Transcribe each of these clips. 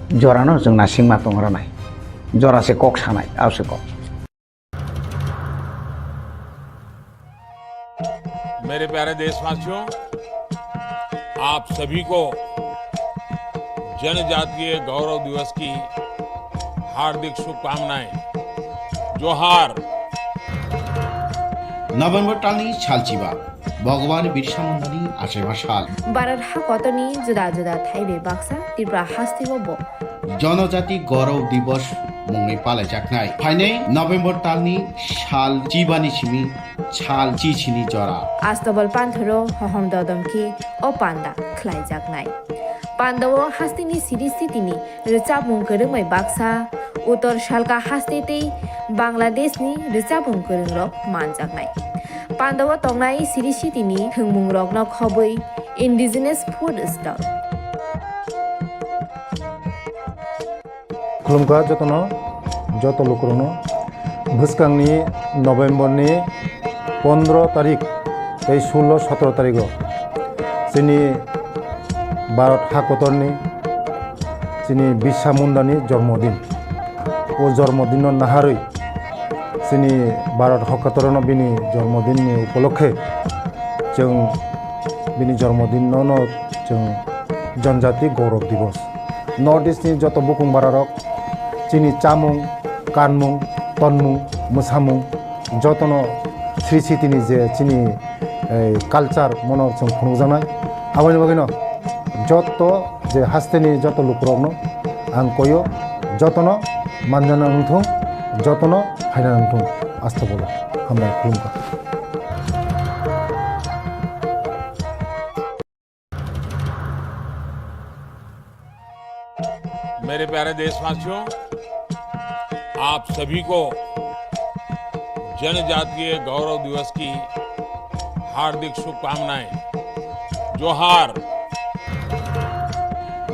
जरानो जोंना सिंमा तंग्रानाय जरासे कक सानाय आवसे कक। मेरे प्यारे देशवासियों, आप सभी को जनजातीय गौरव दिवस की हार्दिक शुभकामनाएं। जोहार। नभेम्बर टालनि सालचिबा भगवान बिरसा मुंडानि आशेमा साल भारत हाकतनि जुदा जुदा थाइबे बाक्सा त्रिपुरा हास्तिबो जनजाति गौरव दिवस मुङै पालायजानाय फाइनै नभेम्बर टालनि साल चिबानि सिमी साल चिचिनि जरा आस्तबल पान्थरो हहम ददमखि ओ पान्दा खलायजानाय पान्दाव हास्तिनि सिरिस्थितिनि रिचाबुं गोरोङै बाक्सा उत्तर सालका हास्तितै बांलादेशनि रिचाबुं गोरोंरक मानजानाय पान्दाव तंनाय सिरिस्थितिनि थोंमुं रकन खबै इन्डिजिनास फुड स्टल खुलुमगा जतनो जत लुकरनो भुसकांनि नभेम्बरनि 15 तारिख 16-17 तारिख जोंनि भारत हाकतरनि जोंनि बिरसा मुंडानि जन्मदिन ओ जन्मदिन नाहारै जोंनि भारत हाकतरनो बिनि जन्मदिननि उपलक्षे जों बिनि जन्मदिनावनो जों जनजाति गौरव दिवस नर्थ इस्टनि जत बुकुं बारारक जोंनि चामुं कानमुं तनमुं मोसामुं जतनो स्रिसितिनि जे जोंनि कालचार मनर जों खुंजानाय आबानि बागैनो जत जे हास्तेनि जत लुकरकनो आं कयो जतनो मानजाना उंथुं जतनो फायना उंथुं आस्था बोलो हामबाय खुलुमबाय। मेरे प्यारे देशवासियों, आप सभी को जनजातीय गौरव दिवस की हार्दिक शुभकामनाएं। जोहार।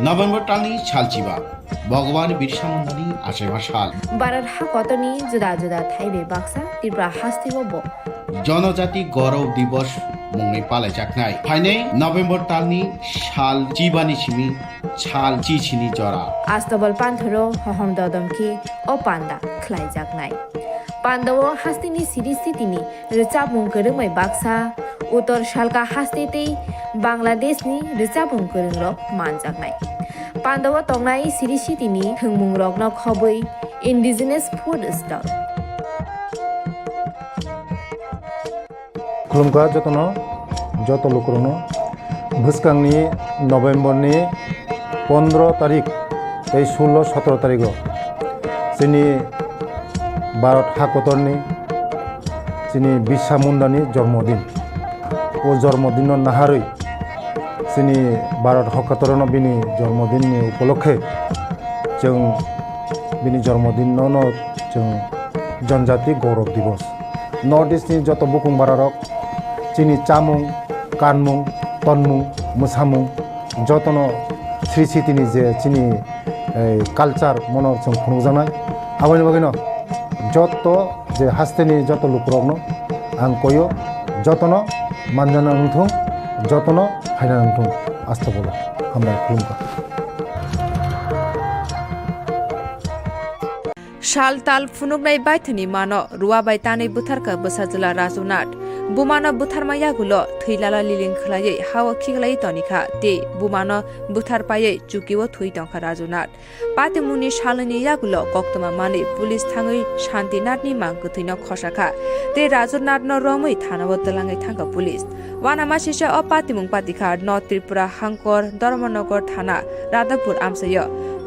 नभेम्बर टालनि सालचिबा भगवान बिरसा मुंडानि आशेमा साल भारत हाकतनि जुदा जुदा थाइबे बाक्सा त्रिपुरा हास्तिबो जनजाति गौरव दिवस मुङै पालायजानाय फाइनै नभेम्बर टालनि साल चिबानि सिमी साल चिचिनि जरा आस्तबल पान्थरो हहम ददमखि ओ पान्दा खलायजानाय पान्दाव हास्तिनि सिरिस्थितिनि रिचाबुं गोरोङै बाक्सा उत्तर सालका हास्तितै बांलादेशनि रिचाबुं गोरोंरक मानजानाय पान्दाव तंनाय सिरिस्थितिनि थोंमुं रकन खबै इन्डिजिनास फुड स्टल खुलुमगा जतनो जत लुकरनो भुसकांनि नभेम्बरनि 15 तारिख 16-17 तारिख जोंनि भारत हाकतरनि जोंनि बिरसा मुंडानि जन्मदिन ओ जन्मदिन नाहारै जोंनि भारत हाकतरनो बिनि जन्मदिननि उपलक्षे जों बिनि जन्मदिनावनो जों जनजाति गौरव दिवस नर्थ इस्टनि जत बुकुं बारारक जोंनि चामुं कानमुं तनमुं मोसामुं जतनो स्रिसितिनि जे जोंनि कालचार मनर जों खुंजानाय आबानि बागैनो जत जे हास्तेनि जत लुकरकनो आं कयो जतनो मानजाना उंथुं जतनो फायना उंथुं आस्था बोलो हामबाय खुलुमबाय। शाल ताल फुनुगनाय बायथनि मानो रुवाबाय तानै बुथारका बसाजला राजुनाथ बुमानो बुथारमा यागुलो थैलाला लिलिं खलायै हावा खिगलायै तनिखा ते बुमानो बुथारपायै चुकिवो थुइ टंका राजुनाथ पातेमुनि शालनि यागुलो कक्तमा माने पुलिस थाङै शान्तिनाथनि माग गथैन खसाखा ते राजुनाथ न रमै थानाव तलाङै थांका पुलिस वानामा शिशा अपातिमुङ पातिखा न त्रिपुरा हांकर धर्मनगर थाना राधापुर आमसय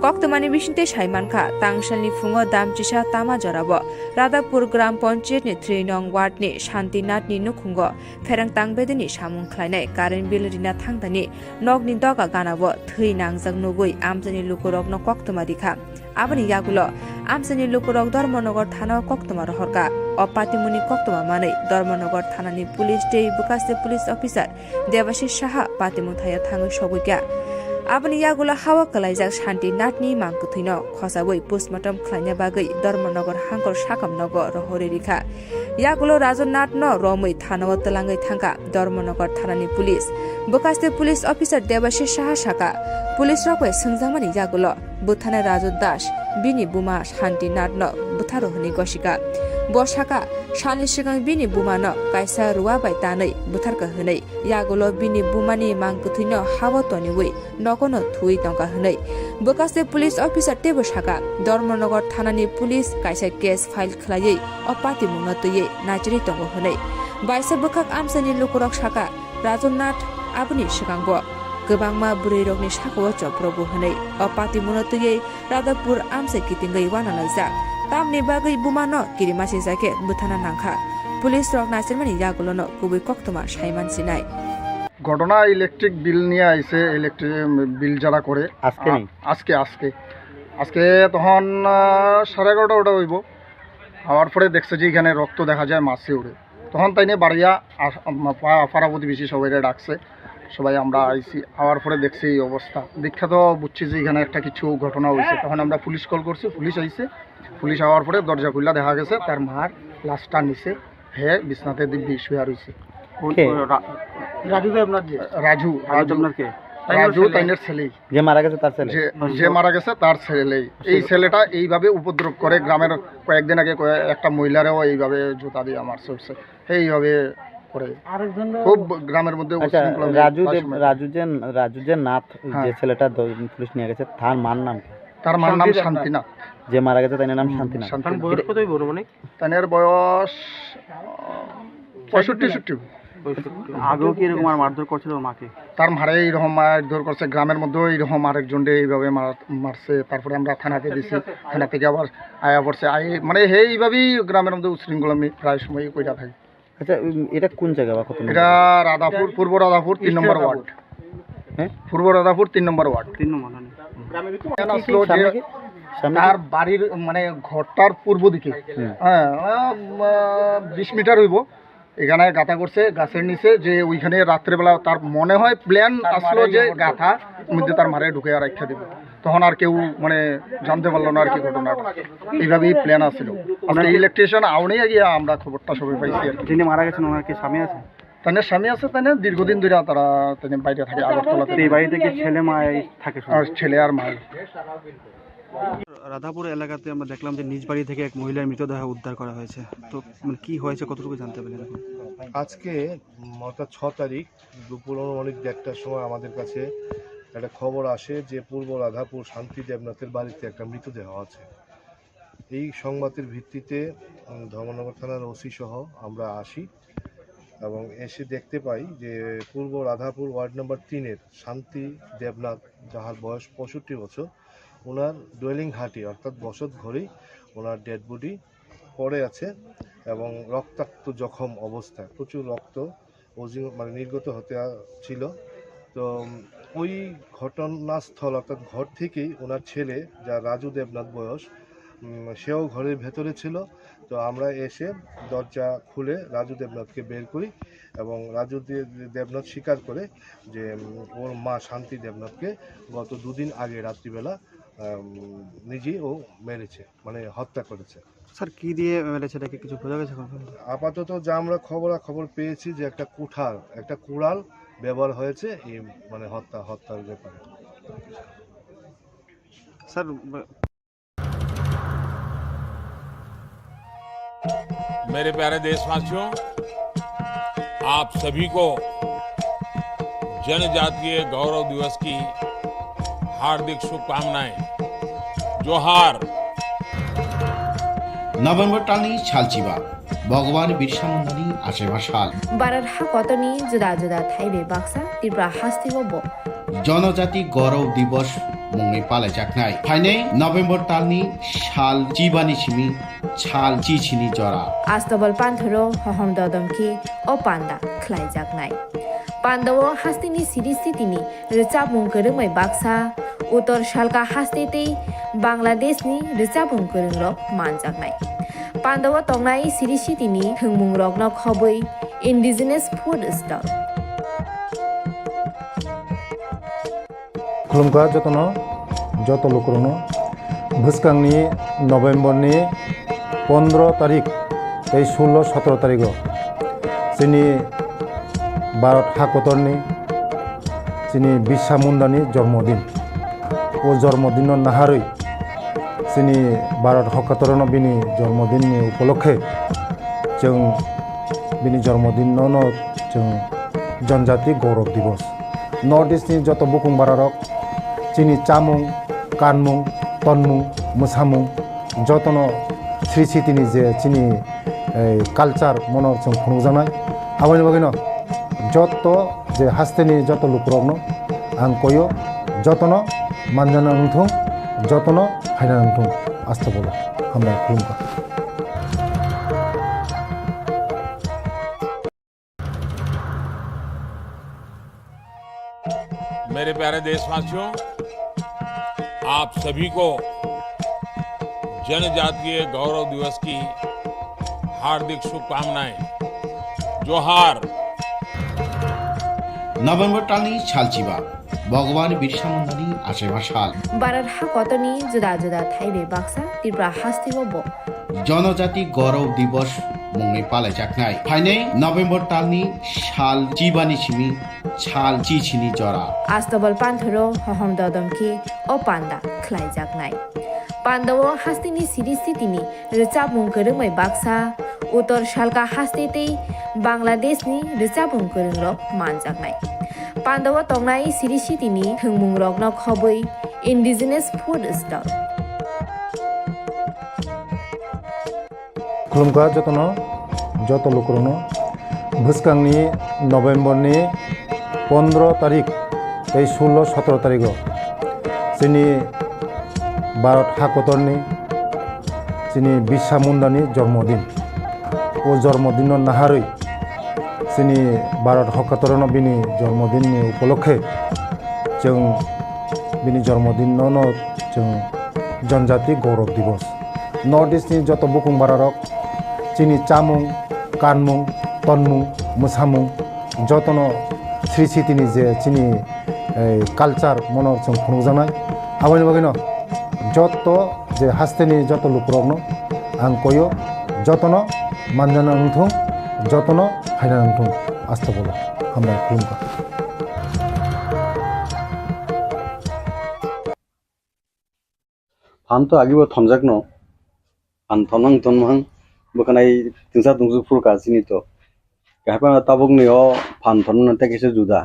कक्तमानि बिसिन्ते साइमानखा तांसालनि फुङो दामचिसा तामा जराब राधापुर ग्राम पञ्चायतनि 3 नং वार्डनि शान्तिनाथनि नुखुंग फेरांतां बेदनि सामुं ख्लायनाय कारेन्ट बिल रिना थांदानि नगनि दगा गानाबो थै नांजाग नुगै आमजनि लुकुरक न कक्तमारिखा आबनि यागुलो आमजनि लुकुरक धर्मनगर थाना कक्तमा रहरका अपातिमुनि कक्तमा मानै धर्मनगर थानानि पुलिस डे बुकास्ते पुलिस अफिसार देवाशिष साहा पातिमुं थाया थाङै सबैका aboni yagulo hawa kalaijak shanti natni mangkuthino khosawoi postmortem khlaina bagui Dharmanagar hangkor sakamnago rohori rikha yagulo Rajonnath no romoi thanawa talangai thangka Dharmanagar thanani police bokaste police officer Debashish Saha saka police rokwe sungjakmani yagulo buthana Raju Das bini buma shanti natno butharo hini gosika Bosaka Shani Shigang bini bumano kaisa ruwa bai tanai butharka hunai yagulo bini bumani mangkuthino hawa toni wei nokono thui tongka hunai bokaste police officer tebo saka Dharmanagar thanani police kaisa case file khlaiei opati mungna tuye nachri tongo hunai baisa bokak amsani lukurok saka Rajonnath abni shigangbo gobangma burui rokni sakao choprobo hunai opati mungna tuye Radapur amse kitingai wana laijak tamni bagui bumano kirimasi jake buthana nangkha police rok nasirmani yagulono kubui koktoma saiman sinai ঘটনা electric bill নিয়ে আইছে electric bill যারা করে আজকে আজকে তখন 11:30 ওটা হইব হওয়ার পরে দেখছে যে এখানে রক্ত দেখা যায় মাছে উড়ে তখন তাই নিয়ে বাড়িয়া পাড়া প্রতিবেশী সবাই ডাকছে সবাই আমরা আইছি হওয়ার পরে দেখছি এই অবস্থা দেখা তো বুঝছি যে এখানে একটা কিছু ঘটনা হয়েছে তখন আমরা পুলিশ কল করছি পুলিশ আইছে পুলিশ আওয়ার পরে দরজা খুললা দেখা গেছে তার মার লাশটা নিচে হে বিছনাতে দিব্যি শুয়ে রয়েছে রাজু তাইনের ছেলেই যে মারা গেছে তার ছেলেই এই ছেলেটা এইভাবে উপদ্রব করে গ্রামের কয়েকদিন আগে একটা মহিলারও এইভাবে জুতা দিয়ে আমার চলছে এইভাবে করে খুব গ্রামের মধ্যে রাজু যে নাথ যে ছেলেটা পুলিশ নিয়ে গেছে তার মার নাম কি তার মার নাম শান্তিনাথ যে মারা গেছে তার নাম শান্তিনাথ বয়স কতই বড় মানে তার বয়স 65-60 আগেও কি এরকম মারধর করছিল মাকে তার মারে এইরকম মারধর করছে গ্রামের মধ্যেও এইরকম আরেকজনকে এইভাবে মারছে তারপরে আমরা থানাতে দিছি থানা থেকে আবার আয়া পড়ছে মানে এইভাবেই গ্রামের মধ্যে উশৃঙ্খলা প্রায় সময় কইরা থাকে আচ্ছা এটা কোন জায়গা বা কত এটা রাধাপুর পূর্ব রাধাপুর 3 নম্বর ওয়ার্ড হ্যাঁ পূর্ব রাধাপুর 3 নম্বর ওয়ার্ড 3 নম্বর তার বাড়ির মানে ঘরটার পূর্ব দিকে হ্যাঁ 20 মিটার হইব এখানে গাথা করছে গাছের নিচে যে ওইখানে রাত্রেবেলা তার মনে হয় প্ল্যান আসলো যে গাথা মধ্যে তার মারে ঢুকে আর রাখা দেবে তখন আর কেউ মানে জানতে পারলো না আর কি ঘটনাটা এইভাবেই প্ল্যান আসছিল আমরা ইলেকট্রিশিয়ান আউনেই গিয়ে আমরা খবরটা সবাই পাইছি আর কি যিনি মারা গেছেন ওনার কি স্বামী আছে তাদের স্বামী আছে তাদের দীর্ঘদিন ধরে তারা বাইরে থাকে আগরতলাতে এই বাড়িতে কি ছেলে মা থাকে আর ছেলে আর মা রাধাপুর এলাকাতে আমরা দেখলাম যে নিজ বাড়ি থেকে এক মহিলার মৃতদেহ উদ্ধার করা হয়েছে তো মানে কি হয়েছে কতটুকু জানতে পারলেন এখন আজকে অর্থাৎ 6 তারিখ দুপুর অনুমানিক 1টার সময় আমাদের কাছে একটা খবর আসে যে পূর্ব রাধাপুর শান্তি দেবনাথের বাড়িতে একটা মৃতদেহ আছে এই সংবাদের ভিত্তিতে ধর্মনগর থানার ওসি সহ আমরা আসি এবং এসে দেখতে পাই যে পূর্ব রাধাপুর ওয়ার্ড নম্বর 3-এর শান্তি দেবনাথ যাহার বয়স 65 বছর ওনার ডোয়েলিং হাটি অর্থাৎ বসত ঘরেই ওনার ডেড বডি পড়ে আছে এবং রক্তাক্ত জখম অবস্থায় প্রচুর রক্ত মানে নির্গত হতে ছিল তো ওই ঘটনাস্থল অর্থাৎ ঘর থেকেই ওনার ছেলে যা রাজু দেবনাথ বয়স সেও ঘরের ভেতরে ছিল তো আমরা এসে দরজা খুলে রাজু দেবনাথকে বের করি এবং রাজু দেবনাথ স্বীকার করে যে ওর মা শান্তি দেবনাথকে গত 2 দিন আগে রাত্রিবেলা নিজেই ও মেরেছে মানে হত্যা করেছে স্যার কি দিয়ে মেরেছে এটা কি কিছু বোঝা গেছে আপাতত যা আমরা খবর পেয়েছি যে একটা কুড়াল ব্যবহার হয়েছে এই মানে হত্যার ব্যাপারে স্যার मेरे प्यारे देशवासियों आप सभी को जनजातीय गौरव दिवस की हार्दिक शुभकामनाएं जोहार নভেম্বর টালনি ছালচিবা ভগবান বিরসা মুন্ডানি আশেবা শাল বারার হাকতনি জুদা জুদা থাইবে বাক্সা ত্রিপুরা হাস্তিগব জনজাতি গৌরব দিবস মুংনি পালে জাকনাই ফাইনে নভেম্বর টালনি শাল চিবানি ছিমি ছাল চিছিনি জরা আস্তবল পান্থরো হহম দদমকি ও পান্ডা খ্লাই জাকনাই পান্ডাও হাস্তিনি সিরিস্থিতিনি রেচাবুং করংমাই বাক্সা উত্তর শালকা হাস্তেতেই বাংলাদেশনি রেচাবুং করংরক মানজাকনাই পান্ডাও তংনাই সিরিস্থিতিনি থংমুং রকন খবই ইন্ডিজিনাস ফুড স্টল खुलुमखा जतनो जत लोकरनो भुस्कांनि नवेम्बरनि 15 तारिख 16-17 तारिख जोंनि भारत हाकतरनि जोंनि बिरसा मुंडानि जन्मदिन ओ जन्मदिन नाहारै जोंनि भारत हाकतरनो बिनि जन्मदिननि उपलक्षे जों बिनि जन्मदिनावनो जों जनजाति गौरव दिवस नर्थ इस्टनि जत बुकुं बारारक जोंनि चामुं कानमुं तनमुं मोसामुं जतनो श्री सिटिनि जे जोंनि कालचार मनर जों खुंजानाय आबानि बागैनो जत जे हास्तेनि जत लुकरकनो आं कयो जतनो मानजाना नंथों जतनो हायना नंथों आस्था बोलो हामबाय खुलुमबाय। मेरे प्यारे देशवासियों, आप सभी को जनजातीय गौरव दिवस की हार्दिक शुभकामनाएं। जोहार। नभेम्बर तालनि सालचिबा भगवान बिरसा मुंडानि आसेबा साल भारत हाकतनि जुदा जुदा थाइबे बाक्सा त्रिपुरा हास्तिबो जनजाति गौरव दिवस मुङै पालायजानाय फाइनै नभेम्बर तालनि साल चिबानि सिमी साल चिचिनि जरा आस्तबल पान्थरो हहम ददमकी ओ पान्दा ख्लाइजाकनाय पान्दाव हास्तिनि सिरि स्थितिनि रिचाबुं गोरोंमै बाक्सा उत्तर सालका हास्तेतै बांलादेशनि रिचाबुं गोरोंरक मानजाकनाय पान्दाव तंनाय सिरि स्थितिनि थोंमुं रकन खबै इन्डिजिनियास फुड स्टल खुलुमखा जतनो जत लोकरनो भुस्कांनि नवेम्बरनि 15 तारिख 16-17 तारिख जोंनि भारत हाकतरनि जोंनि बिरसा मुंडानि जन्मदिन ओ जन्मदिन नाहारै जोंनि भारत हाकतरनो बिनि जन्मदिननि उपलक्षे जों बिनि जन्मदिनावनो जों जनजाति गौरव दिवस नर्थ इस्टनि जत बुकुं बारारक जोंनि चामुं कानमुं तनमुं मोसामुं जतनो श्री सिटिनि जे जोंनि कालचार मनर जों खुंजानाय आबानि बागैनो जत जे हास्तेनि जत लुकरकनो आं कयो जतनो मानजाना नंथों जतनो हायना नंथों आस्था बोलो हामबाय खुलुमबाय। फानथ' आगिबो थनजाकनो फान थनहां थनहां बोखानाय तिंसा तुंसु फुरका सिनिथ' गाहायपा ताबुकनियो फान थननो तेकेसे जुदा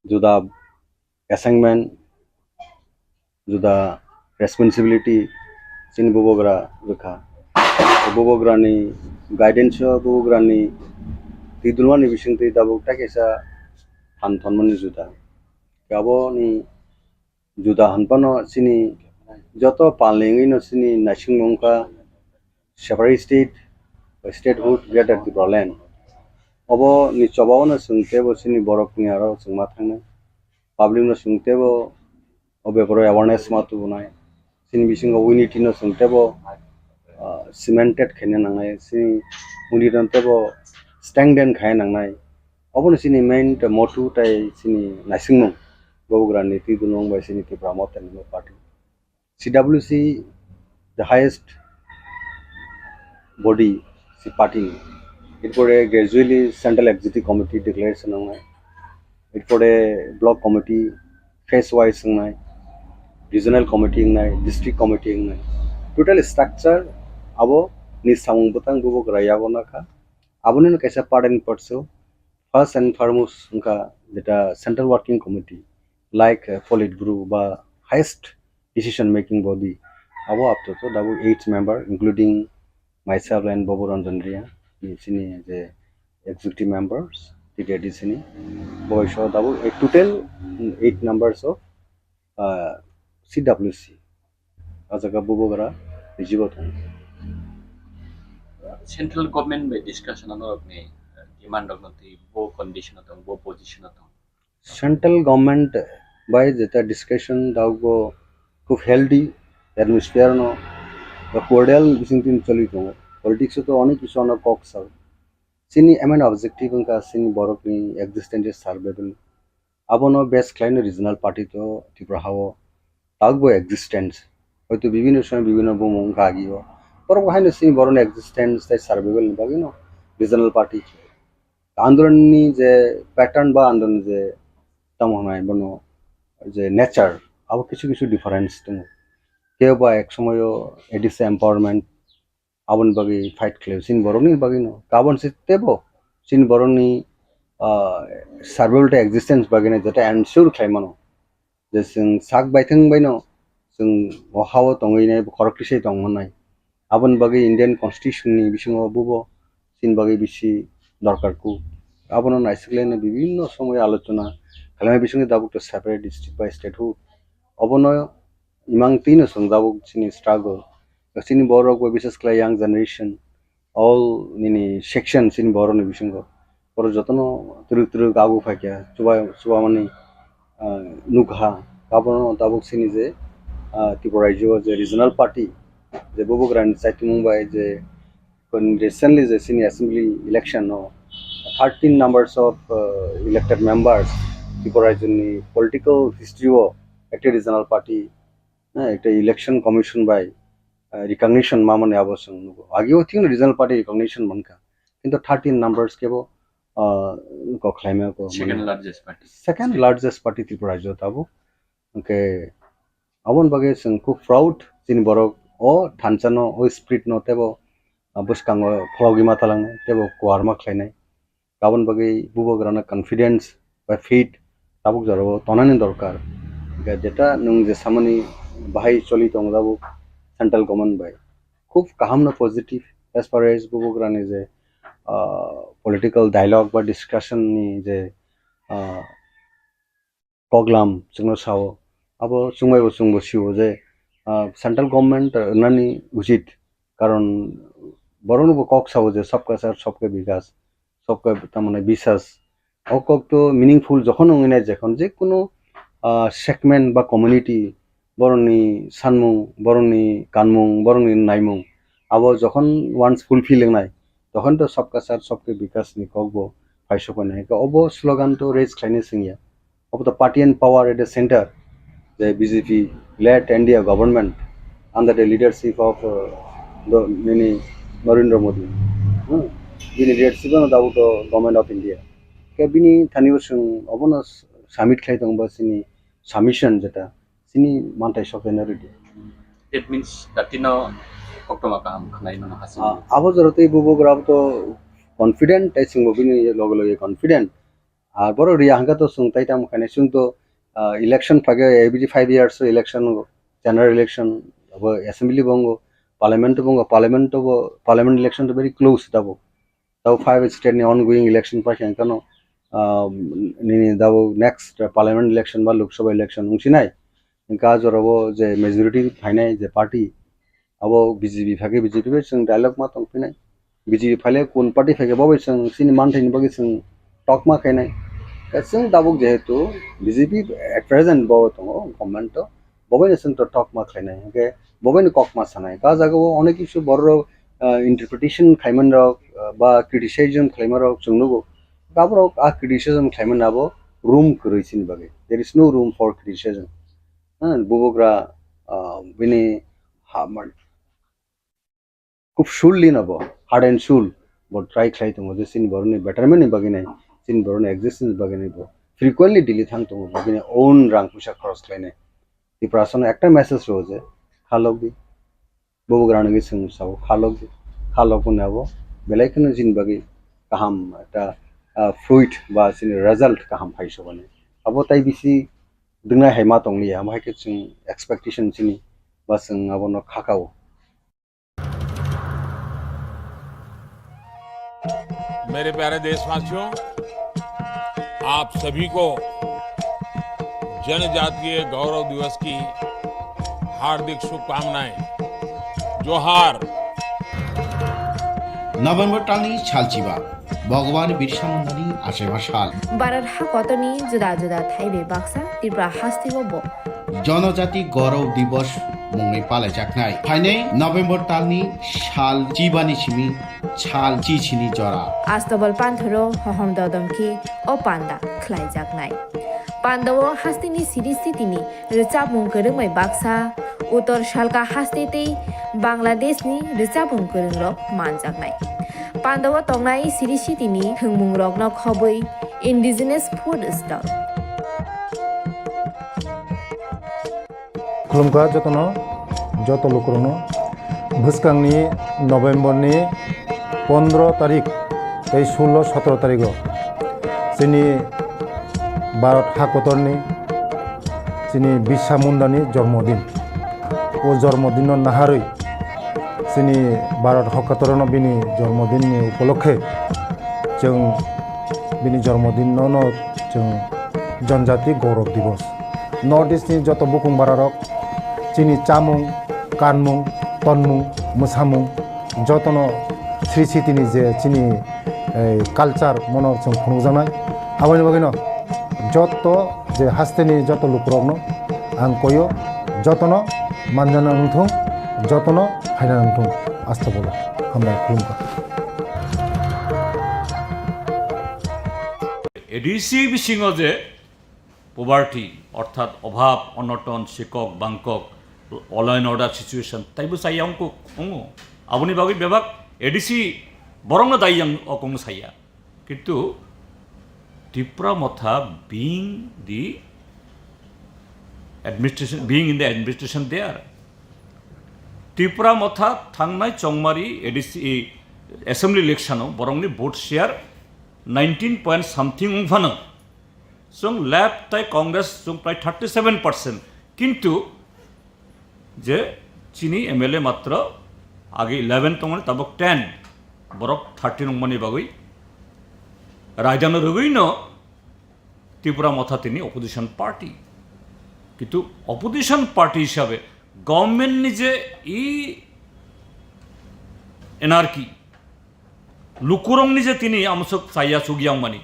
जुदा असाइनमेंट जुदा रेस्पॉन्सिबिलिटी सिन बोबोग्रा रोखा बोबोग्रानि गाइडेंस बोबोग्रानि तिदुलवानि बिसिंति ताबुक तेकेसा फान थनमनि जुदा गाबोनि जुदा हनपनो सिनि যত পালেঙ্গি নসিনি নাইসিং মংকা separate statehood greater Tripura land অব নি চবাওনো সুংতেবো সিনি বরকনি আরো সুংমা थांनो পাবলিক নো সুংতেবো অবে বড় অ্যাওয়ারনেস মাতু বনাय সিনি বিসিংও উইনিটি নো সুংতেবো সিমেন্টেড খেনে নাंनाय সিনি উনিরন্তেবো স্ট্যাংডেন খায় नांनाय অবনো সিনি মেইন মটু তাই সিনি নাইসিং মং বগুরানি তিদুনং বাই সিনি ত্রিপুরা মতানি party CWC, the highest body, the party. It could a gradually central executive committee declaration on it could a block committee, phase wise regional committee, district committee. Total structure abo ni samung butang bubuk raya bonaka. Abonin kaisa part and parcel. First and foremost, that central working committee, like Politburo, ba highest decision making body abo up to 8 member including myself and Bobo Ranjandria sini the executive members the sini boy show a total 8 numbers of CWC ajaga Bobo gara jibotan central government by discussion on demand of the bo condition of bo position of central government by the discussion dago খুব healthy atmosphere no বা কোর্ডিয়াল বিসিংতিন চলি তো politics তো অনেক কিছু অনেক coxal সিনি এমন objective কা সিনি বরকনি existence survival abono best klein regional party to Tipra hawo tagbo existence হয়তো বিভিন্ন সময় বিভিন্ন বমং কাগিও পর ওখানে সিন বরন এক্সিস্টেন্স তাই সার্ভাইভাল বাকি নো রিজনাল পার্টি আন্দোলননি যে প্যাটার্ন বা আন্দোলন যে তামহনায় বনো যে নেচার আবার কিছু কিছু ডিফারেন্স দङ কেউ বা এক সময়ও এডিসে এম্পাওয়ারমেন্ট আবন বাকি ফাইট খেলে সিন বরনি বাকি নো কাবন সিতেবো সিন বরনি সার্ভাইভাল এক্সিস্টেন্স বাকি না যেটা এনশিওর খাইমানো যে जों साग बायथों बायनो जों हाव दङैनाय खरक्रिसै दंमोननाय आबन बागै इन्डियान कन्स्टिट्यूशननि बिसिङाव बुबो सिन बागै बिसि दरकारखौ आबनो नायसिगलायनो বিভিন্ন সময় আলোচনা খালামে बिसिङै दाबुक तो सेपारेट डिस्ट्रिक्ट बाय स्टेट हु अबनो इमां तीनो जों दाबुक सिनि स्ट्रागल सिनि बरक बा बिसेस क्लाय यां जनरेशन ऑल निनि सेक्शन सिनि बरनि बिसिङाव पर जतनो तुरु तुरु गाबु फाक्या सुबा माने नुघा गाबनो दाबुक सिनि जे त्रिपुरा राज्य जे रिजनल पार्टी जे बुबुग्रान साइट मुंबई जे रिसेंटली जे सिनि assembly election 13 numbers of elected members Tripura राज्यनि पलिटिकल हिस्ट्री एक रिजनल पार्टी एक इलेक्शन कमिशन बाय रिकग्निशन मा माने आबसं आगियो थिन रिजनल पार्टी रिकग्निशन मनका किंतु 13 numbers केबो को क्लाइमे को सेकंड लार्जेस्ट पार्टी त्रिपुरा राज्य ताबो के अबन बागे जों खुब proud Jini Barak a थानसानो a spirit न तेबो बुसकांगो फलगि माथालांनाय तेबो कुवारमा खायनाय गाबन बागे बुबग्राना कॉन्फिडेंस बा फेथ ताबुक जरो तनानि दरकार जेटा नों जे सामनि बाहाय चलि दं जाबो सेंट्रल गवर्नमेंट बाय खुब काहामनो पॉजिटिव एज फार एज बुबग्रानि जे पॉलिटिकल डायलॉग बा डिस्कशन नि जे प्रोग्राम जोंनो सावो अब सुंबायबो सुंबो सिवो जे सेंट्रल गवर्नमेंट नानि उचित कारण बरनबो कक सावो जे सबका साथ सबके विकास सबका तमाने विश्वास अकक तो मीनिंगफुल जखन होइनाय जखन जे कोनो सेगमेंट बा कम्युनिटी बरननि सानमुं बरननि कानमुं बरननि नायमुं अब जखन वान्स फुलफिलिंग नाय तखन तो सबका साथ सबके विकास नि ककबो फायसपनाय अब स्लोगान तो raise खायने Singhiya of the party and power at the center, the BJP-led India government under the leadership of the Narendra Modi. The leadership of the government of India. Bini thaniyo sung abono summit khlai tong ba sini submission jeta sini mantai sokena ready. It means that koktoma kam khnai no hasin. Abo jorote bubo grab to confident I sing bini logo confident. আর বড় রিয়াঙ্গা তো সুংতাইটা মুখানে সুং তো election ফাগে every 5 years election general election अब असेंबली बंगो पार्लियामेंट पार्लियामेंट इलेक्शन तो वेरी क्लोज दाबो 5 स्टेट नि ऑनगोइंग इलेक्शन पाखे कनो नि दाबो नेक्स्ट पार्लियामेंट इलेक्शन बा लोकसभा इलेक्शन उंसिनाय इनका जरबो जे मेजॉरिटी फाइनाय जे पार्टी अब बीजेपी फागे बीजेपी बे जों डायलॉग मा तंफिनाय बीजेपी फाले कोन पार्टी फागे बाबो जों सिनि मानथायनि बागे जों टक मा खायनाय जों दाबुक जेहेतु बीजेपी एट प्रेजेंट बाव दङ गभर्नमेंट तो बबेनो जों तो टक मा खायनाय के बबेनो कक मा सानाय का जागो अनेक किछु बर इंटरप्रिटेशन खायमन रक बा क्रिटिसाइजम खायमन रक जोंनो गाबर आ क्रिटिसिजम खायमन नाबो रूम करैसिन बागे there is no room for criticism बुबग्रा बिनि खूब शुललि नबो हार्ड एंड शुल बट ट्राई खाय दङ जे सिन बरनि बेटरमेंट नि बागे नाय सिन बरनि एक्जिस्टेंस बागे नाय फ्रिक्वेंटली दिल्ली थां दङ बागे ओन रां फैसा खरच खायनाय त्रिपुरासन একটা মেসেজ রয়েছে খালগি ববগ্রানগি जों साव खालगि खालगु नाबो बेलायखनो जिन बागे गाहाम একটা फ्रुइट बा सिन रिजल्ट गाहाम फाइसो बने अब ताइ बिसि दोंना हायमा दंलिया माहायके जों एक्सपेक्टेशन सिनि बा जों आबनो खाकाव मेरे प्यारे देशवासियों, आप सभी को जनजातीय गौरव दिवस की हार्दिक शुभकामनाएं। जोहार। नभेम्बर टालनि सालचिबा भगवान बिरसा मुंडानि आसेमा साल भारत हाकतनि जुदा जुदा थाइबे बाक्सा त्रिपुरा हास्तिबो जनजाति गौरव दिवस मुंगै पालायजाखनाय फाइनै नभेम्बर टालनि साल चिबानि सिमी साल चिचिनि जरा आस्तबल पान्थरो हहम ददमखि ओ पान्दा ख्लायजाखनाय Pandawo hastini siri-sitini recapung kerengmai baksa Uttor Shalka hastitei Bangladesh ni recapung kerengrok manjaknai. Pandawo tongnai siri-sitini thengmungrok no khoboi indigenous food stall. खुलुमखा जतन जत लोकरनो भुस्कांनि नवेम्बरनि 15 तारिख 16-17 तारिख जोंनि भारत हादरनि जोंनि बिरसा मुंडानि जन्मदिन ओ जन्मदिन नाहारै जोंनि भारत हादरनो बिनि जन्मदिननि उपलक्षे जों बिनि जन्मदिनावनो जों जनजाति गौरव दिवस नर्थ इस्टनि जत बुकुं बारारक जोंनि चामुं कानमुं तनमुं मोसामुं जतन श्री सिटिनि जे जोंनि कालचार मनर जों खुंजानाय हाबानि बागैनो जत जे हास्तेनि जत लुकरकनो आं कयो जतन मानजाना नंथों जतन हायना नंथों आस्था बोलो हामबाय खुलुमखा एडिसि बिसिङाव जे पभार्टी अर्थात अभाव Anton शिকক बांকক all and order situation ताइबो साइया अंको अंगो आबुनि बागै बेबाक एडिसि बरंनो दाइ आं अकंनो साइया किन्तु Tipra Motha being the administration being in the administration there Tipra Motha थांनाय चंगमारी एडिसि assembly election बरंनि vote share 19 point something उंफानो जों लेफ्ट ताइ कांग्रेस जों प्राय 37% किन्तु जे चिनी MLA मात्र आगे 11 तंगने तबक 10 बरक 13 नंगमानि बागै रायजानो रगैनो त्रिपुरा मथा तिनी अपोजिशन पार्टी किन्तु अपोजिशन पार्टी हिसाबै गभर्नमेंट निजे इ एनार्की लुकुरं निजे तिनी आमसक साइया सुगियां मानि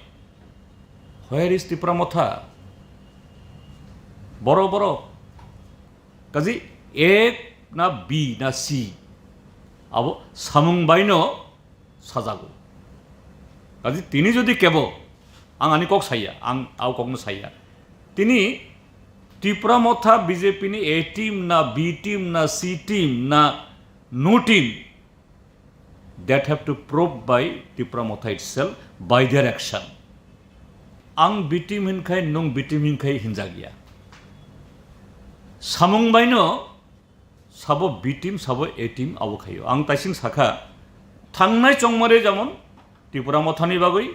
Where is Tipra Motha? Boro boro. Kaji A na B na C. Abo samung baino sajago. Kaji tini jodi kebo. Ang ani kok saya, ang au kok no saya. Tini Tipra Motha BJP ni A team na B team na C team na no team. That have to prove by Tipra Motha itself by their action. आं बिटिम हिनखाय नों बिटिम हिनखाय हिनजागिया सामुं बायनो साबो बिटिम साबो एटिम आवो खायो आं ताइसिं साखा थांनाय चंमारे जेमन त्रिपुरा मथानि बागै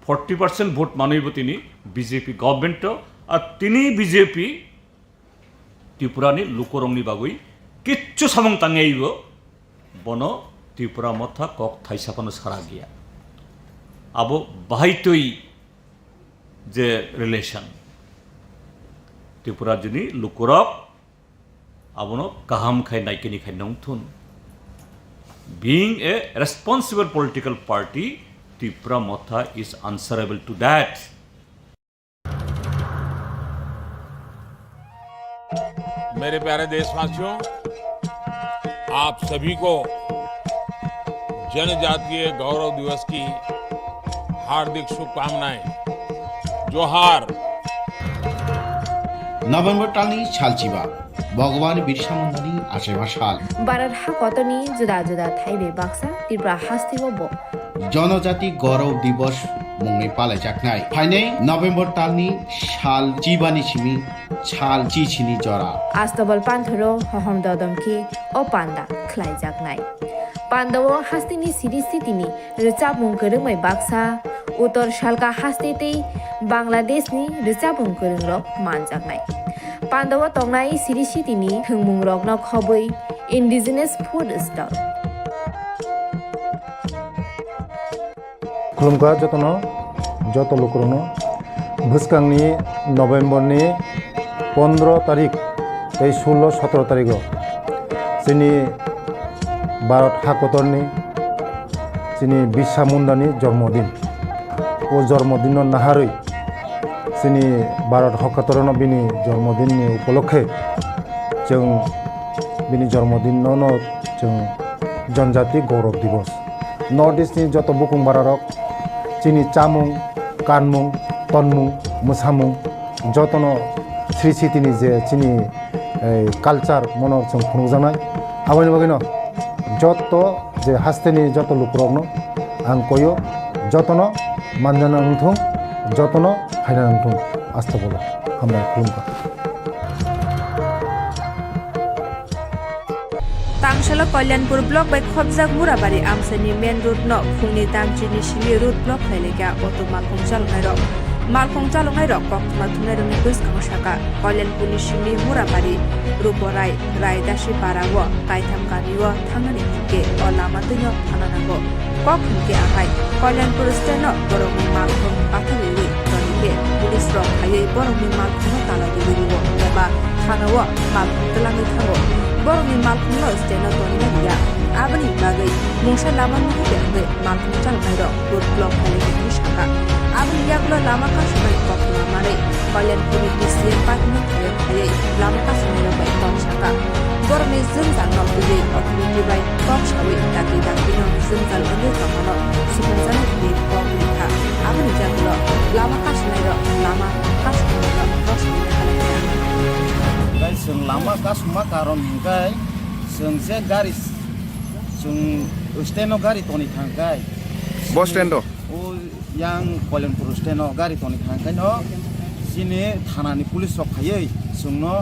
40% भोट मानैबो तिनी बीजेपी गभर्नमेंट आर तिनी बीजेपी त्रिपुरानि लुकरंनि बागै किच्छु सामुं तांगाइबो बनो त्रिपुरा मथा कक थाइसाफानो सारा गैया आबो बाहायतोय जे रिलेशन त्रिपुरा जुनि लुकुरक आबनो गाहाम खाय नायकेनि खाय नंथुन being a responsible political party Tipra Motha is answerable to that मेरे प्यारे देशवासियों आप सभी को जनजातीय गौरव दिवस की हार्दिक शुभकामनाएं जोहार नवेम्बर टालनि सालचिबा भगवान बिरसा मुंडानि आसेबा साल भारत हादरनि जुदा जुदा थाइबे बाक्सा त्रिपुरा हास्तिबो जनजाति गौरव दिवस मुङै पालायजानाय फाइनै नवेम्बर टालनि साल जिबानि सिमि साल चिचिनि जरा आस्तबल पान्थरो हहम ददमखि ओ पान्दा ख्लाइजानाय पान्दावो हास्तिनि सिरि-सिटिनि recapung kerengmai baksa Uttor Shalka hastitei Bangladesh ni recapung kerengrok manjaknai. Pandawo tongnai siri-sitini thengmungrok no khoboi indigenous food stall. खुलुमखा जतन जत लोकरनो भुस्कांनि नवेम्बरनि 15 तारिख 16-17 तारिख जोंनि भारत हादरनि जोंनि बिरसा मुंडानि जन्मदिन ओ जन्मदिन नाहारै जोंनि भारत हादरनो बिनि जन्मदिननि उपलक्षे जों बिनि जन्मदिनावनो जों जनजाति गौरव दिवस नर्थ इस्टनि जत बुकुं बारारक जोंनि चामुं कानमुं तनमुं मोसामुं যতন শ্রী স্মৃতিनि যে চিনি কালচার মনো जों खुंजानाय आबानि बागैनो যত যে हास्तेनि যত लोकरकनो आं कयो যতन मानजाना नोंथों যতन फायना नोंथों आस्था बोलो हामबाय खुलुमबाय तांशाला कल्याणपुर ब्लॉक बाय खबजाक मुराबारी आमसानि मेन रोड न फुंनि दामचिनि सिलि रोड ब्लॉक खायलेगा अटो मालखं चालनाय रक मालखं चालनाय रक कक्मा थुनाय रंनि गोसखां शाखा कल्याणपुरनि सिलि मुराबारी रुपराय रायदासि पाराव कायथाम गानिव थांनानै हिके अ लामा दैनो थानानांगौ कक हिके आहाय कल्याणपुर स्टेनो बरंनि मालखं पाथारिवि तनिके पुलिस रक खायै बरंनि मालखं तालादिरिव एबा थानाव मालखं तलाङै थांगौ बरंनि मालखंनो स्टेनो तनिया आबनि बागै मुंसा लामा नुबे मालखं चालनाय रक रोड ब्लॉक खायलेनि शाखा आबनि यागुला लामा कासुनाय कक्मा मारै कल्याणपुरनि डिसिएम पार्टीनि खायै लामा कासुनाय बाय कक शाखा बरंनि जोंजाल नबुयै अथरिटि बाय कक सावै दागि दागिनो जोंजाल उन्दै कमानो सुबुंजानाय बे कक लेखा आबनि यागुला लामा कासुनाय रक लामा कासुनाय रक रसनि खालाया गाय जों लामा कासुमा कारन गाय जों जे गारि जों स्टेनो गारि तनि थांगाय बस स्टेन्ड ओ यां कल्याणपुर स्टेनो गारि तनि थांगाय न जिने थानानि पुलिस रक खायै जोंनो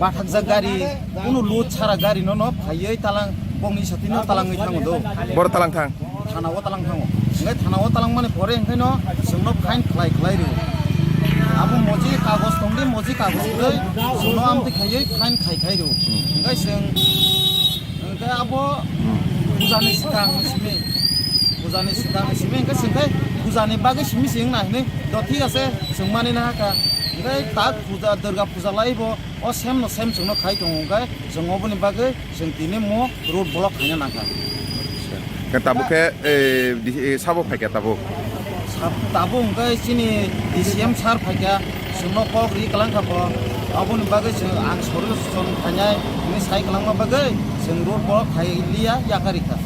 बाथाकजा गारि कुनु लुट छारा गारि न फायै तालां बंनि साथिनो तालाङै थाङो दो बर तालां थां थानाव तालां थाङो ओंखाय थानाव तालां माने परे ओंखायनो जोंनो फाइन खालाय रो आबो मजि कागज दंदे मजि कागज लै जोंनो आमते खायै फाइन खाय रो ओंखाय जों ओंखाय आबो बुजानि सिगां सिमे ओंखाय जोंखाय बुजानि बागै सिमि सिं नायने द ठीक আছে जों माने ना हाका ओंखाय ताक पूजा दुर्गा पूजा लायबो अ सेम जोंनो खाय दं ओंखाय जों अबनि बागै जों दिने म रोड ब्लॉक खायना नाका ताबुके साबो फायका ताबो ओंखाय सिनि डिसिएम सार फायका जोंनो कक रि कलांखाबो अबनि बागै जों आं सरुसन खायनाय नि साइ कलांमा बागै जों रोड ब्लॉक खायलिया याकारिखा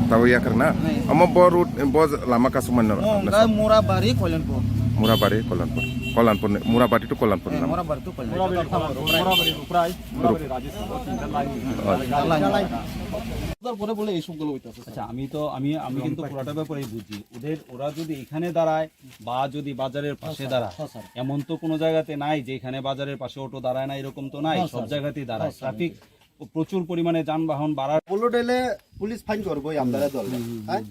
ताबो याकारना अम ब रोड ब लामा कासुमान ओंखाय मुराबारि कल्याणपुर मुराबारि टु कल्याणपुर नाम मुराबारि टु তারপরে বলে এই সবগুলো হইতাছে আচ্ছা আমি কিন্তু পুরোটা ব্যাপারে বুঝি ওরা যদি এখানে দাঁড়ায় বা যদি বাজারের পাশে দাঁড়ায় এমন তো কোনো জায়গাতে নাই যে এখানে বাজারের পাশে অটো দাঁড়ায় না এরকম তো নাই সব জায়গাতেই দাঁড়ায় ট্রাফিক প্রচুর পরিমাণে যানবাহন বাড়ার বলো ডেলে পুলিশ ফাইন করবো আমরা দল হ্যাঁ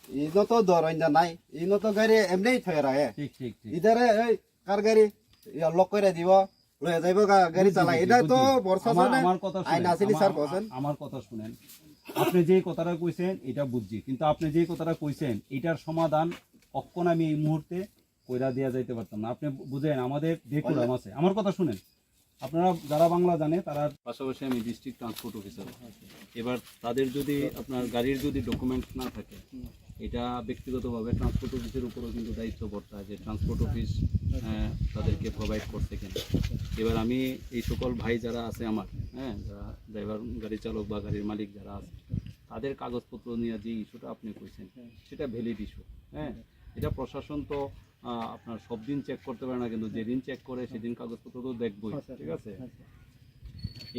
ইনো তো দরাইনা নাই ইনো তো গাড়ি এমনি থয়রা হে ঠিক ইধারে এই কার গাড়ি লক করে দিব লয়ে যাইবো গাড়ি চালাই এটা তো বর্ষা আমার কথা আইন আসেনি স্যার বলেন আমার কথা শুনেন আপনি যে কথাটা কইছেন এটা বুঝছি কিন্তু আপনি যে কথাটা কইছেন এটার সমাধান কখন আমি এই মুহূর্তে কইরা দেয়া যাইতে পারতাম না আপনি বুঝেন আমাদের দেখুন আছে আমার কথা শুনেন আপনারা যারা বাংলা জানে তারা পাশাপাশি আমি ডিস্ট্রিক্ট ট্রান্সপোর্ট অফিসার এবার তাদের যদি আপনার গাড়ির যদি ডকুমেন্টস না থাকে এটা ব্যক্তিগতভাবে ট্রান্সপোর্ট অফিসের উপরও কিন্তু দায়িত্ব পড়তে হয় যে ট্রান্সপোর্ট অফিস তাদেরকে প্রোভাইড করছে কিনা এবার আমি এই সকল ভাই যারা আছে আমার যারা ড্রাইভার গাড়ি চালক বা গাড়ির মালিক যারা আছে তাদের কাগজপত্র নিয়ে যে ইস্যুটা আপনি কইছেন সেটা ভ্যালিড ইস্যু এটা প্রশাসন তো আপনার সব দিন চেক করতে পারে না কিন্তু যেদিন চেক করে সেদিন কাগজপত্র তো দেখবই ঠিক আছে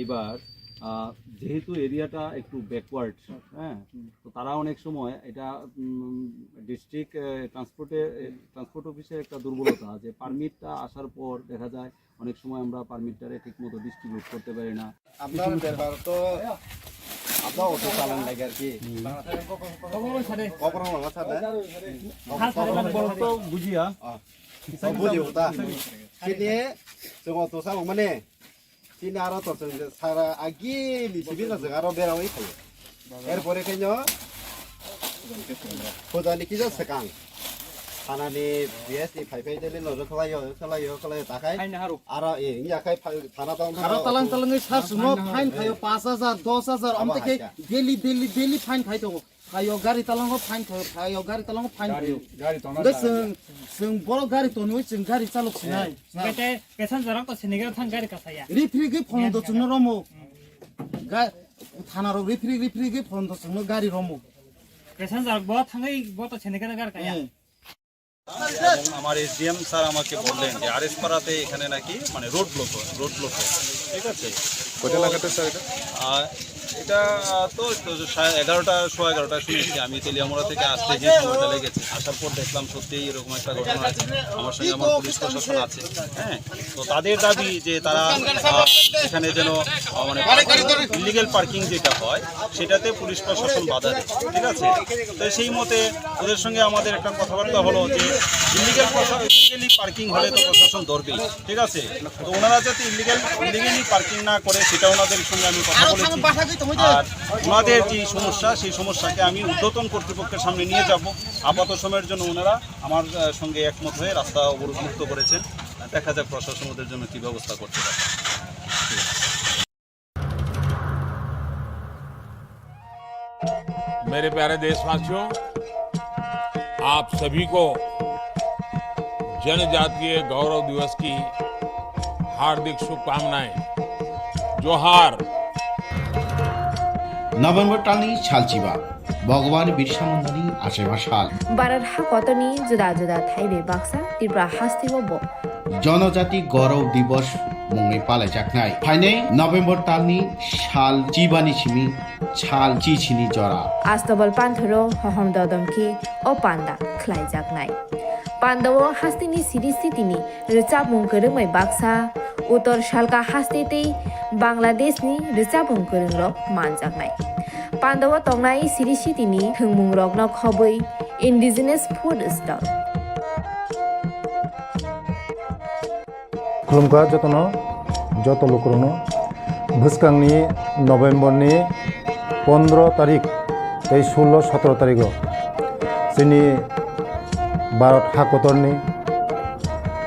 এবার যেহেতু এরিয়াটা একটু ব্যাকওয়ার্ড তো তারা অনেক সময় এটা ডিস্ট্রিক্ট ট্রান্সপোর্ট অফিসের একটা দুর্বলতা যে পারমিটটা আসার পর দেখা যায় অনেক সময় আমরা পারমিটটারে ঠিকমতো ডিস্ট্রিবিউট করতে পারি না আপনার ব্যাপার তো আপনার অটো চালান লাগে আর কি বুঝিয়া বুঝিওতা সিনে जों অটো চালক মানে সিনে আরো তো সারা আগে লিসিবিনা जों আরো বেরাওই খায় এরপরে কেন খোদানি কি যা সেকাং थानानि बिएसनि फाइफाइ देले नजर खलायो ताखाय आरो ए याखाय थाना दं आरो तालां सार सुनो फाइन खायो 5000 10000 अमते डेली फाइन खाय दं खायो गारि तालांगो फाइन खायो गारि तालांगो फाइन खायो गारि तनो जों बर गारि तनो जों गारि चालक सिनाय बेटे पेसेन्जरक त सिनेगा थां गारि कासाया रिफ्रिगे फोन द चुनो रमो थाना रो रिफ्रिगे फोन द चुनो गारि रमो पेसेन्जर ब थाङै ब त सिनेगा गारि काया এবং আমার এসডিএম স্যার আমাকে বললেন যে আরএস পাড়াতে এখানে নাকি মানে রোড ব্লক হয়, ঠিক আছে। কোথায় লাগাতে স্যার এটা? এটা তো 11:15 শুনেছি আমি। তেলিয়ামোড়া থেকে আসতে যে সময়টা লেগেছে, আসার পর দেখলাম সত্যিই এরকম একটা ঘটনা আছে। আমার সঙ্গে আমার পুলিশ প্রশাসন আছে, হ্যাঁ। তো তাদের দাবি যে তারা এখানে যেন মানে ইলিগেল পার্কিং যেটা হয় সেটাতে পুলিশ প্রশাসন বাধা দেয়, ঠিক আছে। তো সেই মতে ওদের সঙ্গে আমাদের একটা কথাবার্তা হলো যে ইলিগেলি পার্কিং হলে তো প্রশাসন ধরবেই, ঠিক আছে। তো ওনারা যাতে ইলিগেলি পার্কিং না করে সেটা ওনাদের সঙ্গে আমি কথা বলেছি। আর ওনাদের যে সমস্যা সেই সমস্যাকে আমি ঊর্ধ্বতন কর্তৃপক্ষের সামনে নিয়ে যাব। আপাতত সময়ের জন্য ওনারা আমার সঙ্গে একমত হয়ে রাস্তা অবরোধমুক্ত করেছেন। দেখা যাক প্রশাসন ওদের জন্য কী ব্যবস্থা করতে পারে। मेरे प्यारे देशवासियों, आप सभी को जनजातीय गौरव दिवस की हार्दिक शुभकामनाएं। जोहार। नवेम्बर टालनि सालचिबा भगवान बिरसा मुन्डानि आसेमा साल बारार हा कतनी जुदा जुदा थाइबे बाक्सा त्रिपुरा हास्तिबो जनजाति गौरव दिवस मुङै पालायजानाय फाइनै नवेम्बर टालनि साल चिबानि सिमी साल चिचिनि जरा आस्तबल पान्थरो हहम ददमखि ओ पान्दा ख्लाइजाकनाय पान्दावो हास्तिनि सिरिस्थितिनि रोचाबुं गोरोङै बाक्सा उत्तर सालका हास्तेतै बांलादेशनि रोचाबुं गोरोंरक मानजाकनाय पान्दावो तंनाय सिरिस्थितिनि थोंमुं रकनो खबै इन्डिजिनास फुड स्टल खुलुमगा जतनो जत लोकरनो भुसकांनि नवेम्बरनि 15 तारिख 16-17 तारिख जोंनि भारत हादरनि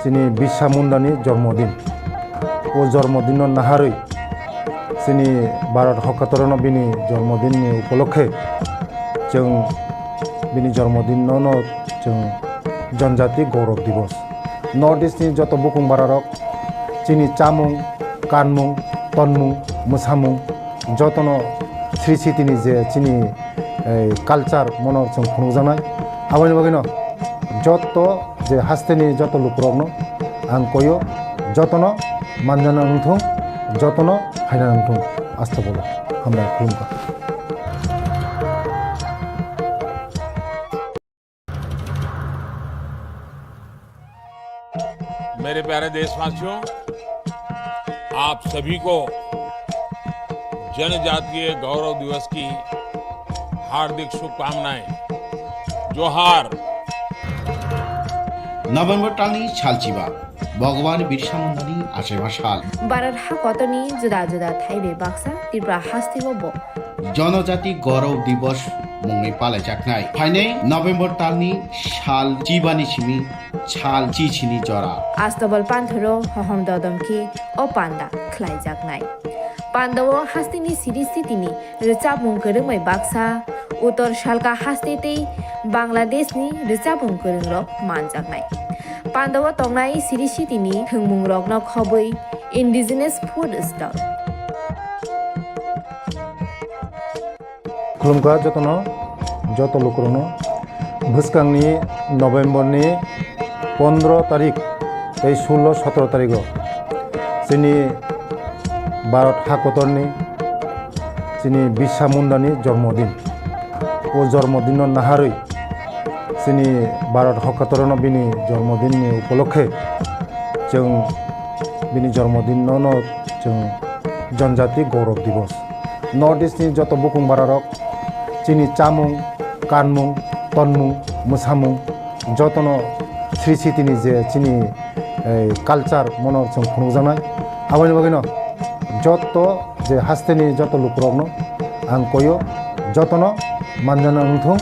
जोंनि बिरसा मुन्डानि जन्मदिन ओ जन्मदिन नाहारै जोंनि भारत हादरनो बिनि जन्मदिननि उपलक्षे जों बिनि जन्मदिनावनो जों जनजाति गौरव दिवस नर्थ इस्टनि जत बुकुं बारारक जोंनि चामुं कानमुं तनमुं मोसामुं जतनो श्री सिटिनि जे जोंनि कालचार मनर जों खुंजानाय आबानि बागैनो जत जे हास्तेनि जत लुकरकनो आं कयो जतनो मानजाना नंथों जतनो हायना नंथों आस्था बोला हामबाय खुलुमगा। मेरे प्यारे देशवासियों, आप सभी को जनजातीय गौरव दिवस की हार्दिक शुभकामनाएं। जोहार। नवेम्बर टालनि सालचिबा भगवान बिरसा मुन्डानि आसेमा साल बारार हा कतनी जुदा जुदा थाइबे बाक्सा त्रिपुरा हास्तिबो जनजाति गौरव दिवस मुङै पालायजानाय फाइनै नवेम्बर टालनि साल चिबानि सिमी साल चिचिनि जरा आस्तबल पान्थरो हहम ददमखि ओ पान्दा ख्लाइजाकनाय पान्दावो हास्तिनि सिरिस्थितिनि रोचाबुं गोरोङै बाक्सा उत्तर सालका हास्तेतै बांलादेशनि रोचाबुं गोरोंरक मानजाकनाय पान्दावो तंनाय सिरिस्थितिनि थोंमुं रकनो खबै इन्डिजिनास फुड स्टल खुलुमगा जतनो जत लोकरनो भुसकांनि नवेम्बरनि 15 तारिख 16-17 तारिख जोंनि भारत हादरनि जोंनि बिरसा मुन्डानि जन्मदिन ओ जन्मदिन नाहारै जोंनि भारत हादरनो बिनि जन्मदिननि उपलक्षे जों बिनि जन्मदिनावनो जों जनजाति गौरव दिवस नर्थ इस्टनि जत बुकुं बारारक जोंनि चामुं कानमुं तनमुं मोसामुं जतनो श्री सिटिनि जे जोंनि कालचार मनर जों खुंजानाय आबानि बागैनो जत जे हास्तेनि जत लुकरकनो आं कयो जतनो मानजाना नंथों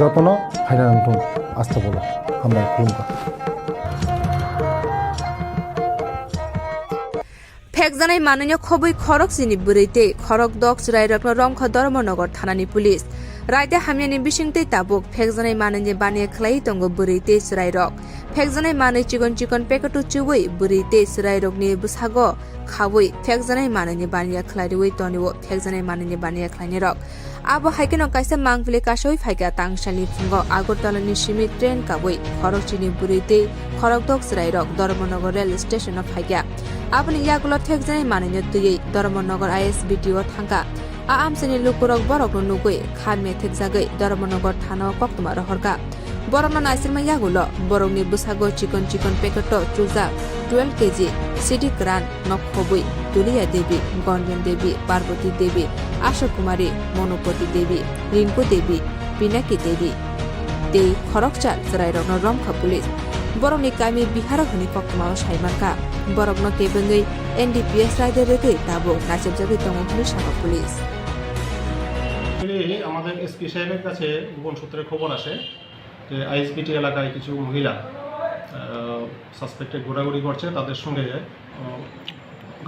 जतनो हायना नंथों आस्था बोला हामबाय खुलुमगा। फेकजानाय माननीय खबै खरक सिनि बुरैते खरक दक सुराइरकनो रंख धर्मनगर थानानि पुलिस रायते हामियानि बिसिंते ताबुक फेकजानाय माननीय बानिया खलाई तंगो बुरैते सुराइरक फेकजानाय मानै चिकन चिकन पेकेटु चुवै बुरैते सुराइरकनि बुसागो खावै फेकजानाय माननीय बानिया खलाइवै तनिवो फेकजानाय माननीय बानिया खलाइनि रक abo haikeno kaisa mangpili kasoi phaiga tangsani fungo Agartalani simi train kaboi khorokchini burite khorokdok srairok Dharmanagar rail station of phaiga aboni yagulo thekjani mananya tuyei Dharmanagar ISBTO thangka a amsani lukurok borok nugoi khame thekjagai Dharmanagar thana koktuma rohorka borokno naisirma yagulo borokni busago chicken paketo chuza 12 kg city kran nokhobui Tuliya Devi, Gondyan Devi, Parvati Devi, Asha Kumari, Monopati Devi, Rinku Devi, Pinaki Devi. They Khorokchal, Zrairogno Romka Police. Boroni Kami Biharogni Kokmao Shaimanka. Borogno Kebengi, NDPS Rider Rege, Tabo, Nachabjagi Tomo Polishaka Police. আমাদের SP সাহেবের কাছে গোপন সূত্রে খবর আসে যে ISBT এলাকায় কিছু মহিলা সাসপেক্টেড ঘোরাঘুরি করছে তাদের সঙ্গে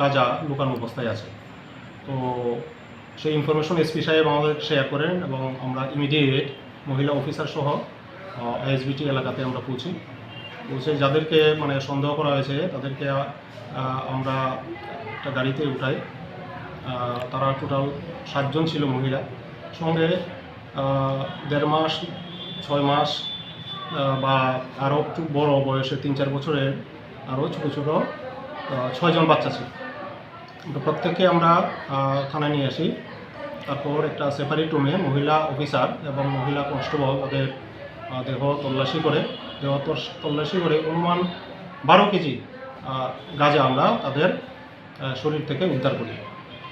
গাঁজা লুকানো অবস্থায় আছে তো সেই ইনফরমেশন এসপি সাহেব আমাদের শেয়ার করেন এবং আমরা ইমিডিয়েট মহিলা অফিসার সহ আইএসবিটি এলাকাতে আমরা পৌঁছে যাদেরকে মানে সন্দেহ করা হয়েছে তাদেরকে আমরা একটা গাড়িতে উঠাই তারা টোটাল 7 জন ছিল মহিলা সঙ্গে 1.5 মাস 6 মাস বা আরও একটু বড় বয়সে 3-4 বছরের আরও ছোটো ছোটো 6 জন বাচ্চা ছিল প্রত্যেককে আমরা থানায় নিয়ে আসি তারপর একটা সেপারেট রুমে মহিলা অফিসার এবং মহিলা কনস্টেবল তাদের দেহ তল্লাশি করে অনুমান 12 কেজি গাঁজা আমরা তাদের শরীর থেকে উদ্ধার করি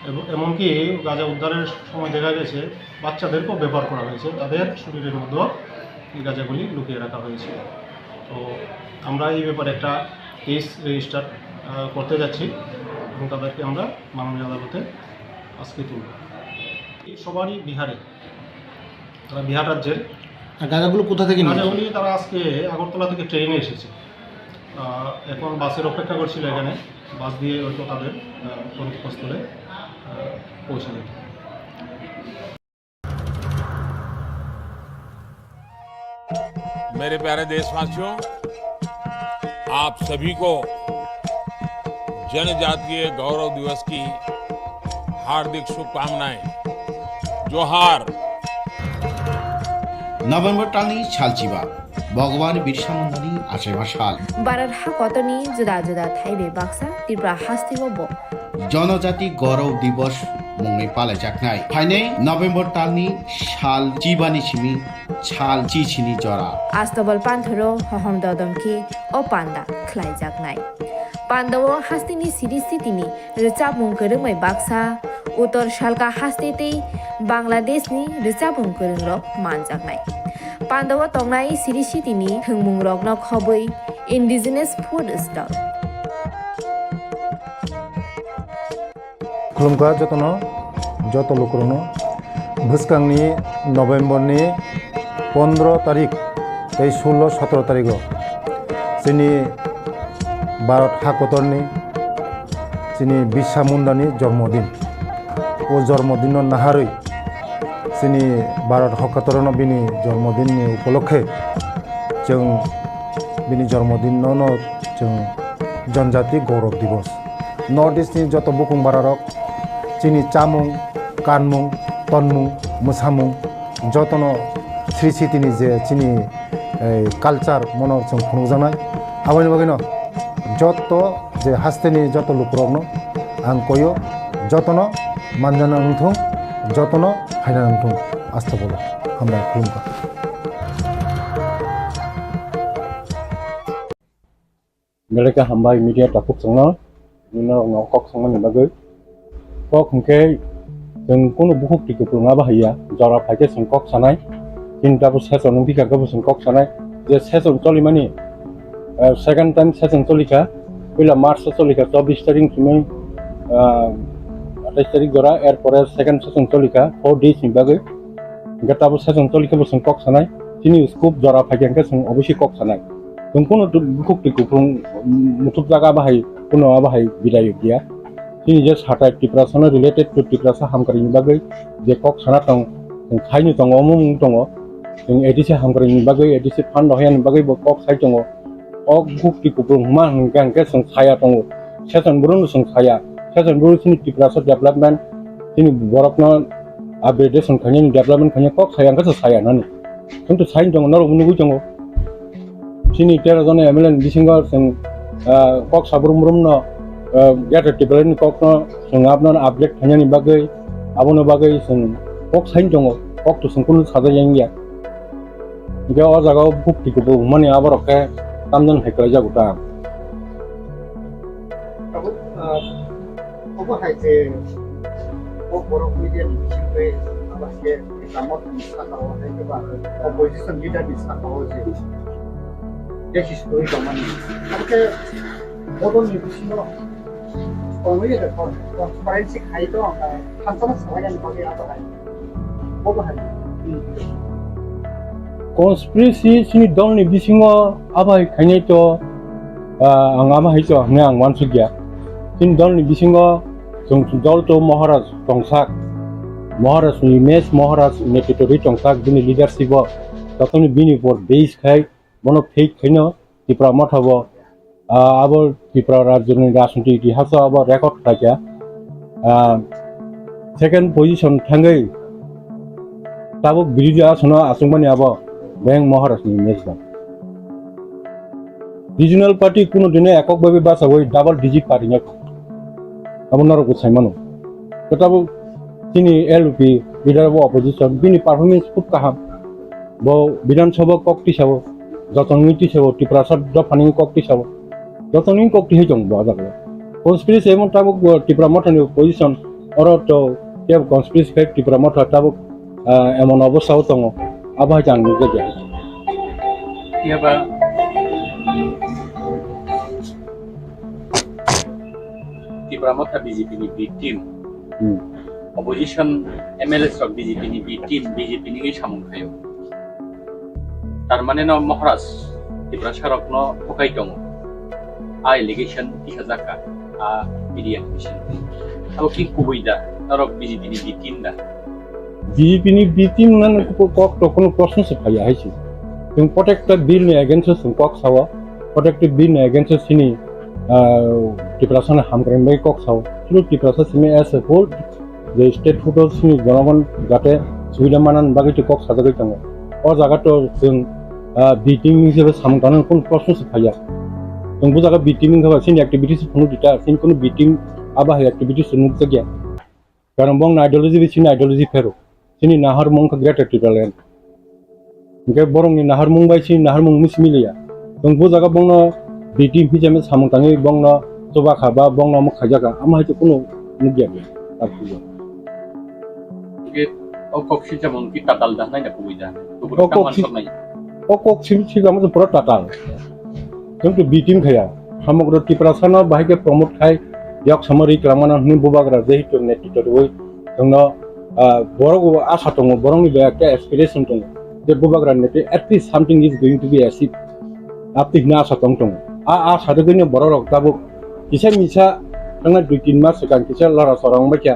এবং এমনকি গাঁজা উদ্ধারের সময় দেখা গেছে বাচ্চাদেরকেও ব্যবহার করা হয়েছে তাদের শরীরের মধ্যে এই গাঁজাগুলি লুকিয়ে রাখা হয়েছিল তো আমরা এই ব্যাপারে একটা কেস রেজিস্টার করতে যাচ্ছি এবং তাদেরকে আমরা মাননীয় আদালতে আজকে তুলব সবারই বিহারে তারা বিহার রাজ্যের গাঁজাগুলো কোথা থেকে গাঁজাগুলি তারা আজকে আগরতলা থেকে ট্রেনে এসেছে এখন বাসের অপেক্ষা করছিল এখানে বাস দিয়ে হয়তো তাদের গন্তব্যস্থলে পৌঁছে যেত मेरे प्यारे देशवासियों आप सभी को जनजातीय गौरव दिवस की हार्दिक शुभकामनाएं जोहार नभेम्बर टालनि सालचिबा भगवान बिरसा मुन्डानि आसेमा साल बारात हाकतनि जुदा जुदा थाइबे बाक्सा त्रिपुरा हास्तिबो जनजाति गौरव दिवस मुङै पालायजानाय फाइनै नभेम्बर टालनि साल चिबानि सिमी साल चिचिनि जरा आस्तबल पान्थरो हहम ददमखि ओ पान्दा ख्लाइजाकनाय पान्दावो हास्तिनि सिरिस्थितिनि रिचाबुं गोरोङै बाक्सा उत्तर सालका हास्तेतै बांलादेशनि रिचाबुं गोरोंरक मानजाकनाय पान्दावो तंनाय सिरिस्थितिनि थोंमुं रगनो खबै इन्डिजिनास फुड स्टल खुलुमगा जत लुकरनो भुसकांनि नभेम्बरनि 15 तारिख 16-17 तारिख जोंनि भारत हाकतरनि जोंनि बिरसा मुन्डानि जन्मदिन ओ जन्मदिन नाहारै जोंनि भारत हाकतरनो बिनि जन्मदिननि उपलक्षे जों बिनि जन्मदिनावनो जों जनजाति गौरव दिवस नर्थ इस्टनि जत बुकुं बारारक जोंनि चामुं कानमुं तनमुं मोसामुं जतनो श्री सिटिनि जे जोंनि कालचार मनर जों खुंजानाय आबानि बागैनो जत जे हास्तेनि जत लुकरकनो आं कयो जतनो मानजाना नंथों जतनो हायना नंथों आस्था बोलो हामबाय खुलुमबाय mereka hamba media tapuk sangna nina ngokok sangna nibagai kok hengke जों कोनो बुहुक टिकु nga bahaya jara phaike sangkok sanai tinta bu season nung bika gabu sangkok sanai je season tolimani second time season tolika pila march tolika 24 tarik sumai 28 tarik jara erpore second season tolika 4 days ni bagai gata bu season tolika bu sangkok sanai tini scoop jara phaike hengke sung obisi kok sanai जों कोनो बुहुक टिकु मुथुब जागा bahai कोनो bahai bidayo dia ini je satai Tipra sana related to Tipra sa hamkari bagai je kok sana tong khaini tong omung tong जों edisi hamkari bagai edisi fan doyan bagai kok sai tong ok bukti kupung ma hangkang ke song saya tong season burun song saya season burun sini Tipra sa development sini borokno upgradation kanya development kanya kok sayang ka saya nani tentu sain jong naro menunggu jong sini tera zone MLA bisinga sing kok sabrum no gata tibelen kok no sing apna upgrade kanya ni bagai abono bagai sing kok sain jong kok to sing kun sada yang ya ga o jaga bukti ko mani abar ke tamjan hekla ja guta apa haite KOKBOROK media disimpe abasnya kamu bisa tahu itu pak opposition leader bisa tahu sih ya history kamu oke modern itu loh kalau ini ada transparansi itu tanpa semuanya dipakai apa kan apa hal konspirasi sini dong nih bisingo apa kayaknya itu angama itu nih angwan sugia sini dong nih bisingo Jol to Maharaj Tongsak Maharaj Mes Maharaj Nekitori Tongsak Bini leadership Tatoni Bini for base khai Bono fake khaino Tipra Motha bo abo Tipra Rajyani Rasunti Itihasa abo record khaja second position thangai tabo biridi asuna asungmani abo Bang Maharaj Mes ba regional party kuno dine ekok babe basa hoi double digit party nya Adongrok Silchajakmano. Tetapi sini LP leader opposition bini performance खूब कहा वो विधानसभा कोकटी सभा जतनीति सभा टिप्रा शब्द फानी कोकटी सभा जतनी कोकटी है जों बाजा को conspiracy एवं तब टिप्रा मोथानी पोजीशन और तो क्या conspiracy के टिप्रा मोथा तब एमन अवस्था होता हो अब है जानने के क्या ये बा Tipra Motha BJP ni B team, opposition MLA stok BJP ni B team, BJP ni samung kayo. Tarmane no Maharaj Tipra Sharok no pokai tong, allegation Silchajakmano, media commission. Abo ki kubuida, narok BJP ni B team da. BJP ni B team nan kok to kono प्रश्न से भया है छी तुम protected bill ने against तुम कok सावा protected bill ने against सिनी Tipra sana hamkren bai kok saw through Tipra simi as a whole the state photos simi jonagon gate suida manan bagi to kok sajagai tango or jaga to sing beating hisebe samganan kon প্রশ্ন se phaya tung bu jaga beating khaba sin activities phunu dita sin kono beating aba activities sunuk jagya karon bong ideology sin ideology phero sini nahar mong ka great activity ke borong ni nahar mong bai sin nahar mong mismilia tung bu jaga bong no BT हिसाबै सामंताङै बंनो जबा खाबा बंनो मखाजागा आमा हिते कुनो नुगिया बे तापुयो के ओकक्षि जमन की ताताल दा नाय ना कुबिदा तो ओकक्षि सिगाम पुरा ताताल जोंतो BT खया समग्र टिप्रा साना बाहायके प्रमोट खाय यक समरि क्रामाना हनि बुबाग्रा जेहितो नेतृत्व होय जोंनो बरगो आशा दङ बरंनि बे एक एस्पिरेशन दङ जे बुबाग्रा नेते at least something is going to be achieve आपति ना आशा दङ सादो गैनो बररक दाबो किसा मिसा थांना 2-3 मास सिगां किसा लरा सरang बायखा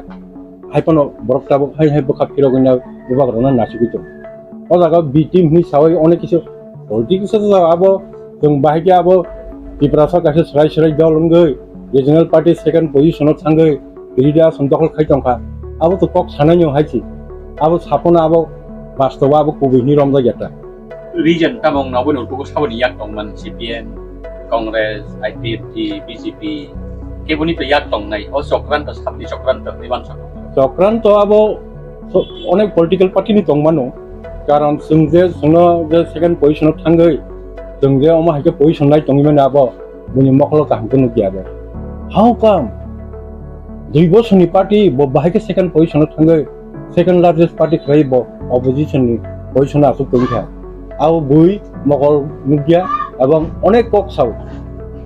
हायपनो बरक दाबो हाय बखा फिरगैना बुबाग्राना नासिगैतो ओ जागा BT नि सावै अनेक किसो पलिटिक्स आबो जों बाहायके आबो टिप्रासा गासे सराय दावलंगै रिजनल पार्टी सेकंड पोजीशनाव थांगै बिरिदा समदखल खायतंखा आबो तो कक सानायनो हायसि आबो सापना आबो बास्तवा आबो कोबिनि रमजा गेटा region tamong na bono ko saboni yak tong man CPN Congress IPFT BJP ke boni to yak tong nai o sokran to sabni sokran to iban sokran to abo onek political party ni tong mano karon sungje sungno je second position of thangai sungje oma haike position lai tong imana abo buni moklo ka hamko nugia ba how come dui bosoni party bo bahike second position of thangai second largest party khaibo opposition ni position asu kongkha आउ बुई मगल नुगिया एवं अनेक कक Sao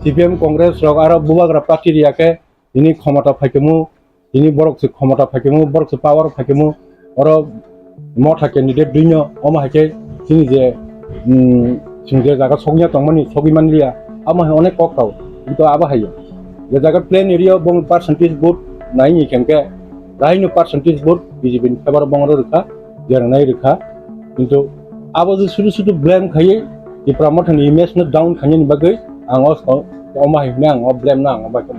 CPM Congress रक आरो बुबाग्रा party रियाके दिनि क्षमता फायकेमु दिनि बरक से क्षमता फायकेमु बरक से पावर फायकेमु और मथा कैंडिडेट दुइनो अमा हाके दिनि जे सिंगे जागा सगिया तंगमानि सगिमानलिया आमा अनेक कक साव किन्तु आबा हायो जे जागा प्लेन एरिया बंग परसेंटेज वोट नाइनि केंके राइनो परसेंटेज वोट बीजेपी फेवर बंग रखा जेरनाय रखा किन्तु आबो जो सुरु ब्लेम खायो Tipra Mothani image no down kanyen bagai angos ko omah nang o blame nang ba ko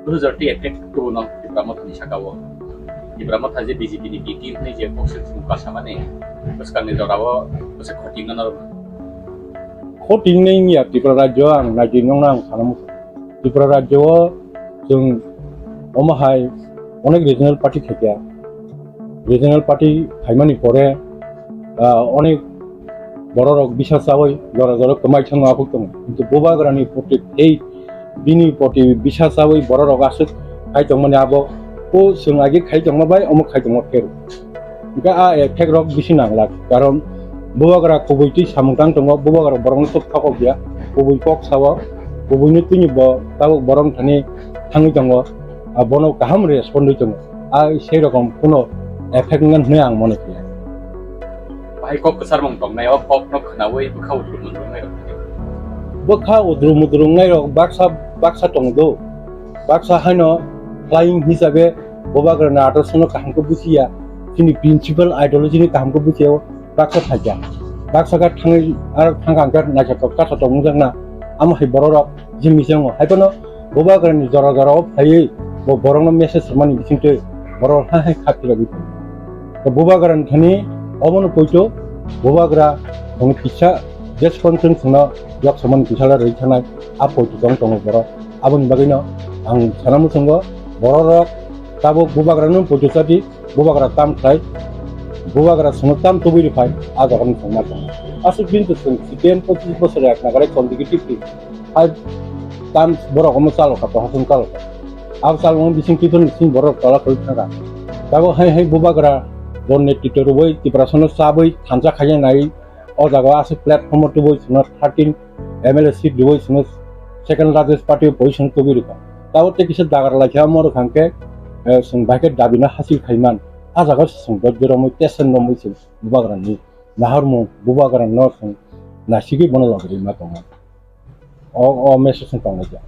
2030 effect to no Tipra Mothani sakawo Tipra Motha je BJP ni BT ni je koksen sungka sama ne terus kan dorabo terus khoting nor khoting ni ya Tipra Rajyo ang naji nong nang sanam Tipra Rajyo जों ओमाहाय अनेक regional party थाकिया regional party थाइमानि परे अनेक बड़ रक बिसास जाबाय जरा जरा कमाय थाङो आखौ दङ किन्तु बोबाग्रानि प्रति এই बिनि प्रति बिसास जाबाय बड़ रक आसो खायजों माने आबो को जों आगे खायजों माबाय अमु खायजों फेर इका आ एफेक्ट रक बिसि नांला कारण बोबाग्रा खबैति सामुदां दङ बोबाग्रा बरं सब थाको गया खबै कक सावा खबैनि तिनि ताबो बरं थानि थाङै दङ बनो गाहाम रेसपन्ड दङ সেই রকম কোনো এফেক্ট होननानै आं मने गैया बाहाय कक सारमं दंनायाव कक न खोनावै बुखा उद्रुमनाय बुखा उद्रुमनाय बाक्सा दंदो बाक्सा हानो फ्लाइंग हिसाबै बोबाग्राना आदर्शनो काहामखौ बुजिया जोंनि प्रिन्सिपल आइडियोलॉजीनि काहामखौ बुजिया बाक्सा थाया बाक्सागा थाङै आरो थांगांगार नाजाखौ काथा दं जोंना आमहाय बर'राव जिमिजों हायबनो बोबाग्रानि जरा जराव फायै बर'नो मेसेज मानि बिथिंते बर' हाय खाथिरा बिथिं बोबाग्रानि थानि अमन पयतो बोबाग्रा दं फिसा जेसपन्सन सुना यक समान फिसाला रही थानाय आ पयतो दं बर' आबनि बागैनो आं सानामु संग बर'राव ताबो बोबाग्रानो पयतो जाति बोबाग्रा ताम थाय बोबाग्रा सुनो ताम तबैरि फाय आजागन संना दं आसु बिनतो जों 25 बोसोर एक नागारे कन्डिकेटिभलि हाय ताम बर'खौ चालु खातो हासन चालु अब चालु बिसिं किफोर सिं बर' तला खै थागा दाबो हाय बोबाग्रा दन नेतृत्व रुबै तिप्रासनो साबै थांजा खायनाय अजागा आसे प्लेटफर्म तुबै सुनो 13 MLA सीट रुबै सुनो सेकेंड लार्जेस्ट पार्टी पोजिशन तबैरि का दाबो ते किसे दागार लाखिया मर खांके जों बाइके दाबिना हासिल खायमान आजागा जों बदरमै टेसन नमै जों बोबाग्रानि नाहारमु बोबाग्रा न जों नासिगि बनलागरि मा दङ ओ मेसेज दङ जा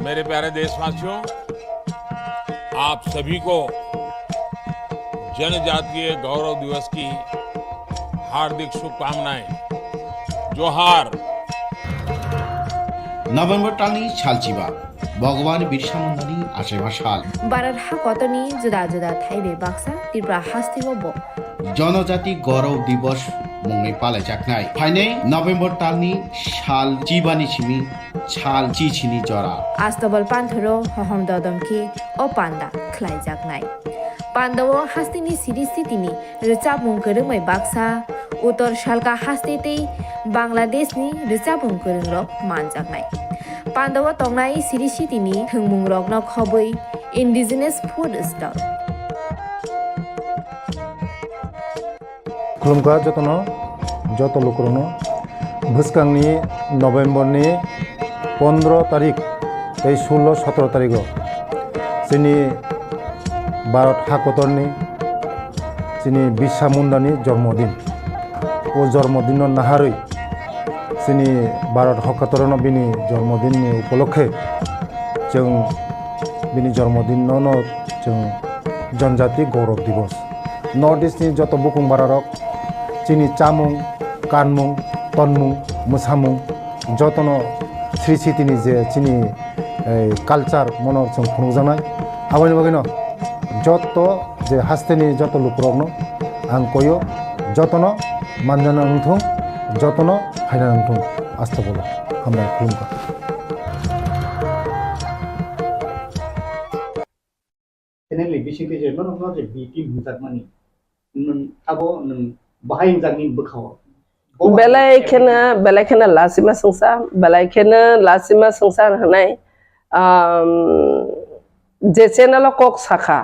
मेरे प्यारे देशवासियों, आप सभी को जनजातीय गौरव दिवस की हार्दिक शुभकामनाएं। जोहार। नभेम्बर टालनि सालचिबा भगवान बिरसा मुन्डानि आसेबा साल भारत हाकतनि जुदा जुदा थाइबे बाक्सा त्रिपुरा हास्तिबो जनजाति गौरव दिवस मुङै पालायजानाय फाइनै नभेम्बर टालनि साल चिबानि सिमी साल चिचिनि जरा आस्तबल पान्थरो हहम ददमखि ओ पान्दा ख्लाइजाकनाय पान्दावो हास्तिनि सिरिस्थितिनि रिचाबुं गोरोंमै बाक्सा उत्तर सालका हास्तेतै बांलादेशनि रिचाबुं गोरोंरक मानजाकनाय पान्दावो तंनाय सिरिस्थितिनि थोंमुं रकनो खबै इन्डिजिनास फुड स्टल खुलुमगा जतनो जत लोकरनो भुसकांनि नभेम्बरनि 15 तारिख 16-17 तारिख जोंनि भारत हाकतरनि जोंनि बिरसा मुन्डानि जन्मदिन ओ जन्मदिन नाहारै जोंनि भारत हाकतरनो बिनि जन्मदिननि उपलक्षे जों बिनि जन्मदिनावनो जों जनजाति गौरव दिवस नर्थ इस्टनि जत बुकुं बारारक जोंनि चामुं कानमुं तनमुं मोसामुं जतनो श्री सिटिनि जे जोंनि कालचार मनर जों खुंजानाय आबानि बागैनो जत जे हास्तेनि जत लुकरकनो आं कयो जतनो मानजाना नंथों जतनो फायना नंथों आस्था बोला हामबाय खुलुमगा Kenali bisi ke je mana mana je BT hunjak mani abo bahai jangni bukhaw belai kena lasima sengsa hanai je channel kok sakha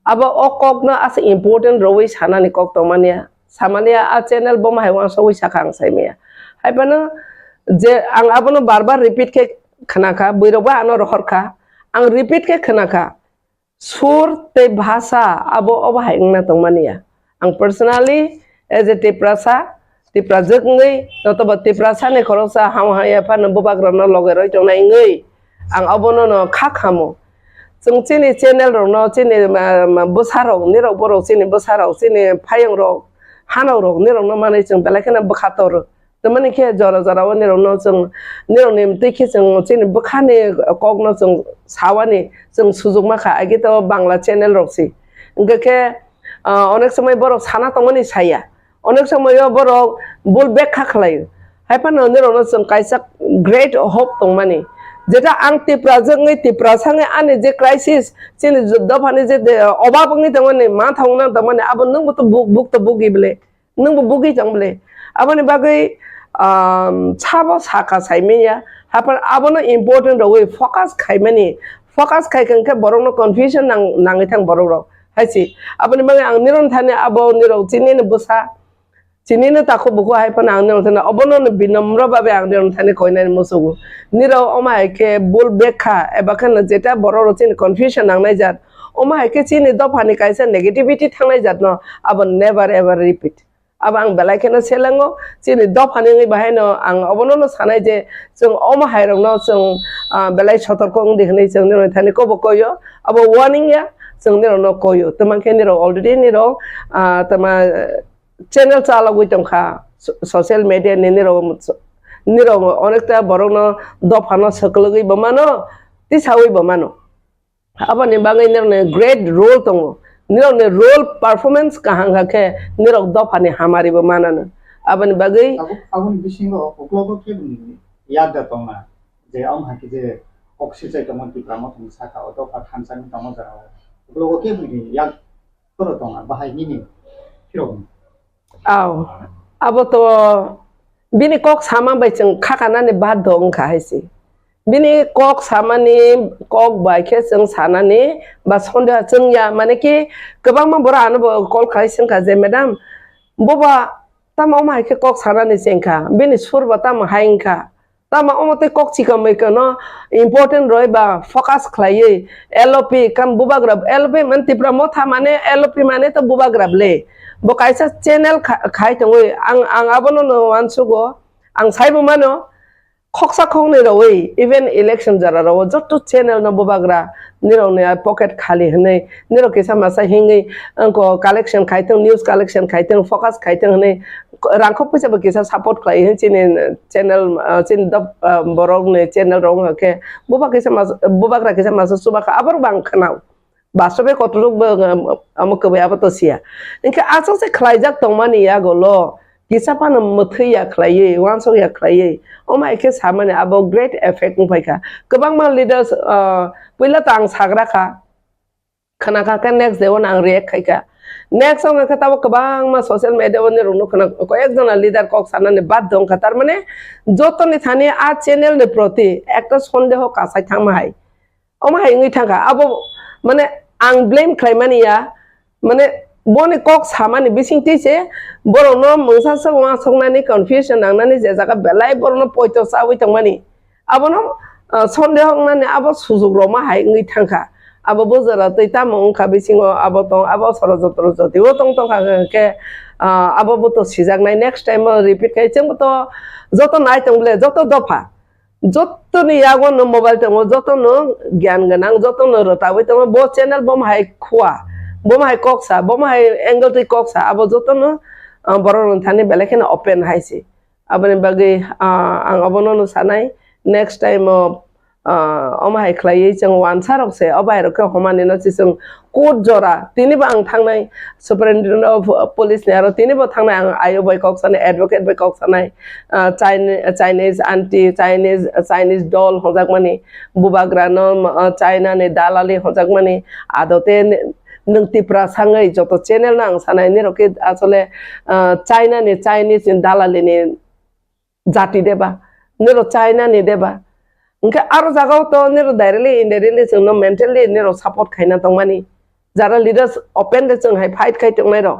abo o kok na as important roi sana ni kok to mania samania a channel bom hai wan soi sakha ang sai mea hai bana je ang abono barbar repeat ke khana kha boiroba ano rohor kha ang repeat ke khana kha sur te bhasa abo obahai na to mania ang personally as a Tipra jekngai notoba Tipra sane khorosa ham haya pa no bobagrano loge roi tong nai ngai ang abono no kha khamo जों चीनी channel रो चीनी बसारो निरो बरो चीनी बसारो चीनी फायं रो हानो रो निरो न माने जों बेलाखना बखातर tamani ke jora jora wani rong jeng nirong nim tike jeng chini bukhani kokno jeng sawani jeng sujug makha age to bangla channel roksi ngake onek samay borok sana tongmani saya onek samay borok bul bekha khlai haipano nirong jeng kaisa great hope tongmani যেটা আং টিপ্রা জঙ্গই টিপ্রা সাঙ্গে আনে যে crisis চিনি যুদ্ধ ফানে যে অভাবনি তমানে মা থাউনা তমানে আব নং তো বুক তো বুগি বলে নং বুগি জংবলে আবনি বাগৈ ছাবো সাকা সাইমিয়া হাপার আবনো ইম্পর্টেন্ট রই ফোকাস খাইমানি ফোকাস খাইখানকে বরং কনফিউশন নাঙै থাং বরং হাইছি আবনি বাগৈ আং নিরন থানে আবো নিরौ চিনিনে বসা চিনিনে তাকো বুকু হাইপান আং নিরন থানে অবনো বিনম্র ভাবে আং নিরন থানে কইনাই মুসুগু নিরৌ অমাইকে বুল বেখা এবাখান যেটা বড় রচিন কনফিউশন নাংনাই জাত অমাইকে চিনি দফানি কাইসা নেগেটিভিটি থাংনাই জাত ন আবার নেভার এভার রিপিট अब आं बेलायखेनो सेलाङो चिनि दफानि बाहायनो आं अबनो सानाय जे जों अमाहायरंनो जों बेलाय सतर्क दिखनै जों निरन थानि कबो कयो अब वार्निंग या जों निरन कयो तमाखे निर अलरेडी निर तमा चैनल चालगुइ तंखा सोशल मीडिया नि निर अनेकटा बरनो दफानो सकलगै बमानो तिसावै बमानो abani bangai निरन ग्रेट रोल तंगो निरन role performance kahanga ke nirok dofani hamari bo manano abani bagai abun bisingo oklogo ke buni yaga tonga je am haki je oxygen tamon tiprama thong saka oto pa khansani tamon jara oklogo ke buni yag toro tonga bahai nini kirong aw abo to bini kok sama bai jeng khakana ne bad dong khaisi bini kok samani kok baike जों सानानि बा सन्देह जोंया माने कि गोबां मानसिफोरानो कल खालामसिन का जे madam बबा तामा माइके कक सानानि जेंखा बिनि सुरबा तामा हाइंखा तामा अमते कक चिकमैको न इम्पोर्टेन्ट रय बा फोकस खालायै एलओपी काम बुबाग्राब एलओपी माने तिप्रा मथा माने एलओपी माने त बुबाग्राबले बो काइसा चैनल खाइ तंगै आं आबनो वानसुगो आं साइबो मानो खक्सा खंने रवै इवन इलेक्शन जरा रव जट्टु चैनल न बुबाग्रा निरौने पॉकेट खाली हनै निरौ केसा मासा हिङै अंको कलेक्शन खाइथों न्यूज कलेक्शन खाइथों फोकस खाइथों हनै रांखौ फैसाबो केसा सपोर्ट खालाय हनै चिनि चैनल चिन द बरगने चैनल रंग के बुबाग्रा केसा मासा सुबाखा आबर बां खनाव बासबे कतलुक अमकबे आबतसिया इनके आजो से खलाइजाक तंमानि यागोलो किसापान मथैया खलायै वानसया खलायै अमाइके सामाने आबो ग्रेट इफेक्ट फाइका गोबां मा लिडार्स पहिला तां साग्राखा खनाखा का नेक्स्ट देवन आं रिएक्ट खाइका नेक्स्ट आं खताबो गोबां मा सोशल मीडिया वन रुनो खना कयेक जना लिडार कक सानाने बाद दं खातार माने जतनि थानि आ चैनल ने प्रति एकटा सन्देह कासाय थांमाहाय अमाहाय ngै थांगा आबो माने आं ब्लेम खालामनिया माने बने कक सामानि बिसिंतिसे बरनो मंसास वा संनानि कन्फ्यूजन नांनानि जे जागा बेलाय बरनो पयतो सावै तंमानि आबनो सन्देह नानि आबो सुजुग रमा हाय ngै थांखा आबो बोजरा तैता मंखा बिसिंगो आबो तं आबो सरजत्र जतिबो तं तं के आबो बतो सिजागनाय नेक्स्ट टाइम रिपीट खाय जों बतो जतो नाय तंबले जतो दफा जतो नि यागो न मोबाइल तं जतो न ज्ञान गनां जतो न रताबै तं बो चैनल बम हाय खुआ बमाय कक्सा बमाय एंगल तै कक्सा आबो जतन बरन थानि बेलेखेन ओपन हाइसे आबनि बागै आं अबनो सानाय नेक्स्ट टाइम अमाय खलायै जों वानसारकसे अबायरके हमानि न जों कोट जरा तिनिबो आं थांनाय सुपरिनटेन्डेन्ट अफ पुलिस ने आरो तिनिबो थांनाय आं आयो बाय कक्साने एडवोकेट बाय कक्सानाय चाइनीज आन्टी चाइनीज डल हजाकमानि बुबाग्रानो चाइना ने दालालि हजाकमानि आदते नों तिप्रा सांगै जतो चैनल ना आं सानाय निरके आसले चाइना ने चाइनीज दालालि ने जाति देबा निरो चाइना ने देबा उनके आरो जागाव तो निरो डायरेक्टली इनडायरेक्टली जोंनो मेंटली निरो सपोर्ट खायना तंमानि जारा लिडार्स ओपन दे जों हाय फाइट खाय तंनाय र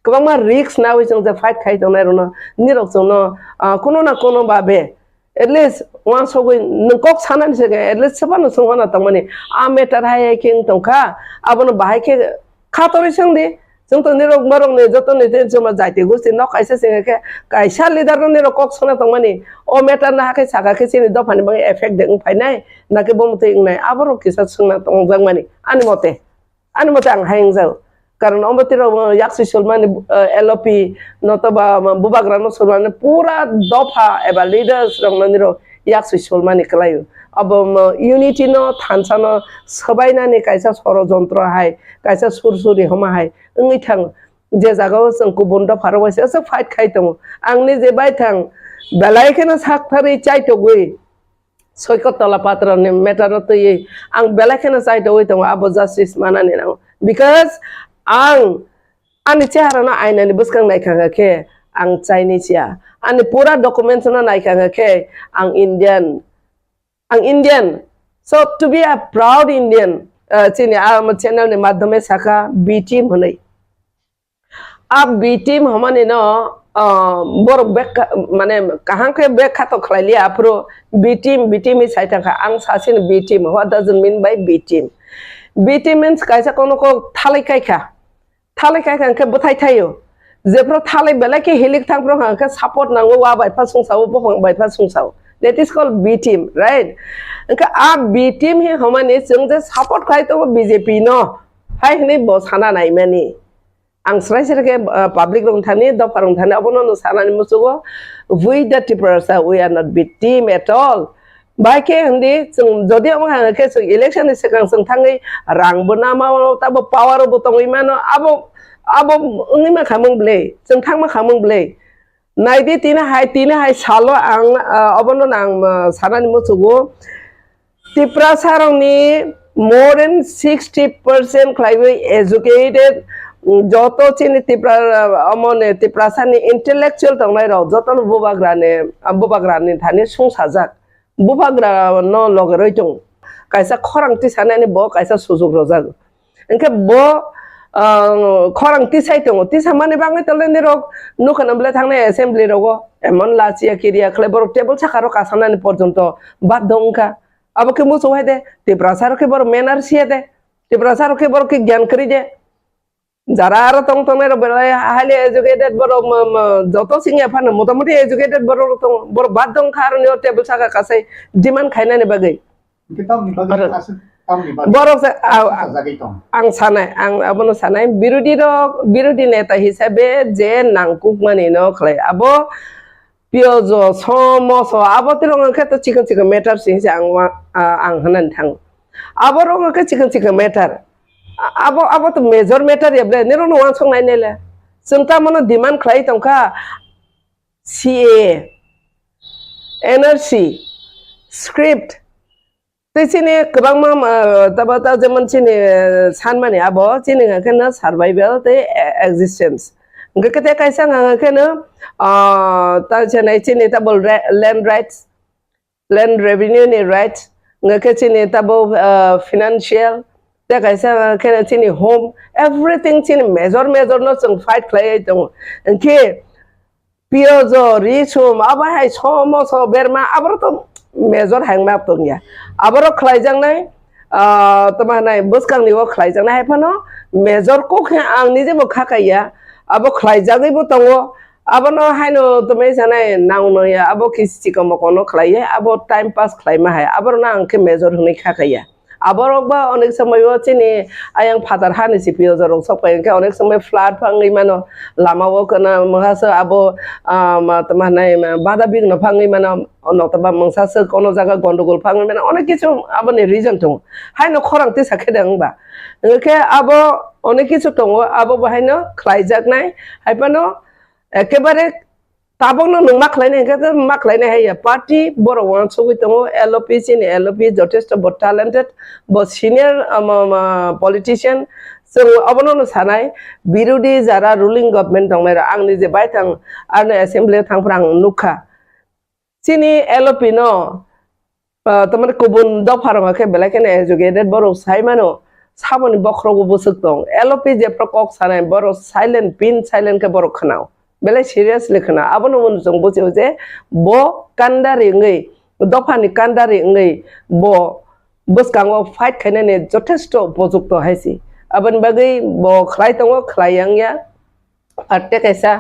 गोबां मा रिस्क नावै जों जे फाइट खाय तंनाय र निरो जोंनो कोनो ना कोनो बाबे एटलिस्ट वन सगै नोंकक सानानि से एटलिस्ट सबानो संगना तंमानि आ मेटर हाय किं तंखा आबनो बाहाय के खातरि संदि जों तो निरो मरं ने जतो ने जों जायते गुस्ति न कायसा से के कायसा लिडार निरो कक सना तंमानि ओ मेटर ना हाके सागा के सिनि दफानि बाय इफेक्ट दें फायनाय नाके बमते इंनाय आबरो किसा संना तंजांमानि आनि मते आं हायं जाव karon ombotiro yaksi sulmani LOP notaba bubagrano sulmani pura dofa eba leaders rongmaniro yaksi sulmani klayo abo unity no thansano sabainani kaisa sorojontro hai kaisa sursuri homa hai ngi thang je jagao जों गुबुन दफाराव एसे fight खाइदों आंनि जे बायथां बेलायखौनो साखथारै चाइथगै सयकतला पात्रनि matter तयै आं बेलायखौनो चाइथगै दं आबो justice मानानि now because आं आंनि चेहारानो आयनानि बुसखां नायखाङाखै आं चाइनिसिया आंनि पुरा डकुमेन्ट्सनो नायखाङाखै आं Indian so to be a proud Indian चिनि आम चैनल नि माध्यमे साखा बी टीम हनै अब बी टीम हमने न बर बेक माने कहां के बेक खातो खलाइली आप्रो बी टीम साइथाखा आं सासिन B team what does it mean by B team means कायसा कोनो को थालैखायखा के बथाय थायो जेफ्रो थालै बेला के हेलिक थांफ्रो हांके सपोर्ट नांगौ वा बायफा सुंसाव बफां बायफा सुंसाव that is called B team right enka a B team he हमने जों जे सपोर्ट खाय तो बीजेपी न हाय हनै ब साना नाय माने आं स्रायसरके पब्लिक रं थानि दफा रं थानि अबनो न सानानि मुसुगो we the Tipura we are not B team at all बायके हंदि जों जदि आं हांके जों इलेक्शन सिगां जों थाङै रांबो नामा ताबो पावारबो तङै मानो आबो उनि मा खामोंब्ले जों थांमा खामोंब्ले नाइदि तीन हाय सालो आं अबनो आं सानानि मुसुगो Tipura सारंनि more than 60% क्लाइवे एजुकेटेड जतो चिनि Tipura सानि इंटेलेक्चुअल दंनाय र जतन बुबाग्रानि थानि संसाजाक बुबाग्रा न लगरै दं कायसा खरांथि सानानि ब कायसा सुजुग रजाग इनके ब खरांथि साइतों तिसा माने बाङै तलेनि रग नुखनमले थांनाय एसेम्बली रगो एमन लाचिया किरिया क्लेबर टेबल साखारो कासानानि पर्यन्त बाद दंका अब के मुसो है दे Tipura सारके बर मेनार सिया दे Tipura सारके बर के ज्ञान करी दे যারা আর তং তংের বেলায় হাইলি এডুকেটেড বড় যত সিংয়া ফান মোটামুটি এডুকেটেড বড় তং বড় বাদ দং খারনি টেবল সাকা কাছে ডিমান্ড খাইনানি বাগै বড় आं सानाय आं अबनो सानाय बिरोधी नेता हिसाबै जे नांकुक माने न खलाय आबो पियोजो समस आबो तिरंग के तो चिकन मैटर सिंस आं हनन थां आबो रंग के चिकन मैटर अब तो मेजर मैटर येब्ले नेरो नो वान संनाय नेले जोंता मनो डिमांड खाय तंखा सीए एनआरसी स्क्रिप्ट तिसिने गोबां मा तबता जेमन चिनि सानमाने आबो चिनि खनो सर्वाइवल ते एक्जिस्टेंस गकते कायसा खनो ता चेनाय चिनि तबल लैंड राइट्स लैंड रेवेन्यू नि राइट्स गके चिनि तबो फाइनेंशियल ते कायसा खनो चिनि होम एवरीथिंग चिनि मेजर नो जों फाइट खाय दं इनके पियोजो रिसुम आबाहाय समस बेरमा आबरो तो मेजर हैंगमा तंया आबरो खलायजांनाय तमानाय बसखांनिव खलायजांनाय हायफानो मेजर को आंनि जेबो खाखाया आबो खलायजागैबो दङ आबनो हायनो तमे जानाय नावनया आबो किसिको मकोनो खलाय आबो टाइम पास खलायमा हाय आबरो ना आंखे मेजर होनै खाखाया आबरोबा अनेक समय चिनि आयं फादार हानि सिपियो जरं सपायके अनेक समय फ्लाड फाङै मानो लामाव कना महासो आबो तमानाय बादा बिग्न फाङै मानो नतबा मंसासो कोनो जागा गन्डगोल फाङै मानो अनेक किछु आबोनि रिजन दं हायनो खरांथि साखेदों बा ओके आबो अनेक किछु दं आबो बाहायनो खलायजागनाय हायपानो एकेबारे ताबोनो नों माखलायनाय गो माखलायनाय हाय पार्टी बर वान सगै दङ एलओपी चिनि एलओपी जथेस्ट ब टैलेंटेड ब सीनियर पॉलिटिशियन जों अबनो सानाय बिरोधी जारा रुलिंग गवर्नमेंट दंनाय आंनि जे बायथां आरो एसेम्बली थांफ्रा आं नुखा चिनि एलओपी न तमरे गुबुन दफारमाखे बेलाकेने एजुकेटेड बर साइमानो साबनि बख्रगो बसक दं एलओपी जे प्रकक सानाय बर साइलेंट पिन साइलेंट के बर खनाव बेले सीरियसली खना आबनो मन जों बुझियो जे ब कान्डारि ngै दफानि कान्डारि ngै ब बसकांगो फाइट खायनाने जथेस्ट उपयुक्त हायसि आबन बागै ब खलाय दङ खलायांया आटे कैसा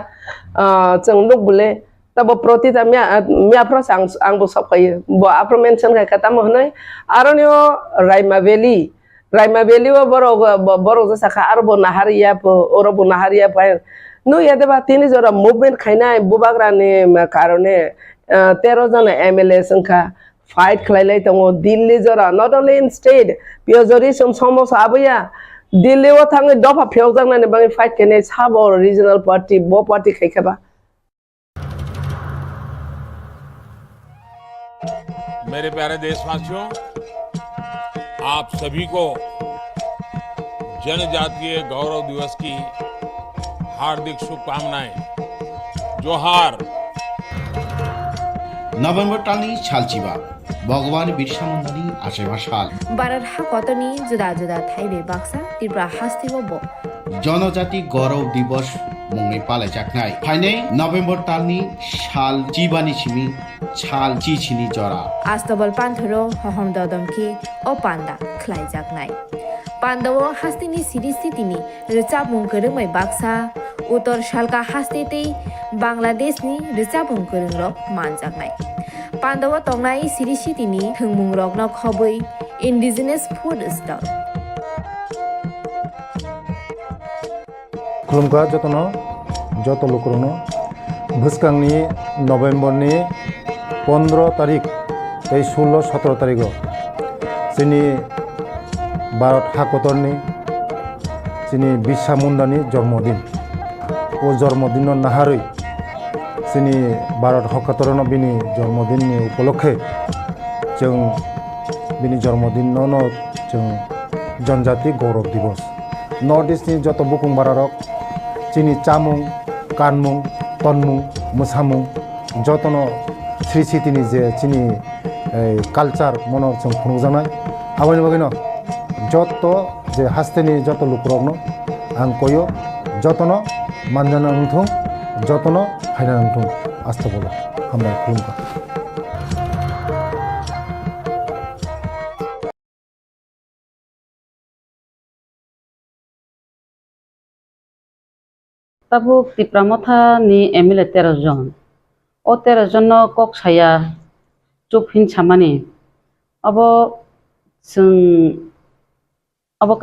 जों लुगबले तब प्रतिता म्याफ्रो आंबो सफायो ब आफ्रो मेंशन खाय खतम होनै आरोनियो रायमा भेली Raima beliwa boro saka arbo naharia po orobo naharia pa no ya deba tini jora movement khaina bubagra ne karone 13 jana MLA sangka fight khlailai tongo Delhi jora not only in state piojori somos abaya Delhi wa thang dofa phyojang na bangi fight kene sabo regional party bo party khaikaba मेरे प्यारे देशवासियों, आप सभी को जनजातीय गौरव दिवस की हार्दिक शुभकामनाएं। जोहार। नभेम्बर टालनि सालचिबा भगवान बिरसा मुंडानि आसेमा साल बारार हा कतनी जुदा जुदा थाइबे बाक्सा त्रिपुरा हास्तिबो बो जनजाति गौरव दिवस मुङै पालायजानाय फाइनै नभेम्बर टालनि साल चिबानि सिमी साल चिचिनि जरा आस्तबल पान्थरो हहम ददमखि ओ पान्दा ख्लाइजाकनाय पान्दावो हास्तिनि सिरिस्थितिनि रिचाबुं गोरोंमै बाक्सा उत्तर सालका हास्तेतै बांलादेशनि रिचाबुं गोरोंरक मानजाकनाय पान्दावो तंनाय सिरिस्थितिनि थोंमुं रकनो खबै इन्डिजिनास फुड स्टल खुलुमगा जतनो जत लोकरनो भुसकांनि नभेम्बरनि 15 तारिख 16-17 तारिख जोंनि भारत हाकतरनि जोंनि बिरसा मुंडानि जन्मदिन ओ जन्मदिन नाहारै जोंनि भारत हाकतरनो बिनि जन्मदिननि उपलक्षे जों बिनि जन्मदिनावनो जों जनजाति गौरव दिवस नर्थ इस्टनि जत बुकुं बारारक जोंनि चामुं कानमुं तनमुं मोसामुं जतनो श्री सिटिनि जे जोंनि कालचार मनर जों खुंजानाय आबानि बागैनो जत जे हास्तेनि जत लुकरकनो आं कयो जतनो मानजाना नंथों जतनो फायना नंथों आस्था बोला हामबाय खुलुमगा Tabu Tipra Motha ni MLA 13 জন o 13 জন kok saya chuphin chamani abo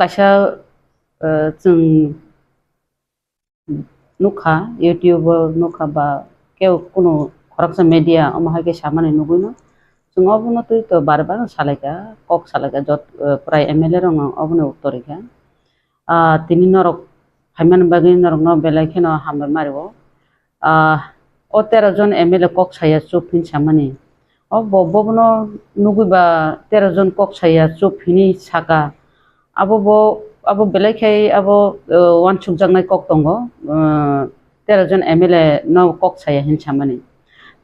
kaisa जों नुखा YouTube नुखा बा केउ कुनो खरकसा मीडिया अमहाके सामाने नुगुनो जों अबनो तो बार सालायका कक सालायका जत प्राय MLA रंग अबनो उत्तरिका तिनि नरक फाइमान बागै नरक न बेलायखेनो हामबाय मारिबो o 13 জন MLA kok saya chuphin chamani o bobno नुगुबा 13 জন kok saya chuphini saka abo बेलायखाय abo wan chukjangnai kok tongo 13 জন MLA no kok saya hin chamani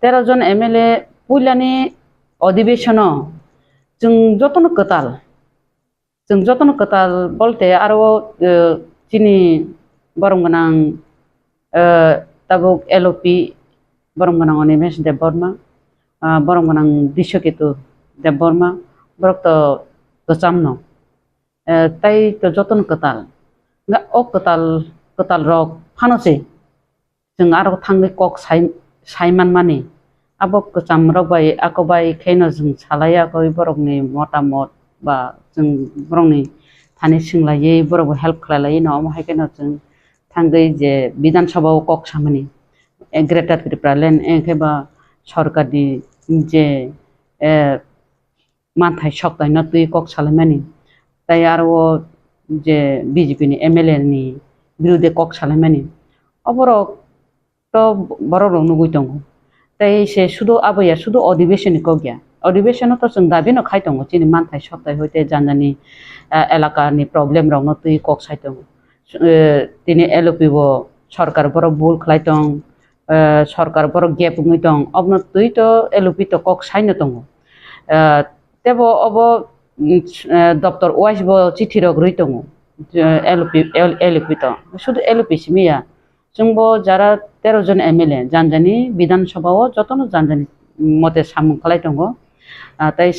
13 জন MLA puilani अधिवेशनो जों जतनो कताल बोलते आरो चिनि बरमगनां ताबुक LOP बरमगनां अनिमेश देव बर्मा बरमगनां दिशकेतु देव बर्मा बरक तो गचामनो ताई तो जतनो कताल ओ कताल रक फानोसे जों आरो थांले कक साइमान माने abo kecam robai aku bai keno जों salaya koi borokni motamot ba जों borokni thani singlaye borok help khlailai no ma haikeno जों thangai je bidan sabha kok samani greater tripura land enkeba sarkarni je manthai soktai na tui kok salamani tai aro je BJP ni MLA ni birude kok salamani oborok to borok nugui tongo তাই সে শুধু আবয়া শুধু অধিবেশন কগিয়া অধিবেশন তো जों দাবি ন খাইতং চিনি মানথাই সপ্তাহ হইতে জানজানি এলাকানি প্রবলেম রং তুই কক সাইতং তিনি LOP সরকার বড় ভুল খাইতং সরকার বড় গ্যাপ হইতং অবন তুই তো LOP তো কক সাইন তং তেব অব দপ্তর ওয়াইস ব চিঠি রগ রইতং LOP তো শুধু LOP সিমিয়া जोंबो जारा 13 জন MLA जानजानि विधानसभाव जतनो जानजानि मते सामुं खालाय दंगो ताई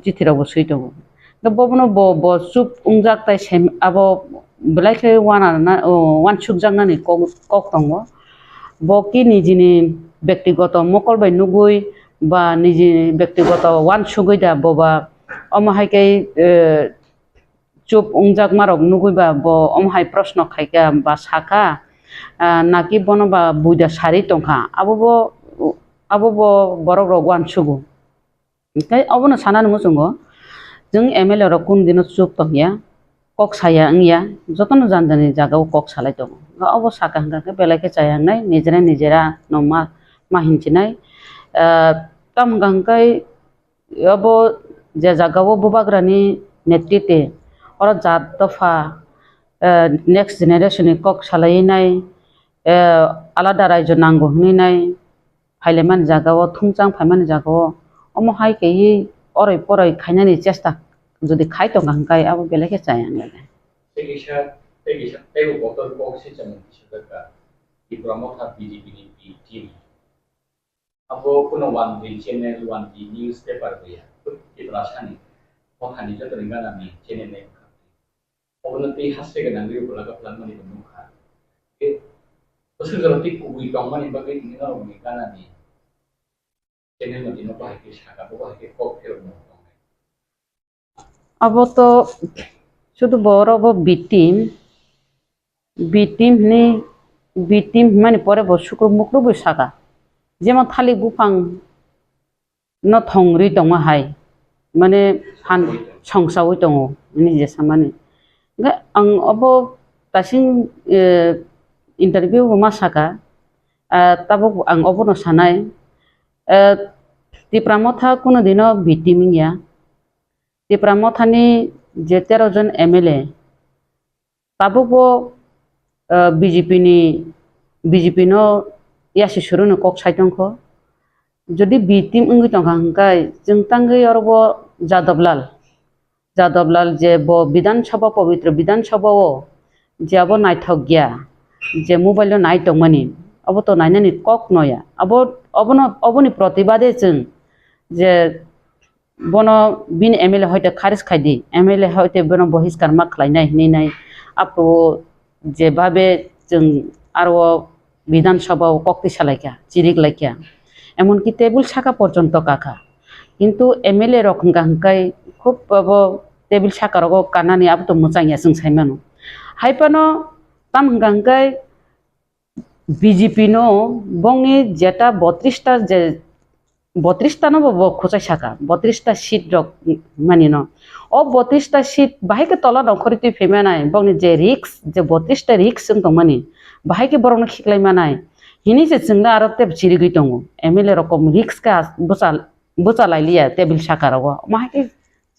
चिथिरावबो सै दंगो दा बबनो ब सुप उंजाक ताई सेम आबो बलायखे वान सुकजांनानि कक दंगो बकि निजिनि व्यक्तिगत मकल बाय नुगुय बा निजि व्यक्तिगत वान सुगैदा बबा अमहायकै চুপ উংজাক মারক নুগুইবা ব অমহাই প্রশ্ন খাইকা বা সাকা নাকি বনবা বুইদা সারি টংখা আবো বরক রক ওয়ান সুগু ओमफ्राय अबनो साना नङो जोङो जों MLA रक कुन दिन चुप तंगिया कक साया अंगिया जतन जानजानि जागाव कक सालाय दङ अब साका हंगा बेलायके चायांनाय निजेरा नमा माहिनचिनाय तम गंगाय अब जे जागाव बुबाग्रानि नेतृत्वे और जात दफा नेक्स्ट जेनेरेशननि कक सालायनाय आलादा रायजो नांगौ हनिनाय फाइलेमान जागाव थुंजां फाइमान जागाव अमहाय के अरै परै खायनानि चेष्टा जुदि खाय तो गंगाय अब बेलेके चायांनाय तेगो बटर बॉक्स से चमन किसका त्रिपुरा मोथा बीजेपी नि टीम अब कुनो one the channel one the newspaper गया त्रिपुरा सानि मोथानि जतन गानानि चैनल ने अबनति हासे गनांगि उबलागा प्लान मनि दमुखा के उसुजरति कुबि गमनि बगे निना रमनि गानानि चैनल मनि न बाहाय के साका बाहाय के kokphiroklaikha अब तो शुद्ध बरब बिटीम माने परे बसुक्र मुक्र बैसागा जेमा थालिक बुफां न थंग्रि दङ हाय माने फान संसावै दङ निजे सामाने आं अब दासिम इंटरभिउ मा साका तब आं अबनो सानाय त्रिपुरा मोथा कुनो दिन बिटीमिया त्रिपुरा मोथानि जे 13 जन MLA ताबो बीजेपी नो यासि सुरुनो कक साइटंखो जदि बिटीम अंगि तंगांगाय जों तांगै अरबो जादबलाल जे ब विधानसभा पवित्र विधानसभा जे अब नायथक गया जे मोबाइल नायतंगमानि अब तो नायनानि कक नया अबनि प्रतिबादे जों जे बनो बिन MLA हयते खारिज खायदि MLA हयते बनो बहिष्कार मा खलायनाय हिनाय आपो जे भाबे जों आरो विधानसभा kokphiroklaikha चिरिklaikha एमन कि टेबल साका पर्यन्त काखा किन्तु MLA रकम गांकाय खूब अब टेबल साका रग कानानि अब तो मोजांया जों सायमानो हायपानो ताम गांकाय बीजेपी नो बंनि जेटा 32 टा जे 32 टा नो खोचाय साका 32 टा सीट रक मानि न ओ 32 टा सीट बाहाय के तला नखरिति फेमानाय बंनि जे रिक्स जे 32 टा रिक्स जों दंमानि बाहाय के बरनो खिखलाय मानाय हिनि जे जोंना आरो टेब चिरिगै दङ MLA रकम रिक्स का बुचा लायलिया टेबल साका रग माहाय के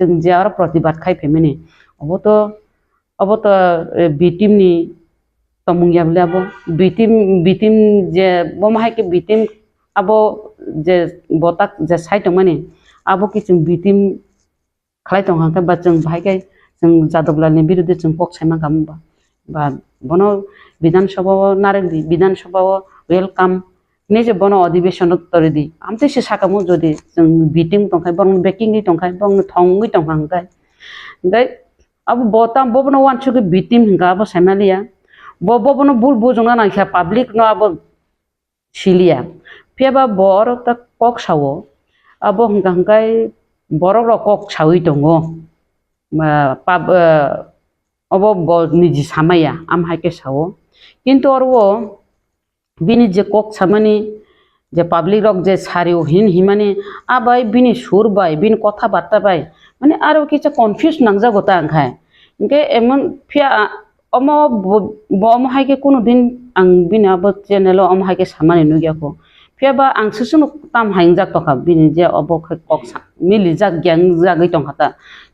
जों जे आरो प्रतिबाद खाय फेमानि अब तो बिटीम नि तमुंगिया बलाबो बिटीम जे बमाहाय के बिटीम अब जे बता जे साइट माने अब कि जों बिटीम खलाय दङ हां बा जों बाहाय के जों जादबलानि बिरुद्धे जों पक सायमा गामबा बा बनो विधानसभा नारेंगि विधानसभा वेलकाम निजे बनो अधिवेशन तरिदि आमते से साकामो जदि जों बिटीम तंखाय बन बेकिंग नि तंखाय बन थंगै तंखांगाय दै अब बता बबनो वानसु के बिटीम हिंगा अब सायमालिया बबनो बुल बुजंना नाखा पब्लिक न अब सिलिया फेबा बर त कक सावो अब हंगाय बर र कक सावै दङ अब निजि सामाया आमहाय के सावो किन्तु अरवो बिनि जे कक सामानि जे पब्लिक रक जे सारियो हिमानि आबाय बिनि सुर बाय बिनि कथा बार्ता बाय माने आरो किछ कन्फ्यूज नांजागोता आंखाय इनके एमन फिया अमहाय के कोनो दिन आं बिनि अब चेनेल अमहाय के सामानि नुगियाखो फेबा आं सुसुनु ताम हाइं जाक तखा बिनि जे अब कक मिलि जाक ग्यां जागै तंखाता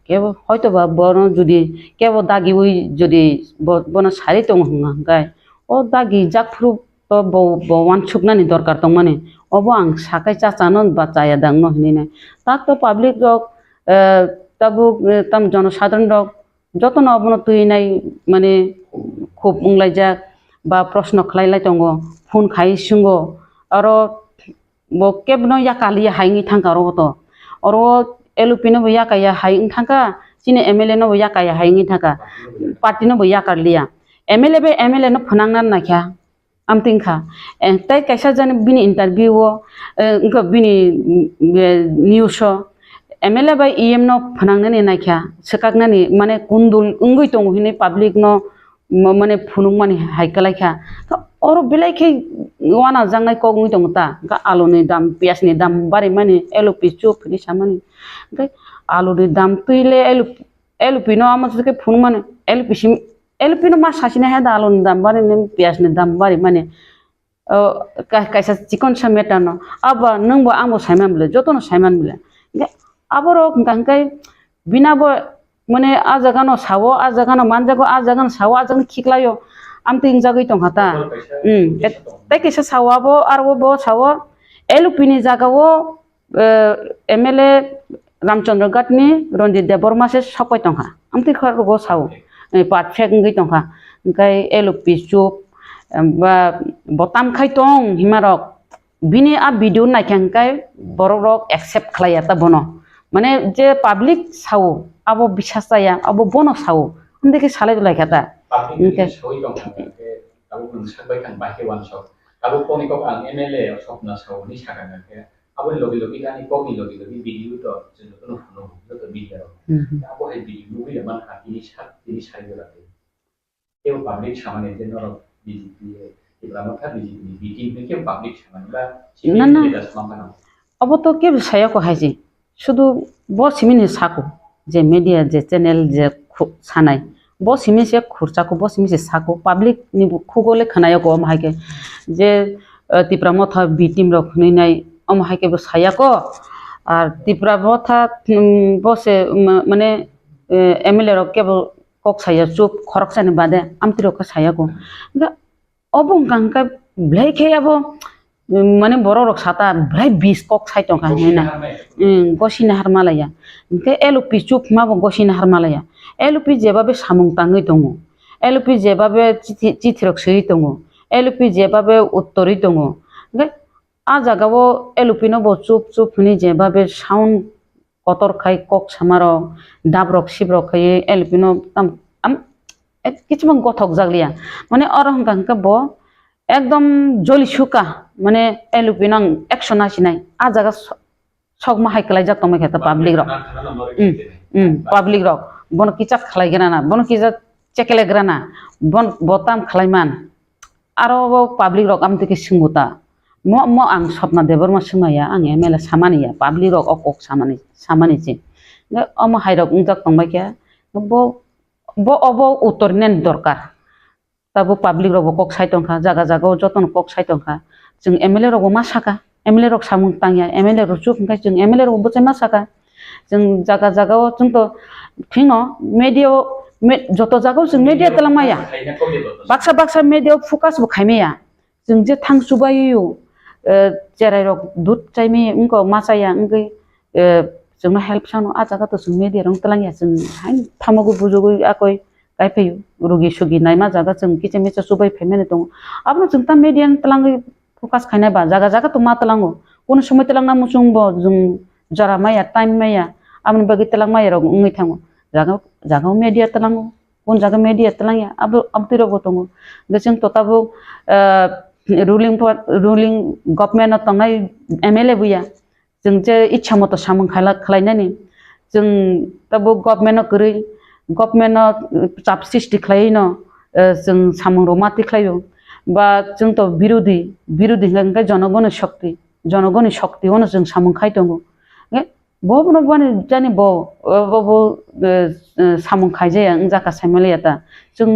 केबो हयतो बा बनो जुदि केबो दागि उइ जुदि बनो सारि दङ हंगाय ओ दागि जाकफ्रु तो बवान सुकनानि दरकार दं माने अब आं साकाय चाचानो बाचाया दांनो हिने ताक तो पब्लिक रक तबु तम जनसाधारण रक जतन अबनो तुइनाय माने खूब उंलायजा बा प्रश्न खलायलाय दङ फोन खाइ सुंगो आरो ब केबनो याकालिया हाइंgi थांगा रगतो अरो एलुपिनो बया काया हाइं थांगा सिने MLA नो बया काया हाइंgi थांगा पार्टी नो बया करलिया MLA नो फनांना नाख्या आमतिंखा तै कैसा जाने बिनि इंटरव्यू इनका बिनि news MLA by EM no phanangnani naikha sekaknani mane kundul ungui tongu hini public no mane phunung mani haikalaikha to oro belaikhe wana jangnai kok ungui tongu ta ga aluni dam pias ni dam bari mani LP chup ni samani ga aluni dam tuile LP no amasake phunung mane LP no ma sasina ha da aluni dam bari ni pias ni dam bari mane kaisa chikon sameta no aba nungbo amo saiman bile jotono saiman bile aborok hingkai binabo mane a jagano sawo a jagano manjago a jagano sawo a jagano khiklayo amte ingjagoi tonghata tai kaisa sawo abo arbo bo sawo LP ni jagao MLA Ramchandra Gatni Ronjit Deborma se sapai tongha amte khargo sawo perfect ngai tongha hingkai LP chup ba botam khai tong himarok bini a video naikangkai borok accept khlaya ta bono মানে যে public Sao আবো বিশ্বাস চাইয়া আবো বনো Sao দেখে সালাই দলাই খাতা public soi dong ke kabu kun sabai kan bahe wan sok kabu koni kok ang MLA sopna sao ni sakang ke abo logi kan ko ni logi video to jeno to no to video abo he video movie man ha ini sai dora ke public samane je noro BJP ibramo tha BJP ke public samane ba না না abo to ke saya ko haji শুধু ব সিমিনি সাকো যে media যে channel যে সানাই ব সিমি সে খুরচাকো ব সিমি সে সাকো public নি খুগলে খানায় কো আমহাইকে যে ত্রিপুরা মথা বি টিম রক নাই আমহাইকে ব সায়াকো আর ত্রিপুরা মথা বসে মানে MLA রক কেবল কক সায়া চুপ খরক সানি বাদে আমতি রক সায়াকো অবং কাঙ্কা ব্লাইকে আবো মানে বড় রক সাতা ব্রাই 20 কক সাই টকা না গসিনা হারমালায়া ইনকে LP চুপ মাবো গসিনা হারমালায়া LP যেভাবে সামুং তাঙ্গই দङ LP যেভাবে চিঠিরক সই দङ LP যেভাবে উত্তরই দङ আ জাগাও LP ন ব চুপ নি যেভাবে সাউন্ড কতর খাই কক সামার ডাবরক শিবরক খাই LP ন আম কিছুমান গথক জাগলিয়া মানে অরহংকাঙ্কা ব একদম জলি শুকা মানে LP নং অ্যাকশন আসি নাই আ জায়গা সব মাহাই কলাই যা তুমি খেতে পাবলিক রক পাবলিক রক বন কিচা খালাই গেনা বন কিচা চেকেলে গ্রানা বন বতাম খালাইমান আরো পাবলিক রক আম থেকে সিংগুতা ম আং স্বপ্ন দেবর মা সিমাইয়া আং MLA সামানিয়া পাবলিক রক অকক সামানিছে অম হাই রক উংজাক তংবাইকে ব অব উত্তর নেন দরকার তাবো পাবলিক রব কক সাই টংখা জায়গা জায়গাও যতন কক সাই টংখা जों MLA रग मा साका MLA रग सामुं तांगिया MLA रग चुप हंखाय जों MLA रग बचाय मा साका जों जागा जागाव जों तो फिनो मीडिया जत जागाव जों मीडिया तलांमाया बाक्सा मीडिया फोकास बो खायमेया जों जे थांसुबायो जेराय रग दुत चाइमे उनको मासाया उंगै जों हेल्प सानो आ जागा तो जों मीडिया रग तलांगिया जों हाय थामगु बुजुगु आकय गायफैयो रुगि सुगि नाय मा जागा जों किचे मेचे सुबाय फेमेने दङ आबो जों ता मीडिया तलांगै फोकास खायना बा जागा जागा तो मा तलांगो कोन समय तलांगना मुसुंबो जों जरा माया टाइम माया आमन बगै तलांग माया रग उंगै थांगो जागा मीडिया तलांगो कोन जागा मीडिया तलांगिया अब तिरबो दङ जों तताबो रुलिं गभर्नमेन्ट तंनाय MLA बुया जों जे इच्छा मत सामं खालायनानि जों तबो गभर्नमेन्ट चाप सृष्टि खालायनो जों सामं रमाति खालायो বা जों तो বিরোধী হंखाय জনগণের শক্তি হনো जों सामं खाय दङ बबनो बानि जानि बब सामं खाय जाया जाका साइमालियाता जों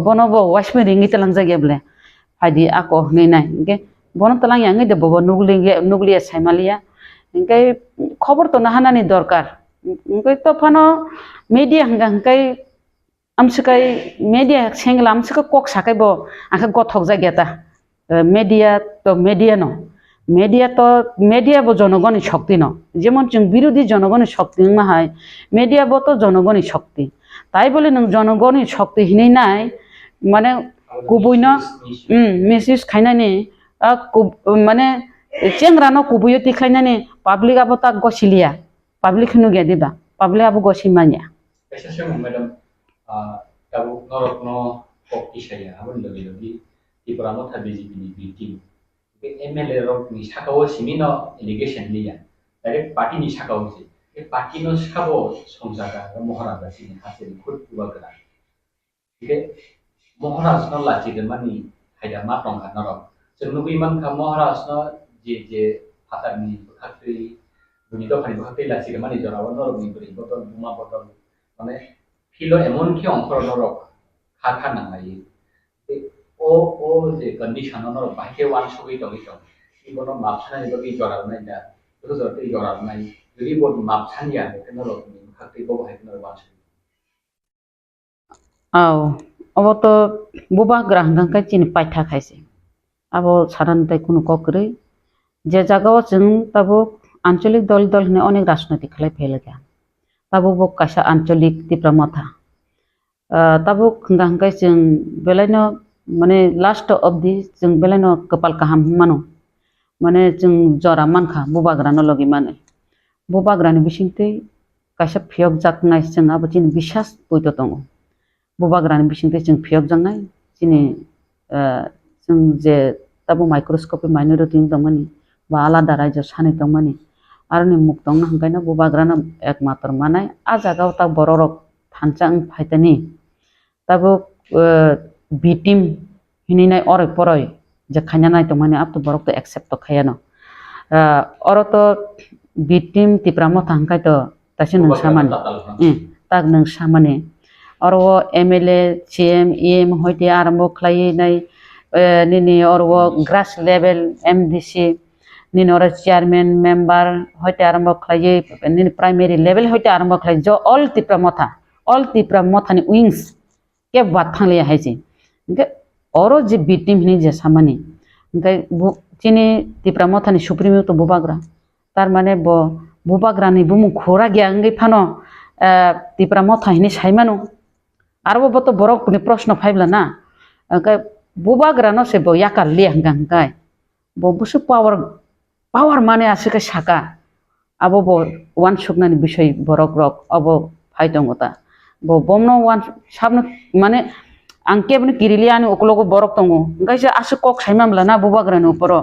बनो ब वाइसमे रिंगि तलां जायगाब्ले फायदि आको हनैनाय के बनो तलां यांगै दे बब नुगलिया साइमालिया हंखाय खबर तो नाहानानि दरकार हंखाय तो फानो मीडिया हंखाय आमसुकाय मीडिया सेंगला आमसुका कक साकाय बो आखा गथक जायगाता मीडिया बो जनगणनि शक्ति न जेमन जों बिरोधी जनगणनि शक्ति माहाय मीडिया बो तो जनगणनि शक्ति ताई बोले नों जनगणनि शक्ति हिनै नाय माने गुबुयनो मेसेज खायनानि माने चेंग्रा न गुबुयो तिखायनानि पाब्लिक आबो ता गसिलिया पाब्लिक नु गेदिबा पाब्लिक आबो गसिमानिया madam kabu norokno kokki saya abon logi TRIPURA Motha BJP ni BTM ke MLA rok ni sakao simino allegation liya direct party ni sakao si Pakino sabo songjaga Maharaja sini hasil khut buagara. Oke, Maharaja no laji demani haida ma tongkat norok. Senubi man ka Maharaja no je hatani hakti buni to khani hakti laji demani jorawan norok ni beri botol buma botol mane kilo emon ki ongkor norok kha nangai. O je condition norok bahke wan sugoi to ibono mapsana ni bagi jorawan da. Terus arti jorawan jadi buat mapsan ya kenal loh hakti ko bahai kenal wan. Aw abo to buba grang gang ka chini paitha khaise abo saran tai kuno kokri je jagao jeng tabo আঞ্চলিক দল দল হনে অনেক রাজনৈতিক খেলাই ফেলে গা তাবো বক কাসা আঞ্চলিক ত্রিপুরা মথা তাবো গাংকাই जों बेलायनो माने लास्ट अफ दि जों बेलायनो कपाल काहाम मानो माने जों जरा मानखा बुबाग्रानो लगी माने बुबाग्रानि बिसिंतै कासा फियक जाकनाय जों आबो दिन बिसास बयतो दङ बुबाग्रानि बिसिंतै जों फियक जांनाय दिनै जों जे ताबो माइक्रोस्कोपि माइनरो दिन दंमानि बा आलादा रायजो सानै दंमानि आरो नि मुख दं हांगायना बुबाग्रानो एकमात्र मानाय आ जागाव ता बररक थानचां फाइतानि ताबो बि टीम हिनिनाय अरय परय जे खायनाय दंमानि आप तो बरक तो एक्सेप्ट तो खायानो अरतो बि टीम तिप्रा मथा हांगाय तो तासे नों सामान ताग नों सामाने और वो MLA CM EM होइते आरम्भ खालायनाय निनि और वो ग्रास लेवल MDC निनि और चेयरमैन मेंबर होइते आरम्भ खालायै निनि प्राइमरी लेवल होइते आरम्भ खालाय जो ऑल तिप्रा मथानि विंग्स के बात थांले हायजे इनके औरो जे बि टीम हिनि जे सामानि इनके चिनि तिप्रा मथानि सुप्रीम तो बुबाग्रा तार माने बो बुबाग्रानि बुमु खोरा गया इंगे फानो तिप्रा मथा हिनि साइमानो आरो बो तो बरकनि प्रश्न फाइब्ला ना इनके बुबाग्रानो से बो याकार ले हंगाय बो बुसु पावर माने आसके साका आबो बो वान सुकनानि बिषय बरक रक अबो फाइदंगता बो bomno wan sabno mane angke bne kiriliani oklogo borok tongo ngaise asu kok saimamla na bubagrano poro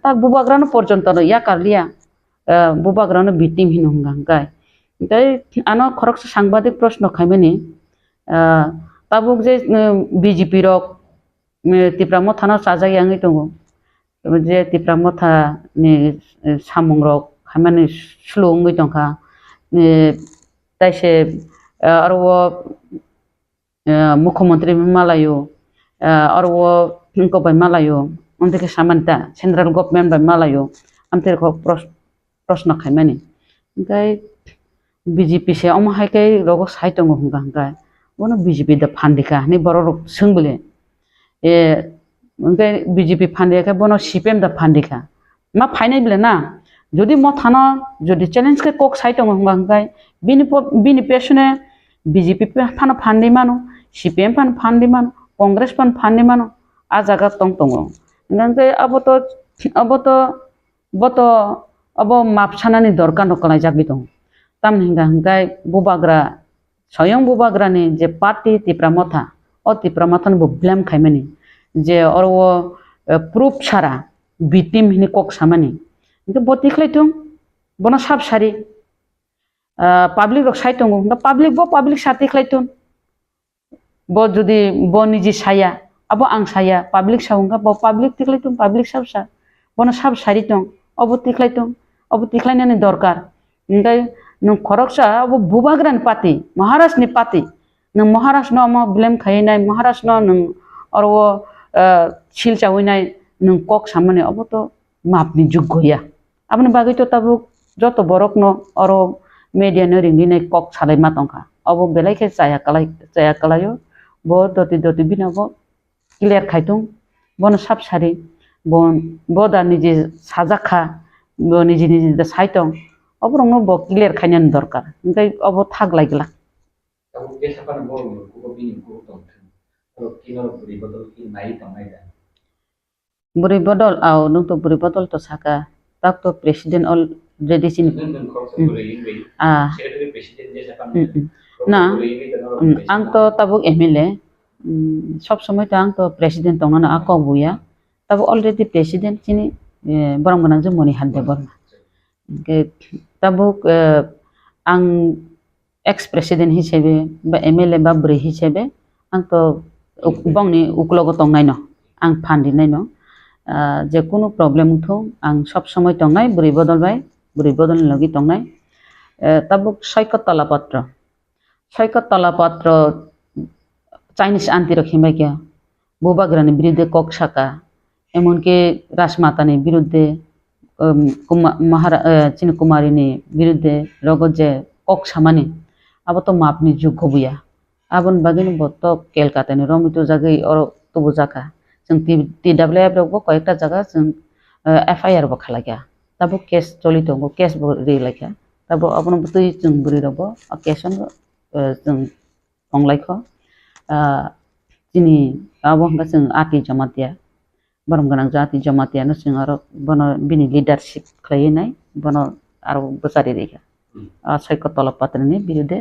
ta bubagrano porjonto ya karlia bubagrano bitim hinunga ngai tai ano khorok সাংবাদিক প্রশ্ন খাইমেনি তাবুক যে বিজেপি রক তিপ্রা মথানো সাজাই আঙি tongo যে তিপ্রা মথা ni samung rok খাইমানি slungui tongka taise और वो मुख्यमंत्री मालायो और वो इनको भाई मालायो उनके के सामानता सेंट्रल गवर्नमेंट भाई मालायो अंतर को प्रश्न खाइमानी इनकाय बीजेपी से अमहाय के लोगो साइटंग हंगाय उनो बीजेपी द फान्डिका नि बरो सोंबले इनकाय बीजेपी फान्डिका बनो सीपीएम द फान्डिका मा फाइनाय बिले ना যদি মথানো যদি চ্যালেঞ্জ কে কক সাইটং হंगाय बिनि पेशने बीजेपी फानो फान्डी मानो सीपीएम फानो फान्डी मानो कांग्रेस फानो फान्डी मानो आ जागा तंग तंग इनके अब मापसानानि दरकार नकलाय जाबि दं ताम हंगाय बुबाग्रा स्वयं बुबाग्रानि जे पार्टी तिप्रा मथा ओ तिप्रा मथान बो ब्लेम खाइमानि जे और वो प्रूफ छारा बिटिम हिनि कक सामानि इनके बतिखलायथुं बना साब सारि पाब्लिक रक साइटंग पाब्लिक साथि खलायथुन बो जुदि बो निजि साया अब आं साया पाब्लिक साउंगा बो पाब्लिक तिखलायथुन पाब्लिक साबसा बना साब सारि दं अब तिखलायथुन अब तिखलायनानि दरकार इनकाय नों खरकसा अब बुबाग्रानि पार्टी महाराष्ट्रनि पार्टी नों महाराष्ट्र न ब्लेम खायनाय महाराष्ट्र नों और वो सिलचावैनाय नों कक सामाने अब तो मापनि जुगया आपनि बागै तो ताबु जत बरक न और media nering ni kok salai matongka abo belai ke saya kalayo bo doti bina bo clear khaitung bon sab sari bo da nije sajakha bo nije da saitong obrong no bo clear khainan dorkar ngai abo thag laigla abo ke sapan bo ko bini ko tong ro kino buri bodol ki nai tamai da buri bodol aw nung to buri bodol to saka tak to president all jadi sini ना आं तो Tabuk MLA सब समय तो आं तो president तंगना आको बुया तब ऑलरेडी प्रेसिडेंट चिनि बरम गना जो मनि हादे बरमा के तबुक आं एक्स प्रेसिडेंट हिसाबै बा MLA बा बुरै हिसाबै आंथ' बंनि उक्लग तंनाय न आं फान्दिनाय न जेकुनु प्रब्लेमथ' आं सब समय तंनाय बुरै बदल लगी तंनाय ताबुक सयकत तलापत्र चाइनिज आंति रखिबाय क्या बुबाग्रानि बिरुद्धे कक साका एमनके राजमातानि बिरुद्धे चिनी कुमारीनि बिरुद्धे रगत जे कक सामानि अब तो मापनि जुग बुया आबन बागिनि बत्त केलकातानि रमितो जागै और तबु जाका जों TWF रगबो कयेकटा जागा जों FIR बो खालाया ताबो केस चलि दंगो केस बो रेलायखा ताबो अपन बुतै जों बुरै रगबो केसन जों फंलायख दिनै आबो हंगा जों आति जमातिया बरम गोनां जाति जमातियानो जों आरो बनो बिनि लिडारशिप खालायनाय बनो आरो बसारि रेखा सयकत तलापत्रनि बिरुद्धे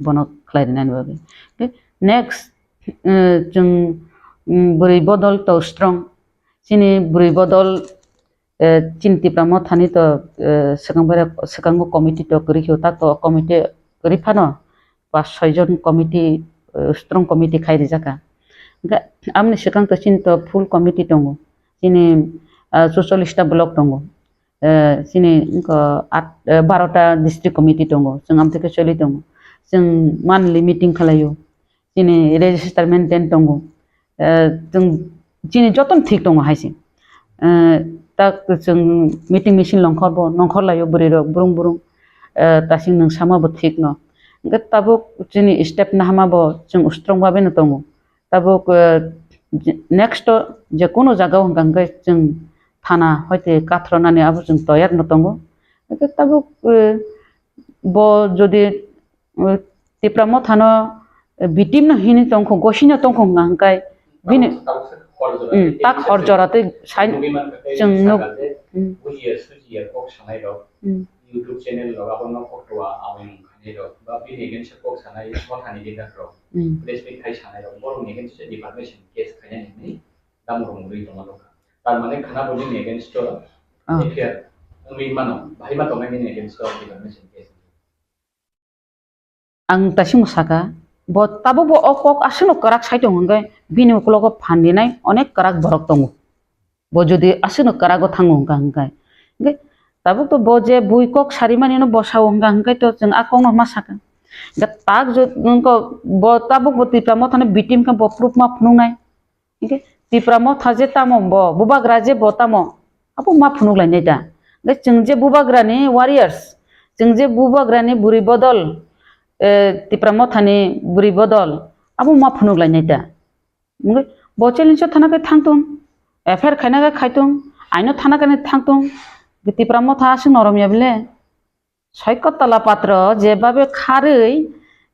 बनो खालायनाय बागै नेक्स्ट जों बुरै बदल तो स्ट्रं चिनि बुरै बदल चिन्तिप्रा मथानि तो सिगांगो कमिटि तो करिखियो ताक तो कमिटि करिफानो 5-6 जन कमिटि स्ट्रं कमिटि खायरि जाका आमनि सिगां तो चिन तो फुल कमिटि दंगो चिनि 44टा ब्लक दंगो चिनि 12टा डिस्ट्रिक्ट कमिटि दंगो जों आमथेके चलि दंगो जों मानलि मिटिं खालायो चिनि रेजिस्टार मेंटेन दंगो जों चिनि जतन ठीक दंगो हायसि ताक जों मिटिं मिसिन नंखर लायो बुरै रग बुरुं तासिं नों सामाबो ठीक न ताबो चिनि स्टेप नाहामाबो जों स्ट्रं बाबे न दंगो ताबो नेक्स्ट जे कोनो जागाव हंगांगै जों थाना हयते काथ्रनानि आबो जों तयार न दंगो ताबो बो जदि तिप्रा मथानो बिटिम न हिनि तंखो गसिनो तंखो हंगांगै बिनि ताक हर जराते साइन जों no YouTube channel lo abon no photo awin khani ro ba bi negen se kok sanai mothani leader ro respect khai sanai ro bor negen se department case khai ni dam ro muri to malo tar mane khana boli negen sto affair umi mano bhai ma to ngai negen sto department case आं तासिम साका बो ताबो बो अक आसनो कराक Saito हंगै बिनि उक्लग फान्दिनाय अनेक कराक बरक दंगो बो जदि आसनो करागो थांगो हंगै ताबो तो बो जे बुइकक सारिमानि न बसाव हंगै तो जों आकंग मा साका ताक जो नंको बो ताबो बो तिप्रा मथाने बिटिम का बो प्रूफ मा फुनुनाय तिप्रा मथा जे तामो बो बुबाग्रा जे बो तामो आबो मा फुनुलायनाय दा जों जे बुबाग्रानि वारियर्स जों जे बुबाग्रानि बुरै बदल तिप्रा मथानि बुरै बदल आबो मा फुनुलायनाय दा बो चेलेन्ज थानाकै थांतुं एफआईआर खायनाकै खायतुं आइनो थानाकै थांतुं तिप्रा मथा आसिं नरमिया बिले सयकत तलापत्र जेबाबे खारै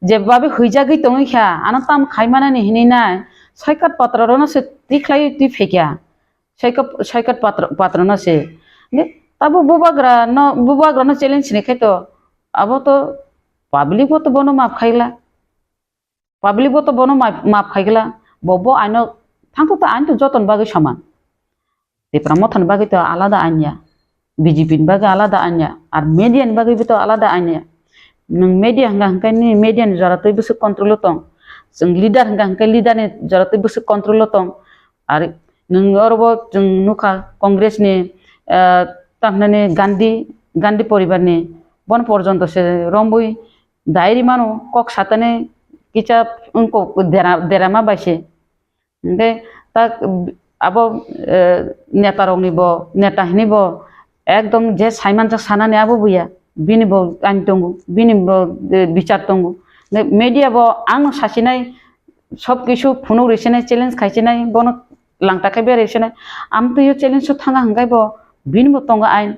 जेबाबे हैजागै तंखा आना ताम खायमानानि हिनिनाय सयकत पत्र न से तिख्लाय ति फेक्या सयकत पत्र न से ताबो बुबाग्रा न चेलेन्ज नेखे तो आबो तो पब्लिक तो बनो माफ खाइला पब्लिक तो बनो माफ खाइला बबो आइनो थांतो तो आइन तो जतन बागै समान तिप्रा मथान बागै तो आलादा आइनिया BJP बागै आलादा आइनिया आर मीडिया बागै तो आलादा आइनिया नों मीडिया हंगांखायनि मीडिया नि जरातै बसु कंट्रोल दं जों लीडर हंगांखाय लीडर नि जरातै बसु कंट्रोल दं आर नों अरबो जों नुखा कांग्रेस नि तामनानि गांधी परिवार नि बन पर्यंत से रंबुई दायरी मानो कक साताने किचा उनको देरामा बाइसे दे ताक अब नेता रंनिबो नेता हिनिबो एकदम जे साइमान जा सानाने आबो बुया बिनिबो आइन दंगो बिनिबो बिचार दंगो मीडिया बो आं सासिनाय सब किछु फुनु रेसिनाय चेलेंज खायसिनाय बनो लांटाखै बे रेसिनाय आमतो यो चेलेंज थांगा हंगाय बो बिनिबो तंगा आइन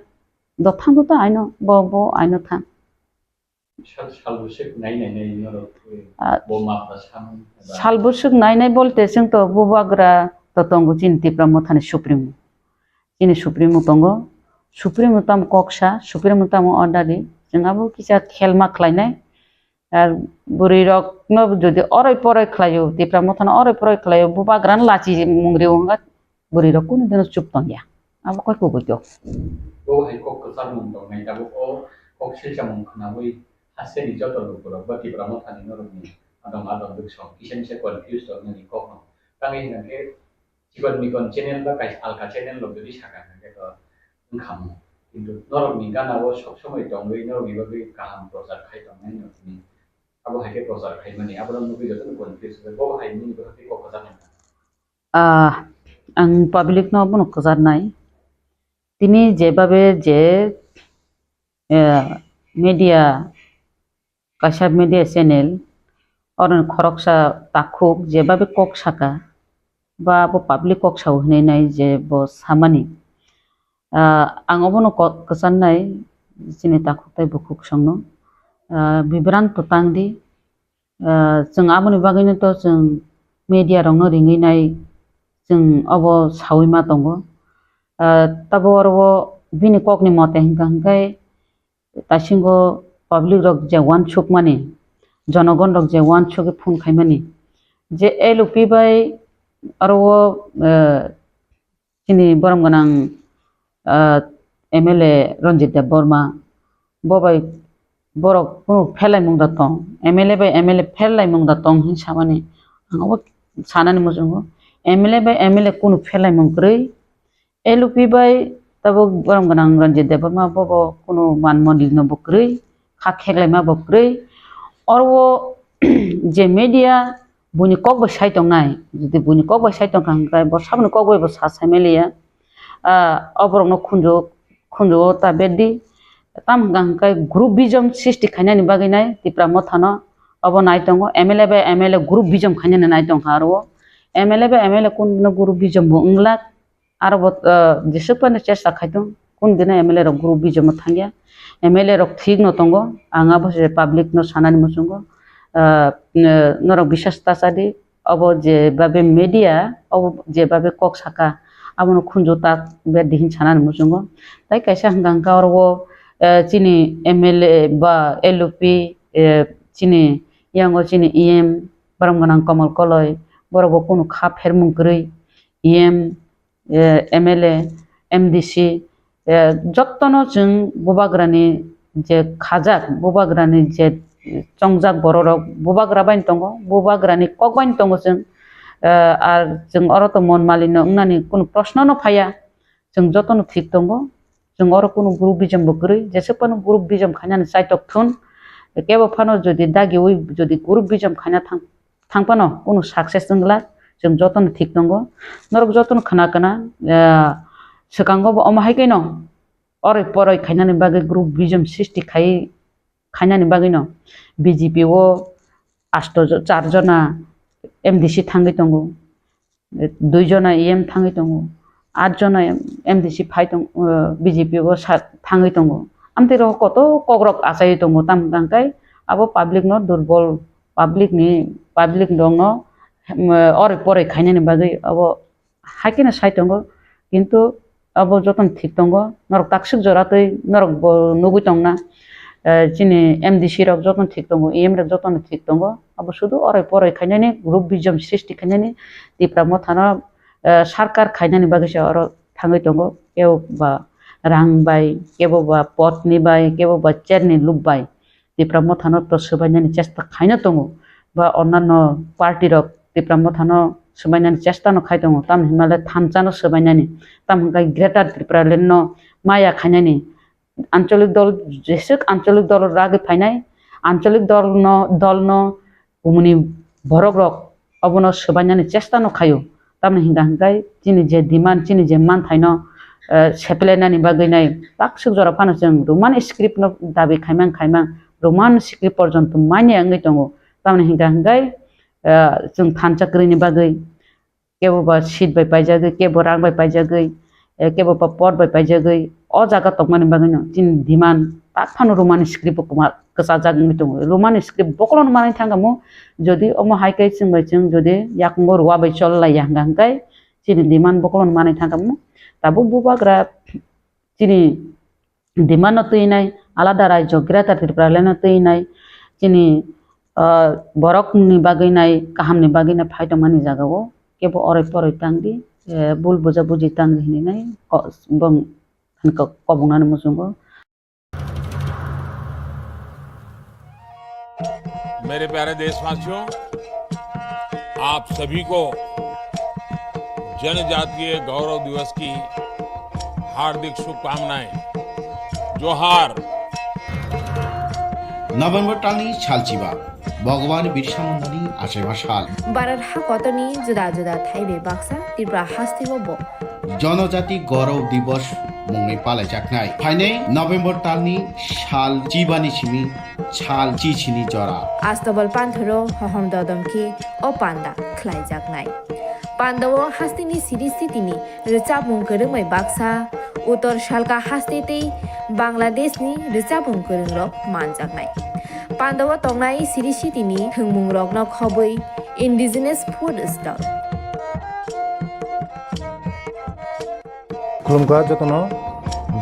द थांदो तो आइनो बो आइनो थां सालबुसुक नायनाय बोलते जों तो बुबाग्रा तो तंगो चिन तिप्रा मथानि सुप्रीमो तंगो सुप्रीमो ताम कक्सा सुप्रीमो ताम अदारि जोंहाबो किसा खेलमा खालायनाय आर बुरै रक न जदि अराय पराय खालायो तिप्रा मथाना अराय पराय खालायो बुबाग्रान लाचि मुंग्रियाव हंगा बुरै रक कुनु दिन चुप तंगिया आबो कय को गयो ओ हाय कक सार मुं दं नाय दाबो ओ कक सिलचामं खाना बै Hasil di jodoh lukurok bagi Mothani normi Adongrok song isen se confused dengan kokno. Kami nanti jika mikon channel ba kai alka channel lo jadi saka gitu kamu. কিন্তু normi kan awo sok সময় dongwe normi bagi kaham proses kai dongwe normi. Abo hake proses kai mani abo normi jodoh confused bo hai ni bagi kok kata. ang public no bono kazar nai tini jebabe je media kasab media channel oran khoroksa takhuk jebabe kok saka ba bo public kok sau hnei nai je bo samani ang obono kazar nai chini takhuk tai bukuk songno bibran tangdi जों aboni bagino to जों media rongno ringi nai जों abo sawi ma tongo tabo oro bini kokni mote hingkai tasingo public rok je wan chuk mani jonogon rok je wan chuk phun khaimani je LP bai aro chini borom ganang MLA Ranjit Dev Burma bobai borok kuno phelai mung da tong MLA bai MLA phelai mung da tong hin samani abo sanani mujungo MLA bai MLA kuno phelai mung grei LP bai tabo borom ganang Ranjit Dev Burma bobo kuno man mondil no bokrei kha kheglai ma bokrei orwo je media buni kok ba sai tong nai jodi buni kok ba sai tong kang kai bo sabno kok bai bo sa samelia oborok no khunjo ta beddi tam gangkai group bijom sisti khanyani baginai tipra mothano abo nai tongo MLA bai MLA group bijom khanyani nai tong haro MLA bai MLA kun no group bijom bo unglat aro bo disupane chesta khaitong kun dina MLA ro group bijom thangya MLA ro thik no tongo anga bo je public no sanani musungo noro bishasta sadi abo je babe media abo je babe kok saka abono khunjo ta be dihin sanani musungo tai kaisa gangka oro chini MLA ba LP chini yango chini EM baram ganang kamal koloi borobo kuno kha phermung grei EM MLA MDC jottono jeng bobagrani je khajak bobagrani je chongjak bororok bobagra bain tongo bobagrani kokbain tongo jeng ar jeng oroto mon malino ungnani kuno proshno no phaya jeng jotono thik tongo जों और कोनो group बिजम बकरै जेसे पन group बिजम खाना साइटक थुन केबो फानो जदि दागि ओइ जदि ग्रुप बिजम खाना थांपानो कोनो सक्सेस दंगला जों जतन ठीक दंगो नरक जतन खाना खाना सकांगो अमाहाय कैनो अरै परै खानानि बागै ग्रुप बिजम सृष्टि खानानि बागैनो बीजेपी ओ 4 जना MDC थांगै दंगो 2 जना EM थांगै दंगो 8 जना MDC फाइटं BJP को थांगै दंगो आमतेरो कत कग्रक आसाय दंगो ताम गांकाय आबो पब्लिक न दुर्बल पब्लिक दंगो अरे परे खायनानि बागै आबो हाकेना साइ दंगो किन्तु आबो जतन ठीक दंगो नरक ताक्सिक जरातै नरक नुगै दंना जिनि MDC रक जतन ठीक दंगो EM रक जतन ठीक दंगो आबो सुदु अरे परे खायनानि ग्रुप बिजम सृष्टि खायनानि तिप्रा मथाना सरकार खायनानि बागैसो अरो थांगै दंगो केबा रां बाय केबा पटनि बाय केबा चेरनि लुक बाय तिप्रा मथानो तो सबायनानि चेष्टा खायना दंगो बा अन्नान्य पार्टी रक तिप्रा मथानो सबायनानि चेष्टा न खाय दंगो ताम हिमालय थामचानो सबायनानि ताम गाय ग्रेटर त्रिपुरा लेनो माया खायनानि आंचलिक दल जेसेक आंचलिक दल रागै फायनाय आंचलिक दल न उमुनि भरक रक अबनो सबायनानि चेष्टा न खायो तामनि हिंगाय चिनि जे डिमान्ड चिनि जे मान थाइनो सेप्लेनानि बागैनाय बाक्सुक जरा फानो जों रोमान स्क्रिप्ट न दाबि खायमां रोमान स्क्रिप्ट पर्यन्त मानि आंगै दंगो तामनि हिंगाय जों थानचाक्रिनि बागै केबा सीट बाय पाइजागै केबा रां बाय पाइजागै केबा पट बाय पाइजागै अ जागा तकमानि बागैनो चिनि डिमान्ड फानो रोमान स्क्रिप्ट कुमार कसा जागै दंगो रोमान स्क्रिप्ट बकलन मानि थांगामु जदि अम हाइकै जों जदि याकमो रुवा बाय चललाय हांगांगाय चिनि डिमान्ड बकलन मानि थांगामु ताबो बुबाग्रा चिनि डिमान्ड तैनाय आलादा राज्य ग्रेटर त्रिपुरा लेनो तैनाय चिनि बरकनि बागैनाय काहामनि बागैनाय फाइटमानि जागावो केबो अरै परै तांदि बुल बुजा बुजि तांदि हिनाय बं कबुंनानि मुजुंगो मेरे प्यारे देशवासियों, आप सभी को जनजातीय गौरव दिवस की हार्दिक शुभकामनाएं। जोहार। नभेम्बर टालनि सालचिबा भगवान बिरसा मुंडानि आसेबा साल भारत हाकतनि जुदा जुदा थाइबे बाक्सा त्रिपुरा हास्तिबो जनजाति गौरव दिवस मुङै पालायजानाय फाइनै नभेम्बर टालनि साल चिबानि सिमी साल चिचिनि जरा आस्तबल पान्थरो हहम ददमखि ओ पान्दा ख्लाइजाकनाय पान्दावो हास्तिनि सिरि स्थितिनि रोचाबुं गोरोङै बाक्सा उत्तर सालका हास्तेतै बांलादेशनि रोचाबुं गोरोंरक मानजाकनाय पान्दावो तंनाय सिरि स्थितिनि थोंमुं रकनो खबै इन्डिजिनास फुड स्टल खुलुमगा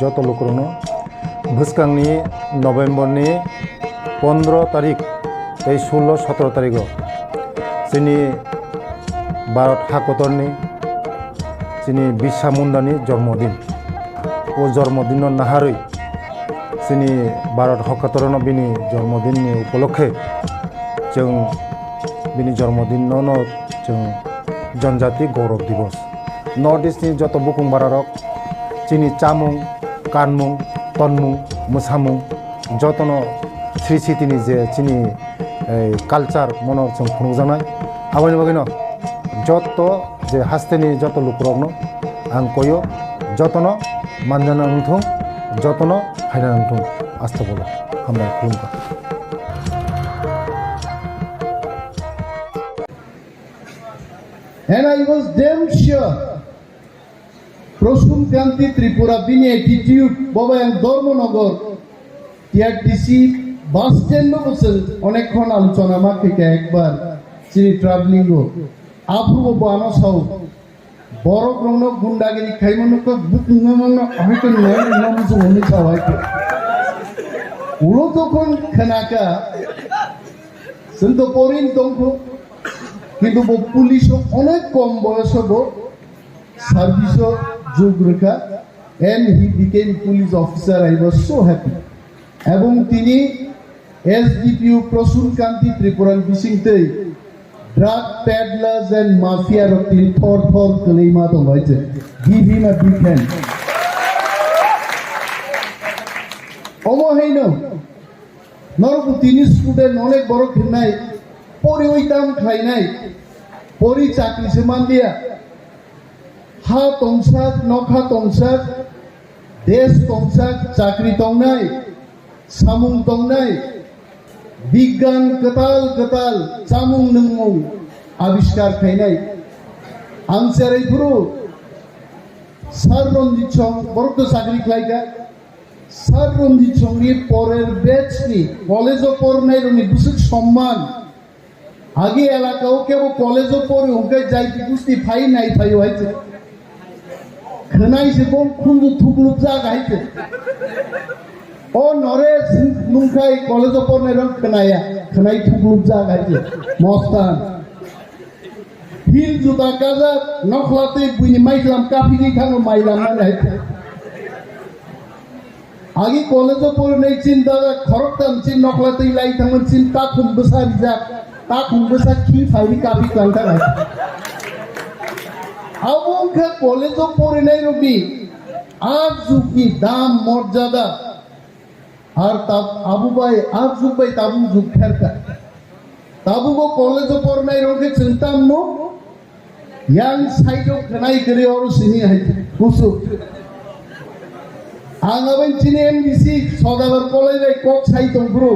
जत लोकरनो भुसकांनि नभेम्बरनि 15 तारिख 16-17 तारिख जोंनि भारत हाकतरनि जोंनि बिरसा मुंडानि जन्मदिन ओ जन्मदिन नाहारै जोंनि भारत हाकतरनो बिनि जन्मदिननि उपलक्षे जों बिनि जन्मदिनावनो जों जनजाति गौरव दिवस नर्थ इस्टनि जत बुकुं बारारक जोंनि चामुं कानमुं तनमुं मोसामुं जतनो श्री सिटिनि जे जोंनि कालचार मनर जों खुंजानाय आबानि बागैनो जत जे हास्तेनि जत लुकरकनो आं कयो जतनो मानजाना नंथों जतनो फायना नंथों आस्था बोला हामबाय खुलुमबाय। And I was damn sure Prosun Kanti Tripura bini attitude Baba yang Dormonogur TRTC bus stand বসে অনেকক্ষণ আলোচনা আমাকে একবার চিনি ট্রাভেলিং আপু বানো সাউ বড় গ্রহণ গুন্ডাগিরি খাইমানক বুকিং হয়তো নয় নামসু হনি সাওয়াইকে উলো তখন খানাকা সন্ত পরিন দংখো কিন্তু পুলিশ অনেক কম বয়স সার্ভিস যোগ রেখা and he became police officer. I was so happy. এবং তিনি SDPU প্রসূন কান্তি ত্রিপুরান বিসিংতে ড্রাগ প্যাডলার্স এন্ড মাফিয়ার তিনি থর থর কলেইমা তো হয়েছে give him a big hand অমহাইন নরকু তিনি স্টুডেন্ট অনেক বড় খেলনাই পরি ওইতাম খাইনাই পরি চাকরি সমান দিয়া হা তংসাক নখা তংসাক দেশ তংসাক চাকরি তংনাই সামুং তংনাই বিজ্ঞান কতাল কতাল চামুং নংমুং আবিষ্কার খাইনাই আনসারাই পুরো সার রঞ্জিত সং বড় চাকরি খাইকা সার রঞ্জিত সঙ্গে পরের ব্যাচনি কলেজও পড়নাই রনি বুঝুক সম্মান আগে এলাকাও কেবল কলেজও পড়ে ওকে যাইতে বুঝতে ফাই নাই ফাই হয়েছে খানাইছে কোন খুঁজু থুকলুক জাগাইছে ও নরে নুনখাই কলেজও পড়নাই রং খানাইয়া খানাই থুকলুক জাগাইছে মস্তান হিল জুতা কাজা নখলাতে বুইনি মাইলাম কাফিনি খানো মাইলাম না হইছে আগে কলেজও পড়ে নাই চিন্তা খরকতাম চিন নখলাতে লাই থামন চিন তা খুঁবসার যাক তা খুঁবসা কি ফাইনি কাফি কান্তা হইছে আবংখা কলেজও পড়ে নাই রবি আর যুগনি দাম মর্যাদা আর তা আবু ভাই আর যুগ ভাই তাবু যুগ ফেরকা তাবুগো কলেজও পড়ে নাই রোগে চিন্তাম নো ইয়াং সাইডও খানাই করে ওর সিনি হইছে কুসু আঙ্গাবেন চিনি এমবিসি সদাবার কলেজে কক সাইতং ব্রো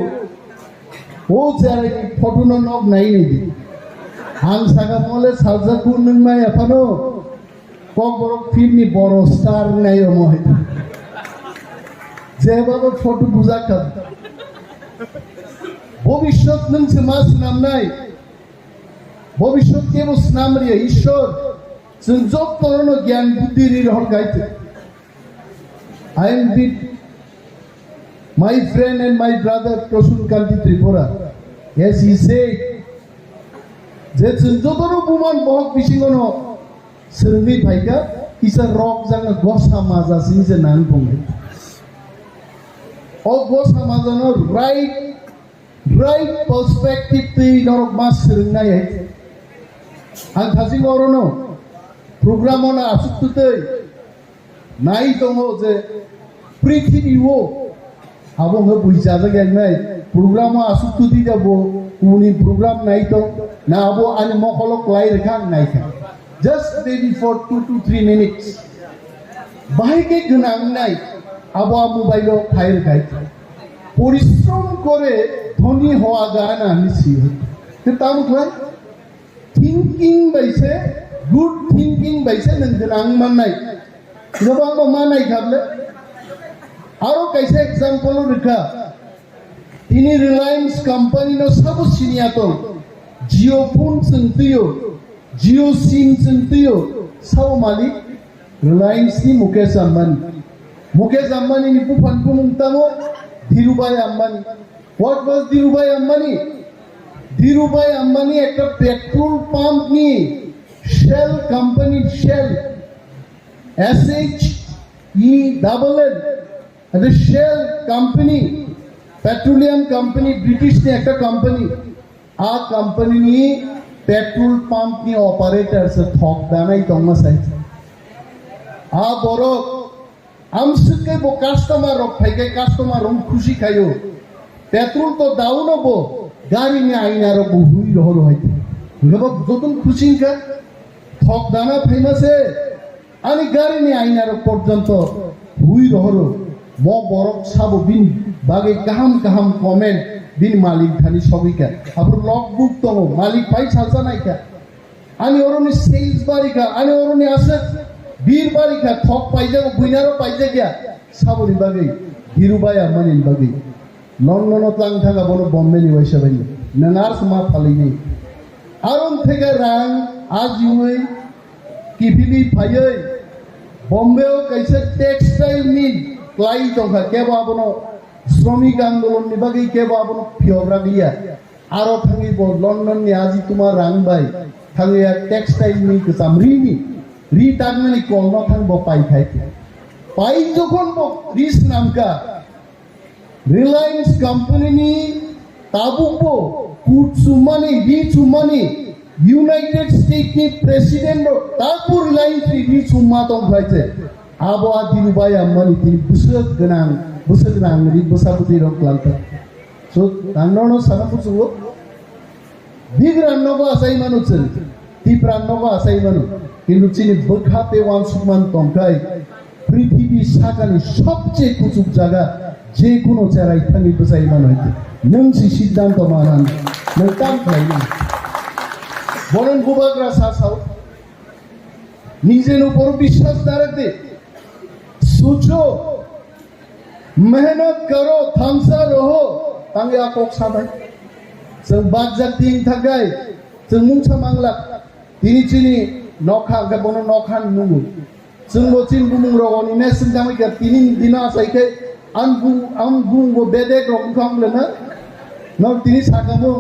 ও চারে ফটো নক নাই নেই আং সাগা মলে সালজা কুনন মাই এফানো kokborok ফিল্মনি বড় স্টার নাই মহ যেভাবে ফটো বুঝা কাজ ভবিষ্যৎ নংসে মাস নাম নাই ভবিষ্যৎ কেবল নাম রিয়া ঈশ্বর যত ধরনের জ্ঞান বুদ্ধি হল গাইতে I am with my friend and my brother Prosun Kanti Tripura. Yes, he said, যে যতনো বুমান বহক বিশিঙ্গনো সর্বি ভাইকা ইসা রক জানা গসা মাজা সিনসে নান বঙ্গে ও গসা মাজানো right right perspective tui norok mas serengnai ang thasing orono program ona asuk tutei nai tongo je prithibi wo abong he buija jaga nai program asuk tuti jabo uni program nai to na abo ani mokolok lai rekhang nai kha just maybe for 2 to 3 minutes bahai ke gunang nai abo mobile file khai পরিশ্রম করে ধনী হওয়া যায় না নিশ্চিত কিন্তু তামুকলাই thinking বাইছে good thinking বাইছে নন্দন আং মাননাই গোবাং মানাই খাবলে আরো কাইছে एग्जांपल রেখা তিনি রিলায়েন্স কোম্পানি নো সব সিনিয়াতো জিও ফোন চিন্তিও জিও সিম চিন্তিও সব মালিক রিলায়েন্স নি মুকেশ আম্বানি নি পুফান পুমুংতামো Dhirubhai Ambani. What was Dhirubhai Ambani? Dhirubhai Ambani একটা পেট্রোল পাম্প নিয়ে Shell company Shell SHELL the Shell company petroleum company British ने একটা কোম্পানি आ কোম্পানি নিয়ে পেট্রোল পাম্প নিয়ে অপারেটর সে থক দানাই তমা সাইছে आ বড় আমসকে বো কাস্টমার রক ফাইকে কাস্টমার রম খুশি খায়ো পেট্রোল তো দাও নবো গাড়ি নে আইনার বো হুই রহল হইতে গব যতন খুশি কা থক দানা ফেমাসে আনি গাড়ি নে আইনার পর্যন্ত হুই রহল ম বরক সাবো বিন বাগে কাহাম কাহাম কমেন্ট বিন মালিক খানি সবিকা আবার লগ বুক তো মালিক পাই সালসা নাইকা আনি ওরনি সেলস বারিকা আনি ওরনি আছে বীর বারিকা থক পাইজা বুইনারও পাইজা গিয়া সাবরি বাগে ধীরুভাই আম্বানি বাগে লন্ডন তাং থাকা বড় বম্বে নি ওইসা বাইন নানার সমা ফালিনি আরন থেকে রাং আজ ইউই কিফিলি ফাইই বম্বেও কাইছে টেক্সটাইল মিল ক্লাই দংখা কেবা আবনো শ্রমিক আন্দোলন নি বাগে কেবা আবনো ফিওগ্রা গিয়া আরো থাঙ্গি ব লন্ডন নি আজি তোমার রাং বাই থাঙ্গিয়া টেক্সটাইল মিল কে সামরিনি রি তাগনানি কলনা থাং ব পাই খাইতে পাই যখন ব রিস নামকা রিলায়েন্স কোম্পানি নি তাবুকো কুট সুমানি রি সুমানি ইউনাইটেড স্টেট নি প্রেসিডেন্ট তারপর রিলায়েন্স রি সুমা তং খাইছে আবো ধীরুভাই আম্বানি তিনি বুসক গনাং রি বসাপুতি রক লালতা সো তান্ননো সানাপুসু বিগ্রান্নগো আসাই মানুছেন টিপ্রান্নগো আসাই মানু কিন্তু চিনি বখাতে ওয়ান সুমান তংকাই পৃথিবী সাকানি সবচেয়ে কুচুক জায়গা যে কোনো চেরাই থাঙ্গি বসাই মান হইতে নংসি সিদ্ধান্ত মানান নতাম খাইনি বরং বুবাগরা সাসাও নিজের উপর বিশ্বাস দাঁড়াতে सोचो मेहनत करो थामसा रहो तांगे आकोक साबाय जों बागजाक तिं थागाय जों मुंसा मांगला तिनि चिनि नखा गबनो नखान नुगु जों बचिन बुमुं रगनि ने जों जामिका तिनि दिना साइके आं बुंगो बेदेक रं खामलेना न तिनि साकामो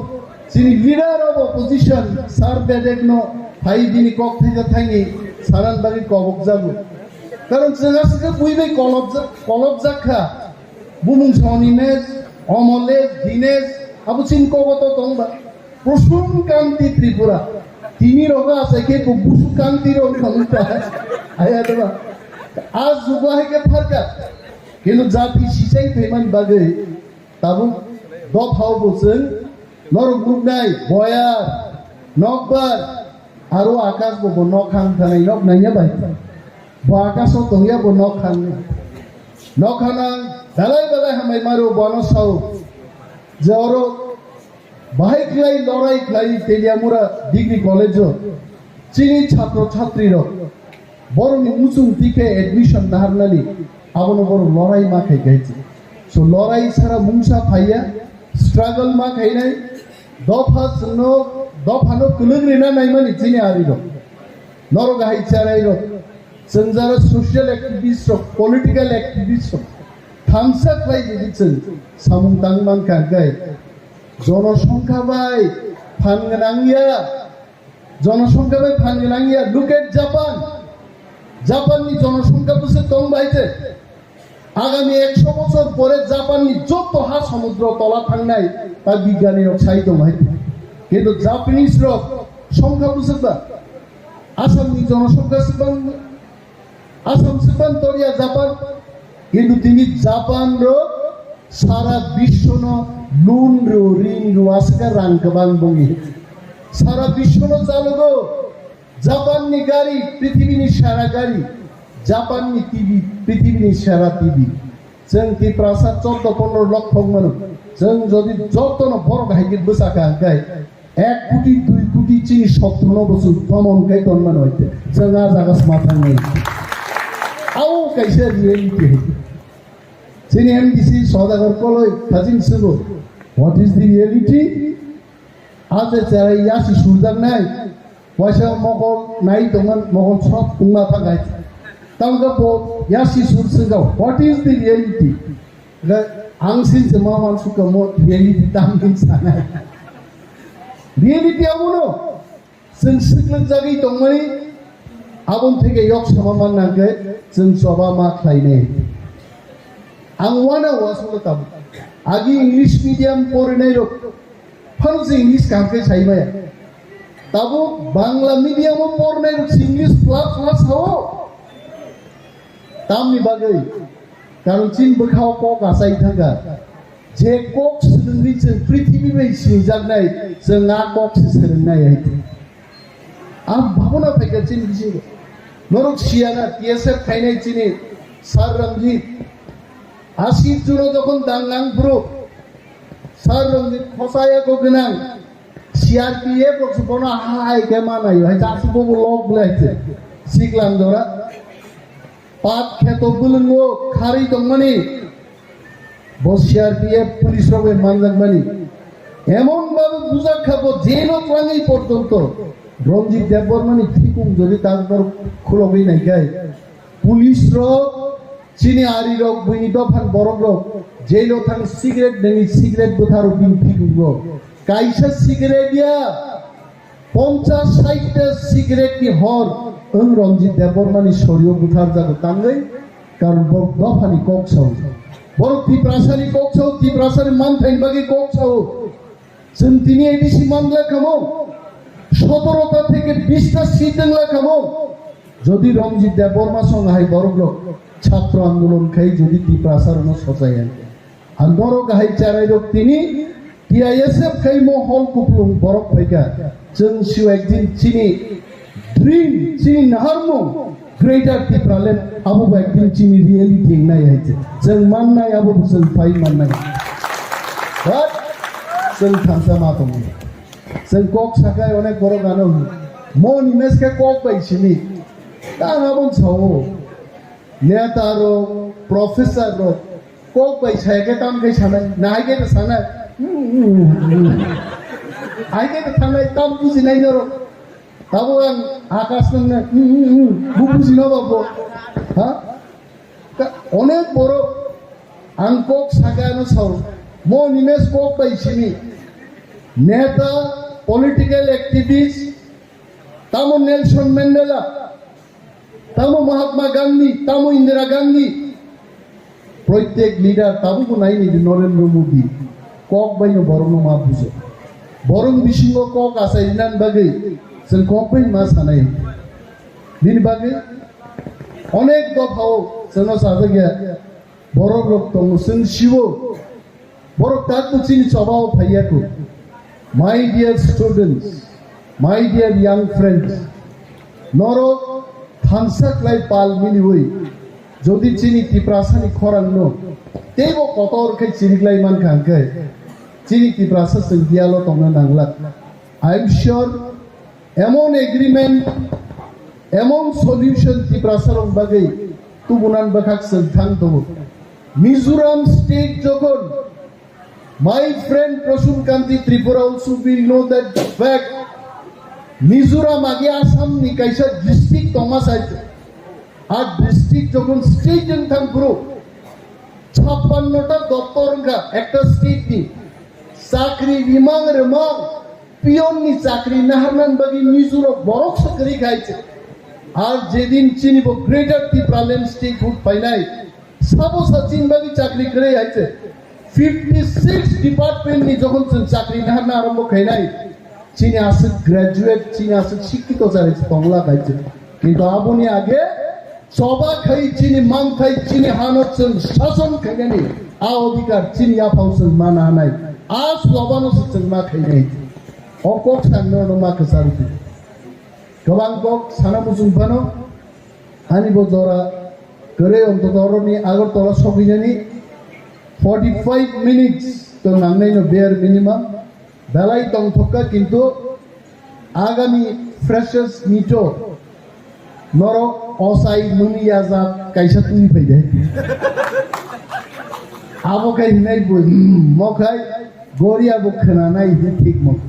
चिनि लीडर ऑफ अपोजिशन सार बेदेक नो फाइ दिनि कक थाइजा थाइनि सारान बागि कबक जागु কারণ সেগাসকে বুইবে কলব জাখা বুমুং সনিনেস অমলে দিনেস আবুচিন কবত তংবা প্রসুম কান্তি ত্রিপুরা তিনি রগা আছে কে বুসু কান্তি রং খমতা আয়া দেবা আজ জুবাহে ফারকা কিন্তু জাতি সিসাই ফেমান বাগে তাবু দফাও বসেন নরক মুগনাই বয়ার নকবার আরো আকাশ বব নখাং থানাই নক নাইয়া বাই Bakaso tongya bo nokhana dalai dalai hamai maru bonosau joro bahai klai lorai klai teliamura degree college chini chhatro chhatri ro boroni musung tike admission daharnali abono boro lorai ma khai gaichi so lorai chara mungsa phaiya struggle ma khai nai dofano kulugrina naimani chini ari ro noro gai charai ro जों যারা social activist political activist থামসা ক্লাই দিছেন সামুং তাংমান কাগাই জনসংখ্যা by ফানগনাঙ্গিয়া look at জাপাননি জনসংখ্যা বসে কম বাইছে আগামী 100 বছর পরে জাপাননি যত হা সমুদ্র তলা থাংনাই তা বিজ্ঞানী রক সাহিত্য মাহিত কিন্তু জাপানিজ রক সংখ্যা বুঝবা আসামনি জনসংখ্যা সেবান আসাম সেবান তরিয়া জাপান কিন্তু তিনি জাপান র সারা বিশ্ব ন লুন রো রিন রো আসকা রাং কবান বঙ্গি সারা বিশ্ব ন চালগো জাপাননি গাড়ি পৃথিবীনি সারা গাড়ি জাপাননি টিভি পৃথিবীনি সারা টিভি जों टिप्रासा 14-15 লক্ষ মানুষ जों যদি যতন বড় গাইগির বসাকা গাই 1 কোটি 2 কোটি চিনি 17 বছর কমন গাই তন্মান হইতে जों জাগাস মাথা নেই আও কাইসে রিয়েলিটি চিনি এমডিসি সদাগর কলই ফাজিন সুগো হোয়াট ইজ দি রিয়েলিটি আজ যারা ইয়াসি সুরদার নাই পয়সা মগল নাই তমান মগল সব উন্না থাকাই Tanggapo yasi sursenggau. What is the reality? The angsin semua masuk ke reality tangkin sana. Reality apa no? Sensiklan jagi tongmani abon theke yok sama mana ke sensoba mak lainnya. Angwana wasolo tabu. Agi English medium porinai rok. Paru se English kamke sai maya. Tabu Bangla medium porinai rok English plus ho. तामनि बागै कारण चीन बखाव कक आसाय थांगा जे कक सोलोंनि जों पृथ्वी bye सिजागनाय जों आ कक सोलोंनाय आइते आं भावना फैगा चीन बिसिं नरक सियाना टीएसएफ खायनाय चीनि सार रंजित 80 जुनो যখন दांगां ब्रो सार रंजित खसाया को गोनां सीआरपीएफ रसुपना हाय के मानायो हाय जासुबो लग लाइते सिगलां दरा পাত খেত বুলঙ্গো খারি দংমানি বসিয়ার দিয়ে পুলিশ রবে মানজাকমানি এমন ভাবে বুঝা খাবো জেল ক্লাঙি পর্যন্ত রঞ্জিত দেববর্মনি ঠিকুম যদি তারপর খুলবই নাই গায় পুলিশ রক চিনি আরি রক বুইনি দফান বরক রক জেল থাং সিগারেট নেই সিগারেট বোথারো বিন ঠিকুম গো কাইসা সিগারেট দিয়া 50-60টা সিগারেট কি হর রঞ্জিত দেববর্মানি শরীয় বুথার যাবো তাঙ্গাই কারণ দফানি কক ছাও বড় টিপ্রাসানি কক ছাও টিপ্রাসানি মান থাইন বাকি কক ছাও जों তিনি এডিসি মামলা খামো 17টা থেকে 20টা সিট দংলা খামো যদি রঞ্জিত দেববর্মা সঙ্গে হাই বড়গ্রক ছাত্র আন্দোলন খাই যদি টিপ্রাসারণ সজাই আন্দোলন হাই চারাই রক তিনি টিআইএসএফ খাই মহল কুপলুং বরক ফাইকা जों सिउ একদিন চিনি ড্রিম চিনি নাহারমো গ্রেটার টিপ্রালেন আবু একদিন চিনি রিয়েলিটি নাই হইছে जों মাননাই আবু जों ফাই মাননাই বাট जों থামসা মাতম जों কক সাকায় অনেক বড় গানো মন ইমেজকে কক পাইছিনি তা আবু ছাও নেতারো প্রফেসর রো কক পাইছাকে তাম কে সানা নাইকে সানা আইকে থানায় তাম বুঝি নাই ধরো তাবো আকাশ না বুঝি না বাবু হ্যাঁ অনেক বড় আংকক সাগানো ছাও মো নিমেশ কক পাইছিনি নেতা পলিটিক্যাল অ্যাক্টিভিস্ট তামো নেলসন ম্যান্ডেলা তামো মহাত্মা গান্ধী তামো ইন্দিরা গান্ধী প্রত্যেক লিডার তাবো নাই নি নরেন্দ্র মোদী কক বাইনো বড় মা বুঝো বরং বিসিঙ্গ কক আছে ইনান বাগে जों KOKPIN मा सानाय बिनि बागे अनेक दफाव जोंनाव साजागिया बरक रक दं जों सिबो बरक ताकु चिनि सबाव फाइयाखौ my dear students my dear young friends नरक थानसाक्लाय पाल मिनिवै যদি চিনি টিপ্রাসানি খরাংনো তেবো কতর খাই চিনিগ্লাই মান খাंखै চিনি টিপ্রাসা जों दियालो तंना नांगला आई एम श्योर এমন এগ্রিমেন্ট এমন সলিউশন টিপ্রাসারং বাগে তুবুনান বাখাক সন্থান দব মিজোরাম স্টেট যখন my friend Prasun Kanti Tripura also will know that fact Mizoram আগে আসাম নি কাইসা ডিস্ট্রিক্ট তমাসাই আর ডিস্ট্রিক্ট যখন স্টেট জং থাম গ্রুপ 56টা দপ্তরঙ্গা একটা স্টেট নি চাকরি রিমাং রেমাং পিয়ননি চাকরি নাহারনান বাগি মিজোরাম বরক চাকরি খাইছে আর যেদিন চিনিব গ্রেটার ত্রিপুরাল্যান্ড স্টেটহুড পাইনাই সাবো সাচিন বাগি চাকরি করে আইছে 56 ডিপার্টমেন্ট নি যখন চাকরি না আরম্ভ খাইনাই চিনি আছে গ্রাজুয়েট চিনি আছে শিক্ষিত যারা বাংলা গাইছে কিন্তু আপনি আগে সবা খাই চিনি মান খাই চিনি হানছেন শাসন খাইনি আ অধিকার চিনি আপাউছেন মানা নাই আজ সবানো সচ্ছেন মা খাইনাই অকক সান্নো মা কাসারিতে গোবাং কক সানা মুজুমফানো আনি বজরা করে অন্তত অরনি আগরতলা সবিজানি 45 minutes তো নাংনাই নো বেয়ার মিনিমাম বেলাই তং থকা কিন্তু আগামী ফ্রেশার্স মিটো নর অসাই মুনিয়া যা কাইসা তুই পাইদে আবো কাই নাই বই মখাই গরিয়া বখনা নাই ঠিক মত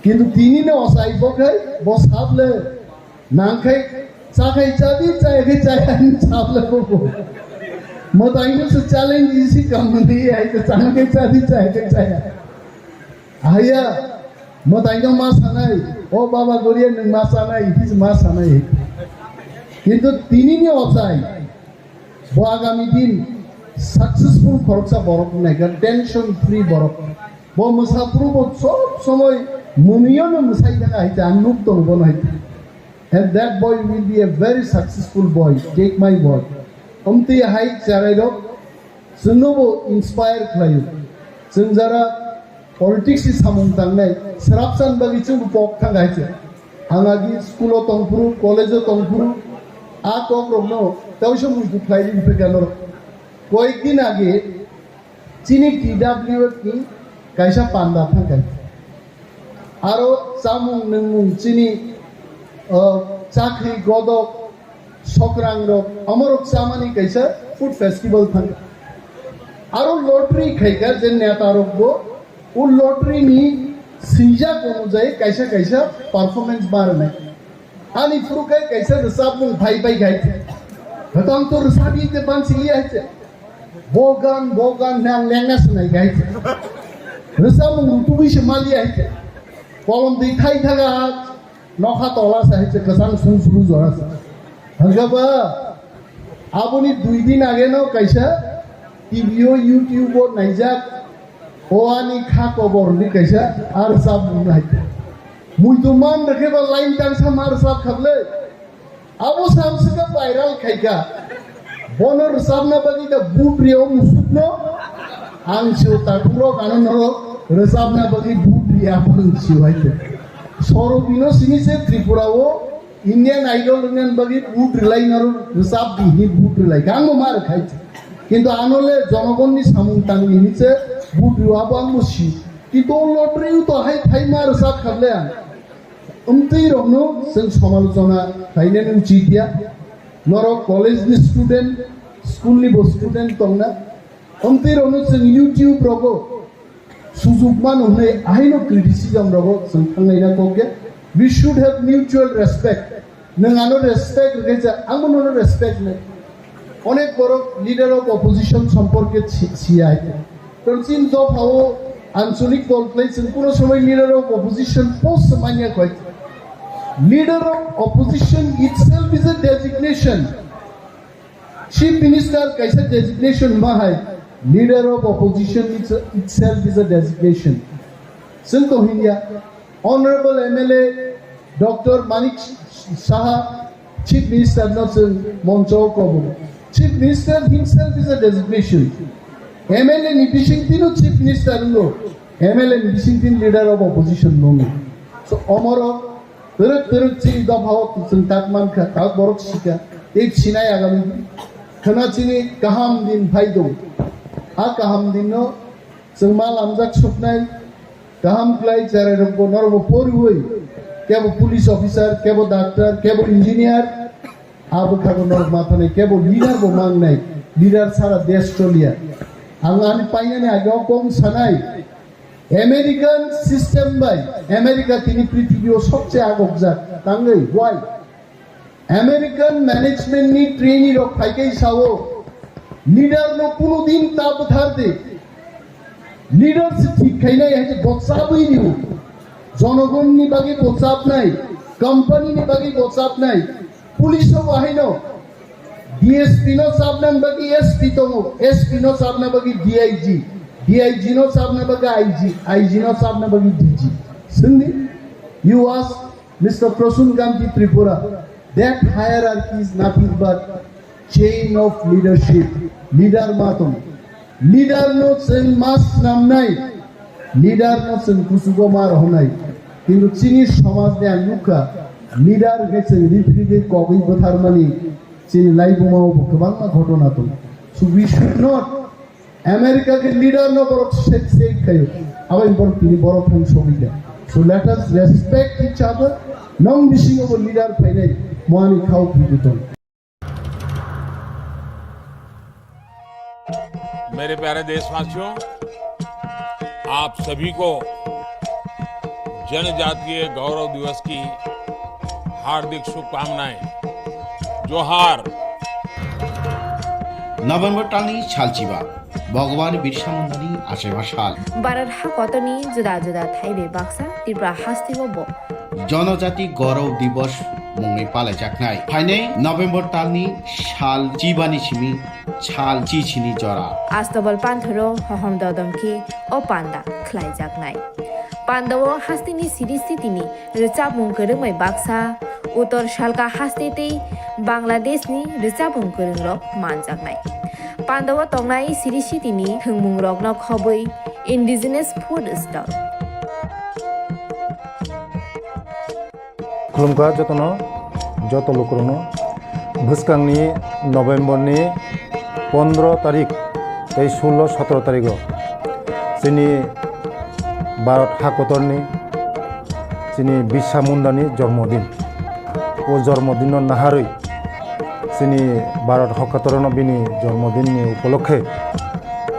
কিন্তু তিনি না অসাই বখাই বস হাবলে নাংখাই চাখাই চাবি চাই চাই চাবলে বকো Mothani se challenge isi company hai to change chadi chaya aya Mothani ma sanai o baba goriya ning ma sanai his ma sanai kintu tini ni osai bo agami din successful khorcha borok nai ga tension free borok bo musapuru bo sob somoy muniyo no musai daga hai anuk to bon hai and that boy will be a very successful boy take my word Omti hai charairo sunnobo inspire khlayo sunjara politics is samung tangnai serapsan bagi chung pok thangai che angagi school tongpuru college tongpuru a KOKBOROK no tawsho mu khlai din pegano koik din age chini TWF ki kaisa panda thangai aro samung nungmung chini chakri godok Sokrangro, Amorok Samani Kaisa, food festival thang. Aro lottery khaika jen netarok go, u lottery ni sinja konujai kaisa performance bar nai. Ani furukai kaisa resab mung bhai gai. Batang to resabi te ban sili aiche. Bogan nang lengas nai gai. Resab mung tubi se mali aiche. Kolom dikhai thaga nokha tola sa aiche kasang suru jora sa. Hangaba আপনি 2 দিন আগে ন কাইসা টিভিও ইউটিউবও নাইজাক ওয়ানি খা খবর নি কাইসা আর সব নাই মুই তো মান রেখে বা লাইন টানসা মার সব খাবলে আবো সামসকা ভাইরাল খাইকা বনর সামনা বাকি দা বুট রিও মুসুকনো আংশো তাকুরো কাননর রসাবনা বাকি বুট রিয়া পঞ্চি হইতে সরবিনো সিনিসে ত্রিপুরাও Indian Idol Indian bagi boot relay naru resab di boot relay gango mar khaiche kintu anole jonogonni samung tangi niche boot ruabang mushi kintu lottery to hai thai mar resab khable an umtei romno sing samalojona thaine nu chitia noro college ni student school ni student tongna umtei romno sing YouTube rogo sujug manu nei aino criticism rogo sing thangai na koge we should have mutual respect nangano respect recha amono respect ne onek boro leader of opposition সম্পর্কে CI তরচিন job হাও আঞ্চলিক দলপ্লেসন পুরো সময় leader of opposition post মানিয়া কয় leader of opposition itself is a designation chief minister kaisa designation ma hai leader of opposition itself is a designation sinto hindia honorable MLA Dr. Manik Saha, Chief Minister Nelson Moncho Kobo. Chief Minister himself is a designation. MLA Nibishingtino Chief Minister no. MLA Nibishingtin leader of opposition no. So Omoro, Teruk Chini Dabhao Silchajakmano KOKBOROK Shika, Ek Sinai Agami, Kanachini Kaham Din Paido. A Kaham Din no, Sirmal Amzak Supnai, Kaham Klai Charado Norvo Porui. Cable police officer cable doctor cable engineer Abu খাগনর মাথা নেই কেবল leader বো মাং নাই leader সারা দেশ চলিয়া আমি পাইনে আগে কম সানাই আমেরিকান সিস্টেম বাই আমেরিকা তিনি পৃথিবীর সবচেয়ে আগক জাত তাঙ্গই ওয়াই আমেরিকান ম্যানেজমেন্ট নি ট্রেনি রক ফাইকেই সাও লিডার নো কোনো দিন তাপ থারতে লিডারশিপ ঠিক খাইনাই আছে বসাবই নিও জনগণ নি বাকি প্রচাপ নাই কোম্পানি নি বাকি প্রচাপ নাই পুলিশও বাহিনো DSP no sabna bagi SP tomo, SP no sabna bagi DIG, DIG no sabna bagi IG, IG no sabna bagi DG. Sindi, you ask Mr. Prasun Gandhi Tripura, that hierarchy is nothing but chain of leadership. Leader matom, leader no sen mas namnai, leader no sen kusugomar honai. কিন্তু চীনের সমাজ দেয় নুকা leader গেছেন রিট্রিটেড কবি কথার মানে চীন লাইবোমাও গোबां ঘটনা তো সো উই শুড নট আমেরিকাকে লিডার ন বড় সেই খায় আবার বড় তিনি বড় ফোন Sabita so let us respect each other নং মিসিং অফ লিডার ফাইনাই মোহানি খাও দিত मेरे प्यारे देशवासियों, आप सभी को जनजातीय गौरव दिवस की हार्दिक शुभकामनाएं। जोहार। नवेम्बर टालनि सालचिबा भगवान बिरसा मुंडानि आसेमा साल बारार हा कतनी जुदा जुदा थाइबे बाक्सा त्रिपुरा हास्तिबो जनजाति गौरव दिवस मुङै पालायजानाय फाइनै नवेम्बर टालनि साल चिबानि सिमी साल चिचिनि जरा आस्तबल पान्थरो हहम ददमखि ओ पान्दा ख्लाइजाकनाय पान्दावो हास्तिनि सिरिस्थितिनि रोचाबुं गोरोंमै बाक्सा उत्तर सालका हास्तेतै बांलादेशनि रोचाबुं गोरोंरक मानजाकनाय पान्दावो तंनाय सिरिस्थितिनि थोंमुं रकनो खबै इन्डिजिनास फुड स्टल खुलुमखा जतनो जत लोकरनो भुसकांनि नवेम्बरनि 15 तारिख 16-17 तारिख जोंनि भारत हाकतरनि जोंनि बिरसा मुंडानि जन्मदिन ओ जन्मदिन नाहारै जोंनि भारत हाकतरनो बिनि जन्मदिननि उपलक्षे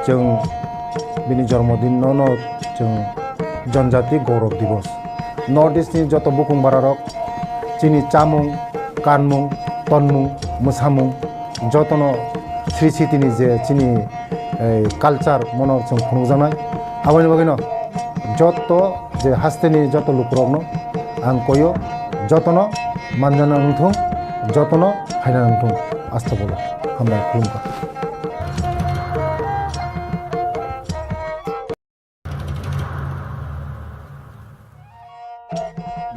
जों बिनि जन्मदिनावनो जों जनजाति गौरव दिवस नर्थ इस्टनि जत बुकुं बारारक जोंनि चामुं कानमुं तनमुं मोसामुं जतनो श्री सिटिनि जे जोंनि कालचार मनर जों खुंजानाय आबानि बागैनो जत जे हास्तेनि जत लुकरकनो आं कयो जतनो मानजाना नंथों जतनो हायना नंथों आस्था बोलो हामबाय खुलुमबाय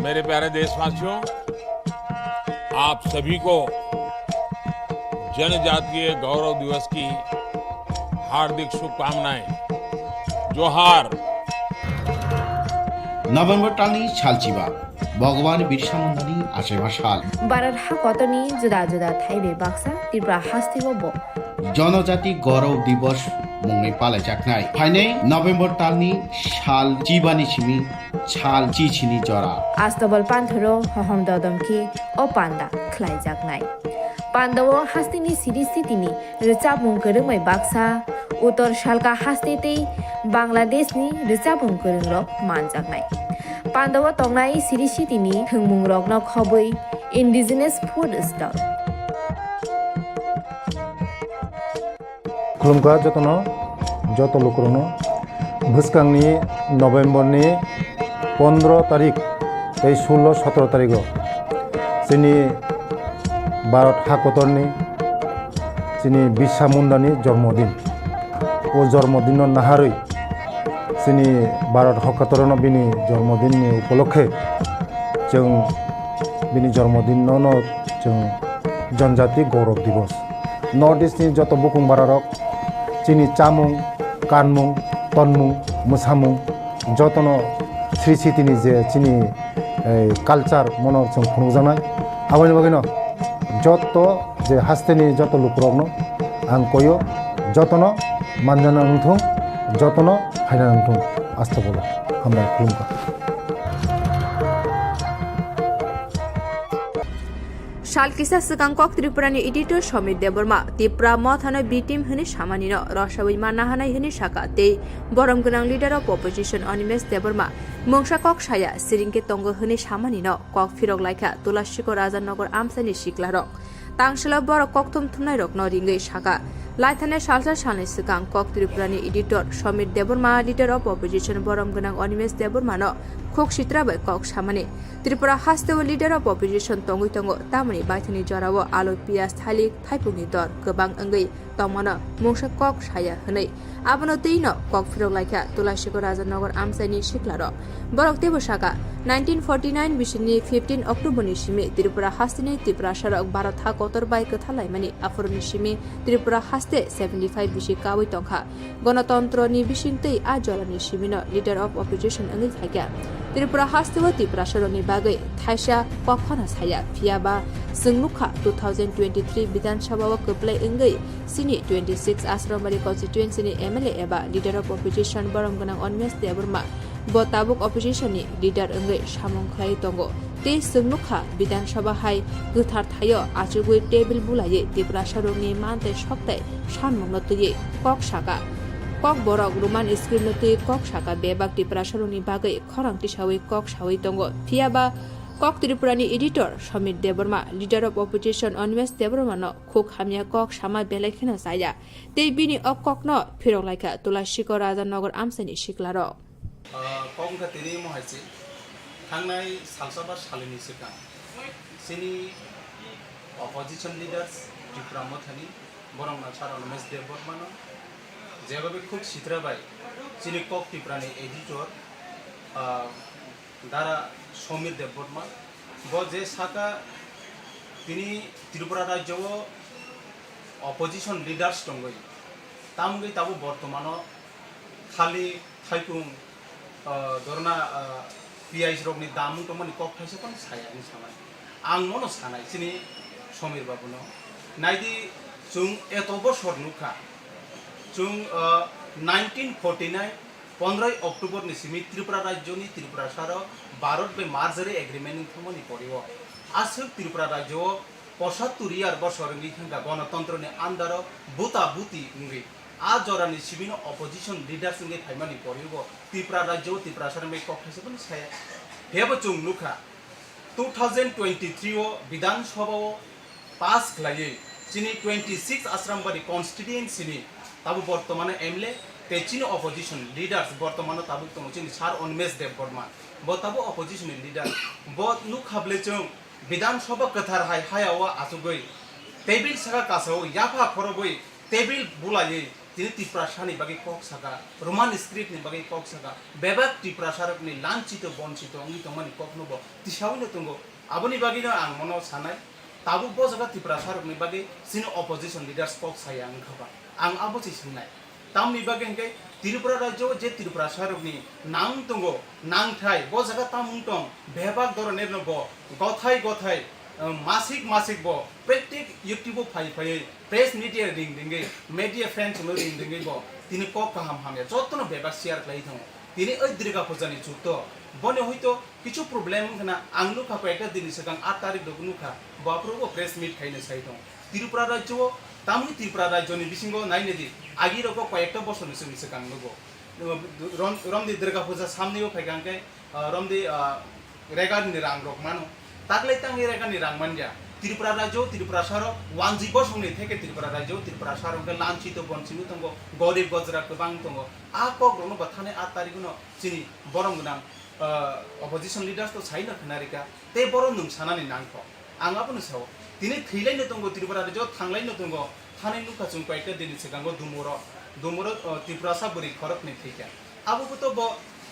मेरे प्यारे देशवासियों, आप सभी को जनजातीय गौरव दिवस की हार्दिक शुभकामनाएं। जोहार। नवेम्बर टालनि सालचिबा भगवान बिरसा मुंडानि आसेमा साल बारार हा कतनी जुदा जुदा थाइबे बाक्सा त्रिपुरा हास्तिबो जनजाति गौरव दिवस मुङै पालायजानाय फाइनै नवेम्बर टालनि साल चिबानि सिमी साल चिचिनि जरा आस्तबल पान्थरो हहम ददमखि ओ पान्दा ख्लाइजाकनाय पान्दावो हास्तिनि सिरिस्थितिनि रोचाबुं गोरोंमै बाक्सा उत्तर सालका हास्तेतै बांलादेशनि रोचाबुं गोरोंरक मानजाकनाय पान्दावो तंनाय सिरिस्थितिनि थोंमुं रकनो खबै इन्डिजिनास फुड स्टल खुलुमखा जतनो जत लोकरनो भुसकांनि नवेम्बरनि 15 तारिख 16-17 तारिख जोंनि भारत हाकतरनि जोंनि बिरसा मुंडानि जन्मदिन ओ जन्मदिन नाहारै जोंनि भारत हाकतरनो बिनि जन्मदिननि उपलक्षे जों बिनि जन्मदिनावनो जों जनजाति गौरव दिवस नर्थ इस्टनि जत बुकुं बारारक जोंनि चामुं कानमुं तनमुं मोसामुं जतनो श्री सिटिनि जे जोंनि कालचार मनर जों खुंजानाय आबानि बागैनो जत जे हास्तेनि जत लुकरकनो आं कयो जतनो मानजाना नंथों जतनो हायना नंथों आस्था बोलो हामबाय खुलुमबाय शालकिसा सिगांकक त्रिपुरानि एडिटर समित देबरमा तिप्रा मथानो बिटिम हने सामानिनो रसावै मानना हानाय हने साकाते बरम गोनां leader of opposition Animesh Debbarma मंसा कक साया सिरिंके तंग हने सामानिनो kokphiroklaikha तुलासिको राजानगर आमसानि सिक्लारक तांसला बर कक्थम थुमनाय रकनो रिंगै साका लाइथाने सालसा सालनि सिगां कक त्रिपुरानि editor Samir Debbarma leader of opposition बरम गोनां अनिमेश देबरमानो खोक सित्राबाय कक सामानि त्रिपुरा हास्तेव लिडार अफ अपोजिशन तंगै तंगो तामनि बायथानि जरावो आलु पियाज थालिक थाइपुंनि दर गोबां अंगै तमनो मुंसा कक साया हनै आबनो दैनो kokphiroklaikha तुलासिको राजनगर आमसाइनि सिख्लारो बरक तेबसाका 1949 बिसिनि 15 अक्टोबरनि सिमी त्रिपुरा हास्तेनि त्रिपुरा सड़क 12 था कतर बाय कथालायमानि आफुरनि सिमी त्रिपुरा हास्ते 75 बिसि कावै तंखा गणतन्त्रनि बिसिंतै आ जरानि सिमिनो लिडार अफ अपोजिशन अंगै थाइगा त्रिपुरा हास्तेव त्रिपुरा सड़कनि बागै थाइसा कखना साया फियाबा जोंनुखा 2023 विधानसभाव कप्लाय अंगै सिनि 26 आश्रमबारी कन्स्टिट्युएन्सिनि MLA एबा लिडार अफ अपोजिशन बरम गोनां अनिमेश देबरमा बताबुक अपोजिशननि लिडार अंगै सामं खाय दंगो ते जोंनुखा विधानसभा हाय गोथार थायो आचुगुइ टेबल बुलायै त्रिपुरा सड़कनि मानते सप्ताय सानमंगतयै कक साका KOKBOROK रोमान स्क्रिन नतै कक साका बेबाग त्रिपुरा सड़कनि बागै खरांथि सावै कक सावै दंगो फियाबा कक त्रिपुरानि editor Samir Debbarma leader of opposition Animesh देबरमानो खोक हामिया कक सामा बेलायखिनो जाया ते बिनि अककनो फिरोलाइखा तुलासिको राजनगर आमसाइनि सिख्लारो कक तिनि महायसि थांनाय सालसाबा सालिनि सिगां सिनि अपोजिशन लिडार्स त्रिपुरा मोथानि बरंना सार अनिमेश देबरमानो जेबाबे खोक सित्राबाय सिनि कक त्रिपुरानि एडिटर दारा समीर देबबर्मा जे साका তিনি त्रिपुरा राज्य अपोजिशन लिडार्स दंगै तामगै ताबो बर्तमानो खाली थाइपुं दरना पियाइस रगनि दामु तमनि कक थाइसे पण सायानि सानाय आं मनो सानाय सिनि समीर बाबुनो नायदि जों एत बছर नुखा जों 1949 15 अक्टोबर निसिमी त्रिपुरा राज्यनि त्रिपुरा सार भारत बे मार्जारि एग्रीमेंट थमनि परिव आसो त्रिपुरा राज्य 75 यार बছरनि थांगा गणतन्त्रनि आन्दार बुता बुति उंगै आ जरानि सिबिनो अपोजिशन लीडर्स उंगै फाइमानि परिव त्रिपुरा राज्य त्रिपुरा सार मे कक्थासे पनि साया हेबो जों नुखा 2023 विधानसभा पास खलायै चिनि 26 आश्रमबारी कन्स्टिट्युएन्सिनि ताबो बर्तमान MLA तेचिनो अपोजिशन लीडर्स बर्तमान ताबो तमचिनि सार अनिमेश देबबर्मा ब ताबो अपोजिशन लीडर ब नुखाबले जों विधानसभा कथार हायावा आसुगै टेबिल सागा कासौ याफा खरबै टेबिल बुलायै तिनि त्रिपुरा सानि बागै कक सागा रोमान स्क्रिप्टनि बागै कक सागा बेबाक त्रिपुरा सारकनि लांचित बंचित अंगि तमनि कक नुबो तिसावनो तंगो आबनि बागैनो आं मनो सानाय ताबो ब जागा त्रिपुरा सारकनि बागै सिनो अपोजिशन लीडर्स कक साया अंखाबा आं आबोसि सोंनाय तामनि बागै हंकै त्रिपुरा राज्य जे त्रिपुरा सारकनि नां तंगो नांथाय ब जागा तामुंटं बेबाक दरने ब गथाय गथाय मासिक मासिक ब प्रत्येक यूट्यूब फाइ फाइ प्रेस मीडिया रिंग दिंगै मीडिया फ्रेंड्स नो रिंग दिंगै ब तिनि कक काहाम हामे जतनो बेबाक शेयर खाइ थं तिनि ओइ दिरगा फजानि जुतो बने हयतो किछु प्रॉब्लेम गना आंलु का पेटा दिनि सगां 8 तारिख दगनुखा बाप्रबो प्रेस मीट खाइनो साइथं त्रिपुरा राज्य तामनि त्रिपुरा राज्यनि बिसिंगो नाइनेदि आगिरको कयेकटा बसरनि सिगां नुगो रमदि दुर्गा पूजा सामनेও फाइगांकै रमदि रेगानि रांग्रक मानो ताकलै तांनि रेगानि रांमानया त्रिपुरा राज्य त्रिपुरा सार वानजि बसंनि थेके त्रिपुरा राज्य त्रिपुरा सारंके लांचित बनसिनु तंगो गरीब गजरा गोबां तंगो आ कग्रनो बाथाने 8 तारिखनो सिनि बरम गुनां अपोजिशन लीडर्स तो साइना खनारिका ते बरम नुं सानानि नांखो आंगाबोनो साव दिनै थैलायनो दंगो त्रिपुरा राज्य थांलायनो दंगो थानाय लुका जों कयेकटा दिनि सिगांगो दुमुर त्रिपुरा साबुरि खरकनि थैका आबोबोथ' ब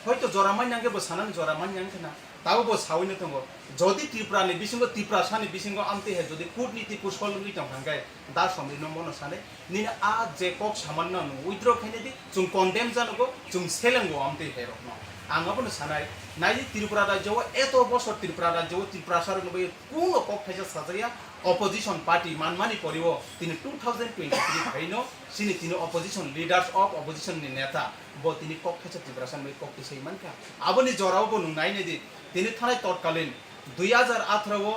हयतो जरामान नांगे ब सानान जरामान नांगना ताबो ब सावैनो दंगो जदि त्रिपुरानि बिसिंगो त्रिपुरा सानि बिसिंगो आमते हे जदि कूटनीति कुशलनि तंगाय दा समरिनो मनो साने निना आ जे कक सामान्य उइद्र खाइनेदि जों कन्डेम जानगो जों सेलेंगो आमते हे रखनो आंगाबोनो सानाय नायदि त्रिपुरा राज्य एत बছर त्रिपुरा राज्य त्रिपुरा सारनो बे कोनो कक थाइजा साजाया अपोजिशन पार्टी मानमानि परिव तिनि 2023 फाइनो सिनि तिनि अपोजिशन लीडर्स अफ अपोजिशन नि नेता ब तिनि कक थाइजा त्रिपुरा सान बे कक तिसै मानका आबनि जरावबो नुनायनेदि तिनि थानाय तत्कालीन 2018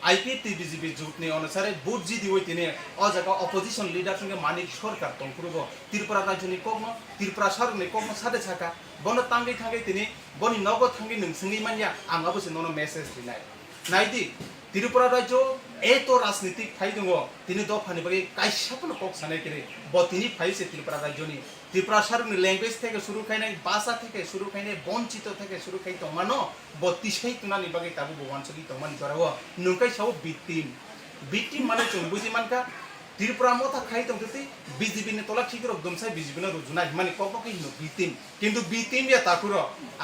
आईपीटीबीजीबी जुटनि अनुसार बुटजी दिवै तिनि अ जगा अपोजिशन लीडर संगे मानिक सरकार तंखुरबो त्रिपुरा राज्यनि ककनो त्रिपुरा सारनि ककनो सादे साका बन तांगै थांगै तिनि बनि नगद थांगै नोंसंगै मानिया आंगाबोसो ननो मेसेज दिनाय नायदि त्रिपुरा राज्य एतो राजनीतिक फाइ दङ तिनि दफानि बागै काइसाफोरनो कक सानाय केरे ब तिनि फाइसे त्रिपुरा राज्यनि त्रिपुरा सारनि लैंग्वेज থেকে শুরু খাইনাय भाषा থেকে শুরু খাইनाय বঞ্চিত থেকে শুরু খাই তমাनो ब तिसै तुनानि बागै ताबु बवानसलि तमानि जराव नुकाय साव बिटिम माने जों बुजि मानका त्रिपुरा मथा खाइ दंतै बीजेपी ने तला खिगरक दमसाय बीजेपी ने रुजुनाय माने ककबोरक हिनो बिटिम या ताकुर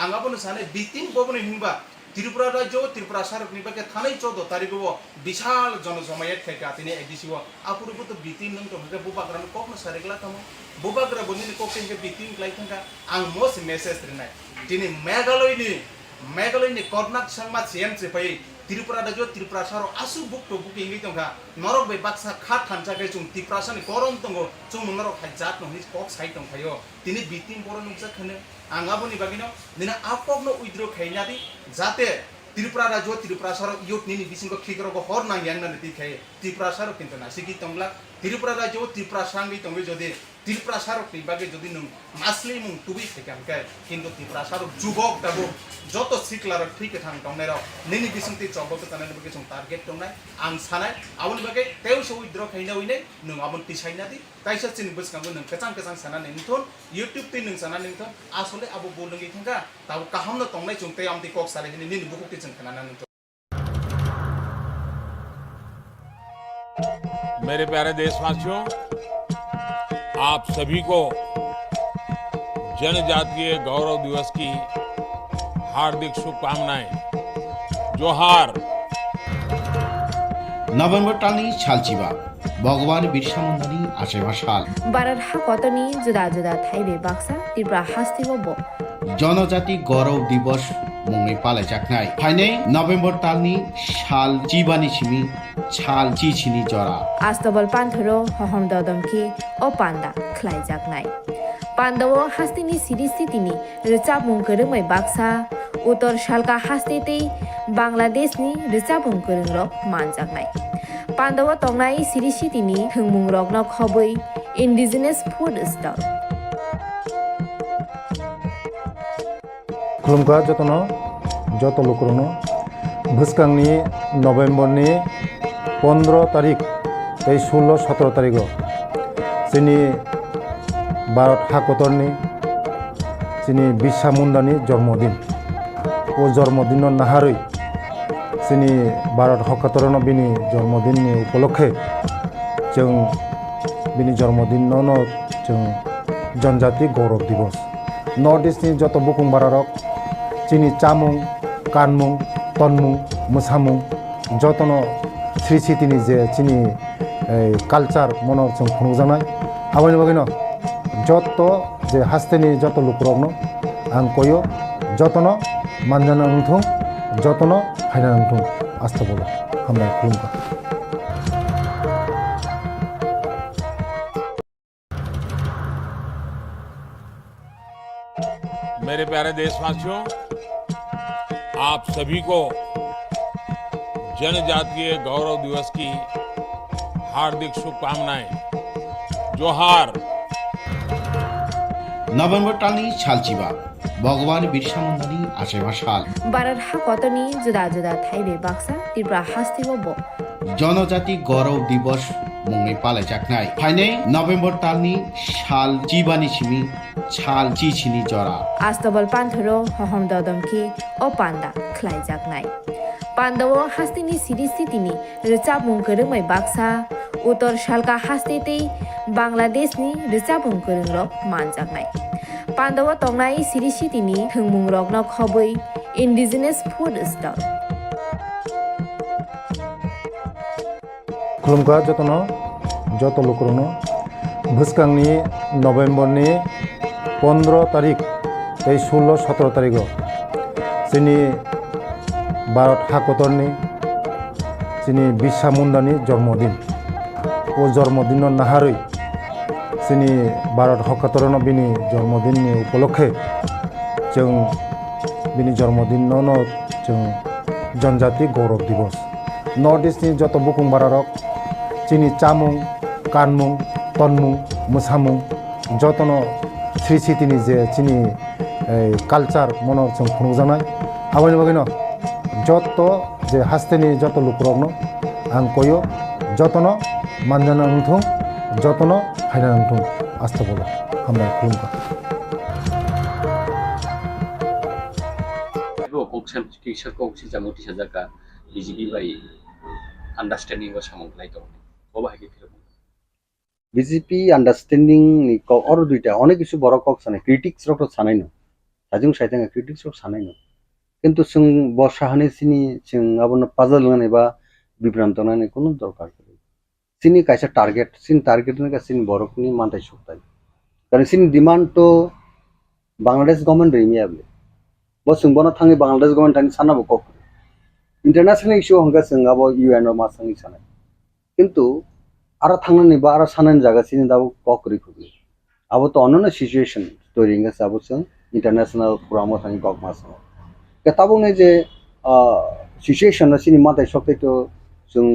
आंगाबोनो साने बिटिम बबनो हिनबा त्रिपुरा राज्य त्रिपुरा सारकनि बागै थानाय 14 तारिखआव विशाल जनजमायत खायगातिनि एडिसिव आपुरबो तो बिटिम नंग दंगा बुबाग्रान ककनो सारेगला तम बुबाग्रा बनिनि ककपिनके बिटिम ग्लाइथंगा आं मोस मेसेज रिनाय दिनै मेघालयनि कर्नाक संमा सिएम सेफाय त्रिपुरा राज्य त्रिपुरा सारो आसु बुकतो बुकिंगि दंगा नरक बे बाक्सा खाट थानसागे जों त्रिपुरा सानि गरम दंगो जों नरक हाइजात नहनि कक साइड दंखायो दिनै बिटिम बर' नुजा खने आंगाबोनि बागिनो दिनै आपकनो उइद्र खायनादि जाते त्रिपुरा राज्य त्रिपुरा सारो युथनि बिसिंगो खिगरगो हर नांयाननानै दिखाय त्रिपुरा सारो किन्तु नासिगि तंगला त्रिपुरा राज्य त्रिपुरा सांगि तंगि जदि त्रिपुरा सारकनि बागै जदि नों मासलि मुं तुबि फेकामखाय किन्तु त्रिपुरा सारो जुबक दाबो जत सिक्लार ठीक थां दंनाय नैनि बिसिंति चबक तानानि बागै जों टार्गेट दंनाय आं सानाय आबोनि बागै तेवसो उइद्र खायना उइने नों आबोन तिसायनादि काइसा चिनि बसकांगो नों कचां सानानै निथन यूट्यूब ते नों सानानै निथन आसले आबो बोलंगि थांगा ताबो काहामनो तंनाय जों ते आमति कक साले नि बुकुति जों खाना निथन। मेरे प्यारे देशवासियों, आप सभी को जनजातीय गौरव दिवस की हार्दिक शुभकामनाएं। जोहार। नभेम्बर टालनि सालचिबा भगवान बिरसा मुंडानि आसेबा साल भारत हाकतनि जुदा जुदा थाइबे बाक्सा त्रिपुरा हास्तिबो जनजाति गौरव दिवस मुङै पालायजानाय फाइनै नभेम्बर टालनि साल चिबानि सिमी साल चिचिनि जरा आस्तबल पान्थरो हहम ददमखि ओ पान्दा ख्लाइजाकनाय पान्दाव हास्तिनि सिरिस्थितिनि रिचाबुं गोरोङै बाक्सा उत्तर सालका हास्तेतै बांलादेशनि रिचाबुं गोरोंरक मानजाकनाय पान्दाव तंनाय सिरिस्थितिनि थोंमुं रगन खबै इन्डिजिनास फुड स्टल खुलुमखा जत लोकरनो भुसकांनि नभेम्बरनि 15 तारिख 16-17 तारिख जोंनि भारत हाकतरनि जोंनि बिरसा मुंडानि जन्मदिन ओ जन्मदिन नाहारै जोंनि भारत हाकतरनो बिनि जन्मदिननि उपलक्षे जों बिनि जन्मदिनावनो जों जनजाति गौरव दिवस नर्थ इस्टनि जत बुकुं बारारक जोंनि चामुं कानमुं तनमुं मोसामुं जतनो श्री सिटिनि जे जोंनि कालचार मनर जों खुंजानाय आबानि बागैनो जत जे हास्तेनि जत लुकरकनो आं कयो जतनो मानजाना नंथों जतनो हायना नंथों आस्था बोलो हामबाय खुलुमखा। मेरे प्यारे देशवासियों, आप सभी को जनजातीय गौरव दिवस की हार्दिक शुभकामनाएं। जोहार। नभेम्बर टालनि सालचिबा भगवान बिरसा मुंडानि आसेबा साल भारत हाकतनि जुदा जुदा थाइबे बाक्सा त्रिपुरा हास्तिबो जनजाति गौरव दिवस मुङै पालायजानाय फाइनै नभेम्बर टालनि साल चिबानि सिमी साल चिचिनि जरा आस्तबल पान्थरो हहम ददमखि ओ पान्दा ख्लाइजाकनाय पान्दाव हास्तिनि सिरिस्थितिनि रिचाबुं गोरोङै बाक्सा उत्तर सालका हास्तेतै बांलादेशनि रिचाबुं गोरोंरक मानजाकनाय पान्दाव तंनाय सिरिस्थितिनि थोंमुं रगन खबै इन्डिजिनास फुड स्टल खुलुमखा जत लोकरनो भुसकांनि नभेम्बरनि 15 तारिख 16-17 तारिख जोंनि भारत हाकतरनि जोंनि बिरसा मुंडानि जन्मदिन ओ जन्मदिन नाहारै जोंनि भारत हाकतरनो बिनि जन्मदिननि उपलक्षे जों बिनि जन्मदिनावनो जों जनजाति गौरव दिवस नर्थ इस्टनि जत बुकुं बारारक जोंनि चामुं कानमुं तनमुं मोसामुं जतनो श्री सिटिनि जे जोंनि कालचार मनर जों खुंजानाय आबानि बागैनो যত যে হাস্তেনি যত লুকরগ্ন আং কইও যতন মানজানা নুথুং যতন হাইনা নুথুং আস্তে বলো আমরা খুলুমকা koksan kisa kok si jamu ti sajaka BJP bai understanding wa samong lai to o ba ke film BJP understanding or দুইটা অনেক কিছু বড় কক সানে ক্রিটিক্স রক সানাই না সাজুং সাইতাং ক্রিটিক্স রক সানাই না কিন্তু जों বর্ষাহানি সিনি जों আবন পাজল গানে বা বিভ্রান্ত নানে কোনো দরকার নেই সিনি কাইসা টার্গেট সিন টার্গেট নে সিন বড়কনি মানতাই সক্তাই কারণ সিন ডিমান্ড তো বাংলাদেশ গভর্নমেন্ট রিমিয়াবলে বসুং বনা থাঙ্গি বাংলাদেশ গভর্নমেন্ট আনি সানাবো কক ইন্টারন্যাশনাল ইস্যু হংগা जों আবো ইউএন ও মাসাঙ্গি সানাই কিন্তু আর থাঙ্গনি বা আর সানান জায়গা সিনি দাবো কক রিকুবলি আবো তো অন্যান্য সিচুয়েশন তৈরি গেছে আবো जों ইন্টারন্যাশনাল ফোরামও থাঙ্গি কক মাসাঙ্গি কেতাবং যে সিচুয়েশন সিনি মাথায় সক্তাই তো जों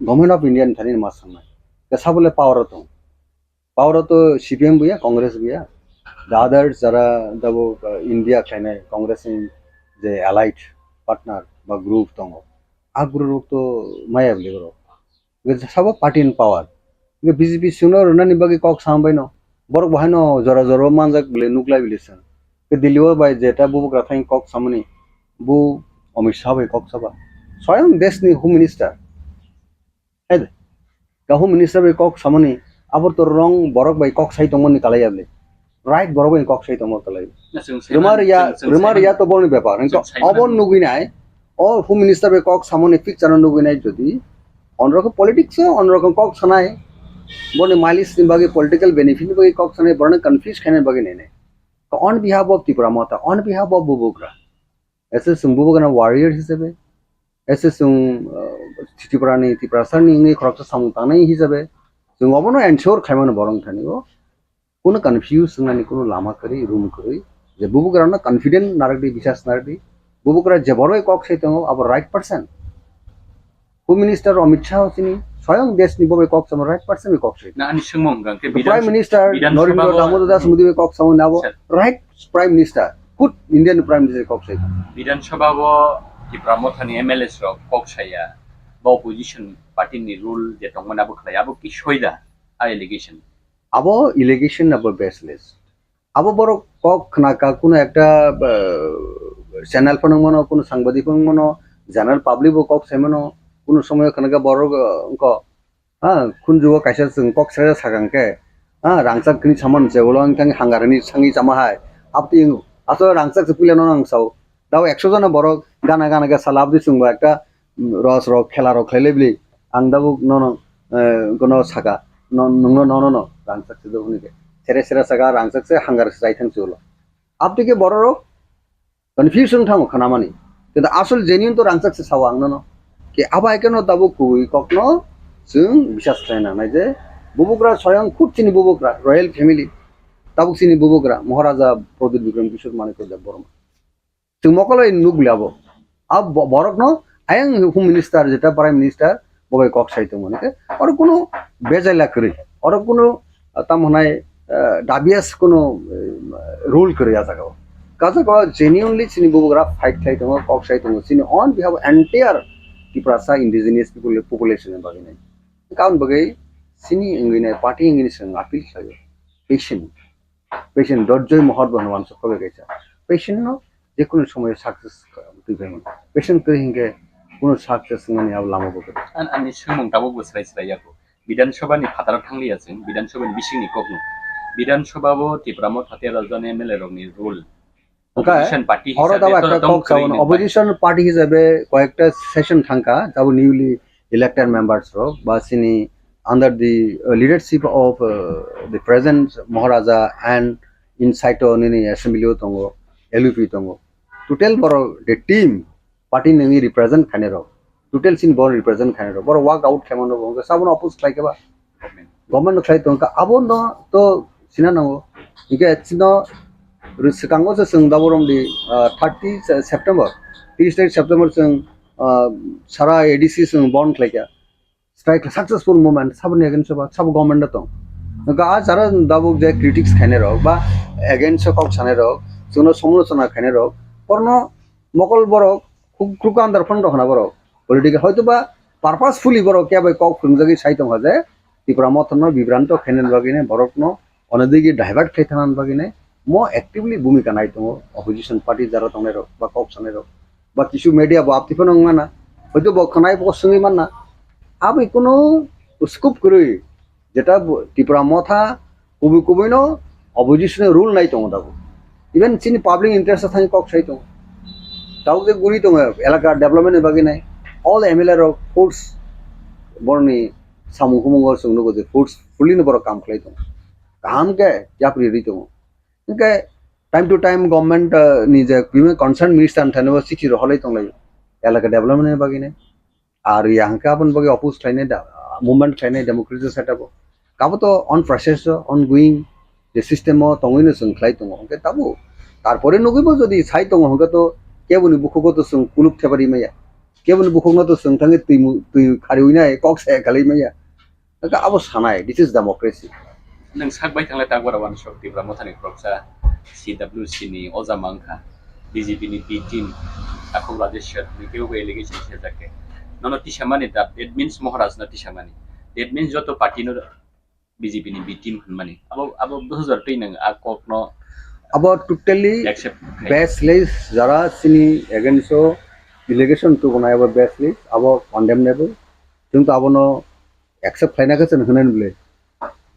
गभर्नमेंट ऑफ इंडिया थानी मास संनाय केसाबले पावर तो सीपीएम बुया कांग्रेस बुया द अदर्स जरा दाबो इंडिया खायनाय कांग्रेस जे एलाइड पार्टनर बा ग्रुप दङ आ ग्रुप तो मायाबले गरो सब पार्टी इन पावर बीजेपी सुनो रनानि बागे कक सामबाय न बरक बहाय न जरा जरा मानजाक बले नुक्लाय बिलेसन के दिल्लीवर बाय जेटा बुबुग्रा थाइन कक सामनि बु अमित शाह बाय कक साबा स्वयं देशनि होम मिनिस्टार होम मिनिस्टार बाय कक सामनि आबर तो रंग बरक बाय कक साइ दंमनि कालायाबले राइट बरक बाय कक साइ दंम कालाय रिमारिया तो बरनि ব্যাপার अबन नुगिनाय ओ होम मिनिस्टार बाय कक सामनि पिक्चार नुगिनाय जदि অন্যরকম পলিটিক্স অন্যরকম কক সানায় বনে মালিস বাগে পলিটিক্যাল বেনিফিট বাগে কক সানায় বনে কনফিউজ খানে বাগে নেনে on behalf of Tripura Motha on behalf of বুবুগ্রা এসে সুং বুবুগ্রা ওয়ারিয়ার হিসেবে এসে সুং ত্রিপুরানি ত্রিপুরাসানি ইংনি খরকটা সামুতানাই হিসেবে जों অবনো এনশোর খাইমানো বরং থানিও কোনো কনফিউজ নানি কোনো লামা করি রুম করি যে বুবুগ্রা না কনফিডেন্ট নারদি বিশ্বাস নারদি বুবুগ্রা যে বড়ই কক সাইতো আবার right person home minister Amit Shah सिनी स्वयं देश नि बबे कक सम राइट पर्सन कक से ना अनि सुंगमं गांके प्राइम मिनिस्टर नरेंद्र दामोदर दास मोदी कक सम नाबो right prime minister good Indian prime minister कक से विधानसभा वो टिप्रा मोथानि एमएलए रो कक साया बा अपोजिशन पार्टी नि रूल जे तंगमना बो खलाय आबो कि सयदा आ एलिगेशन आबो इलिगेशन आबो बेसलेस आबो बरो कक खनाका कोनो একটা চ্যানেল ফনমনো কোনো সাংবাদিক ফনমনো জেনারেল পাবলিক বো কক সেমনো কোনো সময় খানাকা বড় অঙ্ক হ্যাঁ খুন যুগ কাইসা जों कक सेरा सागांके रांचाक खनि सामान जेवलो अंकां हांगारनि सांगि जामा हाय आपति आतो रांचाक पिलानो आंसाव दाव 100 जना बড় गाना गाना गा सालाब दि जोंबा একটা रस रक खेला रक खैलेबलि आं दाबो न कोनो सागा न रांचाक से दोनिके सेरे सेरा सागा रांचाक से हांगार जाइथां चलो आपति के बড় रक कन्फ्यूजन थांगो खानामानि কিন্তু আসল জেনুইন তো রাंचाक से सावा आं न कि आबा केन दाबो कुई कखनो जों বিশ্বাস खालायना नाय जे बुबुग्रा स्वयं खुद सिनि बुबुग्रा रय्याल फैमिली दाबो सिनि बुबुग्रा महाराजा प्रदीप विक्रम किशोर मानिक देव बर्मा जों मकलय नुगलाबो अब बरक न आयं होम मिनिस्टार जेटा प्राइम मिनिस्टार बबाय कक साइतो माने और कोनो बेजाइला करी और कोनो तामहनाय दाबियास कोनो रूल करी आ जागाव काजा को जेन्युइनली सिनि बुबुग्रा फाइट खाइतो कक साइतो सिनि on behalf entire Tipra indigenous people population in Bagay. Count Bagay, Sini Ingine, party English and appeal sayo. Patient Dodge Mohorban once of Kogaka. Patient no, they couldn't show me success to them. Patient doing a good success in any of Lamo. And it's Shumon Tabo was raised by Yako. Bidan Shoban Hatar Tangliasin, Bidan Shoban Bishing Kogno. Bidan Shobabo, Tipra Motha MLA rule. opposition party opposition party হিসেবে কয়েকটা session থাকা যাব newly elected members র বা সিনি under the leadership of the present Maharaja and inside nini assembly tongo LUP tongo total boro the team party nini represent khanero total sin bor represent khanero boro work out khemono bonga sabon oppose like ba government khai tonga abono to sinanango ike chino Rusikango sung daborom di 30 September 30 September sung sara ADC sung bond like strike successful movement sabne against sab government to ga sara dabuk je critics khane rok ba against kok chane rok suno samolocona khane rok porno mokol borok খুব আন্দার phone রখনা বড় political হয়তো বা purposefully বড় কে ভাই cock ফিল্মজাগি সাইতম হাজে Tripura মথন বিভ্রান্ত খেনেন বাগিনে বরকনো অনেদিকে divert খাইথানান বাগিনে মো actively ভূমিকা নাই তো অপোজিশন পার্টি যারা তোমরা বা কক সানের বা কিছু মিডিয়া বা আপনি ফোন না হয়তো বখানায় বসঙ্গি মান না আমি কোনো স্কুপ করি যেটা ত্রিপুরা মথা কবি কবিন অপোজিশনের রুল নাই তোমার দাবো ইভেন চিনি পাবলিক ইন্টারেস্ট থাকে কক সাই তো তাও যে গুড়ি তো এলাকার ডেভেলপমেন্টের বাকি নাই অল MLA ফোর্স বরনি সামু কুমঙ্গল সঙ্গে গজে ফোর্স ফুলিনো বড় কাম খাই তো কাম কে চাকরি দিতো ইনকে টাইম টু টাইম গভর্নমেন্ট নিজে কনসার্ন মিনিস্টার থানে চিঠি রহলাই তো এলাকা ডেভেলপমেন্টের বাকি নাই আর ইয়াংকে আপন বাকি অপোজ খাইনে মুভমেন্ট খাইনে ডেমোক্রেসি সেটআপ কাবো তো অন প্রসেস অন গোয়িং যে সিস্টেম তঙইনো जों খাই তো ওকে তাবো তারপরে নগিব যদি ছাই তো হকে তো কেবনি বুখগত जों কুলুপ থেবারি মাইয়া কেবনি বুখগত जों থাঙ্গে তুই খারি হইনাই কক সাই খালি মাইয়া কা আবো সানাই দিস ইজ ডেমোক্রেসি नों साकबाय थांलाय तागबरावान शक्तिफ्रा मथानि प्रक्सा CWC नि अजामांखा BJP नि बी टीम अखौलादेश्वर नि केवबो एलिगेशन सेजाके ननो तिसामानि दैट मीन्स महाराज ना तिसामानि दैट मीन्स जतो पार्टी नो BJP नि बी टीम हनमानि अब 2003 नों आ ककनो अब टोटली बेसलेस जरा सिनी एगेंस्ट एलिगेशन तो बनाय अब बेसलेस अब कन्डेमनेबल जों तो आबनो एक्सेप्ट खाइनाखौ जों होनाय नबले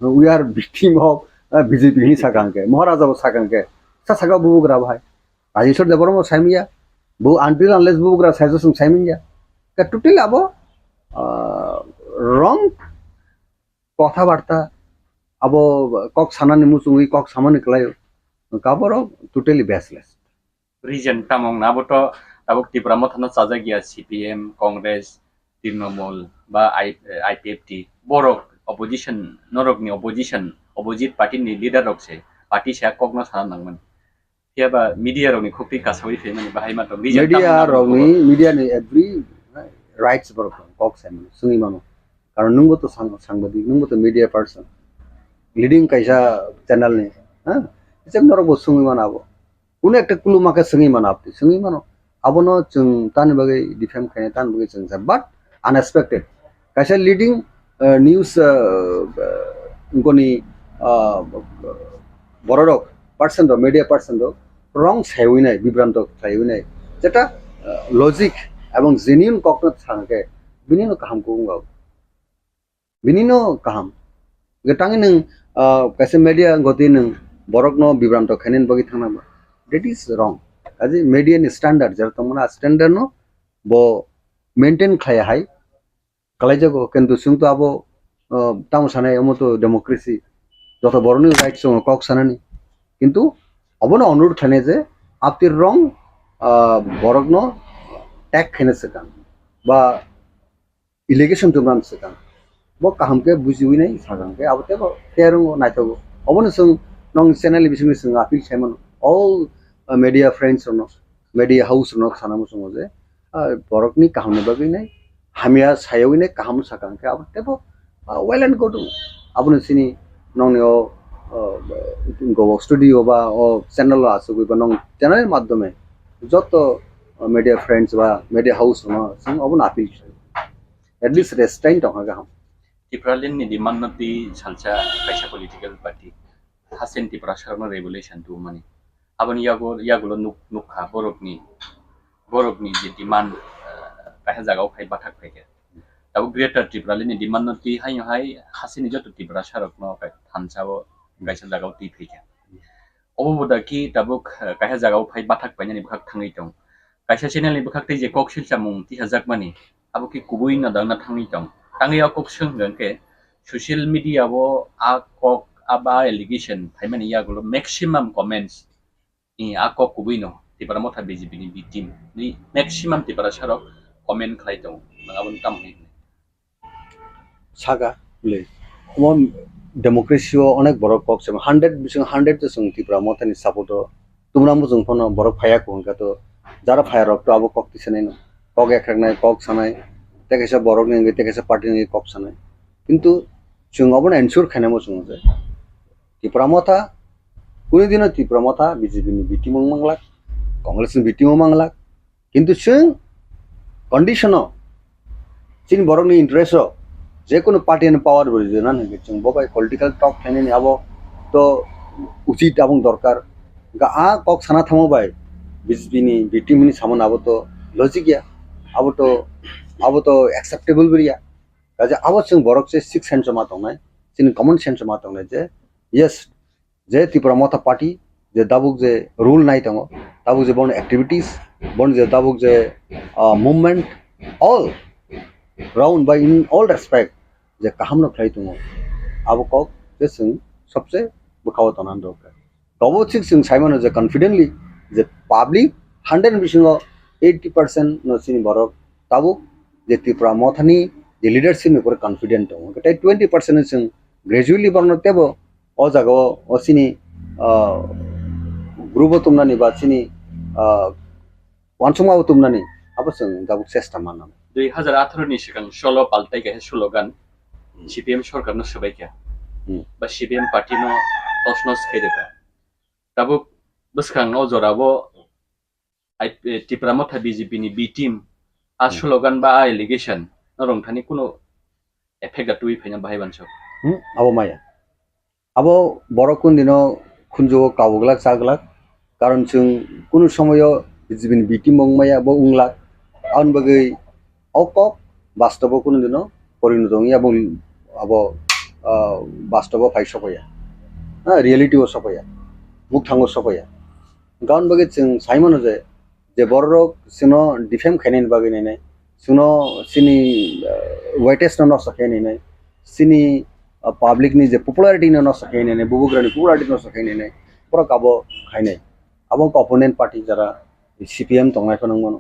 we are victim of BJP ni sakanke महाराजा वो sakanke सा सका बुबुग्रा भाई राजेश्वर देवरम साइमिया बु until unless बुबुग्रा साइजो सं साइमिया का टोटली अब रंग কথাবার্তা अब कक सानानि मुसुंगि कक सामानि क्लायो काबरो टोटली बेसलेस रिजन तामंग नाबोto tabuk Tipra mothano chajagia CPM Congress Trinamool ba IPFT borok opposition norokni opposite party ni leader rokse party sa kokno sana nangman tiaba media rokni khukti kasawi femani bahai mato media ni every rights borok kok saimano sungi mano karon nungbo to sangbadik nungbo to media person leading kaisa channel ni ha jem norok bo sungi mano abo kuno ekta kulu maka sungi mano apti sungi mano abono chung tan bagai defame khaine tan bagai chung but unexpected kaisa leading news বড় percent media percent রং ছাই নাই বিভ্রান্ত ছাই নাই যেটা logic এবং genuine কখনো থাকে বিনিন কাহাম কুঙ্গাও বিনিন কাহাম গটাঙে নং কাছে মিডিয়া গতি নং বরকনো বিভ্রান্ত খাইনেন বগি থাংনাবা দ্যাট ইজ রং আজি মিডিয়ান স্ট্যান্ডার্ড যেটা তোমরা স্ট্যান্ডার্ড নো ব মেইনটেইন খাই হাই কালাইজাগো কিন্তু जों তো আবো তাম সানাই মতো ডেমোক্রেসি যত বড়নি রাইটস কক সানানি কিন্তু অবনো অনুরোধ থানে যে আপনি রং বরগ্ন ট্যাগ খেনে সেকান বা ইলিগেশন তুমরান সেকান ব কাহামকে বুঝিউই নাই সাগামকে আবতে তেরং নাইতগো অবনো जों নং চ্যানেল বিসিনি जों আপিল সাইমন অল মিডিয়া ফ্রেন্ডস নো মিডিয়া হাউস নো সানামো जों যে বরকনি কাহামনে বাগৈ নাই হামিয়া সায়উইনে কাহাম সাকাংকে আবতেবো ওয়েল এন্ড গুড আপনি সিনি নংনিও গো স্টুডিও বা ও চ্যানেল আছে বা নং চ্যানেলের মাধ্যমে যত মিডিয়া ফ্রেন্ডস বা মিডিয়া হাউস নো जों অবন আপিল এট লিস্ট রেস্টাইন দং গাহাম টিপ্রালিন नि डिमान्डति salsa कायसा political party हासेन Tipra सरनो regulation तु माने आबन यागुलो नुखा बरकनि जे डिमान्ड काहे जागाव फाइ बाथाक फाइके दाबो ग्रेटर टिप्रालिनि डिमान्डति हाय हासेनि जतो टिप्रा सरकनो थानसाबो गायसा जागाव ति फैके अबोदा कि दाबो काहे जागाव फाइ बाथाक फाइनानि बखाक थाङै दं कायसा चेनेलनि बखाक तै जे kokphiroklaikha Silchajakmano abo कि कुबुइ ना दांना थाङै दं तांगैया कक सोंगोनके सोशल मीडिया वो आ कक आबा एलिगेशन फाइमानि यागुलो मैक्सिमम कमेंट्स इ आ कक कुबुइनो टिप्रा मथा BJP नि बी टीम नि मैक्सिमम टिप्रा सरक कमेन्ट खालाय दं नङाबो तामहै सागा ले हम डेमोक्रेसी अनेक बरक कक से 100 बिसं 100 तो जों टिप्रा मथानि सापोर्ट तुमरा मो जों फन बरक फाया कोनका तो जारा फाया रक तो अब कक तिसनै न कक एकरानाय कक सानाय तेकेसा बरक नि तेकेसा पार्टी नि कक सानाय किन्तु जों अबन एनश्योर खानामो जों जे टिप्रा मथा कुनै दिन टिप्रा मथा BJP नि बिटिम मंगला कांग्रेस नि बिटिम मंगला किन्तु जों condition sini borok ni interest je kono party and power bori je na ngi chung bobai political talk khane ni abo to uchit abong dorkar ga a kok sana thamo bai BJP ni BT ni samon abo to logic ya abo to acceptable bria kaje abo chung borok se 6 sense ma tongnai sini common sense ma tongnai je yes je Tripura Motha party je dabuk je rule nai tongo dabuk je bon activities bon je dabuk je movement all round by in all respect je kaham no khlai tongo abo kok je sing sabse bukhaw tonan dok tobo sing sing saimano je confidently je public 100% 80% no sini borok tabuk je Tripura Mothani je leadership ni pore confident tongo tai 20% sing gradually borno tebo o jago o sini grupo tumnani ba sini wansuma tumnani abo sing dabuk chesta manam 2018 ni sigang solo paltai ke slogan CPM Sarkar no sebaikya ba CPM party no tosnos khaideka tabuk buskang no jorabo Tripura Motha BJP ni B team a slogan ba allegation no rongthani kuno effect atui phaina bahai bancho abo maya abo borokun dino khunjo kawglak saglak karon chung kuno samoyo BJP ni B team mongmaya bo unglak aun bagai okok bastobo kuno dino পরিণত এবং abo বাস্তব phi সপয়া reality ও সপয়া মুখ থাঙ্গো সপয়া gown বাগে जों Simon যে বড়রক সিনো defame খাইনেন বাগে নাই সিনো সিনি wettest ন সখাইনে নাই সিনি পাবলিক নি যে পপুলারিটি ন সখাইনে নাই বুবুগ্রানি পপুলারিটি ন সখাইনে নাই পুরো কাবো খাইনে আবং অপোনেন্ট পার্টি যারা সিপিএম তংনাই ফনংমন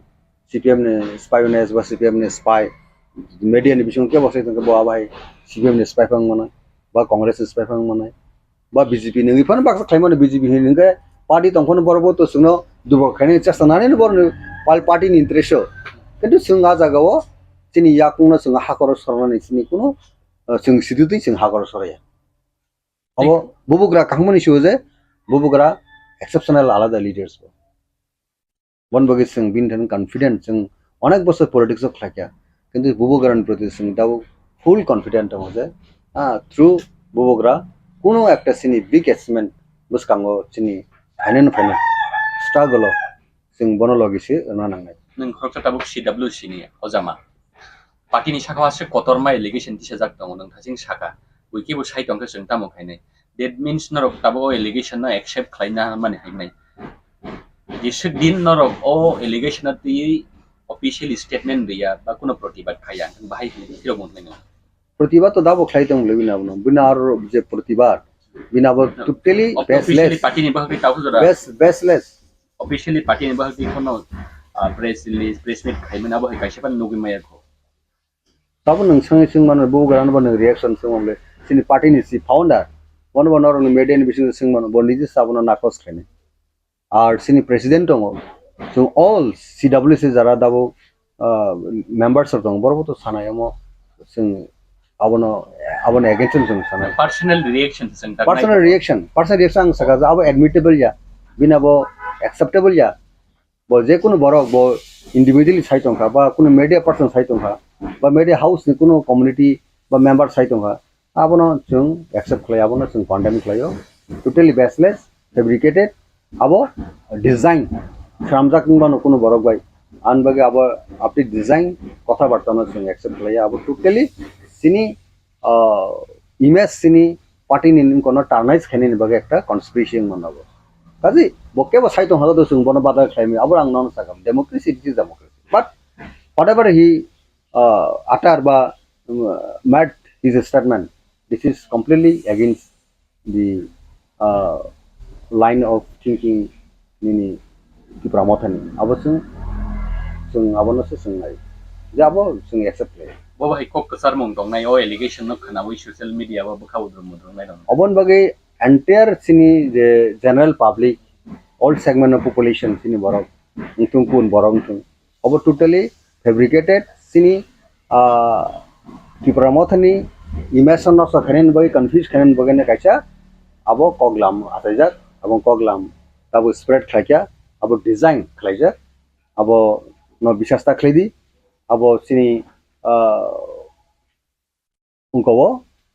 সিপিএম নে স্পাইনেস বা সিপিএম নে spy media ni bisung ke bosai tong bo abai CPM ni spy phang manai ba congress spy phang manai ba BJP ni ifan ba khlaimon BJP ni nge party tongkhon borbo to sungno dubo khaini chesta nani ni borno pal party ni interest kintu sunga jagao chini yakungna sunga hakor sornani chini kuno sung siduti sung hakor soraya abo bubugra kahmani suje bubugra exceptional alada leaders one bagi sung bin tan confident sung onek bosor politics of khlakya কিন্তু বুবুগ্রান প্রতি সিনিটাও ফুল confident হচ্ছে through বুবুগ্রা কোনো একটা সিনি big achievement বুসকাঙ্গো সিনি ফাইনেন ফাইনেন struggle जों বনো লগিছে না নাংনাই नों खरखताबुक CWC नि अजामा पार्टीनि साखावासे कतरमा एलिगेशन दिसा जाक दङ नों थासिं साखा उइकिबो साइटंखौ जों तामो खायनाय दैट मीन्स नरक ताबो एलिगेशन ना एक्सेप्ट खायना माने हायनाय दिस दिन नरक ओ एलिगेशन ति officially statement dia ba kuno protibat khaya bahai hiro mon nai protibat to dabo khlai tong lebi na bno binar je protibat bina bo totally officially party ni bahagi tahu jora baseless officially party ni bahagi kono press release press meet khaimena bahai kaisa pan nogi maya ko tabo nang sangai sing man bo garan ban reaction sing omle sini party ni si founder one or media ni bising sing man bo niji sabona nakos khane ar sini president ong so all CWC jara dabo members of dong borbo to sanayamo sing abono against sing sanay personal reaction saka abo admittable ya binabo acceptable ya bo je kono borok bo individually saitong kha ba kono media person saitong kha ba media house ni kono community ba member saitong kha abono sing accept khlai abono sing condemn khlayo totally baseless fabricated abo design samjak ningba কোনো বড় ভাই আনবাগে আবার আপনি design কথা বার্তানোর সঙ্গে accept লইয়া আবার totally সিনি image সিনি party নিন কোনো টার্নাইজ খানি নিবাগে একটা কনস্পিরেসি মানাবো কাজে বকে বসাই তো হলো তো সুং বন বাদা খাইমি আবার আং নন সাকাম democracy it is democracy but whatever he utter বা mad his statement this is completely against the line of thinking nini Tripura Mothani abo जों abono se sungai jabo जों accept le bo bahai kok kasar mong dong nai o allegation no khanawi social media ba bukhaw drum nai dong obon bage entire sini the general public all segment of population sini borok tung kun borong tung obo totally fabricated sini Tripura Mothani image no so khenen bage confuse khenen bage na kaisa abo koglam atajak abong koglam tabo spread khlakya abo design khlaijak abo no bisasta khledi abo sini ungkawo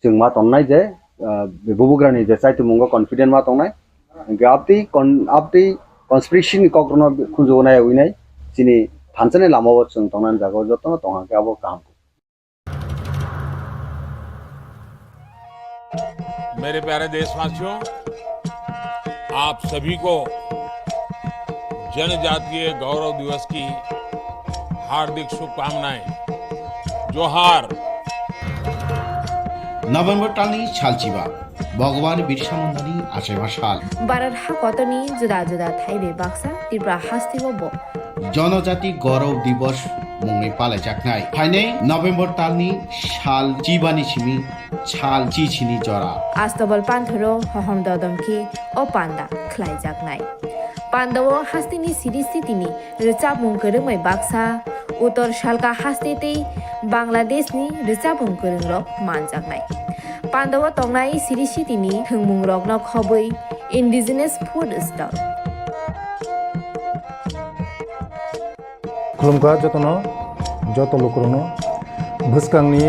जों मा तंनाय जे बुबुग्रानि जे site मुंगो confident मा तंनाय आपती conspiracy नि कॉकरनो खुंजोनाय उइनाय जिनि थानसने लामाव जों तंनान जागो जतन तंहा के आबो काम मेरे प्यारे देशवासियों, आप सभी को जनजातीय गौरव दिवस की हार्दिक शुभकामनाएं। जोहार। नभेम्बर टालनि सालचिबा भगवान बिरसा मुंडानि आसेमा साल भारत हाकतनि जुदा जुदा थाइबे बाक्सा त्रिपुरा हास्तिगो जनजाति गौरव दिवस मुंनि पालायजाकनाय फाइनै नभेम्बर टालनि साल चिबानि सिमि साल चिचिनि जरा आस्तबल पान्थरो हहम ददमखि ओ पान्दा ख्लाइजाकनाय पान्दावो हास्तिनि सिरि स्थितिनि रोचाबुं गोरोंमै बाक्सा उत्तर सालका हास्तेतै बांलादेशनि रोचाबुं गोरोंरक मानजाकनाय पान्दावो तंनाय सिरि स्थितिनि थोंमुं रकनो खबै इन्डिजिनास फुड स्टल खुलुमखा जतनो जत लोकरनो भुसकांनि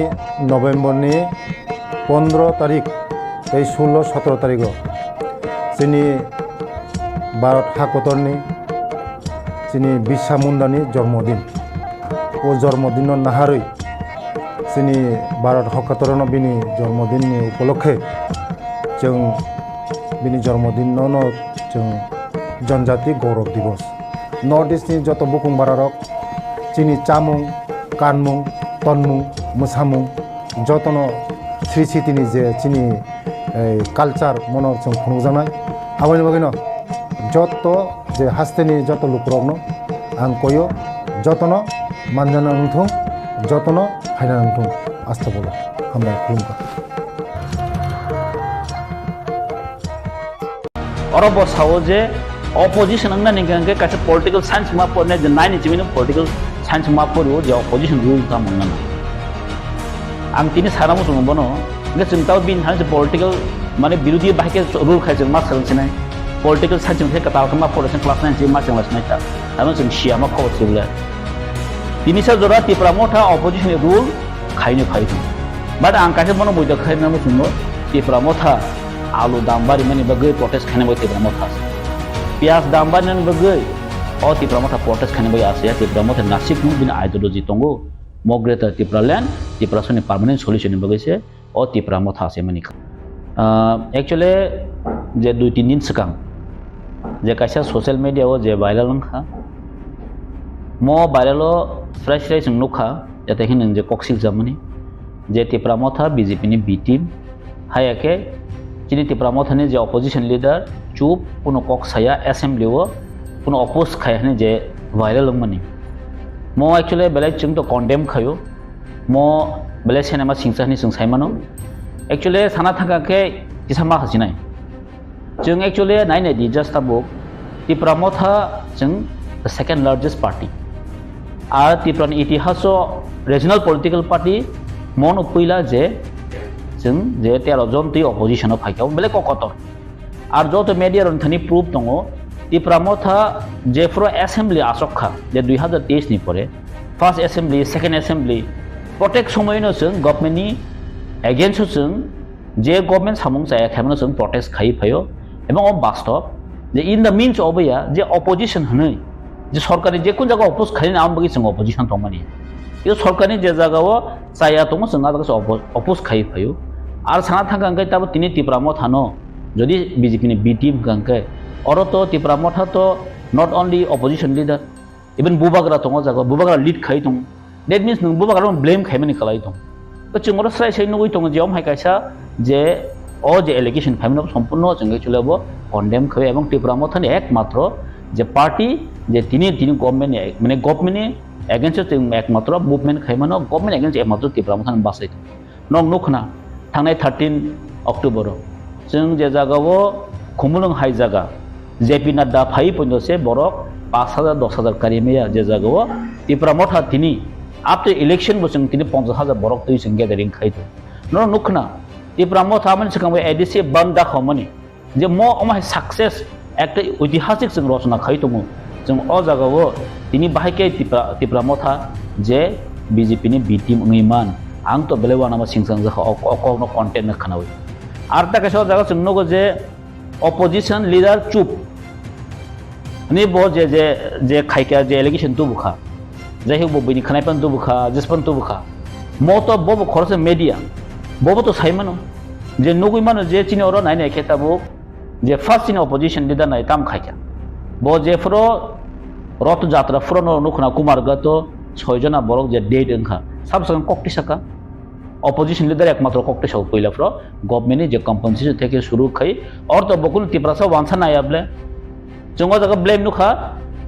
नभेम्बरनि 15 तारिख 16-17 तारिख जोंनि भारत हाकतरनि जोंनि बिरसा मुंडानि जन्मदिन ओ जन्मदिन नाहारै जोंनि भारत हाकतरनो बिनि जन्मदिननि उपलक्षे जों बिनि जन्मदिनावनो जों जनजाति गौरव दिवस नर्थ ईस्टनि जत बुकुं बारारक जोंनि चामुं कानमुं तनमुं मोसामुं जतनो श्री सिटिनि जे जोंनि कालचार मनर जों खुंजानाय आबानि बागैनो जत जे हास्तेनि जत लुकरकनो आं कयो जतनो मानजाना नंथों जतनो फायना नंथों आस्था बोलो हामबाय खुलुमबाय अरब सावो जे opposition ang nani kang kasi political science ma po na the 9 chimino political science ma po ro je opposition rule ta mong nana ang tini sara mo sung bono nge sung taw bin han political mane birodi bahike rule khai jeng ma sang sinai political science ng ka taw ma po sen class 9 ma sang las naita ano sung shia ma ko sibla tini sa jora Tipra Motha opposition rule khai ne khai but ang kasi bono boida khai na mo sung Tipra Motha alu dambari mani bagai protest khane mo Tipra Motha pias damban nan bagai o Tipra Motha protest khane bai asia Tipra Motha nasib nu bin ideology tongo mogreta Tipra land Tipra sone permanent solution bagai se o Tipra Motha ase mani actually je 2-3 din sekang je kaisa social media o je viral ngkha mo viral o fresh nukha jate hin je koksil jamani je Tipra Motha BJP ni B team hayake chini Tipra Motha ni je opposition leader चुप पुनो Kock साया assembly वो पुनो oppose खाया ने जे viral money मो actually बेले चिंग तो कॉन्डेम खायो मो बेले सिनेमा सिंगसानि सिंगसाइ मानो एक्चुअली साना थाका के किसामा हसिनाय जों एक्चुअली नाइने the just a book Tipra Motha जों द सेकंड लार्जेस्ट पार्टी आर Tipraनि इतिहासो रीजनल पॉलिटिकल पार्टी मन पहिला जे जों जे 13 जन ति अपोजिशन फाइकाव बेले ककतर আর যত মিডিয়ার অন্থানি প্রুফ দङ Tipra Motha जेफ्रो एसेंबली आसखा जे 2023 नि परे फार्स्ट एसेंबली सेकेंड एसेंबली प्रत्येक समयनो जों गभर्नमेन्टनि एगेन्स्ट जों जे गभर्नमेन्ट सामुं जाया खामनो जों प्रोटेस्ट खाइ फायो एबं अ बास्तव जे इन द मीन्स अबया जे अपोजिशन हनै जे सरकारनि जे कोन जागा अपोज खाइ नाम बगि जों अपोजिशन दंमानि यो सरकारनि जे जागाव जाया दङ जों आदागस अपोज खाइ फायो आर साना थांगांगै ताबो तिनि Tipra Motha नो যদি BJP ni B team gangke oro to Tipra Motha to not only opposition leader even bubagra tongo jago bubagra lead khai tong that means nung bubagra blame khai mani kalai tong to chungoro sai sai nugui tong jom hai kaisa je o je allegation phaimno সম্পূর্ণ jenge chulebo condemn khai ebong Tipra Motha ni ekmatr je party je tini government mane government ni against ekmatr movement khai mano government against ekmatr Tipra Motha ni basai nong nukhna thangnai 13 October जों जे जागावो खुमुलुं high जागा JP नाड्डा phi पन्जसे बरक 5000-10,000 कारिमेया जे जागावो Tipra Motha तिनि after election बसं तिनि 50,000 बरक तै जों गेदारिं खाइतो न नुखना Tipra Motha मन सिगां एडिसि बन्दा खमनि जे म अमाय सक्सेस একটা ঐতিহাসিক রচনা খাইতমু जों अ जागावो तिनि बाहायके Tipra Motha J BJP ni B team ngiman ang to belewa nama singsang za okok no content na khanawi arta kaisa jaga chungno go je opposition leader chup ni bo je khaika je allegation tu bukha jai hu bo bini khanai pan tu bukha jispan tu bukha moto bo khorse media bo to saimano je nugui mano je chini oro nai nai kheta bo je first in opposition leader nai kam khaika bo je fro rot jatra fro no nukhna kumar gato 6 jona borok je date engkha sabsang kokti saka opposition leader ekmatro kokti sau koila fro government je compensation theke shuru khai or to bokul Tipra sa wansa nai able jongo jaga blame nukha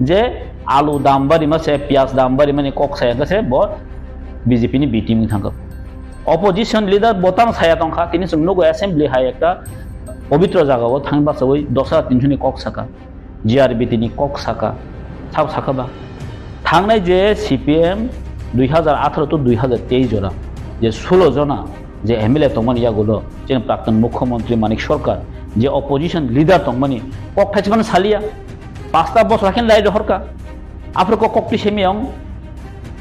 je alu dam bari ma se pyas dam bari mani kok saya ga se bo BJP ni B team thangka opposition leader botang saya tongkha tini sungno go assembly hai ekta পবিত্র জায়গাও থাংবা সবই 10,300 cock সাকা GRB তিনি cock সাকা sub সাকাবা থাংনাই যে CPM 2018 to 2023 জোড়া যে 16 জনা যে MLA তংমানি ইয়াগুলো যে প্রাক্তন মুখ্যমন্ত্রী মানিক সরকার যে অপোজিশন লিডার তংমানি কক থাইছমান সালিয়া 5টা বছর রাখেন লাই হরকা আফ্রিকা ককটি সেমিয়ং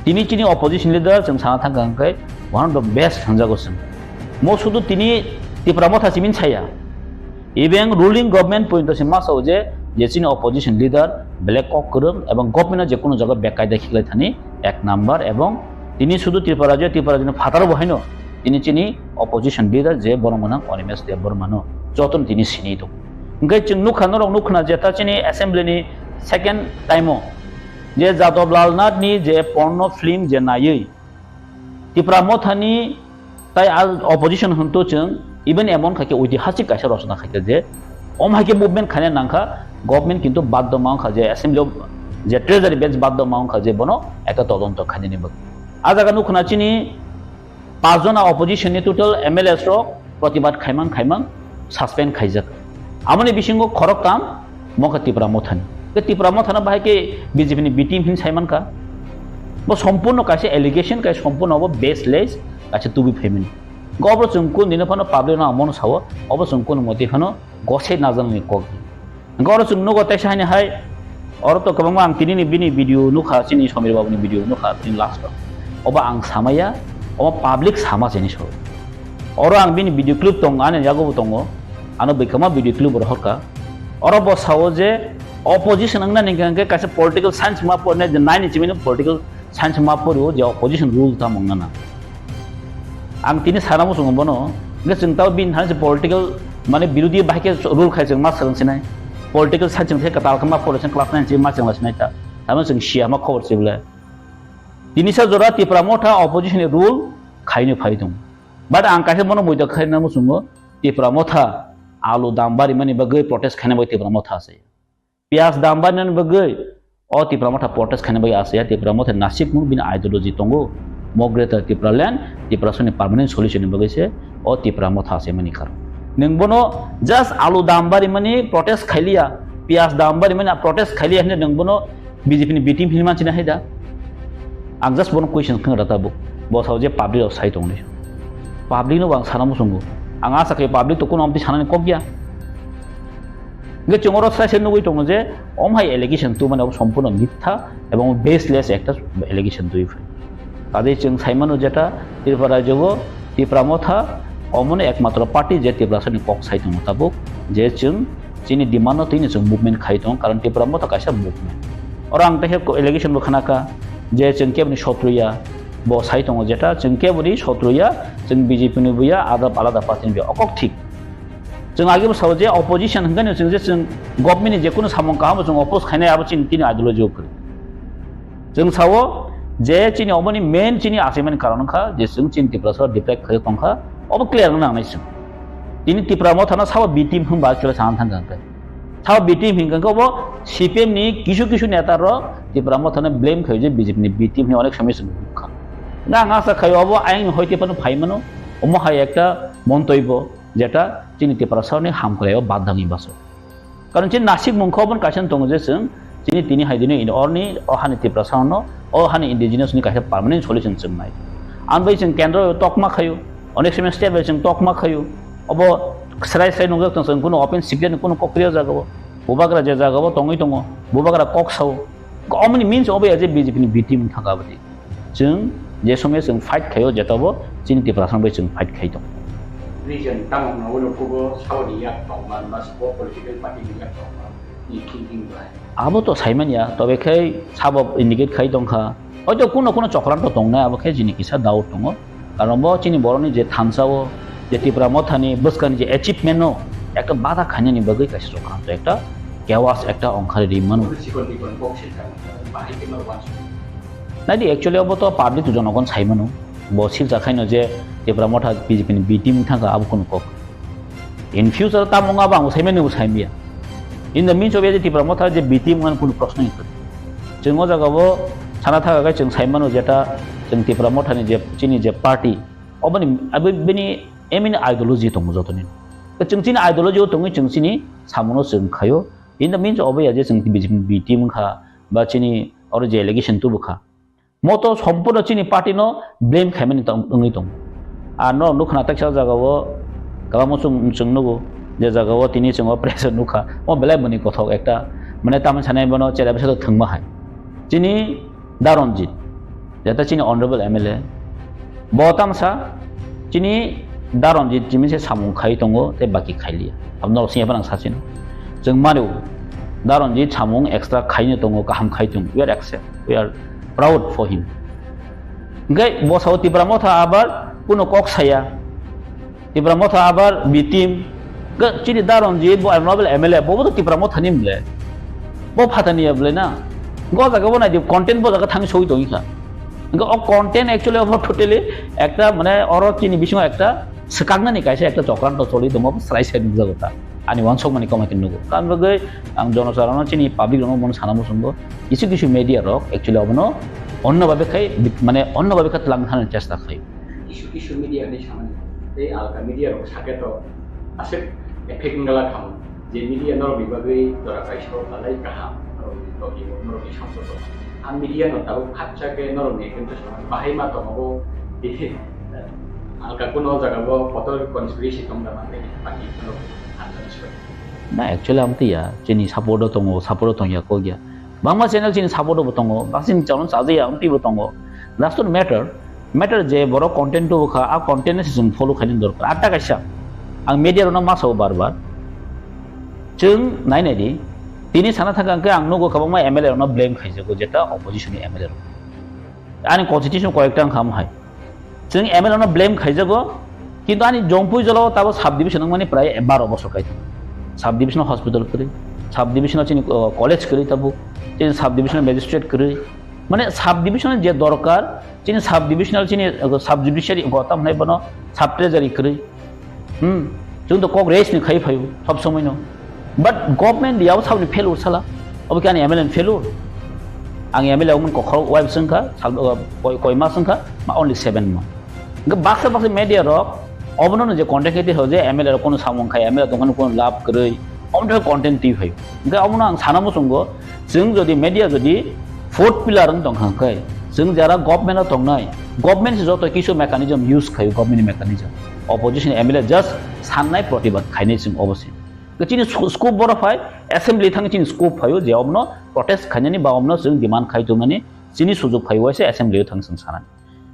তিনি চিনি অপোজিশন লিডার जों সানা থাঙ্গাঙ্কাই ওয়ান অফ দ্য বেস্ট হানজাগোসম মো শুধু তিনি ত্রিপুরা মথা সিমিন ছায়া এবং রুলিং গভর্নমেন্ট পর্যন্ত মাসাও যে চিনি অপোজিশন লিডার ব্ল্যাক কক করুন এবং গভর্নমেন্ট যে কোনো জায়গা বেকায়দা খিলাই থানি 1 নাম্বার এবং তিনি শুধু ত্রিপুরা জন্য ফাতারও বহাইনো তিনি চিনি অপোজিশন লিডার যে বড়মনা অনিমেশ দেব বর্মানো যতন তিনি সিনি দं ओंखाय जों नुखाना जे ता चिनि एसेम्बलिनि सेकेंड टाइमो जे जादव लालनाथनि जे पर्न फिल्म जे नायै त्रिपुरा मथानि ताई अपोजिशन हंतो जों इवन एमन खाके ऐतिहासिक कायसा रचना खाके जे अमहाके मुभमेंट खाने नांखा गवर्नमेंट किन्तु बाध्य मांखा जे एसेम्बली जे ट्रेजारि बेंच बाध्य मांखा जे बनो एका तदন্ত खाने बग आ जागा नुखना चिनि 5 जना अपोजिशन नि टोटल एमएलएस रो प्रतिबाद खाइमां सस्पेंड खाइजाक आमनि बिसिंगो खरक काम मखा त्रिपुरा मथानि के त्रिपुरा मथाना बाहाय के बीजेपी नि बीटीम हिन साइमान का बो संपूर्ण कासे एलिगेशन का संपूर्ण अब बेसलेस कासे तुबि फेमिनि गब्र चंकु निनफानो पाब्लिक ना मन साव अब चंकु मति फानो गसे नाजननि क गब्र चंनु गताय साइने हाय और तो कबंग आं तिनि बिनि भिडियो नुखा चिनि समीर बाबुनि भिडियो नुखा तिन लास्ट अब आं सामाया अब पाब्लिक सामा जेनि सो और आं बिनि भिडियो क्लिप दं आने जागोबो दङ आनो बैखमा भिडियो क्लिप रहका और बसाव जे अपोजिशन अंगना निके कासे पॉलिटिकल साइंस मा पढ़ने जे नाइन चिमिन पॉलिटिकल साइंस मा पढ़ो जे अपोजिशन रूल था मंगना आं तिनि सारामो संग बनो ने चिंताव बिन हासे पॉलिटिकल माने विरोधी बाहाके रूल खाइजों मा सोलोंसिनाय पॉलिटिकल साइंस में कताल खमा पॉलिटिशन क्लास 9 जे मा सोलोंसिनाय ता तामो जों सिया मा खबर सिबले तिनि सा जरा त्रिपुरा मथा अपोजिशन रूल खाइनो फाइ दं बाट आं कासे बनो मोइदा खाइना मो संग त्रिपुरा मथा आलू दाम बारी माने बगै प्रोटेस्ट खाने बगै त्रिपुरा मथा आसे प्याज दाम बारी बगै अ त्रिपुरा मथा प्रोटेस्ट खाने बगै आसे त्रिपुरा मथा नासिक मु बिन आइडियोलॉजी तंगो मग्रेटर त्रिपुरा लैंड त्रिपुरा सनि परमानेंट सॉल्यूशन बगै से अ त्रिपुरा मथा आसे माने खार नों बनो जस्ट आलू दाम बारी माने प्रोटेस्ट खाइलिया प्याज दाम बारी माने प्रोटेस्ट खाइलिया ने नों बनो बीजेपी नि बीटीम फिल्म मानसिना हैदा आं जस्ट बनो क्वेश्चन खंगराता बु बसाव जे पब्लिक साइड दंनि पब्लिक नो आं सानामु संगो आं आशा खालामो पाब्लिक तो कोनो आमति सानानै कब गया गे चंगर साइसे नुगै दङ जे अमहाय एलिगेशन तु माने सम्पूर्ण मिथ्या एवं बेसलेस एकटा एलिगेशन दुइ फै कादे जों साइमानो जेटा त्रिपुरा जगो त्रिपुरा मथा अमने एकमात्र पार्टी जे त्रिपुरा सनि कक साइद मुताबिक जे जों जिनि डिमान्ड तिनि जों मुभमेंट खाइ दं कारण त्रिपुरा मथा कायसा मुभमेंट और आं तहे एलिगेशन बखानाका जे जों केबनि शत्रुया बो साइड दङ जेटा जों केबनि शत्रुया जों बीजेपी नि बुया आलादा पार्टी नि अकक ठीक जों आगे साव जे अपोजिशन हंगन जों जे जों गवर्नमेंट जे कोनो सामं का जों अपोज खायनाय आबो चिन तिनि आइडियोलॉजी अफ जों साव जे चिनि अमनि मेन चिनि आसेमन कारण का जे जों चिन त्रिपुरा सर डिफेक्ट खय तंखा अब क्लियर नांनाय जों तिनि त्रिपुरा म थाना साव बी टीम हम बाचुला सान थांगांखै साव बी टीम हिंगन को सीपीएम नि किछु नेता र त्रिपुरा म थाना ब्लेम खय जे बीजेपी नि बी टीम नि अनेक समय जों ना आशा खायो आइन हयते पानो फाइमानो अमहाय एकटा मन्तब्य जेटा चिनि त्रिपुरा सरनि हाम करायो बादांगि बासो कारण चिन नासिक मुंखौबन कासन दङ जे जों चिनि तिनि हायदिनो इन अरनि अहानि त्रिपुरा सरनो अहानि इंडिजिनियस नि कासे परमानेंट सॉल्यूशन जों नाय आन बै जों केन्द्र तकमा खायो अनेक समय स्टेप जों तकमा खायो अब सराय नंगो जों कोनो ओपन सिक्रेट कोनो कक्रिया जागाव बुबाग्रा जे जागाव तङै दङ बुबाग्रा कक साव गमनि मीन्स अबे जे बीजेपी नि बीटीम थागाबदि जों जे समय जों फाइट खायो जेताबो चिनि टिप्रा सांबाय जों फाइट खायो दं region tamong na ulo kubo saudi yak tongman mas po political party yak tongman ni thinking bai abo to saimania tobe khai sabab indicate khai dongkha hoyto kuno kuno chokran to tongnai abo khai jini kisa doubt tongo karon bo chini boroni je thansao je Tipra Mothani buskani je achievement no ekta bada khanya ni bagai kaisa chokran to ekta chaos ekta onkhari ri manu nadi actually abo to public to jonogon saimano bo silchajakmano je Tipra Motha BJP ni B team thanga abo kuno kok in future tamonga bang saimani bu saimia in the means of the Tipra Motha je B team ngan kuno प्रश्न ni जों जगाबो साना थागा जों साइमानो जेटा जों Tipra Motha ni जे चिनि जे party अबनि बेनि amine ideology दङ जतनि जों चिनि ideology दङ जों चिनि सामनो जों खायो इन द मीन्स अबे जे जों बि टीम खा बा चिनि और जे एलिगेशन तु बखा मतो सम्पूर्ण चिनि पार्टी नो ब्लेम खाइमानि दङै दङ आ न नुखना तक्सा जगाबो गामो जों नगो जे जगाबो तिनि जों प्रेसार नुखा ओ बेलाय बनि कथक एकटा माने तामन सानाय बनो चेरा बेसा थंमा हाय चिनि दारनजित जेता चिनि ऑनरेबल MLA बतामसा चिनि दारनजित जिमिसे सामुं खाइ दङो ते बाकी खाइलिया हमनो सियाबां सासिन जों मानो दारनजित सामुं एक्सट्रा खाइनो दङो गाहाम खाइ दङ we are accept we are proud for him गै बसाव Tipra Motha आबार कुनो कक साया Tipra Motha आबार बि टीम ग चिनि दारनजित बो ऑनरेबल MLA बो तो Tipra Motha निमले बो फातानिया ब्लेना गो जागाबो नायदि कंटेंट बो जागा थांग सई दङिखा गो a content actually of totally एकटा माने अर चिनि बिसिङाव एकटा सकागनानि कायसे एकटा चक्रान्त चलि दङ स्लाइड साइड जागोता आनि वान सक माने कमाकिन नगो कान बगै आं जनसाधारण चिनि पाब्लिक रंग मन सानामो संगो किछु किछु मीडिया रक एक्चुअली अबनो अन्य भाबे खाय माने अन्य भाबे खात लांग थानो चेष्टा खाय किछु मीडिया नि सामानि बे आलका मीडिया रक साकेतो आसे एफेक्टिंग गला खाम जे मीडिया नर बिबागै दरा कायसो लालाय गाहाम तो कि नर नि संसद आं मीडिया न ताबो खाच्चा के नर नि किन्तु सामानि बाहाय मा दङबो बे आलका कुनो जगाबो पटल कन्स्पिरेसी दङ माने बाकी कुनो ना एक्चुअली आमतिया चिनि सपोर्ट दङ या को गया बांमा चैनल चिनि सपोर्ट दङ बासिन चाउन साजिया आमतिबो दङ दैट्स नॉट मैटर जे बरो कंटेंट तो खा आ कंटेंट जों फॉलो खायनो दरकार आटा कायसा आं मीडिया रनो मासाव बार जों नायनायदि तिनि साना थाखांके आं नगो खाबांमा MLA रनो ब्लेम खायजोगो जेटा अपोजिशन MLA आनि कन्स्टिट्यूशन करेक्ट खाम हाय जों MLA रनो ब्लेम खायजोगो किन्तु आनि जंपुइ जलाव ताबो सब डिविजन माने प्राय 12 बছর खायथो सब डिविजन हॉस्पिटल करे सब डिविजन चिनि कॉलेज करे ताबो चिनि सब डिविजन मजिस्ट्रेट करे माने सब डिविजन जे दरकार चिनि सब डिविजनल चिनि सब जुडिशियरी गता हमनाय बनो सब ट्रेजरी करे जों तो कक रेस नि खाइ फायो सब समय नो बट गवर्नमेंट याव साबनि फेलुर साला अब के आनि MLA फेलुर आं MLA मन कखर वाइब संखा कयमा संखा मा ओनली 7 मा बाक्सा मीडिया रक अबनो जे कन्टेक्ट हो जे MLA कोनो सामं खाय MLA दंखन कोनो लाभ करै अमथो कन्टेन्ट टी फायो गे अबनो आं सानामो संगो जों जदि मीडिया जदि फोर्थ पिलार दंखांखाय जों जारा गवर्नमेन्ट दंनाय गवर्नमेन्ट जतो किसु मेकानिजम यूज खायो government mechanism opposition MLA just साननाय प्रतिबाद खायनै जों अबसे चिनि स्कोप बरफाय एसेम्बली थांग चिनि स्कोप फायो जे अबनो प्रोटेस्ट खायनानि बा अबनो जों डिमान्ड खायथुमानि चिनि सुजुग फायो एसे एसेम्बली थांग जों साना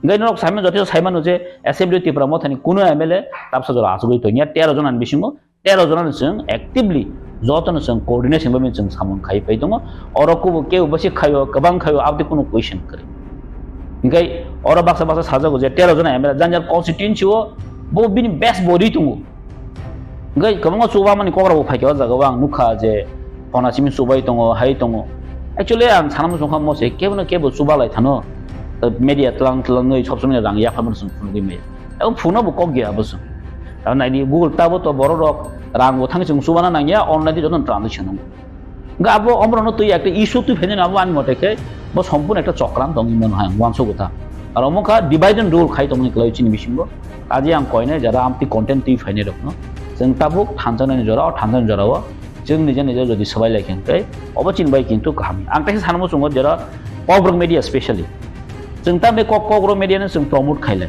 गैनरक साइमन जति साइमानो जे एसेम्बली Tipra Mothani कुनो MLA ताबसा जरा आसुगै तनिया 13 जन आन बिसिङो 13 जन जों एक्टिवली जतन जों कोऑर्डिनेशन बामे जों सामन खाइ फै दङ अरकुबो के बसि खायो गोबां खायो आबदि कुनो क्वेश्चन करे गै अर बाक्सा साजागो जे 13 जन MLA जानजार कन्स्टिट्युएन्सी हो बो बिनि बेस्ट बडी दङ गै गोबां सुबा माने कग्राबो फाइकेवा जागो आं नुखा जे पनासिमि सुबाय दङ हाय दङ एक्चुअली आं सानामो संखा मसे केबो सुबालाय थानो मीडिया तलांगै सब समय रां याफामोन जों फुनगै मे अब फुनबो कक गया बस नायनि गुगल ताबो तो बर रक रांबो थां जों सुबाना नांगिया अनलाइन जतन ट्रांजेक्शन गाबो अमरनो तुइ एकटा इशू तुइ फेने नाबो आनि मतेके बो सम्पूर्ण एकटा चक्रान दं मन हाय वानसो गथा आर अमखा डिवाइड एंड रूल खाइ तमनि क्लाइ चिनि बिसिंगो आजि आं कयने जरा आमति कंटेंट तुइ फाइने रखनो जों ताबो थानजानानि जरा थानजानानि जराव जों निजे जदि सबाय लायखेंकै अब चिनबाय किन्तु गाहाम आं ताइसे सानमो संगो जरा KOKBOROK मीडिया स्पेशली जों ता बे KOKBOROK मीडिया जों प्रमोट खायले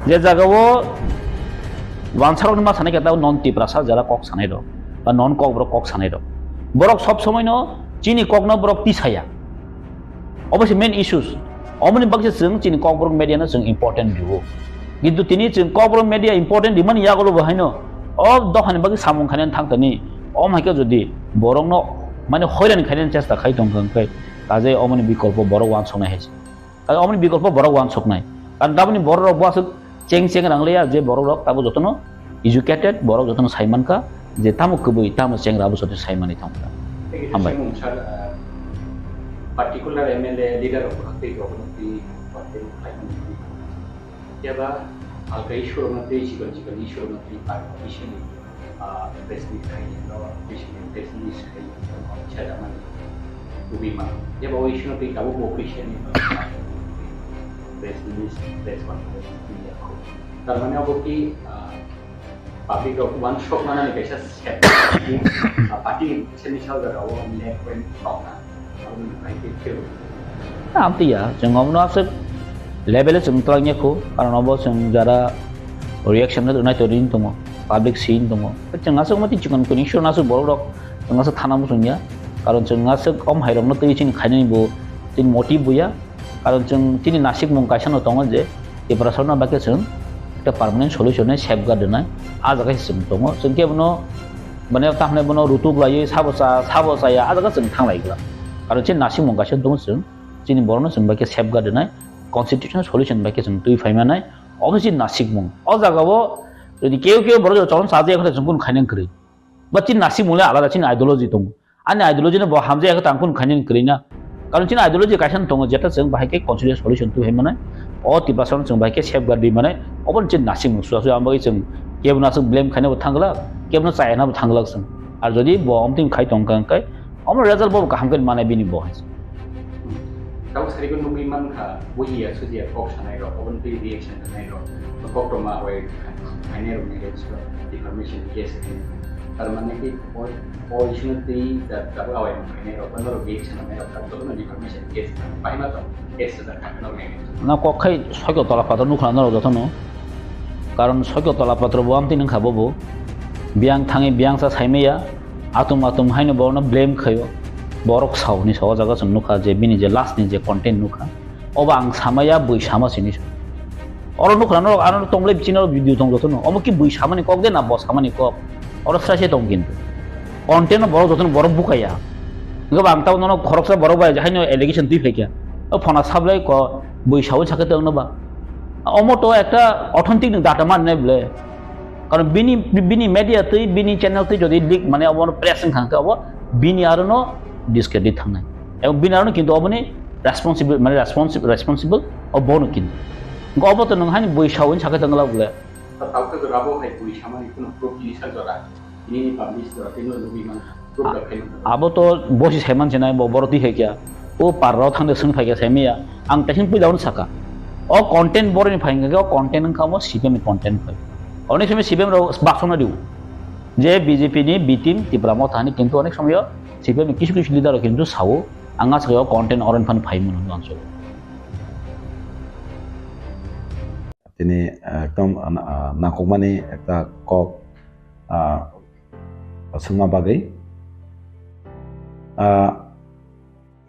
जे जागाव वानसारक मा सानै केता नन टिप्रा सा जरा कक सानै दो बा नन KOKBOROK कक सानै दो बरक सब समय न चिनि कक न बरक तिसाया अबसे मेन इश्यूज অমনি বাকি जों চিনি kokborok media না जों important দিও কিন্তু তিনি जों kokborok media important দিমান ইয়াগুলো বাহাইনো অ দখানি বাকি সামং খানেন থাকতনি অ মাইকে যদি বরংনো মানে হয়রানি খাইলেন চেষ্টা খাই দंखाय কাজে অমনি বিকল্প বড় ওয়ান সংনাय হয়েছে কাজে অমনি বিকল্প বড় ওয়ান সংनाय কারণ দাবনি বড় রক বাসে চেং চেং রাংলিয়া যে বড় রক তাবো যতন এডুকেটেড বড় যতন সাইমানকা যে তামো কবই তামো চেং রাবো সতে সাইমানি থামকা হামবাই particular MLA leader of the Yaba alka issue na te chikan issue na te partition president kai no president kai chadaman ubima yaba o issue na te kabu cooperation president responsibility ko tarmane abo ki public of one shop mana ni kaisa party seni chal da ro ne point talk na amti ya जों हमनो आसे level जों तलांगे को कारण अब जों जरा reaction ना दोनाय तोरिन दङ पाब्लिक सीन दङ जों आसे मति चिकन को निशो नासो बरक जों आसे थाना मुसुनिया कारण जों आसे कम हाइरमनो तै चिन खाइनाय बो तिन मोटिभ बुया कारण जों तिनि नासिक मुं कायसानो दङ जे एप्रासना बाके जों একটা পার্মানেন্ট সলিউশনে সেফগার্ড নাই আজাগাय जों दङ जों केबनो माने ताहने बनो रुतुक लायै साबसाया आजागा जों थांलायग्ला कारण जे नासिक मुं कायसानो दङ जों जिनि बरनो जों बाके सेफगार्ड নাই কনস্টিটিউশনাল সলিউশন বাকি जों তুই ফাইমানাय অবশ্যই নাসিক মুং অ জাগাবো যদি কেউ বড় চলন সাজে এখন जों কোন খাইনেন করি বা চিন নাসিক মুলে আলাদা চিন আইডিওলজি দङ আনি আইডিওলজিনে ব হামজে এখন তাं কোন খাইনেন করি না কারণ চিন আইডিওলজি কাইসান দङ যেটা जों বাহাইকে কনস্টিটিউশনাল সলিউশন তুই ফাইমানাय অ তিবাসন जों বাহাইকে সেফগার্ড দি মানে অবন চিন নাসিক মুং সুসু আমবাই जों কেবना जों ব্লেম খাইনাबो थांगला केबना चायनाबो थांगला जों আর যদি ব অমতিম খাই দंकांकाय अमर रिजल्ट बो कामगन माने बिनि ब हाय Tahu sari kun nunggu iman ka buhi ya suji ya kok sana iro, open to reaction sana iro, kok toma away ane ro nih so information case ini, karena mana ki all isu nanti tahu away ane ro, kan ro reaction ane ro, kan tuh information case, pahi mata case sedar kan ro nih. Na kok kai sokyo tola patro nukhan ro jotono, karon sokyo tola patro bo amti nang khabo bo, biang thangi biang sa saime ya, atum haino bo na blame khayo. borok sauni sawa jaga जों नुखा जे बिनि जे last नि जे content नुखा अबा आं सामाया बैसामा सिनि अर नुखरानो आरो तंले बिचिनो video दं जतन अमो कि बैसामानि कक दे ना बस खामानि कक अर फ्रासे दं किन्तु कन्टेन्ट बरो जतन बरो बुकाया गोबां ताव ननो खरकसा बरो बाय जाहायनो एलिगेशन दुइ फेकिया फना साबलाय क बैसाव साके दं नबा अमो तो একটা অথেন্টিক ডাটা मानने बले कारण बिनि मिडिया तै बिनि चैनल तै जदि लिक माने अब प्रेसिंग खांके अब बिनि आरो न डिसक्रेडिट थांनाय এবং बिनारनो किन्तु अबनि रेस्पॉन्सिबल माने रेस्पॉन्सिबल अब बनो किन्तु गबो त नंहानि बैसावनि साके दंला बले tahu ke rabo hai बैसामा इकुनो प्रूफ नि साजरा ini publish jora tino lubi man proof da khain abo to bosi seman jenai bo boroti hekia o parro thangde sung phaiga semia ang tasin pujaun saka o content boroni phainga o content ang kamo cpm content phai অনেক সময় CPM বাসনা দিও যে BJP নি B team Tripura মথানি কিন্তু অনেক সময় CPM কিছু লিডারও কিন্তু সাও আঙা সাও কন্টেন্ট অরেন ফান ফাইমন অঞ্চল তিনি একদম নাকমানি একটা কক সুমা বাগৈ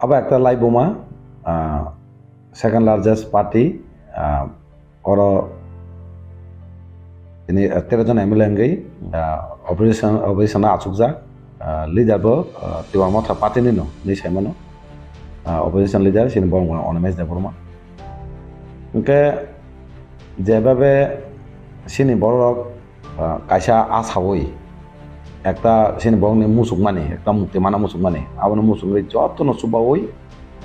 আবার একটা লাইবোমা সেকেন্ড লার্জেস্ট পার্টি और ini 13 জন MLA ngai operation achukja leader bo tiwa Motha party ni no ni saimano opposition leader sin bong onemes de borma ke jebabe sini borok kaisa asawoi ekta sini bong ni musuk mane ekta mukti mana musuk mane abono musuk ri jotono subawoi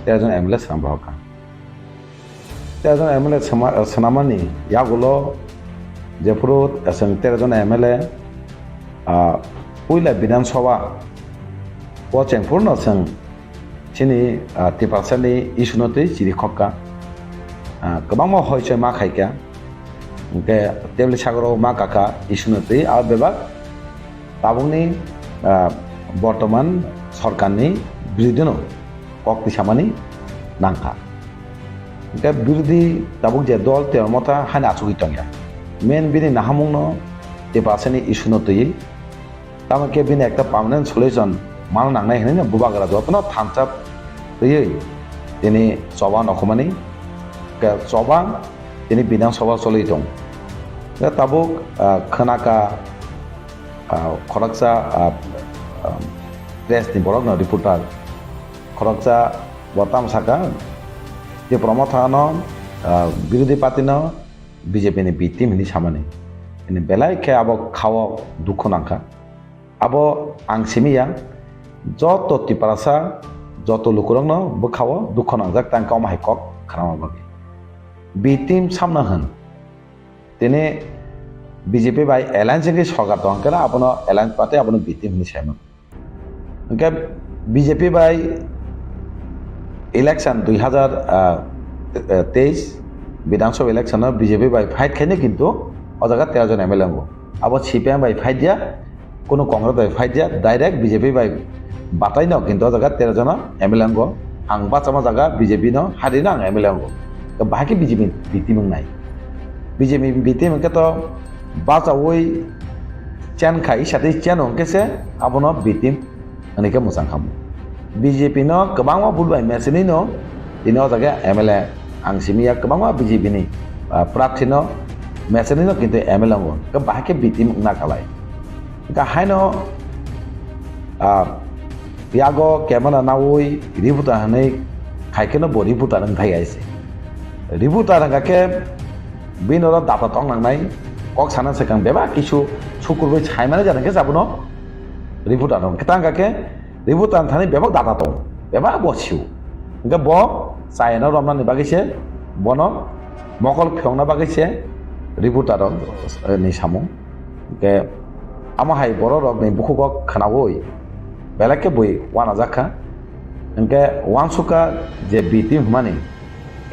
13 জন MLA sambroka 13 জন MLA sanamani yagulo जेफुरुत जों 13 जन MLA पुइला विधानसभा ओ चेंफुरनो जों सिनि 30% नि इसुनोतै जिरि खक्का गोबां मा हयसे मा खायका के टेबल सागरो मा काका इसुनोतै आ बेबा ताबुंनि बर्तमान सरकारनि बिरुद्धनो कक्ति सामानि नांखा के बिरुद्धि ताबुं जे दल तेर मथा हाना आचुगि तंया मेन बिनि नाहामुंनो ते पासनि इसुनो तयै तामके बिनि एकटा पार्मानेंट सलिउशन मान नांनाय हेने बुबागरा जतनो थामचाप तयै दिनै सभा नखमानि Sobang ini bidang soba solo itu. Tabuk kenaka koraksa press ni borok na reporter koraksa botam saka dia promothano বিরোধী পার্টি ন BJP ni B team ini samane ini belai ke abo khawa dukho nangka abo ang simiya joto tiparasa joto lukurang no bo khawa dukho nangjak tang kaum hai kok khrama bagi B team samna han tene BJP by alliance ke sorgar dong kara abono alliance party abono B team ni saima engke BJP by election 2023 বিধানসভা election BJP by fight খাইনে কিন্তু ও জায়গা 13 জন MLA আঙ্গো আবার CPM by fight দিয়া কোনো Congress by fight দিয়া direct BJP by বাতাই ন কিন্তু ও জায়গা 13 জন এমএলএ আঙ্গো আং বাচামা জায়গা বিজেপি ন হারি না এমএলএ আঙ্গো তো বাকি বিজেপি বিটিম নাই বিজেপি বিটিম কে তো বাচা ওই চেন খাই সাথে চেন কেসে আবনো বিটিম অনেকে মোসাং খাম বিজেপি ন গোबां বুলবাই মেসিনি ন দিনো জায়গা MLA ang simia kebangwa BJP ni praktino mesenino kintu MLA ngo ke bahake bitim na kalai ka haino piago kemana nawoi ributa hanai khaikeno bori buta nang thai aise ributa nang ke binoro data tong nang nai kok sana sekang beba kisu sukurbai chaimane jana ke jabuno ributa nang ketang ke ributa thani beba data tong beba bosiu ke bo Sayana Romani bagise bono mokol phiongna bagise reporter ni samu ke ama hai boro rok ni bukhugok khanawoi belake boi wana jakha enke wansuka je bitim mani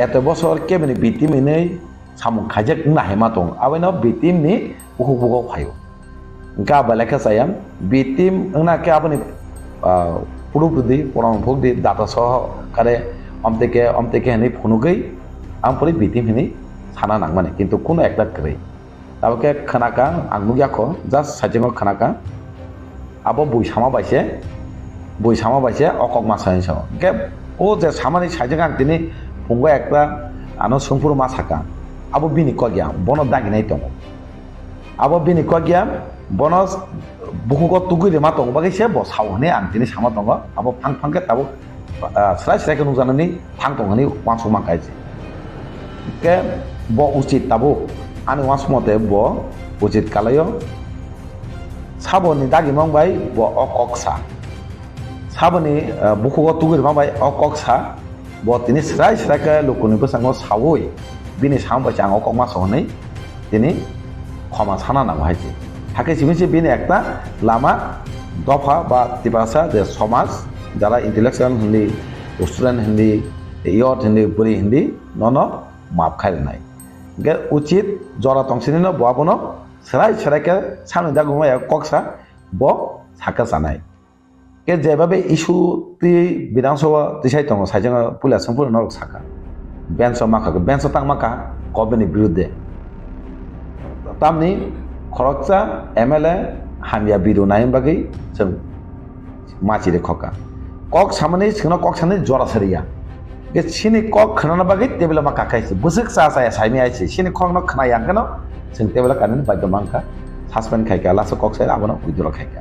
eto bosor kebeni bitim nei samu khajak na hema tong abaino bitim ni bukhugok phayo enka belake sayam bitim engna ke abani purupudi porong phogdi data soh kare omteke hani phunugei ampori bitim hini sana nangmane kintu kuno ekta krei taboke khanaka angnugya just sajingo khanaka abo buisama baise okok masai so ke o je samani sajinga tini phunggo ekta ano sungpur masaka abo bini kogya bono daginai tongo abo bini kogya bono bukugo tugui ma tongo bagise bo sawhane ang tini sama tongo abo phangke tabo serai serai ke nungjanani thang tongani wansuk mangkaisi ke bo ucit tabo ani wansuk mote bo ucit kalayo saboni dagi mangbai bo okoksa saboni bukugo tugir mangbai okoksa bo tini serai serai ke lukuni besango sawoi bini sambai chang okok ma sohonai tini khoma sana nang haiji hake simisi bini ekta lama dofa ba tipasa de somas যারা intellectual Hindi student Hindi ইয়ত হিন্দি বুড়ি হিন্দি নন মাপ খাই নাই গে উচিত জরা তংসিনি ন বয়াবন সেরাই সেরাইকে সামনে দা ঘুমাই কক্সা ব সাকা জানাই কে যেভাবে ইস্যু তি বিধানসভা দিশাই দङ সাইজং পুলিশ সম্পূর্ণ নরক সাকা বেঞ্চ মাখা বেঞ্চ তাং মাখা কবেনি বিরুদ্ধে তামনি খরকচা MLA হামিয়া বিরু নাইম বাগै जों माचिरे खका कक सामने सिंगनो कक सामने जरा सरिया के सिनि कक खनाना बागै टेबल मा काकाइसे बुसक सा सा साइनि आइसे सिनि कक न खना यांगनो जों टेबल कानन बायद मांका सासपेन खाइका लासो कक साइ आबनो उइदुर खाइका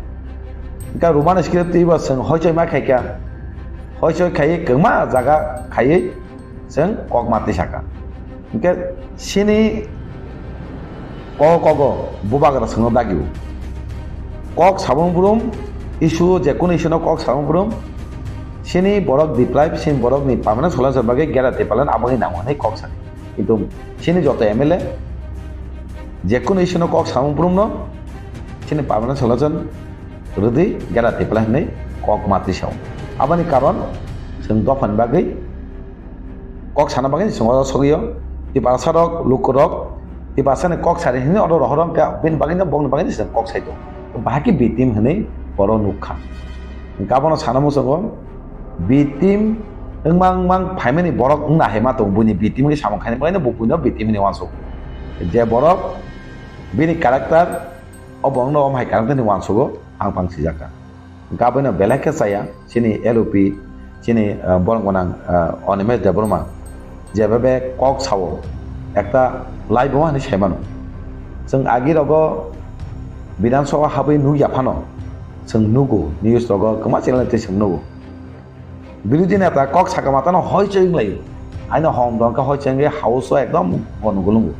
का रुमान स्क्रिप्ट तिबा जों हयचय मा खाइका हयचय खाइ गमा जागा खाइ जों कक माति साका के सिनि कक बुबागरा संग दागिउ कक साबुं बुरुम इशु जेकुन इशु न कक साबुं सिनि बरक दिप्लाय सिनि बरक नि पार्मानेंट सलासर बागै गेराते पालन आबनि नामनै कक सानि किन्तु सिनि जत MLA जेकुन इशु न कक साबुं न सिनि पार्मानेंट सलासर रुदि गेराते पालन नै कक माति साव आबनि कारण जों दफान बागै कक साना बागै संग सगियो तिबासारक लुकरक तिबासाने कक सारि हिनि अदर रहरम का बिन बागै न बंग बागै जों कक साइतो बाकी बिटिम हनै बर' नुखा गाबोनो सानामु जोङो बिटिम mang फाइमेनि बरक ना हेमा दं बुनि बिटिमनि सामखायनि बायनो बुपुनो बिटिमनि वानसो जे बरक बिनि क्यारेक्टार अबंनो अमहाय क्यारेक्टारनि वानसो आं फांसि जाका गाबोनो बेलाके जाया सिनि LOP सिनि बरंगनां अनिमेश देबरमा যেভাবে কক সাও একটা লাইভ হানি সাইমানো जों আগেরাवबो বিধানসভা হাबै नुयाफानो जों नुगौ निउस रगो गोमा चेनेलते जों नुगौ বিরোধী নেতা কক সাকা মাতানো হয় চেং লাইयो आइनो हम दंका হয় চেंगे हाउस एकदम गनुगुलुंगु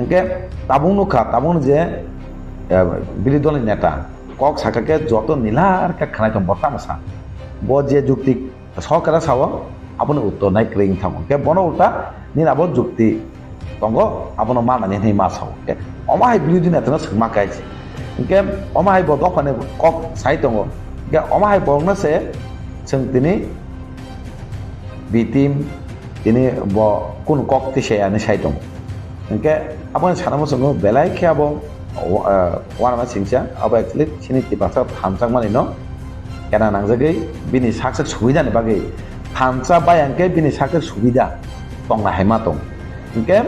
एंके ताबुं नुखा ताबुं जे বিরোধী দলের নেতা কক সাকাকে যত নীলার কা খানাইতো বর্তামসা ব যে যুক্তি সরকারা সাও আপনি উত্তর নাই ক্রিং থামো কে বন উল্টা নিরাবো যুক্তি दंग आपनो मानानै नै मा साव के अमाहाय बिलुदि नेतना सोंमा गायसे के अमाहाय ब दफाने कक साइ दंग के अमाहाय बंगनासे जों दिनै बि टीम दिनै ब कुन कक तिसेयानो साइ दंग के आपन सानामो जों बेलाय खेयाबो वाना सिंचा अब एक्चुअली सिनि तिपासा थामसां माने न केना नांजगै बिनि साक्से सुबिदानि बागै थामसा बायांके बिनि साक्से सुबिदा दंना हायमा दं के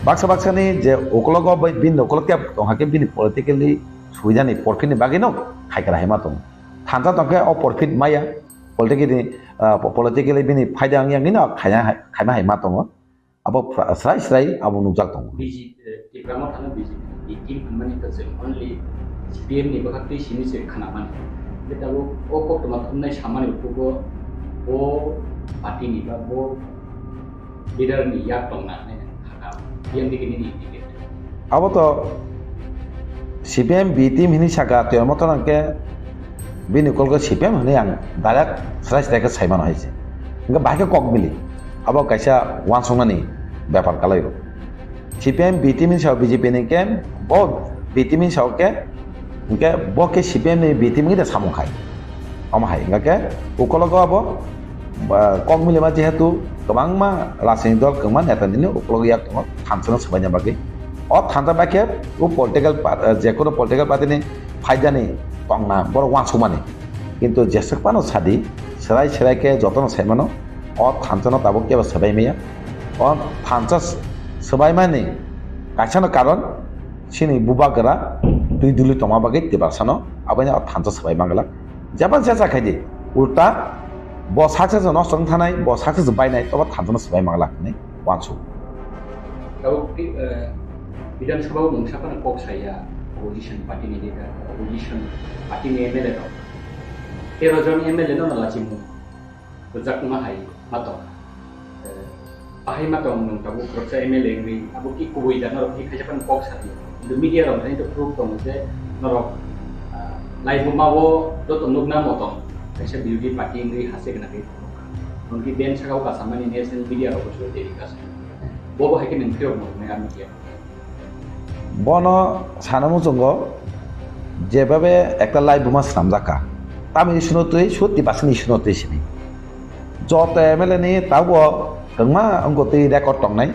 बाक्सा बाक्सानि जे ओकलग बिन ओकलग दंहाके बिनि पलिटिकली सुबिदानि परफिटनि बागै न हायग्रा हायमा दं थांजा दंके अ परफिट माया पलिटिकली बिनि फायदा आंनि न खायमा हायमा दं अब स्राय स्राय अब नुजाक दं टिप्रामा थानो बिजेपि टीम खामानि जों ओनलि सिपिएम नि बाखै सिनिसे खानामान बेटाबो अ कक्टमा थुननाय सामानिखौबो अ पार्टीनि बा अ लिडारनि याक दंना अब तो सीपीएम बी टीम हिनी सागा तो मतनाके बिनि कलको सीपीएम हने आं डाइरेक्ट स्राय स्रायके साइमान हायसे इनका बाइके कक मिली अब कैसा वान संनानि व्यापार कालायो सीपीएम बी टीम नि साव बीजेपी नि के बो बी टीम नि साव के इनके बो के सीपीएम नि बी टीम नि सामु खाय अमाहाय इनका के उकलको अब कक मिली मा जेहेतु गोबां मा राजनीतिक दल गोबां नेतानिनो उपलग याक दङ थानसानो सोबायना बागै अ थानसा बाके उ पलिटिकल जेकुनु पलिटिकल पार्टीनि फायदानि दंना बर वानसमानि किन्तु जेसेबानो सादि सोराय सोरायके जतन सायमानो अ थानसानो ताबो केबा सोबायमाया अ थानसा सोबायमानि गायसानो कारण सिनि बुबागरा दुइ दुलि तमा बागै तिबासानो आबायना थानसा सोबायमागला जाबान से जाखायदि उल्टा ब साक्सेस नष्ट थानाय ब साक्सेस बायनाय तब थानजों सबाय मागला नै वानसु विधानसभा नोंसाफोर कक साया अपोजिशन पार्टीनि लिडार अपोजिशन पार्टीनि एमएलए दं 13 जन एमएलए न लाचिमु जाकमा हाय मातो बाहाय मातो नोंताबो प्रचा एमएलए नि आबो कि कुबुइ दान रखि खायजापान कक साथि किन्तु मीडिया रं थानि तो प्रूफ दं जे नरक लाइव मावो दत नुगना मतम ऐसे बिरोधी पार्टी इंग्री हासे के नाके उनकी बेन सगाव का सामान्य नेशनल मीडिया रो कुछ देरी का वो है कि नंतिरो में आमी के बनो सानामु जोंगो जेबाबे एकटा लाइभ मा सामजाका तामि सुनोतै 70% सुनोतै सिनि जत एमएलए नि ताबो गंमा अंगोतै रेकर्ड तंनाय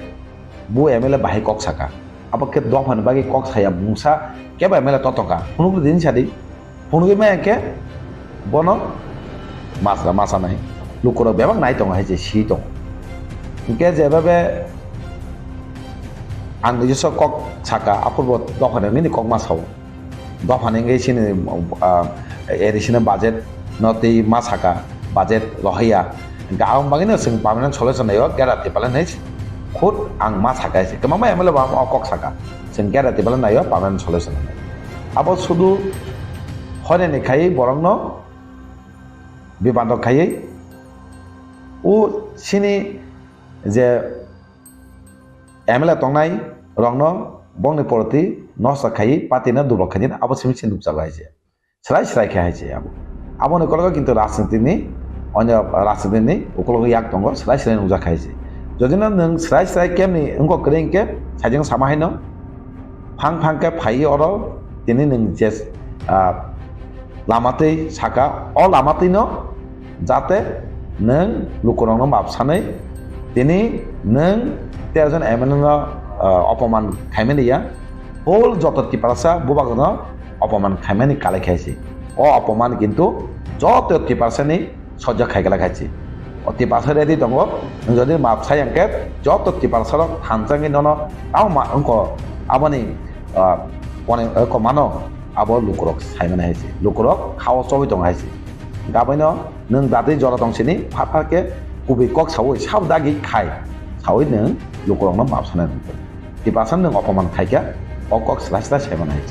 बु एमएलए बाहाय कक साका अब के दफान बागै कक साया बुंसा केबा एमएलए ततका हुनुगु दिन सादि हुनुगु मा के बनो मासरा मासा नाय लुकुर बेबां नाय दं हाय जे सि दं इनके जेबाबे आं निजस कक साका अपूर्व दफाने नि कक मासाव दफाने गे सिने एडिशनल बाजेट नति मासाका बाजेट लहैया गाव बागिनो जों पार्मानेन्ट सल्युशन नायो ग्यारान्टि पालन है खुद आं मा साका एसे कमा एमएलए बा कक साका जों ग्यारान्टि पालन नायो पार्मानेन्ट सल्युशन अब सुदु हरे ने खाय बरंनो विवाद खायै उ सिनि जे एमएलए तंनाय रंनो बंनि परति नष्ट खायै पार्टीना दुबल खायै अब सिमिसिन दुबजा गायसे स्राय स्राय खायसे अब ने कलग किन्तु राजनीतिनि अन्य राजनीतिनि उकलग याक दंग स्राय स्राय नुजा खायसे जदिनो नों स्राय स्राय केमनि अंको ग्रेंके साइजों सामाहायनो फां फांके फायै अर दिनै नों जे लामातै साका अ लामातैनो जाते नों लुकुरावनो माबसानै दिनै नों 13 जन एमएलए अपमान खायमानिया होल जत टिपासा बुबागनो अपमान खायमानि काले खायसे अ अपमान किन्तु जत टिपासानि सज्ज खायगला खायसे अति पासा रेडी दङ जदि माबसाय अंके जत टिपासा थानजाङै नन आव मा अंको आबनि पने कमानो आबो लुकुरक सायमाने हायसे लुकुरक खाव सबै दं हायसे गाबैनो नों दादै जरा दंसिनि फाफाके कुबि कक सावै साब दागि खाय সাওই নং লুকরংনো মাপসানাय nungkha tipasan nung অপমান খাইকা কক স্লাইসলা সাইমানাय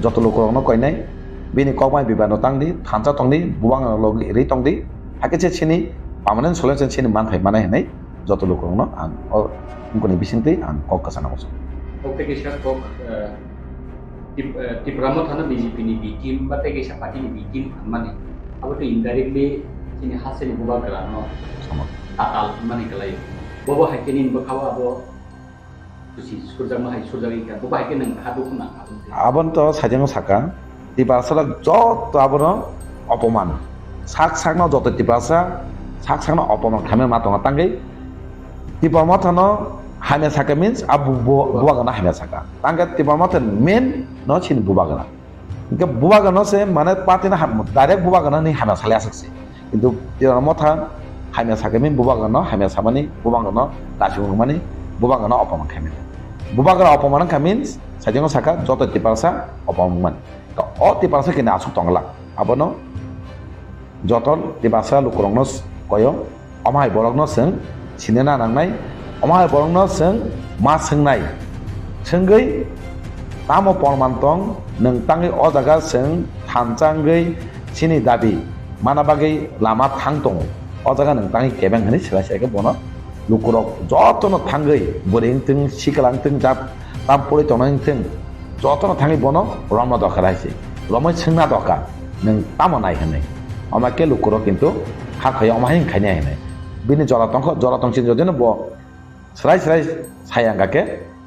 যত লুকরংনো কইনাय bini kokmai bibano tangdi thansa tongdi bubang logi ri tongdi hakece chini permanent solution chini manthai manai hanai joto lukongno ang ungkoni bisingti ang kok kasana oso kokte kisa kok Tipra Mothani BJP ni bikim bate kisa party ni bikim mane abo to indirectly chini haseni buba grano sama atal mane kalai bobo hakenin bakawa abo susi surjama hai surjagi ka bobo hakenin hadu kuna abon to sajeng saka tipasarak joto abono অপমান sak sakno joto tipasa sak sakno অপমান khame matonga tangai tipa mothano hame saka means abu buwagana hame saka tanga tipa mothan main no chin buwagana ke buwagana se mane patina direct buwagana ni hame sale asakse kintu tipa mothan hame saka mean buwagana hame samani buwagana dasiung mani buwagana অপমান khame buwagana অপমান khame means sajeng saka joto tipasa অপমান o tipasa kini asuk tongla abono joton tipasa lukurongno koyo omai borokno seng sinena nangnai omai borokno seng ma sengnai senggei tamo pormantong neng tangi o jaga seng thanjanggei sini dabi manabagei lama thangtong o jaga neng tangi kebeng hani sila bono lukurok jotono thanggei boring ting sikalang ting jap tam pori tonang ting jotono thangi bono rama dokar aise rama sengna dokar neng tamo nai hanai amake lukuro kintu hakaya amahin khanya hanai bini joratong sin jodino bo serai sayang gake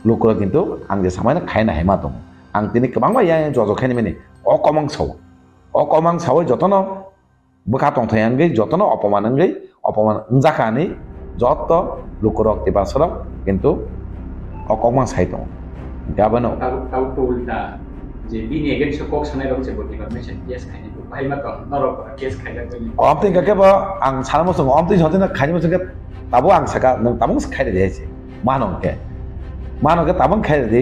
lukuro kintu angje samana khaina hema dong ang tini kebangba yang jojo khani meni okomang sawo jotono bukha tong thayangge jotono opoman unjakani joto lukuro tipasarok kintu okomang saitong gabano kau tulta je bini again so kok sanai rong se boti permission yes khani to bai ma to norok case khaida ko amting gake ba ang salamo song amting jodino khani mo senge tabo ang saka nang tabong khaide deise manongke tabong khaide di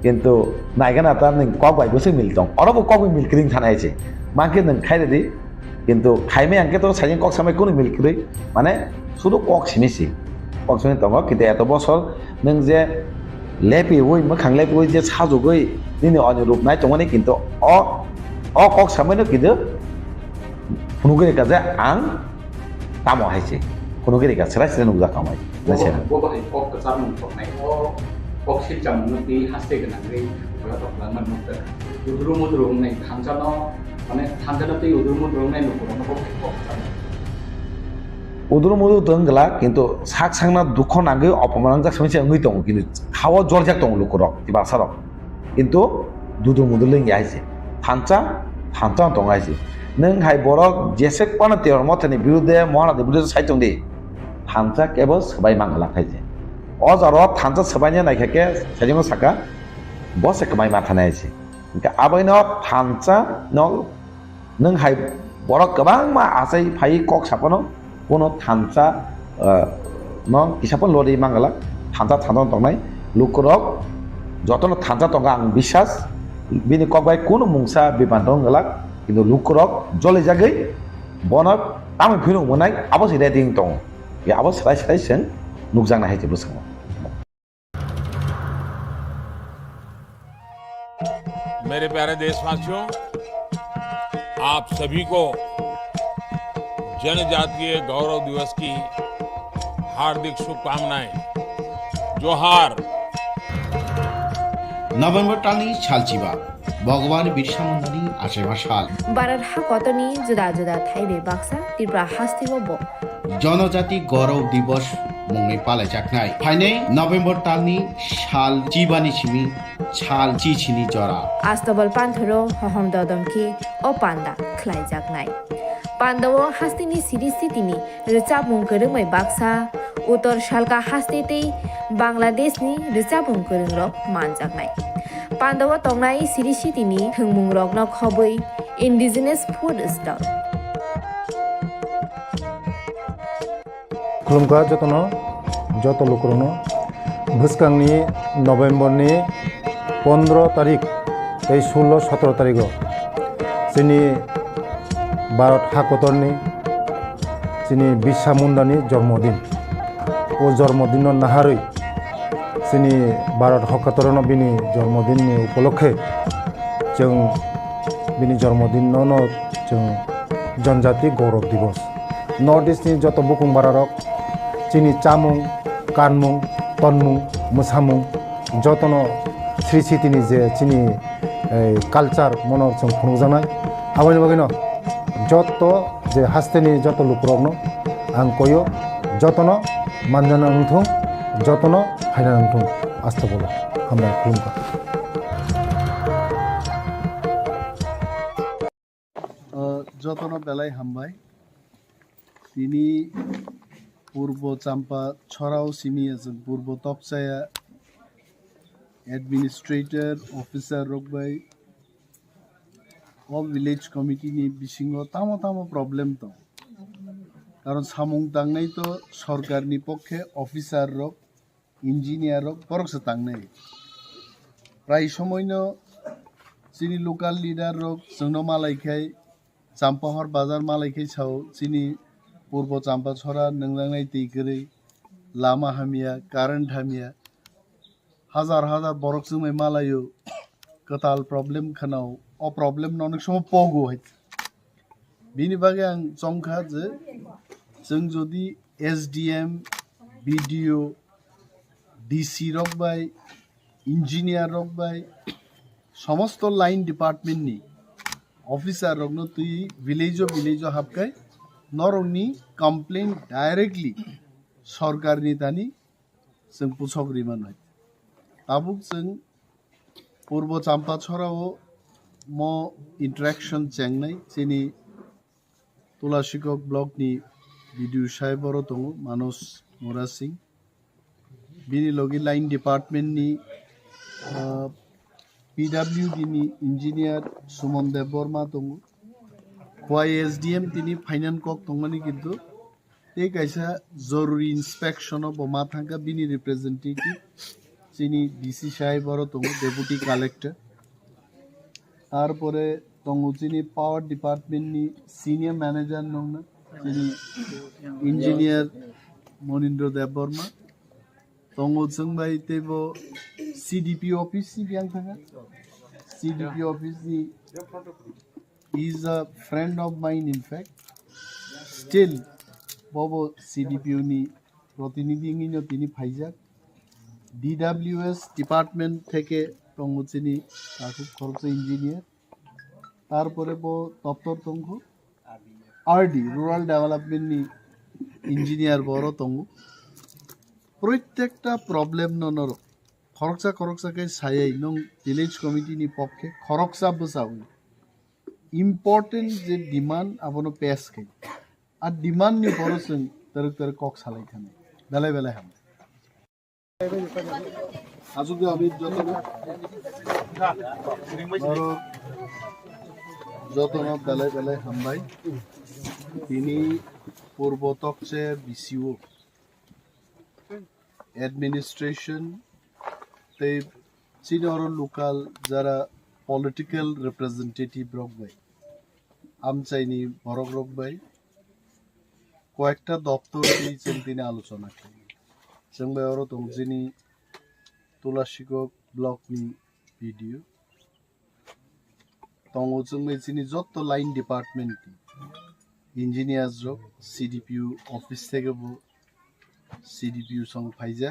kintu naigana ta ning kok bai bose miltong orobo kok milkring thanai che mangke nang khaide di kintu khaime angke to sajeng kok samai kono milkri mane শুধু cock সিমিসি cock Simi দङ কিন্তু এত বছর নং যে লেপি ওই মোখাং লেপি ওই যে সাজুগৈ নিনি অনুরূপ নাই দङনি কিন্তু অ কক সামাইনো কিন্তু ফুনুগেরি কাজে আং তামো হাইছে ফুনুগেরি কাজ সেরা সেরা নুগা কামাই নাছে bo hai kok kecam untuk naik kok sicam nuti haste genangri bola toklangan nukta udrum naik thanjano mane thanjano tei udrum naik nukurano kok উদুরমুদু দংলা কিন্তু সাক সাংনা দুঃখ নাগে অপমান যাক সময় ওই দङ কিন্তু খাওয়া জ্বর যাক দङ লুকরক তিবাসারক কিন্তু দুদুমুদু লং আইছে থানচা দङ আইছে নং হাই বরক যেসে পানা তের মথনি বিরুদ্ধে মহারাজের বিরুদ্ধে সাইতং দি থানচা কেবল সবাই মাংলা খাইছে অজার থানচা সবাইনে নাইখাকে সাইজং সাকা বসে কমাই মাথা নাইছে কিন্তু আবাইন থানচা নং হাই বরক গোबां मा आसाय फाय कक सापनो কোনো থানচা কিসাপন লরি মাঙ্গালা থানচা দংনাই লুকরক যতন থানচা দঙ্গা আং বিশ্বাস বিনি ককবাই কোনো মুংসা বিমান দংলাক কিন্তু লুকরক জলে জাগৈ বনক তামি ফিনো মোনাই আবস রেডিং দং बे आबो साइ जों नुकजांनो हायो बोसोङो मेरे प्यारे देशवासियों, आप सभी को जनजातीय गौरव दिवस की हार्दिक शुभकामनाएं। जोहार। नभेम्बर टालनि सालचिबा भगवान बिरसा मुन्डानि आसेबा साल भारत हाकतनि जुदा जुदा थाइबे बाक्सा त्रिपुरा हास्तिबो जनजाति गौरव दिवस मुङै पालायजानाय फाइनै नभेम्बर टालनि साल चिबानि सिमी साल चिचिनि जरा आस्तबल पान्थरो हहम ददमखि ओ पान्दा खलायजानाय पान्दावो हास्तिनि सिरिस्थितिनि रोचाबुं गोरोङै बाक्सा उत्तर सालका हास्तेतै बांलादेशनि रोचाबुं गोरोंरक मानजानाय पान्दावो तंनाय सिरिस्थितिनि थोंमुं रकनो खबै इन्डिजिनास फुड स्टल खुलुमगा जत लुकरनो भुसकांनि नभेम्बरनि 15 तारिख 16-17 तारिख जोंनि भारत हाकतरनि जोंनि बिरसा मुन्डानि जन्मदिन ও জন্মদিন নাহারই जोंनि भारत हकतरन बिनि जन्मदिननि उपलक्षे जों बिनि जन्मदिनावनो जों जनजाति गौरव दिवस नर्थ इस्टनि जत बुकुं बारारक जोंनि चामुं कानमुं तनमुं मोसामुं जतनो श्री सिटिनि जे जोंनि कालचार मनर जों खुंजानाय आबायनि बागैनो जत जे हास्तेनि जत लुकरकनो आं कयो जतनो मानजाना नोंथों जतनो फायना नोंथों आस्था बोला हामलाय खुलुमबाय যতন বেলায় হামবাই তিনি পূর্ব চাম্পা ছড়াও সিমিয়াছেন পূর্ব তপসায়া এডমিনিস্ট্রেটর অফিসার রকবাই অল ভিলেজ কমিটিনি বিসিঙ্গ তামো তামো প্রবলেম তো কারণ সামুং তাংনাই তো সরকারনি পক্ষে অফিসার রক ইঞ্জিনিয়ার রক বরকসে তাংনাই প্রায় সময়নো চিনি লোকাল লিডার রক जोंनो मालायखाय चाम्पाहर बाजार मालायखाय साव चिनी पूर्व चाम्पा छरा नोंलांनाय दैगोरै लामा हामिया कारेन्ट हामिया हाजार हाजार बरक जोंनाय मालायो कताल प्रब्लेम खानाव अ प्रब्लेम ननेक समाव पगो है बिनि बागै आं चंखा जे जों जदि एसडीएम बीडीओ डीसी रक बाय इंजिनियर रक बाय समस्त लाइन डिपार्टमेंट नि ऑफिसर रगनो तुई विलेजो विलेजो हाबकाय नरंनि कंप्लेन डायरेक्टली सरकारनि दानि जों पुछग्रिमान है ताबुक जों पूर्व चाम्पा छराव म इंटरेक्शन चेंगनाय जेनि तुलासिकक ब्लक नि भिडिअ साहेबर दङ मानस मोरा सिंह बिनि लगे लाइन डिपार्टमेंट नि पीडब्ल्यूडी नि इंजिनियर सुमन देव बर्मा दङ खवाय एसडीएम तिनि फाइनान कक दङनि किन्तु ते कायसा जरुरी इंस्पेक्शन अफ मा थांगा बिनि रिप्रेजेंटेटिव जिनि डीसी साहेबर दङ डेपुटी कालेक्टर तारपरे दङ जिनि पावर डिपार्टमेंट नि सिनियर मैनेजर दङ जिनि इंजिनियर मनिन्द्र देव बर्मा दङ जों बाय तेबो सीडीपी ऑफिस नि बियां थांगा सीडीपी ऑफिस नि is a friend of mine in fact still bobo CDPO ni प्रतिनिधि नि तिनी फाइजाक DWS डिपार्टमेंट থেকে टंगुचिनी काकु खरच इंजिनियर तारपरे बो दफ्तर तंगु आरडी रूरल डेवलपमेंट नि इंजिनियर बरो तंगु प्रत्येकटा प्रॉब्लेम ननर खरकसा के सायै नों विलेज कमिटी नि पक्षे खरकसा बसाउ इम्पोर्टेंट जे डिमांड आपनो पेश के आ डिमांड नि बरसों तरक कक सालाय खाने बेलाय बेलाय हम आजुके अभी जतन बेलाय बेलाय हामबाय तिनी पूर्व तकचे बीसीओ एडमिनिस्ट्रेशन ते सिनियर लोकल जरा पॉलिटिकल रिप्रेजेंटेटिव रक बाय आमचाइनी बरक रक बाय कयेकटा दफ्तर जों दिनै आलोचना खालामो जों बेयाव दं जोंनि तुलासिकक ब्लकनि भिडिअ दङ जों जोंनि जत लाइन डिपार्टमेंट इंजिनियार्स रक सीडीपीओ ऑफिस थेकेबो सीडीपीओ सं फाइजा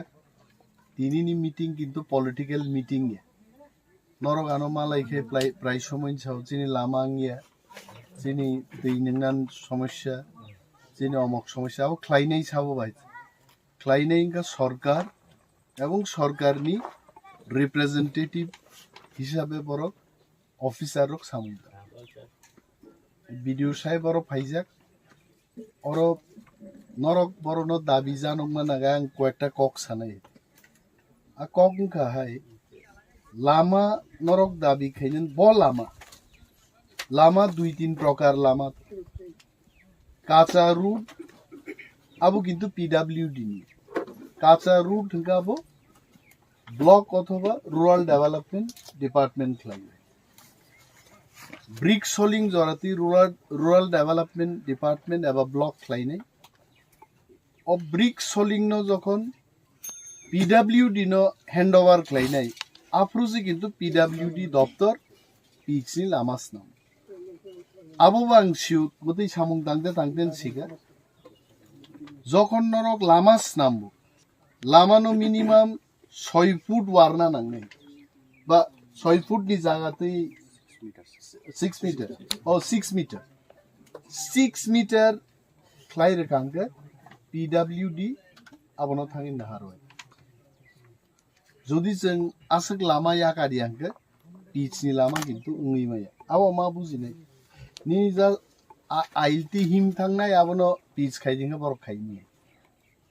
दिनैनि मीटिंग किन्तु पलिटिकल मीटिंग नरगानो मालायखे प्राय समय साव जोंनि लामा आंगिया जोंनि दै नोंनान समस्या जोंनि अमक समस्या अब ख्लायनाय साबोबाय ख्लायनाय का सरकार एवं सरकारनि रिप्रेजेंटेटिव हिसाबै बरक ऑफिसर रक सामुंगा भिडिअ साहेब बरक फाइजाक और नरक बरनो दाबि जानोमा नागा आं कयेकटा कक सानाय आ कक हाय लामा नरक दाबि खैनन ब लामा 2-3 प्रकार लामा काचा रूट अब किन्तु पीडब्ल्यूडी नि काचा रूट हंगाबो ब्लक अथवा रूरल डेवलपमेंट डिपार्टमेंट खलायो ब्रिक सोलिंग जराती रूरल डेवलपमेंट डिपार्टमेंट एबा ब्लक खलायनाय ব্রিক সোলিং যখন পিডাব্লিউডি হ্যান্ড ওভার খাইনাই আফ্রুজি কিন্তু পিডাব্লিউডি দপ্তর পিক্সনি লামাস নাম আবো বাংশিউ গতি সামুং তাংতে তাংতেন সিগা যখন নরক লামাস নামবো লামানো মিনিমাম 6 ফুট ওয়ারনা নাংনাই বা 6 ফুটনি জায়গাতেই 6 মিটার 6 মিটার খ্লাই রেখাঙ্কে পিডাব্লিউডি আবনো থাঙিন নাহার হয় যদি जों आसक लामा याकारि आंके पिचनि लामा किन्तु उंगै माया आबो मा बुजिनाय नि जा आइलति हिम थांनाय आबनो पिच खाइदिंगा बरक खाइनि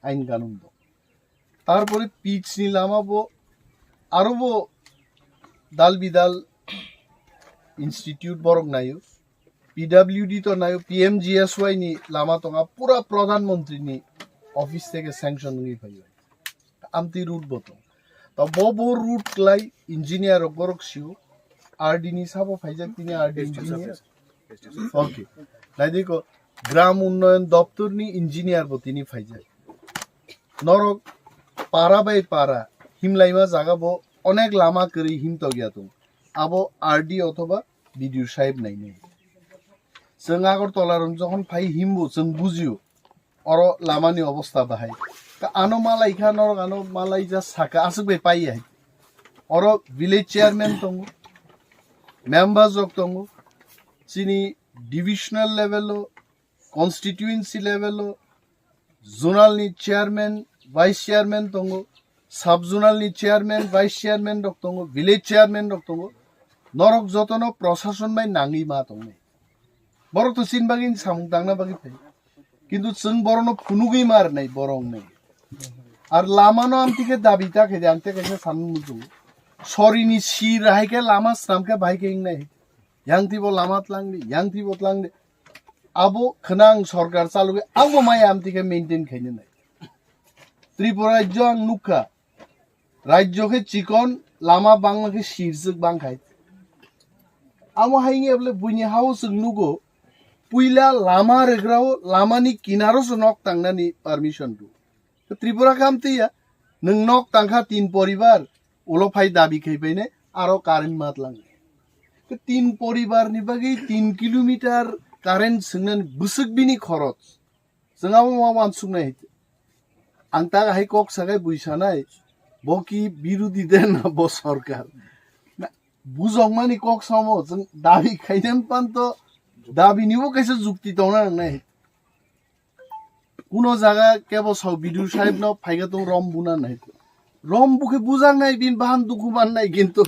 आइन कानुन दं तारपरे पिचनि लामा बो आरोबो दाल बिदाल इन्स्टिट्यूट बरक नायो पिडब्ल्यूडी तो नायो पीएमजीएसवाई नि लामा तंगा पूरा प्रधानमंत्री नि ऑफिस থেকে স্যাংশন নি ফাইयो আমতি রুট বতো তা ববো রুট লাই ইঞ্জিনিয়ার বরক সিও আরডি নি সাবো ফাইজাক তিনি আরডি ইঞ্জিনিয়ার ওকে লাই দেখো গ্রাম উন্নয়ন দপ্তর নি ইঞ্জিনিয়ার বতিনি ফাইজাক নরক পারা বাই পারা হিমলাইমা জাগাবো অনেক লামা করি হিম তো গিয়া তো আবো আরডি অথবা বিডিও সাহেব নাই নাই जों আগরতলার যখন ফাই হিমবো जों বুঝিও और लामानि अवस्था बाहाय आनो मालाय खानर आनो मालाय जा साका आसुबे पाइ है और विलेज चेयरमैन दंगो मेंबर्स जक दंगो चिनी divisional level constituency level zonal नि चेयरमैन वाइस चेयरमैन दंगो सब जोनल नि चेयरमैन वाइस चेयरमैन दक दंगो विलेज चेयरमैन दक दंगो नरक जतनो प्रशासन माय नांगि मा दंगो बरक तो सिनबागिन सामुं दांना बागि फाय কিন্তু जों बरनो फुनुगै मार নাই বরং নাই আর লামানো আমতিকে দাবিতা খেদে আনতে কেসে সানু মুজু সরিনি সি রাইকে লামা সামকে বাইকে ইং নাই ইয়াংতি বো লামাত লাংনি ইয়াংতি বো লাংনি আবো খনাং সরকার চালুকে আবো মাই আমতিকে মেইনটেইন খাইনে নাই ত্রিপুরা রাজ্য আং নুকা রাজ্যকে চিকন লামা বাংলাকে শিরজক বাং খাই আমো হাইনি এবলে বুইনি হাউস নুগো पुइला लामा रेग्राओ लामानि किनारो से नक तांगनानि परमिशन दु तो त्रिपुरा कामतिया नों नक तांखा 3 परिवार ओलो फाइ दाबि खैबायने आरो कारेन्ट मात लांग तो 3 परिवार नि बागै 3 किलोमीटर कारेन्ट सोंनान बुसुक बिनि खरच जोंआबो मा मानसुनाय आं ता हाय कक सागाय बुइसानाय बकि बिरोधी देन बो सरकार बुजंग मानि कक सामो जों दाबि खाइदेन पान्त दाबी निबो कैसे जुक्ति दंना नै कुनो जागा केबो साव बिदु साहेब न फाइगा तो रम बुना नै रम बुखे बुजां नै बिन बाहान दुखु मान नै किन्तु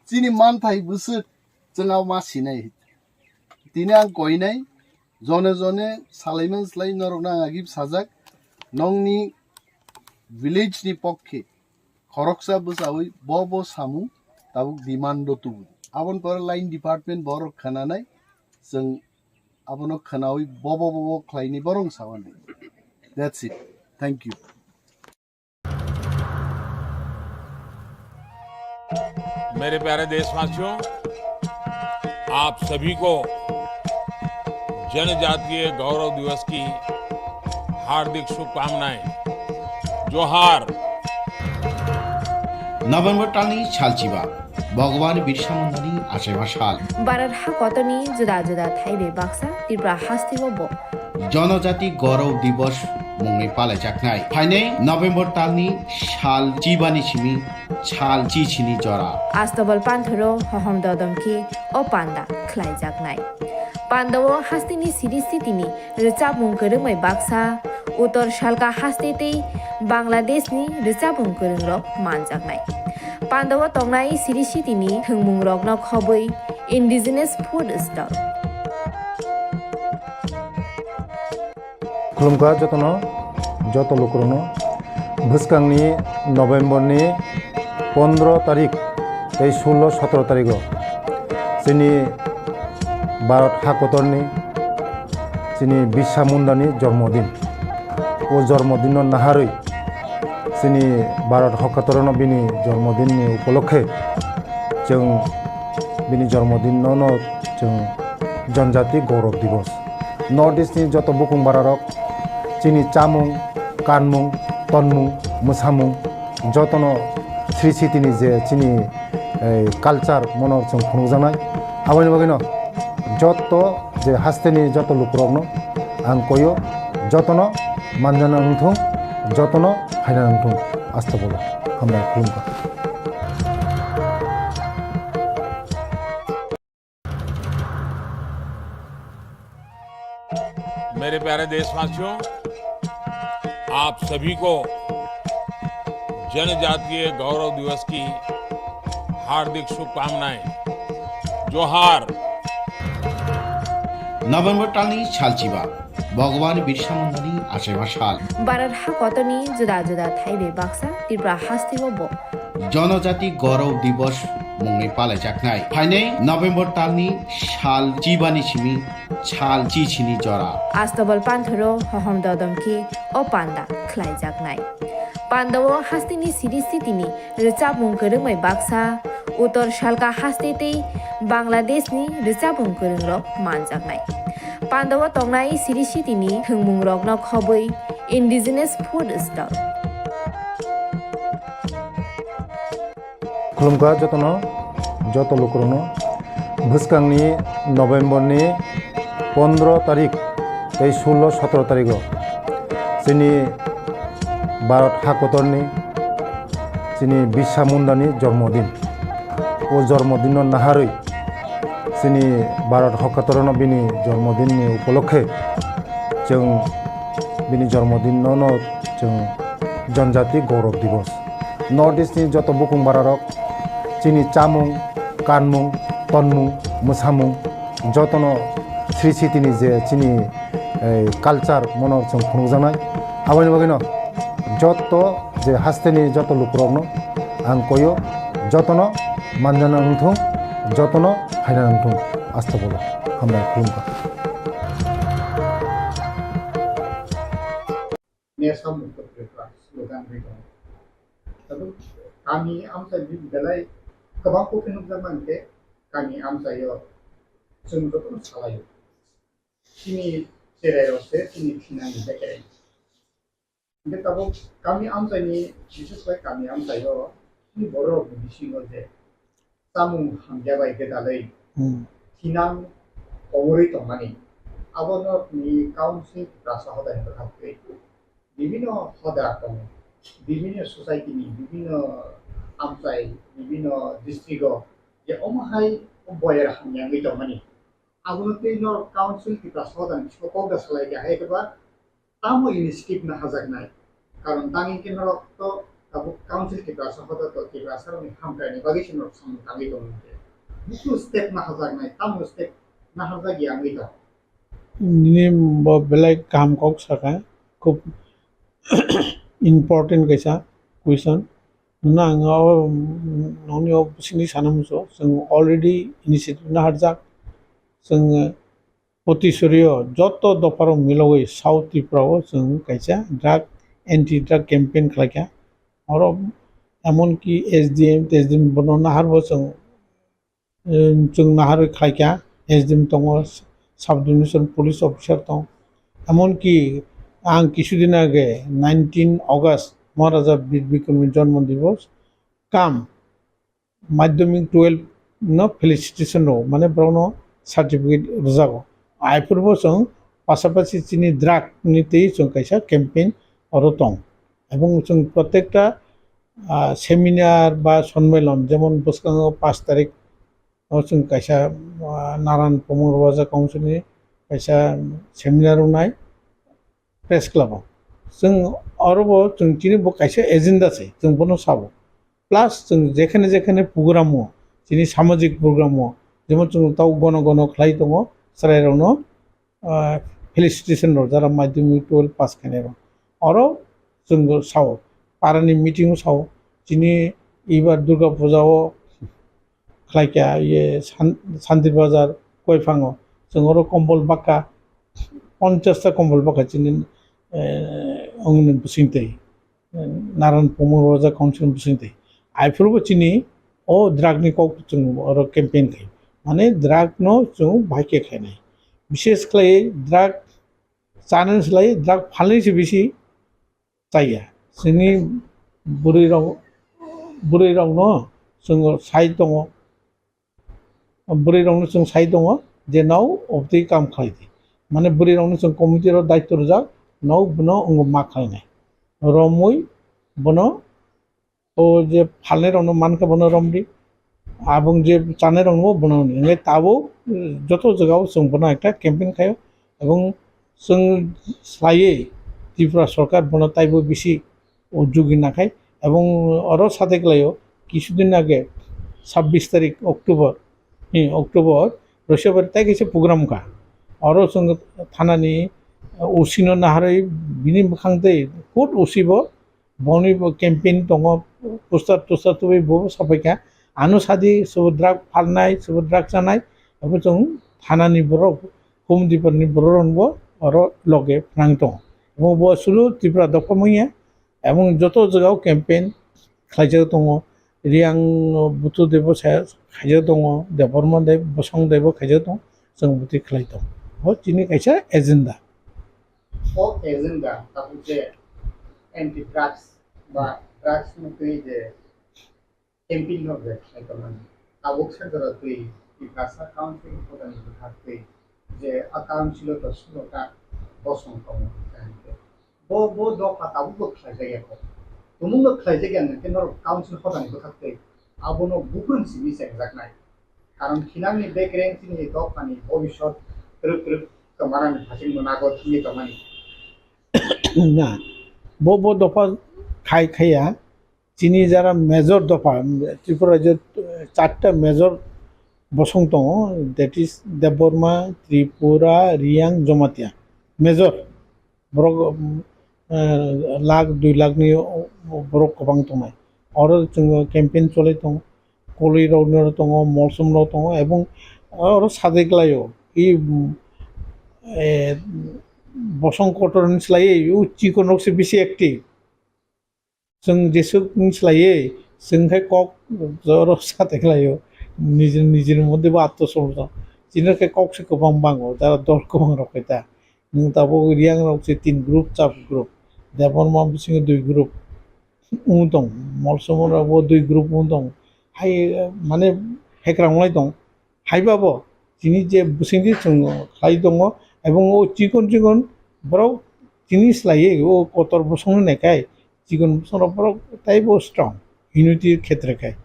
चिनि मान थाइ बुसु जोंआव मासि नै तिने आं कइ नै जने जने सालाइमन स्लाइ नरना आगिब साजाक नंनि विलेज नि पक्षे खरकसा बसावै बबो सामु ताबुक डिमान्ड दतु आबन पर लाइन डिपार्टमेन्ट बरक खानानै जों आपनो खनावी बबो बबो खलाइनि बरं सावानै दैट्स इट थैंक यू मेरे प्यारे देशवासियों आप सभी को जनजातीय गौरव दिवस की हार्दिक शुभकामनाएं जोहार नभेम्बर टालनि सालचिबा भगवान बिरसा मुंडानि आसेमा साल बारार हा कतनी जुदा जुदा थाइबे बाक्सा त्रिपुरा हास्तिबो जनजाति गौरव दिवस मुंगै पालायजाकनाय फाइनै नभेम्बर टालनि साल चिबानि सिमि साल चिचिनि जरा आस्तबल पान्थरो हहम ददमखि ओ पान्दा ख्लाइजाकनाय पान्दावो हास्तिनि सिरिस्थितिनि रिचाबुं गोरोंमै बाक्सा उत्तर सालका हास्तेतै बांलादेशनि रिचाबुं गोरोंरक मानजाकनाय पान्दाव तंनाय सिरिसितिनि थंमुं रगन खबै इन्डिजिनास फुड स्टल खुलुमखा जतनो जत लोकरनो भुसकांनि नभेम्बरनि 15 तारिख 16-17 तारिख जोंनि भारत हाकतरनि जोंनि बिरसा मुंडानि जन्मदिन ओ जन्मदिन नाहारै जोंनि भारत हाकतरनो बिनि जन्मदिननि उपलक्षे जों बिनि जन्मदिनावनो जों जनजाति गौरव दिवस नर्थ इस्टनि जत बुकुं बारारक जोंनि चामुं কানমুং তন্মুং মোসামুং যতনো শ্রী শ্রী তিনি যে চিনি কালচার মনের जों खुंजानाय आबायनि बागैनो যত যে हास्तेनि যত लुकरगनो आं कयो যতनो मानजाना नोंथुं যতनो फायना नोंथुं आस्था बोलो हामबाय खुलुमबाय। मेरे प्यारे देशवासियों, आप सभी को जनजातीय गौरव दिवस की हार्दिक शुभकामनाएं। जोहार। नभेम्बर टालनि सालचिबा भगवान बिरसा मुंडानि आसेमा साल भारत हाकतनि जुदा जुदा थाइबे बाक्सा त्रिपुरा हास्तिबो जनजाति गौरव दिवस मुङै पालायजानाय फाइनै नभेम्बर टालनि साल चिबानि सिमी साल चिचिनि जरा आस्तबल पान्थरो हहम ददमखि ओ पान्दा ख्लाइजाकनाय पान्दावो हास्तिनि सिरि सितिनि रिचाबुं गोरोंमै बाक्सा उत्तर सालका हास्तेतै बांलादेशनि रिचाबुं गोरोंरक मानजाकनाय पान्दावो तंनाय सिरि सितिनि थोंमुं रकनो खबै इन्डिजिनास फुड स्टल खुलुमगा जतनो जत लुकरनो भुसकांनि नभेम्बरनि 15 तारिख 16-17 तारिख जोंनि भारत हाकतरनि जोंनि बिरसा मुंडानि जन्मदिन ओ जन्मदिन नाहारै जोंनि भारत हाकतरनो बिनि जन्मदिननि उपलक्षे जों बिनि जन्मदिनावनो जों जनजाति गौरव दिवस नर्थ इस्टनि जत बुकुं भारत जोंनि चामुं कानमुं तन्मुं मोसामुं जतनो श्री श्री तिनि जे चिनि कालचार मनर जों खुंजानाय आबायनि बागैनो যত যে हास्तेनि যত लुकरगनो आं कयो যতनो मानजाना नोंथुं যতनो फायना नोंथुं आस्था बोलो हामबाय खुलुमबाय। नेसा मुख'फ्रा स्ल'गान दं गामि आमसाय बिदालाय गोबां कफिन जामानके गामि आमसायाव जों जतनो सालायो तिनि जेरायरसे तिनि फिनानि जायगाय 근데 따고 감이 암사니 지수의 감이 암사요 이 뭐로 미신 거제 싸문 함자가 있게 달래 지난 어머리 동안이 아버너 이 카운슬 라서 하다 했던 학교 বিভিন্ন হদাকম বিভিন্ন সোসাইটিনি বিভিন্ন আমসাই বিভিন্ন ডিস্ট্রিক্ট যে অমহাই বয়ের হামিয়াঙ্গি দমানি আগুনতে নর কাউন্সিল কি প্রাসদান সকলদা সালাইকে হাইকবা তামো ইনিশিয়েটিভ না হাজাকনাই কারণ তাঙ্গিকে নরক তো কাউন্সিল কি প্রাসদাত তো কি প্রাসরনি হামকাইনি বাগিসি নরক সামনে তাঙ্গি দমতে বুকু স্টেপ না হাজাকনাই তামো স্টেপ না হাজাগি আঙ্গি দ নিনে বেলায় কাম কক সাকা খুব इम्पर्टेन्ट कैसा कुइसन ना आङो न'नियाव सिंनि सानामुसो जों अलरेडि इनिशिएटिभ ना हारजाक जोङो पतिसरियाव जत दफाराव मिलावै साउथ त्रिपुराव जों कैसा ड्राग एन्टि ड्राग केम्पेन खालायखा आरो एमनकि एसडिएम बनो नाहारबो जों नाहारै खालायखा एसडिएम दङ साब डिभिजन पुलिस अफिसार दं एमनकि आं किछुदिन आगे 19 अगस्त महाराजा बीर बिक्रमनि जन्म दिवस काम माध्यमिक 12 न फेलिसिटेशन रो माने ब्राउनो सार्टिफिकेट रजागो आइफोरबो जों पासापासि चिनि ड्राग निते जों कैसा केम्पेन अरो दं এবং जों प्रत्येकटा सेमिनार बा सम्मेलन जेमन बसकाङाव 5 तारिख जों कैसा नारायण प्रमोद राजा काउन्सिलनि कैसा सेमिनार नाय प्रेस क्लाबाव जों आरोबाव जों दिनै कैसे एजेन्डा छै जों बनो साबो प्लास जों जेखाने जेखाने प्रग्राम दिनै सामाजिक प्रग्राम जेमन जों ताव गन गन खालाय दङ सरायरावनो फेलिसिटेशन रो जारा माध्यमिक 12 पास खानाय आरो जों साव पारानि मिटिं साव दिनै एबार दुर्गा पूजाव खालायका ये शान्ति बाजार कयफाङाव जों आरो कम्बल बाक्का 50टा कम्बल बाक्का दिनै अंगन बुसिंते नारायण प्रमोद राजा काउन्सिल बुसिंते आइफोरबो दिनै ओ ड्रागनि कक जों आरो केम्पेन खायो माने ड्राग नो जों बाइके खायनाय विशेष खालाय ड्राग जानोसलाय ड्राग फाननायसो बेसि जाया जोंनि बुरै रावनो जोङो साइड दङ बुरै रावनो जों साइड दङ जे नाव अबदि काम खालायदि माने बुरै रावनो जों कमिटिर दायित्व रोजा नाव बनो अंग मा खालायनाय रमै बनो ओ जे फालनाय रावनो मानखा बनो रमदि आबुं जे जानाय रावनो बनो ने ताबो जत जगाव जों बनो एकटा कैंपेन खायो এবং जों स्लायै त्रिपुरा सरकार बनो ताइबो बेसि उद्योगी नाखाय এবং अर साथे गलायो কিছুদিন आगे 26 तारिख अक्टोबर रसियाबार ताइ कैसे प्रोग्राम का और जों थानानि उसिनो नाहारै बिनि मोखांदै खुद उसिबो बनि कैंपेन दङ पोस्टार टस्टार तुबै बो साफायका आनो सादि सब ड्राग फालनाय सब ड्राग जानाय अब जों थानानि बर होम दिपरनि बर रनबो और लगे नांग दङ এবং बो सुलु त्रिपुरा दफामैया এবং যত জায়গাও कैंपेन खालायजा दङ रियां बुथु देव खायजा दङ देबरमा देव बसं देव खायजा दङ जों बुथि खालाय दं हो दिनै खायसा एजेंडा एजेंडा ताबु जे एंटी ड्राग्स बा ड्राग्स मुक्ति जे कैंपेन होबे साइकलन ताबु सरकार तुई विकास काउंसिल पदानि बिभागै जे अकाउंट ছিল তো সুলতা बसं दङ बो बो दफा ताबु बो खायजाया तुमुंग खायजाया केनर काउंसिल पदानि बिभागै आबोनो गुबुन सिबि सेंजाकनाय कारण खिनांनि बे ग्रेंसिनि दफानि भबिष्यत रोक कमानानि भासिं मोनागो थिनि कमानि ना बो दफा खाया चिनी जारा मेजर दफा त्रिपुरा जे 4टा मेजर बसं दङ दैट इज देबरमा त्रिपुरा रियां जमातिया मेजर बरक लाख 2 लाखनि बरक गोबां दङ और जोङो कैंपेन चले दङ कलि रावनो दङ मलसम राव दङ এবং और सादेगलायो इ बसं कटरनि स्लायै इउ चिकनकसे बेसि एक्टिभ जों जेसुकनि स्लायै जोंहाय कक जर सादेगलायो निजेर मध्येबो आत्मसमर्पण जिनके ककसे गोबां बाङो दा दल गोबां रखैता नों दाबो रियां रावसे 3 ग्रुप चाप ग्रुप देबरमा बिसिङो 2 ग्रुप दं मलसमरावबो 2 ग्रुप दं हाय माने हेक्रांलाय दं हायबाबो जिनि जे बुसिंदि जों खाय दङ এবং ও চিকন বড় জিনিস লাগে ও কতর বসং নেকায় চিকন বসং বড় তাইবো স্ট্রং ইউনিটির ক্ষেত্রে খায়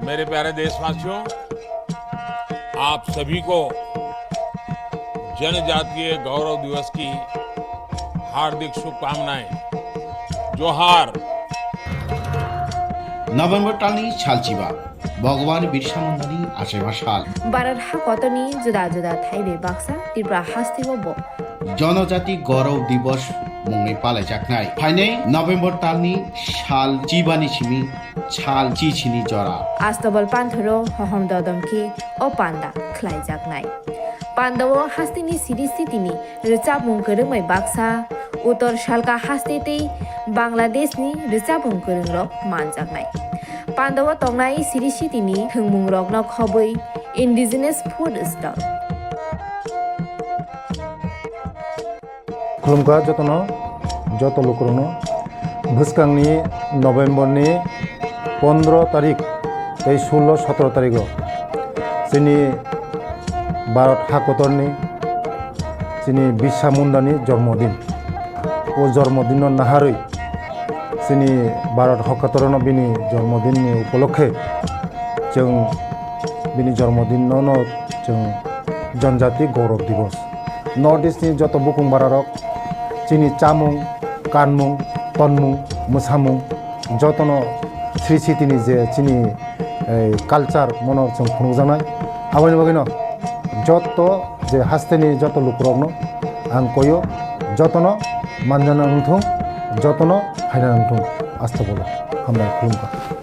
मेरे प्यारे देशवासियों, आप सभी को जनजातीय गौरव दिवस की हार्दिक शुभकामनाएं। जोहार। नभेम्बर टालनि सालचिबा भगवान बिरसा मुंडानि आसेमा साल भारत हाकतनि जुदा जुदा थाइबे बाक्सा त्रिपुरा हास्तिगो बो जनजाति गौरव दिवस मुंगै पालायजाकनाय फाइनै नभेम्बर टालनि साल चिबानि सिमि साल चिचिनि जरा आस्तबल पान्थरो हहम ददमखि ओ पान्दा ख्लाइजाकनाय पान्दावो हास्तिनि सिरि सितिनि रिचाबुं गोरोंमै बाक्सा उत्तर सालका हास्तेतै बांलादेशनि रिचाबुं गोरोंरक मानजाकनाय पान्दावो तंनाय सिरि सितिनि थोंमुं रकनो खबै इन्डिजिनास फुड स्टल खुलुमगा जतनो जत लोकरनो भुसकांनि नभेम्बरनि 15 तारिख 16-17 तारिख जोंनि भारत हाकतरनि जोंनि बिरसा मुंडानि जन्मदिन ओ जन्मदिन नाहारै जोंनि भारत हाकतरनो बिनि जन्मदिननि उपलक्षे जों बिनि जन्मदिनावनो जों जनजाति गौरव दिवस नर्थ इस्टनि जत बुकुं बारारक जोंनि चामुं कानमुं तनमुं मोसामुं जतनो श्री सिटिनि जे जोंनि कालचार मनर जों खुंजानाय आबानि बागैनो जत जे हास्तेनि जत लुकरकनो आं कयो जतनो मानजाना नंथों जतनो हायना नंथों आस्था बोलो हामबाय खुलुमबाय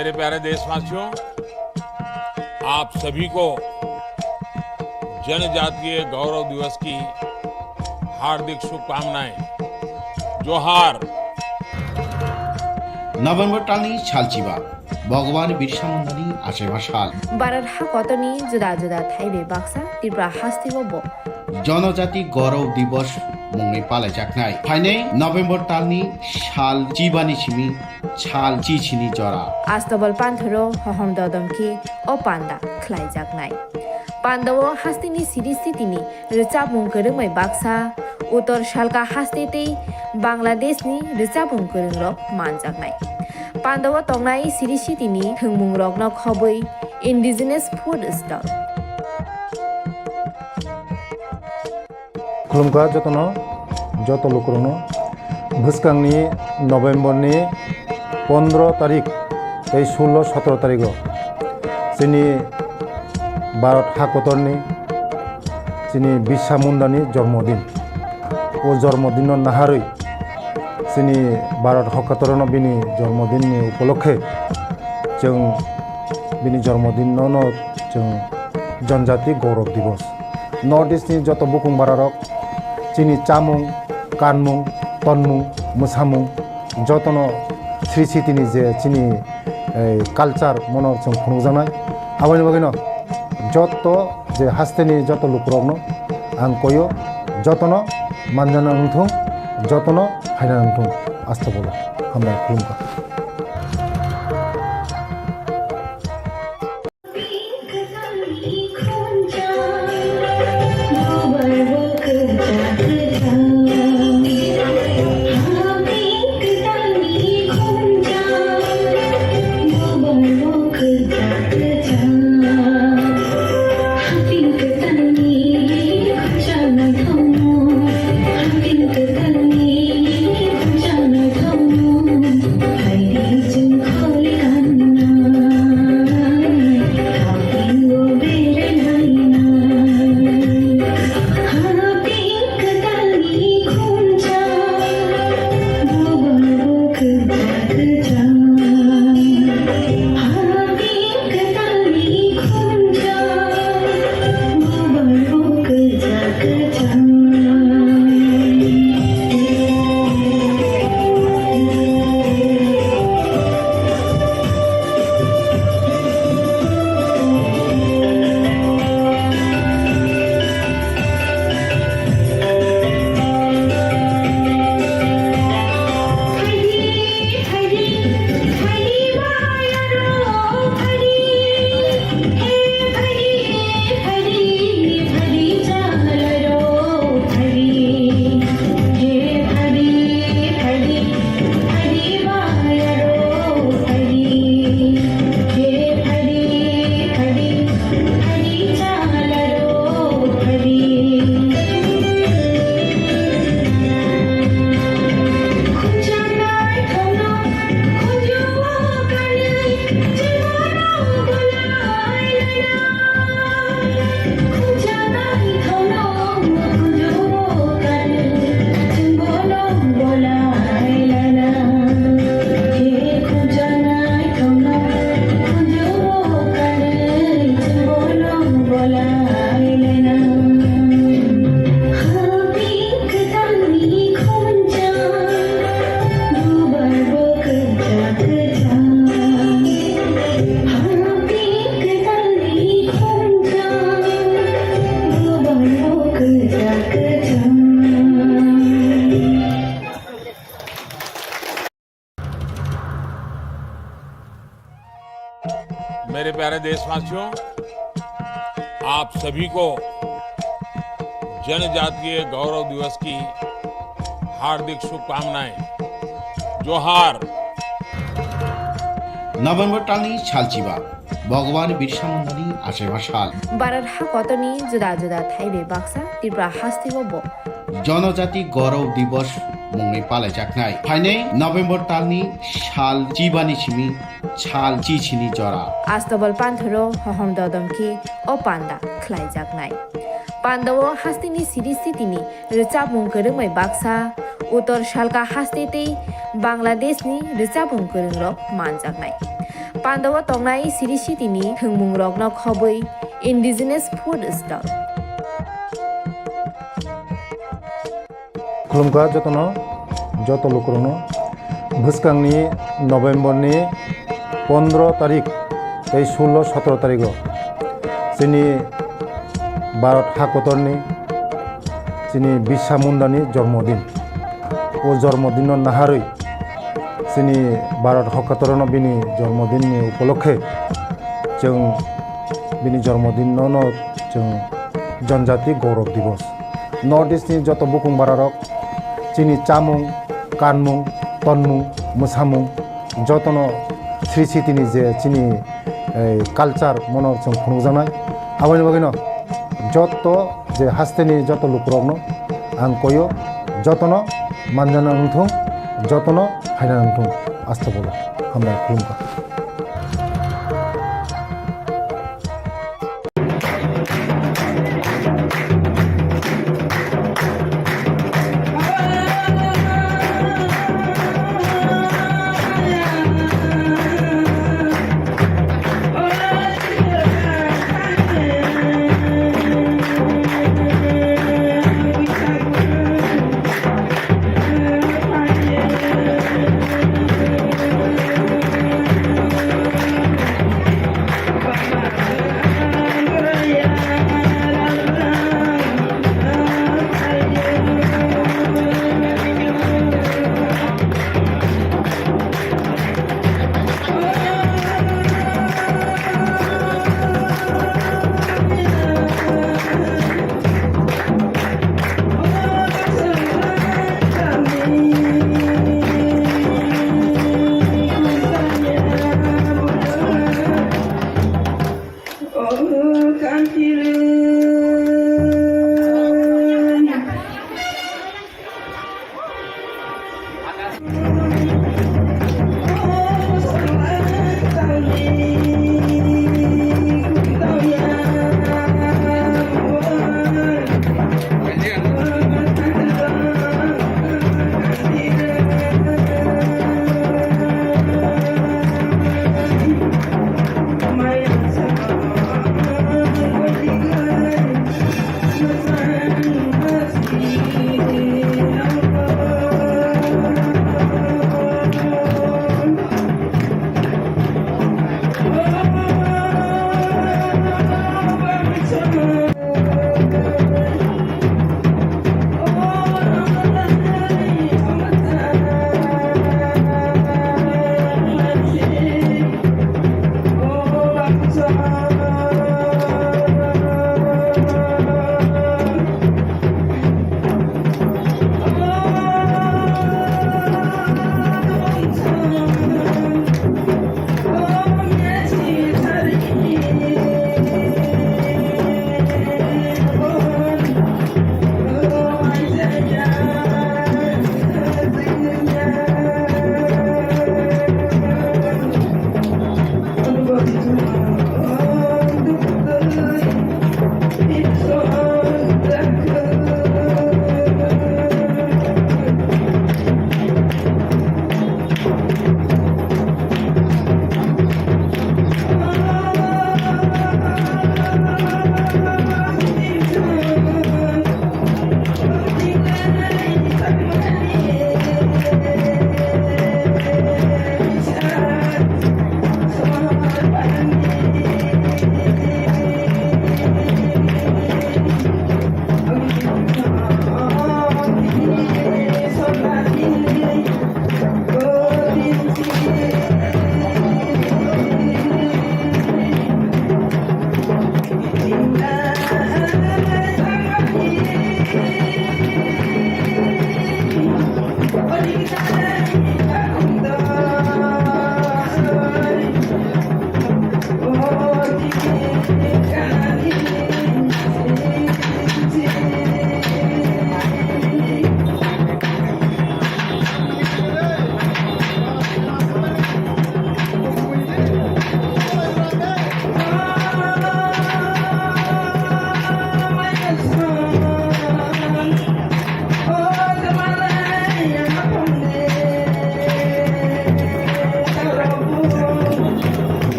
मेरे प्यारे देशवासियों, आप सभी को जनजातीय गौरव दिवस की हार्दिक शुभकामनाएं। जोहार। नभेम्बर टालनि सालचिबा भगवान बिरसा मुंडानि आसेमा साल भारत हाकतनि जुदा जुदा थाइबे बाक्सा त्रिपुरा हास्तिबो जनजाति गौरव दिवस मुङै पालायजानाय फाइनै नभेम्बर टालनि साल चिबानि सिमी साल चिचिनि जरा आस्तबल पान्थरो हहम ददमखि ओ पान्दा ख्लाइजाकनाय पान्दावो हास्तिनि सिरि सितिनि रिचाबुं गोरोंमै बाक्सा उत्तर सालका हास्तेतै बांलादेशनि रिचाबुं गोरोंरक मानजाकनाय पान्दावो तंनाय सिरि सितिनि थोंमुं रकनो खबै इन्डिजिनियास फुड स्टल खुलुमगा जतनो जत लोकरनो भुसकांनि नभेम्बरनि 15 तारिख 16-17 तारिख जोंनि भारत हाकतरनि जोंनि बिरसा मुंडानि जन्मदिन ओ जन्मदिन नाहारै जोंनि भारत हाकतरनो बिनि जन्मदिननि उपलक्षे जों बिनि जन्मदिनावनो जों जनजाति गौरव दिवस नर्थ इस्टनि जत बुकुं भारत जोंनि चामुं कानमुं तनमुं मोसामुं जतनो श्री सिटिनि जे जोंनि कालचार मनर जों खुंजानाय आबानि बागैनो जत जे हास्तेनि जत लुकरकनो आं कयो जतनो मानजाना नंथों जतनो फायना नंथों आस्था बोलो हामबाय खुलुमबाय मेरे प्यारे देशवासियों, आप सभी को जनजातीय गौरव दिवस की हार्दिक शुभकामनाएं। जोहार। नभेम्बर टालनि सालचिबा भगवान बिरसा मुंडानि आसेमा साल भारत हाकतनि जुदा जुदा थाइबे बाक्सा त्रिपुरा हास्तिबो जनजाति गौरव दिवस मुङै पालायजानाय फाइनै नभेम्बर टालनि साल चिबानि सिमी साल चिचिनि जरा आस्तबल पान्थरो हहम ददमखि ओ पान्दा ख्लाइजाकनाय पान्दावो हास्तिनि सिरि सितिनि रिचाबुं गोरोंमै बाक्सा उत्तर सालका हास्तेतै बांलादेशनि रिचाबुं गोरोंरक मानजाकनाय Pandawa tongnai siri sitini thungmung rokno khobui indigenous food stall. खुलुमगा जतनो जत लोकरनो भुसकांनि नभेम्बरनि 15 तारिख 16-17 तारिख जोंनि भारत हादरनि जोंनि बिरसा मुंडानि जन्मदिन ओ जन्मदिन नाहारै जोंनि भारत हादरनो बिनि जन्मदिननि उपलक्षे जों बिनि जन्मदिनावनो जों जनजाति गौरव दिवस नर्थ इस्टनि जत बुकुं बारारक जोंनि चामुं कानमुं तनमुं मोसामुं जतनो श्री सिटिनि जे जोंनि कालचार मनर जों खुंजानाय आबानि बागैनो जत जे हास्तेनि जत लुकरकनो आं कयो जतनो मानजाना नंथों जतनो हायना नंथों आस्था बोलो हामबाय खुलुमबाय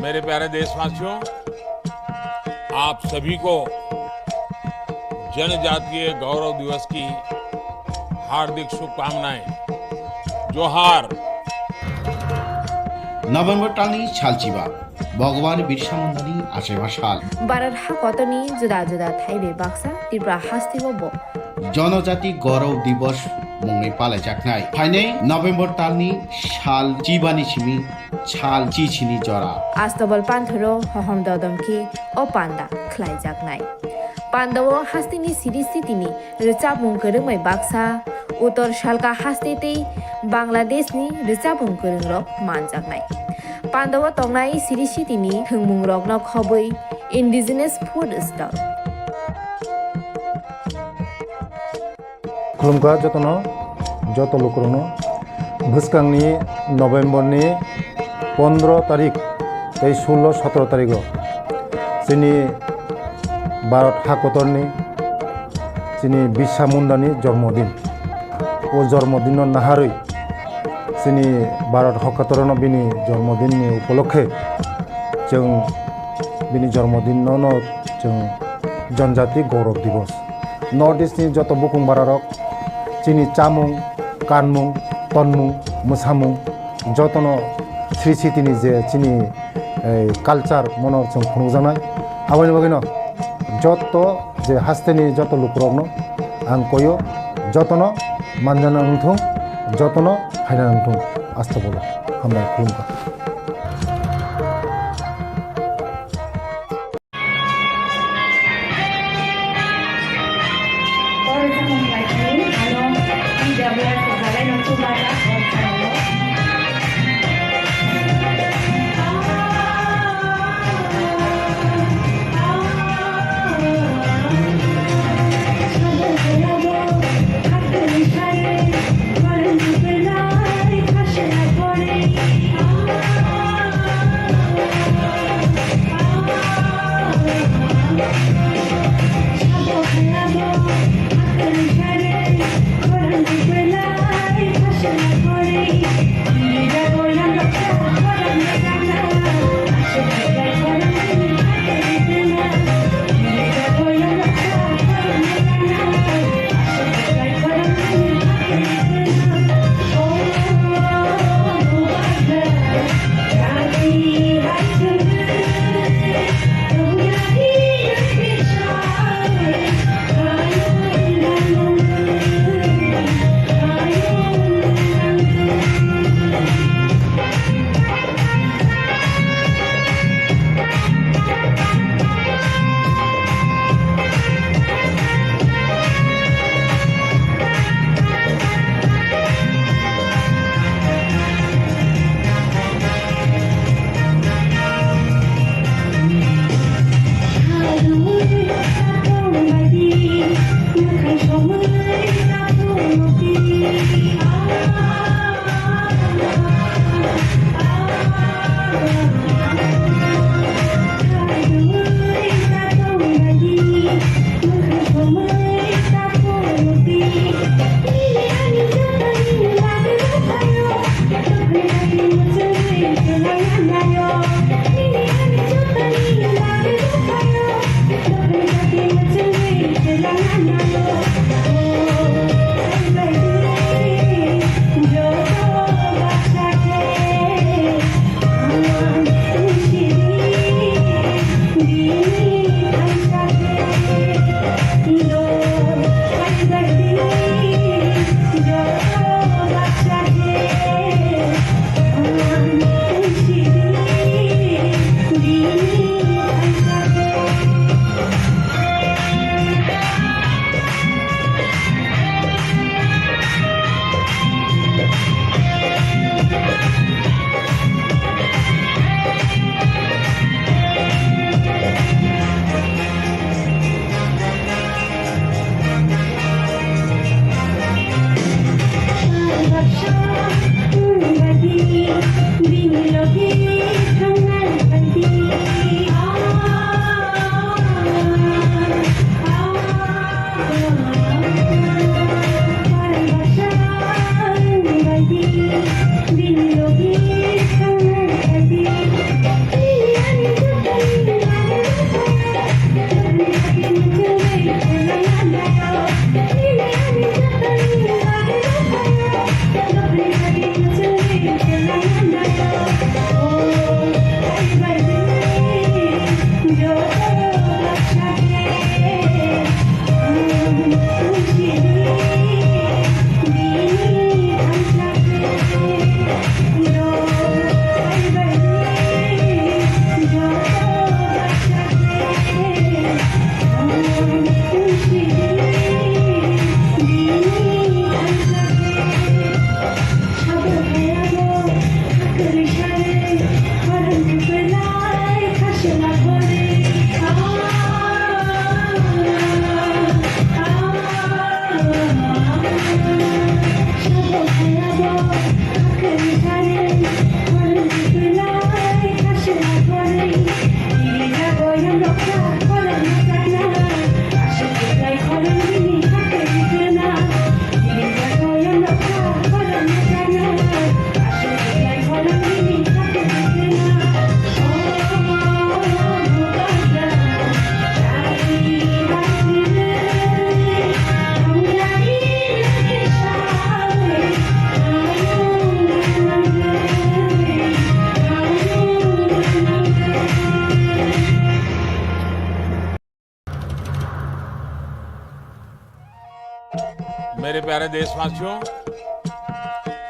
मेरे प्यारे देशवासियों, आप सभी को जनजातीय गौरव दिवस की हार्दिक शुभकामनाएं। जोहार। नभेम्बर टालनि सालचिबा भगवान बिरसा मुंडानि आसेबा साल भारत हाकतनि जुदा जुदा थाइबे बाक्सा त्रिपुरा हास्तिगबो जनजाति गौरव दिवस मुंगै पालायजाखनाय फाइनै नभेम्बर टालनि साल चिबानि सिमि साल चिचिनि जरा आस्तबल पान्थरो हहम ददमखि ओ पान्दा ख्लाइजाखनाय पान्दाव हास्तिनि सिरि सितिनि रिचाबुं गोरोंमै बाक्सा उत्तर सालका हास्तेतै बांलादेशनि रिचाबुं गोरोंरक मानजाखनाय पान्दाव तंनाय सिरि सितिनि थोंमुं रकन खबै इन्डिजिनास फुड स्टल खुलुमखा जतनो जत लोकरनो भुसकांनि नभेम्बरनि 15 तारिख 16-17 तारिख जोंनि भारत हाकतरनि जोंनि बिरसा मुंडानि जन्मदिन ओ जन्मदिन नाहारै जोंनि भारत हाकतरनो बिनि जन्मदिननि उपलक्षे जों बिनि जन्मदिनावनो जों जनजाति गौरव दिवस नर्थ इस्टनि जत बुकुं बारारक जोंनि चामुं कानमुं तनमुं मोसामुं जतनो श्री सिटिनि जे जोंनि कालचार मनर जों खुंजानाय आबानि बागैनो जत जे हास्तेनि जत लुकरकनो आं कयो जतनो मानजाना नंथों जतनो हायना नंथों आस्था बोलो हामबाय खुलुमबाय प्यारे देशवासियों,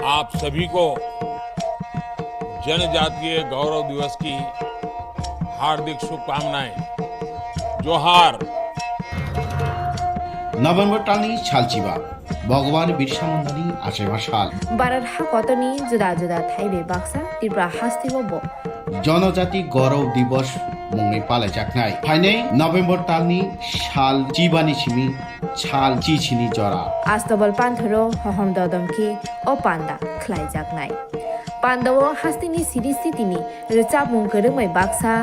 आप सभी को जनजातीय गौरव दिवस की हार्दिक शुभकामनाएं। जोहार। नभेम्बर टालनि सालचिबा भगवान बिरसा मुंडानि आसेबा साल भारत हाकतनि जुदा जुदा थाइबे बाक्सा त्रिपुरा हास्तिगबो जनजाति गौरव दिवस मुंनि पालायजाकनाय फाइनै नभेम्बर टालनि साल चिबानि सिमि साल चिचिनि जरा आस्तबल पान्थरो हहम ददमखि ओ पान्दा ख्लाइजाकनाय पान्दाव हास्तिनि सिरिस्थितिनि रिचाबुं गोरोंमै बाक्सा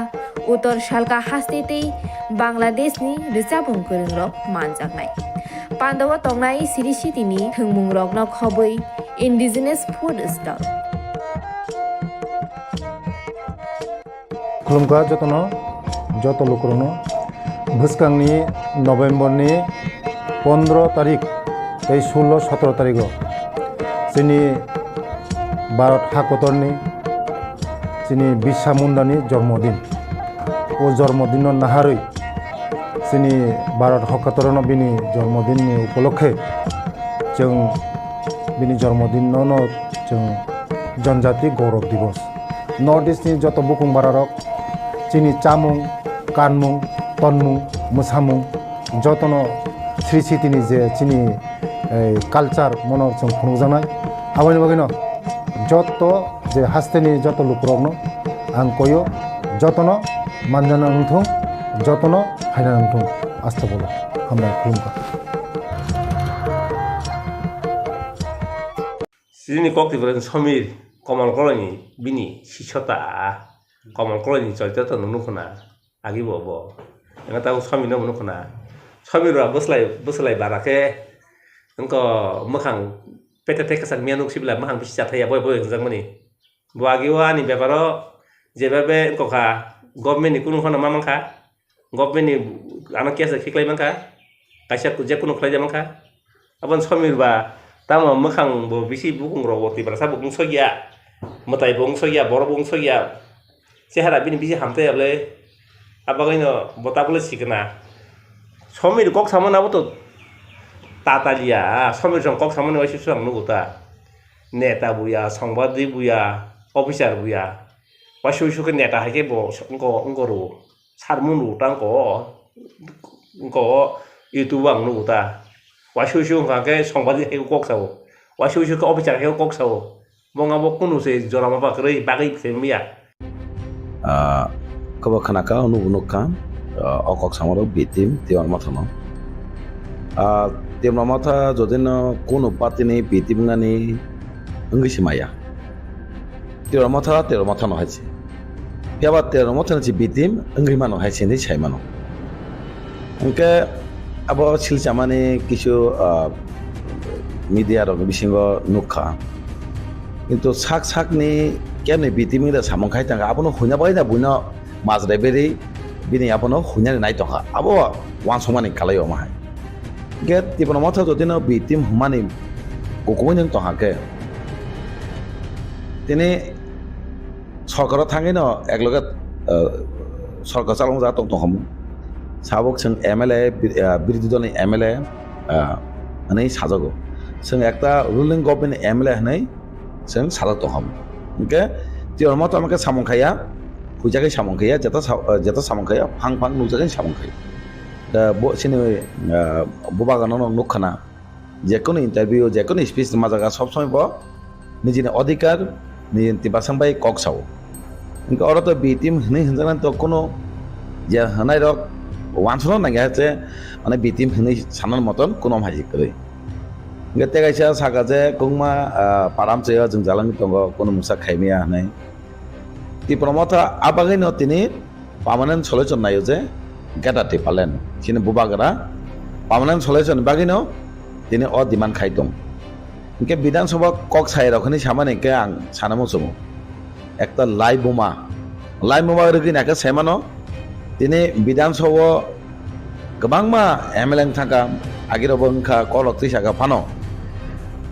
उत्तर सालका हास्तेतै बांलादेशनि रिचाबुं गोरोंरक मानजाकनाय पान्दाव तंनाय सिरिस्थितिनि थोंमुं रकन खबै इन्डिजिनास फुड स्टल खुलुमखा जतनो जत लोकरनो भुसकांनि नभेम्बरनि 15 तारिख 16-17 तारिख जोंनि भारत हाकतरनि जोंनि बिरसा मुंडानि जन्मदिन ओ जन्मदिन नाहारै जोंनि भारत हाकतरनो बिनि जन्मदिननि उपलक्षे जों बिनि जन्मदिनावनो जों जनजाति गौरव दिवस नर्थ इस्टनि जत बुकुं बारारक जोंनि चामुं कानमुं तनमुं मोसामुं जतनो श्री सिटिनि जे जोंनि कालचार मनर जों खुंजानाय आबानि बागैनो जत जे हास्तेनि जत लुकरकनो आं कयो जतनो मानजाना नंथों जतनो हायना नंथों आस्था बोलो हामबाय खुलुमबाय जोंनि कक्तिपुरानि समीर कमल कलनि बिनि शिक्षता कमल कलनि चरित्र नुनो खोना आगे बो एंगा ताऊ समीर नुनो खोना समीरा बोसलाय बाराके उनको मखां पेटे टेकसान मियानुक सिबिला मखां बिसि जाथाया बय हंजांमनि बुआगिवा आनि बेबारो जेबाबे उनकोखा गभर्नमेन्टनि कुनु खना मामांखा गभर्नमेन्टनि आना केसा खिख्लाय मांखा काइसा जे कुनु खलाय जामांखा अबन समीर बा तामा मखां बो बिसि बुकुं रगति ब्रासा बुकुं सगिया मताय बुकुं सगिया बर बुकुं सगिया सेहारा बिनि बिसि हामथायाबले आबागैनो बताबले सिकना समीर कक सामनाबो तो तातालिया समीर जों कक सामने वाइसि सुआं नुगुता नेता बुया संबादि बुया अफिसार बुया वाइसुके नेता हाके बो उनको रो सारमुनु टांको उनको यूट्यूब आं नुगुता वाइसुके हाके संबादि हाके कक सावो वाइसुके अफिसार हाके कक सावो बंगाबो कुनुसे जरामा बागै फेमिया कबा खानाका अनुका अकक सामरो बितिम तिवार माथानो तिवार माथा जदिन कोनो पार्टीनि बितिमनानि अंगिसि माया तिवार माथा न हाइसे याबा तिवार माथा नि बितिम अंगि मानो हाइसे नि साइमानो उनके अब सिलचामानि किछु मीडिया रग बिसिंगो नुखा किन्तु साक-साकनि केमनि बितिमिरा सामंखाय तांगा आबनो हुना बायना बुना माजराइबेरि बिनि आबनो हुना नायतखा आबो वान समानि खालायो माहाय गे तिबनो माथा जदिन बितिम हुमानि कोकबोनि तहाके तिनि सरकार थाङैन एकलगे सरकार चालং जा तंतखम साबक जों MLA बिरोधी दलनि MLA नै साजागो जों एकटा रुलिं गभर्नमेन्ट MLA हनै जों साजा तखम ओके तिवार माथा माके सामंखाया हुजाके सामंखाया जेता सामंखाया फां नुजाके सामंखाया दा सिनि बुबागानो नुखाना जेकोनो इंटरव्यू जेकोनो स्पीच माजागा सब समय बो निजिनि अधिकार निजिनि तिबासां बाय कक साव इनका औरत बितिम हनै हंजाना तो कोनो जे हनाय रक वानसनो नांगा जे माने बितिम हनै सानन मतन कोनो हाजि करे गते गायसा सागाजे कुंमा पारामचे जों जालांनि दंग कोनो मुसा खायमिया हनै त्रिपुरा माथा आबागैनो तिनि पार्मानेंट सल्यूशन नायो जे गेटा टिपालेन सिनि बुबागरा पार्मानेंट सल्यूशन बागैनो तिनि अ डिमांड खाय दं इनके विधानसभा कक साइ रखनि सामाने के आं सानामो समो एकटा लाई बोमा रगिनाके साइमानो तिनि विधानसभा गोबांमा MLA थाका आगिरबो ओंखा कलक त्रिसागा फानो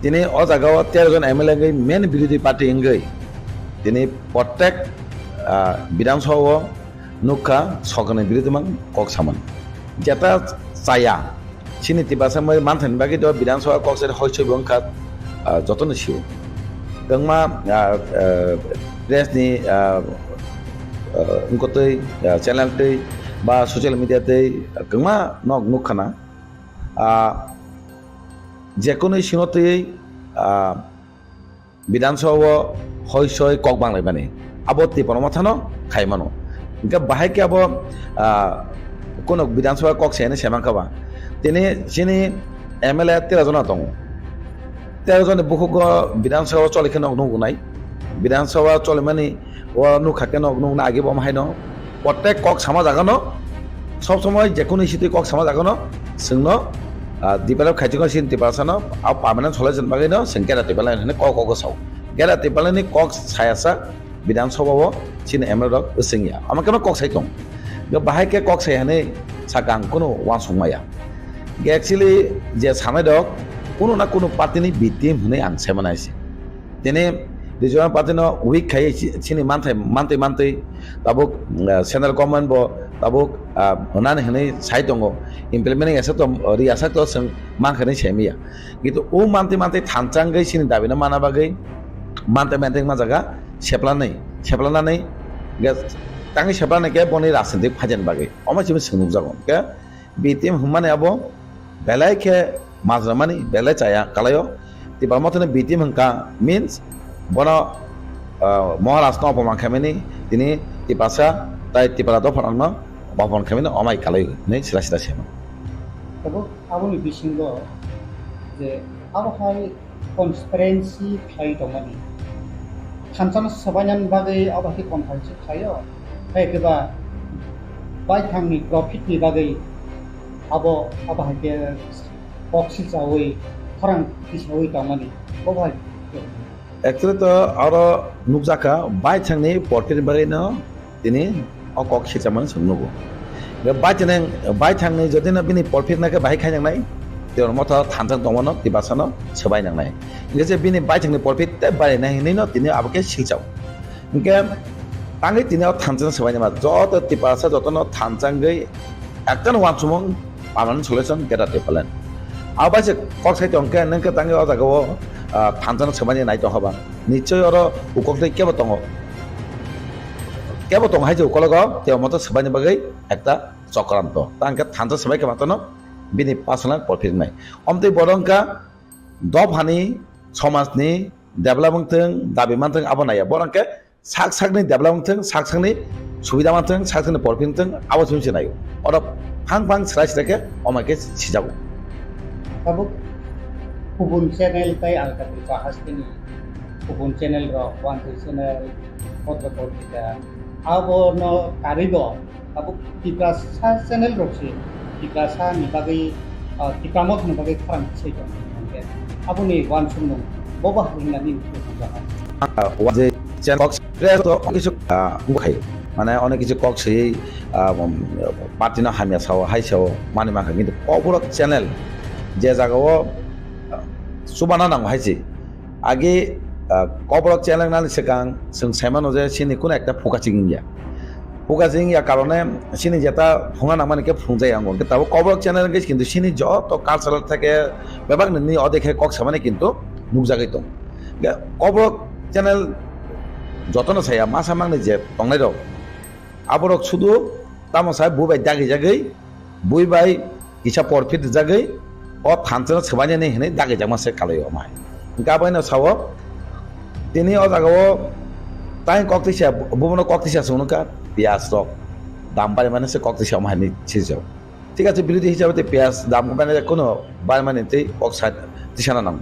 तिनि अ जागाव 13 जन MLA गै मेन विरोधी पार्टी इंगै तिनि प्रत्येक विधानसभा नुखा सकने विरोधी मान कक सामान जेता चाया sini tiba sama mantan bagi do bidan soal kok saya hoi coba angkat joton siu kengma press ni engkau tu channel tu ba social media tu kengma nok nuk kana যেকোনো সিনতে বিধানসভা হইসই কক বাংলায় মানে আবত্তি পরমাথানো খাইমানো ఇంకా বাহাইকে আব কোন বিধানসভা cock সেনে সেমাংকাবা তিনি সিনি MLA 13 জন দङ 13 জন বহুক বিধানসভা চলিকে নগনগু নাই বিধানসভা চলে মানে ও নুখাকে নগনগু না আগে বমাহাই ন প্রত্যেক কক সামা জাগানো সব সময় যেকোনো ইস্যুতে কক সামা জাগানো जोंनो दिपालाव खायथिखौ सिन दिपासानो आव पार्मानेन्ट सलायजन बागैनो जों गेरा दिपालाय होनो क साव गेरा दिपालायनि कक सायासा विधानसभाव सिन एमएलए ओसिंया आमाकेनो कक साइ दं बे बाहायके कक सायहानै सागां कोनो वान संमाया एक्चुअली जे सानाय दक कोनो ना कोनो पार्टीनि बिटिम होनै आं सेमानायसे दिनै रिजनल पार्टीनो उइक खाय सिनि मानथै ताबुक सेन्ट्रेल गभर्नमेन्ट बो ताबुक होनानै होनै साइ दङ इमप्लिमेन्टिं एसे तो रियासा तो जों मानखनै सेमिया किन्तु ओ मानथै थानचांगै सिनि दाबिना मानाबागै मानथै मा जागा सेप्लानानै तांनि सेप्लानायके बनि राजनीतिक फाजेन बागै अमासिम सोंनुक जागोन के बिटिम हुमाने आबो बेलायके माजरामानि बेलाय चाया कालायो तिबामथने बिटिम हंका मीन्स बनो महाराष्ट्र अपमान खामानि दिनै तिपासा ताइ तिपारा दफानांनो बाबन खामानि अमाय कालायो नै सिला सेमा तब आबोनि बिसिंगो जे आबहाय कन्सपेरेन्सि खाय दंमानि थानसान सबायनान बागै आबहाय कन्फारेन्सि खायो फायगोबा बायथांनि प्रफिटनि बागै आबहाय बक्सिल जावै खरां दिसावै दंमानि बबाय एक्चुअली तो और नुकजाका बायथांनि प्रफिट बागैनो दिनै अकक सिचामन सोंनुगो बायथांनि जदिनो बिनि प्रफिट नाके बाहाय खायनांनाय देर मथा थानसां दंमोन तिबासानो सोबायनांनाय जे बिनि बायथांनि प्रफिट बारायनाय हिनैनो दिनै आबके सिचाव इनके तांगै दिनै थानसां सोबायनामा जत तिबासा जतनो थानसांगै एकजन वानसुमं पार्मानेन्ट सल्युशन गेटा देपालेन आबासे कक साइ दंके नंके तांगै अजागो थानसां सोबायनाय नाय दहबा निश्चय और उककदै केबो दङ केबो दङ हायजो उकलग ते मत सोबायनि बागै एकटा चक्रान्त तांके थानसां सोबायके मातनो बिनि पार्सोनेल प्रफिट नाय अमते बरंका दफानि समाजनि डेभलपमेन्टजों दाबिमानजों आबनाया बरंके साकनि डेभलपमेन्टजों साकनि सुबिदामानजों साकनि प्रफिटजों आबासुंसि नायो और फां स्रायस्रायके अमाके सिजागो तब गुबुन चेनेल ताइ आलका बाहासनि गुबुन चेनेल र वान चेनेल पत्रपत्रिका आबोनो कारिगो अब तिप्रासा चेनेल रक्सि तिप्रासा नि बागै तिप्रामत नि बागै खरां सैदो आबोनि वान सुनो बबा हरिनानि जाहा जे चेनेल कक्स प्रेस तो किछु बुखाय माने अनेक किछु कक्स पार्टीनो हामिया साव हाइसाव माने माखा किन्तु ककबरक चेनेल जे जागाव सुबाना नांगौ हाइसि आगे ककबरक चेनेल नानि सिगां जों सायमानो जे सिनि कोनो एकटा फुकासिंगिया कारणे सिनि जेता फुङा नामानिके फुंजायांगो ताबो ककबरक चेनेल गे किन्तु सिनि जत कालचाराल थाके बेबाग ननि अदेखे कक सामाने किन्तु नुकजागै दं ककबरक चेनेल जतन साया मा सामांनि जे तंनाय दं आबरक सुदु तामसा बुबाय दागै जागै बुइबाय इसा प्रफिट जागै अ थानसन सोबायनानै होनै दागै जामासे कालायो माय गाबायनो साव दिनै अ जागाव ताइ कक्तिसा बुबनो कक्तिसा सुनुका पियाज रक दाम बारे माने से कक्तिसा माने छिजाव ঠিক আছে বিরোধী হিসাবে পেঁয়াজ দাম মানে কোনো বারে মানে কক দিশানা নাম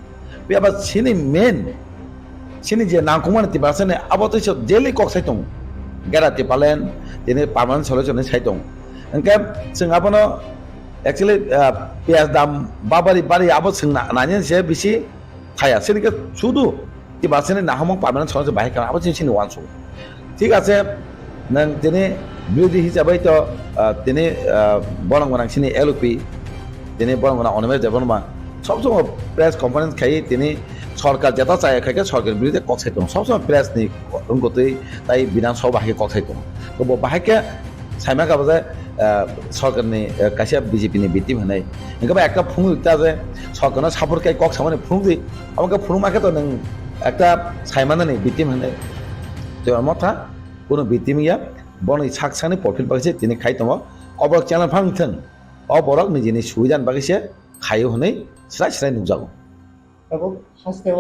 পেঁয়াজ সিনি মেন সিনি যে নাংকুমান তিবাসনে আবত ডেলি কক সাইতং गेराति पालेन दिनै पार्मानेन्ट सल्युशन साइदं ओंखाय जों आबनो एक्चुअली पेंयाज दाम बाबारि आबो जों नानि से बिसि थाया सिनिके सुदु तिबासने नाहमं पार्मानेन्ट सल्युशन बाहाय खाना आबो जों सिनि वानसो ठीक আছে नों दिनै बिरोधी हिसाबै तो दिनै बरंगना सिनि एलपि दिनै बरंगना अनमे देबनमा सब समय प्रेस कॉन्फ्रेंस खाई दिनै सरकार जेता चाहे खाके सरकार बिरुद्धे कक्साइ दं सब समय प्रेस नि रोंगौथि ताइ विधानसभा बाहाय कक्साइ दं तो बाहायके साइमा गाबा সরকারনি কাছে বিজেপিনি বিটিম হনাই ইনকা একটা ফুং ইটা যে সরকারনা সাপোর্ট কাই কক সামানে ফুং দি আমাকে ফুং মাকে তো নং একটা সাইমানানি বিটিম হনাই তো মথা কোনো বিটিম ইয়া বনি সাকসানি প্রফিট বাগিছে তিনি খাই দङ কবরক চ্যানেল ফাংথন অবরক নিজেनि সুবিধাन बागैसे खायो हनै स्राय स्राय नुजागौ तब हास्तेव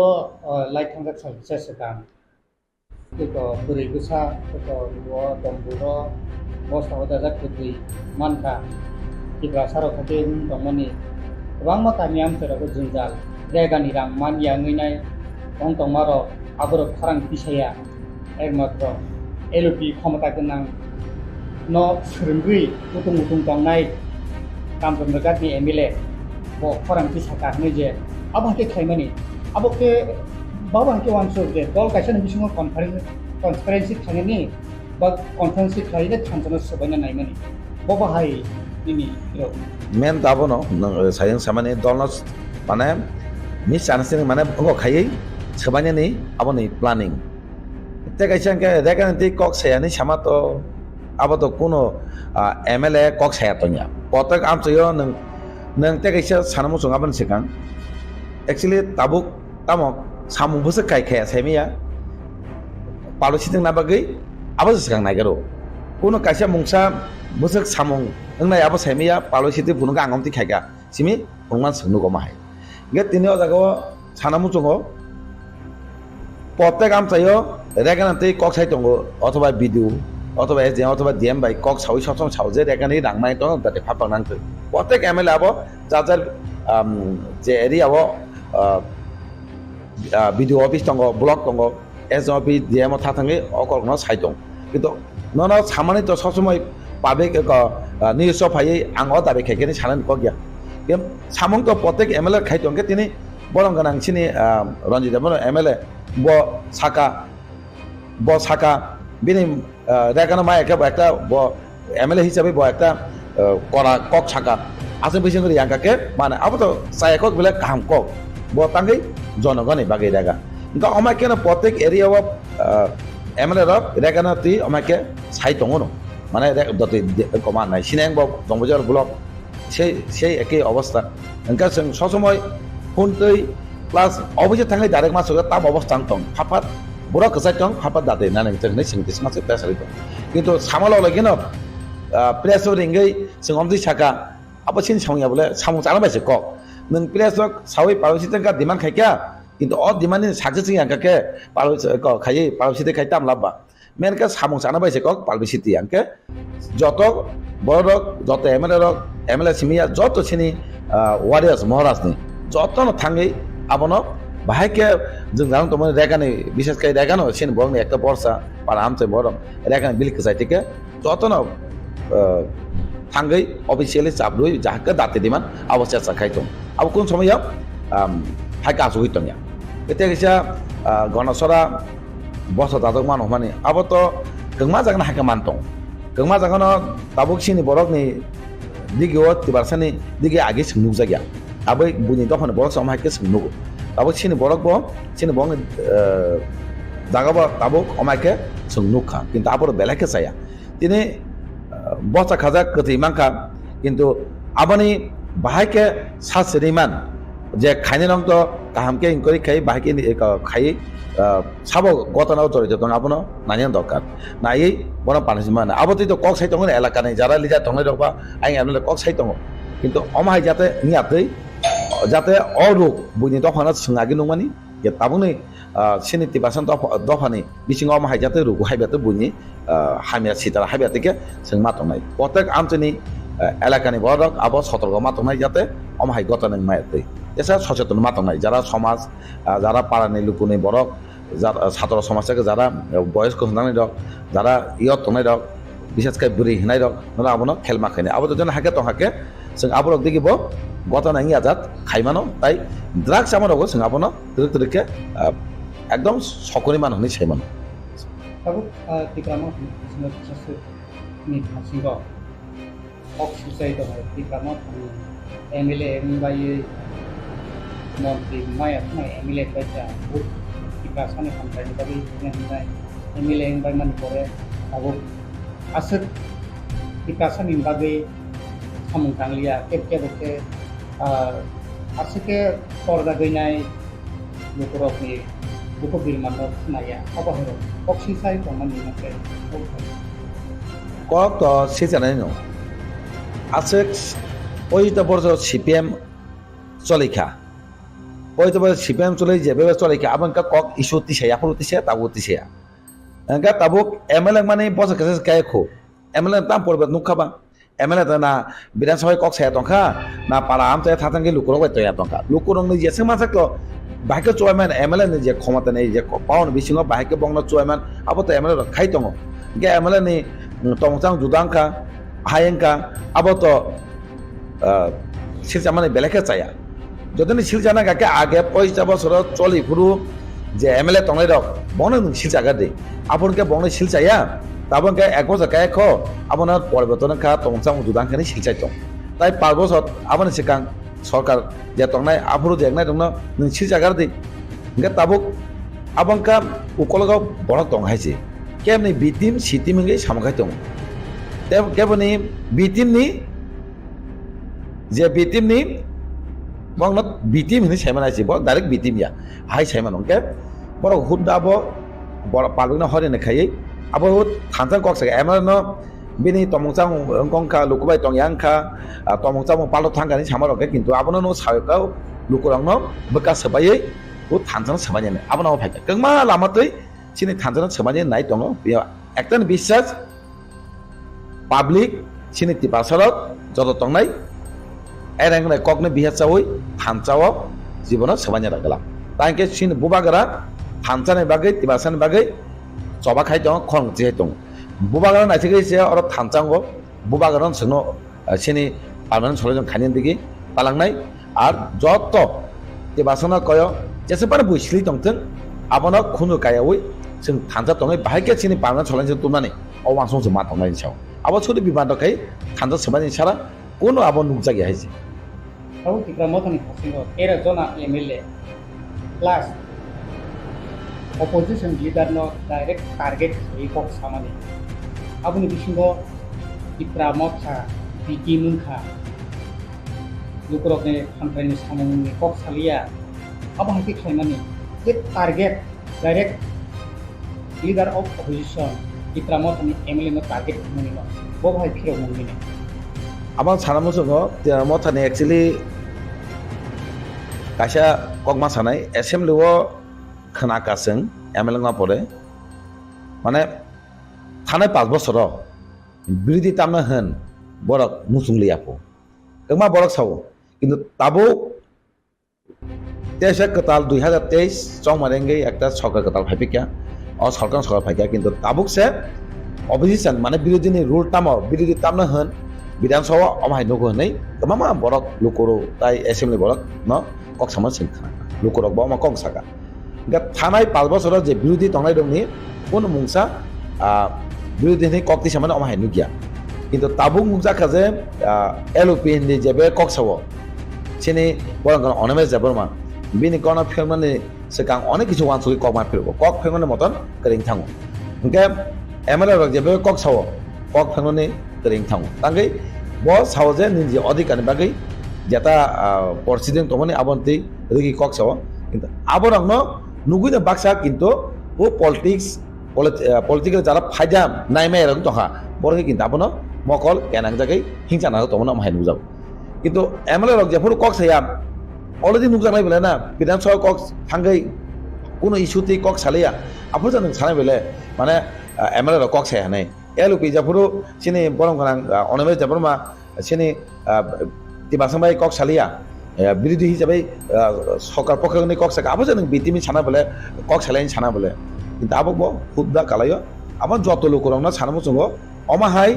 लाइथांजाक साबसे सकाम तो बुरै गोसा तो रुवा दंबुर मस्ताव दाजाक कुदै मानका टिप्रा सारो खाते दंमनि गोबां माखानि आमफोराबो जुंजाल जायगानि रां मान याङैनाय दं दंमारो आबरक फारां पिसाया एकमात्र एलपि क्षमता गोनां न सोरंगै उतुं उतुं दंनाय कामजोंगातनि MLA bo farang pisaka hne je abake khaimani aboke baba ke wansor je dol kaisa ni bisingo conference thangeni ba conference khaine thanjana sabaina naimani baba hai nini men dabono sayang samane dolnos mane mis understanding mane ngo khayei sabaina ni aboni planning te kaisa ke reganti kok sayani sama to abato kuno MLA kok saya tonya potek am sayo nang te kaisa sanamo songaban sekang actually tabuk tamok samung busa kai khaya saimiya palosi teng na bagai aba sekang naigaro kuno kaisa mungsa busa samung ngnai aba saimiya palosi te bunga angom ti khaiga simi pungman sunu ko mai ge tinio jago sanamo songo potek am sayo reganante kok sai tongo othoba video অথবা এজে অথবা DM by cock সাউই সবসম সাউজে এখানে রাংমাই তো তাতে ফাপাং নাংতো প্রত্যেক MLA আবো যার যে এরিয়া আবো বিডিও অফিস দङ ব্লক দङ এজপি ডিএম থাথাঙ্গে অকরনো সাই দङ কিন্তু নন সামানি তো সবসময় পাবলিক নিউজ ফাই আং দাবি খাইকেনি সানান ক গিয়া কেম সামং তো প্রত্যেক MLA খাই দङকে তিনি বরং গোনাंसिनि রঞ্জিত MLA ব সাকা বিনি দেখানো মা একটা MLA হিসাবে একটা করা কক ছাকা আছে বেশি করে ইয়াঙ্কাকে মানে আবো তো চাই কক বেলে কাম কক তাঙ্গই জনগণই বাগে দেখা কিন্তু আমাকে প্রত্যেক এরিয়া MLA রক রেগানা তুই আমাকে সাই দङ ন মানে কমা নাই সিনাং দংবজার ব্লক সেই একই অবস্থা ओंखा जों ससमय फुनतै प्लास अबजे थांनाय डाइरेक्ट मासुगा ताम अवस्था दं फाफात बरा कसाय दं फाफात दाते नानै जोंनि सिंतिस मासे प्रेसारि दं किन्तु सामालाव लागि न प्रेसर रिंगै जों हमदि साका आपसिन सावया बोले सामु जाना बायसे क नों प्रेसर सावै पालसि तंका डिमान्ड खायका किन्तु अ डिमान्डनि साकसे सिं आंकाके पालसि क खायै पालसि खाय ताम लाबा मेनका सामु जाना बायसे क पालसि ति आंके जत बरक जत MLA सिमिया जत सिनि वारियार्स महाराजनि जतनो थाङै आबनो बाहायके जों जान त माने रेगानि विशेष kai रेगानो सिन बंगनि एकटा बर्षा पार आमचे बरम रेगानि बिलके जायतिके जतनो थाङै अफिसियली चाबरुइ जाहके दाते दिमान अवश्य साखाइतों अब कोन समय हाइका सुहितोंया एते गेसा गणसरा बस दादक मान माने अब त गंमा जागना हाइका मानतों गंमा जागनो ताबुकसिनि बरकनि दिगो तिबारसानि दिगे आगे सोंनुग जागिया आबै बुनि दखन बरक सम हाइके सोंनुग ताबुक सिनि बरक बो सिनि बंग दागाबा ताबुक अमाइके सोंनुखा किन्तु आबर बेलाके जाया तिनि बसा खाजा कथि मांखा किन्तु आबनि बाहायके सासरिमान जे खाइने नंग तो काहामके इंकरि खाइ बाहायके खाइ साबो गतनाव जरित दं आबनो नानियान दरकार नायै बन पानिसमान आबति तो कक साइतंग एलाकानि जारा लिजा दंनाय दबा आइ आमले कक साइतंग किन्तु अमाय जाते नियातै जाते अरुक बुनि दखना सोंगागि नंमानि जे ताबुनि सिनि 30% दफानि बिसिङाव अमाय जाते रुगु हायबाते बुनि हामिया सितारा हायबातेके जों मातंनाय प्रत्येक आमचनि एलाकानि बरक आबो सतर्क मातंनाय जाते अमाय गतनों मायतै एसा सचेतन मातंनाय जारा समाज जारा पारानि लुकुनि बरक যারা ছাত্র সমাজ থেকে যারা বয়স্ক হনাनै দক যারা ইয়ত তনাই দক বিশেষকৈ বুঢ়ী হিনাই দক নলা আবনো খেল মাখাইনে আবো যেন হাকে তহাকে जों आबरक देगिब गता नाङि आजाद खाइमानो ताई ड्राग्स आमारगो जों आबनो तरिके एकदम सकनि मान हनि साइमानो ताबु तिग्रामा जों सासे नि खासिबो अक्सिसाइ दङ तिग्रामा MLA एमबायै मन्त्रि माया थानाय MLA बायसा Kasane sampai tadi dengan MLA yang baik mana boleh, aku asal Tipasani bagai samung tanglia ke asike torda gainai lukurok ni buku bilmano naya apa hero oksi sai tomani nake kok to sijanai no asik ওই তো বড় CPM চলেখা ওই তো বড় CPM চলে যাবে চলেখা আবার cock issue তিসে আপন তিসে তাবো তিসে এঙ্কা তাবুক এমএলএ মানে বসে কাছে কায়খো এমএলএ তাম পড়বে নুখাবা এমএলএ না বিধানসভায় কক সায়া টঙ্কা না পাড়া আমতে থাতাঙ্গে লুকুরক বাই তয়া টঙ্কা লুকুরং ni যেসে মাসাকলো বাহিকে চয়মান এমএলএ ni যে ক্ষমতা নেই যে পাওন বিসিং বাহিকে বংন চয়মান আবো তো এমএলএ খাই দङ গে এমএলএ ni টংচাং জুদাংকা হায়েংকা আবো তো শিলচামানে বেলেগে চায়া যদি শিলচানা গাকে আগে 50 বছর চলি ফুরু যে এমএলএ টংলাই রক বনে শিলচাগা দে আপনকে বনে শিলচায়া তাবনকে এক বছর গায়ে খ আপনার পরিবর্তন খা টংচাং জুদাংখানি শিলচাই দङ তাই 5 বছর আপনি সিকাং সরকার যে টংনাই আফুরু যে একনাই দङ নों শিলচাগা দে গে তাবুক আপনকা উকলগাव বড় দङ হাইছে কেমনি বিটিম সিটিম গে সামখাই দङ তেব কেবনি বিটিমনি যে B team ni bang bitim ini saya mana sih, bang direct bitim ya, hai saya mana orang bang huda bang palungnya hari ni kaya, apa hud hantar kok saya, emang no bini tomongcang engkong ka lukubai tongyang ka, tomongcang palung tangga ni sama orang kintu, apa no saya kau lukurang no bekas sebagai hud hantar sebagai ni, apa no apa kaya, kemana lama tu sini hantar sebagai naik tongo, ya ektan bisnis public sini tipe salot jodoh tong naik এরং ককনে বিহার চাওই থানচাও জীবনত সবাই রাখলাম তাইকে scene বুবাগারা থানচানে বাগে তিবাসানে বাগে চবা খাই দङ খং জিহাই দङ বুবাগারা নাইছে সে আর থানচাঙ্গ বুবাগারা সঙ্গ সিনি পার্মানেন্ট সলিজন খানিন দিকে পালাংনাই আর যত তিবাসনা কয় যেসেবারে বুইসলি দংথों আপনা খুनु কায়াওই जों थानचा दङै बाहायके सिनि पार्मानेन्ट सलिজন तुमनानै अवांसं जमा दंनायनि सायाव आबो सुदि बिबादखाय थानचा सबानि सारा কোনো আবন নুকজা গিয়া হয়েছে তাও টিপ্রা মথানি খাসিং 13 জনা MLA plus opposition leader no direct target এই কক সামানি আপনি বিসিঙ্গ টিপ্রা মথা বিকি মুনখা লুকরকনে খানফাইনি সামুনি কক সালিয়া আবো হাকি খাইমানি যে target direct leader of opposition Tipra মথানি এমএলএ নো টার্গেট খাইমানি নো বভাই ফিরো মুঙ্গিনি abang sana musuh Mothani actually kasih kok masanai assembly wo kena kaseng MLA ngapore mana tanai 5 বছর বিরোধী তামনা হন বড়ক মুসুং লিয়াপো কেমা বড়ক সাও কিন্তু তাবো তেসা কতাল 2023 চং মারেঙ্গে একটা সরকার কতাল ফাইপিকা ও সরকার ফাইকা কিন্তু তাবুক সে অপোজিশন মানে বিরোধী নি রুল তামো বিরোধী তামনা হন বিধানসভা অমাই নগো হनै তমামা বরক লুকরো তাই এসেম্বলি বরক ন কক সামা সিংখা লুকরক বমা কক সাকা गा थानाय 5 বছর যে বিরোধী তংনাই দংনি কোন মুংসা বিরোধী নি ককতি সামনে অমাই নুগিয়া কিন্তু তাবুক মুংসা কাজে এলওপি নি যেবে কক সাও সিনি বরং অনেমে যাবরমা বিনি কোন ফেরমানে সেকাং অনেক কিছু ওয়ানসুলি কক মা ফেরবো কক ফেরমানে মতন করিং থাঙ্গো गा এমএলএ রক যেবে কক সাও কক ফেরমানে kering thang tangai bo sauje ninji ଅଧିକାର bagay jeta president tomani abonti rigi kok saw কিন্তু আবরং নুগুইনা বাক্সা কিন্তু ও পলিটিক্যাল যারা ফাইদা নাইমে এরকম তখা বরকে কিন্তু আপন মকল কেনাং জায়গায় হিংসা না তমন মাহাই নুজাব কিন্তু এমএলএ রক যেফোর কক সায়া অলরেডি নুজানাই বলে না বিধানসভা কক থাঙ্গাই কোনো ইস্যুতে কক সালিয়া আপন জানেন সানাই বলে মানে এমএলএ রক কক সায়া নাই এলওপি জাফুরু সিনি বরং গান অনেমে জাফরমা সিনি তিবাসামাই কক সালিয়া বিরোধী হিসাবে সরকার পক্ষে কক সাকা আবো জানেন বিটিমি সানা বলে কক সালাইন সানা বলে কিন্তু আবো হুদ্দা কালায় আবার যত লোক রং না সানা মুসঙ্গ অমাহাই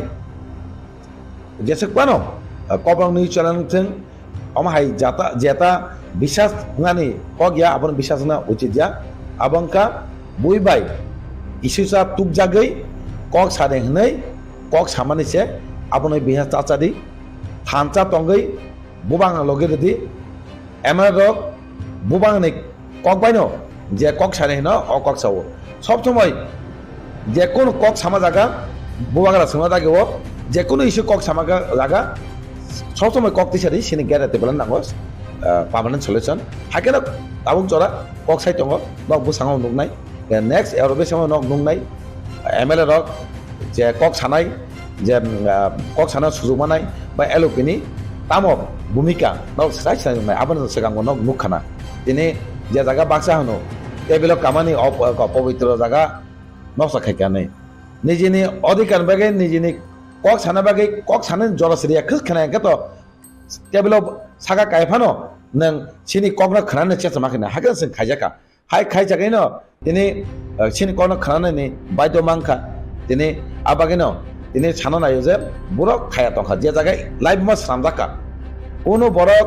যেসেকবানো কবরং নিউজ চ্যানেল থিং অমাহাই জাতা জেতা বিশ্বাস হুঙানি কগিয়া আবন বিশ্বাস না উচিত যা আবংকা বুইবাই ইস্যুসা তুক জাগৈ কক সাদे हनै কক सामानिसे आपनै बिहा चाचादी थानचा तंगै बुबां लगेरदि एमरक बुबांनि কক বাইনো যে কক সাদे न अ কক सावो सब समय जे कोन কক सामा जागा बुबांगरा संगा जागेव যে কোনো ইস্যু কক সামাগা জায়গা সবসময় কক তিসারি সিনি গ্যারাতে বলেন নাঙ্গো পার্মানেন্ট সলিউশন হাইকেন আবুক জরা কক সাই দङ নক বুসাङाव नुनाय नेक्स्ट एरो बे समाव नक नुनाय MLA रक जे কক सानाय जे কক साना सुजुग मानाय बा LOP नि तामक भूमिका नक साइ साइ आबान सिगाङाव नक नुखाना दिनै जे जागा बाक्सा होनो टेबिलक खामानि पवित्र जागा नक्सा खायखानाय निजेनि अधिकार बागै निजेनि কক साना बागै কক साना जरासरिया खोस खानायखौथ' टेबिलाव सागा गायफानो नों सिनि ककना खानानै चेस माखिना हागोन जों खायजाखा हाय खायजाखैनो दिनै सिनि ककना खानानै बायद' मांखा दिनै आबागैनो दिनै साना नायो जे बरक खाया दंखा जे जागाय लाइफ मा सामजाखा उनो बरक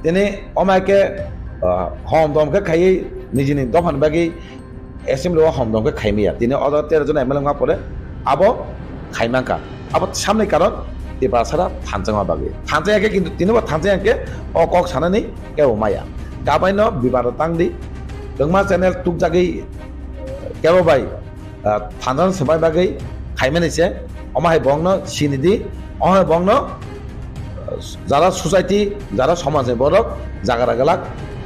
दिनै अमायके हम दमके खायै निजिनि दफान बागै एसेम्बलिआव हम दमके खायमिया दिनै अदर 13 जन MLA मा परे आबो खायमांखा आबो सामनै कारण Tipra sara thanjangma bagi thanjayake kintu tinuba thanjayake o kok sanani keu maya gabaino bibaro tangdi dongma channel tukjagi keu bai thanjang sabai bagi khaimani se omahai bongno sinidi omahai bongno jara society jara samaj borok jagara galak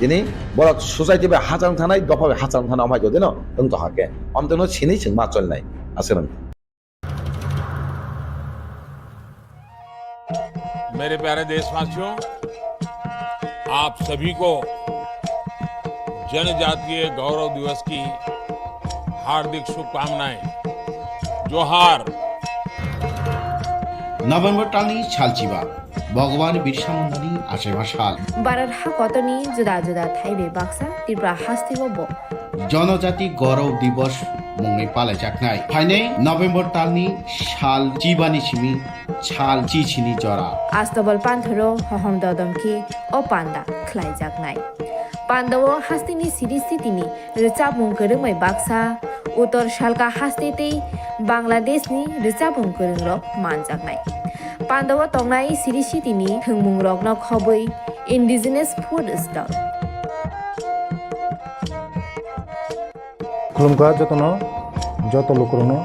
ini borok society be hajang thanai dofa be hajang thana omahai jodino dongto hake omtono sini singma cholnai asirang मेरे प्यारे देशवासियों, आप सभी को जनजातीय गौरव दिवस की हार्दिक शुभकामनाएं। जोहार। नवेम्बर टालनि सालचिबा भगवान बिरसा मुंडानि आसेबा साल भारत हाकतनि जुदा जुदा थाइबे बाक्सा त्रिपुरा हास्तिबो जनजाति गौरव दिवस मुङै पालायजानाय फाइनै नभेम्बर टालनि साल जिबानि सिमी साल चिचिनि जरा आस्तबल पान्थरो हहम ददमकी ओ पान्दा ख्लाइजाकनाय पान्दाव हास्तिनि सिरिस्थितिनि रिचाबुं गोरोंमै बाक्सा उत्तर सालका हास्तेते बांलादेशनि रिचाबुं गोरोंरक मानजाकनाय पान्दाव तंनाय सिरिस्थितिनि थोंमुं रकन खबै इन्डिजिनास फुड स्टल खुलुमखा जतन जत लोकरनो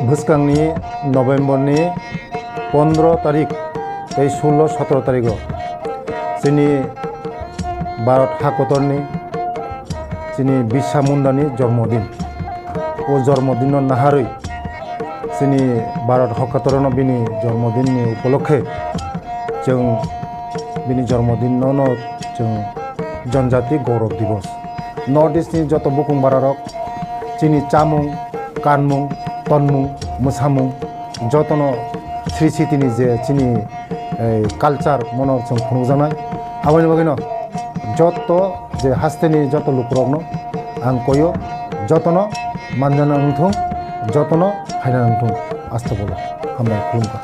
भुसकांनि नभेम्बरनि 15 तारिख 16-17 तारिख जोंनि भारत हाकतरनि जोंनि बिरसा मुंडानि जन्मदिन ओ जन्मदिन नाहारै जोंनि भारत हाकतरनो बिनि जन्मदिननि उपलक्षे जों बिनि जन्मदिनावनो जों जनजाति गौरव दिवस नर्थ इस्टनि जत बुकुं बारारक जोंनि चामुं कानमुं तनमुं मोसामुं जतन श्री सिटिनि जे जोंनि कालचार मनर जों खुंजानाय आबानि बागैनो जत जे हास्तेनि जत लुकरकनो आं कयो जतन मानजाना नंथों जतन हायना नंथों आस्था बोलो हामबाय खुलुमखा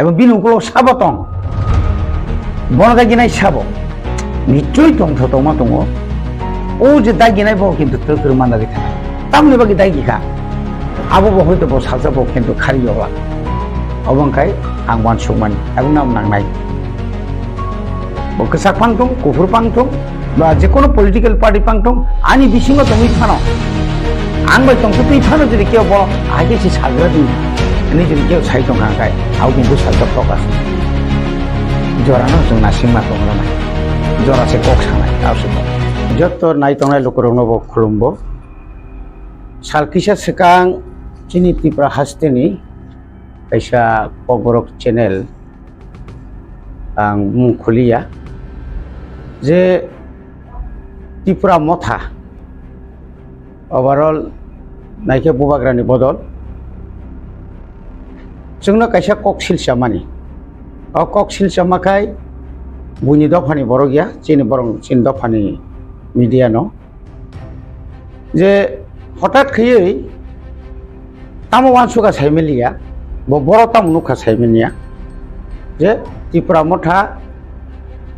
এবং বিনুগুলো সাবতং বনদাগিনাই সাব নিশ্চয়ই তংথ তমা দङ ও যে দাগিনাই বউ কিন্তু তোর মান্দাগি থাকে তামনি বাকি দাগিখা আবো হয়তো বউ সাজাবো কিন্তু খারিওলা অবংখাই आं वानसुमानि এবং নাম নাংনাই বকসাক পাংথং কুফুর পাংথং বা যে কোনো পলিটিক্যাল পার্টি পাংথং আনি বিসিঙ্গ তুমি ফানো आं बाय तंखौ तुइ फानो যদি কেউ বল আগে সে সাজরা দিই এনে যদি কেউ সাই দং হাঙ্গাই আও কিন্তু সাজরা প্রকাশ জরানো जों नासिंमा दंना जरासे कक सानाय आवसो जत नाय तंनाय लोकरनबो खुलुमबो सालकिसा सिगां जोंनि त्रिपुरा हास्तेनि कायसा ककबरक चेनेल आं मुं खुलिया जे त्रिपुरा मथा ओभारअल नायखे बुबाग्रानि बदल जोंनो कायसा कक सिलचामानि कक सिलचामाखाय बुनि दफानि बर गैया चिनि बरं चिन दफानि मिडिया न जे हठाৎ खैयै तामो वानसुगा साइमेलिया बर ताम नुखा साइमेनिया जे त्रिपुरा मथा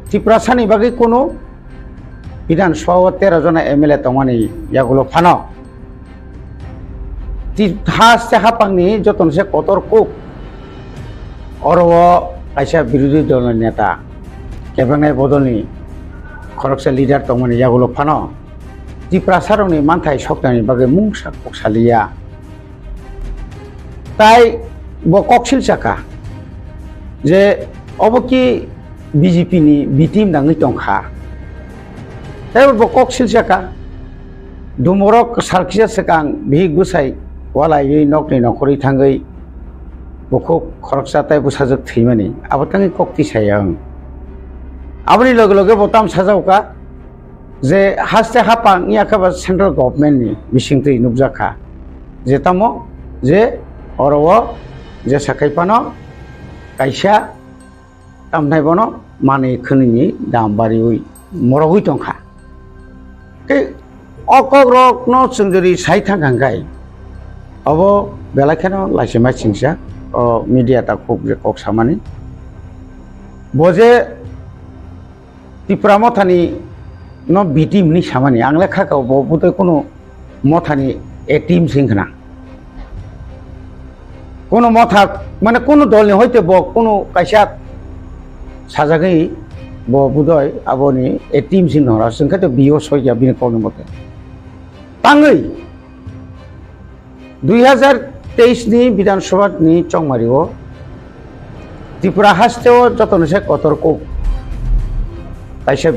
त्रिपुरा सानि बागै कोनो विधानसभा 13 जना MLA तंमानि यागुलो फानो हास्ते हापांनि जतनसे कतर कुक अरव कायसा बिरोधी दल नेता केब्रांनाय बदलनि खरकसा लिडार तंमानि यागुलो फानो त्रिपुरा सारनि मानथाय सप्तानि बागै मुंसा ककसालिया তাই কক শিলচাকা যে অবকি বিজেপি ni বিটিম নাঙै টংখা তাই কক শিলচাকা দুমরক সারকিয়া সেকাং বিহিক বুসাই ওয়ালাই নকনি নখरै थाङै বখো খরকসা তাই বুসাজক থैमानि আবতাङै কক্তি সায়াং আবনি লগে লগে বতাম সাজাওকা যে হাসতে হাপাং ইয়াকাবা সেন্ট্রাল গভর্नमेंट ni মিসিংতै নুবজাখা যে তামো যে অরও যে সাকাইপানো কাইসা তামনাইবনো माने खनिनि दामबारि मरगुइ टंखा के अकग्रक न चंजरी साइथा गांगाय अब बेलाखेनो लाइसेमा सिंसा मीडिया ता कक सामानि बजे त्रिपुरा मथानि न बिटिमनि सामानि आंले खाकाव बबुते कोनो मथानि ए टीम सिंखना कोनो मथा माने कोनो दलनि हयते ब कोनो काइसा साजागै बुदय आबनि ए टीम सिं नरा जोंखा बियो सयया बिनि कलनि मते ताङै 2023 नि विधानसभा नि चंमारिओ त्रिपुरा हास्तेओ जतनसे कतरको काइसा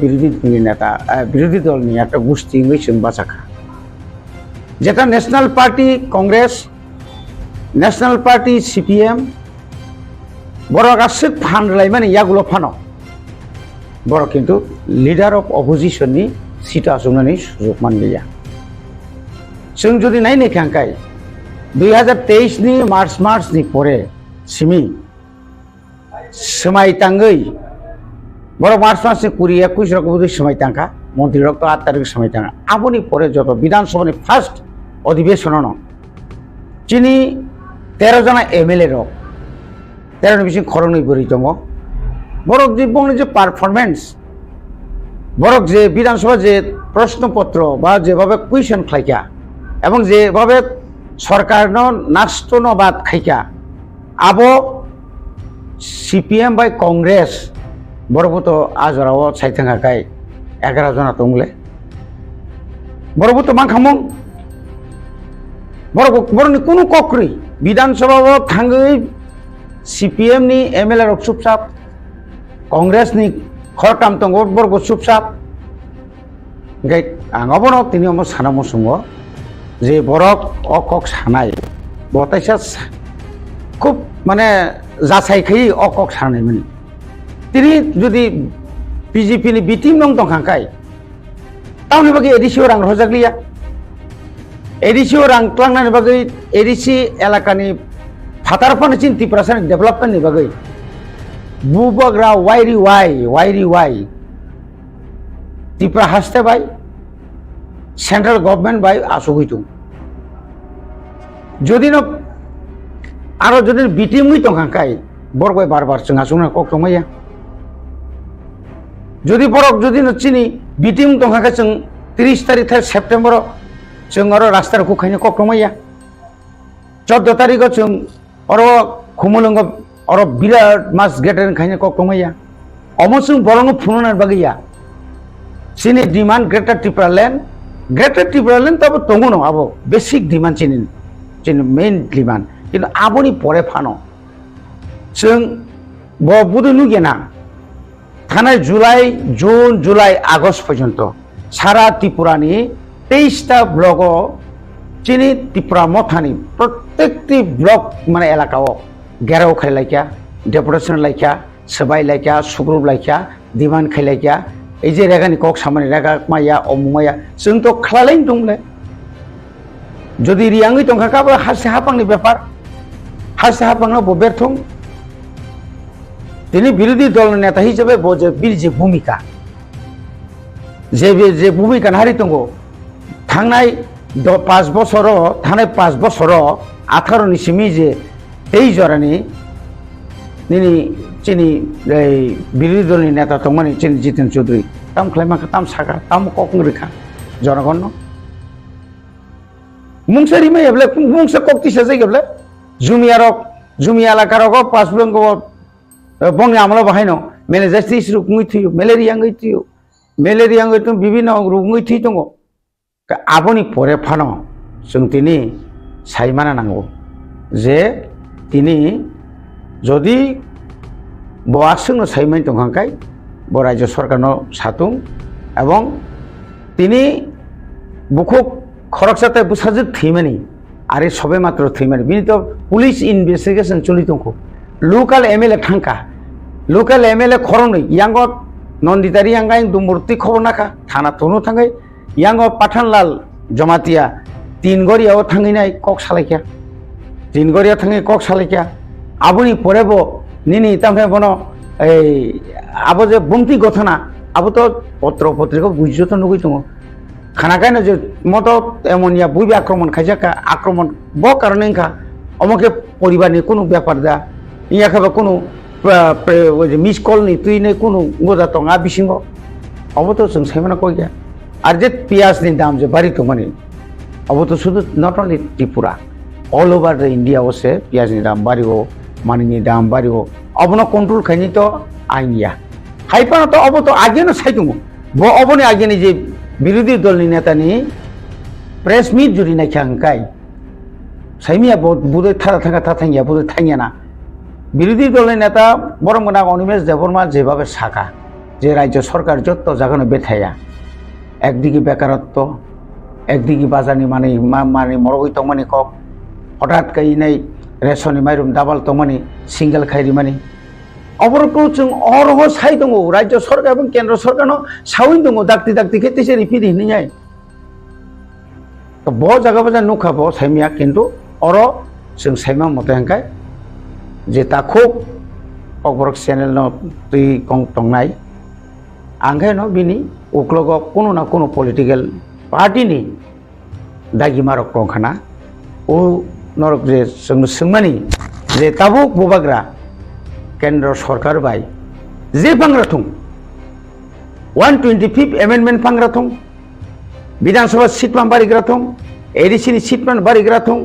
বিরোধী দলनि একটা গোষ্ঠী जों बासाखा जेटा national party Congress national party CPM बड़ा गासै फानलाय माने यागुलो फानो बड़ा किन्तु लीडर ऑफ अपोजिशन नि सीटा आसुंनानै सुजुग मानलिया जों जुदि नायनो खांखाय 2023 नि मार्च नि परे सिमी समाय ताङै बड़ा मार्च नि 20-21 रक बुदि समाय तांखा मंत्री रक 8 तारिख समाय ताङा आबनि परे जत विधानसभा नि फार्स्ट अधिवेशन न चिनी 13 जना MLA रक 13 बिसिं खरंनै बोरै दङ बरक जे बुंनो जे पारफरमेंस बरक जे विधानसभा जे प्रश्नपत्र बा जेभाবে कुइशन खाइका এবং যেভাবে सरकार नाचतो न बात खाइका आबो सीपीएम बाय कांग्रेस बरबतो आजराव साइथांगाखाय 11 जना दंले बरबतो मा खामो बरनि कोनो कक्रि विधानसभाव थाङै सीपीएम नि MLA रक चुपचाप कांग्रेस नि खरकाम दंगो बरगो चुपचाप गाय आंगाबनो तिनि अम सानामो संगो जे बरक अकक सानाय बताइसा खूब माने जासायखै अकक सानायमोन तिनि जुदि बीजेपी नि बिटिम नं दंखांखाय तावनि बागै एडिसिओ रां रजागलिया एडिसिओ रां क्लांनानि बागै एडिसि एलाकानि फातारफानि चिन त्रिपुरानि डेभलपमेन्टनि बागै बुबग्रा वाइरि वाइ त्रिपुरा हासते बाय सेंट्रल गवर्नमेंट बाय आसुगैतु जदि न आरो जदि बिटिमनि दंखांखाय बरगय बार जों आसुना कक्टमैया जदि बरक जदि न चिनि बिटिम दंखांखाय जों 30 तारिख सेप्टेम्बर जों आरो रास्ताखौ खायनो कक्टमैया 14 तारिख जों आरो खुमुलंग और बिराट मास गेटरेन खायनो कक्टमैया अमसुं बरंग फुननार बागैया चिनि डिमांड ग्रेटर त्रिपुरा लैंड तब दङ न आबो बेसिक डिमांड चिनि मेन डिमांड किन्तु आबोनि परे फानो जों बुदु नुगेना थानाय जून जुलाई आगस्ट पर्यन्त सारा त्रिपुरानि 23टा ब्लक चिनि त्रिपुरा मथानि प्रत्येकटी ब्लक माने एलाकाओ घेराव खायलायखा डेपुटेशन लायखा सबाय लायखा सुग्रुप लायखा डिमांड खायलायखा এই যে রেগানি কক সামানি রেগা মাইয়া অমুমাইয়া जों तो खालायनो दंले যদি রিয়াङै दंखाकाबो हारसे हापांनि ব্যাপার हारसे हापांना बेरथं তিনি বিরোধী দল নেতা হিসেবে বীর যে ভূমিকা যে ভূমিকা হারি दङ थांनाय 5 বছরও थांनाय 5 বছরও 18 নিसिमि যে 23 জরানি निनि चिनि বিরোধী দলनि नेता दंमोन चिनि जितेन चौधरी ताम खालायमाखा ताम सागा ताम ककंग्रेखा जनगण मुंसे रिमे हेबले मुंसे कक्तिसा जायगेबले जुमी एलाकारक पासबुंग बंग आमला बाहायनो मेलेजास्टिस रुगुङै थैयो मेलेरियाङै तो बिभिन्न रुगुङै थै दङ आबोनि परे फानो जों दिनै सायमाना नांगौ जे তিনি যদি বয়াসनो साइमेन दंखांखाय ब राज्य सरकारनो साथुं এবং তিনি बुखुक खरकसाते बुसाजो थैमानि आरो सबे मात्र थैमानि बिनि तो पुलिस इनभेस्टिगेशन चलि दंखो लोकल MLA थांखा लोकल MLA खरंनै यांगो नन्दितारि यांगाय दुमूर्ति खबर नाखा थाना थनो थाङै यांगो पाठानलाल जमातिया तीनगरियाव थाङैनाय कक सालायखा तीनगरिया थाङै कक सालायखा आबुनि परेबो निनि तामफ्राय बनो এই আবো যে বুমতি ঘটনা আবো তো পত্র পত্রিকা বুঝছো তো নগৈ দङ খানাকায় না যে মতো এমনিয়া বুইবে আক্রমণ খাইজাকা আক্রমণ ব কারণে খা অমকে পরিবারনি কোনো ব্যাপার দা ইয়া খাবা কোনো ওই যে মিস কল নি তুই নে কোনো গোজা দङ আ বিসিङ অবো তো जों সাইমানা কই গিয়া আর যে পিয়াজনি দাম যে বাড়ি তো মানে অবো তো শুধু not only Tripura all over the India ওসে পিয়াজনি দাম বাড়িও मानिनि दाम बारियो अबनो कंट्रोल खाइनि तो आइनिया हाइपानो तो अब तो आगेनो साइदुमो बो अबने आगेनि जे विरोधी दलनि नेतानि प्रेस मीट जुरि नायखांखाय साइमिया बुदे थारा थांगा थाथांगिया बुदे थांगियाना विरोधी दलनि नेता बरमगोना अनिमेश देबबर्मा जेभाबे साका जे राज्य सरकार जत्त जागानो बेथाया एकदिके बेकारत्व एकदिके बाजारनि माने मरगै तंमानि कक हठाৎ गायनाय रेशननि माइरं दाबाल तंमानि सिंगल खायरि मानि अबरखौ जों अरह साइ दङ राज्य सरकार এবং केन्द्र सरकारनो साउइन दङ दाक्ति दाक्ति खेतेसे रिपिट हिनियाय तो ब जागा बजा नुखा ब साइमिया किन्तु अर जों साइमा मते हंखाय जे ताखौ ककबरक चेनेल न तुइ कं तंनाय आंखाय न बिनि उक्लग कोनो ना कोनो पलिटिकल पार्टीनि दागि मारक रंखाना ओ नरक जे जों सोंमानि जे ताबुक बबाग्रा केन्द्र सरकार बाय जे फांग्रा थं 125 एमेन्डमेन्ट फांग्रा थं विधानसभा सीटमान बारिग्रा थं एडिसिनि सीटमान बारिग्रा थं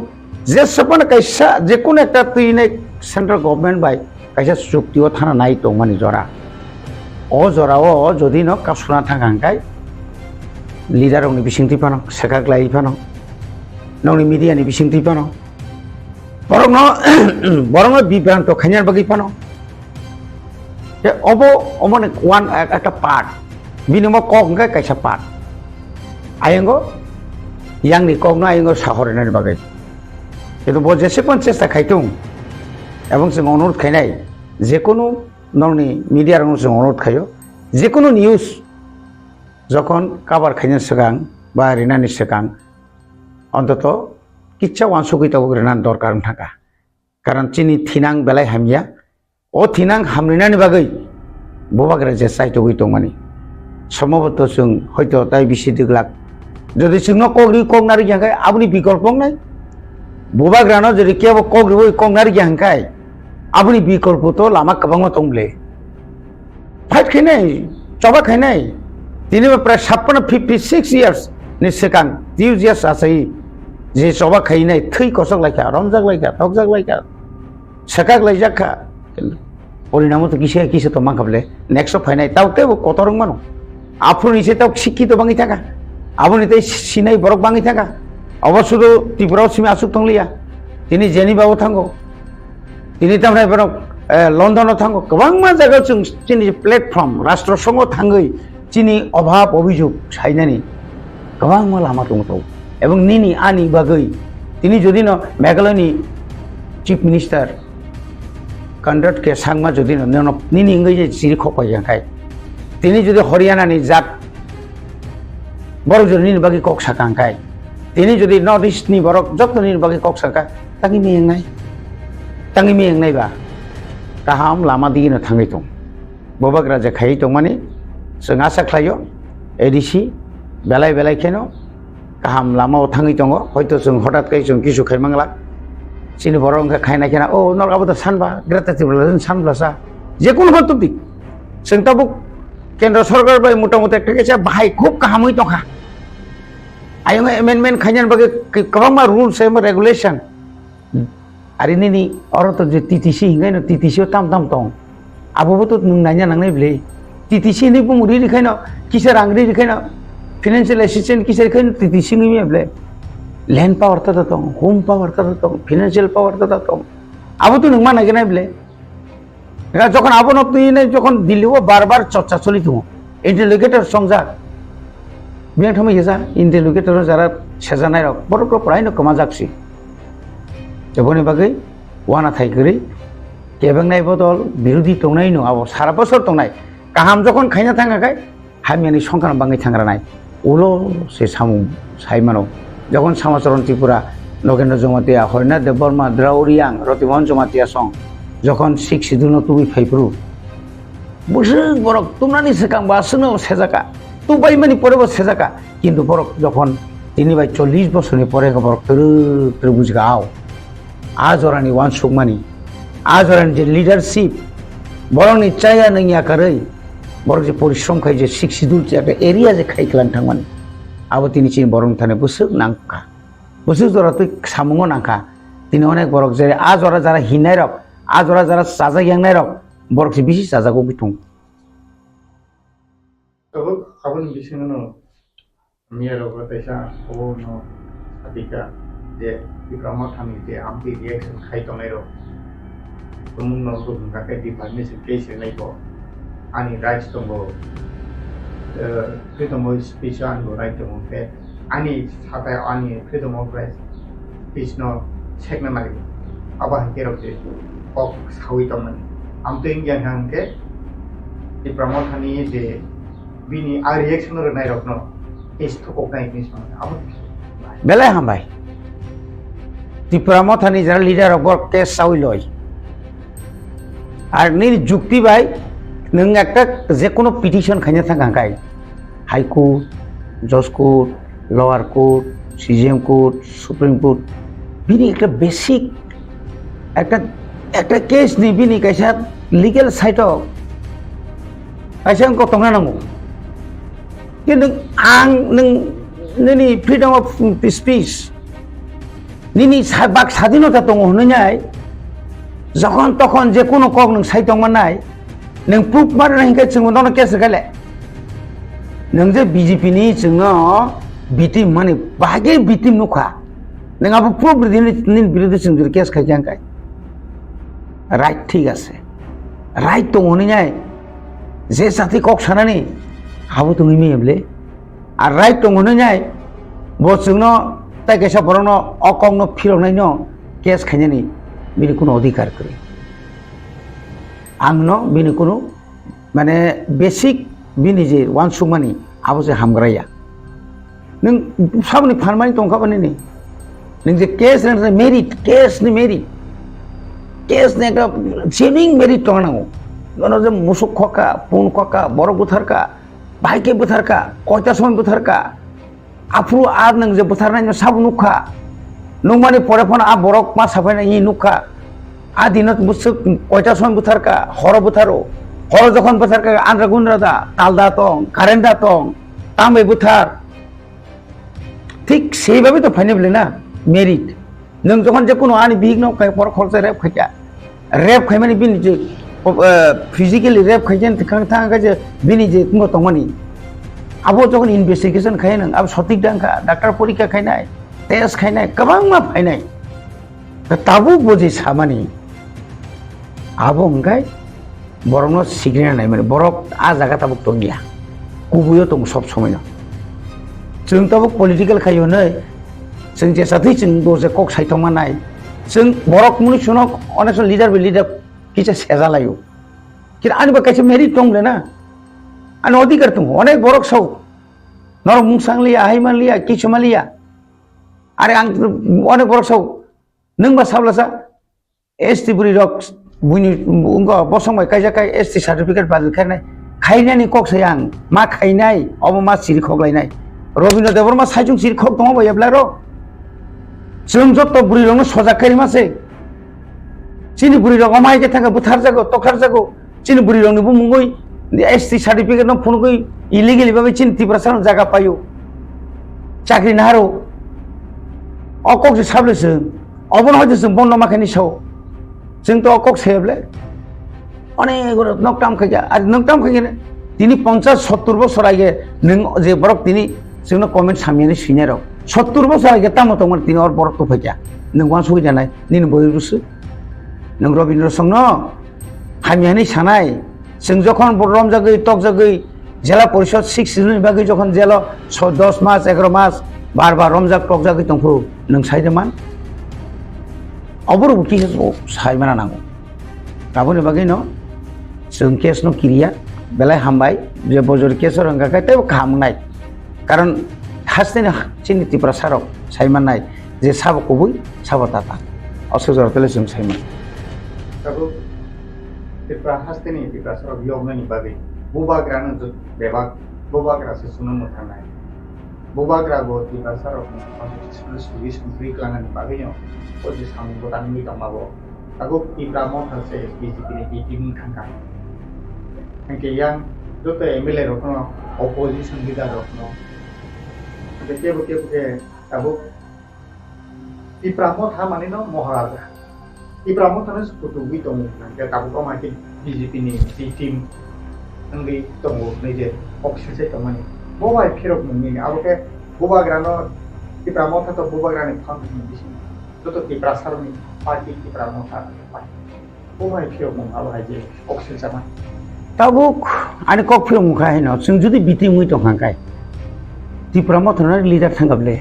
जे सपन कैसा जे कोन एकटा तुइने सेंट्रल गवर्नमेंट बाय कैसा चुक्तियाव थाना नाय दं मानि जरा अ जराव जदि न कासुना थांगांखाय लिडारनि बिसिंथि फानो सेकाग्लाय फानो नौनि मिडियानि बिसिंथि फानो बरं बिभ्रांत खाइनार बागै फानो अब अमने वान একটা পার্ট বিনিময় কক গায় কাইসা পার্ট আইঙ্গো ইয়াংনি কক না আইঙ্গো সাহরেনার বাগै কিন্তু ব जेसेबां চেষ্টা খাইতুं এবং जों अनुरोध खाइनाय जे কোনো नौनि मिडियार जों अनुरोध खायो जे কোনো निउज যখন কাবার খাইनो सिगां बा रिनानि सिगां অন্তত किच्छा वानसुगैताव ग्रेनान दरकार थाका कारण चिनि थिनां बेलाय हामिया ओ थिनां हामरिनानि बागै बबाग्रा जे साइतो गैतो मानि सम्भवत जों हयतो ताइ बिसि दिगलाक যদি जोंनो कग्रि कगनारि ग्याखाय आबुनि बिकल्प नाय बबाग्रानो যদি केबो कग्रि कगनारि ग्याखाय आबुनि बिकल्प तो लामा कबांगो तंब्ले फाइट खाइनाय चबा खाइनाय दिनै प्राय 56 इयार्स नि सिगां 2 इयार्स आसै जे चबा खाइनाय थै कसकलायखा रमजागलायखा थकजागलायखा सेकागलायजाखा परिणाम तो किसे तो मांखाबले नेक्स्ट फाइनाय तावते कतरं मानो आफुनिसे ताव शिक्षित बाङै थाका आबुनिते सिनाय बरक बाङै थाका अबसुदो त्रिपुराव सिमे आसुक तंलिया तिनि जेनिबाव थांगो तिनि तामनाय बरक लन्डनाव थांगो गोबां मा जायगायाव जों तिनि प्लेटफर्म राष्ट्र संघ थाङै तिनि अभाब अभियोग साइनानि गोबां मा लामा दङ এবং নিনি আনি বাগৈ তিনি যদি ন মেঘালয়নি চিফ মিনিস্টার কন্ডাক্ট কে সাংমা যদি ন নিনি ইংগৈ যে চিৰি খপাইখায় তিনি যদি হরিয়ানানি জাত বড় যদি নিনি বাগৈ কক সাকাংখায় তিনি যদি নর্থ ইস্টনি বরক যত নিনি বাগৈ কক সাকা তাঙ্গি মেंनाय बा गाहाम लामा दिगिनो थाङै दं बबाग्रा जे खायै दं माने जों आसा खालायो एडिसि बेलाय बेलायखेनो गाहाम लामाव थाङै दङ हयतो जों हठाৎ जों किसु खायमांला चिनि बर' ओंखा खायनाय खेना ओ नरगाबो तो सानबा ग्रेटाटिबला जों सानब्लासा जेकुनु हतो दिक जों ताबो केन्द्र सरकार बाय मोटामोटी একটা কেছে बाहाय খুব गाहामै दंखा आयं एमेन्डमेन्ट खायनान बागै गोबां मा रुल्स एम रेगुलेशन आरो निनि अरत जे टिटिसि हिंगायनो टिटिसियाव ताम दं आबोबो तो नों नायना नांनाय ब्ले टिटिसि नि बुमुरि रिखायनो किसार आंग्रि रिखायनो financial assistance किसी के टीचिंग में अपने लैंड पावर तक तो होम पावर तक तो financial पावर तक तो আবো তো নংমা নাকি নাই বলে যখন আবো নতুন যখন দিল্লিও বারবার চর্চা চলিত ইন্টেলিগেটর সংজাক বিয়াং থামে গেছা ইন্টেলিগেটর যারা সেজানাय রক বড় প্রায় কমা যাচ্ছি যেবনি বাকি ওয়ানা থাইকরি কেবেंनाय बदल বিরোধী তংনাই নো আবো সারা বছর তংনাই কাহাম যখন খাইনা থাঙ্গাকাय হামিয়ানি সংখ্যান বাঙাই থাঙ্গারা নাই ওলো সে সামু সাইমানো যখন সামাচরণ ত্রিপুরা নগেন্দ্র জমাতিয়া হরিনাথ দেব বর্মা দ্রাউরিয়াং রতিমোহন জমাতিয়া সং যখন শিখ সিধুনো তুই ফাইপ্রু বসে বরক তোমরানি সেকাং বাসনো সেজাকা তুবাই মানি পরে সেজাকা কিন্তু বরক যখন তিনি ভাই 40 বছরের পরে বরক তরু বুঝগা আও আজ ওরানি ওয়ান সুকমানি আজ ওরানি যে লিডারশিপ বরংনি চাইয়া নই আকারই বরং যে পরিশ্রম খাই যে শিখ সিধুর যে একটা এরিয়া যে খাইখলান থাকমানি আবো তিনি চিন বরং থানে বসে নাঙ্কা বসে তোরা তুই সামুঙো নাঙ্কা তিনি অনেক বরক যে আজ ওরা যারা হিনাই রক আজ ওরা যারা সাজা গ্যাংনাই রক বরক যে বেশি সাজাগো বিথুং তবে আপন বিশেষণ মিয়া রক তাইসা ও ন আদিকা যে বিক্রমা থামি যে আমতি রিঅ্যাকশন খাইতনাই রক তুমুন নরক গাকে ডিপার্টমেন্ট কেস নাইবো আনি রাইটস দंगो फ्रीडम अफ स्पीच आंगो राइट दंगो बे आनी साथाय आनी फ्रीडम अफ स्पीच नो सेकना मारि आबा हेरक जे कक सावि तमन आम तो इंगियान हांके इ प्रमोथानी जे बिनी आ रिएक्शन रो नाय रखनो इस तो कोकनाय निस मान अब बेले हम भाई त्रिपुरा मथानी जरा लिडार अफ केस सावि लय আর নি যুক্তি ভাই नों একটা যে কোনো পিটিশন খাইনা থাকাকাय হাই কোর্ট জজ court lower court CGM court supreme court বিনি একটা বেসিক একটা কেস নি বিনি কাইসা লিগ্যাল সাইট কাইসা কত নাंगौ কিন্তু आं नोंनि फ्रीडम अफ स्पीच निनि बाक स्वाधीनता दङ होननाय যখন তখন যে কোনো কক नों সাইতংমানাय नों प्रुफ मारनो हिंखा जों उनाव केस गाले नों जे बीजेपी नि जोङो बिटिम माने बागे बिटिम नुखा नों आबो प्रुफ नि बिरुद्धे जों केस खाइजांखाय राइट ठीक আছে राइट दङ होननाय जे जाति कक सानानि हाबो दङ मियबले আর राइट दङ होननाय बो जोंनो ताइकेसा बरनो अकंनो फिरनायनो केस खाइनानि बिनि कोनो अधिकार करे आंनो बिनि कोनो माने बेसिक बिनि जे वान सुमानि आबो जे हामग्राया नों साबनि फानमानि दंखाबानि नि नों जे केस ने मेरिट केस नि একটা জেনুইন মেরিট দंनांगौ नों जे मुसुक खका पुन खका बर बुथारका भाइके बुथारका कयटा समय बुथारका आफ्रु आ नों जे बुथारनाय साब नुखा नों माने परे फन आ बरक मा साफायनाय इ नुखा आ दिनत बुसु कयटा समय बुथारका हर बुथारो हर যখন बुथारका आन्द्रा गुन्द्रा दा तालदा दं कारेन्ट दा दं तामै बुथार ঠিক সেইভাবে তো ফাইনাবলে না মেরিট नों যখন যে কোনো আনি বিঘ্ন খাই পর খরচা রেপ খাই মানে বিনি যে ফিজিক্যালি রেপ খাইছেন থাকা যে বিনি যে তুমি তমানি আবো যখন ইনভেস্টিগেশন খাই নং আবো সঠিক ডাঙ্কা ডাক্তার পরীক্ষা খাইনাय টেস্ট खायनाय गोबां मा फायनाय ताबो बुझि सामानि आबो ओंखाय बरंनो सिग्रिनाय माने बरक आ जागा ताबो दंगिया गुबुयो दं सब समयनो जों ताबो पलिटिकल खायो नै जों जे साथै जों दसे कक साइथमानाय जों बरक मुनि सुनो अनेक लिडार बे लिडार किसे सेजालायो कि आनिबा काइसे मेरिट दंले ना आनि अधिकार दं अनेक बरक सौ नर मुंसांलिया हाइमालिया किसुमालिया आरे आं अनेक बरक सौ नोंबा साब्लासा एसटी बुरि रक बुनि उंगा बसंबाय काइजाकाय एसटी सार्टिफिकेट बाजल खायनाय खायनायनि कक साय आं मा खायनाय अब मा सिरि खगलायनाय रबिन्द्र देवर मा साइजुं सिरि खग दङ बायब्ला र जों जत बुरि रंनो सजाखारि मासे चिनि बुरि रंगा माइके थांगा बुथार जागो तखार जागो चिनि बुरि रंनोबो मुंगै एसटी सार्टिफिकेट न फुनगै इलिगेलि बाबे चिनि तिब्रा सान जागा पायो चाकरि नारो अकक जे साब्लेसो अबन हयतो जों बन्द माखानि साव जों तो अकक सेबले अनेक नकटाम खाइया आरो नकटाम खाइया दिनै 50-70 बছर आगे नों जे बरक दिनै जोंनो कमेन्ट सामियानि सिनाय रक 70 बছर आगे तामो तमन दिनै और बरक तो फैया नों वान सय जानाय निन बयरुसो नों रबीन्द्र संनो हामियानि सानाय जों जखन रमजागै तकजागै जिला परिषद 6 सिजननि बागै जखन जेल 10 मास 11 मास बार बार रमजाग तकजागै दंफो नों साइदमान अबरो की साइमाना नांगौ गाबोन बागै न जों केस न किरिया बेलाय हामबाय जे बजर केस रंगाखै ते खामनाय कारण हास्तेनि चिनि त्रिपुरा साराव साइमानाय जे साबकबो साबताता असजर तेले जों साइमान Kalau Tipra hasteni Tipra sarap yogna ni bagai bubagra na jo bebak bubagra se suno Mothani bubagra go Tipra sarap constitutional solution free klanga ni bagai yo oje sang botan mi tamago aku Tipra Motha se BJP ni team khangka angke yang joto MLA rokno opposition leader rokno ke aku Tipra Motha mani no Maharaja Tipra Motha na sukutu gitu mungkin ke kamu kau makin BJP ni tim anggi tunggu nih opsi saya teman bawa kira mungkin aku ke bawa grano Tipra Motha atau bawa grano fund di sini itu Tipra saruni parti Tipra Motha bawa kira mungkin aku aja opsi sama tabuk ani kokphirok muka hino जों जुदि बिति मुइ तंखांखाय Tipra Motha na leader थांगाबले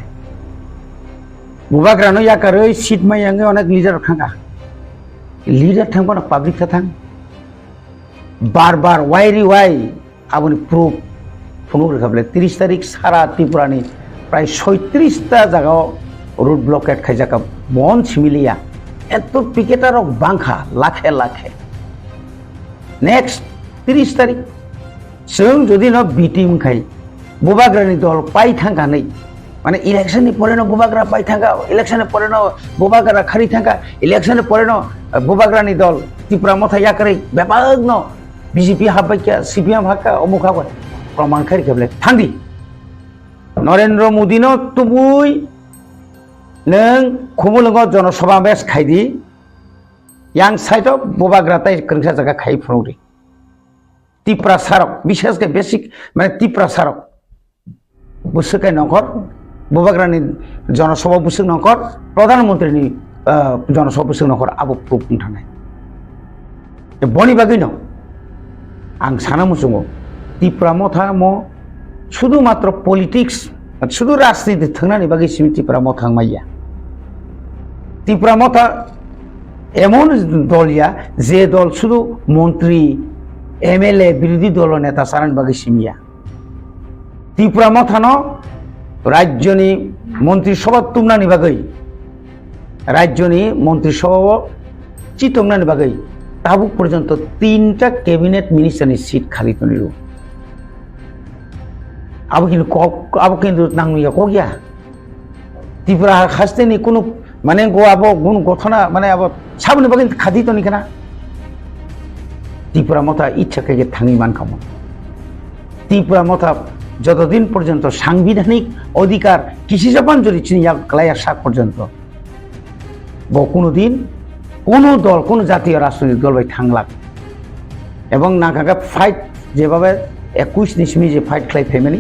बुबाग्रानो याकारै seat मायांगे अनेक leader थांगा leader थांबानो पब्लिक था थां बार बार वाइरी वाइ आबुनि प्रूफ फुनु रखाबले 30 तारिख सारा त्रिपुरानि प्राय 36 ता जागाव रोड ब्लॉकेट खाइजाका बन सिमिलिया एतो पिकेटार बांखा लाखे लाखे नेक्स्ट 30 तारिख जों जदि न बिटिम खाइ बुबाग्रानि दल पाइ थांगानै माने इलेक्शन नि परे न बुबाग्रा पाइ थांगा इलेक्शन नि परे न बुबाग्रा खारि थांगा इलेक्शन नि परे न बुबाग्रानि दल Tipra Motha याकरै बेबाग न बीजेपी हाबायका सीपीएम हाका अमुक हाबा प्रमाण खारि केबले थांदि नरेंद्र मोदी न तुबुय नों खुमुलंग जनसमावेश खाइदि यां साइड अफ बुबाग्रा ताइ कृंसा जागा खाइ फुंरि Tipra सारक विशेष के बेसिक माने Tipra सारक बुसुकै नगर बुबाग्रानि जनसभा बुसुक नगर प्रधानमन्त्रीनि जनसभा बुसुक नगर आबो प्रुफ थानाय बनि बागै न आं साना मुसुङो Tipra Motha म शुधु मात्र पलिटिक्स शुधु राजनीति थांनानै बागै सिम Tipra Motha माइया Tipra Motha एमन दलिया जे दल शुधु मन्त्री MLA বিরোধী দল নেতা সারান বাগै सिमिया Tipra Motha न राज्यनि मन्त्रिसभा तुमनानि बागै राज्यनि मन्त्रिसभा चितंनानि बागै ताबुक पर्यन्त 3टा कैबिनेट मिनिस्टारनि सीट खाली तनिरु आबो किन्तु नांगैया को गया Tipra हास्तेनि कुनु माने गो आबो गुन गथना माने आबो साबनि बागै खादि तनि kana Tipra Motha इच्छा के थांगि मान खामो Tipra Motha যতদিন পর্যন্ত সাংবিধানিক অধিকার কৃষি জাপান যদি চিনিয়া ক্লায়া শাক পর্যন্ত কোনোদিন কোনো দল কোনো জাতীয় রাজনৈতিক দল বাই থাংলাক এবং নাগাগা ফাইট যেভাবে 21 নিসমি যে ফাইট খাই ফেমেনি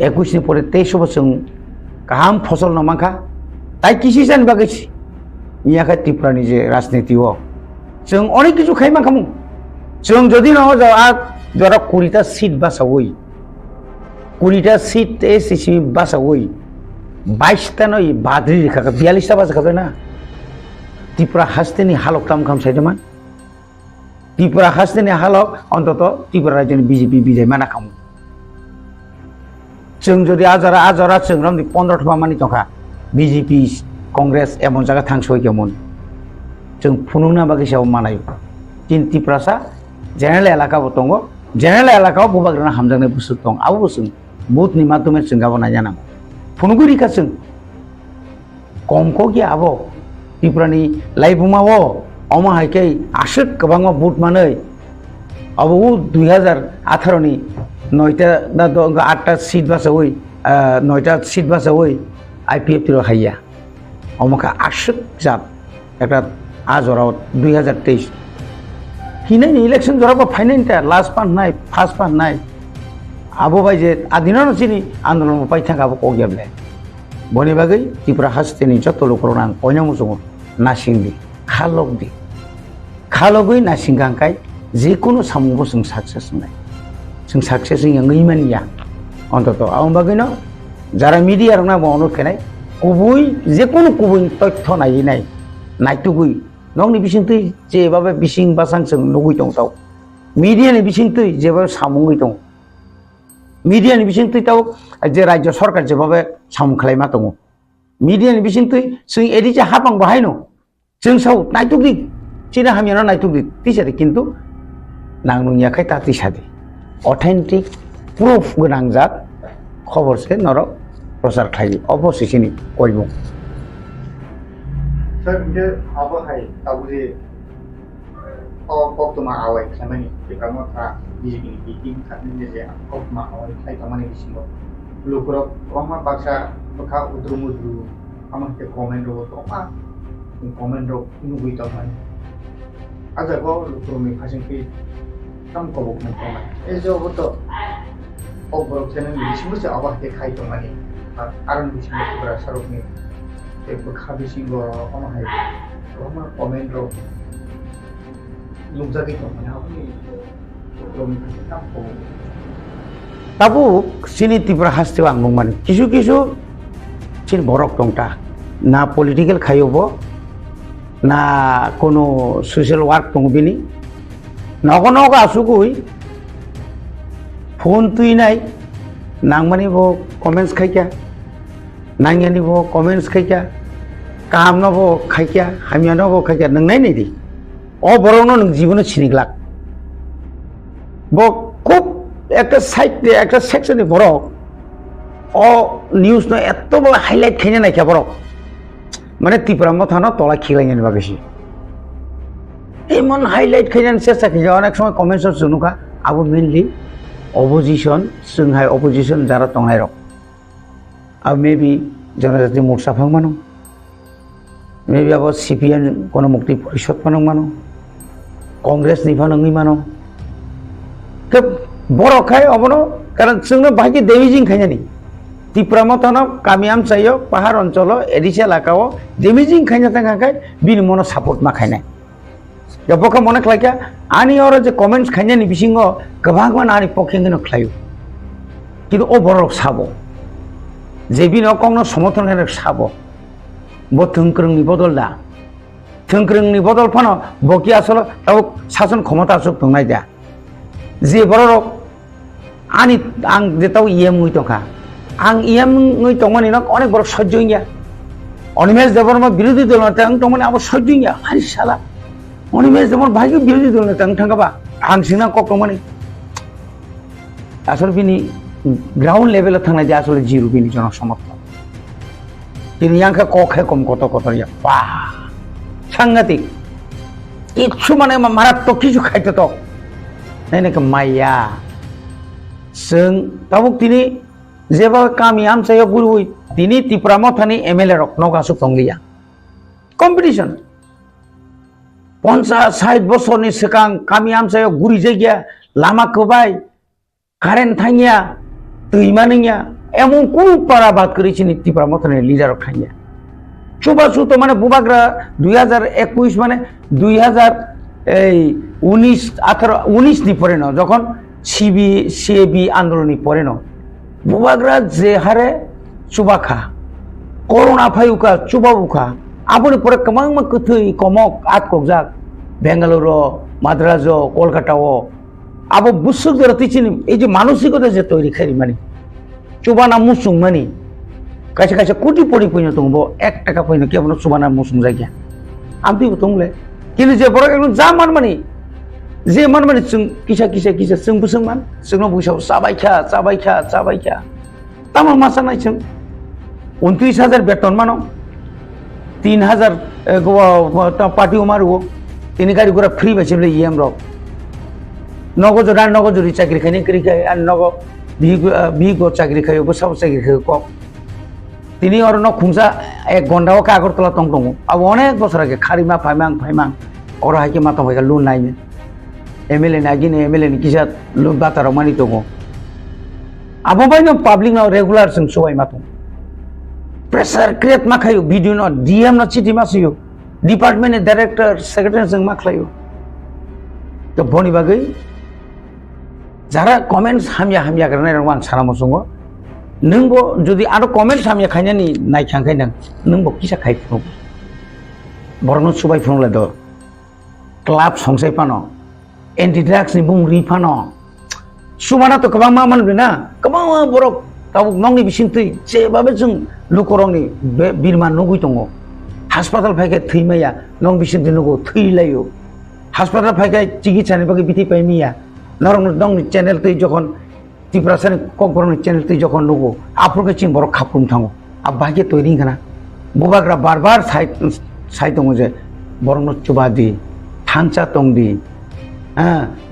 21 নি পরে 23 বছর গাহাম ফসল নমাখা তাই কৃষি জান বাগেছি ইয়াখা ত্রিপুরানি যে রাজনীতি ও जों अनेक কিছু খাই মাখামু जों যদি ন যা जरा 20টা সিট বাসাওই 20টা সিট এসিসি বাসাওই 22টা নই বাদরি রেখা 42টা বাসা খাবে না Tipra হাস্তেনি হালক কাম কাম সাইদমান Tipra হাস্তেনি হালক অন্তত Tipra রাজ্যনি বিজেপি বিজয় মানা খামু जों যদি আজরা जों রামদি 15 মানি তখা বিজেপি কংগ্রেস এমন জায়গা থাংসই কেমন जों फुनुना बागै सायाव मानायो तीन Tipra सा जेनेरेल एलाकाबो दङ जेनेरेल एलाकायाव बुबाग्राना हामजांनाय बुसुक दं आबो बुसुं बुथनि माध्यमे जों गाबोनाय जानांगौ फुनुगुरिखा जों कमखौ गि आबो Tiprani लाइफुमावो अमा हायकै आसुक गोबां बुथ मानै आबो 2018 नि 9टा ना 8टा सीट बासावै 9टा सीट बासावै आईपीएफ तिरो हाइया अमाका आसुक जाब একটা आजराव 2023 हिनायनि इलेक्शन जराबा फाइनाइनटा लास्ट पान नाय फार्स्ट पान नाय आबो बायजे आदिनानो सिनि आन्दोलन पाइ थांगाबो कगियाबले बनि बागै Tipra हास्तेनि जत लोकरनां कयनामु जों नासिंदि খালক দি খালগই না সিংগাংকাই যে কোনো সামুবো जों সাকসেস নাই जों সাকসেস ইংই মানিয়া অন্তত আউনবাগিনো যারা মিডিয়ার না বনো কেনাই কবুই যে কোনো কবুই তথ্য নাই নাইতুগুই নংনি বিসিংতৈ যেভাবে বিসিং বাসাং जों नुगुइ दं ताव মিডিয়াनि বিসিংতৈ যেভাবে সামুই दं মিডিয়াनि বিসিংতৈ ताव যে রাজ্য সরকার যেভাবে সামু খালাইमा दं মিডিয়াनि বিসিংতৈ जों एदि जे हाबां बाहायनो जों साव नाइतुगि चिना हामियानो नाइतुगि तिसादि किन्तु नांनुयाखाय ता तिसादि अथेन्टिक प्रुफ गोनां जात खबरसे नरक प्रचार खालायो अबसिसिनि कयबुं सर बिदि आबहाय ताबुजे कक्तमा आवाय खामानि टिप्रा मथा बिजिनि बिटिं खातनि जे कक्तमा आवाय खाय खामानि बिसिंग लुकुरक अमा बाक्सा बखा उद्रुमुद्रु आमाके कमेन्ट रो तमा कमेन्ट रो नुगुइ तमान आजागो लुकुरमि फासिंखि तम कबक नतमा ए जबतो kokborok channel bisingo se abahte khai tongmani aron bisingo Tipra sarokni एक बखा बिसिंगो अमाहाय अमा कमेन्ट रो लुकजागै तंमाने आबनि लमि तामखौ ताबु सिनि टिप्रा हास्तेव आं बुंमाने किसु किसु सिन बरक दंता ना पलिटिकल खायोबो ना कोनो सोशल वार्क दं बिनि नग नग आसुगुइ फोन तुइनाय नांमानि बो कमेन्ट्स खायका नांयानि बो कमेन्ट्स खायका कामनो बो खायका हामियानो बो खायका नंनाय नैदि अ बरनो नों जीवनो सिनिग्लाक बो खूब একটা সাইড একটা সেকশনে বরক অ নিউজ ন এত বড় হাইলাইট খাইনে নাইকা বরক মানে ত্রিপুরা মথানো তলা খিলাইনে বাগেছি এমন হাইলাইট খাইনে চেষ্টা খাই অনেক সময় কমেন্টস শুনুকা আবু মেইনলি অপোজিশন जोंहाय অপোজিশন যারা তংনাই রক আর মেবি জনজাতি মোর্চা ফাংমানো মেবি আবার সিপিএম গণমুক্তি পরিষদ ফাংমানো কংগ্রেস নিফানङै मानो खोब बर'खाय अबनो कारण जोंनो बाहाय डेमेजिं खायनानि ত্রিপুরা মথাनो गामि आमचायो पाहाड़ अंचलो एडिसा लाकाओ डेमेजिं खायना थाखाय बिनि मनो सापर्ट मा खायनाय जबका मने खालायका आनि और जे कमेन्ट्स खायनानि बिसिङो गोबांमान आनि पक्षेंगनो खालायो किन्तु ओ बर'क साबो जे बिनो कंनो समर्थन होनो साबो बो थोंक्रोंनि बदल दा थोंक्रोंनि बदल फानो बकि आसल ताव शासन क्षमता सुख दंनाय दा जे बर'क आनि आं जेताव इएमui दंखा आं इएमui दंमानि न अनेक बर'क सह्यया अनिमेश देबरमा बिरोधी दल नेता आं दंमानि आबो सह्यया हारि साला अनिमेश देबर भाग्य बिरोधी दल नेता आं थांगाबा आं सिना कक दंमानि आसल बिनि ग्राउंड लेवल थांनाय जा आसल जिरो बिनि जन समर्थन दिनै आंखा कखे कम कत कतरिया बा सांगातिक किछु माने मारात्मक किछु खायते तो नायनायखौ माया जों ताबुक दिनै जेबा गामि आमचायाव गुरुइ दिनै ত্রিপুরা मथानि MLA रक नगासुक दंलिया कम्पिटिशन 50-60 बोसोरनि सिगां गामि आमचायाव गुरि जायगाया लामा खोबाय कारेन्ट थांया दैमा नङा एमन कोन पारा बात करिसिनि ত্রিপুরা मथानि लिडार थांया सुबा सुत माने बुबाग्रा 2021 माने 2019 नि परे न যখন সিবি आंदोलननि परे न बुबाग्रा जे हारे सुबाखा करona फायुका चुबाबुखा आबनि परे गोबां गोथै कमक आतकजाक बेंगालुरु माद्राज कलकाताओ आबो बुसुक जरतिचिनि এই যে মানসিকতা যে তৈরি খারি মানে চুবানা মুসুং মানে কাছে কাছে কোটি পড়ি পইনো দंबो 1 টাকা পইনো কি আপনি চুবানা মুসুং जायगा आमति बुतंले किनु जे बरक एकदम जा मान माने जे मान माने जों किसा जों बुसुं मान जोंनो बुसाव चाबायखा तामा मासा नायसों 29,000 बेतन मानो 3,000 पार्टी मारो তিনি गाड़ी घोड़ा फ्री बाइसिले इएम रक नगजोरी चाकरी खायने करिखाय आर नग बिगो चाकरी खायो बसाव चाकरी खायो कक তিনি और न खुंसा 1 घंटा का आगरतला तंग दङ अब अनेक बছর आगे खारिमा फाइमां और हाइके माता भाइगा लुन नायनो MLA नागिने MLA नि किसा लुन बाताराव मानि दङ अब बायनो पाब्लिक नाव रेगुलार जों सबाय माथो प्रेसार क्रिएट मा खायो भिडिअ न DM न चिटि मासियो डिपार्टमेंट डायरेक्टर सेक्रेटारि जों मा खालायो तो बनि बागै जारा कमेन्ट्स हामिया हामिया गरनाय आं सानामो सङो नोंबो जुदि आरो कमेन्ट्स हामिया खायनानि नायखांखाय नोंबो किसा खायफुनो बरनो सुबाय फुंला द क्लाब संसाय पानो एंटी ड्राग्स नि बुं रिफानो सुमाना तो गोबां मा मोनबेना गोबां बरक गाव नंनि बिसिंथै जेबाबो जों लुकरंनि बे बिरमा नुगै दङ हासपाताल फायखाय थैमाया नं बिसिंथै नुगो थैलायो हासपाताल फायखाय चिकित्सानि बागै बिथि पाइमिया नरं दंनि चैनल तै जखन त्रिपुरा सानि ककबरकनि चैनल तै जखन नुगो आफुरखै चिं बरक खापुम थाङो अब बागे तैरि गना बुबाग्रा बार साइड दङ जे बरनो चुबादि थानसा तंदि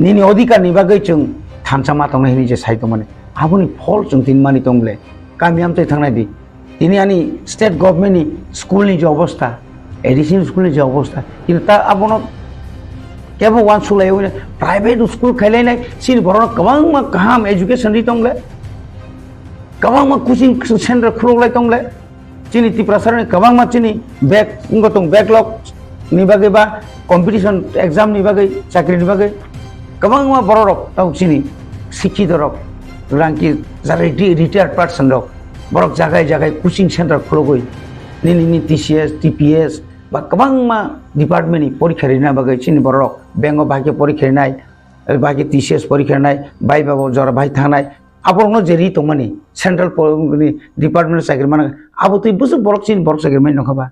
निनि अधिकार नि बागै जों थानसा मा तंनाय नि जे साइड माने आबुनि फल जों दिन मानि तंले गामियाम तै थांनाय दि दिनै आनि स्टेट गभर्नमेंट नि स्कुल नि जे अवस्था एडिशनल स्कुल नि जे अवस्था किन्तु ता आबनो केबो वान सुलायो प्राइवेट स्कुल खायलायनाय सिन बरनो गोबां मा गाहाम एजुकेशन रि तंले गोबां मा कोचिं सेंटर खुलुलाय तंले चिनि त्रिपुरा सरनि गोबां मा चिनि बैकलॉग नि बागै बा कम्पिटिशन एग्जाम नि बागै चाकरी नि बागै गोबां मा बररक ताव चिनि शिक्षित रक रांकि जारे रिटायर्ड पर्सन रक बरक जागाय कोचिं सेंटर खुलगै निनि टीसीएस टीपीएस बा गोबां मा डिपार्टमेंट नि परीक्षा रिना बागै चिनि बररक बेंक बागै परीक्षा रिनाय बागै टीसीएस परीक्षा रिनाय बाय बाबो जरा बाय थानाय आबरनो जेरि तंमानि सेंट्रल डिपार्टमेंट चाकरी माने आबो तै बुसु बरक चिनि बरक चाकरी मानि नखाबा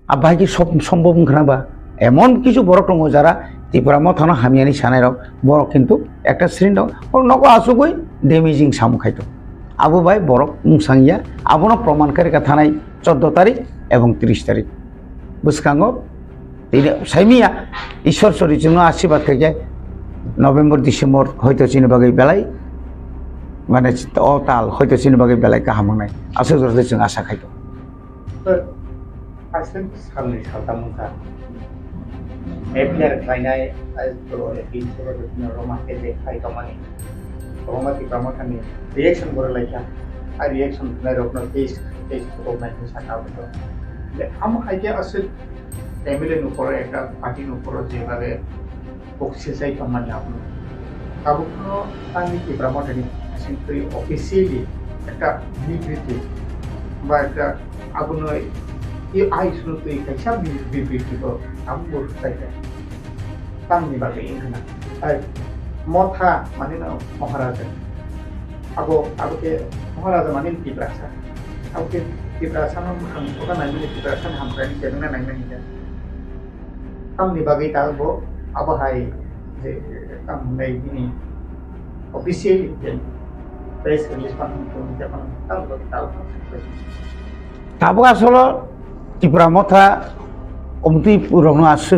अब बागै सम्भव नखाबा एमन किछु बरक दङ जारा त्रिपुरा मथानो हामियानि सानाय रक बरक किन्तु একটা শ্রেণী दं नको आसुगै डैमेजिंग सामुखायतो आबो बाय बरक मुसांगिया आबोनो प्रमाणकारिका थानाय 14 तारिख एवं 30 तारिख बुसखांगो दिने साइमिया ईश्वर सरि जों आशीर्वाद खाय नभेम्बर डिसेम्बर हयतो चिनि बागै बेलाय माने ताल हयतो चिनि बागै बेलाय गाहाम होनाय आसो जरदे जों आशा खायतो आसन सालनि सालदामुता एप्लायर खायनाय आरो एपिन सरो बिनो रमाके जे खायतमानि रमाति प्रमोथनि रिएक्शन गरलायखा आ रिएक्शन नाय रखनो टेस्ट गभर्नमेंट साकावतो जे हम खायके आसे एमएलए नखर একটা পার্টি নখর যেভাবে বক্সিসাই কমানি আপনি কাবুনো তানি কি প্রমোটনি সিম্পলি অফিসিয়ালি একটা বিবৃতি বা একটা আগুনো ये आइस नु तो एक अच्छा बिबृति को हम बोल सकते हैं तम नि बागे इनना मोथा माने न महाराजा अब के महाराजा माने तिप्रा सा अब के तिप्रा सा हम ओका नाइ नि तिप्रा सा हम प्राणी के ना नाइ नि तम नि बागे ता बो अब हाय जे तम नाइ नि ऑफिशियली प्रेस रिलीज पान तो जापान ताबो आसलो त्रिपुरा मथा कमति पुरनो आसु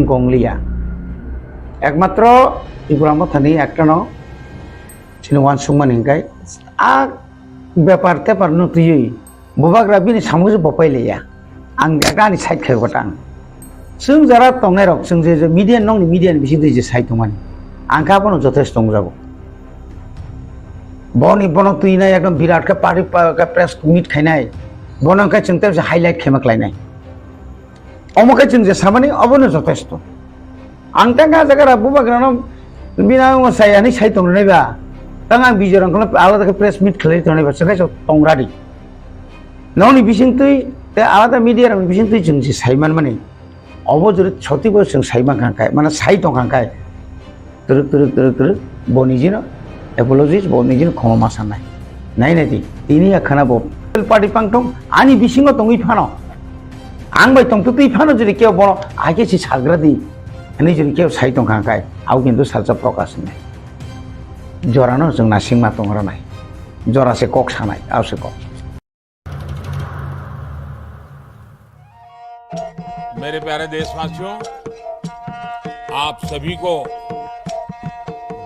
गंलिया एकमात्र त्रिपुरा मथानि एकटानो चिनवान सुमानिंगाय आ बेपार तेपार नुतुयै बुबाग्रा बिनि सामुज बपाइलेया आं एकानि साइड खायगोटां जों जारा तंनाय रक जों जे मीडिया नंनि मीडियानि बिसिदि जे साइड दंमानि आंखा बनो जथेस्ट दं जाबो बनि बनो तुइनाय एकदम बिराट का पार्टी का प्रेस मीट खायनाय बनंका चिंता से हाईलाइट खेमक लाइनाय अमका चिं जे सामानि अबनो जथेस्ट आंता का जगरा बुबाग्रानो बिना सायानि साइड दंनायबा तांगा बिजरंखौ आलादा प्रेस मीट खालाय तनायबा सगाय तंग्रादि ननि बिसिंतै ते आलादा मीडिया रं बिसिंतै जों जे साइमान माने अबो जरि छतिबो जों साइमा खांखाय माने साइड दंखांखाय तर बनिजिनो एपोलॉजीज बनिजिनो खमा सानाय नायनायदि तिनि आखाना बो पार्टी पांटं आनी बिसिंग तंगै फानो आं बाय तंग तुइ फानो जरि केव बनो आगे सि साग्रादि अनि जरि केव साइ तंखांखाय आउ किन्तु सालजा प्रकाश नै जरानो जों नासिं मा तंगरानाय जरासे कक सानाय आवसे कक मेरे प्यारे देशवासियों, आप सभी को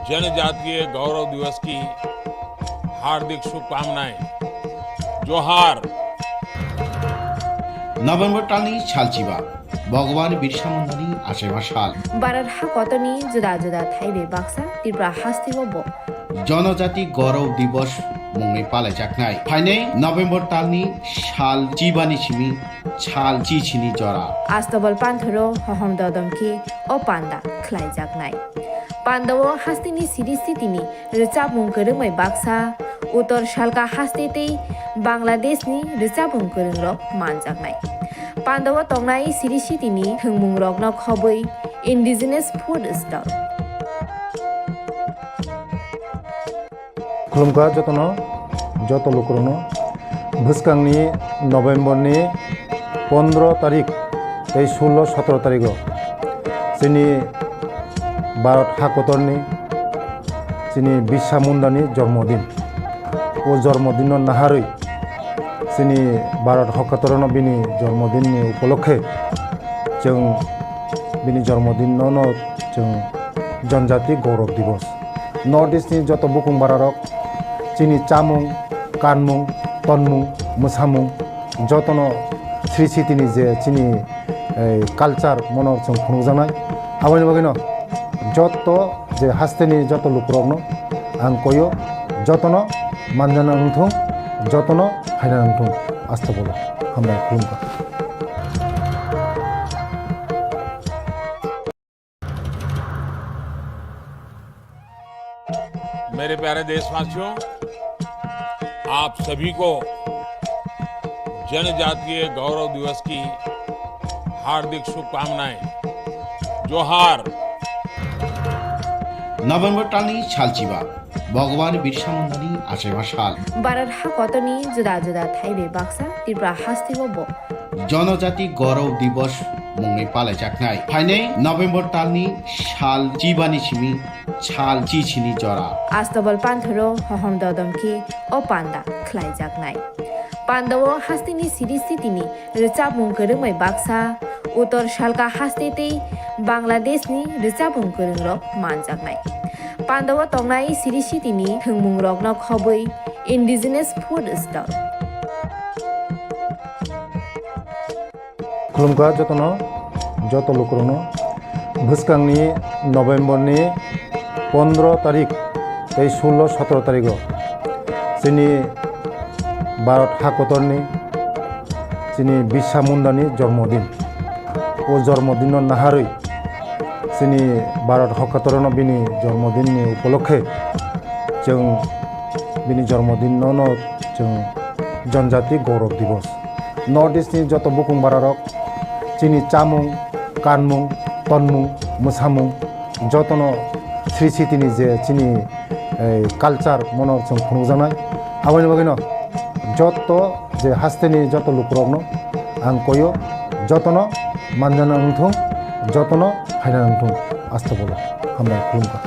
जनजातीय गौरव दिवस की हार्दिक शुभकामनाएं। जोहार। नभेम्बर टालनि सालचिबा भगवान बिरसा मुंडानि आसेबा साल भारत हाकतनि जुदा जुदा थाइबे बाक्सा त्रिपुरा हास्तिबो जनजाति गौरव दिवस मुंगै पालायजाखनाय फाइनै नभेम्बर तालनि साल जिबानि सिमी साल जिसिनि जरा आस्तबल पान्थरो हहम ददमकी ओ पान्दा ख्लाइजागनाय पान्दावो हास्तिनि सिरिस्थितिनि रिचाबुं गोरोंमै बाक्सा उत्तर सालका हास्तेतै बांलादेशनि रिचाबुं गोरोंरक मानजागनाय पान्दावो तंनाय सिरिस्थितिनि थोंमुं रगनो खबै इन्डिजिनास फुड स्टल खुलुमका जत लुकरनो भुसकांनि नभेम्बरनि 15 तारिख 16-17 तारिख जोंनि भारत हाकतरनि जोंनि बिरसा मुंडानि जन्मदिन ओ जन्मदिन नाहारै जोंनि भारत हाकतरनो बिनि जन्मदिननि उपलक्षे जों बिनि जन्मदिनावनो जों जनजाति गौरव दिवस नर्थ इस्टनि जत बुकुं बारारक जोंनि चामुं कानमुं तनमुं मोसामुं जतनो श्री सिटिनि जे जोंनि कालचार मनर जों खुंजानाय आबायनि बागैनो जत जे हास्तेनि जत लुकरकनो आं कयो जतनो मानजाना नंथों जतनो हायना नंथों आस्था बोलो हामबाय खुलुमका मेरे प्यारे देशवासियों, आप सभी को जनजातीय गौरव दिवस की हार्दिक शुभकामनाएं। जोहार। नभेम्बर तालनि साल जिबा भगवान बिरसा मुंडानि आशेबा साल भारत हाकतनि जुदा जुदा थाइबे बाक्सा त्रिपुरा हास्तिबो जनजाति गौरव दिवस मुंगै पालायजाखनाय फाइनै नभेम्बर तालनि साल जिबानि सिमी साल जिसिनि जरा आस्तबल पान्थरो हहम ददमकी ओ पान्दा ख्लाइजागनाय पान्दावो हास्तिनि सिरिस्थितिनि रिचाबुं गोरोंमै बाक्सा उत्तर सालका हास्तेतै बांलादेशनि रिचाबुं गोरोंरक मानजागनाय पान्दावो तंनाय सिरिस्थितिनि थोंमुं रगनो खबै इन्डिजिनास फुड स्टल खुलुमका जत लुकरनो भुसकांनि नभेम्बरनि 15 तारिख 16-17 तारिख जोंनि भारत हाकतरनि जोंनि बिरसा मुंडानि जन्मदिन ओ जन्मदिन नाहारै जोंनि भारत हाकतरनो बिनि जन्मदिननि उपलक्षे जों बिनि जन्मदिनावनो जों जनजाति गौरव दिवस नर्थ इस्टनि जत बुकुं बारारक जोंनि चामुं कानमुं तनमुं मोसामुं जतनो श्री सिटिनि जे जोंनि कालचार मनर जों खुंजानाय आबायनि बागैनो जत जे हास्तेनि जत लुकरकनो आं कयो जतनो मानजाना नंथों जतनो हायना नंथों आस्था बोलो हामबाय खुलुमका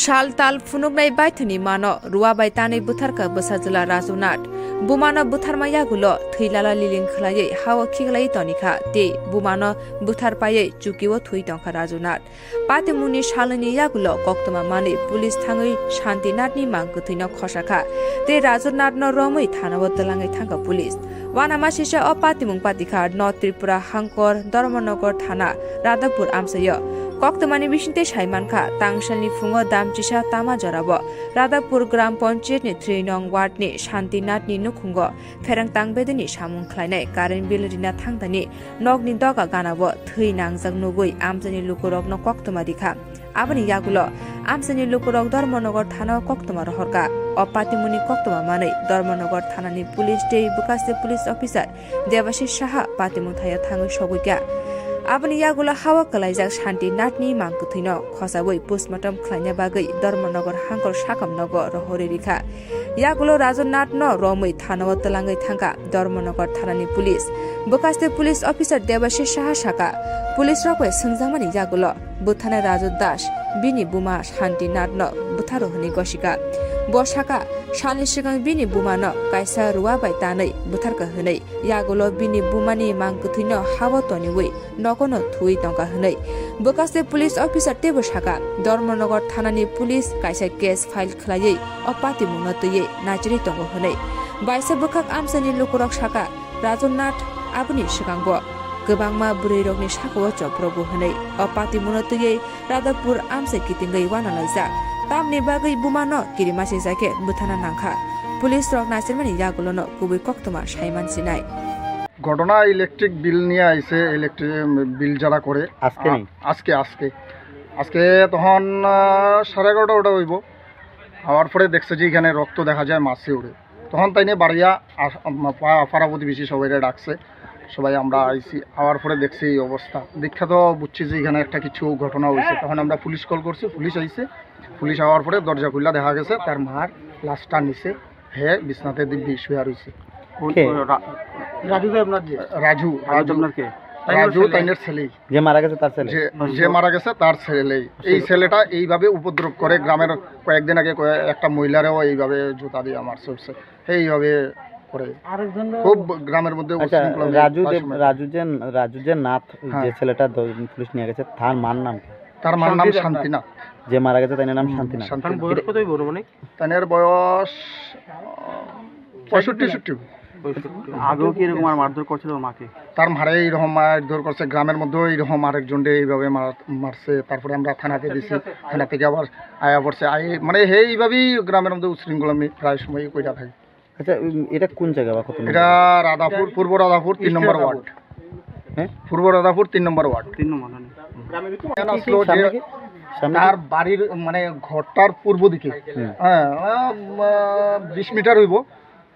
शाल ताल फुनुगनाय बायथनि मानो रुवाबाय तानै बुथारका बसाजुला राजुनाथ बुमानो बुथारमा यागुलो थैलाला लिलिं खलायै हावा खिगलाई तनिखा ते बुमानो बुथारपायै चुकिवो थुइ टंका राजुनाथ पातेमुनि शालनि यागुलो कक्तमा माने पुलिस थाङै शान्तिनाथनि मांग थैन खसाखा ते राजुनाथ न रमै थानाव तलाङै थांका पुलिस वानामा शिशा अ पातेमुं पातिखा न त्रिपुरा हांकर धर्मनगर थाना राधापुर आमसय कक्तमानि बिसिन्ते साइमानखा तांसालनि फुङो दामचिसा तामा जराब राधापुर ग्राम पञ्चायतनि 3 नं वार्डनि शान्तिनाथनि नुखुंग फेरांतां बेदनि सामुं ख्लायनाय कारेन्ट बिल रिना थांदानि नगनि दगा गानाबो थै नांजाग नुगै आमसानि लुकुरक न कक्तमा दिखा आबनि यागुलो आमसानि लुकुरक धर्मनगर थाना कक्तमा रहरका अपातिमुनि कक्तमा मानै धर्मनगर थानानि पुलिस दै बुकासे पुलिस अफिसार देवाशिष साहा पातिमुं थाया थाङै सगैका आबनि यागुला हावा कलाइजाक शान्तिनाथनि मांगु थैन खसाबै पोस्टमार्टम ख्लायना बागै धर्मनगर हांकर साकम नगर रहरे रिखा यागुलो राजनाथ न रमै थानाव तलाङै थांका धर्मनगर थानानि पुलिस बुकास्ते पुलिस अफिसार देवाशिष साहा साका पुलिस रकै संजामानि यागुलो बुथाना राजु दास बिनि बुमा शान्तिनाथ न बुथारो हनि गसिका बसाका सानि सिगां बिनि बुमा न कायसा रुवाबाय तानै बुथारका हनै यागुलो बिनि बुमानि मांगु थैन हावा तनिवै नगनो थुइ टंका हनै बुकास्ते पुलिस अफिसार तेबो साका धर्मनगर थानानि पुलिस कायसा केस फाइल खलायै अपाति मुंग तयै नाचिरि टंग हनै बाइसा बुकाक आमसानि लुकुरक साका राजनाथ आबनि सिगांबो गोबांमा बुरै रगनि साखौ चप्रबो हनै अ पाति मुनतुयै रादापुर आमसे कितिंगै वाना लायजा तामनि बागै बुमानो किरिमासे जाके बुथाना नांखा पुलिस रग नासिरमानि यागुलनो गुबै कक्तमा साइमान सिनाय ঘটনা ইলেকট্রিক বিল নিয়ে আইছে ইলেকট্রিক বিল যারা করে আজকে আজকে আজকে আজকে তখন 11:30 ওটা হইব হওয়ার পরে দেখছে যে এখানে রক্ত দেখা যায় মাছে উড়ে তখন তাই নিয়ে বাড়িয়া পাড়া প্রতিবেশী সবাই ডাকছে সবাই আমরা আইছি আওয়ার পরে দেখছি এই অবস্থা দীক্ষা তো বুঝছি যে এখানে একটা কিছু ঘটনা হয়েছে তখন আমরা পুলিশ কল করছি পুলিশ আইছে পুলিশ আওয়ার পরে দরজা খুললা দেখা গেছে তার মার লাশটা নিচে হে বিছনাতে দিব্যি শুয়ে রয়েছে রাজু তাইনের ছেলেই যে মারা গেছে তার ছেলে যে মারা গেছে তার ছেলেই এই ছেলেটা এইভাবে উপদ্রব করে গ্রামের কয়েকদিন আগে একটা মহিলারও এইভাবে জুতা দিয়ে মারছে এইভাবে করে খুব গ্রামের মধ্যে রাজু যে নাথ যে ছেলেটা পুলিশ নিয়ে গেছে তার মার নাম কি তার মার নাম শান্তিনাথ যে মারা গেছে তার নাম শান্তিনাথ বয়স কতই বড় মানে তার বয়স 65-60 আগেও কি এরকম মারধর করছিল মাকে তার মারে এইরকম মারধর করছে গ্রামের মধ্যেও এইরকম আরেকজনকে এইভাবে মারছে তারপরে আমরা থানাতে দিছি থানা থেকে আবার আয়া পড়ছে মানে এইভাবেই গ্রামের মধ্যে উশৃঙ্খলা আমি প্রায় সময় কইরা থাকি আচ্ছা এটা কোন জায়গা বা কত এটা রাধাপুর পূর্ব রাধাপুর 3 নম্বর ওয়ার্ড হ্যাঁ পূর্ব রাধাপুর 3 নম্বর ওয়ার্ড 3 নম্বর তার বাড়ির মানে ঘরটার পূর্ব দিকে হ্যাঁ 20 মিটার হইব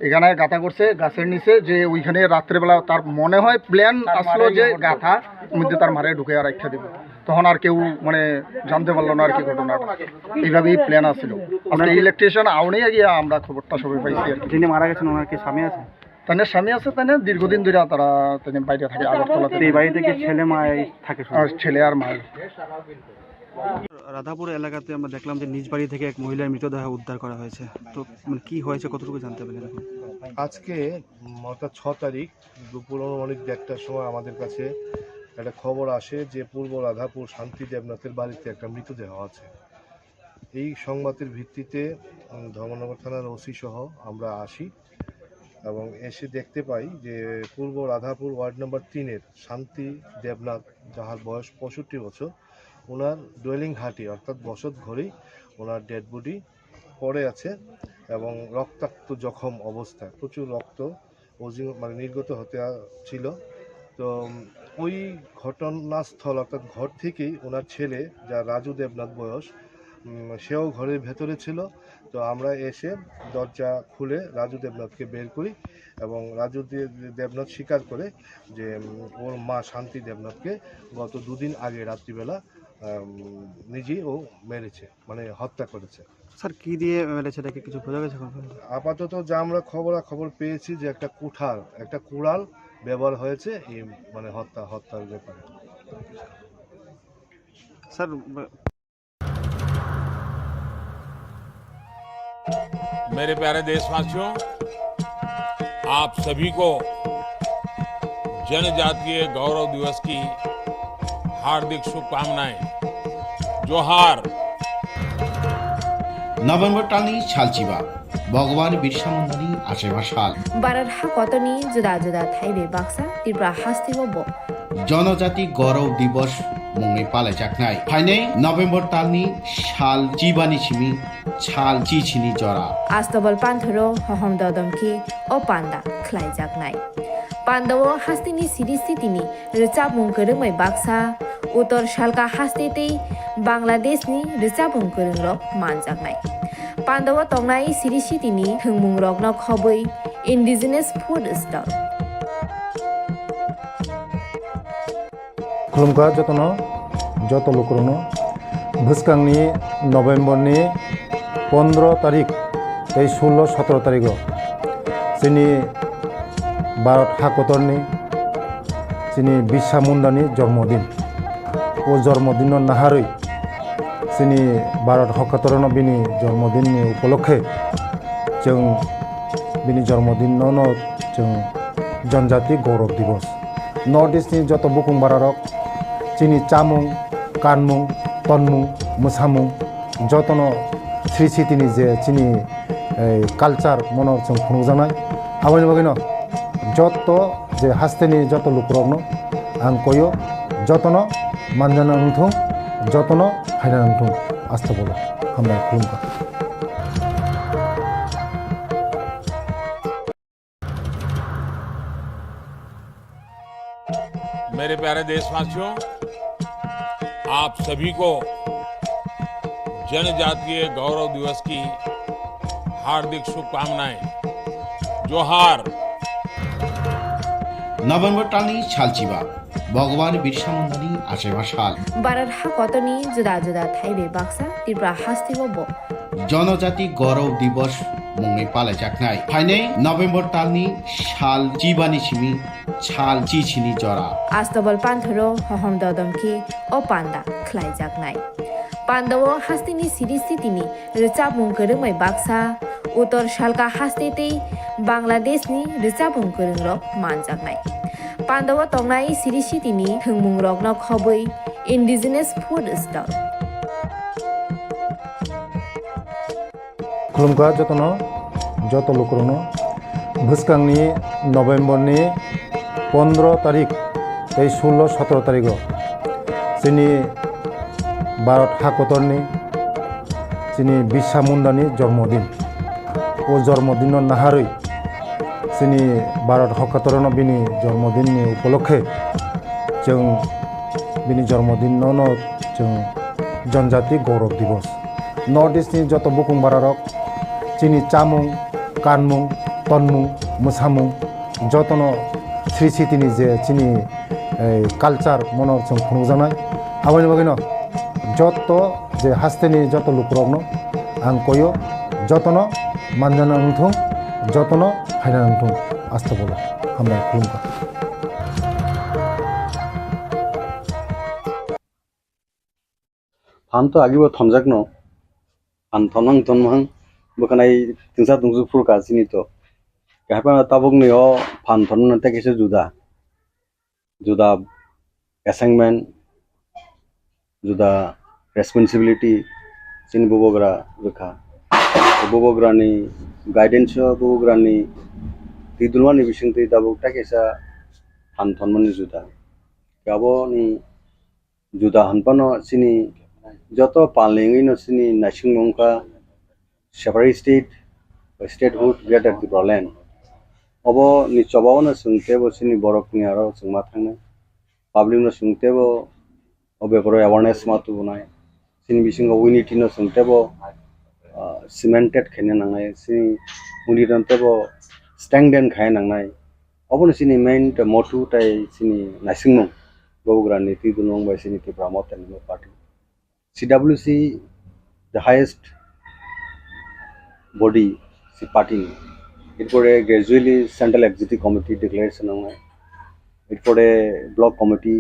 এখানে গাথা করছে গাছের নিচে যে ওইখানে রাত্রেবেলা তার মনে হয় প্ল্যান আসলো যে গাথা মধ্যে তার মারে ঢুকে আর রাখা দেবে তখন আর কেউ মানে জানতে পারলো না আর কি ঘটনাটা এইভাবেই প্ল্যান আসছিল আমরা ইলেকট্রিশিয়ান আউনেই গিয়ে আমরা খবরটা সবাই পাইছি আর যিনি মারা গেছেন ওনার কি স্বামী আছে তাদের স্বামী আছে তাই দীর্ঘদিন ধরে তারা বাইরে থাকে আগরতলাতে এই বাড়িতে কি ছেলে মা থাকে ছেলে আর মা রাধাপুর এলাকাতে আমরা দেখলাম যে নিজ বাড়ি থেকে এক মহিলার মৃতদেহ উদ্ধার করা হয়েছে তো মানে কি হয়েছে কতটুকু জানতে পারলেন এখন আজকে অর্থাৎ 6 তারিখ দুপুর অনেক 1টার সময় আমাদের কাছে একটা খবর আসে যে পূর্ব রাধাপুর শান্তি দেবনাথের বাড়িতে একটা মৃতদেহ আছে এই সংবাদের ভিত্তিতে ধর্মনগর থানার ওসি সহ আমরা আসি এবং এসে দেখতে পাই যে পূর্ব রাধাপুর ওয়ার্ড নম্বর 3-এর শান্তি দেবনাথ যাহার বয়স 65 বছর ওনার ডোয়েলিং হাটি অর্থাৎ বসত ঘরেই ওনার ডেড বডি পড়ে আছে এবং রক্তাক্ত জখম অবস্থায় প্রচুর রক্ত মানে নির্গত হতে ছিল তো ওই ঘটনাস্থল অর্থাৎ ঘর থেকেই ওনার ছেলে যা রাজু দেবনাথ বয়স সেও ঘরের ভেতরে ছিল তো আমরা এসে দরজা খুলে রাজু দেবনাথকে বের করি এবং রাজু দেবনাথ স্বীকার করে যে ওর মা শান্তি দেবনাথকে গত 2 দিন আগে রাত্রিবেলা নিজেই ও মেরেছে মানে হত্যা করেছে স্যার কি দিয়ে মেরেছে এটা কি কিছু বোঝা গেছে আপাতত যা আমরা খবর পেয়েছি যে একটা কুড়াল ব্যবহার হয়েছে এই মানে হত্যার ব্যাপারে স্যার मेरे प्यारे देशवासियों आप सभी को जनजातीय गौरव दिवस की हार्दिक शुभकामनाएं जोहार नवेम्बर टालनी सालचिबा भगवान बिरसा मुंडानि आसेबा साल भारत हाकतनि जुदा जुदा थाइबे बाक्सा त्रिपुरा हास्तिबो जनजाति गौरव दिवस मुंगै पालायजाकनाय फाइनै नवेम्बर टालनि साल जिबानि सिमि साल चिचिनि जरा आस्तबल पान्थरो हहम ददमखि ओ पान्दा ख्लायजाकनाय पान्दाव हास्तिनि सिरिस्थितिनि रिचाबुं गोरोंमै बाक्सा उत्तर सालका हास्तेतै बांलादेशनि रिचाबुं गोरोंरक मानजाकनाय पान्दाव तंनाय सिरिस्थितिनि थोंमुं रकनो खबै इन्डिजिनास फुड स्टल खुलुमखा যত লোকরনো ভুসকাংনি নভেম্বরনি 15 তারিখ এই 16-17 তারিখ যিনি ভারত হাকতরনি যিনি বিরসা মুন্ডানি জন্মদিন ও জন্মদিন নাহারই যিনি ভারত হাকতরন বিনি জন্মদিনनि উপলক্ষে जों बिनि जन्मदिन जों जनजाति गौरव दिवस नर्थ इस्टनि जत बुकुं बारारक चिनि चामुं कानमुं तनमुं मोसामुं जतन स्रिसितिनि जे चिनि कालचार मनर जों खुंजानाय आबानि बागैनो जत जे हास्तेनि जत लुकरकनो आं कयो जतनो मानजाना नोंथों जतनो फायना नोंथों आस्था बोलो हामबाय खुलुमबाय। मेरे प्यारे देशवासियों, आप सभी को जनजातीय गौरव दिवस की हार्दिक शुभकामनाएं। जोहार। नभेम्बर टालनि सालचिबा भगवान बिरसा मुंडानि आसेबा साल भारत हाकतनि जुदा जुदा थाइबे बाक्सा त्रिपुरा हास्तिबो जनजाति गौरव दिवस मुङै पालायजानाय फाइनै नभेम्बर टालनि साल चिबानि सिमी साल चिचिनि जरा आस्तबल पान्थरो हहम ददमखि ओ पान्दा ख्लाइजाकनाय पान्दावो हास्तिनि सिरि स्थितिनि रिचाबुं गोरोंमै बाक्सा उत्तर सालका हास्तेतै बांलादेशनि रिचाबुं गोरोंरक मानजाकनाय पान्दावो तंनाय सिरि स्थितिनि थोंमुं रकनो खबै इन्डिजिनियास फुड स्टल खुलुमगा जतनो जत लोकरनो भुसकांनि नभेम्बरनि 15 तारिख 16-17 तारिख जोंनि भारत हाकतरनि जोंनि बिरसा मुंडानि जन्मदिन ओ जन्मदिन नाहारै जोंनि भारत हाकतरनो बिनि जन्मदिननि उपलक्षे जों बिनि जन्मदिनावनो जों जनजाति गौरव दिवस नर्थ इस्टनि जत बुकुं बारारक जोंनि चामुं कानमुं तनमुं मोसामुं जतनो श्री सिटिनि जे जोंनि कालचार मनर जों खुंजानाय आबानि बागैनो जत जे हास्तेनि जत लुकरकनो आं कयो जतनो मानजाना नोंथों जतनो फायना नोंथों आस्था बोलो हामबाय खुलुमबाय। फानथ' आगिबो थमजाकनो फान थमहां थमहां बोखानाय तिंसा तुंसु फुरका सिनिथ' गाहायपा ताबुकनियो फान थमनो तेकेसे जुदा जुदा असाइनमेंट जुदा रेस्पॉन्सिबिलिटी सिन बोबोग्रा रोखा बोबोग्रानि गाइडेंस बोबोग्रानि तिदुलमानि बिसिंति ताबुक तेकेसा फान थमनो जुदा गाबोनि जुदा हनपानो सिनी जत पालेंगे न सिनी नासिंग मंका separate statehood greater Tripura land अब नि चबाव न सुंतेबो सिनी बरक नि आरो सुंमा थांनो पब्लिक न सुंतेबो अबेफोर अवेयरनेस मातु बनाय सिनी बिसिंग यूनिटी न सुंतेबो सीमेंटेड खेने नांनाय सिनी मुनिरंतेबो स्टैंडेन खाय नांनाय अब न सिनी मेन मोटू ताई सिनी नासिंग मंग बोग्रानि तिदुनंग बाय सिनी त्रिपुरा मोथानि party CWC the highest body party it for a gradually central executive committee declaration it for a block committee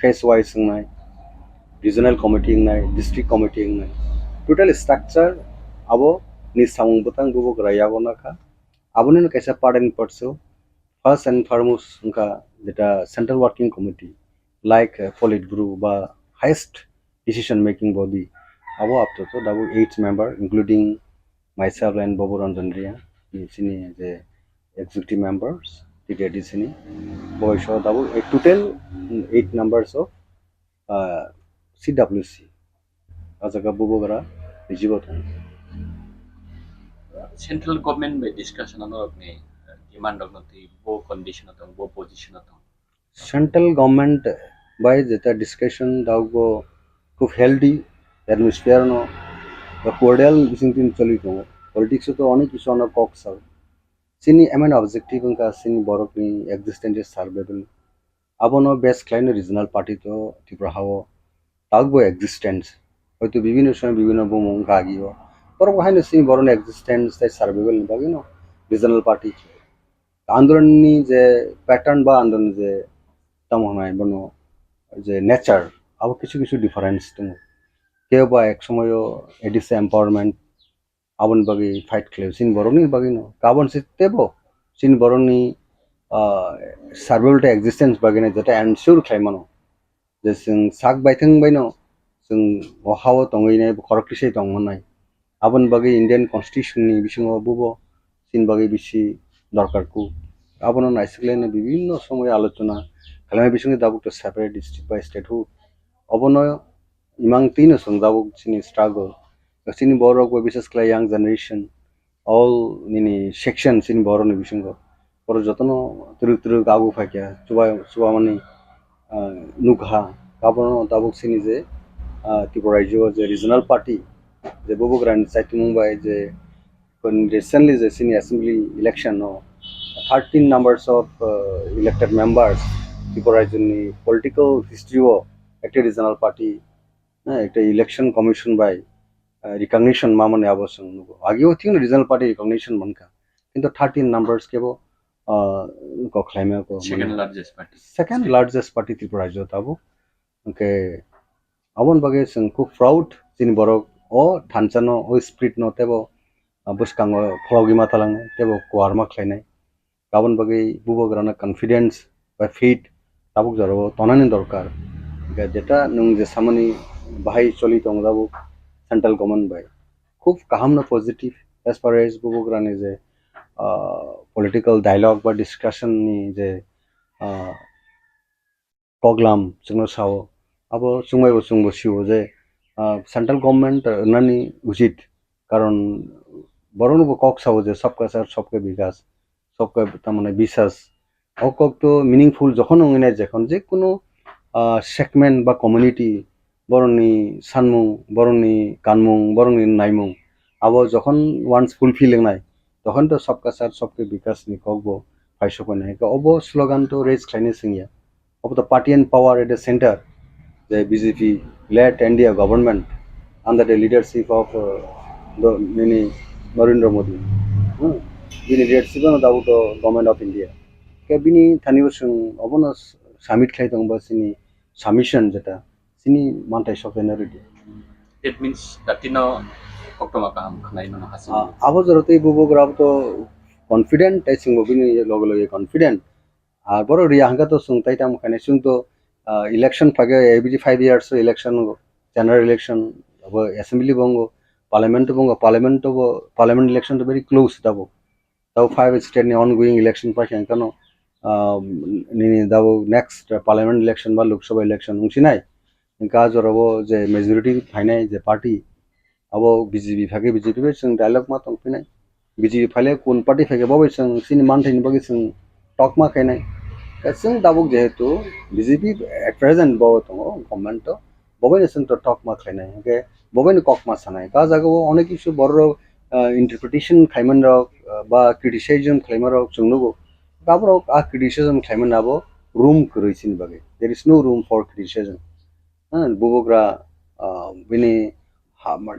phase wise regional committee district committee total structure abo ni samung butang bubu grayabona ka abone kaisa part and parts first and foremost unka jeta central working committee like politburo ba highest decision making body abo up to double 8 member including myself and Bobo Ranjandria sini the executive members the sini boy show double total 8 numbers of CWC ajaga Bobo gara jibot central government by discussion on demand of bo condition of bo position of central government by the discussion dago खूब healthy atmosphere no cordial बिसिंतिन चली तो politics तो अनेक किसी अनेक COX है सिनी MN objective उनका सिनी बरकनी एक्जिस्टेंस सर्वाइवल अब नो बेस्ट क्लाइन रीजनल पार्टी तो त्रिपुरा हावो तागबो एक्जिस्टेंस হয়তো বিভিন্ন সময় বিভিন্ন বমং কাগিও पर वहां सिनी बरन एक्जिस्टेंस ताई सर्वाइवल बागी नो रीजनल पार्टी आंदोलननि जे पैटर्न बा आंदोलन जे तमहनाय बनो जे नेचर अब किसी किसी डिफरेंस दङ केबा एक समय एडिस एम्पावरमेंट आबन बागी फाइट खेल सिन बरनि बागी न गाबन सितेबो सिन बरनि सर्वाइवल एक्जिस्टेंस बागी न जता एनश्योर खायमानो जे जों साग बायथों बायनो जों हाव तंगैनाय खरकलिसे दंमोननाय आबन बागी इंडियन कन्स्टिट्यूशन नि बिसिङाव बुबो सिन बागी बिसि दरकारखौ आबन नायसलेने विभिन्न समय आलोचना Kalau bising dabuk to separate district by state hu obono imang tino sung dabuk sini struggle sini borok we bises kala young generation all nini section sini boro ni bising go boro jotono turu gabu fakya chuba mani nugha kabono dabuk sini je Tipura je regional party je bobo grand site Mumbai je recently the senior assembly election 13 numbers of elected members Tipura political history of a regional party একটা election commission by recognition mamone abosang ageo thing regional party recognition manka কিন্তু 13 numbers kebo ko claim ko second largest party Tipura jo tabo ke abon bage sing ku proud sin borok o thanchano o spirit no tebo buskango phlogi matalang tebo kwarma khlainai gabon bage bubograna confidence by faith tabuk jaro tonani dorkar যেটা নং যে সামনি বাহাই চলি তং দাবুক central government by খুব কাহাম না positive as far age বুবুগ্রানি যে political dialogue বা discussion নি যে প্রোগ্রাম जोंनो সাও আবো সুংবাইবো সুংবো সিও যে সেন্ট্রাল গভর্নমেন্ট নানি উচিত কারণ বড়নবো কক সাও যে সবকা সার সবকে বিকাশ সবকে তার মানে বিশ্বাস অকক তো মিনিংফুল যখন অংনে যখন যে কোনো segment বা community boroni sanmung boroni kanmung boroni naimung abo jokhon once fulfilling nai tokhon to sabka sar sabke bikas ni kokbo paisho konai ka obo slogan to raise khlaini singya of the party and power at the center the BJP led India government under the leadership of the many Narendra Modi bini leadership no dauto government of India ke bini thaniyo sung obono summit khlai tongba sini submission jeta sini mantai sokena ready it means that koktoma kam khnai no hasin abo jorote bubogra to confident I sing bini loge confident ar boro ria hanga to sung tai tam khane sung to election phage every 5 years election general election abo assembly bongo parliament election to very close dabo tao 5 state ni ongoing election pa kano nini dabo next parliament election ba lok sabha election ungsinai inka jorabo je majority phainai je party abo BJP phage BJP be sing dialogue ma tongpinai BJP phale kun party phage bobai sing sini manthai bagi sing talk ma khainai sing dabo jehetu BJP at present bo tongo government to bobai sing to talk ma khainai ke bobai ni kok ma sanai ka jago onek kichu borro interpretation khaiman rok ba criticism khaiman rok chungnugo Gaborok a criticism claimant abo room kruisin bage there is no room for criticism and bubogra bini hamar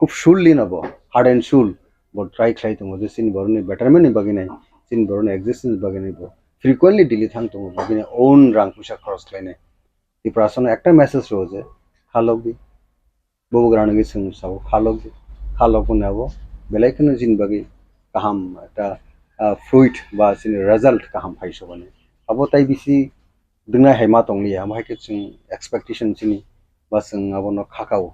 খুব surely nabo hard and soul but try khlai tomo je sin boroni betterment ni bage nai sin boroni existence bage nai bo frequently dili thang tomo bage nai own rang pusa cross khlaine এই প্রাসনে একটা message রয়েছে খালক দি bubogra ngi sing sao khalok nabo belaikno jin bage kaham একটা fruit ba sini result kaham phaisho bane abo tai bisi dingna hema tonglia amai ke sing expectation sini ba sing abono khakao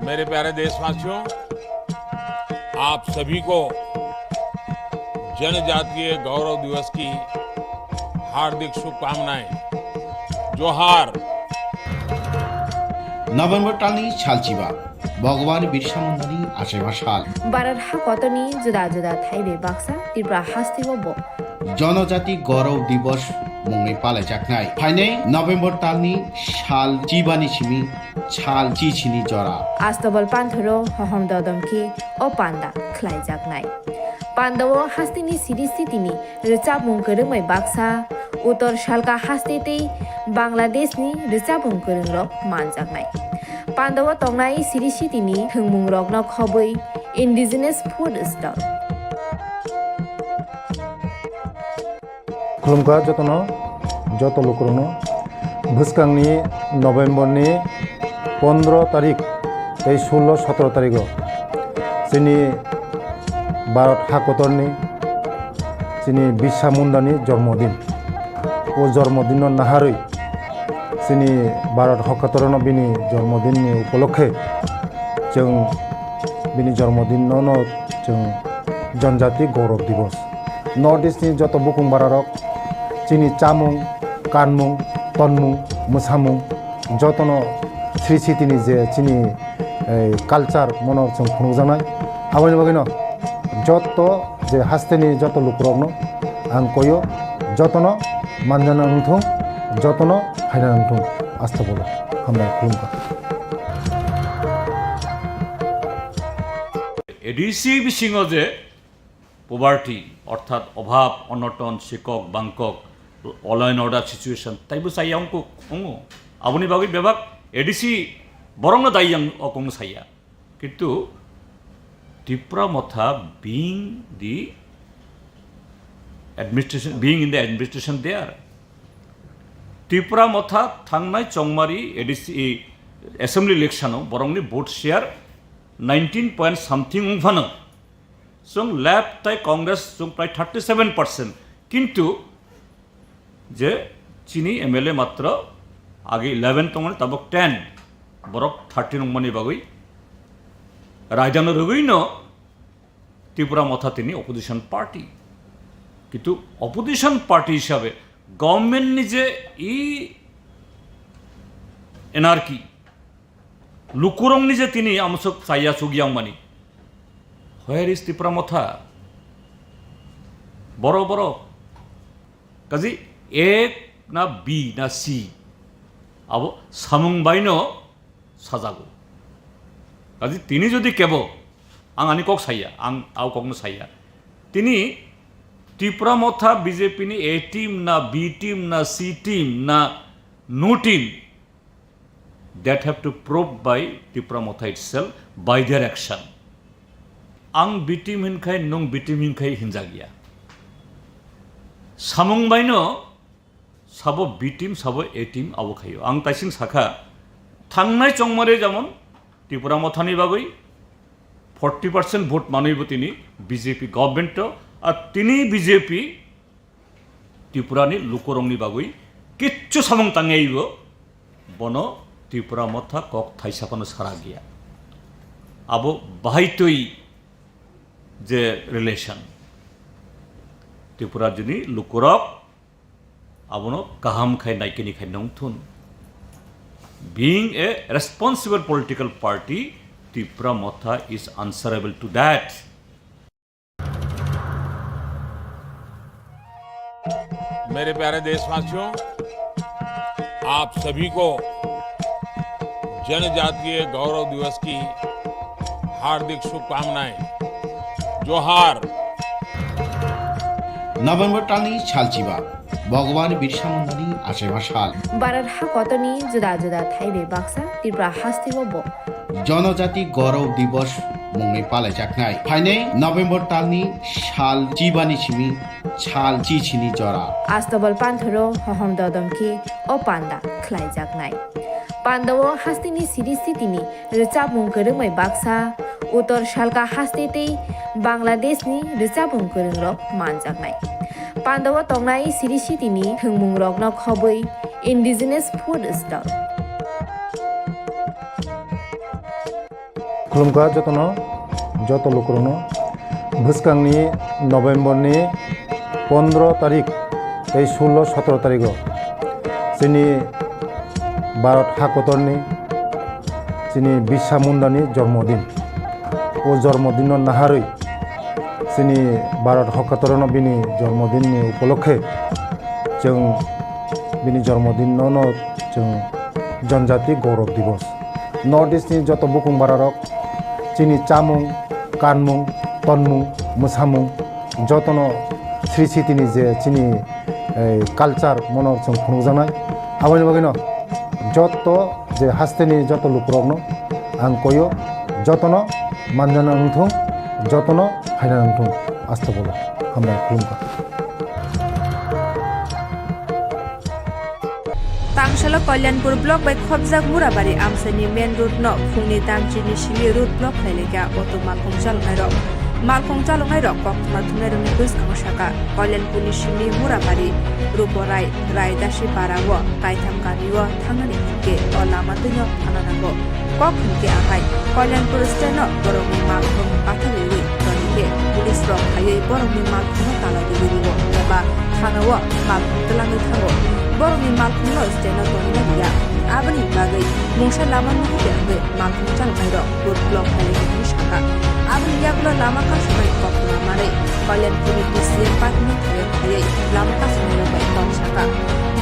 मेरे प्यारे देशवासियों आप सभी को जनजातीय गौरव दिवस की हार्दिक शुभकामनाएं जोहार नभेम्बर टालनि सालचिबा भगवान बिरसा मुन्डानि आसेबा साल बारात हाकतनि जुदा जुदा थाइबे बाक्सा त्रिपुरा हास्तिबो जनजाति गौरव दिवस मुङै पालायजानाय फाइनै नभेम्बर टालनि साल चिबानि सिमी साल चिचिनि जरा आस्तबल पान्थरो हहम ददमखि ओ पान्दा ख्लायजानाय पान्दावो हास्तिनि सिरिस्थितिनि रिचाबुं गोरोङै बाक्सा उत्तर सालका हास्तेतै बांलादेशनि रिचाबुं गोरोंरक मानजानाय पान्दावो तंनाय सिरिस्थितिनि थोंमुं रकनो खबै इन्डिजिनास फुड स्टल खुलुमगा जतनो जत लोकरनो भुसकांनि नभेम्बरनि 15 तारिख 16-17 तारिख जोंनि भारत हाकतरनि जोंनि बिरसा मुन्डानि जन्मदिन ओ जन्मदिन नाहारै जोंनि भारत हाकतरनो बिनि जन्मदिननि उपलक्षे जों बिनि जन्मदिनावनो जों जनजाति गौरव दिवस नर्थ इस्टनि जत बुकुं बारारक चिनि चामुं कानमुं तनमुं मोसामुं जतनो श्री सिटिनि जे चिनि कालचार मनर जों खुंजानाय आबानि बागैनो जत जे हास्तेनि जत लुकरकनो आं कयो जतनो मानजाना नोंथुं जतनो फायना नोंथुं आस्था बोलो हामनाय खुलुमबाय एडिसि बिसिङाव जे पभार्टी अर्थात अभाव Anton सिকক बांকক all and order situation ताइबो साइया अंको अंगो आबुनि बागै बेबाक एडिसि बरंनो दाइयां अकंग साइया किन्तु त्रिपुरा मथा being the administration being in the administration there Tripura Motha थांनाय चंमारी एडिसि एसेम्बली इलेक्शनाव बरंनि भोट शेयर 19 point something उंफानो जों लेफ्ट ताई कांग्रेस जों प्राय 37% किन्तु जे चीनी MLA मात्र आगे 11 तंगने तबक 10 बरक 13 नंगमानि बागै रायदानो रगैनो त्रिपुरा मथा तिनी अपोजिशन पार्टी किन्तु अपोजिशन पार्टी हिसाबै गवर्नमेंट निजे इ एनार्की लुकुरंग निजे तिनी आमसक साइया सुगियां मानी Where is Tipra Motha? Boro boro. Kaji A na B na C. Abo samung baino sajago. Kaji tini jodi kebo ang ani kok saya, ang au kok no saya. Tini Tipra Motha BJP ni A team na B team na C team na no team. That have to prove by Tipra Motha itself by their action. आं बिटिम हिनखाय नों बिटिम हिनखाय हिनजागिया सामुं बायनो साबो बिटिम साबो एटिम आवो खायो आं ताइसिं साखा थांनाय चंमारे जेमन त्रिपुरा मथानि बागै 40% भोट मानैबो तिनि बीजेपी गभर्नमेंट आर तिनि बीजेपी त्रिपुरानि लुकरंनि बागै किच्छु सामुं तांगाइबो बनो त्रिपुरा मथा कक थाइसाखौनो सारा गैया आबो बाहायतोय जे रिलेशन त्रिपुरा जुनि लुकुरक आबनो काहाम खाय नायकिनि खाय नंथुन being a responsible political party Tipra Motha is answerable to that मेरे प्यारे देशवासियों आप सभी को जनजातीय गौरव दिवस की हार्दिक शुभकामनाएं जोहार नभेम्बर टालनि सालचिबा भगवान बिरसा मुंडानि आसेबा साल भारत हाकतनि जुदा जुदा थाइबे बाक्सा त्रिपुरा हास्तिबो जनजाति गौरव दिवस मुंगै पालायजाखनाय फाइनै नभेम्बर टालनि साल चिबानि सिमि साल चिचिनि जरा आस्तबल पान्थरो हहम ददमखि ओ पान्दा ख्लायजाखनाय पान्दाव हास्तिनि सिरिस्थितिनि रिचाबुं गोरोंमै बाक्सा उत्तर शालका हास्तेतै बांलादेशनि रिचाबुं गोरोंरक मानजाखनाय पान्दाव तंनाय सिरिस्थितिनि थोंमुं रकन खबै इन्डिजिनास फुड स्टल खुलुमगा जतनो जत लुकरनो भुसकांनि नभेम्बरनि 15 तारिख 16-17 तारिख जोंनि भारत हाकतरनि जोंनि बिरसा मुंडानि जन्मदिन ओ जन्मदिन नाहारै जोंनि भारत हाकतरनो बिनि जन्मदिननि उपलक्षे जों बिनि जन्मदिनावनो जों जनजाति गौरव दिवस नर्थ इस्टनि जत बुकुं बारारक जोंनि चामुं कानमुं तनमुं मोसामुं जतनो श्री सिटिनि जे जोंनि कालचार मनर जों खुंजानाय आबानि बागैनो जत जे हास्तेनि जत लुकरकनो आं कयो जतनो मानजाना नोंथुं जतनो फायना नोंथुं आस्था बोलो हामनाय खुलुमबाय तांशाला कल्याणपुर ब्लक बाय खबजाक मुराबारि आमसानि मेन रोड न फुंनि दामचिनि सिलि रोड ब्लक खायलेगा अटो मालखं चालुनाय रक कक्थुमाथुनाय रंनि गोसखांग शाखा कल्याणपुरनि सिलि मुराबारि रुपराय रायदासि बाराव कायथाम गारिव थांनानै हिंके अ लामा दैनो थानांगौ कक हिंके आहाय कल्याणपुर स्टेन बरंनि मालखं बाथारि तनिके पुलिस रक हायै बरंनि मालखौनो ताला दिलिरिबो एबा थानावो मालखौ तलाङै थाङो बरंनि मालखौनो स्टेनो दंना गैया आबनि बागै मंसा लामा नुहैयाखै मालखौ चालनाय र रोड ब्लक खालामनायनि साखा आबनि यागला लामा कासनाय कखना मारै कल्याणपुरनि डिसिएम पार्टीनि थायै लामा कासनाय बाय कम साखा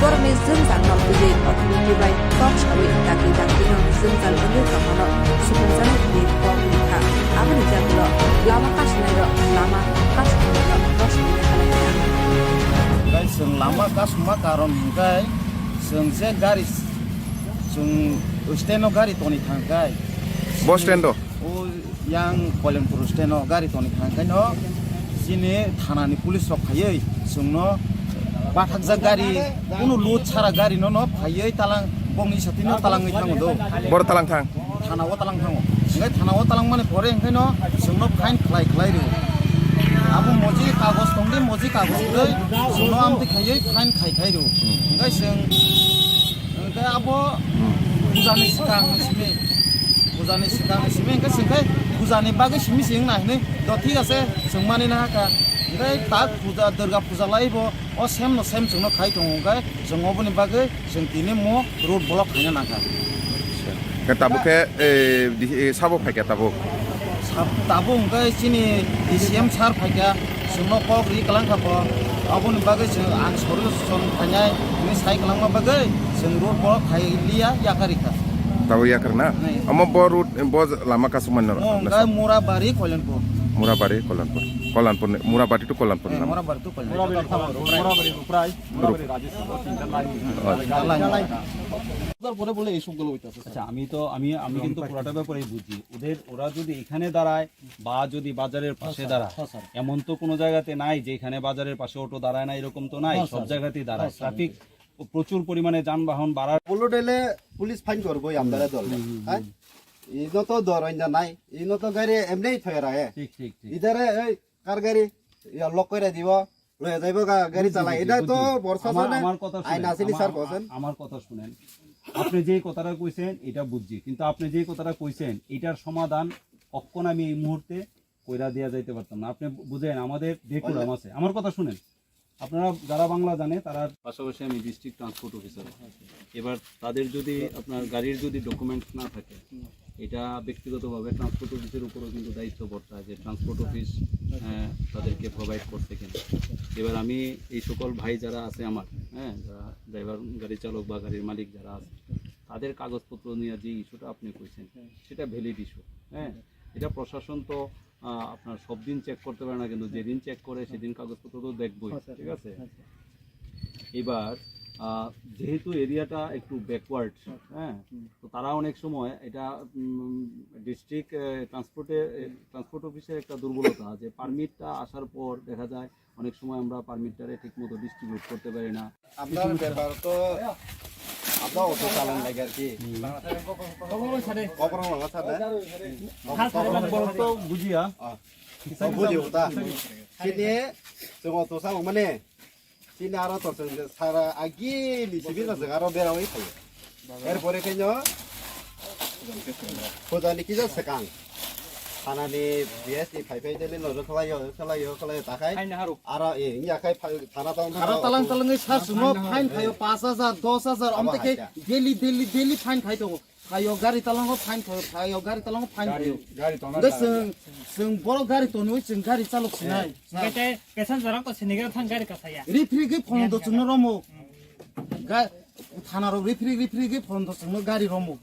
बरंनि जोंजांनाव फैयै अथ'रिटि बाय कम साबै दाखै दाखैनो जोंजाल ओंगै खामानो सुबुंजानाय फैयै kokphiroklaikha आबनि यागला लामा कासनाय र लामा कासनाय र रसनि खालामनाया जों लामा कासमा कारन हिंखाय जों जे गारि जों स्टेनो गारि तनि थांखाय बस स्टेन्ड ओ yang कल्याणपुर स्टेनो गारि तनि थांखाय न जिने थानानि पुलिस रक फायै जोंनो बाथाकजा गारि कुनु लुट सारा गारि न फायै तालां गंनि साथिनो तालाङै थाङो दो बर तालां थां थानावो तालां थाङो ओंखाय थानावो तालां माने परे ओंखायनो जोंनो फाइन खालाय रो आबो मजि कागज दंदे मजि कागज दै जोंनो आमते खायै फाइन खाय रो ओंखाय जों ओंखाय आबो बुजानि सिगां सिमे ओंखाय जोंखाय बुजानि बागै सिमि सिं नायनो द ठीक আছে जों माने ना हाका ओंखाय ताक पूजा दुर्गा पूजा लायबो अ सेम जोंनो खाय दं ओंखाय जों अबनि बागै जों दिनै म रोड ब्लक खायना नाका ताबुके साबो फायके ताबो ओंखाय सिनि डिसिएम सार फायका जोंनो कक रि कलांखाबो अबनि बागै जों आं सल्युसन फायनाय नि साइ कलांमा बागै जों रोड ब्लक खायलिया याकारिका tahu ya karena amo borut bos lama kasuman enggak Murabari Kल्याणपुर Murabari itu Kल्याणपुर Murabari itu তারপরে বলে এই সবগুলো হইতাছে আচ্ছা আমি কিন্তু পুরাটা ব্যাপারেই বুঝি ওরা যদি এখানে দাঁড়ায় বা যদি বাজারের পাশে দাঁড়ায় এমন তো কোনো জায়গাতে নাই যে এখানে বাজারের পাশে অটো দাঁড়ায় না এরকম তো নাই সব জায়গাতেই দাঁড়ায় ট্রাফিক প্রচুর পরিমাণে যানবাহন বাড়ার বলো ডেলে পুলিশ ফাইন করবো আমরা দল হ্যাঁ ইনো তো দরইন নাই ইনো তো গাড়ি এমনি ফেরা হে ঠিক ইধারে এই কার গাড়ি লক করে দিব লয়ে যাইবো গাড়ি চালাই এটা তো বর্ষাসন আমার কথা আইন আসেনি স্যার বলেন আমার কথা শুনেন আপনি যেই কথাটা কইছেন এটা বুঝছি কিন্তু আপনি যেই কথাটা কইছেন এটার সমাধান কখন আমি এই মুহূর্তে কইরা দেয়া যাইতে পারতাম না আপনি বুঝেন আমাদের ডেকুরাম আছে আমার কথা শুনেন আপনারা যারা বাংলা জানে তারা পাশাপাশি আমি ডিস্ট্রিক্ট ট্রান্সপোর্ট অফিসার এবার তাদের যদি আপনার গাড়ির যদি ডকুমেন্ট না থাকে এটা ব্যক্তিগতভাবে ট্রান্সপোর্ট অফিসের উপরও কিন্তু দায়িত্ব বর্তায় যে ট্রান্সপোর্ট অফিস তাদেরকে প্রোভাইড করছে কিনা এবার আমি এই সকল ভাই যারা আছে আমার যারা ড্রাইভার গাড়ি চালক বা গাড়ির মালিক যারা আছে তাদের কাগজপত্র নিয়ে যে ইস্যুটা আপনি কইছেন সেটা ভ্যালিড ইস্যু এটা প্রশাসন তো আপনার সব দিন চেক করতে পারে না কিন্তু যেদিন চেক করে সেদিন কাগজপত্র তো দেখবই ঠিক আছে এবার যেহেতু এরিয়াটা একটু ব্যাকওয়ার্ড তো তারা অনেক সময় এটা ডিস্ট্রিক্ট ট্রান্সপোর্ট অফিসের একটা দুর্বলতা যে পারমিটটা আসার পর দেখা যায় অনেক সময় আমরা পারমিটটারে ঠিকমতো ডিস্ট্রিবিউট করতে পারি না আপনার ব্যাপার তো আপনার অটো চালান লাগে আর কি তো বুঝিয়া বুঝিওতা সিনে जों अट' सालां माने सिने आरो तोरजों सारा आगिलि सिबिनाजों आरो बेरावै थायो एरपरे खायनो फुजानि किजा सेकां थानानि बिएसनि फाइफाइ देले नजर खालायो ताखाय आरो याखाय थाना तालाङै सारसुनो फाइन खायो 5000 10000 अमतेखे डेली फाइन खाय दङ खायो गारि तालाङो फाइन खायो गारि तालाङो फाइन खायो जों बर' गारि तनु जों गारि चालक सिनाय गते पेसेन्जार को सिनिगर थां गारि कासाया रिफ्रिगे फन द चुनो रमो थानारो रिफ्रिगे फन द चुनो गारि रमो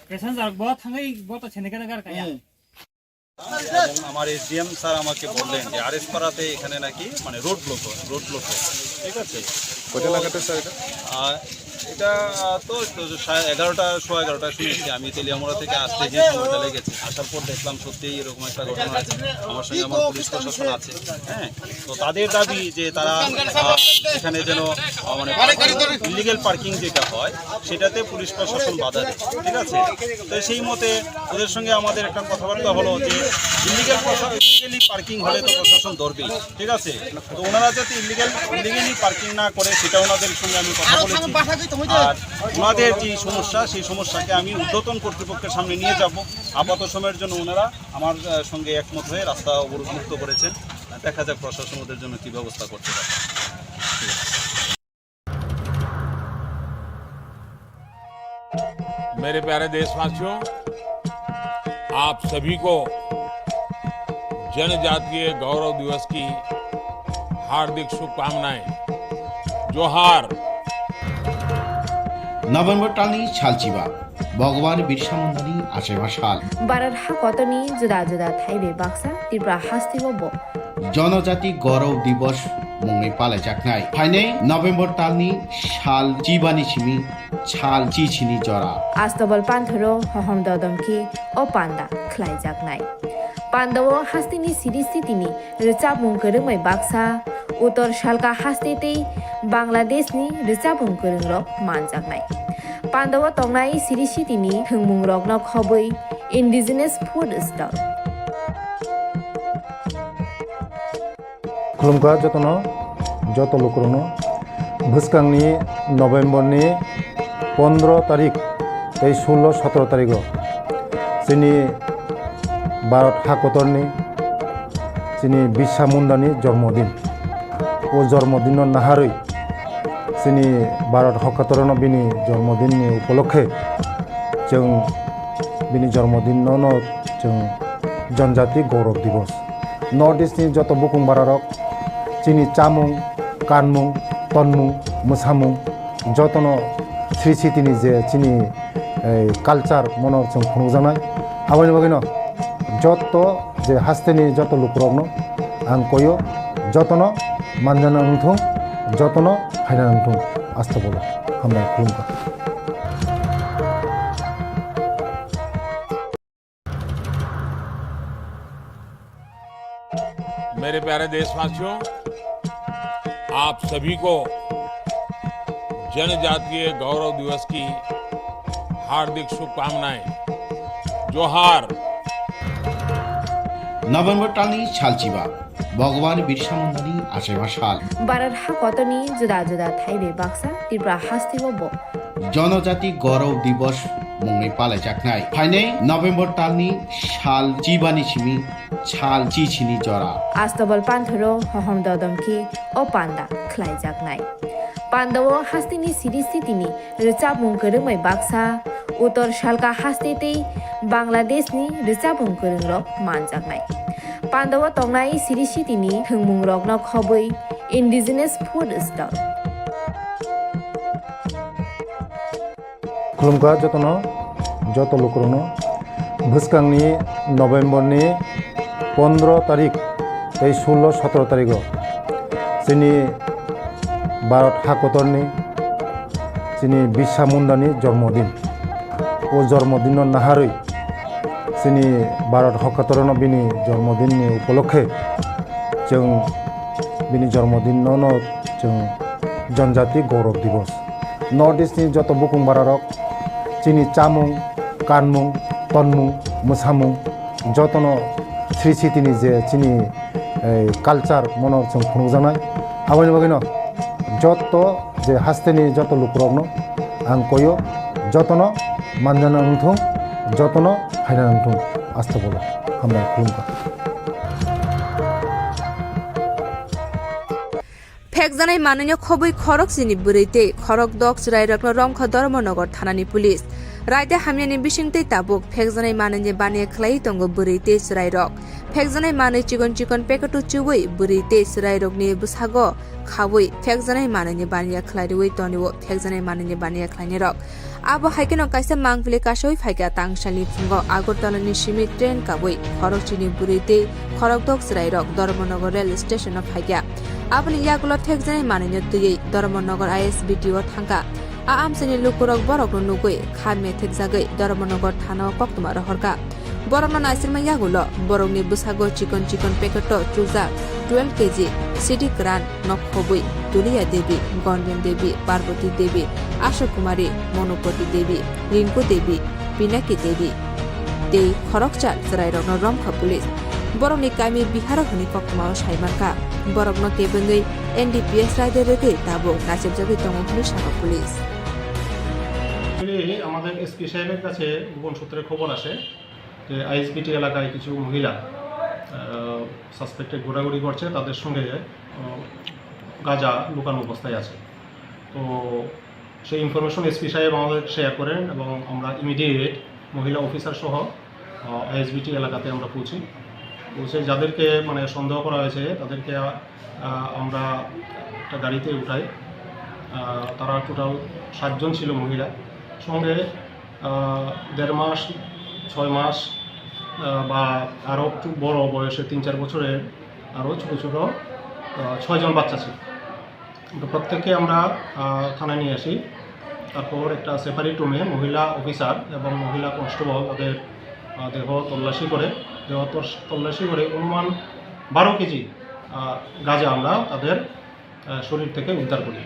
पेसेन्जार ब थाङै ब त सिनिगर गारि काया আমার এসডিএম স্যার আমাকে বললেন যে আরএস পাড়াতে এখানে নাকি মানে রোড ব্লক হয় ঠিক আছে কোথা লাগাতে স্যার এটা তো 11:11 শুনেছি আমি তেলিয়ামোড়া থেকে আসতে যে সময়টা লেগেছে আসার পর দেখলাম সত্যিই এরকম একটা ঘটনা আছে আমার সঙ্গে আমার পুলিশ প্রশাসন আছে তো তাদের দাবি যে তারা এখানে যেন মানে ইলিগেল পার্কিং যেটা হয় সেটাতে পুলিশ প্রশাসন বাধা দেয় ঠিক আছে তো সেই মতে ওদের সঙ্গে আমাদের একটা কথাবার্তা হলো যে ইলিগেলি পার্কিং হলে তো প্রশাসন ধরবেই ঠিক আছে তো ওনারা যাতে ইলিগেলি পার্কিং না করে সেটা ওনাদের সঙ্গে আমি কথা বলেছি আর ওনাদের যে সমস্যা সেই সমস্যাকে আমি ঊর্ধ্বতন কর্তৃপক্ষের সামনে নিয়ে যাব। আপাতত সময়ের জন্য ওনারা আমার সঙ্গে একমত হয়ে রাস্তা অবরোধ মুক্ত করেছেন। দেখা যাক প্রশাসন ওদের জন্য কী ব্যবস্থা করতে পারে। मेरे प्यारे देशवासियों, आप सभी को जनजातीय गौरव दिवस की हार्दिक शुभकामनाएं। जोहार। नभेम्बर टालनि सालचिबा भगवान बिरसा मुंडानि आसेबा साल बारार हा कतनी जुदा जुदा थाइबे बाक्सा त्रिपुरा हास्तिगबो जनजाति गौरव दिवस मुङै पालायजानाय फाइनै नभेम्बर टालनि साल चिबानि सिमी साल चिचिनि जरा आस्तबल पान्थरो हहम ददमखि ओ पान्दा ख्लाइजाकनाय पान्दाव हास्तिनि सिरिस्थितिनि रोचाबुं गोरोङै बाक्सा उत्तर सालका हास्तेतै बांलादेशनि रोचाबुं गोरोंरक मानजाकनाय पान्दाव तंनाय सिरिस्थितिनि थोंमुं रकन खबै इन्डिजिनास फुड स्टल खुलुमखा जतनो जत लोकरनो भुसकांनि नभेम्बरनि 15 तारिख 16-17 तारिख जोंनि भारत हाकतरनि जोंनि बिरसा मुंडानि जन्मदिन ओ जन्मदिन नाहारै जोंनि भारत हाकतरनो बिनि जन्मदिननि उपलक्षे जों बिनि जन्मदिनावनो जों जनजाति गौरव दिवस नर्थ इस्टनि जत बुकुं बारारक जोंनि चामुं कानमुं तनमुं मोसामुं जतनो श्री सिटिनि जे जोंनि कालचार मनर जों खुंजानाय आबानि बागैनो जत जे हास्तेनि जत लुकरकनो आं कयो जतनो मानजाना नंथों जतनो फायना नंथों आस्था बोलो हामबाय खुलुमबाय। मेरे प्यारे देशवासियों, आप सभी को जनजातीय गौरव दिवस की हार्दिक शुभकामनाएं। जोहार। नभेम्बर टालनि सालचिबा भगवान बिरसा मुंडानि आसेबा साल बारार हा कतनी जुदा जुदा थाइबे बाक्सा त्रिपुरा हास्तिगबो जनजाति गौरव दिवस मुङै पालायजानाय फाइनै नभेम्बर टालनि साल चिबानि सिमी साल चिचिनि जरा आस्तबल पान्थरो हहम ददमखि ओ पान्दा ख्लाइजाकनाय पान्दाव हास्तिनि सिरिस्थितिनि रोचाबुं गोरोङै बाक्सा उत्तर सालका हास्तेतै बांलादेशनि रोचाबुं गोरोंरक मानजाकनाय पान्दाव तंनाय सिरिस्थितिनि थोंमुं रकन खबै इन्डिजिनास फुड स्टल खुलुमखा जतनो जत लोकरनो भुसकांनि नभेम्बरनि 15 तारिख 16-17 तारिख जोंनि भारत हाकतरनि जोंनि बिरसा मुंडानि जन्मदिन ओ जन्मदिन नाहारै जोंनि भारत हाकतरनो बिनि जन्मदिननि उपलक्षे जों बिनि जन्मदिनावनो जों जनजाति गौरव दिवस नर्थ इस्टनि जत बुकुं बारारक जोंनि चामुं कानमुं तनमुं मोसामुं जतनो श्री सिटिनि जे जोंनि कालचार मनर जों खुंजानाय आबानि बागैनो जत जे हास्तेनि जत लुकरकनो आं कयो जतनो मानजाना नंथों जतनो फायना नंथों आस्था बोलो हामबाय खुलुमबाय। फेकजानाय माननीय खबै खरक सिनि बुरैते खरक दक रायरकनो रंख धर्मनगर थानानि पुलिस रायते हामयानि बिसिंते ताबुक फेकजानाय माननीय बानिया खलाई तंगो बुरैते रायरक फेकजानाय मानै चिकन चिकन पेकेटु चुवै बुरैते रायरकनि बुसागो खावै फेकजानाय माननीय बानिया खलाइवै तनिवो फेकजानाय माननीय बानिया खलाइनि रक आबो हाइकेनो काइसा मांगफिले कासै फाइका तांसालि फुंगो आगरतलानि सिमी ट्रेन कावै खरक चिनि बुरैते खरक दक रायरक धर्मनगर रेल स्टेशन फाइका आबनि यागुलो फेकजानाय माननीय दुयै धर्मनगर आईएसबीटीओ थांगा आमसेनि लुकुरक बरकनो नुगै खामे थेकजागै धर्मनगर थाना कक्तमा रहरका बरकनो नाइसिरमा यागुलो बरकनि बुसागो चिकन चिकन पेकेटो चुजा 12 केजी सिटी क्रान नखबै दुलिया देवी गणवेन देवी पार्वती देवी आशा कुमारी मनोपति देवी रिंकू देवी पिनाकी देवी ते खरकचाल जराइरकनो रंखा पुलिस बरकनि कामी बिहार हनि कक्तमा साइमारका बरकनो तेबंगै एनडीपीएस रायदेरगै ताबो नासेबजागै तंगो पुलिस আমাদের এসপি সাহেবের কাছে গোপন সূত্রে খবর আসে যে আইএসবিটি এলাকায় কিছু মহিলা সাসপেক্টেড ঘোরাঘুরি করছে, তাদের সঙ্গে গাঁজা লুকানো অবস্থায় আছে। তো সেই ইনফরমেশন এসপি সাহেব আমাদের শেয়ার করেন এবং আমরা ইমিডিয়েট মহিলা অফিসার সহ আইএসবিটি এলাকাতে আমরা পৌঁছে যাদেরকে মানে সন্দেহ করা হয়েছে তাদেরকে আমরা একটা গাড়িতে উঠাই। তারা টোটাল 7 জন ছিল মহিলা, সঙ্গে 1.5 মাস 6 মাস বা আরও একটু বড় বয়সে 3-4 বছরের আরও ছোটো ছোটো 6 জন বাচ্চা ছিল। তো প্রত্যেককে আমরা থানায় নিয়ে আসি। তারপর একটা সেপারেট রুমে মহিলা অফিসার এবং মহিলা কনস্টেবল তাদের দেহ তল্লাশি করে অনুমান 12 কেজি গাঁজা আমরা তাদের শরীর থেকে উদ্ধার করি।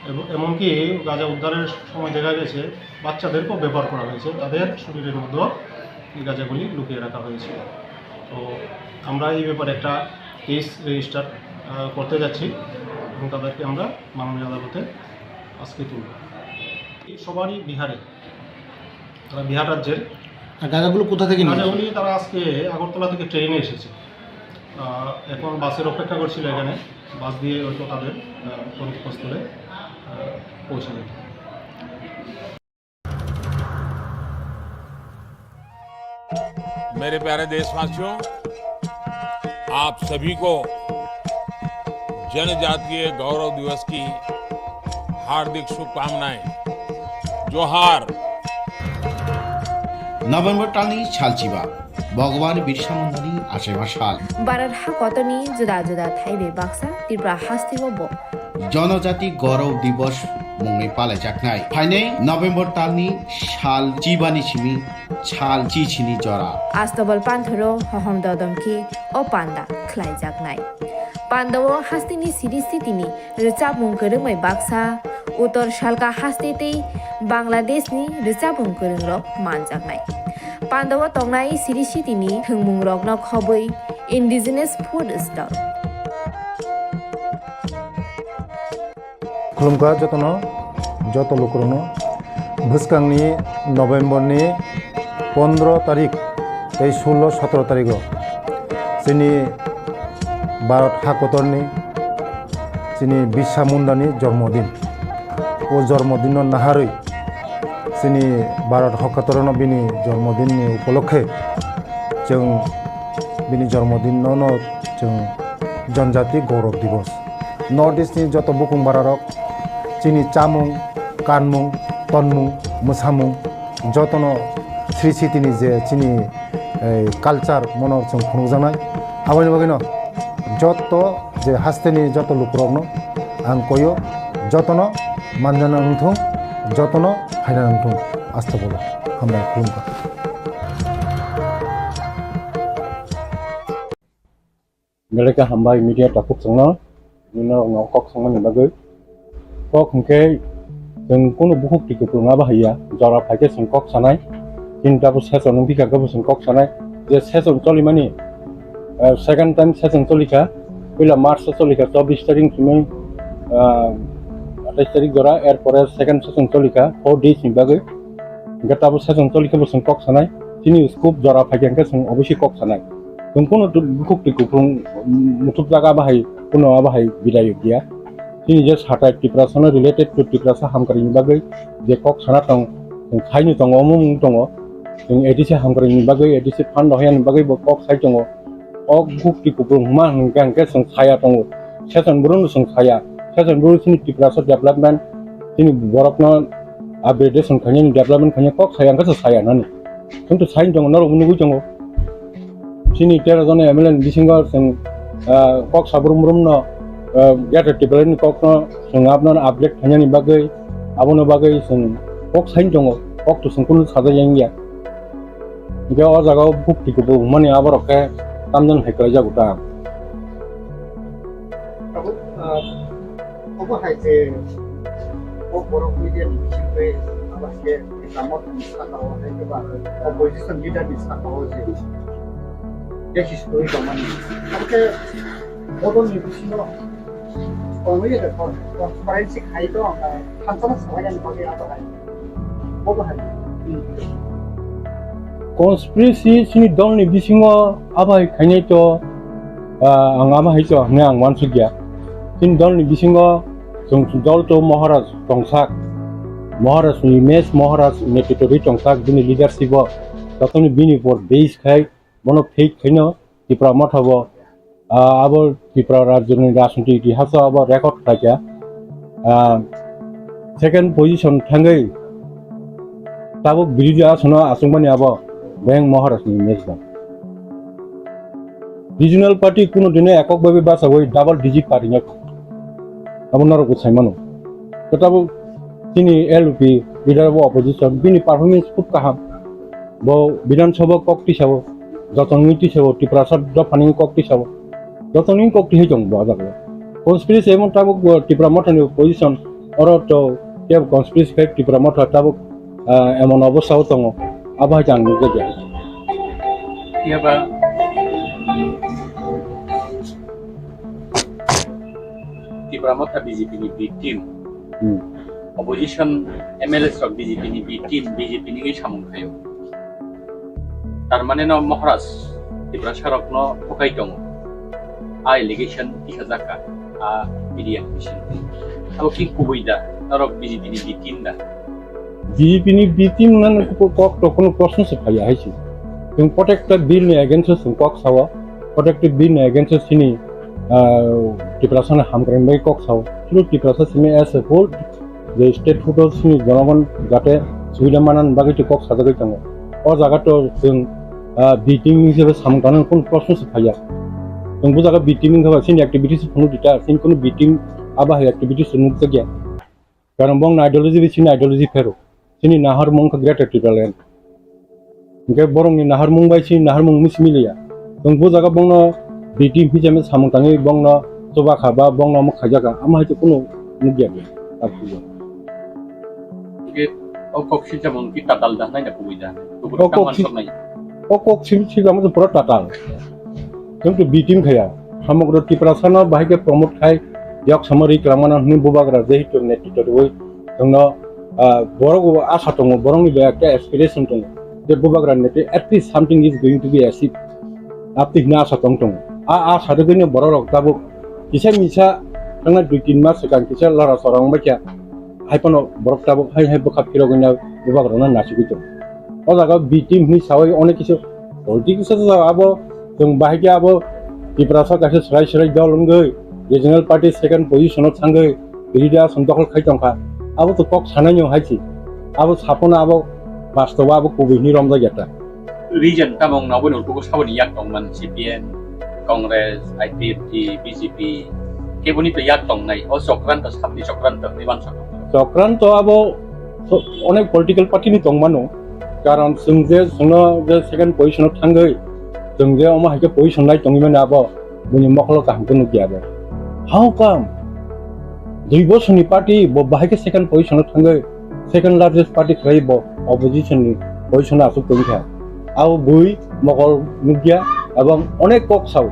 এবং এমনকি গাঁজা উদ্ধারের সময় দেখা গেছে বাচ্চাদেরকেও ব্যবহার করা হয়েছে, তাদের শরীরের মধ্যে এই গাঁজাগুলি লুকিয়ে রাখা হয়েছিল। তো আমরা এই ব্যাপারে একটা কেস রেজিস্টার করতে যাচ্ছি এবং তাদেরকে আমরা মাননীয় আদালতে আজকে তুলব। সবারই বিহারে, তারা বিহার রাজ্যের। গাঁজাগুলো কোথা থেকে গাঁজাগুলি তারা আজকে আগরতলা থেকে ট্রেনে এসেছে, এখন বাসের অপেক্ষা করছিল এখানে, বাস দিয়ে হয়তো তাদের গন্তব্যস্থলে পৌঁছে যেত। मेरे प्यारे देशवासियों, आप सभी को जनजातीय गौरव दिवस की हार्दिक शुभकामनाएं। जोहार। नभेम्बर टालनि सालचिबा भगवान बिरसा मुन्डानि आशेबा साल भारत हाकतनि जुदा जुदा थाइबे बाक्सा त्रिपुरा हास्तिबो जनजाति गौरव दिवस मुंगै पालायजाकनाय फाइनै नभेम्बर टालनि साल चिबानि सिमि साल चिचिनि जरा आस्तबल पान्थरो हहम ददमखि ओ पान्दा ख्लायजाकनाय पान्दावो हास्तिनि सिरिस्थितिनि रोचाबुं गोरोंमै बाक्सा उत्तर सालका हास्तेतै बांलादेशनि रोचाबुं गोरोंरक मानजाकनाय पान्दावो तंनाय सिरिस्थितिनि थोंमुंरकनो खबै इन्डिजिनास फुड स्टल खुलुमगा যত লোকরনো ভুসকাংনি নভেম্বরনি 15 তারিখ 16-17 তারিখ চিনি ভারত হাকতরনি চিনি বিরসা মুন্ডানি জন্মদিন ও জন্মদিন নাহারই চিনি ভারত হাকতরন বিনি জন্মদিননি উপলক্ষে जों बिनि जन्मदिनावनो जों जनजाति गौरव दिवस नर्थ इस्टनि যত बुकुं बारारक चिनि चामुं कानमुं तनमुं मोसामुं जतनो श्री सिटिनि जे चिनि कालचार मनर जों खुंजानाय आबायनि बागैनो যত जे हास्तेनि যত लुकरकनो आं कयो जतनो मानजाना उंथुं जतनो फायना उंथुं आस्था बोलो हामबाय खुलुमबाय mereka hamba media takut sengna nina ngokok sengna ni bagai kok hengke जों कोनो बुहुक टिको पुंगा बाहाया जरा फाइके संकक सानाय चिन्ता बु सेसन नों बिखा गबु संकक सानाय जे सेसन चलि माने सेकेंड टाइम सेसन चलिका पहिला मार्च चलिका 24 तारिख सिमै 28 तारिख जरा एर परे सेकेंड सेसन चलिका 4 डेज नि बागै गताबु सेसन चलिका बु संकक सानाय चिनि स्कोप जरा फाइके जों अबश्य कक सानाय जों कोनो बुहुक टिको पुं मुथुब जागा बाहाय कोनो बाहाय बिलाय गया ini je satai Tipra sana related to Tipra sa hamkari ni bagai je kok sana tong khai ni tong omum tong ing edisi hamkari ni bagai edisi fan doyan ni bagai kok sai tong ok bukti kupung ma hangkang ke song saya tong season burun song saya season burun sini Tipra sa development sini borokno upgrade song khanya ni development khanya kok sayang ka saya nani tentu sai tong naro unugu tong sini tera jone MLA bisingar song kok sabrum rum no gata tibalen kokno sung apnon update khanya ni bagai abono bagai sung kok sain jong kok to sung kun sada yang ya ge o jaga bukti ko mani abaroke tamjan hekla jagu ta obo haite kokborok media bisingpe abaske kamot sakao haite ba opposition leader ni sakao je deshi story kamani amke odon ni bisino Only the forensic height of Hanson Sagan Body Apa. conspiracy sini dol ni bisingo abai khainai to ang ama hai to ne ang wan sugya sini dol ni bisingo jong dol to maharaj tongsak maharaj ni mes maharaj netori tongsak bini leadership totoni bini for base khai mono fake khaino Tipra Motha bo abo Tipra rajyoni rajniti itihas abo record khaikya second position thangai tabo biridi asona asungmani abo Bang Maharaj ni mesda regional party kuno dine ekok babe basa hoi double digit party nya abo naro Silchajakmano tabo tini LP leader of opposition bini performance khub kaham bo Bidhan Sabha kokti sabo jotongiti sabo Tipra sadda phani kokti sabo jotongin kokti hejong bo jago conspiracy emon tabo Tipra Motha ni position oro to ke conspiracy kai Tipra Motha tabo emon obostha tongo aba jang ni jaga iya ba Tipra Motha BJP ni B team opposition MLA sok BJP ni B team BJP ni samung khayo tar mane no Maharaj Tipra Sharok no pokai tong a allegation tikajaka a media mission abo ki kubuida tarok BJP ni B team da BJP ni B team nan kok to kono प्रश्न se phaya haisi tung protected bill ni against sung kok sawa protected bill ni against sini Tipra sana hamkren bai kok sawa chulu Tipra sa simi as a whole the state photos sini jonagon jate suida manan bagi to kok sadagai tango o jaga to sung B team hisebe samkanan kon प्रश्न se phaya tung bu jaga B team ka sini activities phunu dita sin kono B team aba activities sunu kya karon bong ideology bi sini ideology fero sini nahar mong ka great Tipra land Nge borong ni nahar mung bai sini nahar mung mismilia dong bu jaga bong no B team hijame samung tangi bong no soba khaba bong no mukhajaga ama hite kuno mugya be aku ke okok Silchajakmano ki tatal da nai na kubuida okok Silchajakmano to pura tatal dong to B team khaya samogro Tipra sana bahike promote khai yak samari kramana hni bubagra jehi to netito oi dong no borong asa tongo borong ni ba ka aspiration tongo the bubagra nete at least something is going to be achieved apti na asa tong a sadagene borok tabo kisa misa tangna 2-3 mas sekan kisa lara sorang bacha haipono borok tabo hai kokphiroklaikha bubagra na nasiguto o jaga B team ni sawai onek kisu politics sa abo jong bahike abo Tipra sa kase serai dalongoi regional party second position of sangai birida sondokol khaitongkha abo to kok sananyo haisi abo sapona abo bastoba abo kubini romda jata region tamong na bonul ko saboni yak tong man CPN Congress IPFT BJP ke boni to yak tong nai o sokranto sabni sokranto niban sokranto abo onek political party ni tong mano karon sungje sungno je second position of thangai sungje oma haike position lai tongi mane abo buni moklo kaham kono kiabe how come dui boshoni party bo bahike second position thangai second largest party khai bo opposition ni position asu tongkha au bui mokol mugya এবং অনেক কক সাউ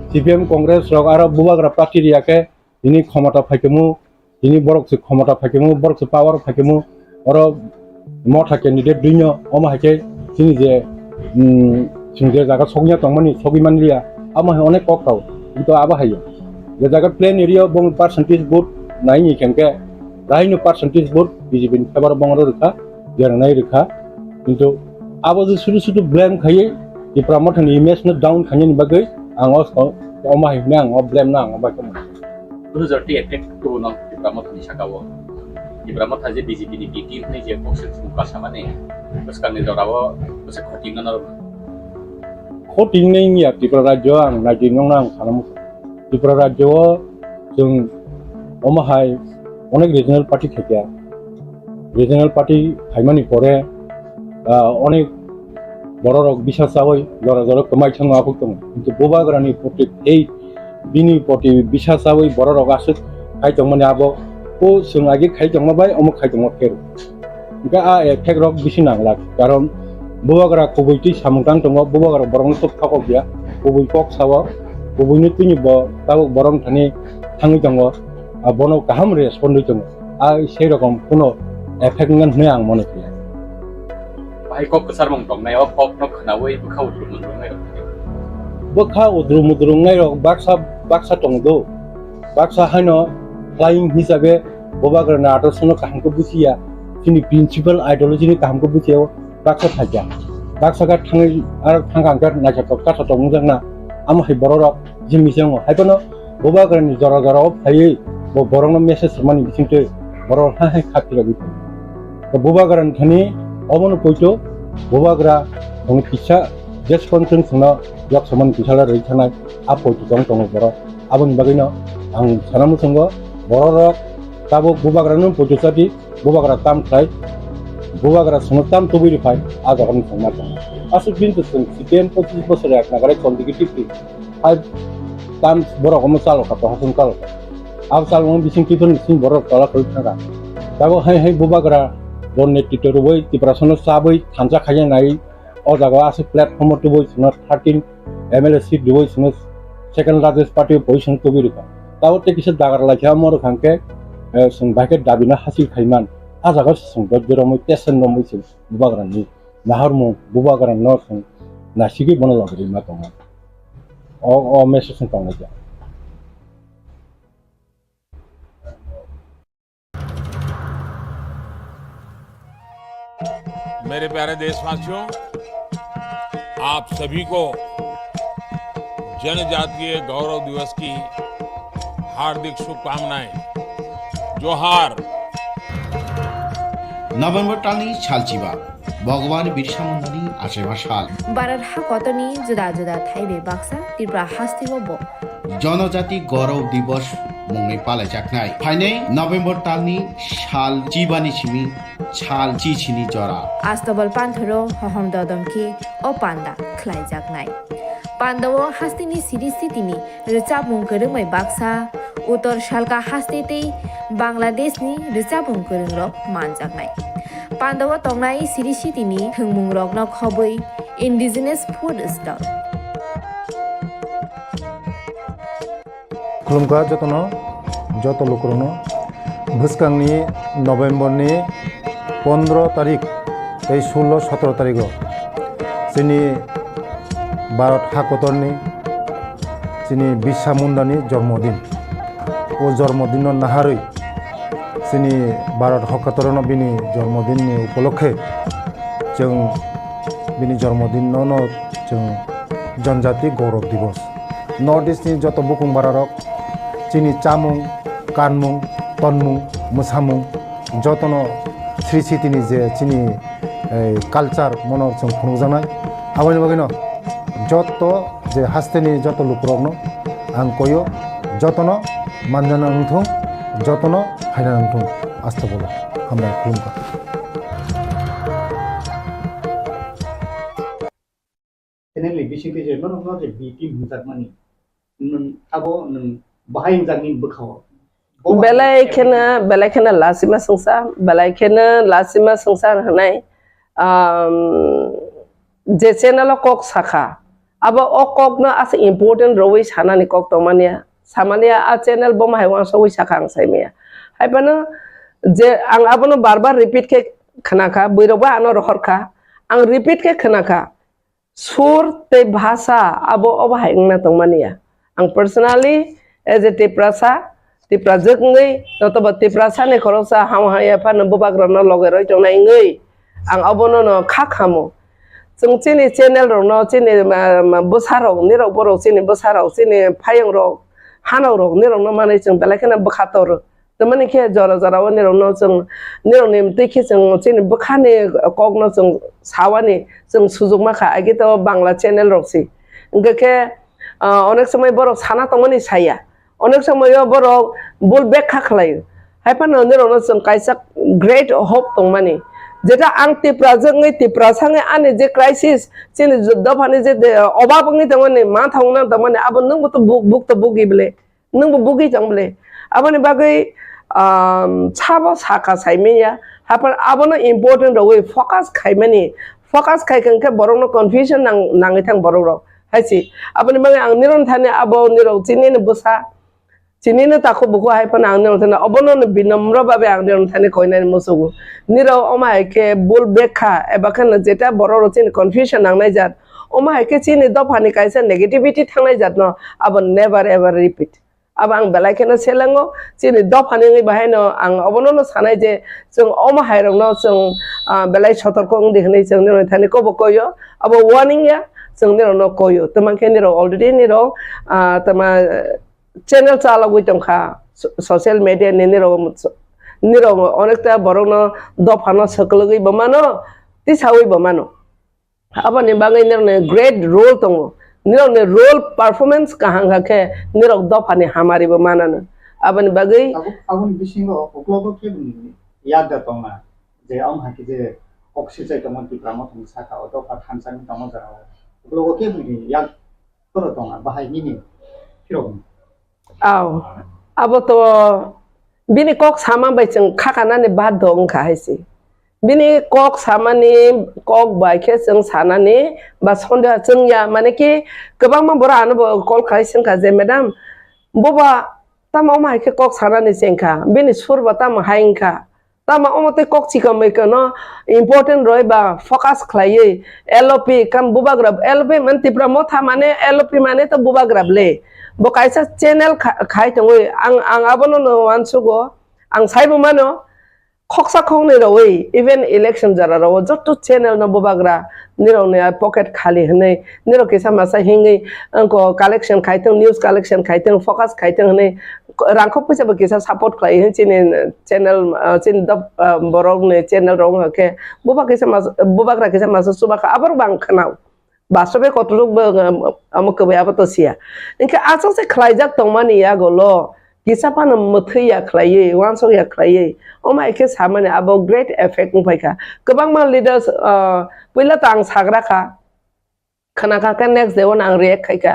CPM Congress রক আর বুবাগ্রা party রিয়াকে যিনি ক্ষমতা ফাইকেমু যিনি বরক ক্ষমতা ফাইকেমু বরক পাওয়ার ফাইকেমু আর মথা ক্যান্ডিডেট দুইন অমা হাইকে যিনি যে সিংজে জায়গা সগিয়া তংমানি সগিমানরিয়া আমা অনেক কক সাউ কিন্তু আবা হাইয়া যে জায়গা প্লেন এরিয়া বং পার্সেন্টেজ ভোট নাইনি কেনকে রাইনো পার্সেন্টেজ ভোট বিজেপি ফেভার বংর রেখা জেরানাই রেখা কিন্তু আবা যে শুধু শুধু ব্লেম খাইয়ে Tipra Motha ni image na down khanya ni bagai ang os oma hi nang o blame nang ba kam 2030 effect to no Tipra Motha ni sakawo Tipra Motha je BJP ni team ni je kokse suka samane terus kan ni dorawo terus khoting na khoting ni ya Tipra rajyo ang naji nong nang khanamu Tipra rajyo jong oma hai onek regional party khekya regional party haimani pore onek borok bisa sawai lora kemai chang apuk tong কিন্তু bobagrani প্রত্যেক এই বিনি পটি bisa sawai borok asuk khai tong mane abo ko sung agi khai tong bai omo khai tong fer ga a effect rok bisi nangla karon bobagra kubuiti samungtang tong bobagra borong tok thakok dia kubui kok sawa kubuini tuni bo tabuk borong thani thangi tong bono kaham respond tong a sei rokom kono effect ngan hne ang mone kiya बाहाय कक सारमं दंनाय अ कक न खनावै बुखा उद्रुमन दंनाय बखा उद्रुमनाय रक Baksa दंदो Baksa हायनो flying हिसाबै बबाग्राना आदर्शनो काहामखौ बुजिया जोंनि principal आइडियोलजिनि काहामखौ बुजियाव Baksa थाजा बाक्सा का थाङै आरो थांगांगार नाजाखौ काथा दं जोंना आमहाय बर'राव जोंनि जोङो हायबनो बबाग्रानि जरा जराव फायै बर'नो मेसेज मानि बिथिंते बर' हाय खाथिरा बिथिं बबाग्रानि थानि अमनो पयतो बबाग्रा दं फिसा जेस कन्ट्रोल सुना यक समान फिसाला रही थानाय आ पयतो दं बर' आबनि बागैनो आं सानामु संगो बर'राव ताबो बबाग्रानो पयतो साथि बबाग्रा ताम थाय बबाग्रा सुनो ताम तबैरि फाय आजागन संना दं आसु बिनतो जों सिकेन 25 बोसोर एक नागारै कन्डिकेटिभलि 5 टाइम्स बर' हम चालु का हासन चालु अब चालु बिसिंकिफोर सिं बर' तला खौ थांगा दाबो हाय बबाग्रा बन नेतृत्व बै तिप्रासनो साबै थांजा खायनाय अ जागा आसु प्लेटफर्म तो बै सुनो 13 MLA सीट दुबै सुनो सेकेंड लार्जेस्ट पार्टी पोजीशन तो बिरिका दाबो ते किसे दागार लाखिया मर खांके सुं बाके दाबिना हासिल खायमान आ जागा सुं दरमै टेसन नमै सुं बबाग्रानि नाहरमु बबाग्रा न सुं नासिगि बन लगरि मा दङ अ मेसेज संनाय जा मेरे प्यारे देशवासियों, आप सभी को जनजातीय गौरव दिवस की हार्दिक शुभकामनाएं। जोहार। नभेम्बर टालनि सालचिबा भगवान बिरसा मुंडानि आसेबा साल भारत हाकतनि जुदा जुदा थाइबे बाक्सा त्रिपुरा हास्तिगबो जनजाति गौरव दिवस मुङै पालायजानाय फाइनै नभेम्बर टालनि साल चिबानि सिमी साल चिचिनि जरा आस्तबल पान्थरो हहम ददमखि ओ पान्दा ख्लाइजाकनाय पान्दाव हास्तिनि सिरिस्थितिनि रिचाबुं गोरोंमै बाक्सा उत्तर सालका हास्तेतै बांलादेशनि रिचाबुं गोरोंरक मानजाकनाय पान्दाव तंनाय सिरिस्थितिनि थोंमुं रकन खबै इन्डिजिनास फुड स्टल खुलुमखा जतनो जत लोकरनो भुसकांनि नभेम्बरनि 15 तारिख 16-17 तारिख जोंनि भारत हाकतरनि जोंनि बिरसा मुंडानि जन्मदिन ओ जन्मदिन नाहारै जोंनि भारत हाकतरनो बिनि जन्मदिननि उपलक्षे जों बिनि जन्मदिनावनो जों जनजाति गौरव दिवस नर्थ इस्टनि जत बुकुं बारारक जोंनि चामुं कानमुं तनमुं मोसामुं जतनो श्री सिटिनि जे जोंनि कालचार मनर जों खुंजानाय आबानि बागैनो जत जे हास्तेनि जत लुकरकनो आं कयो जतनो मानजाना नंथों जतनो हायना नंथों आस्था बोला हामबाय खुलुमखा Teneli bising ke jerman orang je bitim hunjak mani abo bahai hunjakni bekhaw बेलायखेना लासिमा संसा बेलायखेना लासिमा संसा होनाय जे चेनेल कक साखा अब अ कक न आस इम्पोर्टेंट रवै सानानि कक तमानिया सामानिया आ चेनेल बमाहाय वां सवै साखा आं साइमिया हायबानो जे आं आबनो बार रिपीट के खनाखा बैरबा आनो रहरखा आं रिपीट के खनाखा सुर ते भाषा अब अबाहाय ना तमानिया आं personally as a Tipra jekngai notaba Tipra sane khorosa ham haya pan bobagrana logero jongnai ngai ang abono no khakhamo जों chini channel ro no chini bosaro ni ro boro chini bosaro chini phayang ro hanau ro ni ro no mane जों belakena bkhator to mane khe jora jora ni ro no जों ni ro nem te khe जों chini bkhane kokno जों sawani जों sujog makha age to bangla channel ro si ngake onek somoy boro sana to mani saya অনেক সময় বড় বল ব্যাখ্যা খালাই হাইপানো নিরনো जों কাইসা great hope তংমানি যেটা আং টিপ্রা সাङै आने जे क्राइसिस चिनि दफानि जे अबाबनि तंमानि मा थांना तंमानि अब नोंबो तो बुक तो बुगिबले नोंबो बुगि तंबले abani बागै छाबो साखा साइमिया हापर आबनो इम्पोर्टेन्ट वे फोकस खाइमानि फोकस खाइखंखे बरनो कन्फ्युजन नाङै थां बररो हाइसि abani बागै आं निरन थाने आबो निरौ चिनि बसा chini na tako buku hai pan ang nong thana obono na binamra babe ang nong thani koina ni musugu niro oma ke bul bekha ebakan jeta bororo chin confusion ang nai jat oma ke chini do phani kaisa negativity thangnai jat no abo never ever repeat abang belai kena selango chini do phani ngai bahai no ang obono no sanai je jong oma hai rong no jong belai sotorko ng dihnai jong niro thani ko bokoyo abo warning ya jong niro no koyo tamang ke niro already niro tama channel chala gui tongkha social media ni niro onekta borok no dofano saklugui bamano tisawi bamano aba ni bangai niro ne great role tongo niro ne role performance kahanga ke niro dofani hamari bamana na aba ni bagai abun bisingo oklogo ke buni yaga tonga je am haki je oxygen tomon Tipra mothon saka oto pa khansani tomo jara oklogo ke buni yag toro tonga bahai nini kiro aw abo to bini kok sama bai chang khakana ne bad dong kha haisi bini kok sama ni kok bai khe chang sana ni ba sonda chang ya mane ki gobang ma bora an kol khai sing ka je madam boba tama ma ke kok sana ni sing kha bini sur ba tam haing kha tama omote kok chika mai ka no important roi ba focus khlai LOP kan buba grab LOP man Tipra Motha mane LOP mane to buba grab le bo kaisa channel khai tongoi ang abono no wansugo ang saibo mano khoksa khongne roi even election jara ro jotto channel no bobagra niro ne pocket khali hne niro kisa masa hingi ko collection khai tong news collection khai tong focus khai tong hne rangkho pisa ba kisa support khai hin chin channel chin da borok ne channel rong ke boba kisa mas bobagra kisa masa suba ka abar bang khanau বাস্তবে কতটুক আমক বে আবত সিয়া ইনকে আসছে খলাইজাক তংমানি ইয়া গলো কিসাপান মথইয়া খলাইয়ে ওয়ানসো ইয়া খলাইয়ে ওমা একে সামানে আবো great effect ফাইকা गोबां मा লিডার্স পইলা তাং সাগরাখা খানাকা কা নেক্সট দেওন আং রিয়েক্ট খাইকা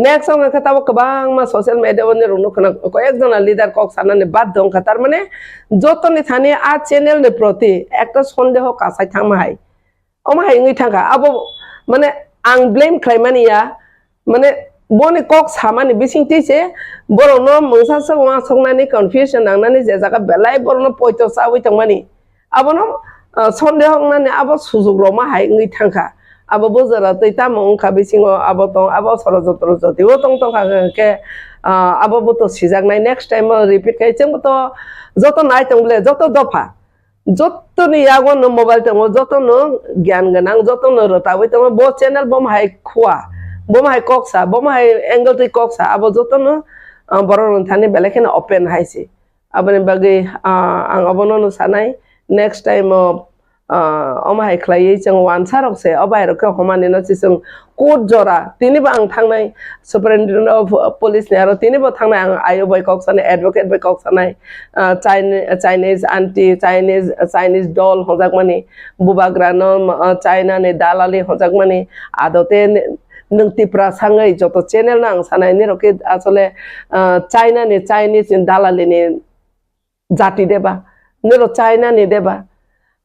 নেক্সট আং খাতাবো गोबां मा সোশ্যাল মিডিয়া বনে রুনো খানা কয়েকজন লিডার কক সানানে বাদ দং খাতার মানে যতনি থানি আ চ্যানেল নে প্রতি একটা সন্দেহ কাসাই থামাই ওমা হাইঙ্গি থাকা আবো মানে আং ব্লেম খাইমানি ya মানে বনে কক সামানি বিসিং তিছে বরনো মংসা সওয়া সংনানি কনফিউশন নাংনানি যে জায়গা বেলাই বরনো পয়তো সাউই তংমানি আবনো সন্দেহ নানি আবো সুযোগ রমা হাইঙ্গি থাকা আবো বজারা তৈতা মংখা বিসিং আবো তং আবো সরজতর যদিও তং তং কে আবো বতো সিজাক নাই নেক্সট টাইম রিপিট খাই जों বতো যত নাই তংলে যত দফা যতনি ইয়াগন মোবাইল তং যতন জ্ঞান গনাং যতন রতাবই তং বো চ্যানেল বম হাই খুয়া bom hai koksa bom hai angle ti koksa abo jotono boron thani belekena open haisi abani bagi ang abono no sanai next time oma hai khlai chang wan sarok se obai rok homani no chisung court jora tini ba ang thangnai superintendent of police ne aro tini ba thangnai ang ayo boy koksa ne advocate boy koksa nai Chinese anti Chinese doll hojak mani bubagrano China ne dalali hojak mani adote nung Tipra sangai joto channel nang sanai ni roke asole China ni Chinese in dalali ni jati deba niro China ni deba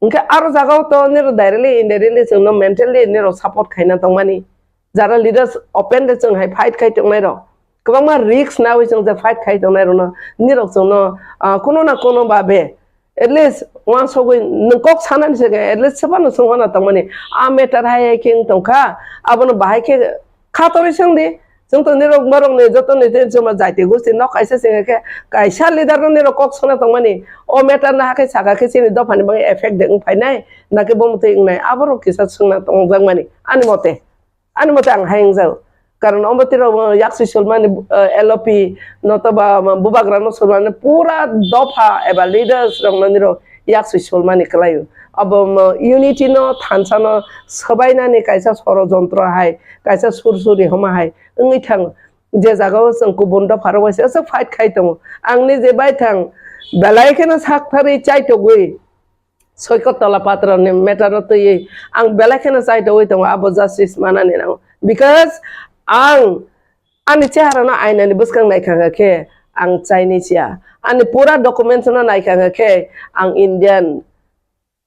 ngka aro jagao to niro directly indirectly jengno mentally niro support khaina tongmani jara leaders open de jeng hai fight khai tongnai ro kwbang ma risk nawi jeng je fight khai tongnai ro no niro jengno kono na kono babe at least one so going nungkok sanan se at least saban songana tongmani a meter hai king tongkha abono bahai ke khatori sangdi जों तो निरक मरक ने जतो ने जमा जाइते गुस्ति न काइसे सिंगे के काइसा leader ने रकक सना तंगमानि ओ मेटर ना के सागा के सिनि दफानि बंग इफेक्ट दें फाइनाय नाके बमते इंगनाय आबरो किसा संना तंगजांगमानि आनि मते आं हाइं जाव कारण अमतिरो याक्सि सलमानि एलओपी नतबा बुबाग्रा न सलमानि पूरा दफा एबा लिडर्स रंगनिरो याक्सि सलमानि कलायो अब यूनिटी न थानसा न सबायनानि काइसा षड़यंत्र हाय काइसा सुरसुरि हमा हाय ओंगै थां जे जागाव जों गुबुन दफाराव एसे फाइट खाइ दङ आंनि जे बाय थां बेलायखेनो साखथारि चाइटगै सयकतला पात्रनि मेटार तयै आं बेलायखेनो चाइटगै दङ आबो जास्टिस मानानि नाव बिकज आं आंनि चेहाराना आइनानि बुसखांनाय खांगाखे आं चाइनिसिया आंनि पूरा डकुमेन्ट्स ना नायखांगाखे आं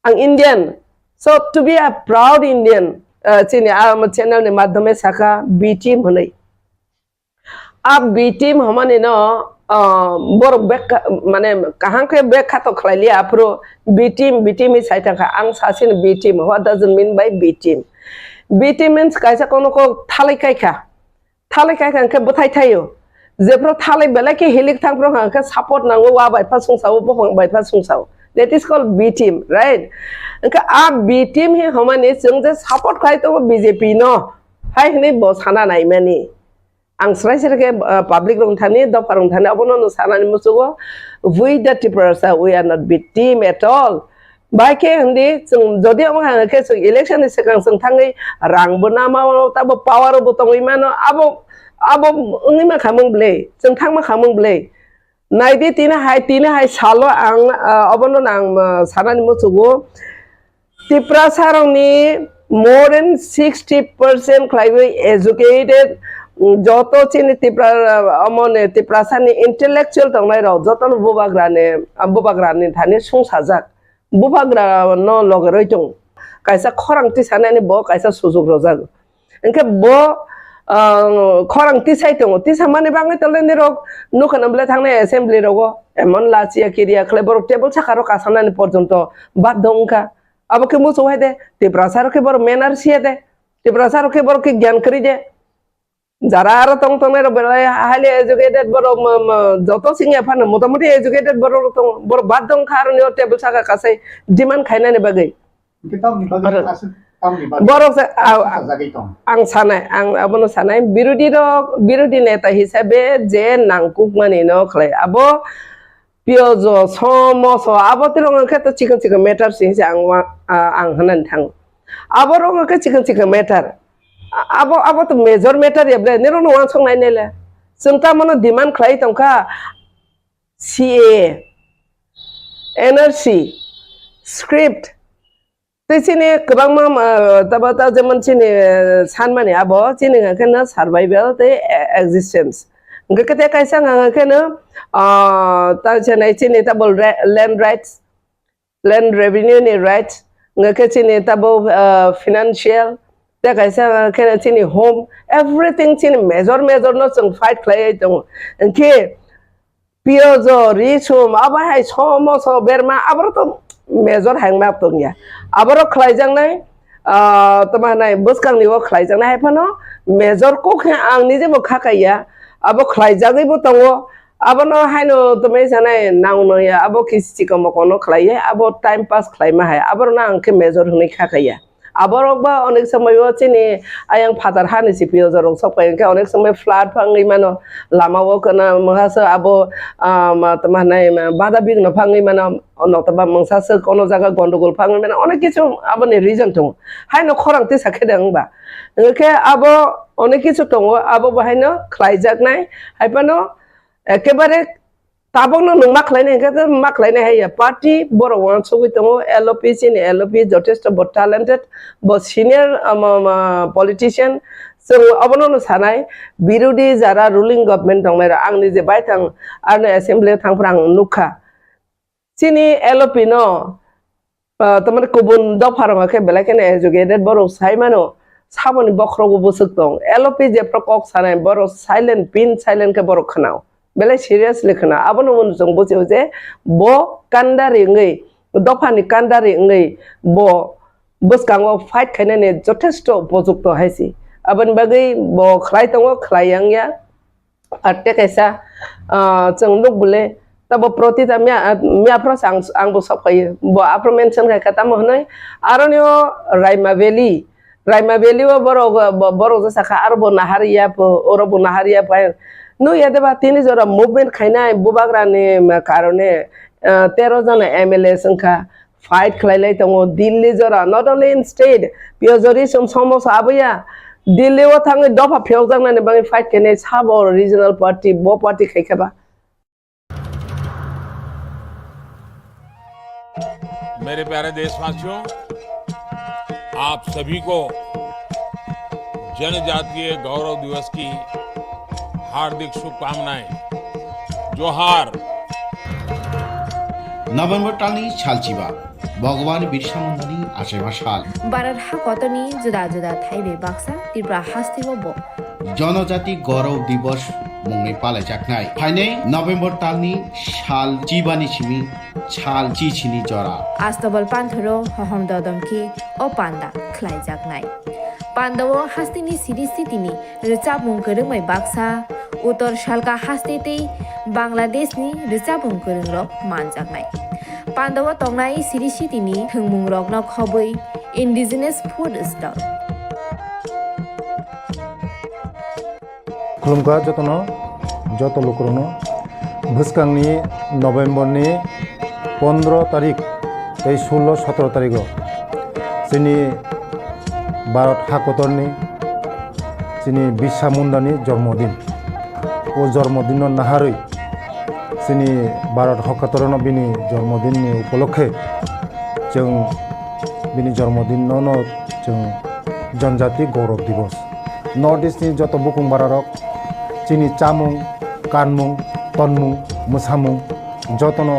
Indian. So to be a proud Indian, channel ne madhyame saka B team honai. Ab B team हमने न borok bek mane kahang ke bek khato khlaili apro B team is saitaka ang sasin B team. What does it mean by B team? B team means kaisa kono ko thalai kaikha ke buthai thayo jepro thalai bela ke helik thangpro ke support nango wa bai pha sungsao bopang bai pha sungsao. That is called B team, right? Ke a B team hi homani jeng je support khai to BJP no hai hni bo sana nai mani ang srai ke public rong thani do parong thani abono no sana ni musugo we the TRIPURA we are not B team at all. Bai ke hndi jeng jodi amang hang ke election ni sekang seng thangai rang bona ma ta bo power bo tong imano abo ngi ma khamung ble jeng thang ma khamung ble naidi tina hai salo ang abono nang sana ni musugo TRIPURA sarong ni more than 60% climate educated joto chini TRIPURA sani intellectual tongnai ro joto bubagrani thani sungsajak bubagra no logoroi tong kaisa khorang ti sanani bo kaisa sujug rojak enke bo khorang ti sai tong ti samani bangai toleni rok nukhana bla thangnai assembly rogo emon lachia kiria khlebor table sakaro kasanani porjonto bad dongka abo ke muso haide TRIPURA saro ke bor menar siade TRIPURA saro ke bor ke gyan kri je jara aro tong tonero belai highly educated boro joto singe phana motamoti educated boro tong bor bad dong kharoni table saka kasai demand khaina ne bagai borok ang sanai ang abono sanai birudi neta hisabe je nangkuk mani no khlai abo piojo somoso abo tirong ke to chicken matter sing ang hanan thang abo rong ke chicken matter abo to major matter yeble nero no wan song nai nele sungta mono demand khlai tongka CA NRC script Sini kebang tabata zaman sini sanmani abo sini ngakena survival te existence ngakete kaisa ngakena ta channai sini tabol land rights land revenue ni rights ngakete sini tabo financial ta kaisa ngakena sini home everything sini major no sung fight clay tong nke piozo risum abahai somo so berma abroto major hang map tongya abaro khlaijang nai tamanai buskang niwo khlaijang nai phano major ko khe ang nije bo khakaya abo khlaijagoi bo tongo abono haino tumai sanai nangno ya abo kisi komo kono khlaiye abo time pass khlaima hai abaro na angke major hni khakaya abaro ba onek samay o chini ayang father hani sipio jorong sokai ke onek samay flood phangai mano lama wo kana mahasa abo tamanai bada bigno phangai mano notaba mangsa se kono jaga gondogol phangai mano onek kichu abo ni reason tong haino khorang te sakhedang ba ke abo onek kichu tongo abo bahaino khlaijak nai haipano ekebare tabong no mak laine ke mak laine hai party boro wan sugui tongo LOP chini LOP jotesto bo talented bo senior politician so abono no sanai birudi jara ruling government tong mera angni je baithang arne assembly thangprang nukha chini LOP no tamar kubun do pharanga ke belakene educated boro saimano saboni bokrogo busuk tong LOP je prokok sanai boro silent pin silent ke boro khanao bela seriously khana abono mon jong bo je bo kandari ngai dofani kandari ngai bo buskango fight khaina ne jothesto projukto haisi abon bagai bo khlai tongo khlayang ya atte kaisa jong luk bule tabo proti mia pro ang bo sapai bo apro mention ka kata mo hnai aronyo raima valley wo boro saka arbo nahariya po orobo nahariya pa no yadeba tini jora movement khaina bubagrani karone 13 jana MLA sangkha fight khlailai tongo Delhi jora not only in state piojori somos abuya Delhi wo thang dofa phyojang na bangi fight kene sabo regional party bo party khaikaba मेरे प्यारे देशवासियों आप सभी को जनजातीय गौरव दिवस की हार्दिक शुभकामनाएं जोहार नभेम्बर टालनि सालचिबा भगवान बिरसा मुंडानि आसेबा साल बारार हा कतनी जुदा जुदा थाइबे बाक्सा त्रिपुरा हास्तिबो जनजाति गौरव दिवस मुङै पालायजानाय फाइनै नभेम्बर तालनि साल जिबानि सिमी साल जिसिनि जरा आस्तबल पान्थरो हहम ददमखि ओ पान्दा ख्लाइजाकनाय पान्दावो हास्तिनि सिरि सितिनि रिचाबुं गोरोंमै बाक्सा उत्तर सालका हास्तेतै बांलादेशनि रिचाबुं गोरोंरक मानजाकनाय पान्दावो तंनाय सिरि सितिनि थोंमुं रकनो खबै इन्डिजिनियास फुड स्टल खुलुमखा जतनो जत लोकरनो भुसकांनि नभेम्बरनि 15 तारिख 16-17 तारिख जोंनि भारत हाकतरनि जोंनि बिरसा मुंडानि जन्मदिन ओ जन्मदिन नाहारै जोंनि भारत हाकतरनो बिनि जन्मदिननि उपलक्षे जों बिनि जन्मदिनावनो जों जनजाति गौरव दिवस नर्थ इस्टनि जत बुकुं बारारक जोंनि चामुं कानमुं तनमुं मोसामुं जतनो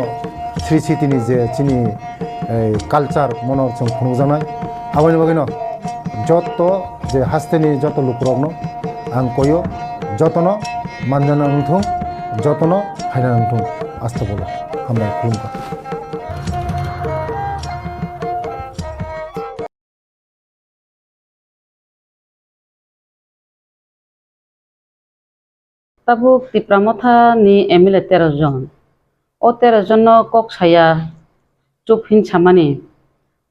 श्री सितिनि जे जोंनि कालचार मनर जों खुंजानाय आबानि बागैनो जत जे हास्तेनि जत लुकरकनो आं कयो जतनो मानजाना नंथों जतनो हायना नंथों आस्था बोलो हामबाय खुलुमखा Tabu Tipra Motha ni MLA 13 জন o 13 জন kok saya chuphin chamani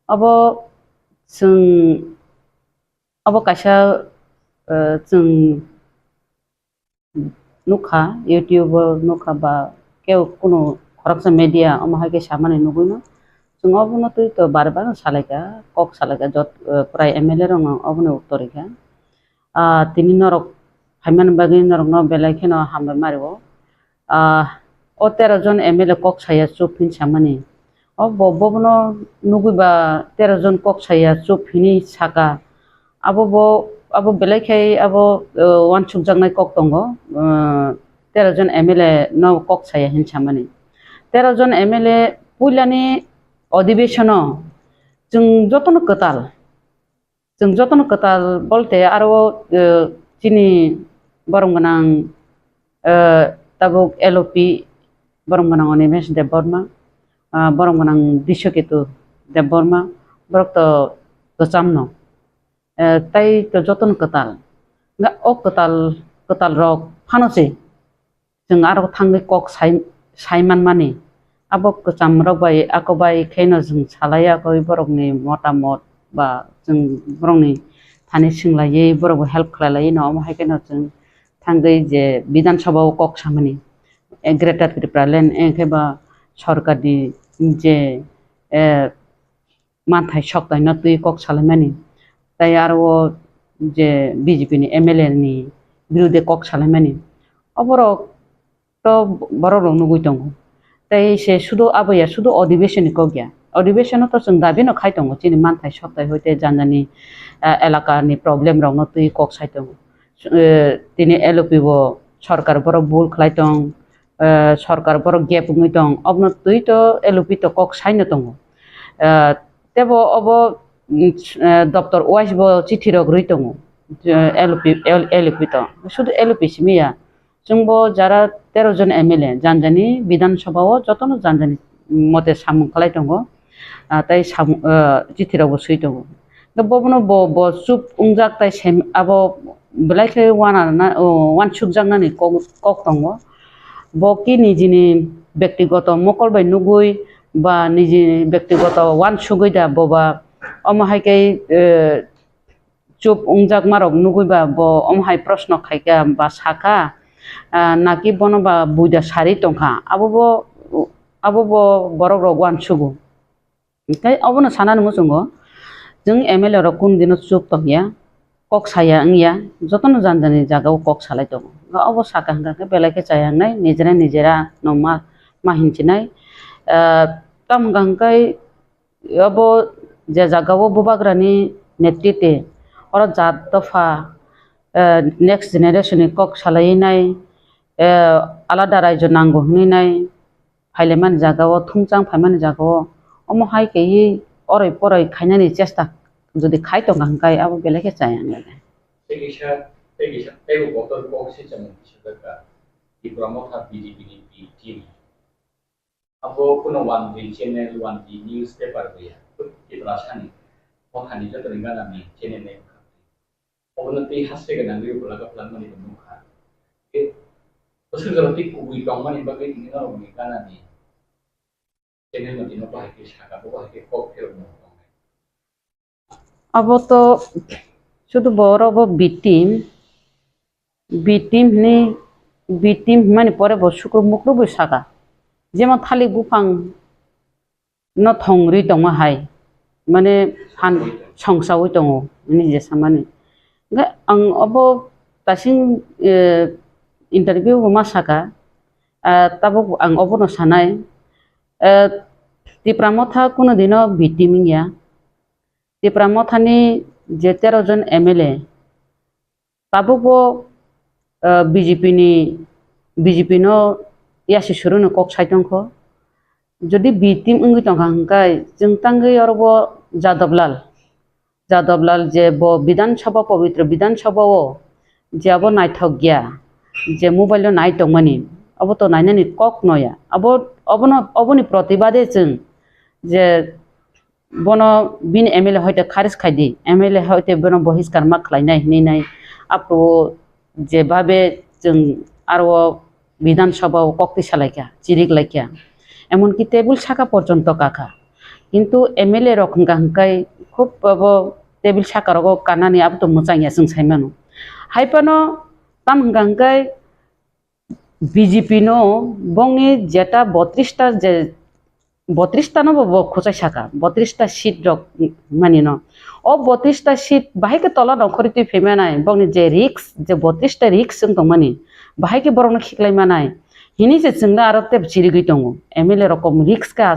abo kaisa जों nukha YouTube nukha ba keu kuno khoroksa media amahage samane nuguino जों अबनो तो बार-बार सालायगा kok सालायगा जत प्राय MLA रंग अबनो उत्तरिका तिनि नरक फाइमान बागै नरकनो बेलायखेनो हामबाय मारिबो o 13 জন MLA kok saya chuphin chamani o bobno nuguba 13 জন kok saya chuphini saka abo belaykhai abo wan chukjangnai kok tongo 13 জন MLA no kok saya hin chamani 13 জন MLA puilani अधिवेशनो जों जतनो कताल बोलते आरो चिनी बरंगनां ताबुक LOP बरंगनां अनिमेश देबबर्मा बरंगनां दिशकेतु देबबर्मा बरक तो गचामनो ताई तो जतनो कताल कताल रक फानोसे जों आरो थांगे कक साइमान मानि abo kacham rokbai akobai khaino जों salaya koi borokni motamot ba जों borokni thani singlaiye borok help khlailai no haikeno जों thangai je bidan sabha kok samani greater tripura land enkeba sarkarni je manthai soktai no tui kok salamani tai aro je BJP ni MLA ni birude kok salamani oborok to borok nugui tongo তাই সে শুধু আবয়া শুধু অধিবেশন কগিয়া অধিবেশন তো जों দাবিনো খাইতং চিনি মানথাই সপ্তাহ হইতে জানজানি এলাকানি প্রবলেম রং তুই কক সাইতং তিনি LOP সরকার বড় ভুল খাইতং সরকার বড় গ্যাপ হইতং অবন তুই তো LOP তো কক সাইনো দङ তেব অব দপ্তর ওয়াইস ব চিঠি রগ রইতং LOP তো শুধু LOP সিমিয়া जोंबो যারা 13 জন MLA जानजानि বিধানসভাও যতনো जानजानि মতে সামুং খালাই दङ তাই চিঠিরাবো সই दङ ববনো ব চুপ উংজাক তাই সেম আবো বলাইखे ওয়ান সুকজাংনানি কক दङ বকি নিজিনি ব্যক্তিগত মকলবাই নুগুই বা নিজি ব্যক্তিগত ওয়ান সুগৈদা ববা অমহাইকাই চুপ উংজাক মারক নুগুইবা ব অমহাই প্রশ্ন খাইকা বা সাকা নাকি বনবা বুইদা সারি টংখা আবো বড় রগवान सुगु ओमफ्राय अबनो साना नङो जों MLA र कुन दिन चुप तंगिया कक साया अंगिया जतनो जानजानि जागाव कक सालाय दङ अब साका हंगा बेलायके चायांनाय निजेरा नमा माहिनचिनाय तम गंगाय अब जे जागाव बुबाग्रानि नेतृत्वे और जात दफा नेक्स्ट जेनेरेशन कक सालायनाय आलादा रायजो नांगौ हनैनाय फाइलेमान जागाव थुंजां फाइमान जागाव अमहाय केyi अरै परै खायनानि चेष्टा जुदि खायतो गांगाय अब बेलेके चायांगले सेकिसा Tegu kotor koksi jaman kisah Tipra Motha BJP ni team. Abo kuno one di channel one di newspaper ya. Kita rasani. Mothani jatuh dengan kami channel ni. Obnati hasil dengan dia belaga pelan mani benuka. Usul kalau tik kubui kawan ni bagai ini orang ni kana ni. Channel nanti nopo hakim saka, nopo hakim kokphiroklaikha. Abo to শুধু বড় B team মানে পরে শুক্র মুক্র বৈশাখা যেমন থালি বুফাং ন থংরি দङ high মানে fun সংসাवै दङ নিজে সামানে आं अब दासिम इन्टारभिउ मा साका ताबो आं अब न सानाय Tipra Motha কোনো দিন বিটিমিয়া Tipra Mothani যে 13 জন MLA তাবো বিজেপি নো ইয়াসি সুরুনো কক সাইতंख যদি বিটিম উঙ্গি তংखांखाय जों तांगै अरबो जादबलाल जे ब विधानसभा पवित्र विधानसभाओ जे अब नायथक गया जे मोबाइल नायतंगमानि अब तो नायनानि कक नया अबनि प्रतिबादे जों जे बनो बिन MLA हयते खारिज खायदि MLA हयते बनो बहिष्कार मा खालायनाय हिनाय आपो जे भाबे जों आरो विधानसभाओ kokphiroklaikha चिरिklaikha एमनकि टेबुल साका पर्यन्त काका किन्तु MLA रखंखांखाय खूब अब टेबुल साका रगो कानानि अब तो मोजांया जों सायमानो हायपानो तामखांखाय बीजेपी नो बंगे जेटा 32 टा जे 32 टा नो खोचाय साका 32 टा सीट रक मानि न ओ 32 टा सीट बाहायके तला नखरिति फेमानाय बंनि जे रिक्स जे 32 टा रिक्स जों दं मानि बाहायके बरनो खिखलाय मानाय हिनि जे जोंना आरो टेब चिरिगै दङ MLA रकम रिक्स का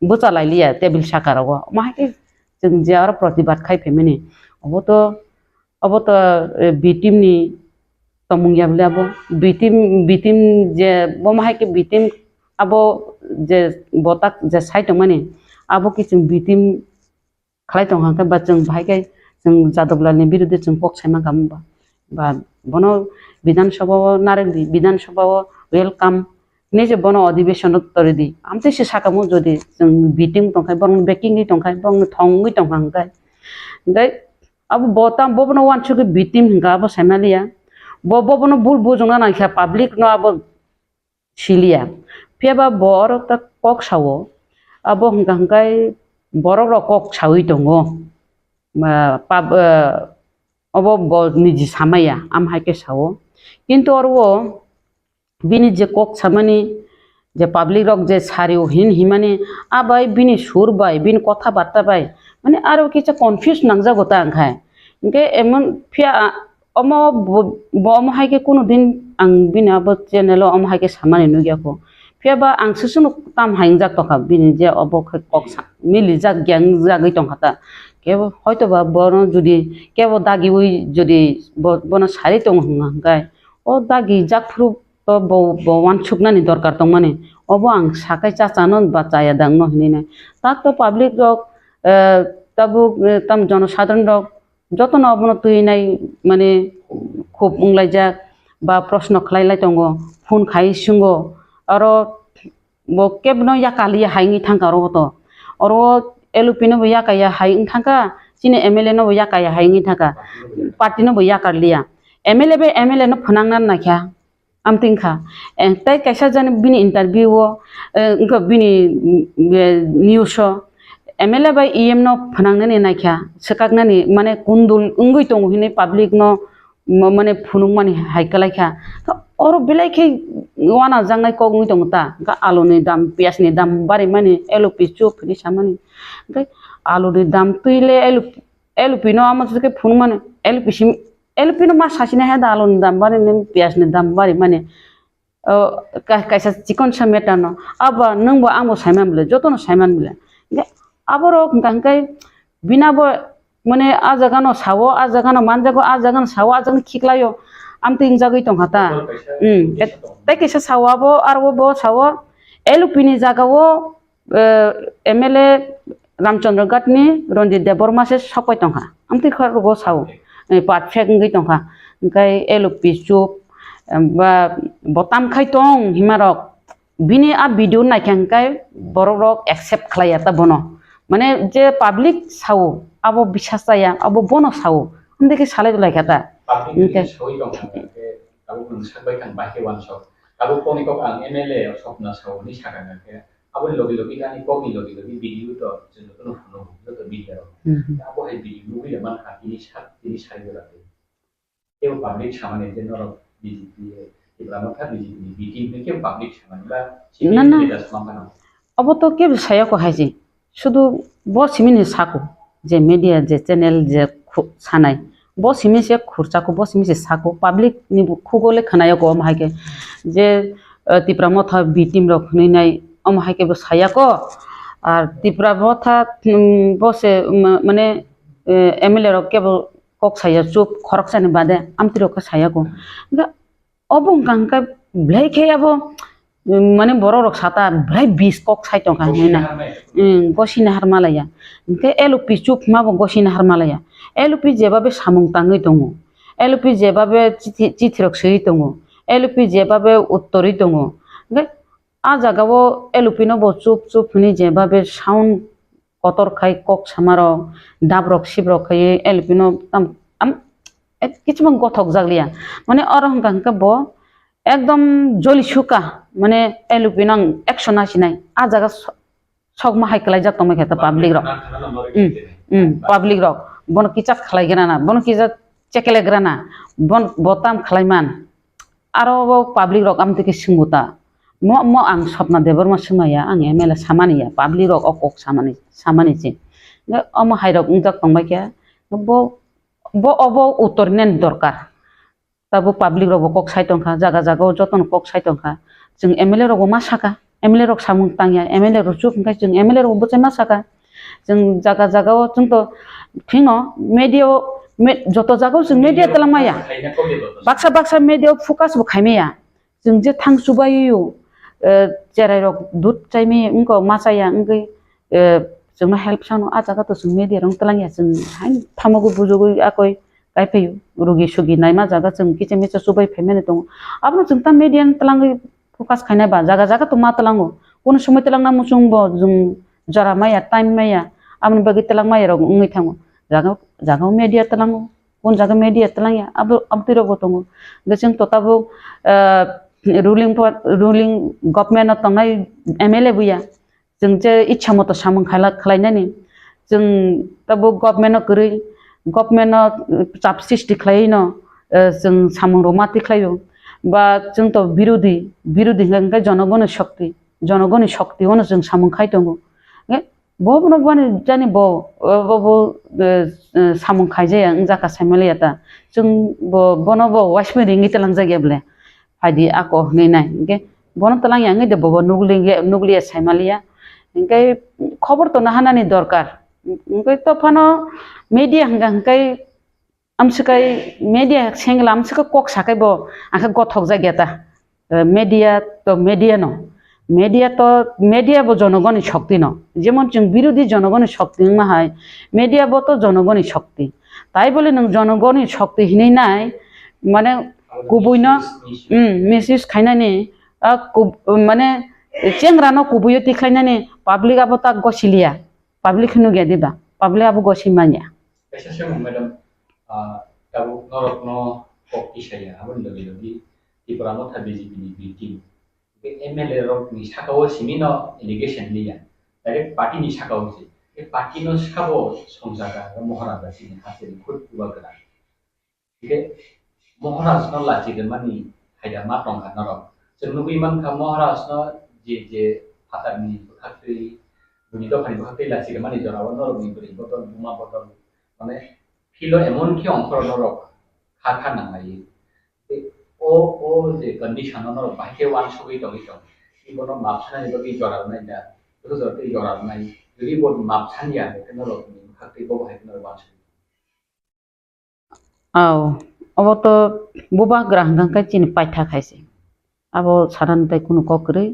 बोचा लायलिया टेबुल साका रगो माहायके जों जे आरो प्रतिबाद खाय फेमानि अब तो बिटिम नि तमुंगिया बले अब बिटिम जे बमाहायके बिटिम अब जे बताक जे साइटं माने अब कि जों बिटिम खालाय दंहांखाय बा जों बाहायके जों जादबलालनि बिरुद्धे जों पक सायमा गामबा बा बनो विधानसभाओ वेलकाम निजे बनो अधिवेशन तरिदि आमते से साकामु जदि जों बिटिम दंखाय बंग बेकिंग दंखाय बंग थंगै दंखांखाय दै अब बबनो वानसुके बिटिम हिंगा अब सायमालिया बबनो बुल बुजंना नायखा पब्लिक न अब सिलिया फेबा बर त कक सावो अब हिंगांखाय बर कक सावै दङ अब निजि सामाया आमहायके सावो किन्तु अरवो बिनि जे कक सामानि जे पब्लिक रक जे सारियो हिमानि आबाय बिनि सुर बाय बिनि कथा बार्ता बाय माने आरो किछा कन्फ्यूज नांजागोता आंखाय इनके एमन फिया अमहायके कोनो दिन आं बिनि अब चेनेल अमहायके सामानि नुगियाखो फियाबा आं सुसुनु ताम हायं जातखा बिनि जे अब कक मिलि जा ग्यां जागै दंखाता केबो हयतोबा बनो जुदि केबो दागि उइ जुदि बनो सारि दं हंगाय ओ दागि जाखफ्रु बवान सुकनानि दरकार दं माने अब आं साकाय चाचानो बाचाया दां न हिने ताक तो पब्लिक रक ताबु ताम जनसाधारण रक जतन अबनो तुइनाय माने खूब उंलायजा बा प्रश्न खलायलाय दङ फोन खाय सुंगो आरो बो केबनो याकालिया हायनि थांका रगतो अरो एलुपिनो बो याकाया हायनि थांका सिने MLA नो बो याकाया हायनि थांका पार्टी नो बो याकारलिया MLA नो फनांना नाख्या आमतिंखा तै कैसा जाने बिनि इंटरव्यू इनको बिनि न्यूज MLA बाय EM नो फनांनानै नाख्या सकागनानि माने कुंदुल उंगै दङ हिने पब्लिक नो माने फुनुं माने हायकलायखा और बेलायखे वाना जांनाय कगै दंता गा आलुनि दाम पियासनि दाम बारे माने एलपि चुपनि सामानि ओमफ्राय आलुनि दाम तुइले एलपि नो आमसके फुनुं माने एलपि नो मा सासिना हे आलुनि दाम बारे पियासनि दाम बारे माने कैसा चिकन समेटा न अब नंबो आंबो सायमान बिले जतनो सायमान बिले आबरो गांकाय बिनाबो माने आ जगानो सावो आ जगानो मानजागो आ जगानो सावो आ जगानो खिखलायो आमतिं जागै दंहाता तै कैसा सावाबो आरो बो सावो एलपिनि जागावो MLA रामचंद्र घाटनि रंजित देबबर्मा से सपाय दंहा आमति खरगो सावो पाट फेगै दंहा ओंखाय एलपि चुप बा बटाम खाय दं हिमारक बिनि आ भिडिअ नायखांखाय बर'रक एक्सेप्ट खालाया ता बनो माने जे पाब्लिक सावो आबो बिसास जाया आबो बनो सावो उन्दैके सालाय लायखाता पाब्लिक सही दं के आबो नोंसाबाय खान बाहे वान सक आबो कोनिको आं MLA सपना सावनि सागान के आबो लगे लगे गानि कोनि लगे लगे भिडिअ तो जों तो नुनो तो भिडिअ आबो हाय भिडिअ नुयो मान हातिनि साइड लाते केव पाब्लिक सामाने जे नर बीजेपी इब्रामथा बीजेपी बीटीम के पाब्लिक सामाने बा सिमिन लेदास मांगानो अब तो के साया को हायजी शुधु ब सिमिन साको जे मीडिया जे चैनल जे सानाय ब सिमिन से खुरचाको ब सिमिन से साको पब्लिक नि खुगोले खनाया को मायके जे तिप्रा मथा बीटीम रखनैनाय अम हायके ब साया को और तिप्रा मथा बसे माने MLA रक के कक साया चुप खरक साने बादे आमतिरो को साया को अब गांका ब्लाइखे अब माने बर' रक साता ब्राय 20 कक साइटं खाना गसिना हारमालाया इनके एलपि चुप माबो गसिना हारमालाया एलपि जेबाबे सामुं ताङै दङ एलपि जेबाबे चिथिरक सै दङ एलपि जेबाबे उत्तरै दङ आ जागावो एलपि नो चुप चुप नि जेबाबे साउन्ड कतर खाय कक सामारो दाब्रक सिब्रक खाय एलपि नो आम किछुमान गथक जागलिया माने अरहं गांका ब एकदम जलि सुका माने एलपि नं एक्शन आसिनाय आ जागा सग माहाय खलाय जातो मे खेता पब्लिक रक पब्लिक रक बन किचा खलाय ग्राना बन किचा चेकेले ग्राना बन बटाम खलायमान आरो पब्लिक रक आमते के सिंगुता म आं सपना देबर म सिमाया आं MLA सामानिया पब्लिक रक अक सामानि जे अम हायरक उंजाक तंबाय के ब अब उत्तर नेन दरकार तब पब्लिक रक कक साइटंखा जागा जागा जतन कक साइटंखा जों MLA रक मा साका MLA रक सामुं तांया MLA रक चुप ओंखाय जों MLA रक बचे मा साका जों जागा जागा जों तो फिङो मीडिया जत जागा जों मीडिया तलामाया बाक्सा मीडिया फोकस बो खायमेया जों जे थांसुबायो जेराय रक दुत चाइमे उनको मासाया उनकै जोंनो हेल्प सानो आ जागा तो जों मीडिया रं तलांया जों हाय थामगु बुजुगु आकय गायफैयो रुगि सुगि नायमा जागा जों किचे मेचे सुबाय फेमेने दं आपनो जों ता मीडिया तलांगै फोकस खायना बा जागा जागा तो मा तलांगो कोन समय तलांना मुसुं ब जों जरा माया टाइम माया आमन बगै तलां माया रग उङै थांगो जागा मीडिया तलांगो कोन जागा मीडिया तलांया अब तिरो बतंगो जों तो ताबो रुलिं गवर्नमेंट तंगाय MLA बुया जों जे इच्छा मतो सामुं खालायनानै जों ताबो गवर्नमेंट करै गवर्नमेंट चाप सृष्टि खालायनो जों सामुं रमाति खालायो बा जों तो विरोधी हंगाय जनगण शक्ति होनो जों सामुं खाय दङ बबनो बाने जानि ब सामुं खाय जाया जाका सायमालाया ता जों बनो ब वासमे रिंगि तलां जायगाब्ले फायदि आको नैनाय के बनो तलां यांगै दे बब नुगलिया सायमालिया ओंखाय खबर तो नाहानानि दरकार ओंखाय तो फानो मीडिया हंगाय आमसकाय मीडिया सेंगला आमसका कक साकाय ब आखा गथक जायगाता मीडिया न मीडिया बो जनगण शक्ति न जेमन जों विरोधी जनगण शक्ति माहाय मीडिया बो तो जनगण शक्ति ताई बोले नों जनगण शक्ति हिनै नाय माने गुबुयनो मेसेज खायनानि माने चेंग्रानो गुबुयो तिख्लायनानि पब्लिक आबो ता गसिलिया पब्लिक नु गेदिबा पब्लिक आबो गसिमानिया Esasyo madam tabu norokno kokti saya abon lagi TRIPURA Motha BJP ni BTIM MLA rok ni sakawo simino allegation liya direct party ni sakawo si party no sakawo songjaga mohara basi ni hasiri khud ubagara ike mohara no lachi de mani haida ma tongka norok jengnu iman ka mohara no je fatar ni khakri buni do khani khakri lachi de mani jorawo norok ni buri botol buma botol মানে fellow এমন কি অঙ্করণর খাখা নাঙাই ও যে কন্ডিশনর বাহিকে one সবই দগিত ইবন মাপছানাই বগি জরার নাই দা রুজরতে জরার নাই যদি বল মাপছানিয়া কেনর খাকতে Bob হাইকনর one সবই আও अब तो बुबा ग्राहगां का चिन पाइथा खायसे अब साधारण ताई कुनु ककरै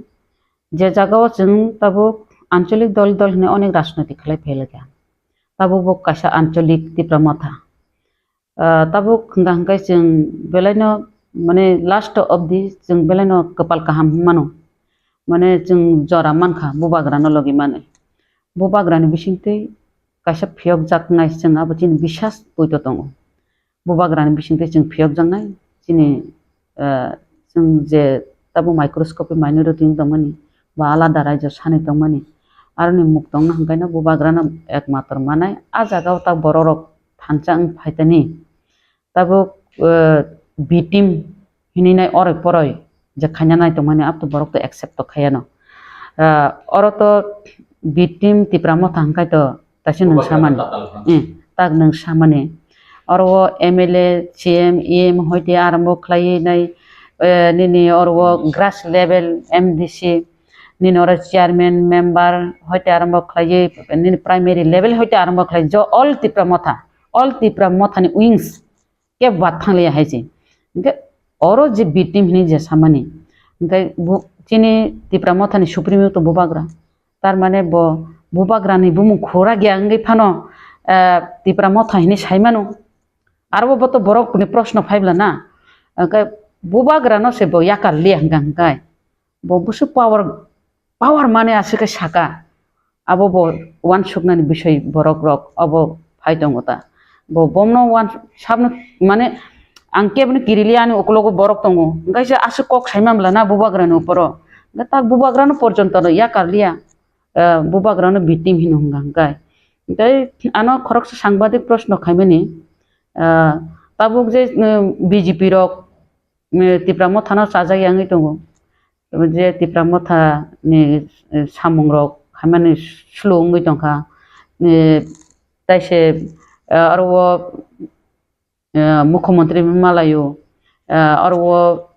जे जागाव जों ताबो आंचलिक दल ने अनेक राजनैतिक खालाय फैलगा ताबो कासा आंचलिक तिप्रा मथा tabuk hingga जों बेलायनो माने लास्ट अब्दि जों बेलायनो कपाल काहाम मानो माने जों जरा मानखा बुबाग्रानो लगे माने बुबाग्रानि बिसिंते काisa फियक जाकनाय जों आबोथिन बिसास बयतो दङ बुबाग्रानि बिसिंते जों फियक जांनाय जिनि जों जे ताबु माइक्रोस्कोपि माइनरिटिं दंमोनि बा आलादा रायजो सानै दंमोनि आरो नि मुख दंना हंगायना बुबाग्रानो एकमात्र मानाय आ जागाव ता बररक थानचां फाइतानि ताबु बिटिम हिनिनाय अरय परय जे खान्यानाय दंमोनि अब तो बरक तो एक्सेप्ट तो खायानो अरो तो बिटिम तिप्रा मथा हंगाय तो तासि नों सामानि ताग नों सामानि और वो MLA CM EM होइते आरम्भ खालायनाय निनि और वो ग्रास लेवल MDC निनि और चेयरमैन मेंबर होइते आरम्भ खालायै निनि प्राइमरी लेवल होइते आरम्भ खालाय जो ऑल तिप्रा मथानि विंग्स के बात थांलिया हायजे इनके औरो जे बिटिम हिनि जे सामानि इनके चिनि तिप्रा मथानि सुप्रीम तो बुबाग्रा तार माने बो बुबाग्रानि बुमु खोरा गया इंगे फानो तिप्रा मथा हिनि साइमानो आरो बो तो बरकनि प्रश्न फाइब्ला ना इनके बुबाग्रानो से बो याका लिया हंगाय बो बुसु पावर माने आसिके साका अब बो वान सुकनानि विषय बरक रक अब फाइदंगता बो bomno wan sabno mane angke bne kiriliani oklogo borok tongo ngaise asu kok saimamla na bubagrano uporo ta bubagrano porjonto ya karlia bubagrano bitim hinunga ngai tai ano khoroksa সাংবাদিক প্রশ্ন খাইমেনি tabuk je BJP rok Tipra Mothano sajai angi tongo je Tipra Motha ni samung rok खाइमानि slungi tongka taise और वो मुख्यमंत्री मालायो और वो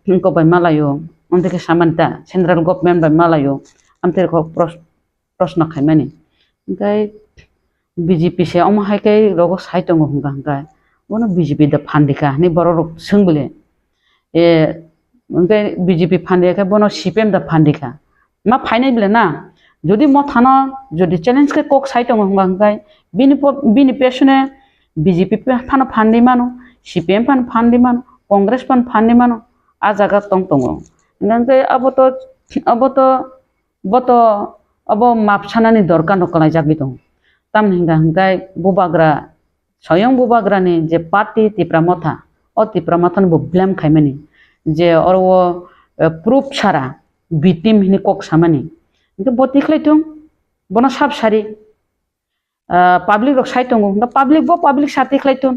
इनको भाई मालायो उनके के सामानता सेंट्रल गवर्नमेंट भाई मालायो हम तेरे को प्रश्न खाइमानि इनके BJP से हम हाय के लोगों साइटों को हंगा वो ना BJP द फंडिका नहीं बरो संगबले उनके BJP फंडिका वो ना CPM द फंडिका मा फाइनल बिले ना যদি মথানো যদি চ্যালেঞ্জ কে কক সাইটং হংগাই বিনি পেছনে বিজেপি ফানো ফান্ডি মানো সিপিএম ফান ফান্ডি মানো কংগ্রেস ফান ফান্ডি মানো আ জায়গা টং টং নংকে বতো अब मापसानानि दरकार नकलाय जागि दं ताम हंगाय बुबाग्रा स्वयं बुबाग्रानि जे पार्टी तिप्रा मथा ओ तिप्रा मथान बो ब्लेम खाइमानि जे और वो प्रूफ सारा बिटिम हिनि कक सामानि इनके बतिखलायथों बना साब सारि पाब्लिक रक साइटों दा पाब्लिक साथिखलायथों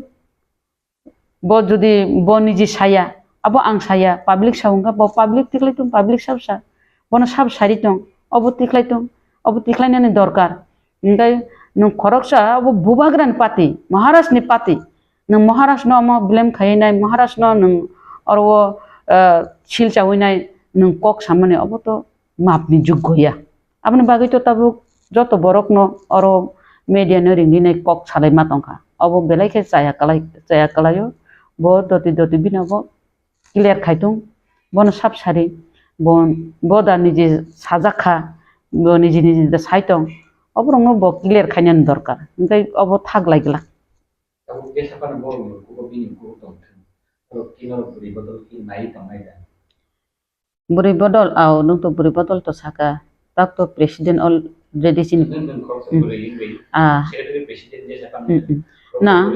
बो जुदि बो निजि साया अब आं साया पाब्लिक साउंगा बो पाब्लिक तिखलायथों पाब्लिक साब सा बना साब सारिथों अब तिखलायथों अब तिखलायनानि दरकार इनके नों खरकसा अब बुबाग्रानि पार्टी महाराष्ट्रनि पार्टी नों महाराष्ट्र न ब्लेम खायनाय महाराष्ट्र नों और वो सिलचावैनाय नों कक सामानि अब तो मापनि जुगया आपने बागै तो ताबु जत बरक न और मीडिया न रिंगिने कक सालाय मातंखा अब बेलायखे जाया कलायो बो दति बिना बो क्लियर खायथुं बन साब सारि बो दा निजे साजाखा बो निजे दा साइटं अब रंग बो क्लियर खायनानि दरकार ओमफ्राय अब थागलायगला ताबु केसापान बो को बिनि को दंथों तो किनो बुरि बदल कि नाय तंनायदा बुरि बदल आव नों तो बुरि बदल तो साका tak to presiden already sin na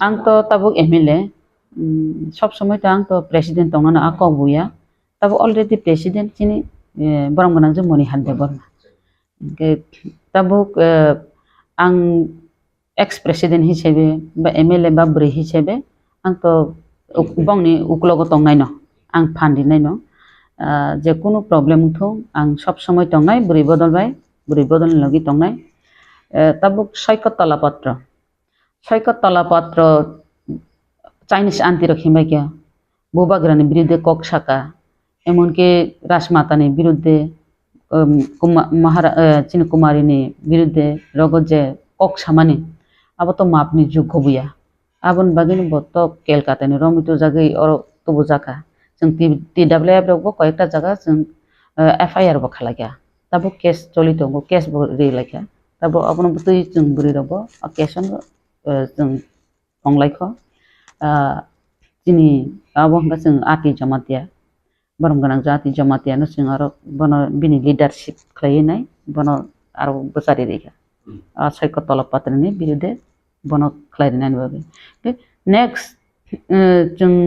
ang to tabuk MLA sob সময় তো ang to presiden tong na ako buya tabuk already presiden sini borong banang je moni hadde borna tabuk ang ex president hisebe ba MLA ba bri hisebe ang to bongni uklogo tong nai no ang phandi nai no जे कोनो problem थो आं सब समय तंगाय बुरि बदल लगी तंगाय तब सैकत तलापत्र Chinese aunty रखिमाय क्या बुबाग्रानि बिरुद्धे कक साका एमन के राजमातानि बिरुद्धे चिनी कुमारीनि बिरुद्धे रगत जे कक सामानि अब तो मापनि जुग बुया आबन बागिनि बत केलकातानि रमितो जागै और तबु जाका जों TWF रखबो कयटा जगह जों FIR बो खालाया तब केस चली दंगो केस बो रिलायखा तब अपन बुतै जों बुरि रबो केसन जों फंलायखो Sini abang kaseng ati jamatia barang ganang jati jamatia no sing aro bono bini leadership khlai nai bono aro besari rekha sai ko tolap patra ni birude bono khlai nai bagi next jung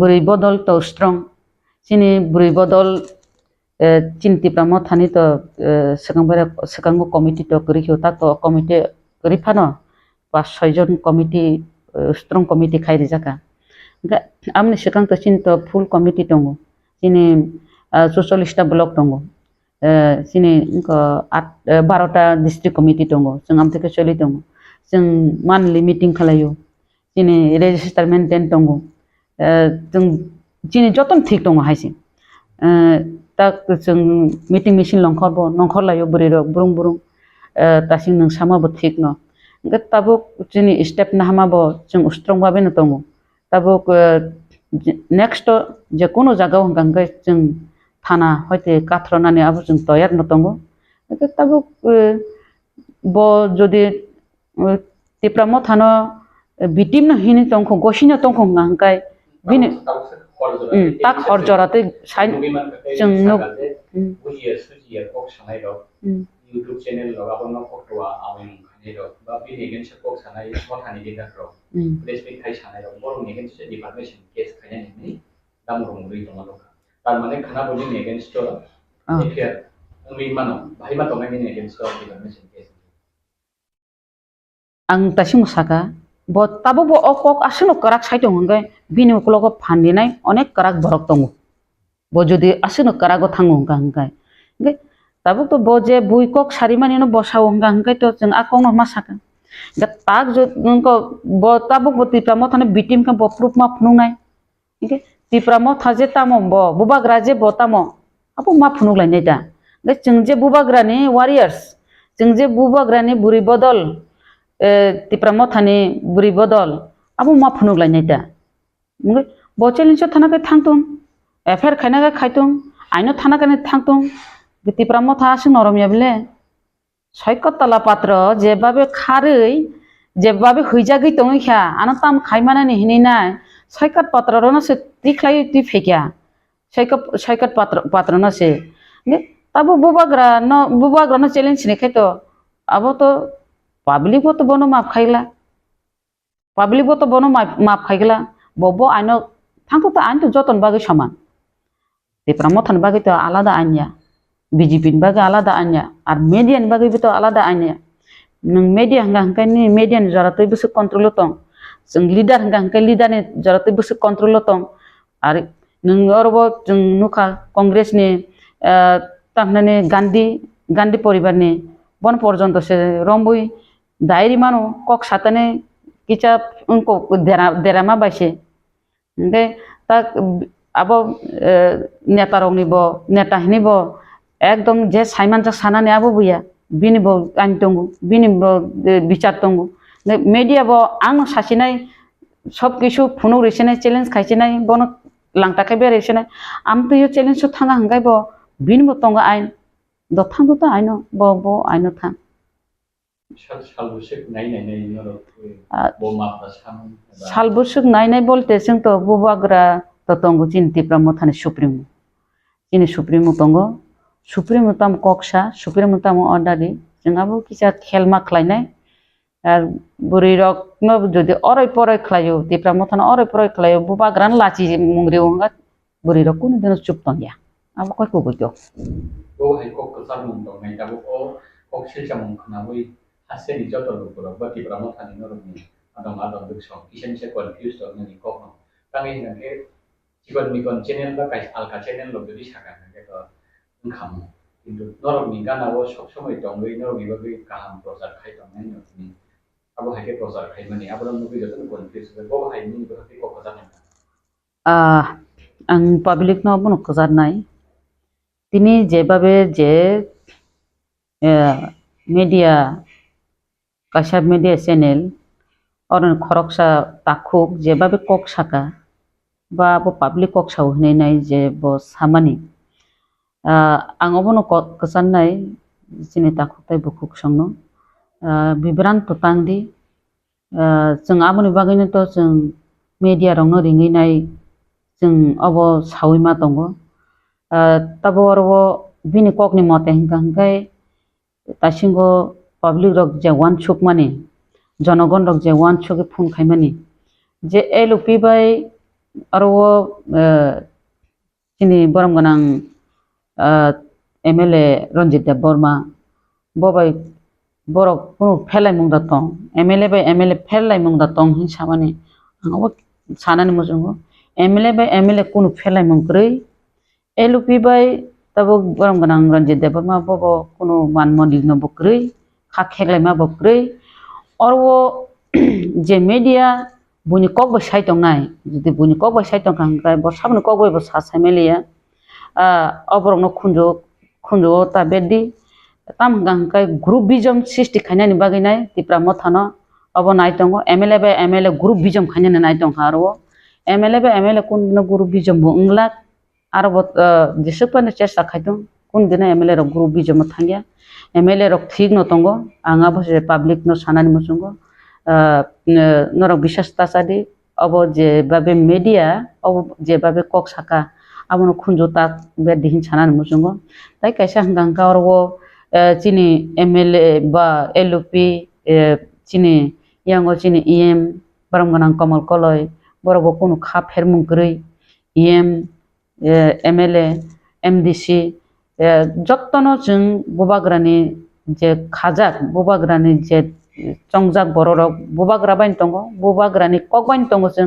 buri bodol to strong sini buri bodol cinti pramo thani to sekango committee to kuri tak to committee kuri phano 5-6 John committee strong committee khai rijaka amni sekang to chin to full committee tongo sini socialista block tongo sini ko 12ta district committee tongo singam theke choli tongo sing monthly meeting khalayo sini register maintain tongo sini joton thik tongo haisi tak sing meeting machine longkhorbo nongkhor layo buri rok burung burung tasing nang sama bo thik no tabuk sini step nahama bo sing strong babe no tongo tabuk next je kono jaga hangkai sing thana hoite kathronani abu sing toyar no tongo tabuk bo jodi Tipra Mothano bitim no hini tongkho gosina tongkho hangkai bini tak hor jorate sain sing no YouTube channel lo abono kokwa awin khani ro ba bini gen chepok sanai Mothani leader ro respect khai sanai ro boro negen se department case khane ni damrong ri tomalo tar mane khana boli negen sto efer mi mano bhai ma tongai ni negen sto department case ang tasing saka bo tabo bo okok asino karak saito hanggai bini uklogo phandinai onek karak borok tongo bo jodi asino karago thango hanggai tabuk to bo je buikok sarimani no bosao hanggai to jeng akong no masaka tak jo ko bo tabuk bo Tipra Mothani bitim ka bo proof ma phunung nai Tipra Motha je tamo bo bubagra je bo tamo apu ma phunuk lai nai da jeng je bubagra ni warriors jeng je bubagra ni buri bodol Tipra Mothani buri bodol apu ma phunuk lai nai da bo challenge thana ka thangtung affair khaina ka khaitung aino thana ka thangtung Tipra Motha sing noromya bile soikotala patra jebabe kharei jebabe huijagi tongi kha anatam khaimana ni hini nai soikat patra ro na se tikhlai ti phekya soikat patra na se tabu bubagra no challenge ne khaito abo to public bo to bono map khaigla public bo to bono map khaigla bobo aino thangto to ain to joton bagi saman Tipra Mothani bagi to alada anya BJP bagi alada anya ar media bagi bito alada anya nang media hangkai ni media ni jaratoi busu kontrol tong sing leader hangkai leader ni jaratoi busu kontrol tong ar nang orbo jeng nuka congress ni tamnani gandhi poribar ni bon porjonto se rombui dairi mano kok satane kicha unko derama baise nde tak abo netarong ni bo neta hini bo ekdom je saiman jak sanani abo buya bini bo ain tongo bini bo bichar tongo media bo ang sasinai sob kisu phunuk resinai challenge khaisinai bono langta khai be resinai am to yo challenge thanga hanggai bo bini bo tongo ain do thang to aino bo aino thang salbusuk nai bolte sing to bubagra to tongo chin Tipra Mothani supremo ini supremo tongo supremo tam koksa supremo tam ordari jengabo kisa khelma khlainai ar buri rok no jodi oroi poroi khlayo Tipra Mothani oroi poroi khlayo bubagran lachi mungri onga buri rok kun den chup tongya abo koi ko gyo bo hai kok ka san mung dong nai tabu o kok Silchajakmano khana boi haseni joto lukuro ba Tipra Mothani no ni adong dukso isen se confused dong ni kok no tangi nge Cikon channel ba kai alka channel lo jodi saka nge ko kham কিন্তু নরমি গানাও সব সময় দংই নরমি বাকি কাহাম প্রচার খাই দংই নরমি আবো হাইকে প্রচার খাই মানে আবরন নবি যতন কনফিউজ বো হাইনি বাকি ককজা না ang public no bono kazar nai tini jebabe je media kasab media channel oron khoroksa takhuk jebabe kok saka ba bo public kok sau hnei nai je bo samani ang obono kesan nai sini takhuk tai bukuk sangno bibran tutang di jeng amoni bagini to jeng media rong no ringi nai jeng abo sawi ma tongo tabo oro bini kokni mote hingkai tasingo public rok je wan chuk mani জনগণ rock যে one ছকে phone খাইমানি যে LP by আরো চিনি বরম গনাং MLA রঞ্জিত দেব বর্মা ববাই বরক কোনো ফেলাই মুংদা তং MLA বাই MLA ফেলাই মুংদা তং হিন সামানি আঙ্গো সানানি মজঙ্গো MLA বাই MLA কোনো ফেলাই মুংগ্রই এলপি বাই তাবো বরম গনাং রঞ্জিত দেব বর্মা বব কোনো মান মন্দির ন বক্রই খা খেগলাই মা বক্রই और वो जे media बुनी कॉक बसाई तो नाई जिते बुनी कॉक बसाई तो कहाँ का बसाब न कॉक बस सास है मेलिया अब रोग न खुंजो ता बेडी तम कहाँ का ग्रुप बीजम सिस्टी खाने निबागी नाई तिप्रा मोथा न अब नाई तो गो MLA बे MLA ग्रुप बीजम खाने नाई तो कहाँ रो MLA बे MLA कुन न ग्रुप बीजम बुंगला आरो वो जिसे पर न चेष्टा खाई तो कुन दिन MLA row group बीजम थांगिया MLA rok thik no tongo anga bose public no sanani musungo norok bishas tasadi abo je babe media abo je babe kok saka abono khunjo ta be dihin sanani musungo tai kaisa hangangka orwo chini MLA ba LP chini yango chini EM baramganang kamal koloi borobo kono kha phermung grei EM MLA MDC যত্তনো जों बुबाग्रानि जे खाजाक बुबाग्रानि जे चंजाक बररक बुबाग्रा बाइन दंगो बुबाग्रानि कक बाइन दंगो जों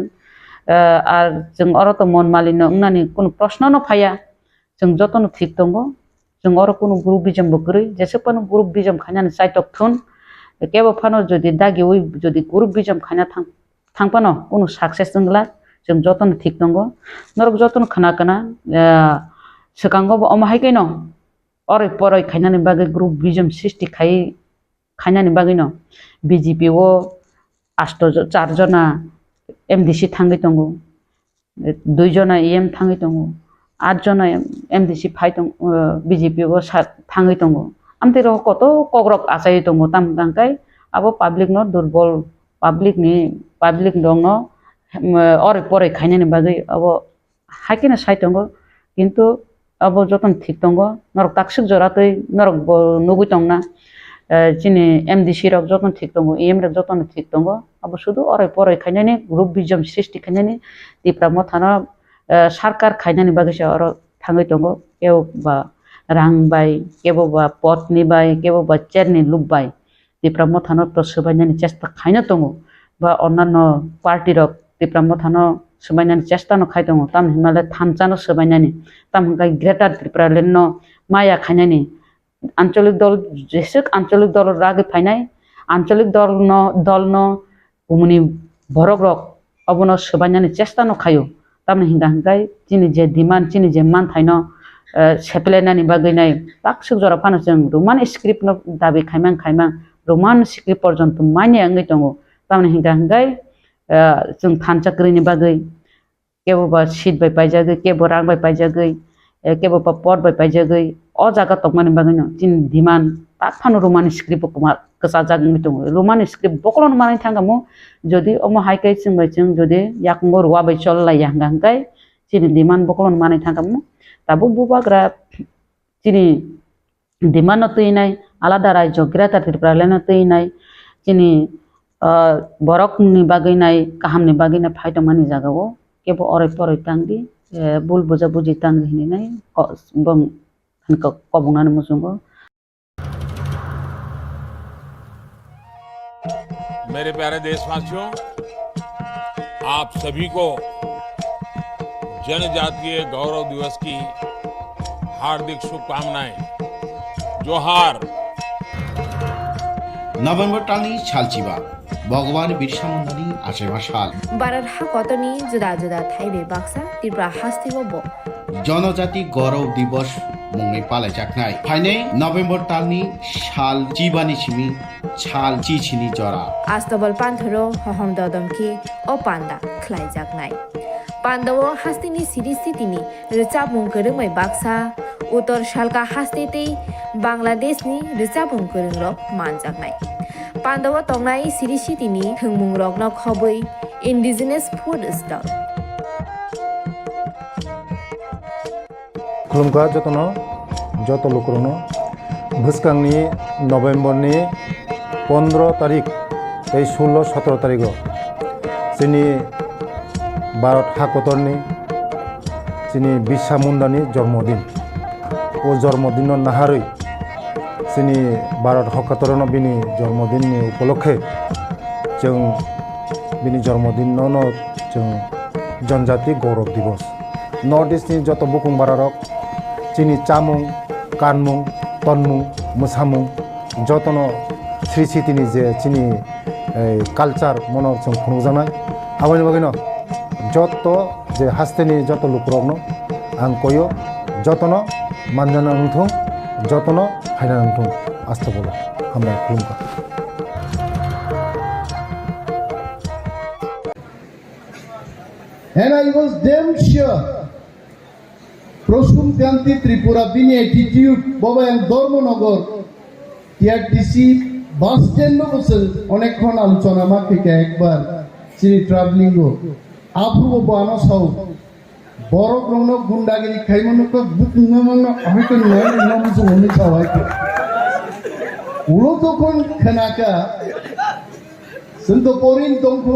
are जों अरतो मन मालिनो उनानि कोनो प्रश्न न फाया जों जतनो ठीक दंगो जों अर कोनो ग्रुप बिजम बग्रै जेसेपन ग्रुप बिजम खानानि साइटक थुन केबो फानो जदि दागि उइ जदि ग्रुप बिजम खाना थांपानो कोनो सक्सेस दंगला जों जतनो ठीक दंगो नरक जतनो खाना kana sekango bo oma haike no ore poroi khainani bage group bijam sisti khainani bage no BJP wo 4 jona MDC thangai tongo 2 jona EM thangai tongo 8 jona MDC phai tong BJP wo thangai tongo amte ro koto kokrok asai tongo tam gangkai abo public no durbol public dong no ore poroi khainani bage abo haike na sai tongo কিন্তু अब जतन ठीक दंगो नरक ताक्सिक जरातै नरक नुगुइ दंना चिनि MDC रक जतन ठीक दंगो EM रक जतन ठीक दंगो अब शुधु अराय पराय खायनानि ग्रुप बिजम सृष्टि खायनानि तिप्रा मथाना सरकार खायनानि बागैसो अर थांगै दंगो केबा रां बाय केबा पदनि बाय केबा चेरनि लुक बाय तिप्रा मथाना तो सबायनानि चेष्टा खायना दंगो बा अन्नान्य पार्टी रक तिप्रा मथाना सबायनानि चेष्टा न खाय दंगो ताम हिमालय थानचानो सबायनानि ताम हंगाय ग्रेटार त्रिपुरा लेनो माया खायनानि आंचलिक दल जेसेक आंचलिक दल रागे फायनाय आंचलिक दल न उमुनि भरक रक अबनो सबायनानि चेष्टा न खायो ताम हंगाय चिनि जे डिमान्ड चिनि जे मान थायनो सेप्लेनानि बागैनाय ताक्सिक जरा फानो जों रोमान स्क्रिप्ट न दाबि खायमां रोमान स्क्रिप्ट पर्यन्त माने आंगै दंगो ताम हंगाय जों थानचाक्रिनि बागै केबा सीट बाय पाइजागै केबा रां बाय पाइजागै केबा पद बाय पाइजागै अ जागा तकमानि बागैनो जिन डिमान्ड ताकफानो रोमान स्क्रिप्ट कुमार कसा जागै दङ रोमान स्क्रिप्ट बकलन मानै थांगामो जदि अम हाइकै जों जदि याकंगो रुवा बाय चललाय हंगाय जिन डिमान्ड बकलन मानै थांगामो ताबो बुबाग्रा जिनि डिमान्ड तैनाय आलादा राज्य ग्रेटार त्रिपुरा लेनो तैनाय जिनि बरकनि बागैनाय काहामनि बागैनाय फायदमानि जागावो केबो अराय पराय तांगि बुल बुजा बुजि तांगि हिनाय बं हनक कबुंनानि मुजुंगो मेरे प्यारे देशवासियों आप सभी को जनजातीय गौरव दिवस की हार्दिक शुभकामनाएं जोहार नभेम्बर टालनि सालचिबा भगवान बिरसा मुंडानि आसेमा साल बारार हा कतनि जुदा जुदा थाइबे बाक्सा त्रिपुरा हास्तिबो जनजाति गौरव दिवस मुङै पालायजानाय फाइनै नभेम्बर टालनि साल चिबानि सिमी साल चिचिनि जरा आस्तबल पान्थरो हहम ददमखि ओ पान्दा ख्लाइजाकनाय पान्दावो हास्तिनि सिरिस्थितिनि रिचाबुं गोरोंमै बाक्सा उत्तर सालका हास्तेतै बांलादेशनि रिचाबुं गोरोंरक मानजाकनाय पान्दाव तंनाय सिरिस्थितिनि थोंमुं रगन खबै indigenous food stall. खुलुमखा जतनो जत लोकरनो भुसकांनि नभेम्बरनि 15 तारिख 16-17 तारिख जोंनि भारत हादरनि जोंनि बिरसा मुंडानि जन्मदिन ओ जन्मदिन नाहारै जोंनि भारत हादरनो बिनि जन्मदिननि उपलक्षे जों बिनि जन्मदिनावनो जों जनजाति गौरव दिवस नर्थ इस्टनि जत बुकुं बारारक जोंनि चामुं कानमुं तनमुं मोसामुं जतनो श्री सिटिनि जे जोंनि कालचार मनर जों खुंजानाय आबानि बागैनो जत जे हास्तेनि जत लुकरकनो आं कयो जतनो मानजाना नंथों जतनो फायना नंथों आस्था बोला हामबाय खुलुमखा And I was damn sure Prosun Kanti Tripura Bini attitude Baba and Dormonogor TRTC bus stand bosel onekhon alochona makike ekbar chini traveling go aprubo bano sau borok rongno gundagiri khaimano ko bukngamano hoyto noy namusu honi sawai ulo tokhon khanaka sento porin tongko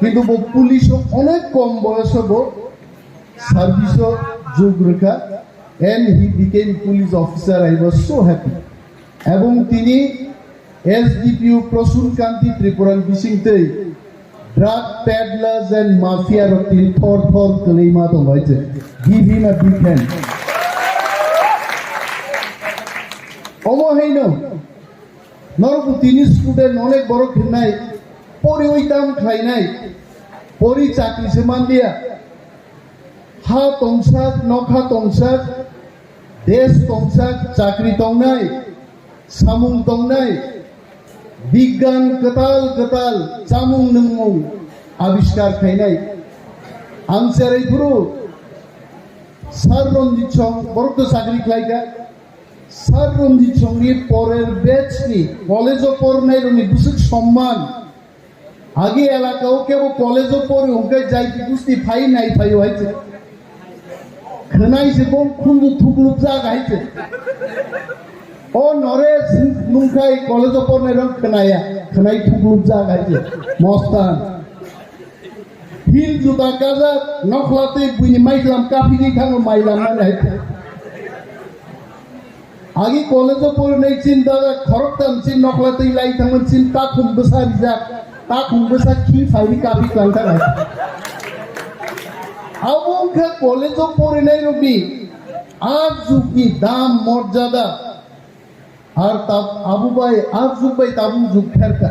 কিন্তু police অনেক কম বয়সে service যোগ রেখা and he became police officer I was so happy এবং তিনি SDPO Prasun Kanti ত্রিপুরান বিসিংতে ড্রাগ প্যাডলার্স এন্ড মাফিয়ার তিল থর থর কলেইমা দং হয়েছে give him a big hand অমহাইন নরকু তিনি স্টুডেন্ট অনেক বড় খেলনাই পরে ওই দাম খাই নাই পরি চাকরি সমান দিয়া হা তংসাক নখা তংসাক দেশ তংসাক চাকরি তং নাই সামুং তং নাই বিজ্ঞান কতাল কতাল চামুং নংমুং আবিষ্কার খাই নাই আনসারাই পুরো সার রঞ্জিত সং বড় চাকরি খাইকা সার রঞ্জিত সঙ্গে পরের ব্যাচ নি কলেজও পড় নাই রনি বুঝুক সম্মান আগে এলাকাও কেবল কলেজও পড়ে ওকে যাইতে বুঝতে ফাই নাই ফাই হয়েছে খানাইছে কোন খুন্দু থুকলুক যা গাইছে ও নরে নুনখাই কলেজও পড়ে রং খানাইয়া খানাই থুকলুক যা গাইছে মস্তান হিল জুতা কাজা নখলাতে বুঝি মাইলাম কাফিরি খানো মাইলাম না গাইছে আগে কলেজও পড়ে নেই চিন্তা খরকতাম চিন নখলাতেই লাই থামন চিন তা খুব বেসারি যা তা কুম্ভসা কি ফাইলি কাফি ক্লান্তা নাই আবংখা কলেজও পড়ে নাই রবি আর যুগি দাম মর্যাদা আর তাব আবু ভাই আর যুগ ভাই তাবু যুগ খেরকা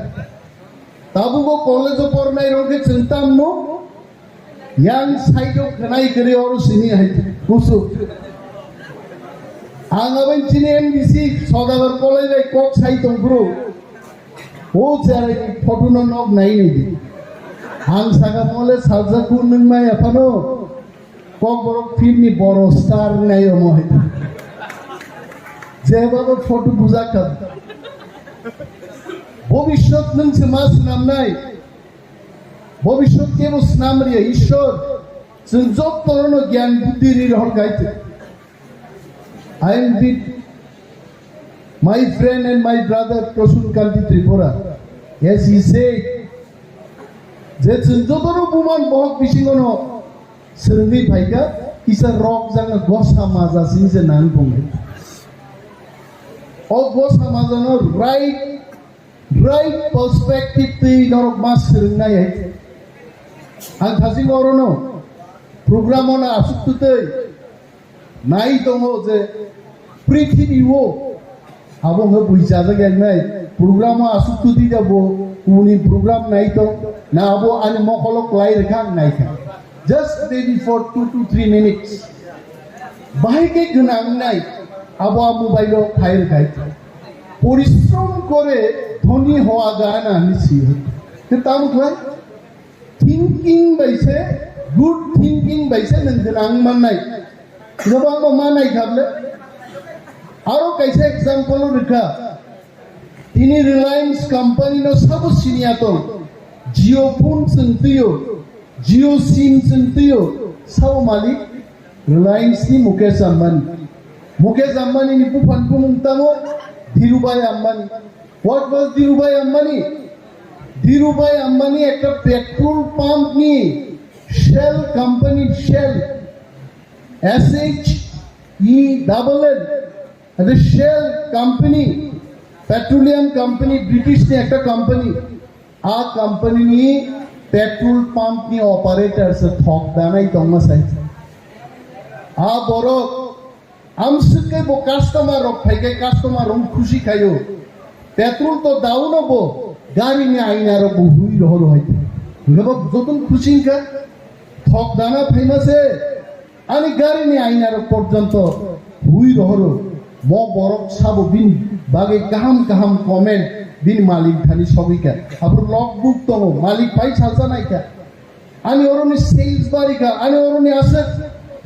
তাবুগো কলেজও পড়ে নাই রোগে চিন্তাম নো ইয়াং সাইডও খানাই করে ওর সিনি হাইতে কুসু আঙাবাই চিনি এমবিসি সদাগর কলেজে কক সাইতং ব্রো ও চারে ফটো নক নাই নেই হাং সাগা মলে সাজা কুনন মাই আপানো kokborok ফিল্মি বড় স্টার নাই মহে যে বাবা ফটো বুঝা কাজ ভবিষ্যৎ নংসে মাস নাম নাই ভবিষ্যৎ কেবল নাম রে ঈশ্বর जों जब तरनो ज्ञान बुद्धि रि हर गाइते I am with my friend and my brother Prosun Kanti Tripura. Yes, he said, "Je jodoro buman bohok bisingono servi phaika kisa rock janga gosa maja sinse nan ponge." All gosa maja no right perspective ti norok mas seringai hai. Ang khasi orono program ona asukute nai tongo je পৃথিবীও আবহাওয়া বুঝা যায় নাই programme আসুক দি যাব কোনি programme নাই তো না আবো আনি মকলক লাই রেখাং নাই খা just ready for 2 to 3 minutes বাইকে গনাং নাই আবো মোবাইল ফাইল গাই পরিশ্রম করে ধনী হওয়া যায় না নিছি তে তাম কয় থিংকিং বাইছে গুড থিংকিং বাইছে নং গনাং মান নাই জবাব মানাই খাবলে আরো कैसे एग्जांपल रखा তিনি রিলায়েন্স কোম্পানি নো সব সিনিয়া তো जियो फोन संतियो जियो सिम संतियो सब मालिक रिलायंस नि मुकेश अंबानी नि पुफान पुमुंगतामो धीरूभाई अंबानी व्हाट वाज धीरूभाई अंबानी एक पेट्रोल पंप नि Shell company Shell SHELL Shell company petroleum company British ने एक कंपनी आ कंपनी नि पेट्रोल पंप नि ऑपरेटर से थोक दानाई तंग साइ आ बोरक आमसके बो कस्टमर रख फाइके कस्टमर हम खुशी खायो पेट्रोल तो दाउ न बो गाड़ी ने आइना रो हुई रहो हाइते गब जतन खुशी का थोक दाना फेमस है आनी गाड़ी ने आइना रो पर्यंत हुई रहो मो बरक साबो बिन बागे काहाम कमेंट बिन मालिक खानी सबिका अब लॉग बुक तो मालिक पाई छालसा नाइका आनी ओरनी सेल्स बारिका आनी ओरनी आसेट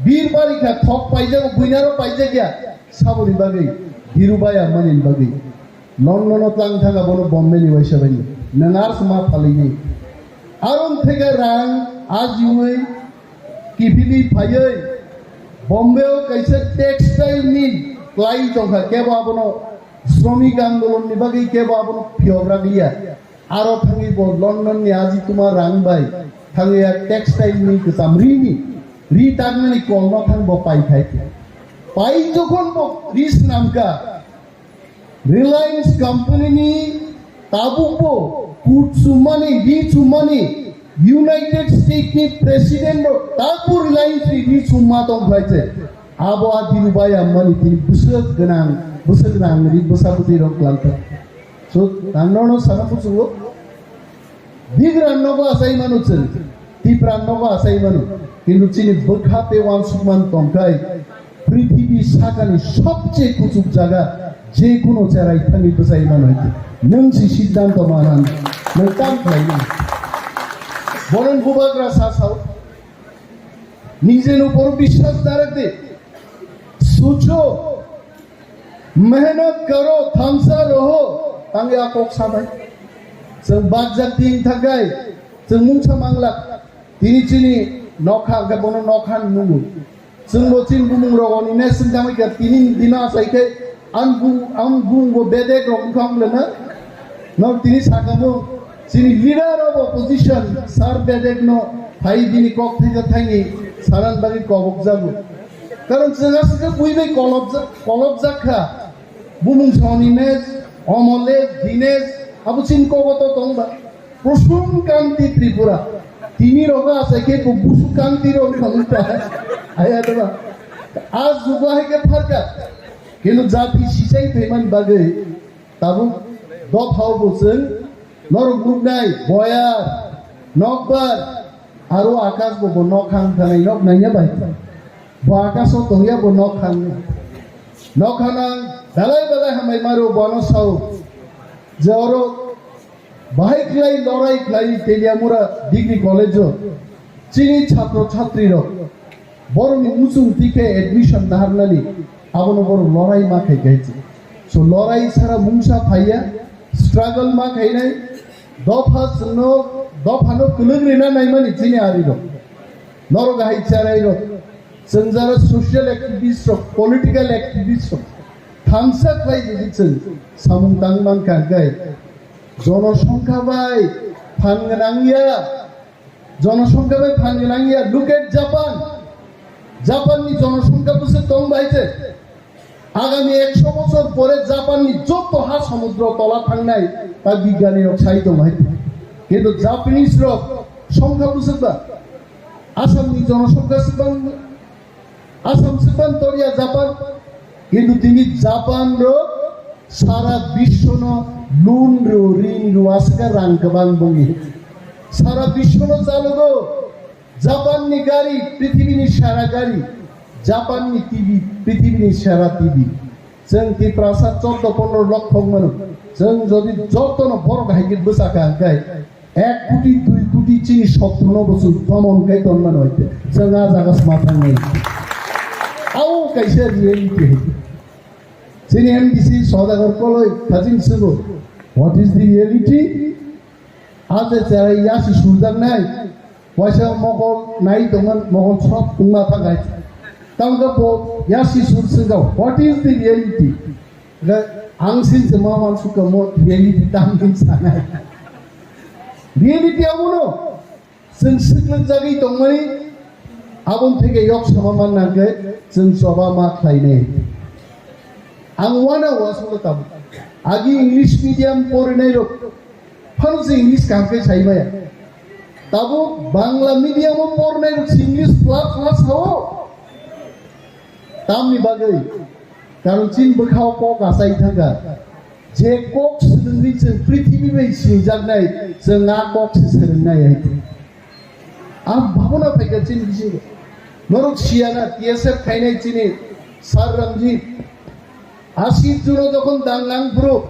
बीर बारिका थक पाइजे बुइनारो पाइजे गया साबोनि बागे धीरूभाई अंबानी बागे लंडन तांग थागा बनो बम्बे नि वैसा बानी नंगार्स मा फालिनि आरन थेगा रां आज युई किबिलि फायै बम्बे कैसे टेक्सटाइल नि क्लाई तंखा केबो आबनो श्रमिक आंदोलन नि बागे केबो आबनो फियोग्रा लिया आरो थांगि बो लंडन नि आजि तुमा रां बाय थांगि टेक्सटाइल नि कसामरिनि री तागनानि कलना थांग बो पाइ खाइते पाइ जखन बो रिस नामका रिलायंस कंपनी नि ताबुबो कुट सुमानि री सुमानि यूनाइटेड स्टेट नि प्रेसिडेंट ताबु रिलायंस री सुमा दं खाइते आबो आ धीरूभाई अंबानी तिनि बुसगनां री बसापुति रक लांता सो तांगनो सानापुसुगो दिग्रान्नोबो आसाइ मानुचन टिप्रान्नोबो आसाइ मानु किन्तु चिनि बखाते वान सुमान तंकाय पृथ्वी साकानि सबचेये कुचुक जागा जे कोनो चेराइ थांनि बसाइ मानु हइते नोंसि सिद्धांत मानान नों ताम खाइनि बरन गुबाग्रा सासाव निजेन ऊपर विश्वास दारते सोचो मेहनत करो थामसा रहो तांगे आकोक साबाय जों बागजा तिं थाखाय जों मुंसा मांला तिनि चिनि नखा गबनो नखान नुगु जों लचिन बुमुं रगनि नेसन दामैका तिनि दिना साइके आं बुंगो बेदे रं खामलेना न तिनि सागामो चिनि लीडर ऑफ ऑपोजिशन सार बेदेक नो फाइ दिनि कक थैगा थाइनि सारान बागि कबक जागु कारण जोंहा सिगा बुइबै कलब जाखा बुमुं सनिनेज अमले दिनेज आबो चिनकगत दंबा प्रसुम कांति त्रिपुरा तिनि रगा आसाइके बुसु कांति रो खमता आया दबा आज जुगाहे के फरका किन्तु जाति सिसाइ फैमान बागै ताबु दफाव बोसों नरक गुगनाय बयार नकबार आरो आकाश बो नखां थानाय नक नायना बाय आकाशो तंगिया बो नखाना दालाय हामाय मारो बनसाव जरो बाहाय खिलाई लड़ाई खिलाई तेलियामुरा डिग्री कॉलेज चिनी छात्र छात्री रो बरनि मुसुं तिके एडमिशन नारनानि आबनो बर लड़ाई मा खाइ गाइছে सो लड़ाई सारा मुंसा फाइया स्ट्रगल मा खाइनाय दफानो कुलग्रिना नायमानि चिनि आरि रो नरो गाहाय चाराय रो जों जारा सोशल एक्टिविस्ट रो पॉलिटिकल एक्टिविस्ट रो थामसा खाइ दिछन सामुं दांमान कागाय जनसंख्या बाय फानगनांगिया लुक एट जापाननि जनसंख्या बोसोर दं बायছে आगामी 100 বছর পরে জাপানनि যত हा समुद्र तला थांनाय ता बिगियानी रक साइ दं बायছে কিন্তু জাপানিজ রক সংখ্যা बोसोरबा आसामनि जनसंख्या सिबां आसाम सिबां तरिया जापान কিন্তু তিনি जापान रो सारा विश्व नो लुन रो रिन रो आसका रां गोबां बंगि सारा विश्व नो जालगो जापाननि गाड़ी पृथ्वीनि सारा गाड़ी जापाननि टीवी पृथ्वीनि सारा टीवी जों टिप्रा 14-15 लाख मानो जों जदि जतन बर गायगिर बसाका गाय 1 कोटी 2 कोटी चिनि 17 বছর भ्रमण गाय तनमान हइते जों आ जागास माथां नै आउ कैसे रियलिटी है CNMDC सौदागर कोलोय थाजिं सुगो what is the reality Ate cara yasi surdan nai. Wasa mokol nai teman mokol shop tungma pakai. Tangga po yasi sursengau. What is the reality? Angsin semua masuk ke reality tangkin sana. Reality apa no? Sensiklan jagi tongmani. Abon theke yok samaman nangke sensoba mak lainnya. Angwana wasula tabu. Agi English medium pore rok. Harus English kamke saimaya. Tabu Bangla medium pore rok English plus ho. Tamni bagai. Kalau cin berkau kok asai tangga. Je kok sedengri cen prithibi mai sinjagnai senga kok serengnai itu. Am bhavana paika cin bising. Norok siana TSF kainai cini Sar Ranjit. Asik juno jokon danglang bro.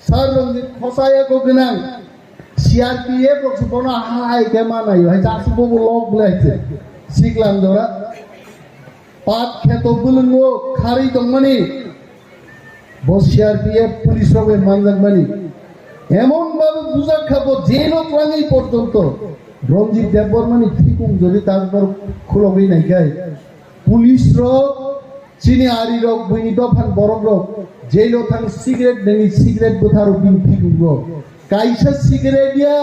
Sar Ranjit khosaya ko genang. CRPF ko supona hai kemana yo. Hai jasubo log belai. Siklang dora. Pat kheto bulungo khari tongmani. Bos CRPF police রবে মানজাকমানি এমন ভাবে বুঝা খাবো যে লোক রাঙাই পর্যন্ত রঞ্জিত দেববর্মানি ঠিকুম যদি তারপর খুলবেই নাই গাই পুলিশ রক চিনি আরি রক বইনি দফান বরং রক যে লোক থাং সিগারেট নেই সিগারেট বোথারও বিন ঠিকুম রক কাইসা সিগারেট ইয়া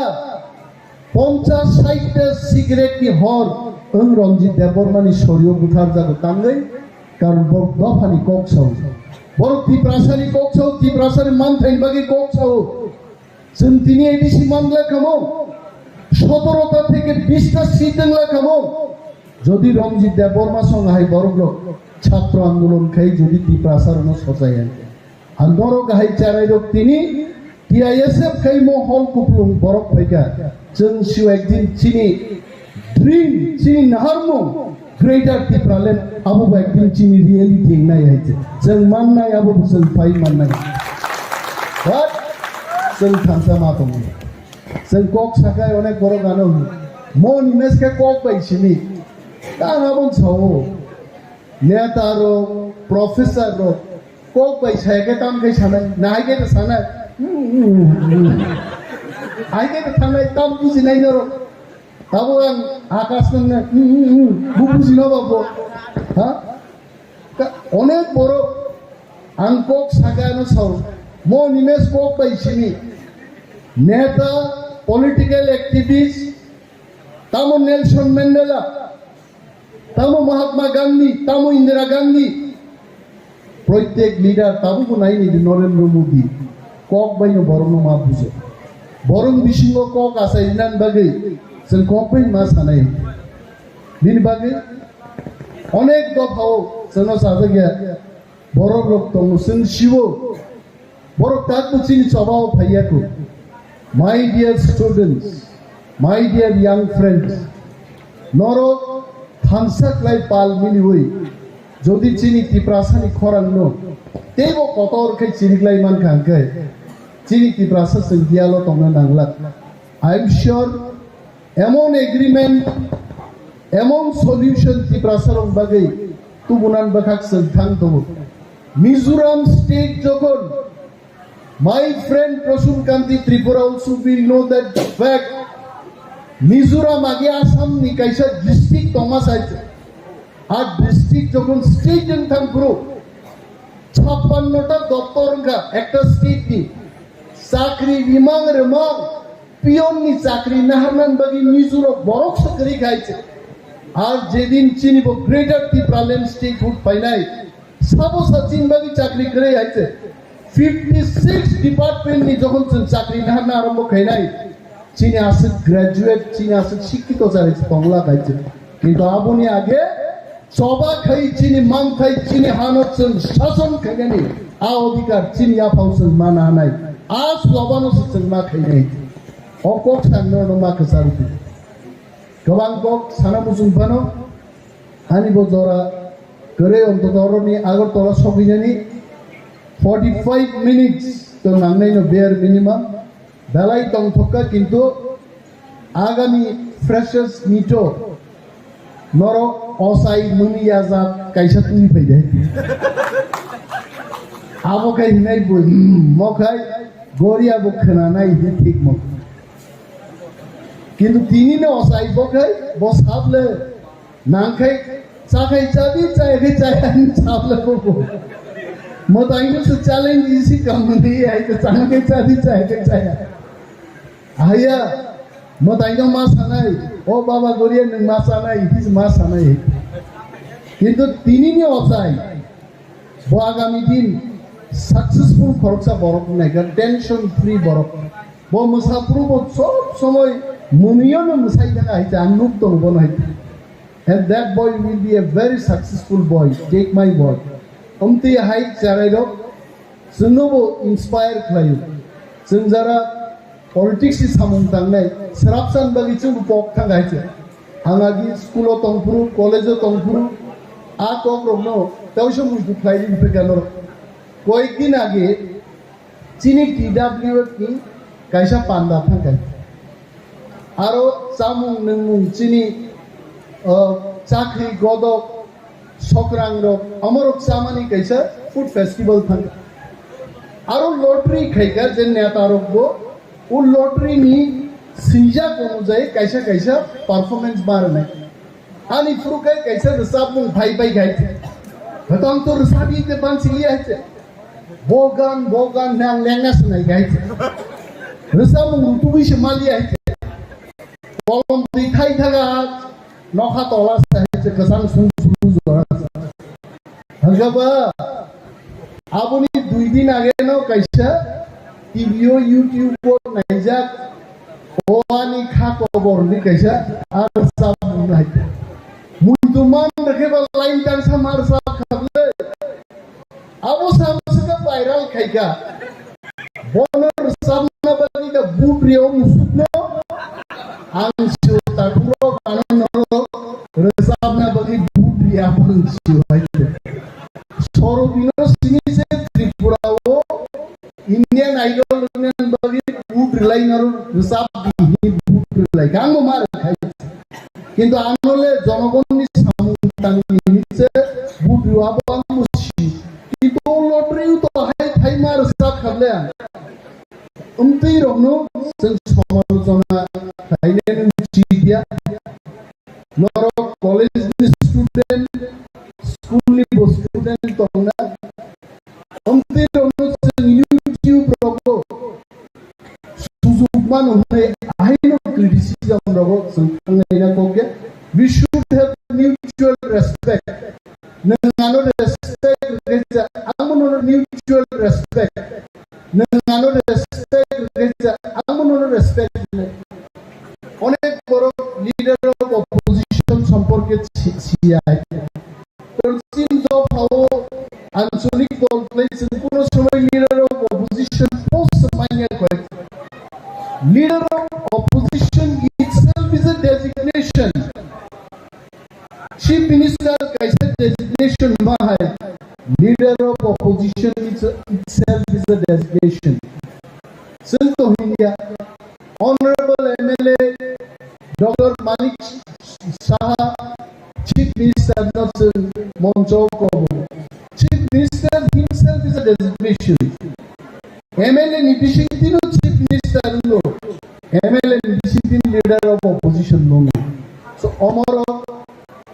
50-60টা সিগারেট কি হর রঞ্জিত দেববর্মানি শরীয় বুথার যাবে তাঙ্গাই কারণ দফানি কক সাউ বড় ত্রিপ্রাসারি কোকছাও ত্রিপ্রাসারি মান থাইন বাকি কোকছাও जों তিনি এডিসি মামলা খামো 17টা থেকে 20টা সিট দেংলা খামো যদি রঞ্জিত দেববর্মা সঙ্গে হাই বড় ছাত্র আন্দোলন খাই যদি ত্রিপ্রাসারণ সজাই আন্দোলন হাই চারাই রক তিনি টিআইএসএফ খাই মহল কুপলুং বরক ফাইকা जों সিও একদিন চিনি ড্রিম চিনি নাহারমো Greater Tipralen Abu Bakr Chini reality nai haite. Jeng man nai Abu Busel Pai man nai. What? Jeng thansa matom. Jeng kok sakai onek boro gano. Mon imes ke kok bai chini. Tang abon chao. Neta ro professor ro kok bai chai ke tam ke chana. Nai ke sana. Ai ke thana tam buji nai ro. Tahu yang akas nengah, buku sih no bapak, ha? Onek boro, angkok saga no saw, mau nimes kok by sini, neta, political activist, tamu Nelson Mandela, tamu Mahatma Gandhi, tamu Indira Gandhi, proyek leader, tamu pun naik di Narendra Modi, kok by no boro no mabuzo, borong bisingo kok asal inan bagai. जों KOKPIN मा सानाय बिनि बागै अनेक दफाव जोंनाव साजागिया बर' लोक दं जों सिबो बर' ताकबुचिनि सभाव फायाखौ my dear students my dear young friends नरक थानसाक्लाय पाल मिनिवै যদি চিনি ত্রিপ্রাসানি খরাংনো তেবো কতরখাই চিনিগ্লাই মান খাंखै চিনি ত্রিপ্রাসা जों गियाल' तंना नांला आई एम श्योर এমন এগ্রিমেন্ট এমন সলিউশন ত্রিপ্রাসারণ বাগৈ তুবুনান বাখাক সন্থান দব মিজোরাম স্টেট যখন my friend Prasun Kanti Tripura also will know that fact Mizoram আগে আসাম নি কাইসা ডিস্ট্রিক্ট তমাস আছে আর ডিস্ট্রিক্ট যখন স্টেট জনথান পুরো 56টা দপ্তর একটা স্টেট নি চাকরি রিমাং রেমাং পিয়ননি চাকরি নাহারনান বাগি মিজোরাম বরক সকরি খাইছে আর যেদিন চিনিব গ্রেটার ত্রিপুরাল্যান্ড স্টেট ফুড পাইনাই সাবো সাচিন বাগি চাকরি করে আইছে 56 ডিপার্টমেন্ট নি যখন চাকরি নাহারনা আরম্ভ খাইনাই চিনি আছে গ্রাজুয়েট চিনি আছে শিক্ষিত চাইছে বাংলা খাইছে কিন্তু আপনি আগে সবা খাই চিনি মান খাই চিনি হানছন শাসন খাইনি আ অধিকার চিনি আপাউছন মানা নাই আজ লবানো সন মা খাইনাই Okok sanno no ma kesarupi. Kawang kok sana musun pano, ani bojora kere untuk orang ni agar tola sokinya ni 45 minutes to nangnai no bare minimum. Balai tong thoka kintu agami freshers mito noro osai muni yazat kaisa tuni paide. Abo kai hinai boy mokai goria bukhana nai hi thik mo. কিন্তু তিনি না অসাই বখাই বস হাবলে নাংখাই চাখাই চাবি চাইখাই চাইখাই চাবলে বকো Mothani se challenge isi kamuni ai te changai chadi chaika chaya aya Mothani masanai o baba goriya nang masanai it is masanai kintu tini ni osai bo agami din successful khorcha borok naika tension free borok bo musapru bo sob somoy muniyo na musai thaka haite anuk to bonai and that boy will be a very successful boy take my word Umti hai charairo sunnobo inspire khlayo sunjara politics is samung tangnai serapsan bagi chung pok thangai che angagi school o tongpuru college o tongpuru a kokromno tawsho muju khlai din peganor koikdin age chini TW ki kaisa panda thangai aro samung nungmung chini chakri godok Sokrangro, Amorok Samani Kaisa, food festival thang. Aro lottery khaika jen netarok bo, u lottery ni sinja kono jai kaisa kaisa performance bar nai. Ani furu kai kaisa resab mung bhai gai the. Hatang to resabi te ban sili ai the. Bogan nang lengas nai gai the. Resab mung tubi shmali ai the. Kolom dikhai thaga nokha tola sai the kasang sung Hangaba Abuni 2 din age no kaisa TVO YouTube ko naijak Mothani kha kobor ni kaisa ar sab nai muiduman rakhe ba line tan samar sab khable abo samsaka viral khaika bonor sabna bani da bubriyo musutno angsu takuro kanonoro resabna bani bubriya angsu haite Sorobino sinise Tripura wo Indian Idol dengan bagi food liner resab di food line kamu mar khai kintu anole jonogonni samutang inise food abang musi kintu lottery to hai mar resab khable umti romno sen samalojona khainen chidia noro college student school ni student tongna umti romno sen YouTube rogo Silchajakmano hai aino criticism rogo sangaina koke we should have mutual respect nangano respect geja amono mutual respect nangano respect geja amono respect onek boro leader of opposition সম্পর্কে CI Since of how Anthony Paul plays in Kuno Somai leader of opposition post Mania Quite. Leader of opposition itself is a designation. Chief Minister Kaisa designation Mahai. Leader of opposition itself is a designation. Since India, Honorable MLA Dr. Malik Saha, Chief Minister Nelson Monjokobo. Chief Minister himself is a designation. MLA Nidishintino Chief Minister no. MLA Nidishintin leader of opposition no. So Omoro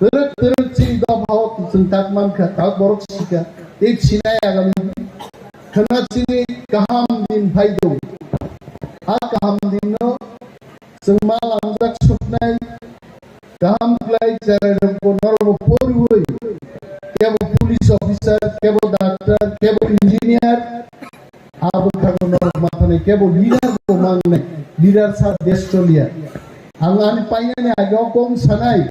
Terut Chini Dabhao Silchajakman ka KOKBOROK Sika ek Chinai agami Khana Chini Kaham din Bhaido. A Kaham din no Sengmal Anjak Supnai Kaham Klai Charadam ko Norbo Porui Kebo police officer, Kebo doctor, Kebo engineer Abu Khago Norbo Mothani Kebo leader ko mangne leader sa Australia Angani painane agyo kong sanai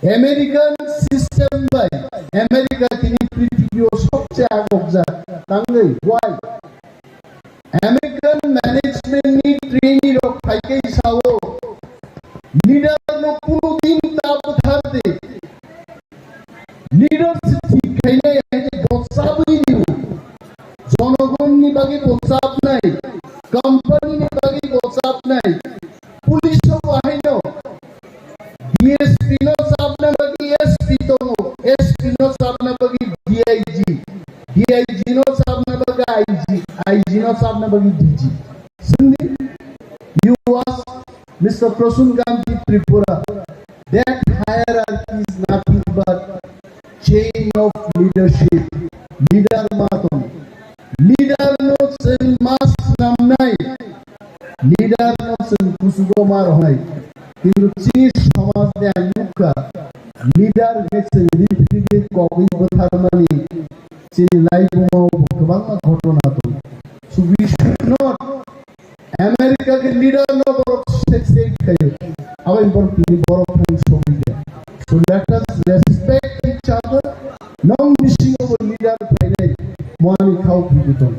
American system by America kini prithibio sobche agokja tangai why American management ni trainee rok thaike sao leader no kuno din tab tharte leadership khaine ai botsabui diu jonogon ni bagi botsab nai company ni bagi botsab nai police so ahaino DSP no sabna bagi SP to SP no sabna bagi DIG no sabna bagi IG no sabna bagi DG Sindi you ask Mr. Prasun Gandhi Tripura. That hierarchy is nothing but chain of leadership. Leader maton. Leader no sen mas namnai. Leader no sen kusugomar honai. কিন্তু চীন সমাজ মুখা leader গেছে পৃথিবীর কবি কথার মানে চীন লাইফও গোबां ঘটনা তো সো উই শুড নট আমেরিকাকে লিডার নো বড় সেক্সেট খায় আবার বড় তিনি বড় ফ্রেন্ড সবিদে so let us respect each other নন মিসিং অফ লিডার ফাইনে মনি খাও পিতন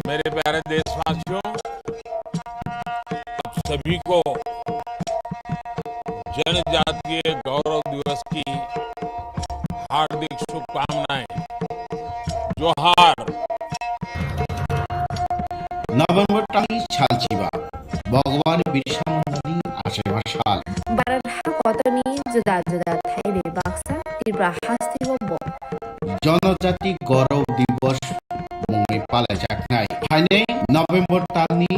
मेरे प्यारे देशवासियों, आप सभी को जनजातीय गौरव दिवस की हार्दिक शुभकामनाएं। जोहार। नवंबर टांगी छालचिबा भगवान बिरसा मुंडानि आशीर्वाद साल भारत कतनी जुदा जुदा थाइबे बाक्सा त्रिपुरा हास्तिबो जनजाति गौरव दिवस मुङै पालायजानाय फाइनै नभेम्बर टांनि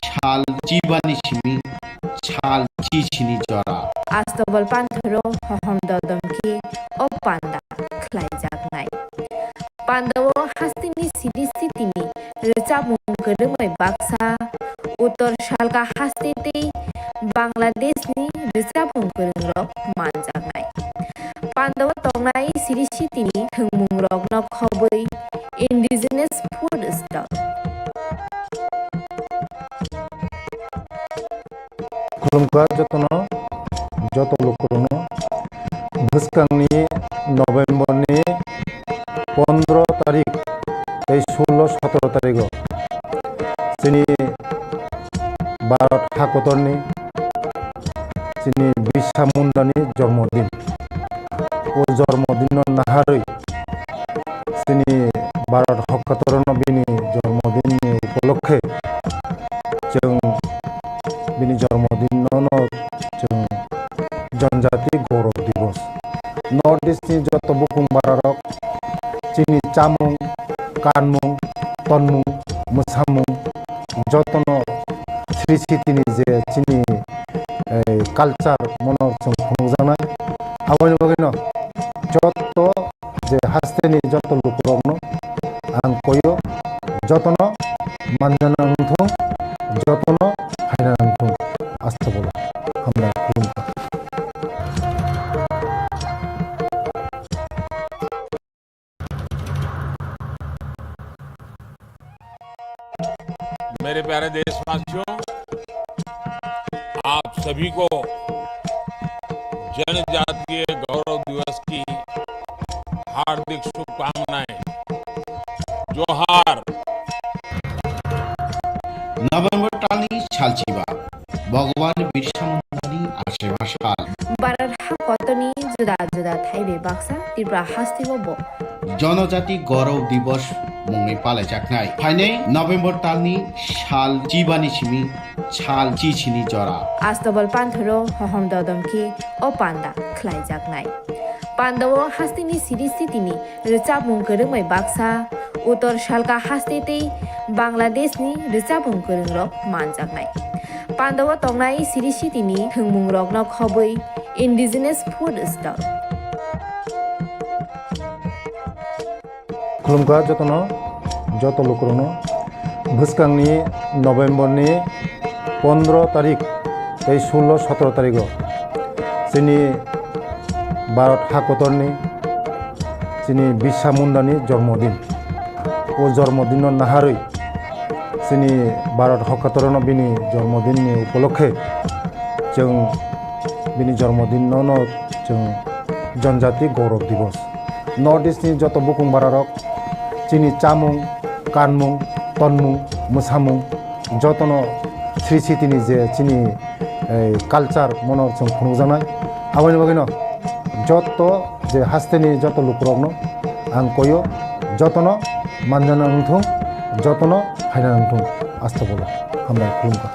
साल चिबानि सिमि साल चिसिनि जरा आस्तबल पान्थरो हहम ददमकी ओ पान्दा ख्लाइजानाय पान्दाव हास्तिनि सिरिसितिनि रोजाबुं गोरोमै बाक्सा उत्तर सालका हास्तिते बांलादेशनि रोजाबुं गोरोंरक मानजानाय पान्दाव तंनाय सिरिसितिनि थोंमुंरक नखबै indigenous food stall खुलुमखा जतनो जत लोकनो भस्कांनि नभेम्बरनि 15 तारिख 16-17 तारिख जोंनि भारत हादरनि जोंनि बिरसा मुंडानि जन्मदिन ओ जन्मदिन नाहारै जोंनि भारत हादरनि बिनि जन्मदिननि उपलक्षे जों बिनि जन्मदिनावनो जों जनजाति गौरव दिवस नर्थ इस्टनि जत बुकुं भारत जोंनि चामुं कानमुं तनमुं मोसामुं जतनो श्री सिटिनि जे जोंनि कालचार मनर जों खुंजानाय आवगायनि बागैनो जत जे हास्तेनि जत लोकरनो आं कयो जतनो मानजाना हुंथुं जतनो हायना हुंथुं आस्था बोला हामलाय खुलुमखा मेरे प्यारे देशवासियों, आप सभी को जनजातीय गौरव दिवस की हार्दिक शुभकामनाएं। जोहार। नवंबर टांगी छालचिबा भगवान बिरसा मुंडानि आशीर्वाद साल भारत कतनी जुदा जुदा थाइबे बाक्सा त्रिपुरा हास्तिबो जनजाति गौरव दिवस मुङै पालायजानाय फाइनै नभेम्बर टांनि साल चिबानि सिमि साल चिसिनि जरा आस्तबल पान्थरो हहम ददमकी ओ पान्दा ख्लाइजानाय पान्दाव हास्तिनि सिरिसितिनि रोजाबुं गोरोमै बाक्सा उत्तर सालका हास्तिते बांलादेशनि रोजाबुं गोरोंरक मानजानाय पान्दाव तंनाय सिरिसितिनि थोंमुंरक नखबै indigenous food stall खुलुमखा जतनो जत लोकरनो भस्कांनि नभेम्बरनि 15 तारिख 16-17 तारिख जोंनि भारत हादरनि जोंनि बिरसा मुंडानि जन्मदिन ओ जन्मदिन नाहारै जोंनि भारत हादरनि बिनि जन्मदिननि उपलक्षे जों बिनि जन्मदिनावनो जों जनजाति गौरव दिवस नर्थ इस्टनि जत बुकुं भारत जोंनि चामुं कानमुं तनमुं मोसामुं जतनो श्री सिटिनि जे जोंनि कालचार मनर जों खुंजानाय आवगायनि बागैनो जत जे हास्तेनि जत लोकरनो आं कयो जतनो मानजाना हुंथुं जतनो हायना हुंथुं आस्था बोला हामलाय खुलुमखा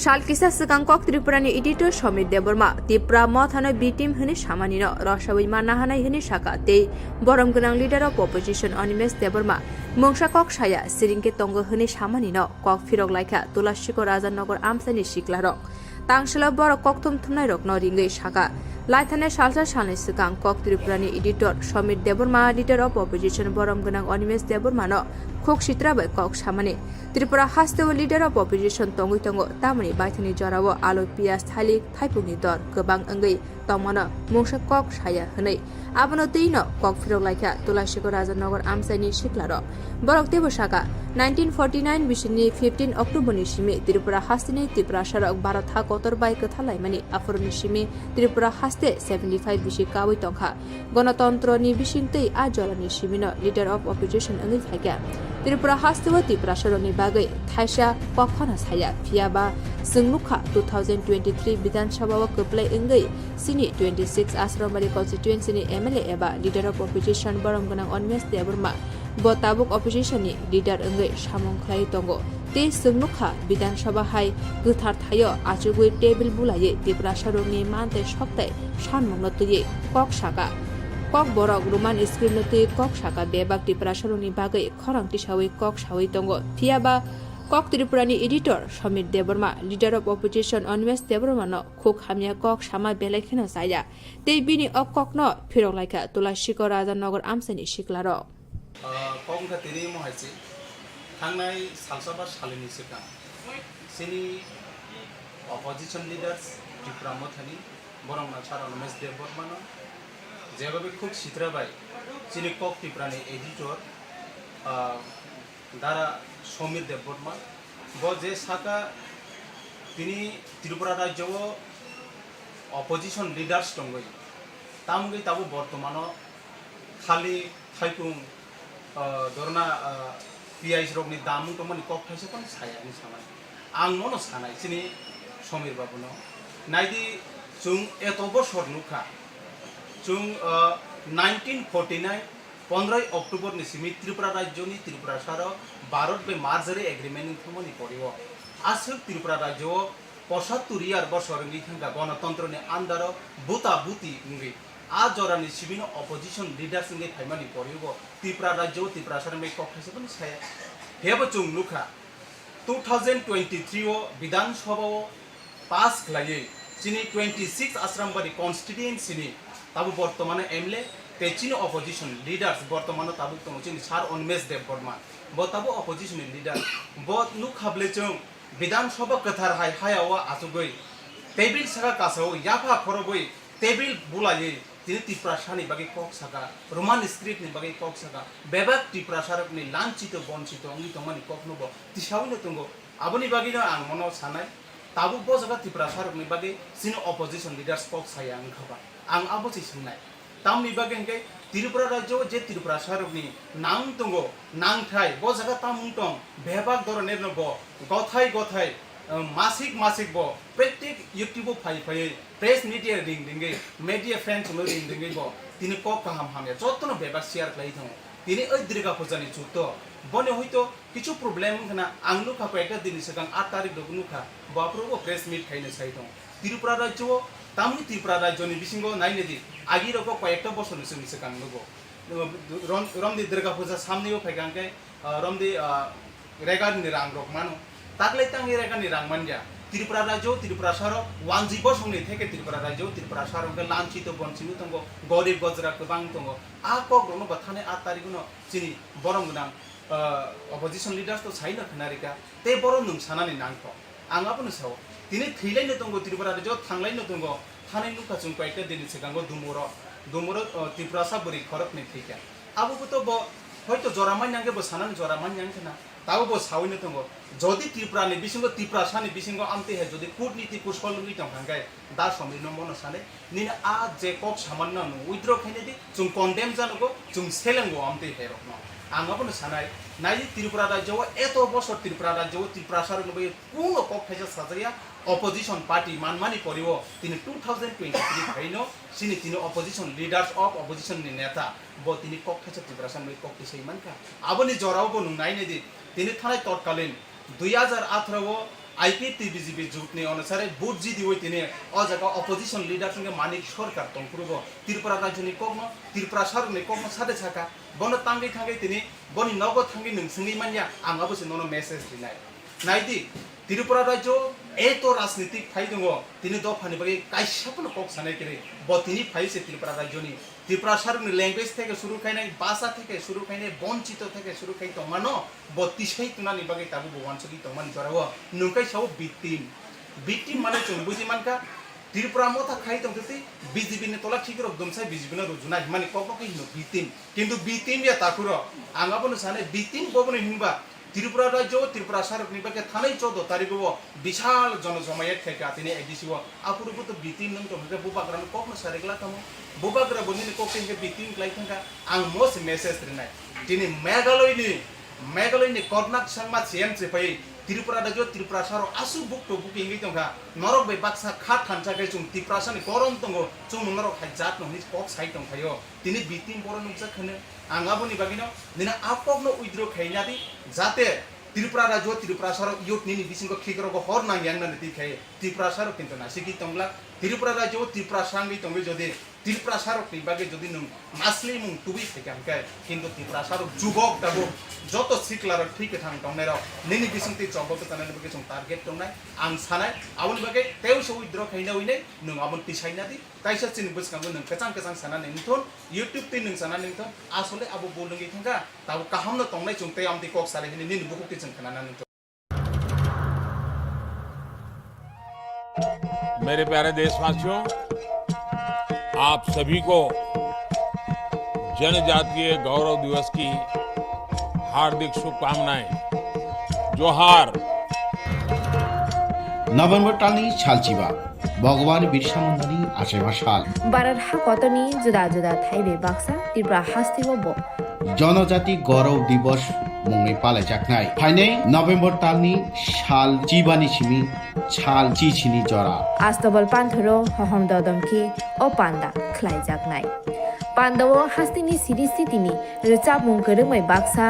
Shalkisa Sakang Kok Tripurani editor Shomit Deborma, Tipra Mothana B team Huni Shamanino, Roshawi Manahana Huni Shaka, Te, Borom Gunang leader of opposition Onimes Deborma, Mongsha Kok Shaya, Sirinke Tongo Huni Shamanino, kokphiroklaikha, Tulashiko Razanogor Amsani Shiklarok, Tangshala Boro Koktum Tunairok Noringe Shaka, Laithane Shalsa Shani Sakang Kok Tripurani editor Shomit Deborma, leader of opposition Borom Gunang Onimes Debormano, Kok Shitra by Kok Shamani. Tripura has the leader of opposition Tongu Tongo, Tamani Baitani Jarawa, Alo Pias Thali, Taipungi Dor, Gabang Angay, Tomana, Mongsha Kok Shaya Hane, Abano Dino, kokphiroklaikha, Tulashiko Razanogor Amsani Shiklaro, Borok Devoshaka, 1949 Bishini 15 October Nishimi, Tripura Hastini, Tipra Sharak Baratha Kotor by Kathalaimani, Afur Nishimi, Tripura Haste 75 Bishikawi Tokha, Gonatontroni Bishinte, Ajora Nishimino, leader of opposition Angithaga. Tripura Hastewa Tipra Sharoni Bagay, Taisha, Kokona Saya, Piaba, Sungluka 2023 Bidan Shabawa Kuplay Ingay, Sini 26 Asramari constituency MLA Eba, leader of opposition Baramganang Onmes Deburma, Botabuk opposition leader Ingay Shamong Klai Tongo, Te Sungluka, Bidan Shabahai, Guthar Tayo, Achugui Table Bulaye, Tipra Sharoni Mante Shokte, Shanmong Notuye, Kok Shaka. KOKBOROK Roman screen note Kok Shaka Bebak Tipra Sharoni Bagay, Korang Tishawi Kok Shawi Tongo, Piaba, Kok Tripurani editor, Shomit Deborma, leader of opposition Onmes Debormano, Kok Hamia Kok Shama Belekino Saya, They Bini of Kok no, Phiroklaikha, Tulashiko Razanogor Amsani Shiklaro. Kong Katiri Mohasi, Hangnai Salsaba Shalini Sika, Sini opposition leaders, Tipra Mothani, Borom Nachara Onmes Debormano. যেভাবে খুব শীতরাবাই যিনি cock টিপ্রানি editor দ্বারা সমীর দেববর্মা যে শাখা তিনি ত্রিপুরা রাজ্য opposition leaders দঙ্গই তামগৈ তাবো বর্তমান খালি থাইপুং ধরনা পিআইস রকনি দামু তমনি কক থাইছে কোন সায়ানি সানাই आं मनो सानाय सिनि समीर बाबुनो नाइदि जों एत बছर नुखा जों 1949 15 अक्टोबर निसिमि त्रिपुरा राज्यनि त्रिपुरा सार भारत बे मार्जरी एग्रीमेंट थमनि करिव आसो त्रिपुरा राज्य 75 यार बছरनि थांगा गणतंत्रनि आन्दार बुता बुति उंगि आ जरानि सिबिनो अपोजिशन लीडर्स उंगि थाइमानि करिव त्रिपुरा राज्य त्रिपुरा सार मे कखैसे पनि साया हेबो जों नुखा 2023 विधानसभा पास खालायै चिनि 26 आश्रामबारी कन्स्टिट्युएन्सिनि ताबु बर्तमान MLA तेचिनो अपोजिशन लीडर्स बर्तमान ताबु तंग चिनि सार अनमेश देबबर्मा ब ताबु अपोजिशन लीडर ब नुखाबले जों विधानसभा कथार हायावा आसुगै टेबिल सागा कासौ याफा खरबै टेबिल बुलायै तिनि त्रिपुरा सानि बागै कक सागा रोमान स्क्रिप्टनि बागै कक सागा बेबाक त्रिपुरा सारकनि लांचित बंचित अंगि तंगमानि कक नुबो तिसावनो तंगो आबनि बागैनो आं मनो सानाय ताबु ब जागा त्रिपुरा सारकनि बागै सिनो अपोजिशन लीडर्स कक साया अंखाबा आं आबोसि सोंनाय तामनि बागै हंगे त्रिपुरा राज्य जे त्रिपुरा सारकनि नां तंगो नांथाय ब जागा तामुं तं बेबाक धरनेर ब गथाय गथाय मासिक मासिक बो प्रत्येक यूट्यूब फाइ फाइ प्रेस मीडिया रिंग रिंगे मीडिया फ्रेंड्स नो रिंग रिंगे बो तिनि को काहाम हामे जतनो बेबा शेयर खाइ थं तिनि ओइ दिरगा फजानि जुतो बने हयतो किछु प्रॉब्लेम खना आंलु का पेटा दिनि सगां 8 तारिख दगनु खा बाप्रो प्रेस मीट खाइनो साइ थं त्रिपुरा राज्य तामनि त्रिपुरा राज्यनि बिसिंगो नाइने दि आगि रको कयेकटा बसरनि सोमि सगां नुगो रमदि दिरगा फजा सामनेयो फाइगांके रमदि रेगानि रांग्रक मानो ताकले तांगि रेगानि रांमानजा त्रिपुरा राज्य त्रिपुरा सार वानजि बसंनि थेके त्रिपुरा राज्य त्रिपुरा सार के लांचित बंचिनु तंगो गरीब गजरा गोबां तंगो आ कग्रनो बाथाने 8 तारिखनो सिनि बरम गोनां अपोजिशन लीडर्स तो साइना खनारिका ते बरम नुं सानानि नांखो आंगाबोनो साव दिनै थैलायनो तंगो त्रिपुरा राज्य थांलायनो तंगो थानाय लुका जों कयेकटा दिनि सिगांगो दुमुरो त्रिपुरा साबरि खरकनि थैका आबोबोतो ब हयतो जरामान नांगे बो सानान जरामान नांखना ताबो बो सावैनो तंगो जदि त्रिपुरानि बिसिंगो त्रिपुरा सानि बिसिंगो आमते हे जदि कूटनीति कुशलनि तंगाय दा समिनो मनो साने निना आ जे कक सामान्य नु उइद्र खाइने दि जों कन्डेम जानगो जों सेलेंगो आमते हे रखनो आंगाबोनो सानाय नायदि त्रिपुरा राज्य एत बছर त्रिपुरा राज्य त्रिपुरा सार नुबे कोनो कक खाइजा साजाया अपोजिशन पार्टी मानमानि करिव तिनि 2023 खाइनो सिनि तिनि अपोजिशन लीडर्स ऑफ अपोजिशन नि नेता ब तिनि कक खाइजा त्रिपुरा सानि कक किसै मानका आबोनि जरावबो नुनायने दि तिनि थानाय तत्कालीन 2018 आईपीटी बीजेपी जुटने अनुसार बुट जिदी हुई तिने अजगा अपोजिशन लीडर संगे मानिक सरकार तंगपुरबो त्रिपुरा राज्यनि कोकनो त्रिपुरा सरकारनि कोकनो सादे छाका बनो तांगै थांगै तिने बनि नगद थांगै नोंसंगै मानिया आंगाबो ननो मेसेज दिनाय नायदि त्रिपुरा राज्य एतो राजनीतिक फाइ दङ तिने दफानि बागै काइसापन कोक सानाय करे बतिनि फाइ से त्रिपुरा राज्यनि त्रिपुरा सरकारनि लैंग्वेज থেকে শুরু খাইনাय भाषा থেকে শুরু খাইनाय বঞ্চিত থেকে শুরু খাই তমাनो बतिसै तुनानि बागै ताबु बवानसगि तमानि जराव नुंकाय साव बिटिम माने जों बुजि मानका त्रिपुरा मथा खाइ दंथि बीजेपी ने तला खिगरक दमसाय बीजेपी ने रुजुनाय माने ककबोक हिनो बिटिम या ताकुर आंगाबो साने बिटिम बबने हिनबा त्रिपुरा राज्य त्रिपुरा सरकारनि बागै थानाय 14 तारिखआव विशाल जनजमायत थायका तिने एडिसिव आपुरबो तो बिटिम नंग तो बुबाग्रान ककनो सारेगला तमो बुबाग्रा बनिनि कोकपिन के बिटिम क्लाइथंगा आं मोस मेसेज रिनाय तिने मेघालयनि कर्नाक संगमा सिएम सेफाय त्रिपुरा राज्य त्रिपुरा सर आसु बुक तो बुकिंग दंगा नरक बे बाक्सा खा थानसागै जों त्रिपुरासानि गरम दंगो जों नरक हाय जात ननि कक साइड दंखायो तिनि बिटिम बर नुजा खने आंगाबोनि बागिनो दिना आपकनो उइद्रो खायनादि जाते त्रिपुरा राज्य त्रिपुरा सर युथनि बिसिंगो खिगरगो हर नांग्याननानै दिखाय त्रिपुरा सर किन्तु नासिगि तंगला त्रिपुरा राज्य त्रिपुरा सांगि तंगै जदि त्रिपुरा सरकनि बागै जदि नों मासलि मुं तुबि थेकामकाय किन्तु त्रिपुरा सर जुबक दाबो जत सिक्लार ठीक थां दंनाय नैनि बिसिंति चबक तानानि बागै जों टार्गेट दंनाय आं सानाय आबोनि बागै तेव सो उइद्र खायना उइने नों आबोन तिसायनादि काइसा चिन बसकांगो नों कचां सानानै निथन यूट्यूब ते नों सानानै निथन आसले आबो बोलंगि थांगा ताबो काहामनो तंनाय जों ते आमति कक सारे हिनि निन बुकुति जों खाना निथन। मेरे प्यारे देशवासियों, आप सभी को जनजातीय गौरव दिवस की हार्दिक शुभकामनाएं। जोहार। नभेम्बर टालनि सालचिबा भगवान बिरसा मुंडानि आसेबा साल भारत हाकतनि जुदा जुदा थाइबे बाक्सा त्रिपुरा हास्तिबो जनजाति गौरव दिवस मुङै पालायजानाय फाइनै नभेम्बर टालनि साल जिबानि सिमी साल चिचिनि जरा आस्तबल पान्थरो हहम ददमखि ओ पान्दा ख्लाइजाकनाय पान्दाव हास्तिनि सिरिस्थितिनि रोचाबुं गोरोंमै बाक्सा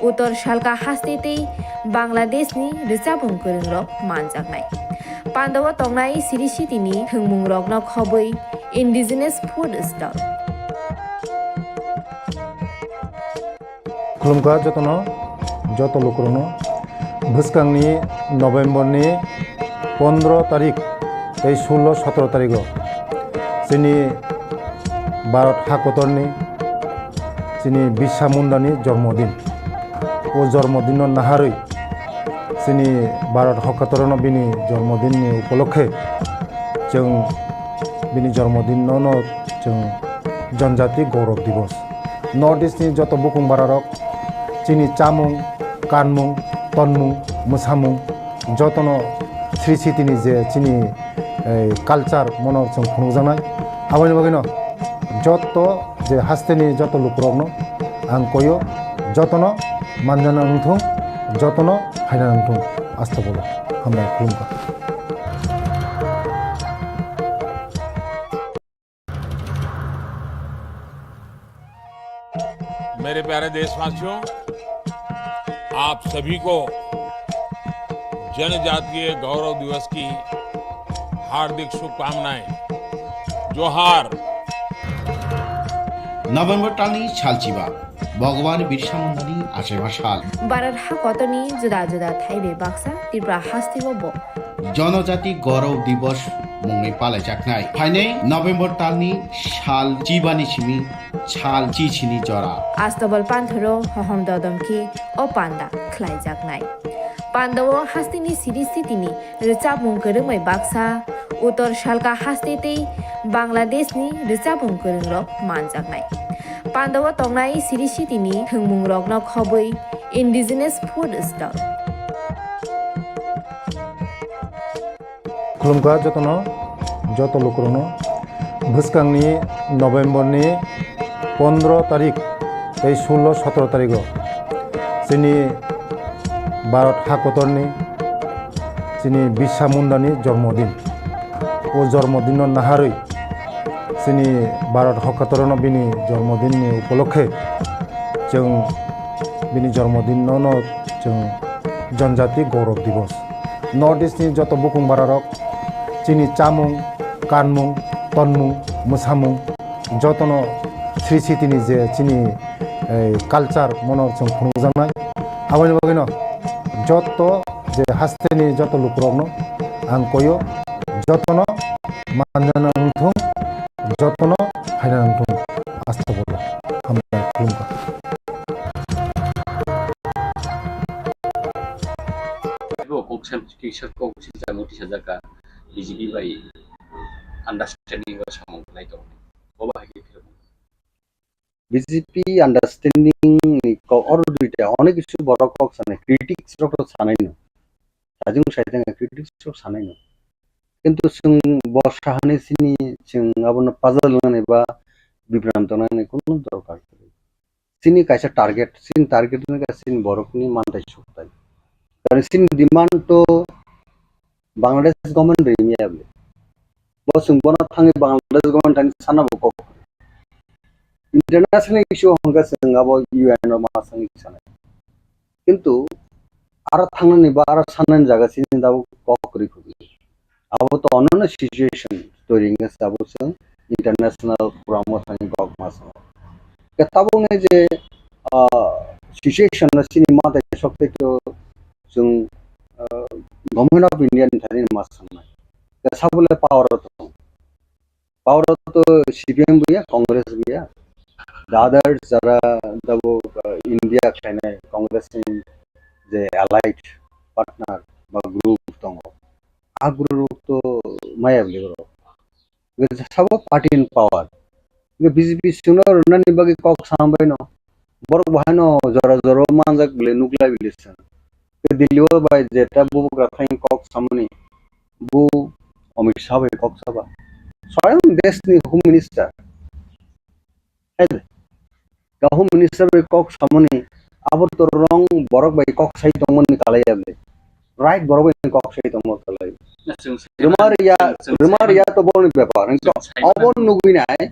उत्तर सालका हास्तेतै बांलादेशनि रोचाबुं गोरोंरक मानजाकनाय पान्दाव तंनाय सिरिस्थितिनि थोंमुं रगन खबै इन्डिजिनास फुड स्टल खुलुमखा जतन जत लोकरनो भुसकांनि नभेम्बरनि 15 तारिख 16-17 तारिख जोंनि भारत हाकतरनि जोंनि बिरसा मुंडानि जन्मदिन ओ जन्मदिन नाहारै जोंनि भारत हाकतरनो बिनि जन्मदिननि उपलक्षे जों बिनि जन्मदिनावनो जों जनजाति गौरव दिवस नर्थ इस्टनि जत बुकुं बारारक जोंनि चामुं कानमुं तनमुं मोसामुं जतन श्री सिटिनि जे जोंनि कालचार मनर जों खुंजानाय आबानि बागैनो जत जे हास्तेनि जत लुकरकनो आं कयो जतन मानजाना नंथों जतन फायना नंथों आस्था बोलो हामबाय खुलुमबाय। मेरे प्यारे देशवासियों, आप सभी को जनजातीय गौरव दिवस की हार्दिक शुभकामनाएं। जोहार। नभेम्बर टालनि सालचिबा भगवान बिरसा मुंडानि आसेबा साल भारत हाकतनि जुदा जुदा थाइबे बाक्सा त्रिपुरा हास्तिबो जनजाति गौरव दिवस मुङै पालायजानाय फाइनै नभेम्बर टालनि साल जिबानि सिमी साल चिचिनि जरा आस्तबल पान्थरो हहम ददमखि ओ पान्दा ख्लाइजाकनाय पान्दाव हास्तिनि सिरिस्थितिनि रोचाबुं गोरोंमै बाक्सा उत्तर सालका हास्तेतै बांलादेशनि रोचाबुं गोरोंरक मानजाकनाय पान्दाव तंनाय सिरिस्थितिनि थोंमुं रगन खबै इन्डिजिनास फुड स्टल खुलुमखा जतन जत लोकरनो भुसकांनि नभेम्बरनि 15 तारिख 16-17 तारिख जोंनि भारत हाकतरनि जोंनि बिरसा मुंडानि जन्मदिन ओ जन्मदिन नाहारै जोंनि भारत हाकतरनो बिनि जन्मदिननि उपलक्षे जों बिनि जन्मदिनावनो जों जनजाति गौरव दिवस नर्थ इस्टनि जत बुकुं बारारक चिनि चामुं कानमुं तनमुं मोसामुं जतनो श्री सिटिनि जे चिनि कालचार मनर जों खुंजानाय आबानि बागैनो जत जे हास्तेनि जत लुकरकनो आं कयो जतनो मानजाना नंथुं जतनो हायना नंथुं आस्था बोलो हामबाय खुलुमबाय Silchajakmano BJP by understanding or some like BJP understanding or অনেক কিছু বড় কক সানে ক্রিটিক্স রক সানাই না সাজুং সাইতেং ক্রিটিক্স রক সানাই না কিন্তু जों বসাহানি সিনি जों আবনা পাজাল নানে বা বিভ্রান্ত নানে কোনো দরকার সিনি কাইসা টার্গেট সিন টার্গেট না সিন বড়কনি মানতাই সত্তাই কারণ সিন ডিমান্ড তো বাংলাদেশ গভর্নমেন্ট রিমিয়াবলে বসুং বনা থাঙ্গে বাংলাদেশ গভর্নমেন্ট থাঙ্গে সানাবো কক ইন্টারন্যাশনাল ইস্যু হंगा जों আবো ইউএন ও মাসাঙ্গি সানাই কিন্তু আর থাঙ্গনি বা আর সানান জায়গা সিন দাবো কক করি খুবই আবো তো অন্যান্য সিচুয়েশন তৈরি গেছে আবো जों ইন্টারন্যাশনাল প্রোগ্রাম কক মাসা তাবো নে যে সিচুয়েশন সিনি মাতে সবথেকে जों गवर्नमेंट ऑफ इंडिया नि मासांनाय साबले पावर तो सीपीएम गया कांग्रेस गया अदर्स जरा दाबो इंडिया खायनाय कांग्रेस जे एलाइड पार्टनर बा ग्रुप दङ आ ग्रुप तो मायाबले गरो सब पार्टी इन पावर बीजेपी सुनो रनानि बागै कक सामबायनो बर बहायनो जरा जरा मानजाक बले नुकला बिलिसन दिल्ली बाय जेटा बुबुग्रा थाई कक सामनि बु अमित शाह बाय कक साबा स्वयं देशनि होम मिनिस्टार हैदे गा होम मिनिस्टार बाय कक सामनि आबर तो रंग बरक बाय कक साइ दंमनि कालायाबले राइट बरक बाय कक साइ दंमो कालाय रुमारिया तो बरनि व्यापार अबन नुगुइनाय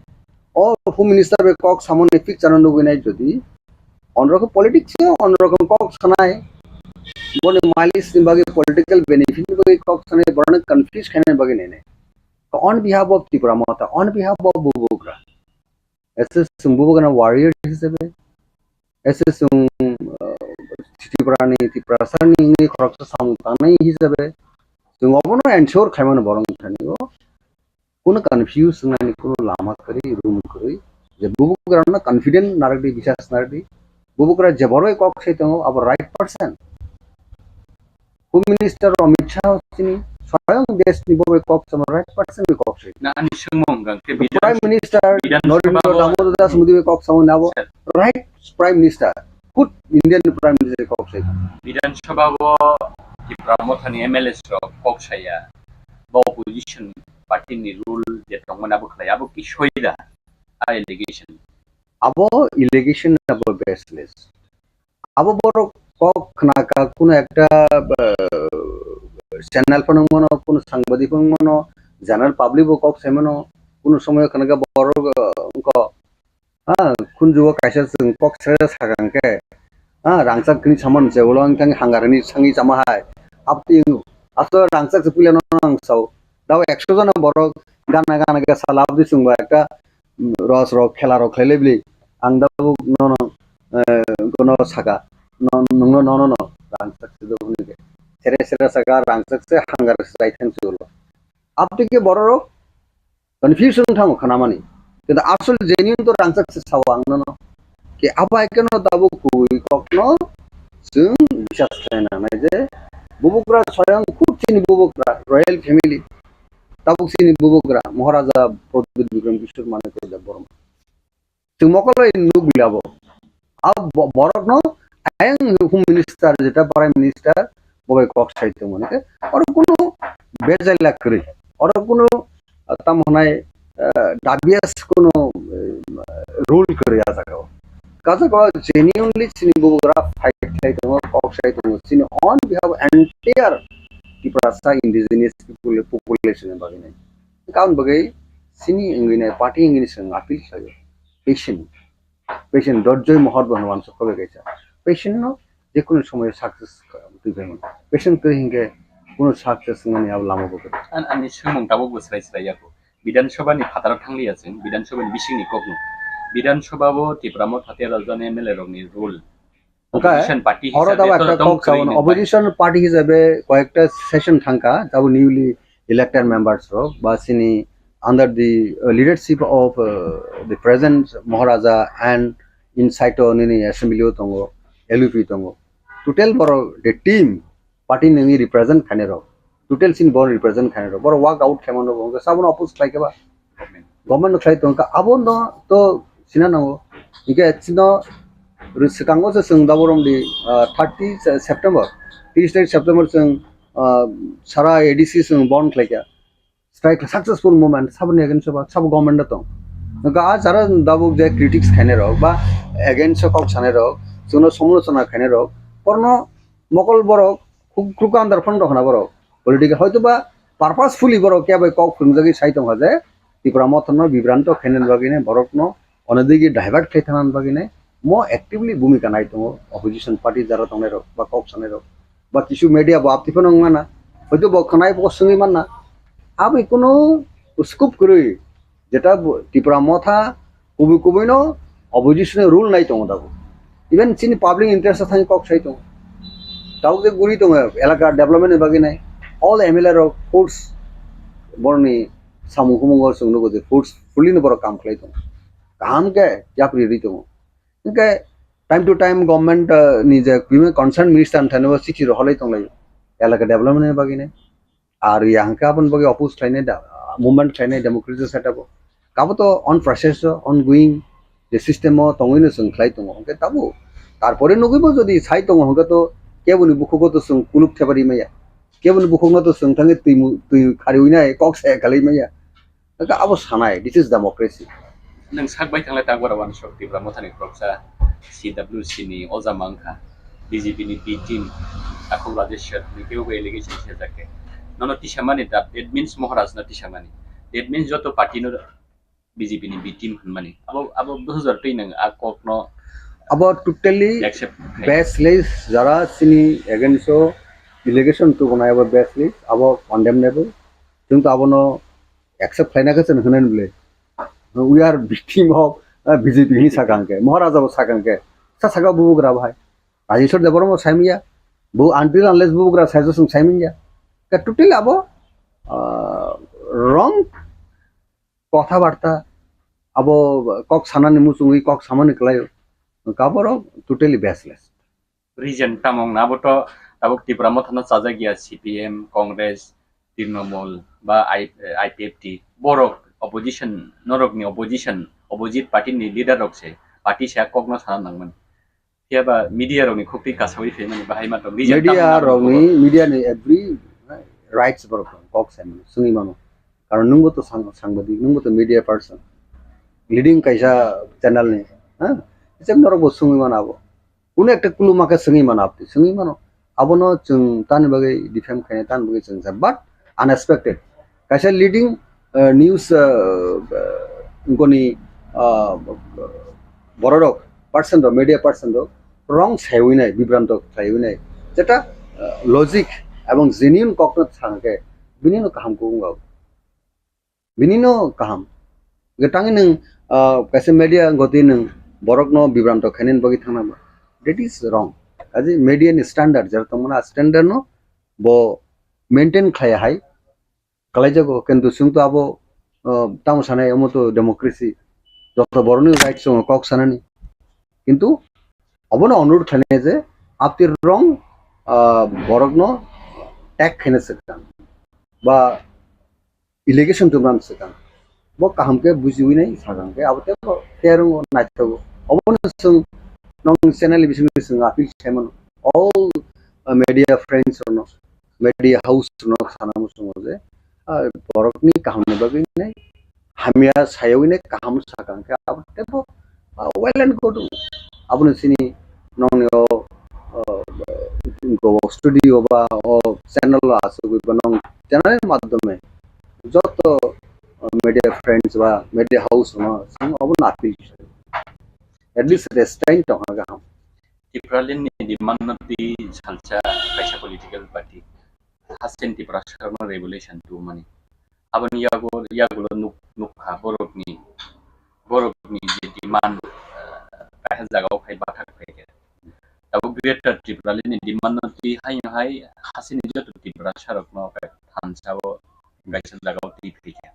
ओ होम मिनिस्टार बाय कक सामनि फिक्स जानो नुगुइनाय जदि अनरकम पॉलिटिक्स अनरकम कक सानाय बोले मालिस बागे पॉलिटिकल बेनिफिट बागे कक सानाय बरन कंफ्यूज खाने बागे नेने on behalf of Tripura Motha on behalf of बुबुग्रा ऐसे बुबुग्रा वॉरियर हिसाबे ऐसे त्रिपुरा सानि नि खरकसा सामतानाय हिसाबे जों अबनो एनश्योर खायमानो बरं थानिगो कोनो कंफ्यूज नानि कोनो लामा करी रूम करी जे बुबुग्रा ना कॉन्फिडेंट नारदी विश्वास नारदी बुबुग्रा जबरय कक सैतंग अब right person home minister Amit Shah सिनी स्वयं देश नि बबे कक सम राइट पर्सन बे कक सै ना अनि सुमंगां के प्राइम मिनिस्टर नरेंद्र दामोदर दास मोदी बे कक सम नाबो right prime minister good Indian prime minister कक सै विधानसभा वो त्रिपुरा मोथानि MLA कक साया बो अपोजिशन पार्टी नि रूल जे दंमोन आबो खलाय आबो कि सयदा आ एलिगेशन आबो इलिगेशन आबो बेसलेस आबो बरो कक नाका कोनो একটা চ্যানেল ফনমনো কোনো সাংবাদিক ফনমনো জেনারেল পাবলিক কক সেমনো কোনো সময় কানকা বড় ক খুন जुवा কাইসা जों कक सेरा सागांके रांसाक किनि सामान जेवलो आंखां हांगारनि सांगि जामाहाय आपति आतो रांसाक पिलानो आंसाव दाव 100 जना बड़ गाना गाना गे सालाब दिसुंबा একটা रस रक खेला रक खैलेबली आं दाव न कोनो सागा नंगो न रांसाक दबुनिगे सेरे सेरा सागा रांसाक से हांगार जायथां जुलो आपति के बड़ कन्फ्यूजन थांगो खानामानि কিন্তু আসল জেনুইন তো রাংসাক से सावा आंनो न कि आबाय केन दाबो कुइ कखनो जों বিশ্বাস खालायना नाय जे बुबुग्रा स्वयं खुद सिनि बुबुग्रा रय्याल फैमिली दाबो सिनि बुबुग्रा महाराजा प्रद्युत विक्रम किशोर मानेक बर्मा जों मकलै नुगुलाबो अब बरक न आयं होम मिनिस्टार जेटा प्राइम मिनिस्टार बबे कक साइते माने और कोनो बेजाइला करी और कोनो तामनाय दाबियास कोनो रूल करे आ जागो काजा को जेन्युइनली सिनि बुबुग्रा फाइट खाइदो कक साइते सिनि on behalf entire Tripura indigenous population बागै काउन बागै सिनि इंगिने पार्टी इंगिने जों आपिल खायो पेशेंट दर्जय महर बनवान सकबे गैसा पेशेंट न जेकुनु समय सक्सेस दिगैमोन पेशेंट को हिंगे কোনো সাকসেস মানে আব লামা বকে आंनि सोमोंथाबो बोस्रायस्रायाखौ बिधानसभानि फाताराव थांलियाजों बिधानसभानि बिसिंनि कग्नु बिधानसभाबो टिप्रामो थाते राजधानी एमएलए रंनि रोल অপোজিশন পার্টি ওরা তাও একটা কক চাওন অপোজিশন পার্টি হিসেবে কয়েকটা সেশন থাকা তাও নিউলি ইলেক্টেড মেম্বার্স রক বা সিনি under the leadership of the present Maharaja and inside নিনি অ্যাসেম্বলিও দङ এলইপি দङ টোটাল বড় দি টিম পার্টি নङि রিপ্রেজেন্ট খানে রক টোটাল সিন বড় রিপ্রেজেন্ট খানে রক বড় ওয়ার্ক আউট খেমন রক সাবন অপোজ খাইকেবা গভর্নমেন্ট খাই দङ আবন তো সিনা নङ ইকে চিন सिगाङाव जों दाबरम दि 30 सेप्टेम्बर 30 सेप्टेम्बर जों सारा एडीसी जों बन्द खालायगा स्ट्राइक सक्सेसफुल मुवमेंट साबनि एगेन्स्ट सब गवर्नमेंट दं गा जारा दाबुक जे क्रिटिक्स खाने रक बा एगेन्स्ट कक साने रक जोंनो समालोचना खाने रक परनो मकल बरक खुका आन्दार फन दखना बरक पलिटिकल हयतो बा पारपासफुली बरक क्या बाय कक फुंजागि साइतम हाजे त्रिपुरा मथन बिभ्रान्त खानेन बागिने बरकनो अनदिगि डाइभार्ट खायथानान बागिने मो एक्टिवली भूमिका नाय दङ अपोजिशन पार्टी जारा दंनाय रक बा कक साने रक बा किछु मीडिया बा आपतिफोर नङाना हयतो बखनाय बसङै मानना आबै कोनो स्कोप करै जेटा त्रिपुरा मथा कुबि कुबिनो अपोजिशन रूल नाय दङ दाबो इवन चिनि पाब्लिक इंटरेस्ट थाङि कक साइ दङ दाउ जे गुरि दङ एलाका डेभलपमेन्ट बागै नाय ऑल एमएलए रक फोर्स बरनि सामुखुमंगल सोंनो गजे फोर्स फुलिनो बर काम खालाय दङ काम के जाप्रि रि दङ इनके टाइम टू टाइम गवर्नमेंट निजे बिमे कंसर्न मिनिस्टर थानोबो सिटी रहलै दंलाय एलाका डेभलपमेन्ट बागिने आरो यांका अपन बगे अपोज खायने मूवमेंट खायने डेमोक्रेटिक सेटअप काबो तो ऑन प्रोसेस ऑन गोइंग जे सिस्टेम तंगैनो जों खाय दङ ओके ताबो तारपरे नगैबो जदि साइ दङ होगा तो केबोनि बुखुगो तो जों कुलुप थेबारि माया केबोनि बुखुगो तो जों थाङै दै खारिउनाय कक साय खालै माया दा आबो सानाय दिस इज डेमोक्रेसी नों सागबाय थांलाय दागबरावान शक्तिफ्रा मोथानि प्रक्सा सीडब्ल्यूसी नि अजामांखा बीजेपी नि बी टीम आखौ राजेश्वर नि केबो एलिगेशन से जाके ननो तिसामानि दैट मींस महाराज न तिसामानि दैट मींस जतो पार्टी न बीजेपी नि बी टीम हनमानि अब बुझर तै नों आ कक न अब टोटली बेसलेस जरा सिनि एगेंस्ट एलिगेशन तो बनाय अब बेसलेस अब कन्डेमनेबल जों तो आबनो एक्सेप्ट खायनाखौ जों होनाय नले we are victim of BJP ni sakanke Maharaja bo sakanke saka bubugra bhai Rajeshwar Devaram saimiya bu until unless bubugra saijo sung saimiya ka totally abo wrong kotha barta abo kok sanani musungi kok samani klayo kaboro totally baseless region tamong na boto tabuk Tipra mothana chajagia CPM Congress Trinamool ba IPFT borok opposition norokni opposition opposite party ni leader rokse party sa kokno sana nangman tiaba media rokni khokti kasawi femani bahai mato media ni every rights borok kok saimano sungi mano karon nungbo to sangbadik nungbo to media person leading kaisa channel ni ha jem norok bo sungi mano abo kuno ekta kulu maka sungi mano apti sungi mano abono chung tan bagai defame khane tan bagai chung but unexpected kaisa leading news goni borok person ro media person ro wrong saywinai bibranto saywinai jeta logic ebong genuine kokno sanke binino kaham ko ngau binino kaham getangi nang kaise media goti nang borok no bibranto khanin bagi thangna that is wrong aji media ni standard jar tomna standard no bo maintain khaya hai kalaijago কিন্তু কিন্তু আবো তাম সানাই আমতো democracy যত বড়নি rights cock সানানি কিন্তু অবন অনুরোধ খানে যে আপনি রং বরগ্ন ট্যাগ খানে সেকান বা ইলিগেশন তো নাম সেকান ব কাহামকে বুঝিউই নাই সাগামকে আবতে ফেরং নাইতাগো অবন সং নং চ্যানেল বিসং সং আপিল সেমন all media friends on media house ন সানামু সং যে borokni kaham ni bagui nai hamia sayawine kaham sakangke abtebo well and good abun sini nongyo go studio ba o channel asu banong channel madhyame joto media friends ba media house no sing abun appeal at least restraint to hagam Tipralin ni di manati salcha kaisa political party hasten Tipra Sharma revelation to money. Aban Yagulo Nukha Borokni demand Kahazagao Hai Batak Peke. Abu greater Tipralin demand not be high Hasin to Tipra Sharma Hansao Gaisagao Tipika.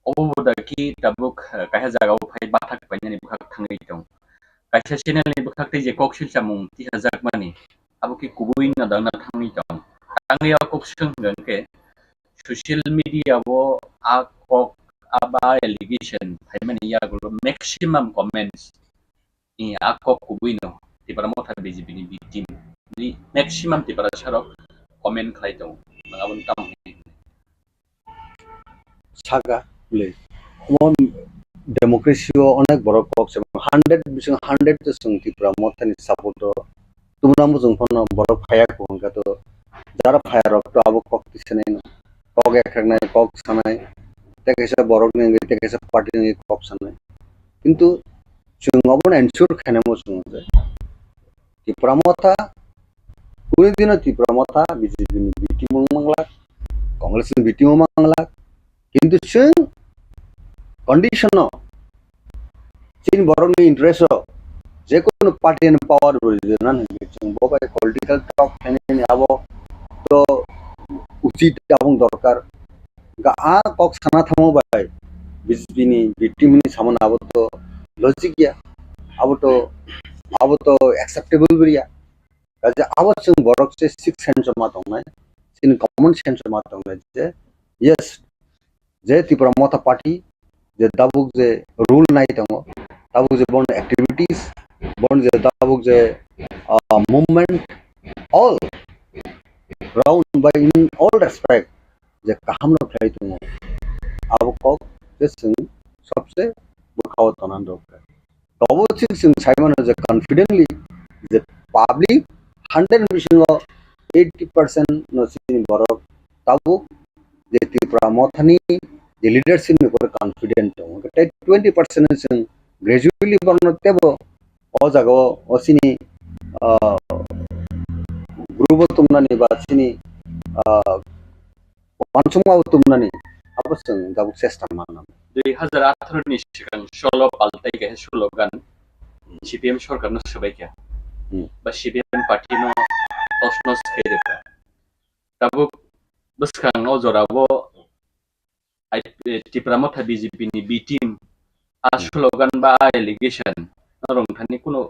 Over the key the book Kahazagao Hai Batak Penny Bukak Tangitong. Kaisa channel ni bukak te je kokshilchamung Silchajakmano abuki kubuin na dang na thangi tong tangi kokshung ke social media wo kok aba allegation haimani ya gulo maximum comments ni kok kubuino ti para Motha BJP ni victim ni maximum ti para sharok comment khlai tong abon tam saga bule mon democracy অনেক বড় পক্ষ এবং 100 Tripura মথানি support তোমরা মুজং phone বড় ফায়া কোনকা তো যারা fire রক্ত আবো কক দিছেন কক একখানে কক সানায় তেকেসে বড় নিয়ে তেকেসে পার্টি নিয়ে কক সানায় কিন্তু जों अबन एनश्योर खाने मोसुं जे ত্রিপুরা মথা कुनै दिन ত্রিপুরা মথা बीजेपी नि बिटि मंगला कांग्रेस नि बिटि मंगला किन्तु जों कंडीशन चीन बरंनि इंटरेस्ट जे कोनो पार्टी नि पावर बुझिना जों बबाय पॉलिटिकल टॉक खाने आबो तो उचित आबं दरकार आ कक साना थामो बाय बीजेपी नि बिटि नि सामन आबो तो लॉजिक या अब तो एक्सेप्टेबल बिया काजे अब जों बरक से 6 सेंस मा दंनाय सिन कॉमन सेंस मा दंनाय जे यस जे ত্রিপুরা মথা पार्टी जे दाबुक जे रूल नाय दङ दाबुक जे बन एक्टिविटीज बन जे दाबुक जे मूवमेंट ऑल राउंड बाय इन ऑल रेस्पेक्ट जे काम न फ्लाइ दङ अब कक जे जों सबसे बुखाव तनान दरकार Obviously, Simon is confidently the public 100% no sin borok tabu the Tipra Mothani the leadership me confident 20% is gradually borno tebo o jago osini group tumnani ba sini pansuma tumnani abasang dabu sesta manam 2018 ni sigan solo paltai ke slogan CPM सरकार no sebaiknya ba CPM party no tosnos kedeka tabu beskang no jorabo Tipra Motha BJP ni B team a slogan ba allegation norong thani kuno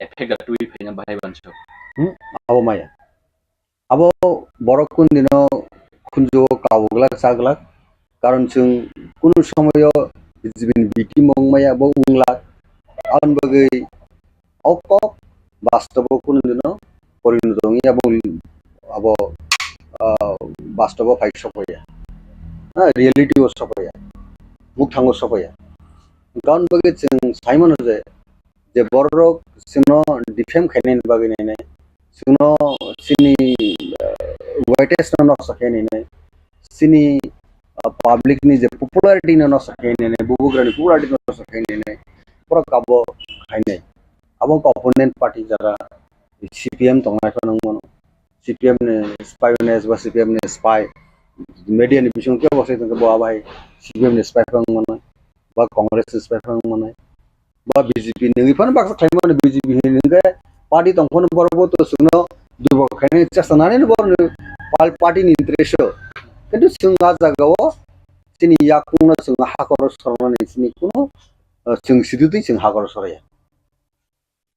effect atui phaina bahai bancho abo maya abo borokun dino kunjo kawglak saglak karon जों कुनु समय बिजिबिन बिटि मंगमाया बो उंगला आन बगै अक वास्तव कुनु दिन परिणतंगिया बो अब वास्तव फाइ सपया रियलिटी ओ सपया मुक्थांगो सपया गान बगै जों साइमन जे बररक सिनो डिफेम खायनाय बगै नायनाय सिनो सिनि वेटेस्ट न सखायनाय सिनि public ni je popularity na sakhaine bubugrani popularity na sakhaine pura kabo khaine abo opponent party jara CPM tongai phanang mono CPM ne spyness ba CPM ne spy media ni bishong ke bosai tong bo abai CPM ne spy phang mono ba congress spy phang mono ba BJP ni phan baksa khaimano BJP ni nge party tong phon borbo to suno dubo khaine chasanane ne bor party ni interest কিন্তু जों जागाव सिनि याकुंना जों हाकर सरनानै सिनि कुनु जों सिदुदै जों हाकर सराया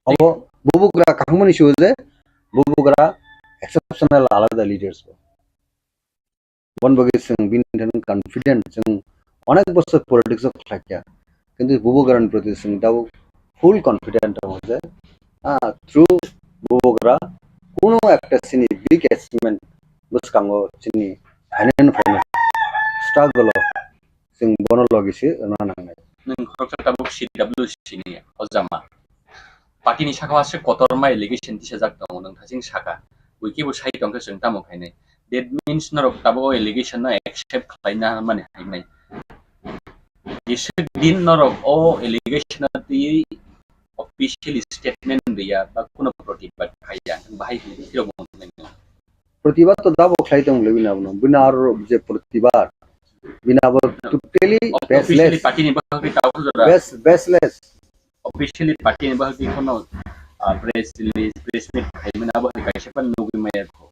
अब बुबुग्रा काखमनि सो जे बुबुग्रा एक्सेप्शनल आलादा लीडर्स बन बगे जों बिनथन कॉन्फिडेंट जों अनेक बছর पॉलिटिक्स खाया কিন্তু बुबुग्रानि प्रति जों दाव फुल कॉन्फिडेंट दङ जे थ्रू बुबुग्रा कुनु একটা सिनि बिग अचीवमेंट बसकांगो सिनि हानेन फाइनो स्ट्रगल जों बनलगिसे नानांनाय नों खरखा Tabuk CWC ni ozama party ni saka wase kotorma allegation tisa jak dong nang thasing saka wiki bo sai tong ka जों tamo khainai that means norok tabo allegation na accept khlaina mane hainai isek din norok o allegation na ti official statement dia ba kuno protibad khaya bahai hiro mon प्रतिबाद तो दाबो खाइदों लेबिना बनो बिना आरो जे प्रतिबाद बिना बो totally officially party ni bahagi tahu jara baseless officially party ni bahagi kono press release press meet khaimena bahagi kaise pan nugi maya ko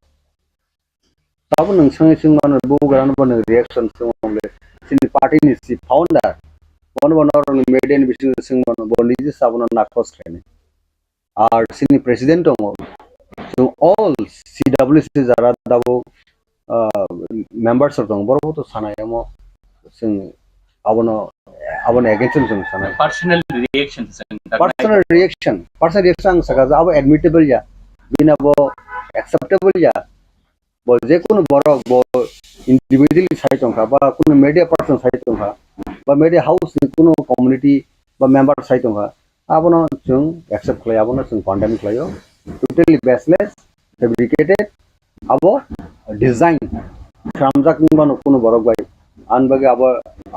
ताबो नोंसोंनि सिंमानो बुगारान बनो रिएक्शन सोंले सिनि पार्टी नि सि फाउंडर वन वन मेडियन बिसि सिंमानो बनिजि साबनो नाखस खायने आर सिनि प्रेसिडेंट दङ so all CWC jara dabo members of dong boro to sanayamo sing abono against sing sanay personal reaction saka abo admittable ya bina bo acceptable ya bo je kono borok bo individually side tongka ba kono media person side tongka ba media house ni kono community ba member side tongka abono sing accept khlai abono sing condemn khlayo totally baseless fabricated abo design Silchajakmano kono borok bai anbage abo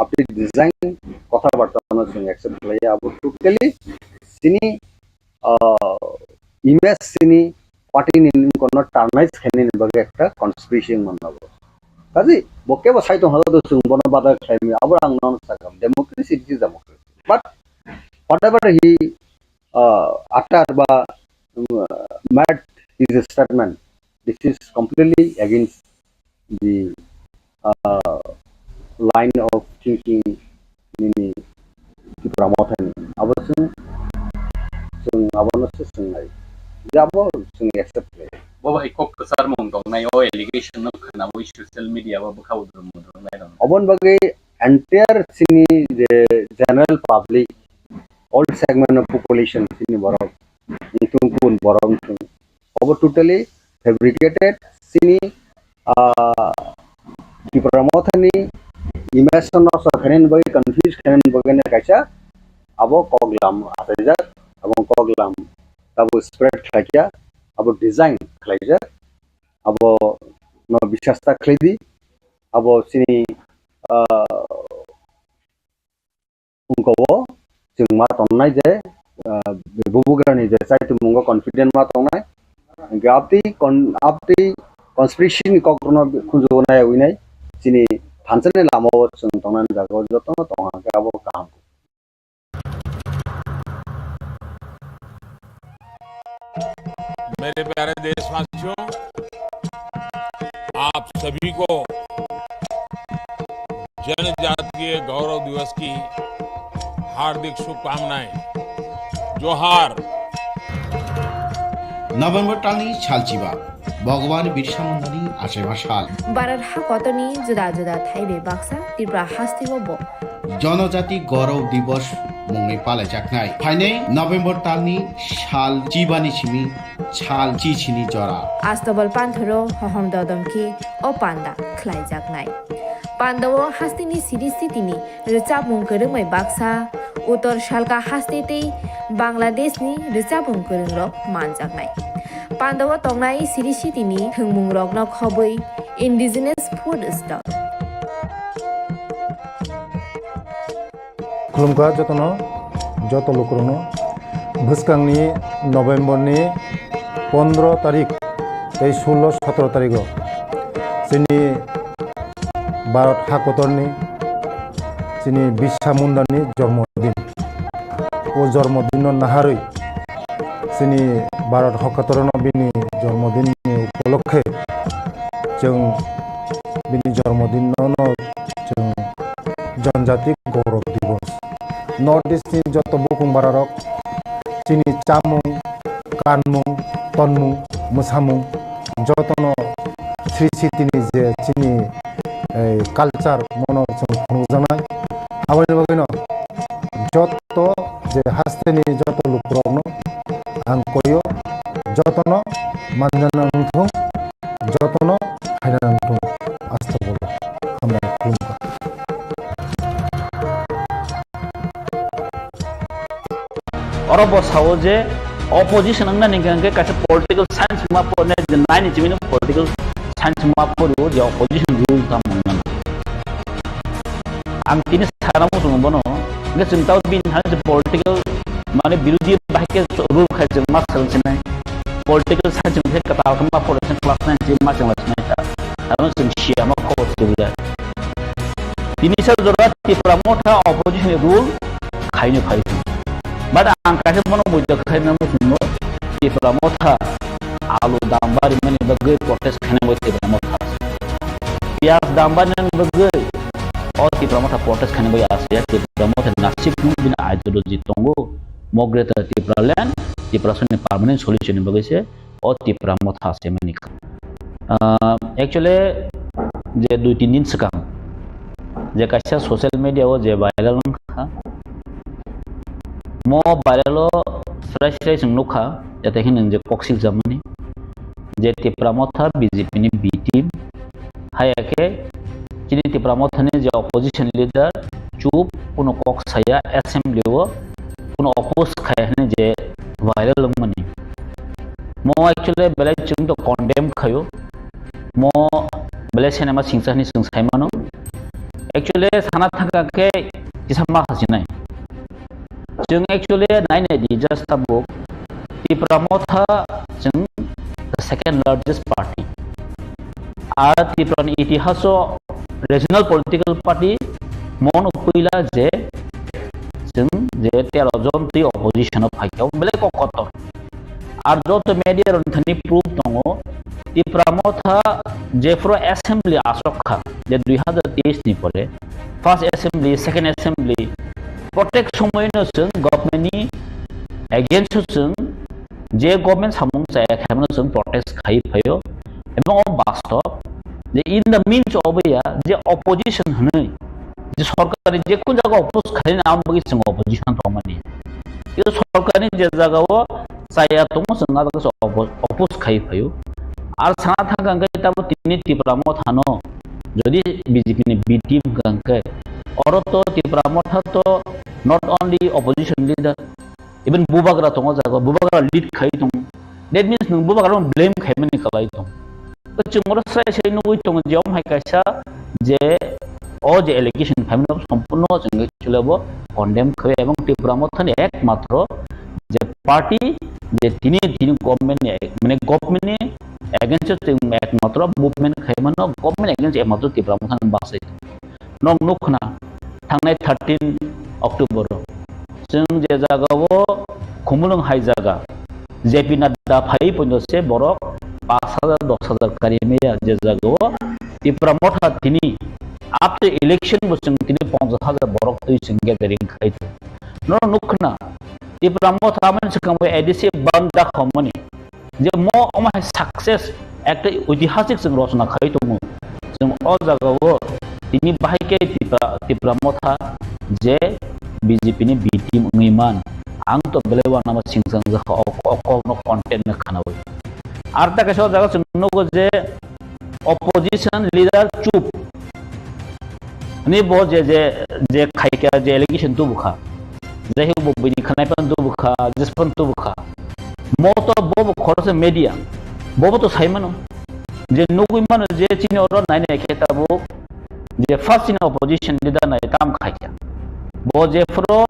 apni design kotha barta ono sing accept khlai abo totally sini image sini party ni kono tarnish khani bage ekta conspiracy manabo kaji bokke bo saito halo do sung bono bada khlaimi abo ang non sakam democracy is democracy but whatever he uttered ba mad is a statement. This is completely against the line of thinking in Tipra Mothani. Abasung abono sung lai. Jabo sung accept lai. Bawa ikop besar mong dong na yo allegation no kana wo social media ba bakau drum lai dong. Abon bagai entire sini the general public all segment of population sini borok untung pun borong over totally fabricated sini Tipra Mothani imagine of khanen bagi confused khanen bagi kaisa abo koglam atajak abo koglam abo spread khaja abo design khaja abo no bishasta khlidi abo sini ungko जों मा तंनाय जे बुबुग्रानि जे site मुंगो confident मा तंनाय गापति conspiracy ककरनो खुजोनाय उइनाय जिनि फानसने लामाव जों तंनाय जागो जतन तंगा गाबो काम मेरे प्यारे देशवासियों आप सभी को जनजातीय गौरव दिवस की हार्दिक शुभकामनाएं जोहार नभेम्बर टालनि सालचिबा भगवान बिरसा मुंडानि आसेमा साल भारत हाकतनि जुदा जुदा थाइबे बाक्सा त्रिपुरा हास्तिबो जनजाति गौरव दिवस मुङै पालायजानाय फाइनै नभेम्बर टालनि साल चिबानि सिमी साल चिचिनि जरा आस्तबल पान्थरो हहम ददमखि ओ पान्दा खलायजानाय पान्दावो हास्तिनि सिरिस्थितिनि रोचाबुं गोरोंमै बाक्सा उत्तर सालका हास्तेतै बांलादेशनि रोचाबुं गोरोंरक मानजानाय पान्दावो तंनाय सिरिस्थितिनि थोंमुं रकनो खबै इन्डिजिनास फुड स्टॉल खुलुमखा जतनो जत लोकरनो भुसकांनि नभेम्बरनि 15 तारिख 16-17 तारिख जोंनि भारत हाकतरनि जोंनि बिरसा मुंडानि जन्मदिन ओ जन्मदिन नाहारै जोंनि भारत हाकतरनो बिनि जन्मदिननि उपलक्षे जों बिनि जन्मदिनावनो जों जनजाति गौरव दिवस नॉर्थ ईस्टनि जत बुकुं बारारक जोंनि चामुं कानमुं तनमुं मोसामुं जतनो श्री सिटिनि जे जोंनि कालचार मन जों खुंजानाय आबादनि बागैनो जत जे हास्तेनि जत लुकरनो आं कयो जतनो मानजानांथों जतनो हायनांथों आस्थाबल हामबाय खुलुमबाय अरब सावो जे opposition ang naningkang kasi political science mapo na nine chimino political science mapo ro je opposition view ta mongna ang tinis saramo sumono nge chintao bin han political mane birudhi bahke rule khai jeng ma sal chinai political science kata alkema polisi kelas 9 di macam macam namun sengsia mak kau sebenarnya ini saudara Tipra Motha opposition rule kayaknya kaitu pada angkanya mana bujak kayaknya semua Tipra Motha alu dambar ini bagai protes kayaknya buat Tipra Motha pias dambar yang bagai oh Tipra Motha protes kayaknya buat Asia Tipra Motha nasib mungkin ideologi tunggu Mogre Tipra land Tipra sini permanent solution bagai sih oh Tipra Motha sih menikah actually je 2-3 दिन sekarang je kaisa social media o je viral kha mo viral o fresh nukha jate hin je koksiljakmani je Tipra Motha BJP ni B team hayake chini Tipra Motha ni je opposition leader chup kuno kok saya assembly o kuno oppose khaya ni je viral mani mo actually belai chung to condemn khayo mo belai cinema singsa ni Silchajakmano actually sana thaka ke kisama hasinai jeng actually nine di just tabuk Tipra Motha jeng the second largest party ar Tipra ni itihaso regional political party mon upuila je jeng je 13 jon ti opposition of haikau belai kokotor ar jot media ron thani proof tongo Tipra Motha Jeffro Assembly Asokha je 2023 ni pore first assembly second assembly protect somoy no sung government ni against sung je government samung saya khamno sung protest khai phayo ebong bastop je in the means of ya je opposition hanai je sarkari je kun jaga oppose khai na bagi sung opposition thomani itu sarkari je jaga o saya tumo sung na oppose khai phayo আর সানা থাকাঙ্গে তাবো তিনি Tipra Motha no যদি BJP ni B team gangke oroto Tipra Motha to not only opposition leader even bubagra tongo jago bubagra lead khai tong that means nung bubagra blame khai mani kalai tong to chungro sai sai no ui tong jom hai kaisa je o je allegation family সম্পূর্ণ জঙ্গে চলেবো condemn khai এবং Tipra Motha ni একমাত্র যে party যে তিনি government মানে government against একমাত্র movement খাইমানো government against একমাত্র Tipra Motha বাসে নং নুখনা थांनाय 13 अक्टोबर जों जे जागावो खुमुलुं हाइ जागा जेपि नाड्डा फाइ पन्जसे बरक 5000 10000 कारि मेया जे जागावो Tipra Motha तिनी आफ्टर इलेक्शन बसं तिनी 50000 बरक तै जों गैदरिंग खाइ नो नुखना Tipra Motha मन सकम एडिसे बान्दा खमनि जे मो अमा सक्सेस একটা ঐতিহাসিক जों रचना खाइ दङ जों अ जागावो तिनी बाहायके Tipra Motha J BJP ni B team ngiman ang to belewa nama singsang zakha okno content na khanawi arta ka so jaga sungno go je opposition leader chup ni bo je khaika je allegation tu bukha je hu bo bini khanai pan tu bukha jispan tu bukha mo to bo khorse media bo to saimano je nugui man je chini oro nai ne kheta bo je first in opposition leader nai tam khaika bo je fro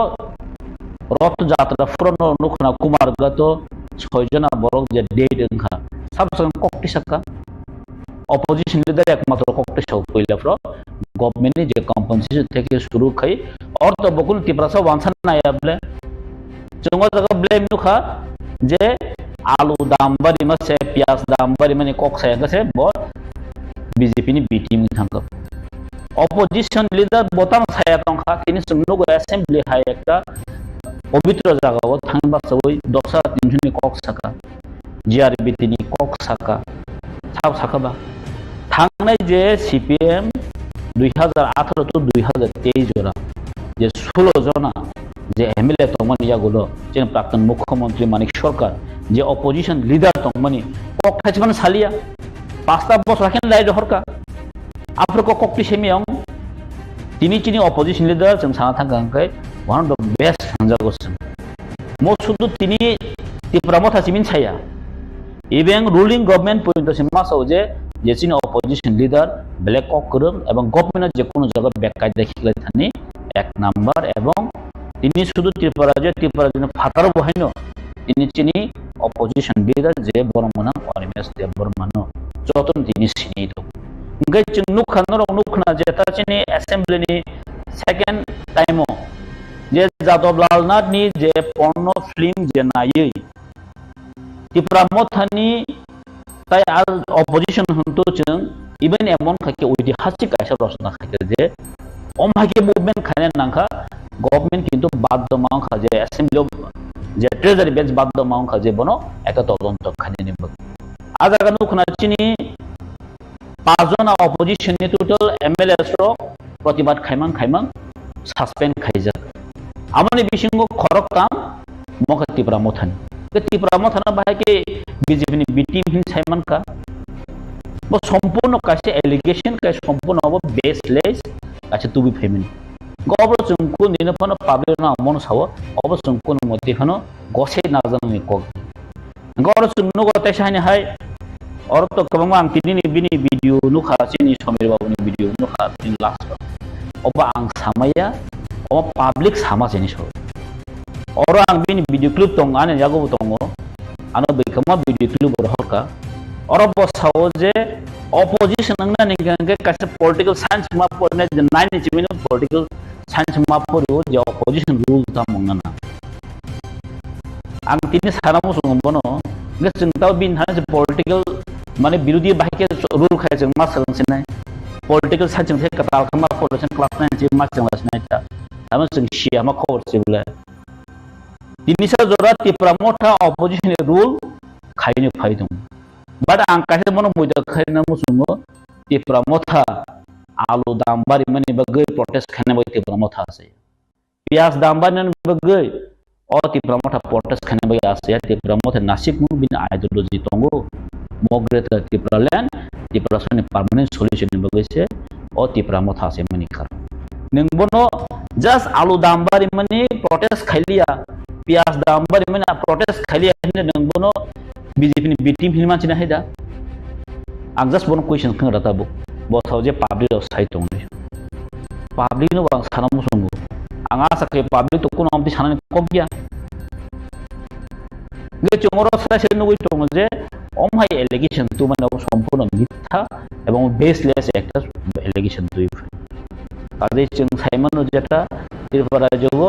Rath Yatra ফ্রনো নুখনা Kumar গত 6 জনা বরক যে date ওংখা সাবসং ককটি সাকা opposition leader একমাত্র ককটি সাউ কইলা ফ্র government যে compensation থেকে শুরু খাই অর্থ বকুল Tipra সব ওয়ানসান নাইয়াবলে জঙ্গ জায়গা ব্লেম নুখা যে আলু দাম বাড়ি মাসে পেঁয়াজ দাম বাড়ি মানে কক সায়া গেছে ব BJP ni B team thangka opposition leader বোতাম সায়া তংখা তিনি সুন্নুগ অ্যাসেম্বলি হাই একটা पवित्र जागाव थांबा सवै 10 3 कक साका GRB तिनी कक साका साब साकाबा थांनाय जे CPM 2018 to 2023 जरा जे 16 जना जे MLA तंगमनि यागुलो जे प्राक्तन मुख्यमंत्री मानिक सरकार जे अपोजिशन लीडर तंगमनि कक थाजमान सालिया 5 बছর राखेन लाई हरका आफ्रको ककपि सेमियं तिनी चिनी अपोजिशन लीडर जों साना थांगांखाय one of the best hanjagosen mo sudu tini Tipra Motha simin saya even ruling government point sima sauje je chini opposition leader black kok kurung ebong government je kono jaga bekai dekhilai thani ek number ebong tini sudu Tipra je Tipra jeno fataro bohaino chini opposition leader je bormana OMS de bormano joton jini sini do ngai chung nukhna jeta chini assembly ni second time je Jadawlal Nath ni je porno film je nai Tipra Mothani tai al opposition hunto chung even emon khake udi hasik kaisa rosna khake je omhake movement khane nangkha government kintu baddo maung khaje assembly je treasury bench baddo maung khaje bono ekta todonto khane ni bak ajaga nukhna chini pajona opposition ni total MLA ro protibad khaimang suspend khaijak amani bisingo khorok kam mokha Tipra Mothani ke Tipra Mothana bahake BJP ni B team hin saiman ka bo সম্পূর্ণ কাছে allegation কাছে সম্পূর্ণ of baseless কাছে two B ফেমিনি গবর Chungku নিনফানো public না মন Sao of Chungku মতে খানো গসে না জানি কক গবর চুংনো গতে সাইনি হাই অর তো কবং আং তিনি বিনি ভিডিও नु খাচিনি সমীর বাবুনি ভিডিও नु খাচিন লাস্ট অব আং সামায়া অব পাবলিক সামা জিনিস অর আং বিনি ভিডিও ক্লিপ দং আনে জাগো দङ আনো বেকমা ভিডিও ক্লিপ বরহকা Orang bosau je opposition nangna ningke kasi political science ma porne je nine chimino political science ma porio je opposition rule ta mongana ang tini saramu sungbono nge singtau bin han political mane birudi bahike rule khai jeng ma sarang sinai political science jeng katal kama political class 9 je ma jeng las nai ta ama jeng sia ma khor sibule tini sa jora Tipra Motha opposition rule khaini phaidung But ang kasi mo muda kaya na musumo Tipra Motha alu dambar imani bagay protest kaya na Tipra Motha say. Pias dambar na bagay o Tipra Motha protest kaya na bagay asya Tipra Motha nasib mo bin ideology tongo mogret Tipra land Tipra soni permanent solution ni bagay say o Tipra Motha say manikar. Neng bono just alu dambar imani protest kaya pias dambar imani protest kaya neng bono BJP ni B team hilman china heda ang just one question khang rata bu bo thau je public site tong ni public no bang sanam musung anga sakai public to kun amti sanan kokya ge chongoro sa se no tong je omhai allegation tu মানে সম্পূর্ণ মিথ্যা এবং baseless একটা allegation তুই কাজে চিং সাইমানো যেটা ত্রিপুরা যোগ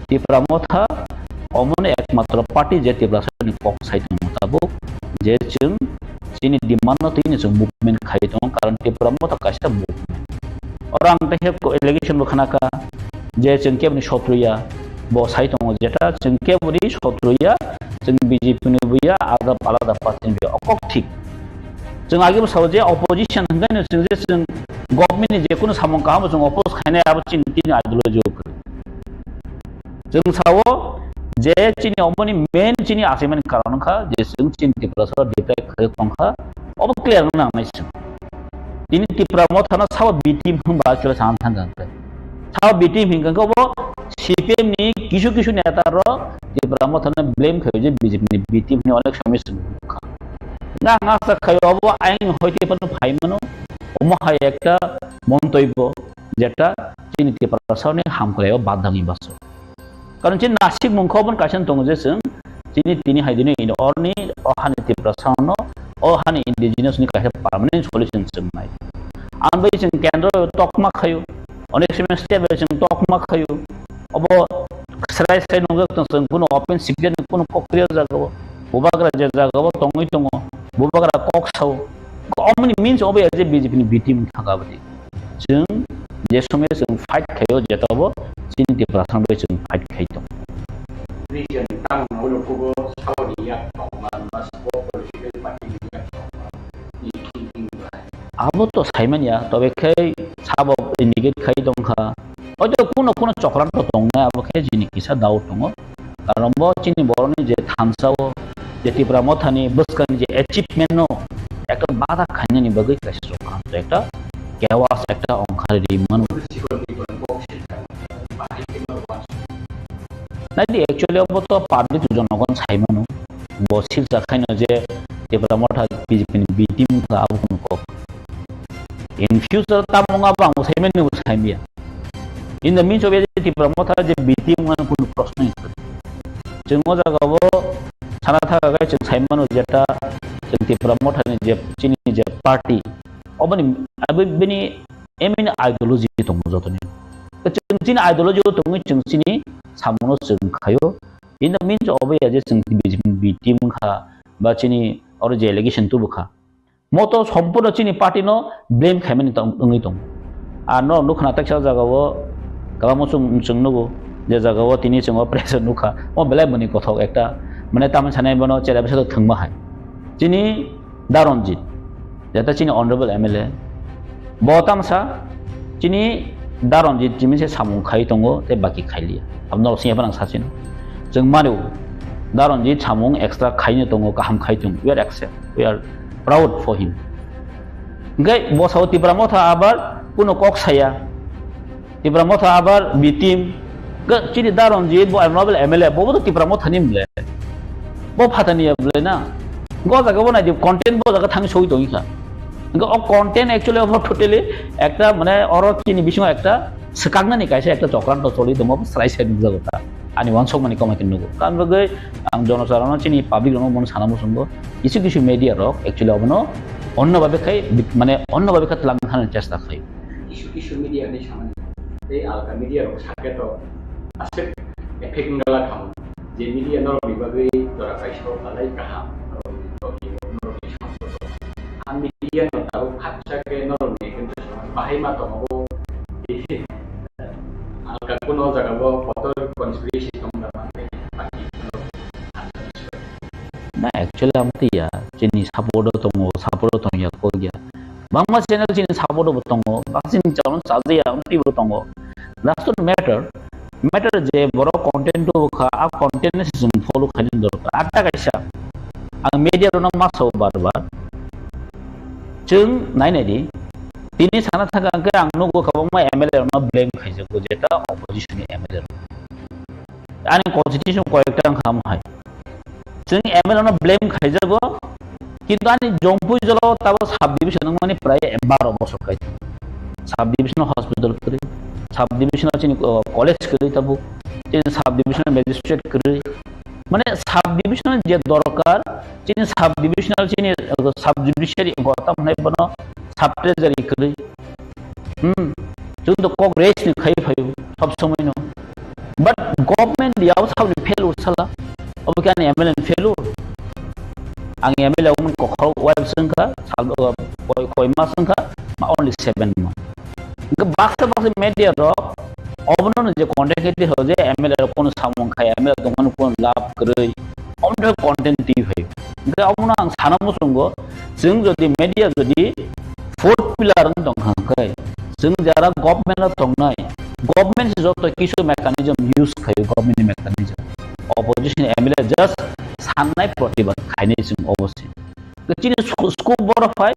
Tipra Motha অমনে একমাত্র পার্টি যে Tipra সনি কক সাইট মোতাবক যে চিং চিনি ডিমান্ড তিনি চিং মুভমেন্ট খাই দং কারণ Tipra Motha কাজটা movement orang teh ko allegation bukan ka je cengke ni sotruya bo sai tong jeta cengke buri sotruya ceng BJP ni buya alada parti ni okok thik ceng age bo sauje opposition ngai ceng je ceng government ni je kono samong ka bo ceng oppose khaine abo chin tin ideology ok ceng sawo je chini omoni main chini aseman karon kha je ceng chin Tipra sa deploy khay tong kha ob clear na mai ini Tipra Motha na sawa B team ba chula santan jante sawa B team hinga ko bo CPM ni kisu neta ro Tipra Motha na blame khayo je BJP ni B team ni onek samis na nga sa khayo bo ain hoite pano phai mano omo hai ekta montoibo jeta chini Tipra sa ni ham khayo badhangi baso karon chin nasik mungkho bon kasan tong je sung chini tini haidini in orni ohani Tipra sa no ohani indigenous ni kahe permanent solution semai anbai sing kendro tokma khayo onek semester be sing tokma khayo obo srai nongak tong kuno open secret kuno kokphiroklaikha jago bubagra je jago tongoi tongo bubagra kok sau omni means obo je BJP ni B team thagabati jeng je somay sing fight khayo jeta obo chin Tipra sambai sing fight khai tong region tang ulo kubo saudi ya tongman mas political party abo to saiman ya tobe khai sabo indicate khai dong kha ojo kuno chokran to tong na abo khai jini kisa dau tongo karon bo chini boroni je thamsao je Tipra Motha ni buskan je achievement no ekta bada khanya ni bagai kaise chokran to ekta kewas ekta onkhari ri manu nadi actually abo to public jonogon saimano bo Silchajakmano je Tipra Motha BJP ni B team ka abo ko in future tamonga bang usaimen ni usaimia in the means of Tipra Motha je B team ngan kun proshna jengo jaga bo साना थाखाय जों साइमानो जेटा जों त्रिपुरा मथानि जे चिनि जे party अबनि बेनि amine ideology दङ जतनि जों चिनि ideology दङ जों चिनि सामनो जों खायो इन द मीन्स अबे जे जों बि टीम खा बा चिनि और जे एलिगेशन तु बखा मतो सम्पूर्ण चिनि पार्टी नो ब्लेम खाइमानि दङै दङ आ न नुखना तक्सा जागावो गामो जों नुगो जे जागावो तिनि जों प्रेसर नुखा ओ बेलाय मनि कथाव एकटा माने तामन सानाय बनो चेला बेसो थंबा हाय चिनि दारनजित जेता चिनि ऑनरेबल MLA बतामसा चिनि दारनजित जिमि से सामु खाइ दङ ते बाकी खाइलिया अब न सिया बन सासिन जों मानो दारनजित सामु एक्स्ट्रा खाइनो दङ गाहाम खाइ दङ we are accept we are proud for him गे बसाव त्रिपुरा मथा आबार कुनो कक साया त्रिपुरा मथा आबार बि टीम गे चिनि दारनजित बो ऑनरेबल MLA बो तो त्रिपुरा मथानि मले बो फातानि बले ना गो जागा बनाइ दि कंटेंट बो जागा थांग सई दङिखा गे a content actually of totally एकटा माने अर चिनि बिसिङाव एकटा सकागनानि कायसे एकटा चक्रान्त चलि दङ स्लाइ साइड जागोता आनि वानसक मानि कमाइकिन नुगो कान बगे आं जनसाधारण चिनि पब्लिक नो मन साना मुसुंगो किछु किछु मीडिया रक एक्चुअली अबनो অন্য ভাবে খাই মানে অন্য ভাবে খাত লাগানোর চেষ্টা খাই কিছু কিছু মিডিয়া নি সামনে এই আলকা মিডিয়া রক সাকে তো আছে এফেক্ট গালা খাম যে মিডিয়া নর বিভাগে দরা কাইছো আলাই কাহা আর মিডিয়া ন তাও খাচ্চাকে নর নি কিন্তু বাহাই মা তো মগো আলকা কোন জায়গাবো কত কনস্পিরেসি তোমরা মানে ना एक्चुअली आमती या चिनि सापोर्ट दङ या को गया बांमा चैनल चिनि सापोर्ट दङ बांसिन चाउन साजे या आमती दङ दैट्स नॉट मैटर जे बरो कंटेंट तो खा आ कंटेंट ने जों फॉलो खालिन दरकार आटा गायसा आं मीडिया रो मासाव बार जों नायनायदि दिनै साना थाखाय आं नगो खाबांमा MLA नो ब्लेम खाइजो जेटा अपोजिशन MLA आनि कन्स्टिट्यूशन कयेक्टा खाम हाय जों MLA नो ब्लेम खाइजागो किन्तु आनि जंपुइ जलाव ताबो सब डिविजन माने प्राय 12 बছর खाइ सब डिविजन हॉस्पिटल करि सब डिविजन चिनि कॉलेज करि ताबो चिनि सब डिविजन मजिस्ट्रेट करि माने सब डिविजन जे दरकार चिनि सब डिविजनल चिनि सब जुडिशियरी गता माने बनो सब ट्रेजरी करि जों तो कांग्रेस नि खाइ फायो सब समय नो बट गवर्नमेंट याव सब फेल उरसाला अब क्या MLA फेलुर आं MLA उमन कखौ वाइब संखा साल कोइमा संखा मा ओनली 7 मंथ ग बाक्सा मीडिया रो अबनो जे कंटेंट केति हो जे MLA कोन सामं खाय MLA दंगन कोन लाभ करै अमनो कंटेंट टी होय ग अबनो आं सानामु संगो जों जदि मीडिया जदि फोर्थ पिलार दं खाय जों जारा गवर्नमेंट दंनाय गवर्नमेंट जतो किसु मेकानिजम यूज खाय government mechanism opposition MLA just साननाय प्रतिबाद खायनाय जों अबसे चिनि स्कोप बरफाय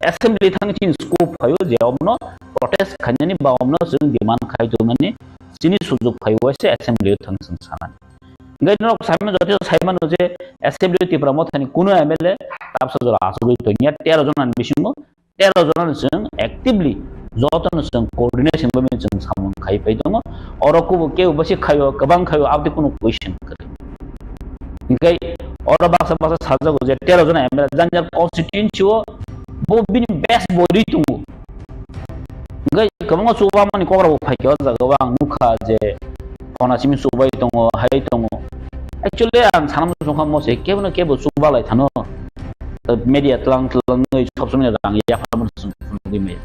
असेंबली थांग चिनि स्कोप फायो जेरावनो प्रोटेस्ट खायनायनि बावनो जों डिमान्ड खायदो माने चिनि सुजुग फायो एसे असेंबली थांग जों साना गैनो साइमन जते साइमन जे असेंबली त्रिपुरा मथानि कुनो MLA ताबसा जरा आसुगै तो निया 13 जन बिसिङो 13 जन जों एक्टिवली जतन जों कोऑर्डिनेशन बमे जों सामन खाइ फाय दङ अरको के बसे खायो गोबां खायो आबदि कुनो क्वेश्चन करे गै और बाक्सा साजागो जे 13 जन MLA जानजार कन्स्टिट्युएन्सी बो बिनि बेस्ट बडी दङ गै गोबां सुबा मानि कग्रा फायखौ जागोबा आं नुखा जे फनासिम सुबाय दङ हाय दङ एक्चुअली आं सानाम संखा मसे केबो सुबालाय थानो मीडिया तलां सब समय रां या फामन सुनगै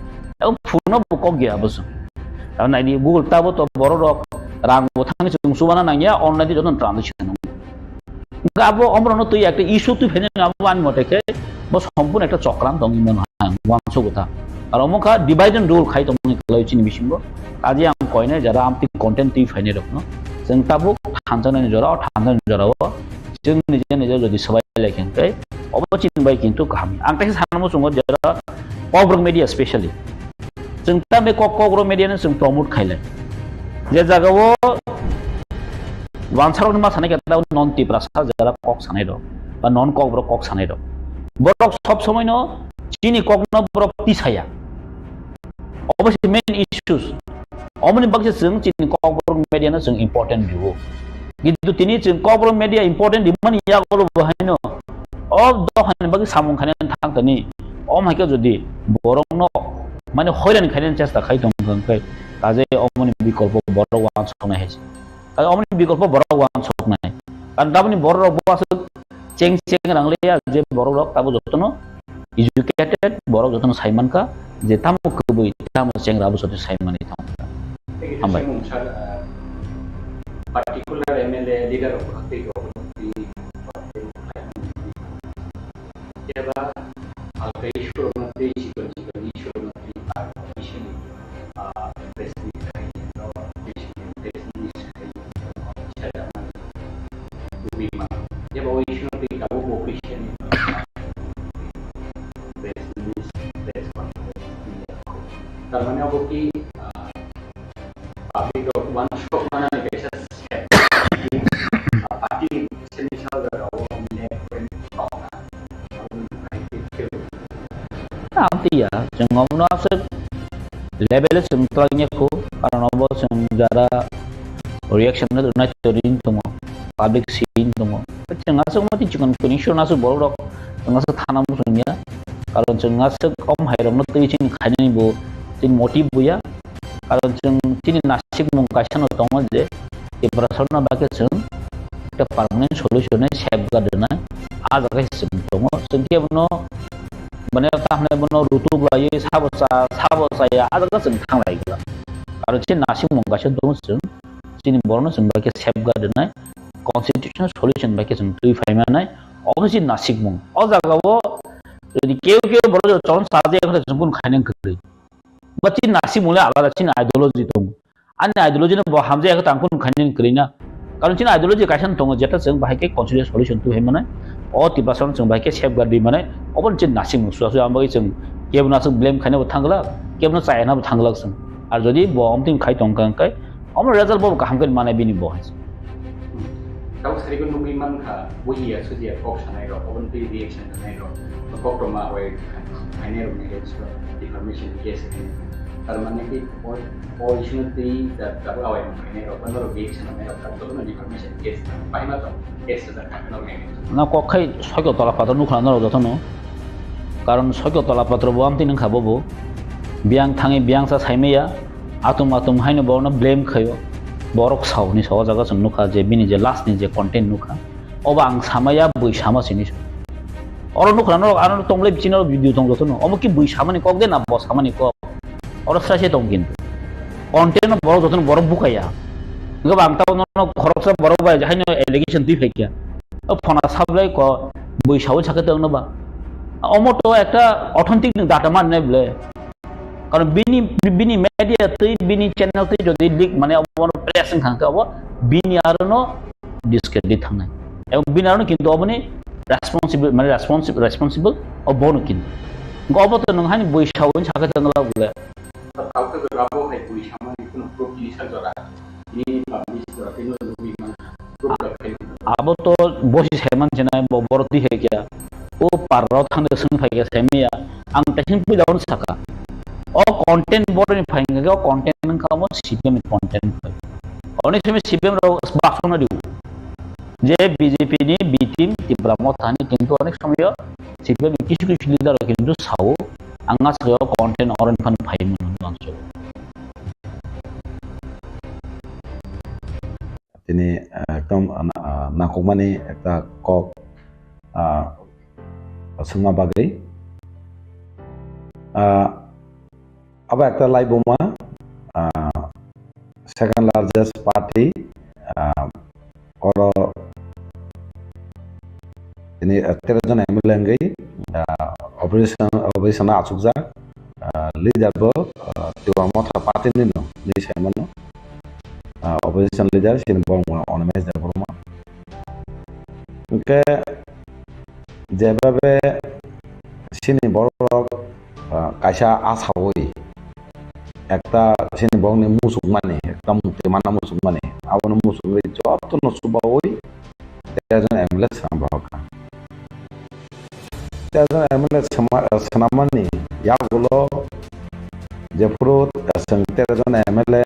फुनो बुक गया बस नायनि गुगल ताबो तो बर रक रां बोथांनि जों सुबाना नांगिया अनलाइन जन ट्रांजेक्शन गाबो अमरनो तो एक इशू तो फेने नाबो आन मतेके बस सम्पूर्ण एक चक्रान दं इमन वांसो गथा আর অমুকা ডিভাইড এন্ড রুল খাই তমনি কলাইচিনি বিসিংবো আজি আম কয়নে যারা আমতি কন্টেন্ট টি ফাইনে রকনো जों ताबो थांजानायनि जराव थांजानायनि जराव जों निजे जदि सबाय लायखेंखै अबचिन बाय किन्तु गाहाम आं ताके सानमो संग जरा ककब्रोक मीडिया स्पेशली जों ता बे ककब्रोक मीडियानो जों प्रमोट खायलाय जे जागावो वानसारनि मा सानाय केता नन टिप्रा सा जरा कक सानाय दं बा नन ककब्रोक कक सानाय दं बरक सब समयनो चिनि ककनो ब्रोक तिसाया अबसे मेन इश्यूज अमनि बागसे जों चिनि ककब्रोक मीडियानो जों इम्पोर्टेन्ट भिउ কিন্তু তিনি kokborok media important dimani ya golo bahino ob dohan bagi samung khanen thangtani om haike jodi borok no মানে হয়রান খাইলেন চেষ্টা খাই দংখাই কাজে অমনি বিকল্প বড় ওয়ান সনে হেছে কাজে অমনি বিকল্প বড় ওয়ান সক নাই কারণ দাবনি বড় বস চেং চেং রাংলিয়া যে বড় রক তাবো যতন এডুকেটেড বড় যতন সাইমানকা যে তামো কবই তামো চেং রাবো সতে সাইমানি থাম আমবাই particular MLA leader of the Karena bukti public one shop mana negara parti semisal berapa nanti ya jangan menasuk level sentlalnya ko karena obo senjara reaction itu naik turun semua public scene semua jangan asuk mati jangan connection asuk borok jangan asuk tanam musuhnya kalau jangan asuk om hairam nanti cing kayaknya ibu cing motif bu ya kalau cing nasib mungkasan atau aja di perasaan bagi cing ke permanent solutionnya safeguard na ada guys cing sengkia beno mana tahan beno rutu gaya sahabat saya ada guys cing tang lagi lah kalau cing nasib mungkasan tuh cing borno cing bagi safeguard na constitutional solution bagi cing tuh faham na obviously nasib mung ada gawo jadi kau baru calon saja yang kita jemput kainan kerja Baca nasi mulai ala cina ideologi tong, ane ideologi ni bawa hamzah yang tangkun kainan kerina. Kalau cina ideologi kaisan tong, jatuh seng bahaya consider solution tu hemana, oh tiba sorang seng bahaya safeguard di mana, open cina nasi musuh ambil seng, kia benar seng blame kainan bertanggal, kia benar saya na bertanggal seng. Ada jadi bawa omtim kai tong kai, omar result bawa kaham mana bini bawa. Tahu sering kan nukiman kah, wih ya sudah option aja, open pay reaction aja, kok rumah awal kainan rumah itu information case karena itu originally that awal kainan open baru reaction aja, tapi itu information case, paham atau case itu kan na kok kai sokyo tola patro nu khana ro jatno karon sokyo tola patro bo amti nang khabo bo biang thangi biang sa saimeya atum haino bo na blame khayo borok sauni sawa jaga sung nukha je bini je last ni je content nukha obang samaya bui sama sini orang nukha no anu tongle bicino video tong jatno omo ki bui samani kok de na bo samani kok orang sase tong kin content boro jatno boro bukaya nga bang taw no khorok sa boro ba jahaino allegation ti fekya ফোনা supply ক বৈশাও ছাকে তো না অমটো একটা authentic data মান নাই বলে কারণ বিনি মিডিয়া তুই বিনি চ্যানেল তুই যদি লিক মানে অবন প্রেসিং খাঙ্কা অব বিনি আরনো ডিসক্রেডিট থানাই এবং বিনি আরনো কিন্তু অবনি রেসপন্সিবল অবন কিন্তু গবত নং হানি বৈশাও ছাকে তো না বলে কাউকে গাবো হয় বৈশা মানে কোনো প্রতিষ্ঠা জরা ini publish jora pino lebih abo to bosi seman jena boroti he kya o parro thang de sung phai semia ang tahin pu daun saka o content board ni phai ga content ka mo cpm content phai oni seme cpm ro basona diu je bjp ni b team tipra mothani kintu onek somoy cpm kichu kichu leader kintu sao angas ga content oren phan phai mon langsung তিনি একদম নাকমানি একটা cock Suma বাগৈ আবার একটা লাই বোমা second largest party তিনি 13 জন MLA গৈ operation আচুকজা leader টিপুরা মথা party নিনো নি সাইমানো opposition leader sini bong on mes da burma ke jebabe sini borok kaisa asawoi ekta sini bong ni musuk mane ekta mukti mana musuk mane awon musuk ri jotto no subawoi tejan emle sambaka tejan emle samamani yagulo jepurut tejan emle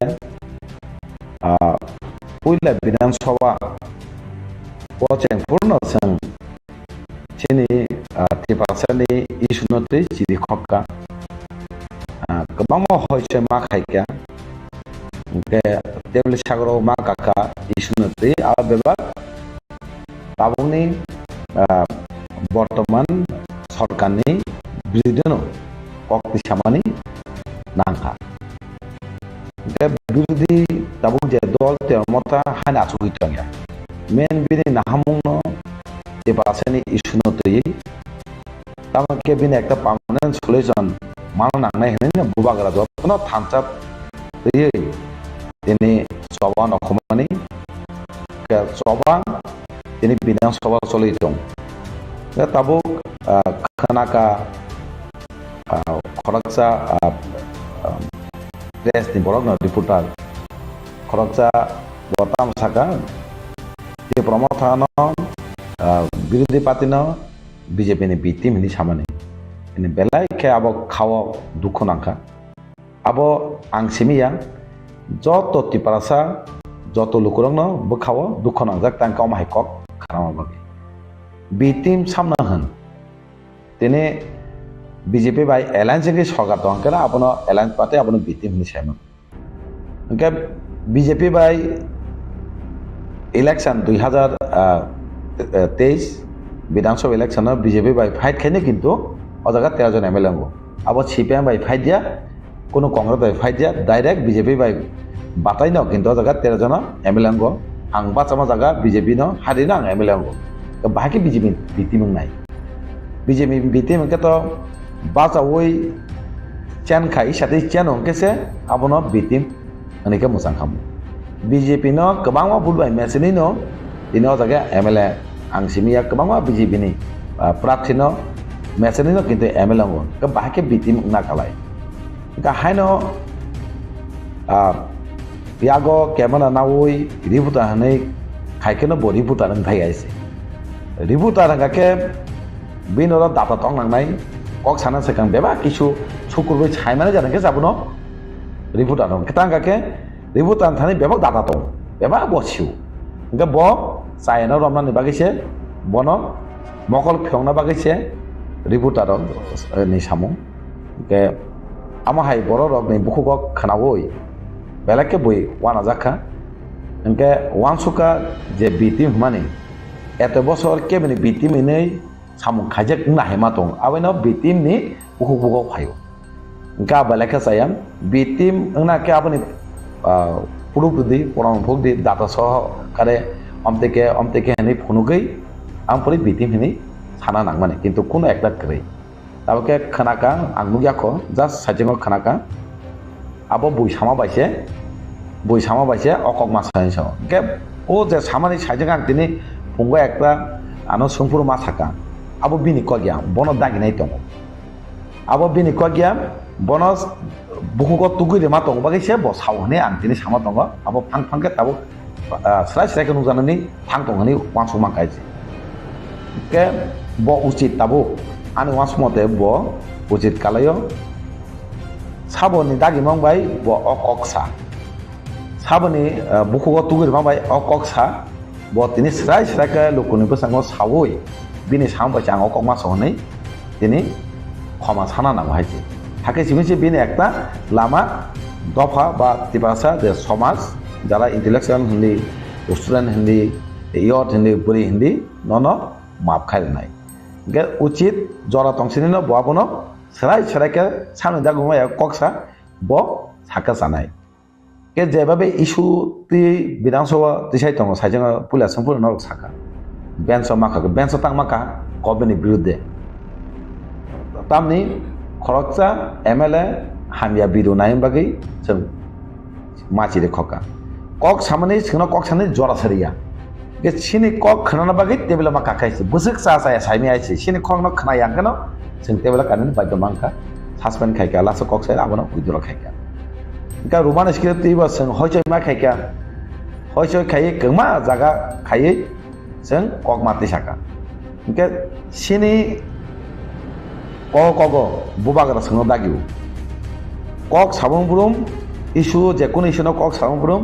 puila Vidansava watching Purno Sang Chini Tipasani Ishunotri Chidi Koka Kabamo Hoche Makaika Table Shagro Makaka Ishunotri Albeba Tabuni Bortoman Sorkani Brideno KOKPIN Nangha Birdi tabung jadol termota hana suhitangya men bini nahamuno Tipasani Ishunotri tamake bini ekta permanent solution mana nangnai hene bubagara jotno thansap tei tini soba nokhomani ke soba tini bidang soba solitong tabuk khanaka khoraksa Des di borok na diputar khoroksa botam saka di promothano birodi party no BJP ni BT mini samane ini belai ke abo khawo dukho nangka abo angsimiya joto tiparasa joto lukurang no bo khawo dukho nangjak tang kaum haikok kharama bagi BT samna han tene BJP by alliance ke sogar dong kena apno alliance party apno BT mini sama ke BJP by election 2023 বিধানসভা election BJP by fight খাইনে কিন্তু ও জায়গা 13 জন MLA গো আবার CPM by fight দিয়া কোনো Congress by fight দিয়া direct BJP by বাতাই ন কিন্তু ও জায়গা 13 জন MLA গো আং বাচামা জায়গা BJP ন হারি না MLA গো বাকি BJP BT মং নাই BJP BT মং কে তো baca woi chan khai sate chan ong kese abono bitim ani ke musang kamu BJP no kebangwa bulbai mesini no dino jaga MLA ang simia kebangwa BJP ni prathi no mesini no kintu MLA ngo ke bahake bitim na kalai ka haino piago kemana na woi ributa hanai khai ke no bori buta nang thai aise ributa nang ke binoro data tong nang nai kok sana sekang beba kisu cukur be chai mana jalan ke sabuno ributan dong kita angka ke ributan thani beba data tong beba bosiu enggak bo saya na romna ni bagise bono mokol phyong na bagise ributan dong ni samu ke ama hai boro rok ni buku kok khana boi bela ke boi wana zakha enke wansuka je bitim mani eto bosor ke bini bitim ini samung khajak na hema tong aweno bitim ni buku phayo engka balaka sayam bitim engna ke apni purupudi porang phogdi data soh kare omteke ni phunugai ampori bitim ni sana nang mane kintu kono ekta krei tabake khanaka angmugya ko just sajingo khanaka abo boisama baise okok ma sainso ke o je samani sajinga tini phungwa ekta ano sungpur ma thaka abo bini kogya bono dagi nai tongo abo bini kogya bono bukugo tugui de ma tongo bagi se bo sawhane antini sama tongo abo phang ke tabo srai ke nujanani phang tongani wansu ma kaiji ke bo ucit tabo ani wansu mote bo ucit kalayo saboni dagi mangbai bo okoksa saboni bukugo tugui mangbai okoksa bo tini srai ke lokoni pesango sawoi bini sampai cang okok masuk nih ini koma sana nama haji hake sih bini ekta lama dofa ba tipasa de somas jala intellectual hindi student hindi youth hindi puri hindi nono maaf khai nai ge ucit jora tongsini no boabono serai ke samne dagu ma koksa bo saka sanai ke jebabe isu ti bidansaba tisai tongo sajang pula sampurna nok saka benso maka benso tang maka kobeni birudde tamni khoroksa MLA hamya bidu naim bagi seng machi de khoka kok samani singno kok samani jora sariya ge sini kok khana bagi tebela maka kaisi busuk sa saya saimi aisi sini kok no khana yang kano sing tebela kanen bajo mangka suspend khaika lasa kok sai abono withdraw khaika ka ruman skil tiba seng hoichoi ma khaika hoichoi khai kengma jaga khai seng kok mati saka ke sini kogo bubagara sengno dagiu kok sabung burum isu je kono isu no kok sabung burum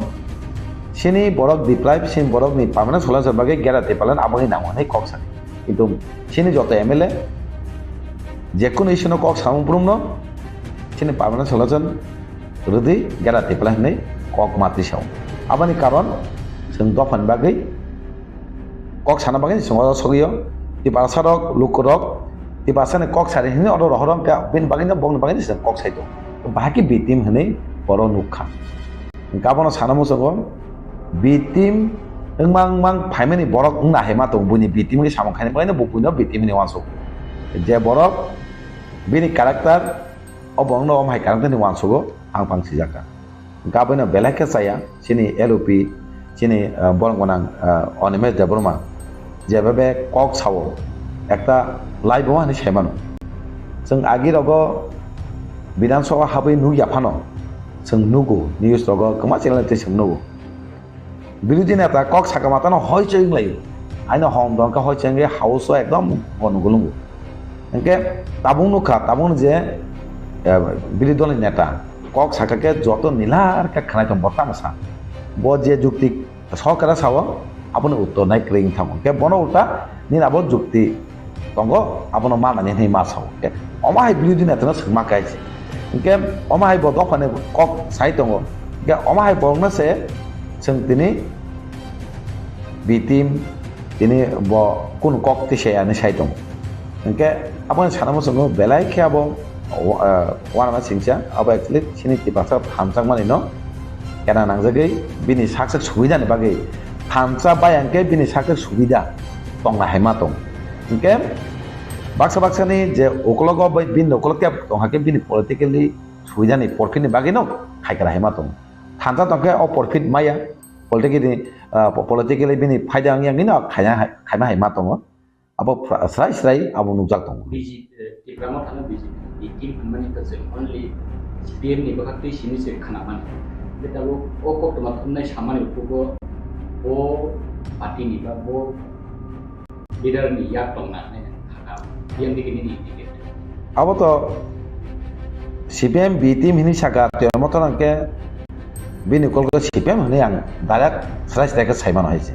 sini borok diplai sini borok ni pamana sola sebagai gerate palan abang ini namanya kok sani itu sini joto MLA jekun isu kok samu prumno sini pamana sola jan rudi gerate palan nih kok mati saw abani karon sing dofan bagai kok sana bagai semua sogiyo di pasarok lukurok di pasarnya kok sari ini orang ka bin bagai bong bagai sih kok saya itu bahaki bitim ini boro nukha kabono sana musogo bitim mang paimeni borok na hema to buni bitim ni samong khani bagai bupuno bitim ni wanso je borok bini karakter obong no omhai karakter ni wanso go angpang sijaka kabono belaka saya sini LOP sini borong gonang onimes jabroma যেভাবে cock ছাও একটা live মানে সেমানো जों আগিরাগো বিধানসভা হাবৈ নু ইয়াফানো जों नुगो news রগ কমা চ্যানেলতে जों नुगो বিরোধী নেতা কক সাকামাতানো হয় চেং লাইও আইনো হম দনকা হয় চেংগে হাউস একদম গনগুলুঙ্গু এনকে তাবুং নুখা তাবুং যে বিরোধী দলের নেতা কক সাকাকে যত নীলার কা খানাইতম বর্তামসা ব যে যুক্তি সরকারা সাও আপনি উত্তর নাই ক্রিং থামো কে বন উল্টা নিন আবো যুক্তি তঙ্গ আপন মা মানে নেই মা সাও কে অমাহাই বিরোধী নেতা সুমা কাইছে কে অমাহাই ব দফানে কক সাই তঙ্গ কে অমাহাই বংনা সে जों তিনি বিটিম তিনি ব কোন কক তিসায়ানি সাই দङ কে আপনি সানামো जों বেলাই খেয়াবো ওয়ানা সিংচা আবো एक्चुअली सिनि तिपासा हामसां माने न केना नांजागै बिनि साक्सेस सुबिदानि बागै हामसा बायांके बिनि साक्सेस सुबिदा दंना हायमा दं ओके बाक्सा जे ओकलग बिन ओकलके दंहाके बिनि पलिटिकली सुबिदानि परफिटनि बागै न खायग्रा हायमा दं थांजा दंके अ परफिट माया पलिटिकली बिनि फायदा आंनि न खायना हायमा दं आबो स्राय आबो नुजाक दं टिप्रामा थानो बिजेपि टिम माने कसे ओनलि सीपीएम नि बखत सिनि से खानामान बेटाबो ओ कोक्टमा थुननाय सामानि उपुगो ओ पार्टी नि बा ओ लीडर नि याक दंना ने खाना बिएम दिगिनि नि टिकेट आबो तो सीपीएम बी टीम हिनि सागा तेमतनके बिनि कलको सीपीएम हने आं डाइरेक्ट स्राय साइमान हाइसे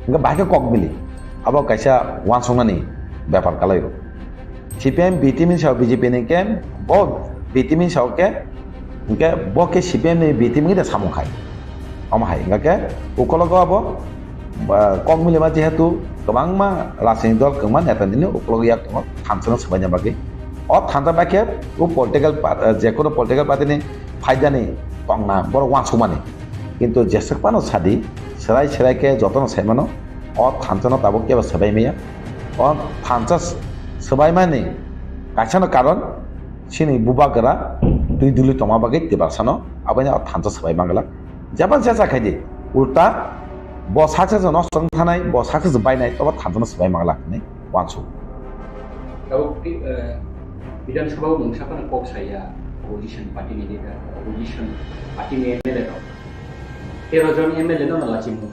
इनका बाके कक बिलि आबो काइसा वानसंनानि व्यापार कालायो सीपीएम बी टीम नि साव बीजेपी नि के बो बी टीम नि साव के इनके बो के सीपीएम नि बी टीम नि सामखाय अमहाय इनके उकलको आबो कक मिलेमा जेहेतु गोबांमा राजनीतिक दल गोबां नेतानिनो उकलको याक दङ थानसना सबायना बागै अ थानता बाके उ पलिटिकल जेकोनो पलिटिकल पार्टीनि फायदानि दंना बर वानसमानि किन्तु जेसेकपानो सादि सेराय के जतन सायमानो अ थानसना ताबो केबा सबायमाया अ थानसा सबायमानि काइसानो कारण सिनि बुबागरा दुई दुलि तमा बागै तिबासानो आबायना थानसा सबायमागला जाबान जाखायदि उल्टा ब साक्सेस नस्टं थानाय ब साक्सेस बायनाय तब थानसना सबायमागला नै वानसु विधानसभा मुंसाफान कक साया अपोजिशन पार्टी नि लीडर अपोजिशन पार्टी नि MLA 13 जन MLA न लाचिमु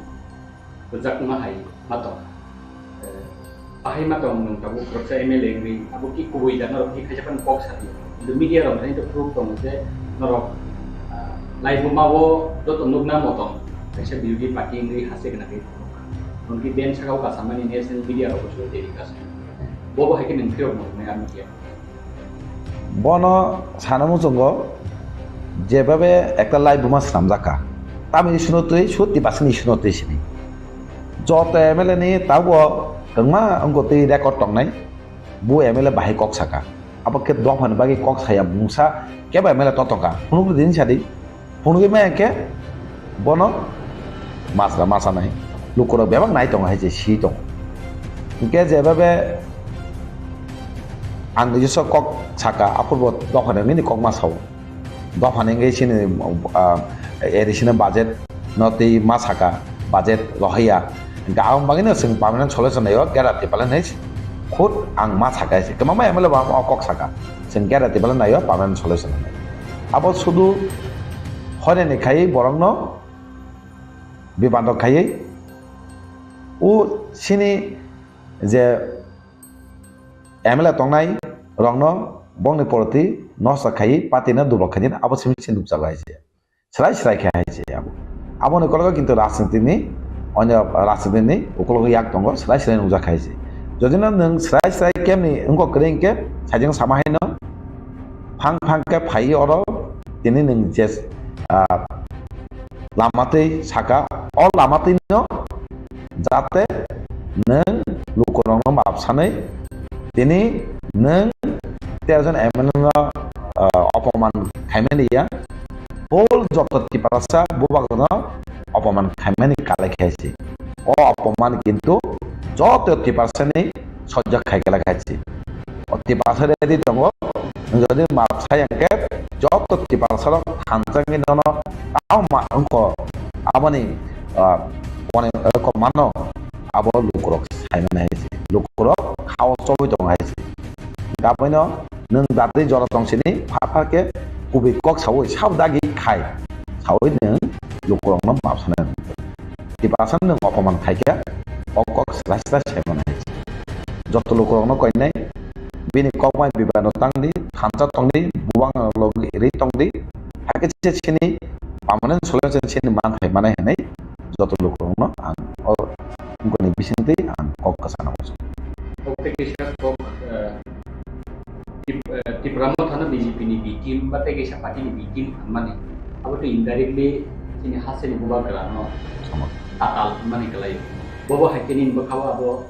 जाकमा हाय मातो बाहाय मातो नों ताबो प्रक्सा MLA नि आबो कि कुबुइ दा नरक कि खायजापान कक साथि द मीडिया रम थानि तो प्रूफ दं जे नरक लाइव मावो दत नुगना मतम खायसा बिरोधी पार्टी नि हासे गनाखै उनकी बेन सागाव का सामान्य नेशनल मीडिया रम सो देरिकास बो हायके नों फिरम नै आमिया बन सानामु जोंगो जेबाबे एकटा लाइव मा सामजाका तामि सुनोतै सुति बासनि सुनोतै सिनि जत MLA नि ताबो गंमा अंगोतै रेकर्ड टंनाय बु MLA बाहाय कक साका अब के दफान बागै कक साया मुसा केबा MLA ततका हुनुबो दिन सादि हुनुगे मा के बन मासा नाय लुकरो बेबां नाय दं हाय जे सि दं के जेबाबे आं निजस कक साका अपूर्व दफाने कक मासाव दफाने सिनि एडिशनल बाजेट नते मा साका बाजेट लहैया गाव बागैनो जों पार्मानेन्ट सल्युसन नायो ग्यारान्टि पालन खुद आं मा साका गोबां MLA कक साका जों ग्यारान्टि पालन नायो पार्मानेन्ट सल्युसन अब शुधु हरेनि खायै बरंनो बिबान्द खायै उ सिनि जे MLA तंनाय रंनो बंनि परति नसा खायै पार्टीना दुबखानि अब सिमिसिन दुबजागा हायसे स्राय खायसे अब aboni kologo kintu rajnitini onyo rajnitini ukologo yak tongo slai slai nujakhaise jodi no nung slai slai kemni ungko kring ke sajeng samahaino phang phang ke phai oro tini nung je lamatei saka all lamatei no jate nung lukorongno mapsanai tini nung terjon MLA অপমান খাইমানি ya bol joto tiparasa bubagono অপমান খাইমানি কালে খাইছে ও অপমান কিন্তু যত tiparasani সহ্য খাইগেলা খাইছে tiparasare di tongo যদি মাপসাই angke যত tiparasara hanjangi nono tau ma angko abani one ko mano abo lukurok saimana haise lukurok khao choi dong haise gaboino nung dati jora tongsini phapake kubi kok sawoi sabdagi khai sawoi nung lukurong no mapsana tipasan nung opoman khaike okok slasla semana joto lukurong no koinai bini kokmai bibano tangdi khancha tongdi buwang logi ri tongdi hake chini permanent solution chini man thai mana henai joto lukurong no ang ngoni bisinti ang kok kasana musu Tipra Mothana BJP ni bitim bate ke sapati ni bitim mane abo to indirectly sini haseni buba galano atal mane galai bobo hakenin bakawa abo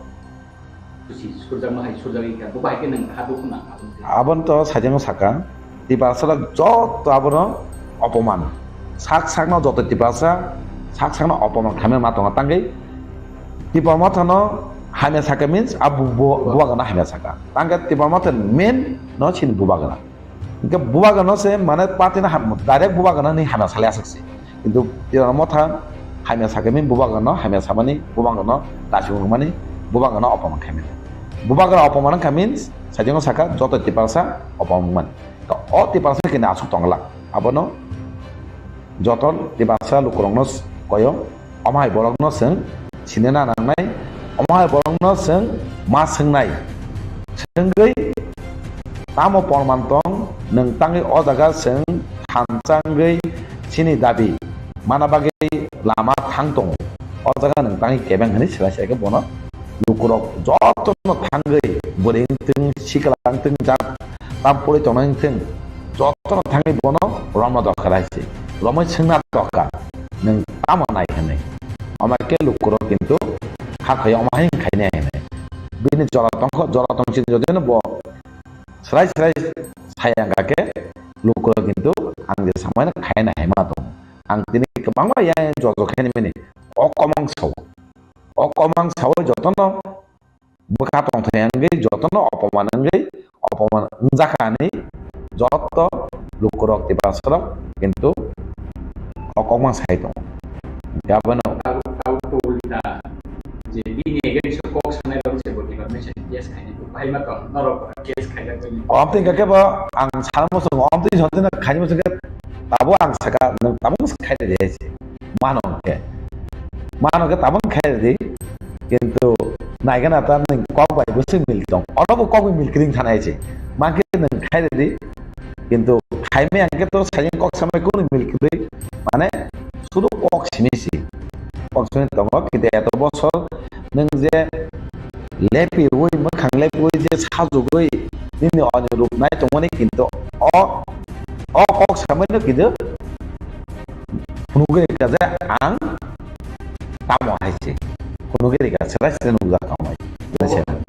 tusi surjama hai surjagi ka bobo hakenin hadu kuna abon to sajeng saka tiparasara jot abono অপমান sak sakno jot tiparasa sak sakno অপমান khame matonga tangai Tipra Mothano hanya saka means abu buwagana hanya saka tangga Tipra Mothon main no chin buwagana ke buwagana se mana patina direct buwagana ni hanya salia saksi itu Tipra Mothon hanya saka mean buwagana hanya samani buwagana tasung mani buwagana opoman khamin buwagana opoman khamin sajeng saka joto tiparasa opoman ka o tiparasa kina asuk tongla abono joto tiparasa lukurongnos koyo amai borogno seng sinena nangnai amai borongno seng ma sengnai senggei tamo pormantong neng tangi o jaga seng thanjanggei sini dabi mana bagai lama thangtong o jaga neng tangi kebeng hani sila sila bono lukurok joto no thanggei boring ting sikalang ting jak tampuri tonang ting joto no thangi bono rama dokaraisi rama sengna dokar neng tamo nai hani amake lukurok kintu hakaya amahin khaine hene bini joratong sin jodino bo serai sayang kake lukuro kintu ang je samana khaina hema to ang tini kebangma ya jojo khaini meni okomang sawo jotono bekatong thayangge jotono opomanangge opoman unjakani joto lukurok tiparasara kintu okomang saito gabano jadi negeri sokok sana dalam sebuah information yes kayaknya itu baik macam norok yes kayaknya itu om tinggal ke bah ang salam musuh om tu jadinya kayaknya musuh ke tabu ang saka tabu musuh kaya deh sih mano ke tabu kaya deh কিন্তু naik kan atan neng kok baik musuh milik dong orang kok milik kering sana aja makin neng kaya deh কিন্তু kayaknya yang kita saya kok sampai kuning milik deh mana suruh kok sini sih kok sini dong kita itu bosol neng je lepi woi makhang lepi woi je sazu woi ini on rup nai tongmani kintu o kok samene kidu nuge kaza ang tamo haise nuge ka selas nuga kamai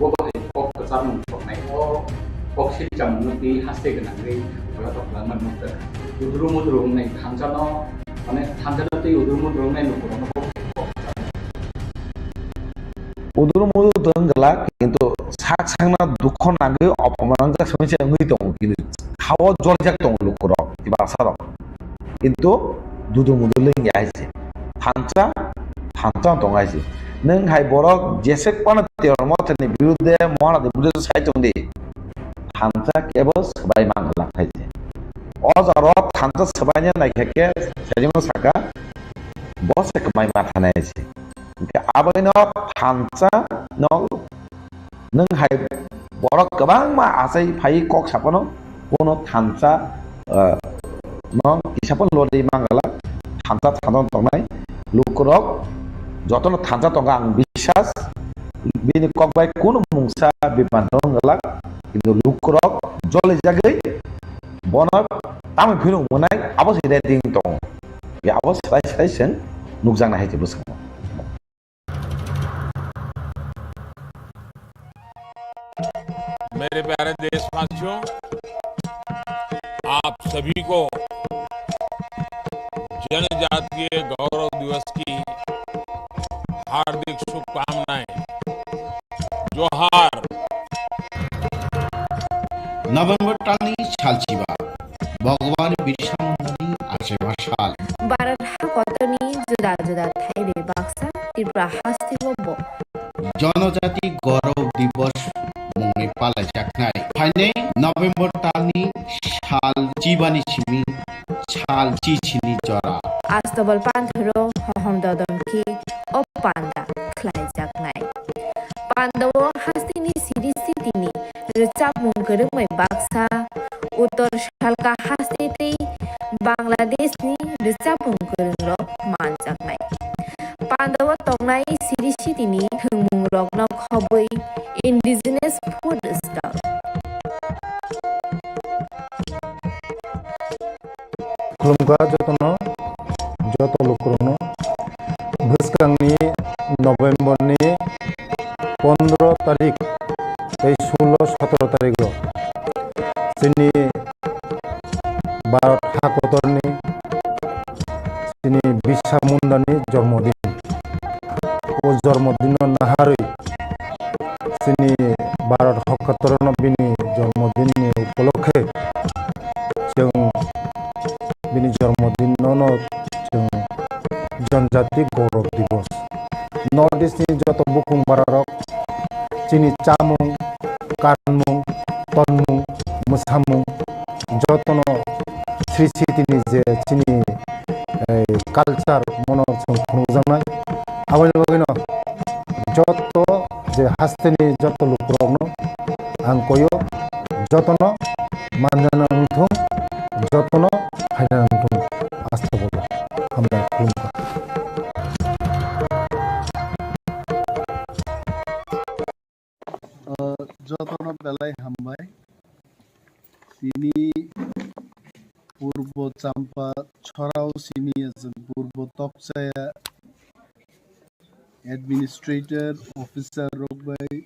bobo kok kesam kok nai kok Silchajakmano di haste genang rei bola tok laman nukta udru nai thanjano mane thanjano te udru nai nukurong uduru denggelak কিন্তু sak sangna dukho nangge opoman jak samse ngui tong কিন্তু খাওয়া জল jak tong lukurok tiparasarok কিন্তু dudu ling yaise thancha tong aise neng hai borok jesek pana Tipra Mothani biruddhe mohana biruddhe saitong di thancha kebo sabai manglak haise o jaro thancha sabainya naikake sajeng saka bose kemai mathana aise abino thancha no neng hai borok kebang ma asai phai kok sapono kono thancha no kisapon lodi mangala thancha tongnai lukrok jotono thanja tonga ang bisas bini kokbai kuno mungsa bipantong ngelak কিন্তু lukrok jole jagai bonap tamu phinu munai abo sidai ding tong ya abo sai sen nukjang na haite busang मेरे प्यारे देशवासियों, आप सभी को जनजातीय गौरव दिवस की हार्दिक शुभकामनाएं। जोहार। नवेम्बर टालनि सालचिबा भगवान बिरसा मुंडानि आशीर्बाद साल Barat hakotoni juda thaire baksa Tipra hastibobo जनजाति गौरव दिवस मुङै पालायजानाय फाइनै नभेम्बर टालनि साल जिबानि सिमि साल चिचिनि जरा Astobal panthro hohom dodamki o panda khlaijaknai Pandawo hastini sirisitini recap mungkeremai baksa Uttor Shalka hastitei Bangladeshni recap mungkerengrok manjaknai Pandawo tongnai sirisitini thengmungrokno khoboi indigenous food stall खुलुमगा जत लुक्रनो भुसकांनि नवेम्बरनि 15 तारिख 16-17 तारिख जोंनि भारत हादरनि जोंनि बिरसा मुंडानि जन्मदिन ओ जन्मदिन नाहारै जोंनि भारत हादरनि बिनि जन्मदिननि उपलक्षे जों बिनि जन्मदिनावनो जों जनजाति गौरव दिवस नर्थ इस्टनि जत बुकुं भारत जोंनि चामुं कानमुं तनमुं मोसामुं जतनो श्री श्रीनि जे जोंनि कालचार मनो जों खुंजानाय आबायनि बागैनो जत जे हास्तेनि जत लुक्रनो आं कयो जतनो मानजानो उन्थुं जतनो फायनांथुं आस्थाबल हामबाय खुलुमबाय जतनो बेलाय हामबाय सिनि पूर्व चाम्पा छराव सिनि जों पूर्व तपसाया एडमिनिस्ट्रेटर अफिसार रगबाय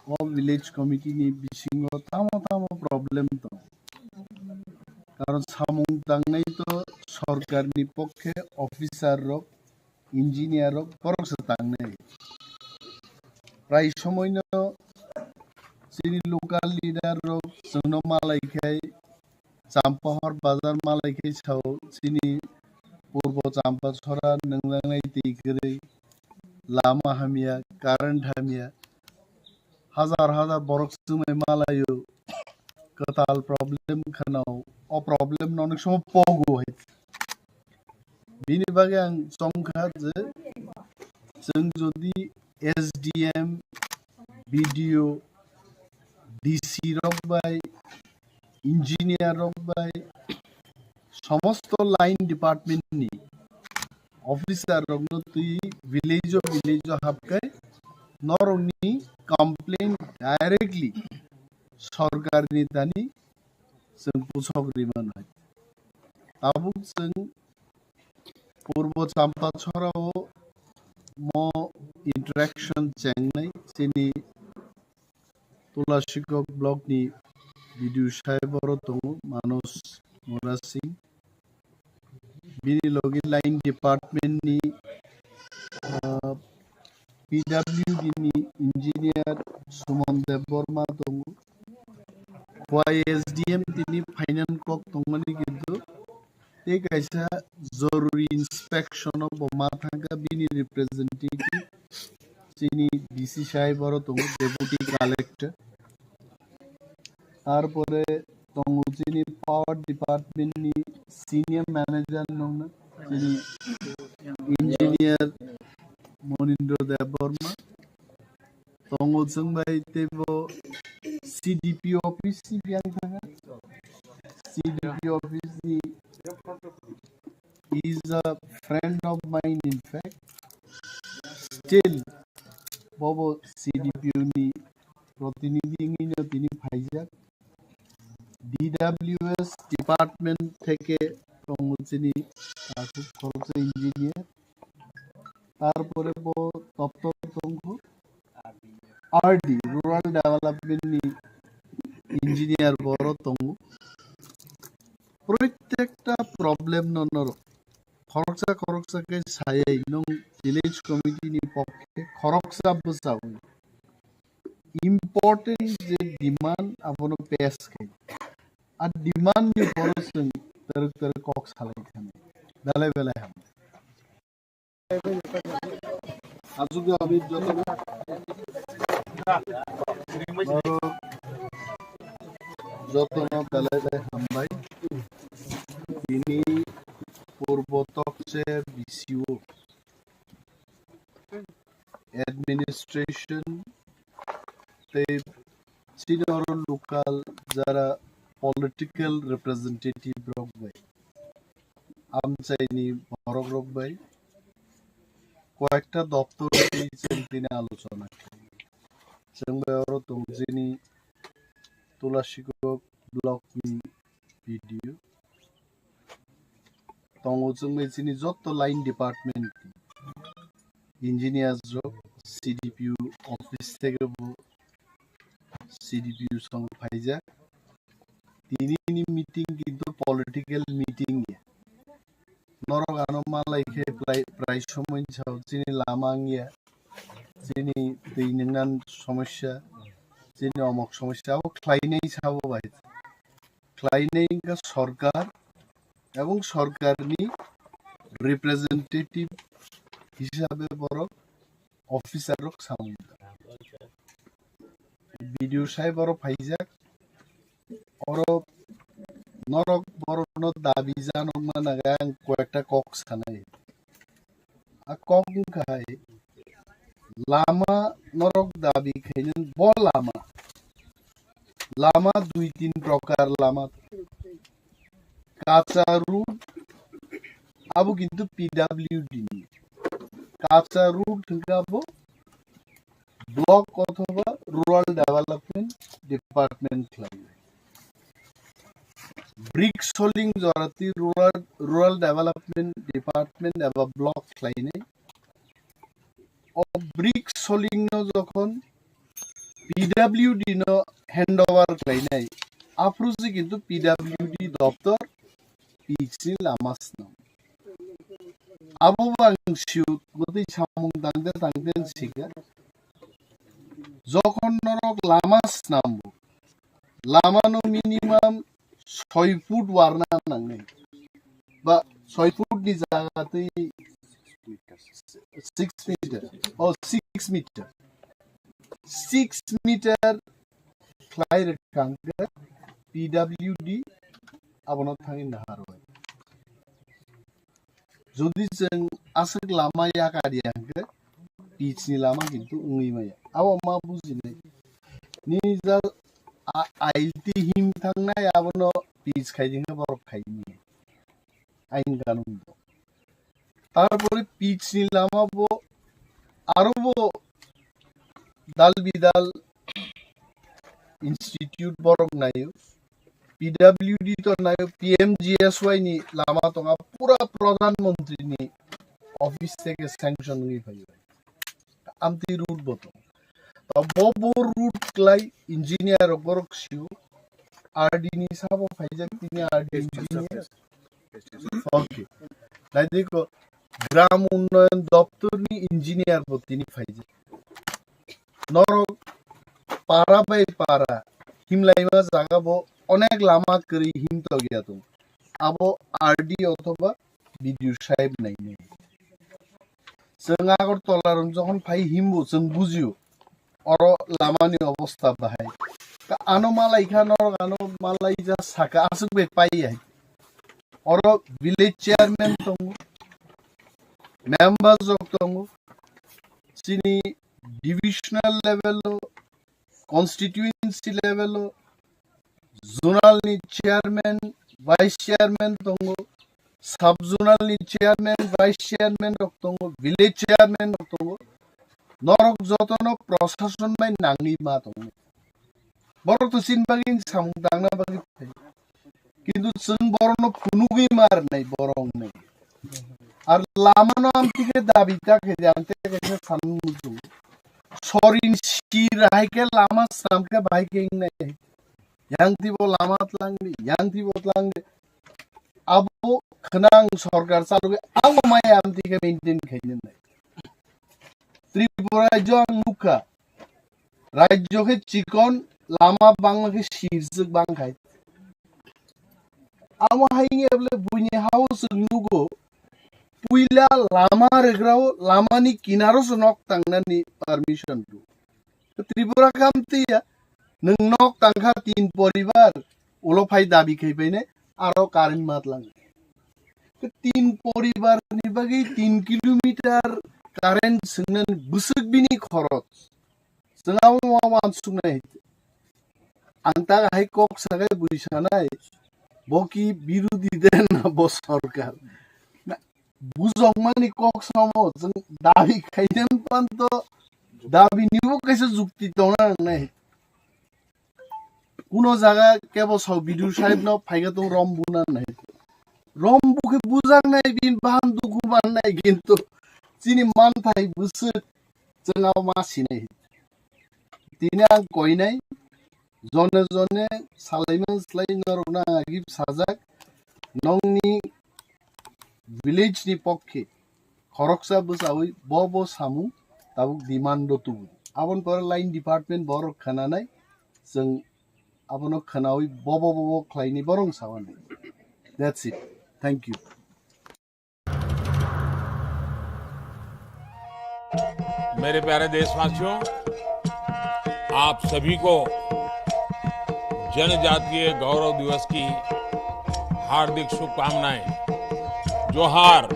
all village committee ni bisingo tamo problem to karon samung tangnai to sarkar ni pokkhe officer rok engineer rok porok se tangnai prai somoy no sini local leader rok jono malai khai champahor bazar malai khai sao sini purbo champa chora nanglangnai teikrei lama hamia current hamia हजार बरक जुमाय मालायो कताल problem खनाव अ problem नन सम पगो है बिनि बागे आं संखा जे जों जदि एसडीएम बीडीओ डीसी रक बाय इंजिनियर रक बाय समस्त लाइन डिपार्टमेंट नि ऑफिसर रक न तुई विलेज हाबकै नरंनि कंप्लेन डायरेक्टली सरकारनि दानि जों पुसग्रिमोन ताबुक जों पूर्व चाम्पा छराव म इंटरेक्शन चेंगनाय जोंनि तुलासिकक ब्लकनि बिडिउ साहेबर दङ मानस मुराज सिंह बिनि लगे line डिपार्टमेंटनि PWD ni engineer Sumon Deborma dong YSDM tini finance kok tongmani gitu te kaisa zoruri inspection of Mothanga bini representative chini DC সাহেবর dong deputy collector তারপরে dong chini power department ni senior manager nong chini engineer Monindro Deborma tongo jengbai tebo CDP office si biang thanga CDP office ni is a friend of mine, in fact. Still, Bobo CDPU ni প্রতিনিধি তিনি ফাইজাক DWS department থেকে তিনি খুব খরচ engineer তারপরে দপ্তর RD rural development নি engineer বড় তঙ্গু প্রত্যেকটা প্রবলেম ননর খরকসাকে সায়াই নং ভিলেজ কমিটি নি পক্ষে খরকসা বসাও ইম্পর্টেন্ট যে ডিমান্ড আপন পেশ খাই আর ডিমান্ড নি বড় तर कॉक सालायखाने बेलाय बेलाय हम आजुग अभी যতন বেলায় বেলায় হামবাই তিনি পূর্বতকসে বিসিও অ্যাডমিনিস্ট্রেশন তে সিনিয়র লোকাল যারা পলিটিক্যাল রিপ্রেজেন্টেটিভ রক ভাই আমচাইনি বড় রক ভাই কয়েকটা দপ্তর তিনি আলোচনা जों तंजिनी तुलासिगो ब्लक भिडियो तंगों जत line department engineers CDPU office CDPU संग फाइजा तिनी मीटिंग किंतु पॉलिटिकल मीटिंग नरगानो मालायखे प्राय समय जिनि लामांगिया जिनि दैनंगान समस्या जिनि अमक समस्या ख्लायनाय साबोबाय ख्लायनाय का सरकार एवं सरकारनि रिप्रेजेंटेटिव हिसाबै बर अफिसार रक साउंड भिडियो साय बर फाइजाक और नरक बरनो दाबि जानो मानागा कयेकटा कक सानाय आ कक खाय लामा नरक दाबि खायन ब लामा 2-3 प्रकार लामा काचा रूट अब किंतु PWD नि काचा रूट गाबो ब्लक अथवा रूरल डेवलपमेंट डिपार्टमेंट खालामो ब्रिक सोलिंग जराती रूरल डेवलपमेंट डिपार्टमेंट एबा ब्लक खालायनाय ब्रिक सोलिंग नो जखन PWD नो हैंडओवर खालायनाय आप्रुजि किंतु PWD दफ्तर पिक्सनि लामास नाम आबो बांसिउ गति सामुं दांदे सिगा जखन नरक लामास नामबो लामानो मिनिमाम 6 फुट वारना नांनाय बा 6 फुट नि जागातै 6 मीटर और 6 मीटर 6 मीटर फ्लाइ रेखांगे PWD आबनो थांगिन दाहारबाय जुदि जों आसक लामा याकारियांगे पिचनि लामा किंतु उंगै माया आबो मा बुजिनाय निजा आइलति हिम थांनाय आबनो पिच खायदिंगा बरफ खायनि आइन कानुन तारपरे पिचनि लामा बो आरोबो दाल बिदाल इंस्टीट्यूट बरफ नायो PWD तो नायो PMGSY नि लामा तंगा पूरा प्रधानमंत्री नि ऑफिस से के सैंक्शन नहीं भाई आमती रूट बतो तो वो रूट क्लाई इंजीनियर बरक शिव RD नि साबो फाइजक तिनी RD इंजीनियर ओके लाई देखो ग्राम उन्नयन दफ्तर नि इंजीनियर बो तिनी फाइजक नरो पारा बाय पारा हिमलाइमा जागा बो अनेक लामा करी हिम तो गया तुम आबो RD अथवा भिडियो साहेब नहीं जों आगर तलारन जखन फाइ हिमबो जों बुजियो और लामानि अवस्था बाहाय आनो मालायखा नर आनो मालाय जा साका आसुक बे पाइ और विलेज चेयरमैन दङ मेंबर्स दङ सिनि divisional level constituency level zonal नि चेयरमैन वाइस चेयरमैन दङ সাব জোনালনি চেয়ারম্যান ভাইস চেয়ারম্যান রক দङ ভিলেজ চেয়ারম্যান রক दङ নরক যতন প্রশাসন মাই নাংনি মা दङ বড় তো সিনবাগিন সামু দাংনা বাগি কিন্তু जों বড়নো ফুনুগি মার নাই বরং নাই আর লামানো আমতিকে দাবি তাকে জানতে গেছে সানমুজু সরিন সিরাইকে লামা সামকে বাইকে নাই yang tibo lamat lang yang tibo lang abo khenang sorkar salu ang mamaya amti ke maintain khainen nai Tripura jong muka rajyo ke chikon lama bangla ke shirzuk bang khai amo hainge able bunye house nugo puila lama regrao lama ni kinaro sonok tangna ni permission tu Tripura kamti ya नों नक तांखा 3 परिवार उलो phi दाबी खैबायने आरो current मातलां 3 परिवार नि बागै 3 kilometre current सोंनन बुसुक बिनि खरच जोंआव मावान सुनाय आंता हाय कक सागाय बुइसानाय बकि बिरोधी देन ब सरकार बुजंमानि कक समो जों दाबी खैदेन पान्त दाबी निबो कैसे जुक्ति दंना नै কোনো জায়গা কেবল সব বিদুর সাহেব ন ফাইগা তো রম্বুনা নাই রম্বুকে বুঝার নাই বিন বাহান দুখু মান নাই কিন্তু চিনি মান থাই বুঝছে जोंआव मासि নাই তিনি আং কই নাই জনে জনে সালাইমান স্লাই নরনা আগিব সাজাক নংনি ভিলেজ नि পক্ষে খরকসা বসাওই বব সামু তাবুক ডিমান্ড তু আবন পর লাইন ডিপার্টমেন্ট বড় খানা নাই जों abono khanawi bobo khlaini borong sawani that's it thank you मेरे प्यारे देशवासियों आप सभी को जनजातीय गौरव दिवस की हार्दिक शुभकामनाएं जोहार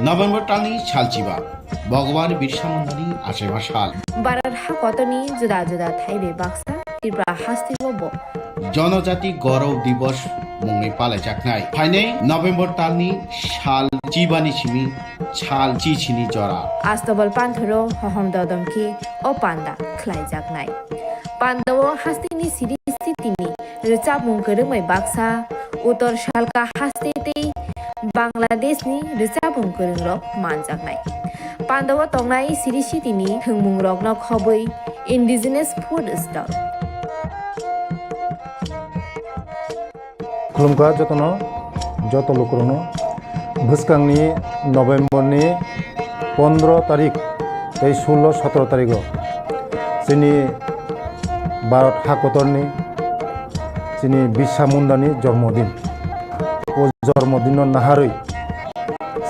नभेम्बर टालनि सालचिबा भगवान बिरसा मुन्डानि आसेबा साल बारार हा कतनी जुदा जुदा थाइबे बाक्सा त्रिपुरा हास्तिबो जनजाति गौरव दिवस मुङै पालायजानाय फाइनै नभेम्बर टालनि साल चिबानि सिमी साल चिचिनि जरा आस्तबल पान्थरो हहम ददमखि ओ पान्दा ख्लाइजाकनाय पान्दावो हास्तिनि सिरि स्थितिनि रिचाब मुंगोरोमै बाक्सा उत्तर सालका हास्तेते बांग्लादेशनि रिचाब मुंगोरोंरक मानजाकनाय पान्दावो तंनाय सिरि सितिनि थोंमुंरकनो खबै इन्डिजिनास फुड स्टल खुलुमखा जतन जत लोकरनो भुसकांनि नभेम्बरनि 15 तारिख 16-17 तारिख जोंनि भारत हाकतरनि जोंनि बिरसा मुन्डानि जन्मदिन ओ जन्मदिन नाहारै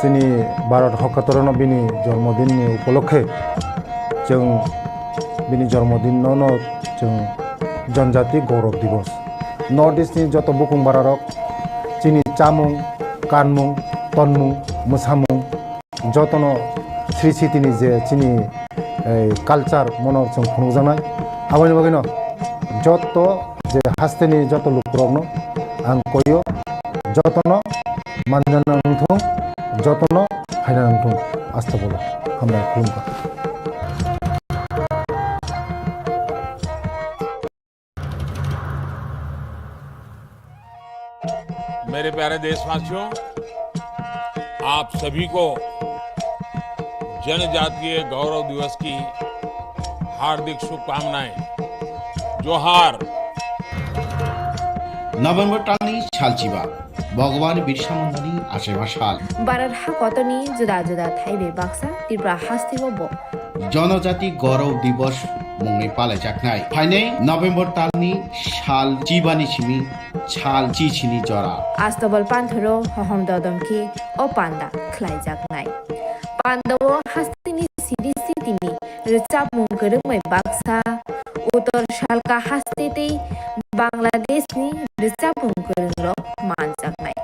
जोंनि भारत हाकतरनो बिनि जन्मदिननि उपलक्षे जों बिनि जन्मदिनावनो जों जनजाति गौरव दिवस नर्थ इस्टनि जत बुकुं बारारक जोंनि चामुं कानमुं तनमुं मोसामुं जतन श्री सिटिनि जे जोंनि कालचार मनर जों खुंजानाय आबानि बागैनो जत जे हास्तेनि जत लुकरकनो आं कयो जतन मानजाना नंथों जतन फायना नंथों आस्था बोलो हामबाय खुलुमबाय मेरे प्यारे देशवासियों आप सभी को जनजातीय गौरव दिवस की हार्दिक शुभकामनाएं जोहार नभेम्बर टालनि सालचिबा भगवान बिरसा मुन्डानि आसेबा साल बारार हा कतनी जुदा जुदा थाइबे बाक्सा त्रिपुरा हास्तिबो जनजाति गौरव दिवस मुङै पालायजानाय फाइनै नभेम्बर टालनि साल चिबानि सिमी साल चिचिनि जरा आस्तबल पान्थरो हहम ददमखि ओ पान्दा ख्लाइजाकनाय पान्दावो हास्तिनि सिरि स्थितिनि रिचाब मुंगोरोमै बाक्सा उत्तर सालका हास्तेते बांग्लादेशनि रिचाब मुंगोरोंरक मानजाकनाय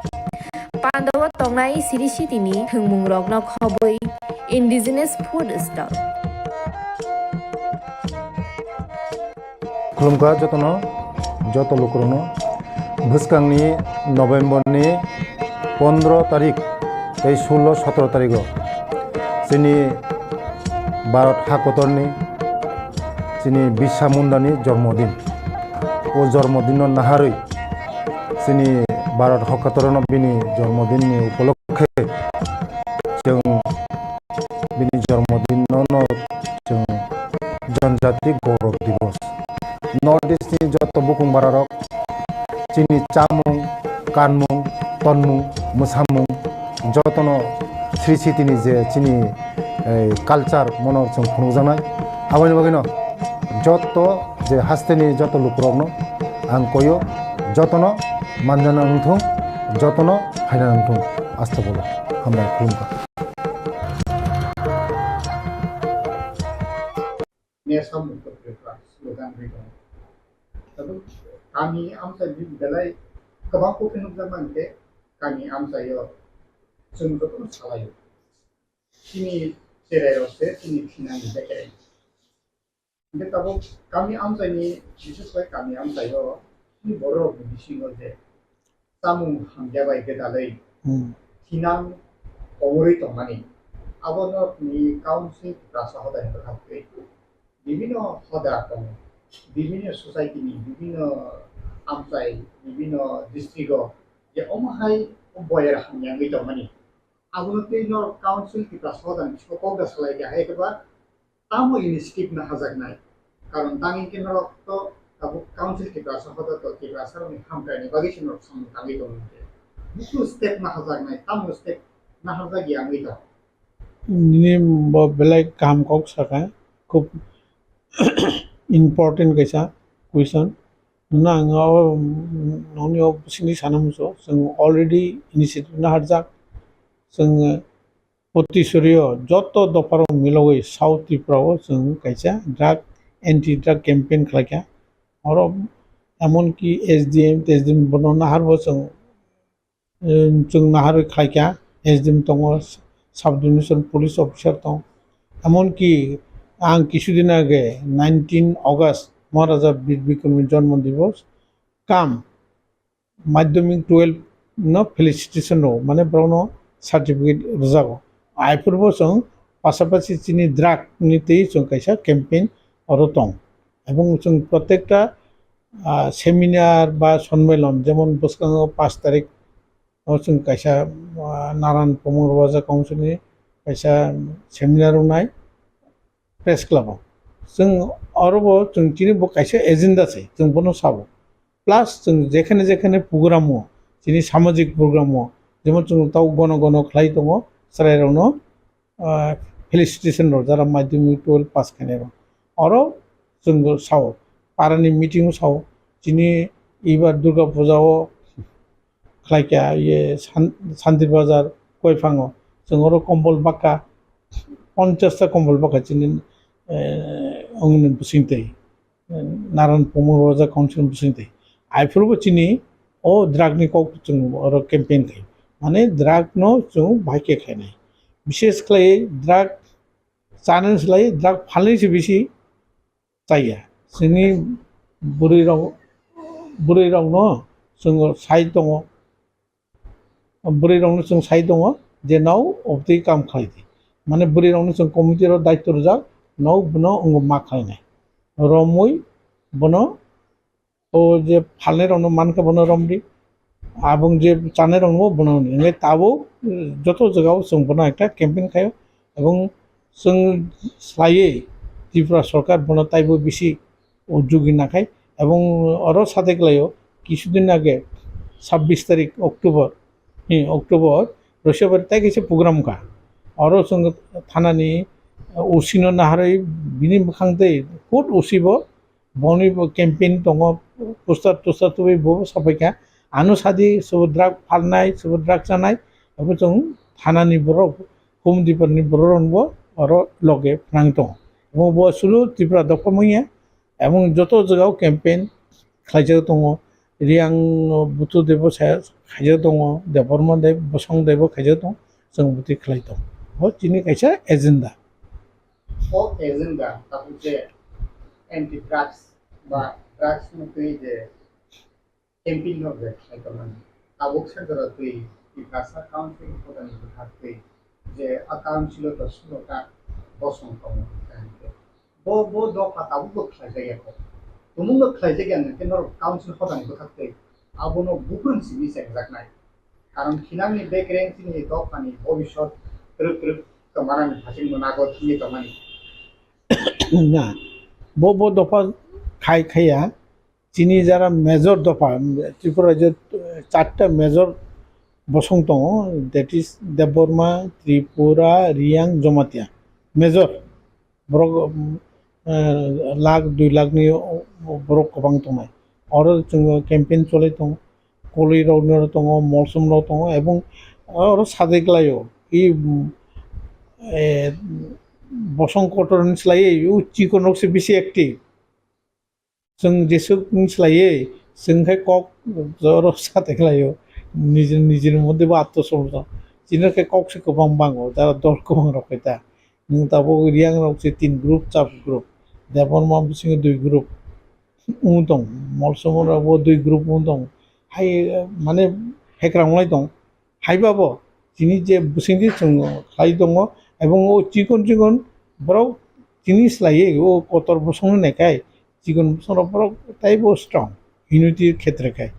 पान्दावो तंनाय सिरि सिटिनि थोंमुंरकनो खबै इन्डिजिनास फुड स्टल खुलुमखा जतन जत लोकरनो Bhuskangni Novemberni 15 tarik tei 16-17 tariko sini Bharat Hakotorni sini Birsa Mundani জন্মদিন ও জন্মদিনের নাহারই sini Bharat Hakotorno bini জন্মদিননি উপলক্ষে जों bini জন্মদিনनो जों जनजाति गौरव दिवस नर्थ इस्टनि जत बुकुं बारारक chini chamung kanmung tonmung mosamung jotono sri sitini je chini culture monor chung phunukjanai aboni bagino joto je hasteni joto lukrokno ang koyo jotono manjana nungthung jotono haina nungthung asta bolo hambai khulumka Nesam slogan itu. Tapi kami amsa di dalai kabang kokpin zaman ke kami amsa yo sungguh pun salah yo. Sini cerai se sini sinan di dekai. Jadi tahu kami amsa ni sesuai kami amsa yo ini borok di sini je. Tamu hamjabai ke dalai. Sinan omori tomani. Abono ni council rasa hoda yang berhati. বিভিন্ন হদা কম বিভিন্ন society নি বিভিন্ন আমসাই বিভিন্ন district যে অমহাই বয়ের হামিয়াঙ্গি দমানি আগুনতে ন council কি প্রাসদান সকল দাসলাই গে হাইকবা তামো ইনিশিয়েটিভ না হাজাক নাই কারণ তাঙ্গি কে নরক্ত আবু কাউন্সিল কি প্রাসদান তো কি প্রাসারনি হামকানি বাগিছিন রকম তাঙ্গি দমতে কিছু স্টেপ না হাজাক নাই তামো স্টেপ না হাজাক ইয়াঙ্গি দ নি বেলাই কাম কক সাকা খুব important kaisa question na ngao noni of sini sanamuso sing already initiative na harjak sing potisoriyo joto doparo miloi south tripura sing kaisa drug anti drug campaign khlaika oro emon ki sdm bono na harbo sing na har khlaika sdm tongo sub division police officer tong emon ki आं किछुदिन आगे 19 अगस्त महाराजा बीर बिक्रमनि जन्म दिवस काम माध्यमिक 12 न felicitation रो माने ब्राउनो certificate रजागो आइफोरबो जों पासापासि चिनि द्राग निते जों कायसा कैंपेन रतं एवं जों प्रत्येकटा सेमिनार बा सम्मेलन जेमन बसकांगो 5 तारिख जों कायसा नारायण प्रमोद राजा काउंसिलनि कायसा सेमिनार नाय प्रेस क्लब जों अरबो जों चिनि बकायसे एजेंडा छै जों बनो साबो प्लस जों जेखाने जेखाने प्रोग्राम चिनि सामाजिक प्रोग्राम जेमन जों ताव गन गन खलाय दङ सरायरावनो फेलिसिटेशन रो जारा माध्यमिक 12 पास खाने रो अरो जों साव पारानि मीटिंग साव चिनि इबार दुर्गा पूजाओ खलायका ये शान्ति बाजार कयफाङो जों अरो कम्बल बाका 50 टा कम्बल बाका चिनि अंगन बुसिंते नारायण प्रमोद राजा काउंसिल बुसिंते आइफोरबो चिनि ओ ड्रागनि कक जों अरो कैंपेन खाय माने ड्राग नो जों बाइके खायनाय विशेष खाय ड्राग चानस लाय ड्राग फालैसे बेसी जाया जोंनि बुरै राव न जों साइड दङ बुरै रावनो जों साइड दङ जे नाव अफदि काम खायदि माने बुरै रावनो जों कमिटि रो दायित्व रजाक नौ बनो अंग मा खायनाय रमय बनो ओ जे फालने रावनो मानका बनो रमदि आबुं जे चाने रावनो बनो ने ताबो जतो जगाव जों बनो एकटा कैंपेन खायो एवं जों स्लायै त्रिपुरा सरकार बनो ताइबो बेसी उद्योगी नाखाय एवं अरो साथे गलायो किछुदिन आगे 26 तारिख अक्टोबर रशियाबार ताइ किसे प्रोग्राम का अरो जों थानानि उसिनो नाहारै बिनि मोखांदै खुद उसिबो बनि कैंपेन दङ पोस्टार टोस्टार तो बो सफायका आनुसादी सब ड्राग फालनाय सब ड्राग जानाय एबो जों थानानि बर होम दिपरनि बरनबो अरो लगे फ्रांग दङ एबो बो सुलु त्रिपुरा दफामैया एवं जतो जगाव कैंपेन खायजा दङ रियां बुतु देव खायजा दङ देबर्मा देव बसं देव खायजा दङ जों बुति खालाय दङ हो चिनि कायसा agenda all agenda tapi je anti drugs বা drugs mukti je campaign no red cycle tabuk sadara tui ikasa country Mothani buthar tui je account chilo to 16টা bosong tomo bo dofa tabuk khlajaya ko tumung khlajaya ne kenor council Mothani buthar tui abono bukun sini sekjaknai karon khinangni backrank ni dofani bhobishot truk tomarani phasing monago thini tomani না bo দফা খাইয়া চিনি যারা major দফা ত্রিপুরা যে 4টা major বসং দङ that is Debbarma Tripura Reang Jamatia major বড় লাখ 2 লাখनि বড় गोबां दङ आरो जोङो केम्पेइन चले दङ कलि रावनो दङ मलसम राव दङ এবং आरो सादेग्लायो इ বসং কটন স্লাইয়ে ইউ চিকনকসে বেশি एक्टिव जों जेसुकनि स्लाइयै जोंहाय कक जर सादेग्लायो निजेर मध्येबो आत्मसमर्पण जिनके ककसे गोबां बाङो दा दल गोबां रखैता नों दाबो रियां रावसे 3 ग्रुप चाप ग्रुप देबनमा बिसिङे 2 ग्रुप उ दं मलसमरावबो 2 ग्रुप उ दं हाय माने हेक्रांलाय दं हायबाबो जिनि जे बिसिङि जों खाय दङ এবং ও চিকন বড় জিনিস লাগে ও কতর বসং নেখায় চিকন বসং বড় তাই বহু স্ট্রং ইউনিটির ক্ষেত্রে খায়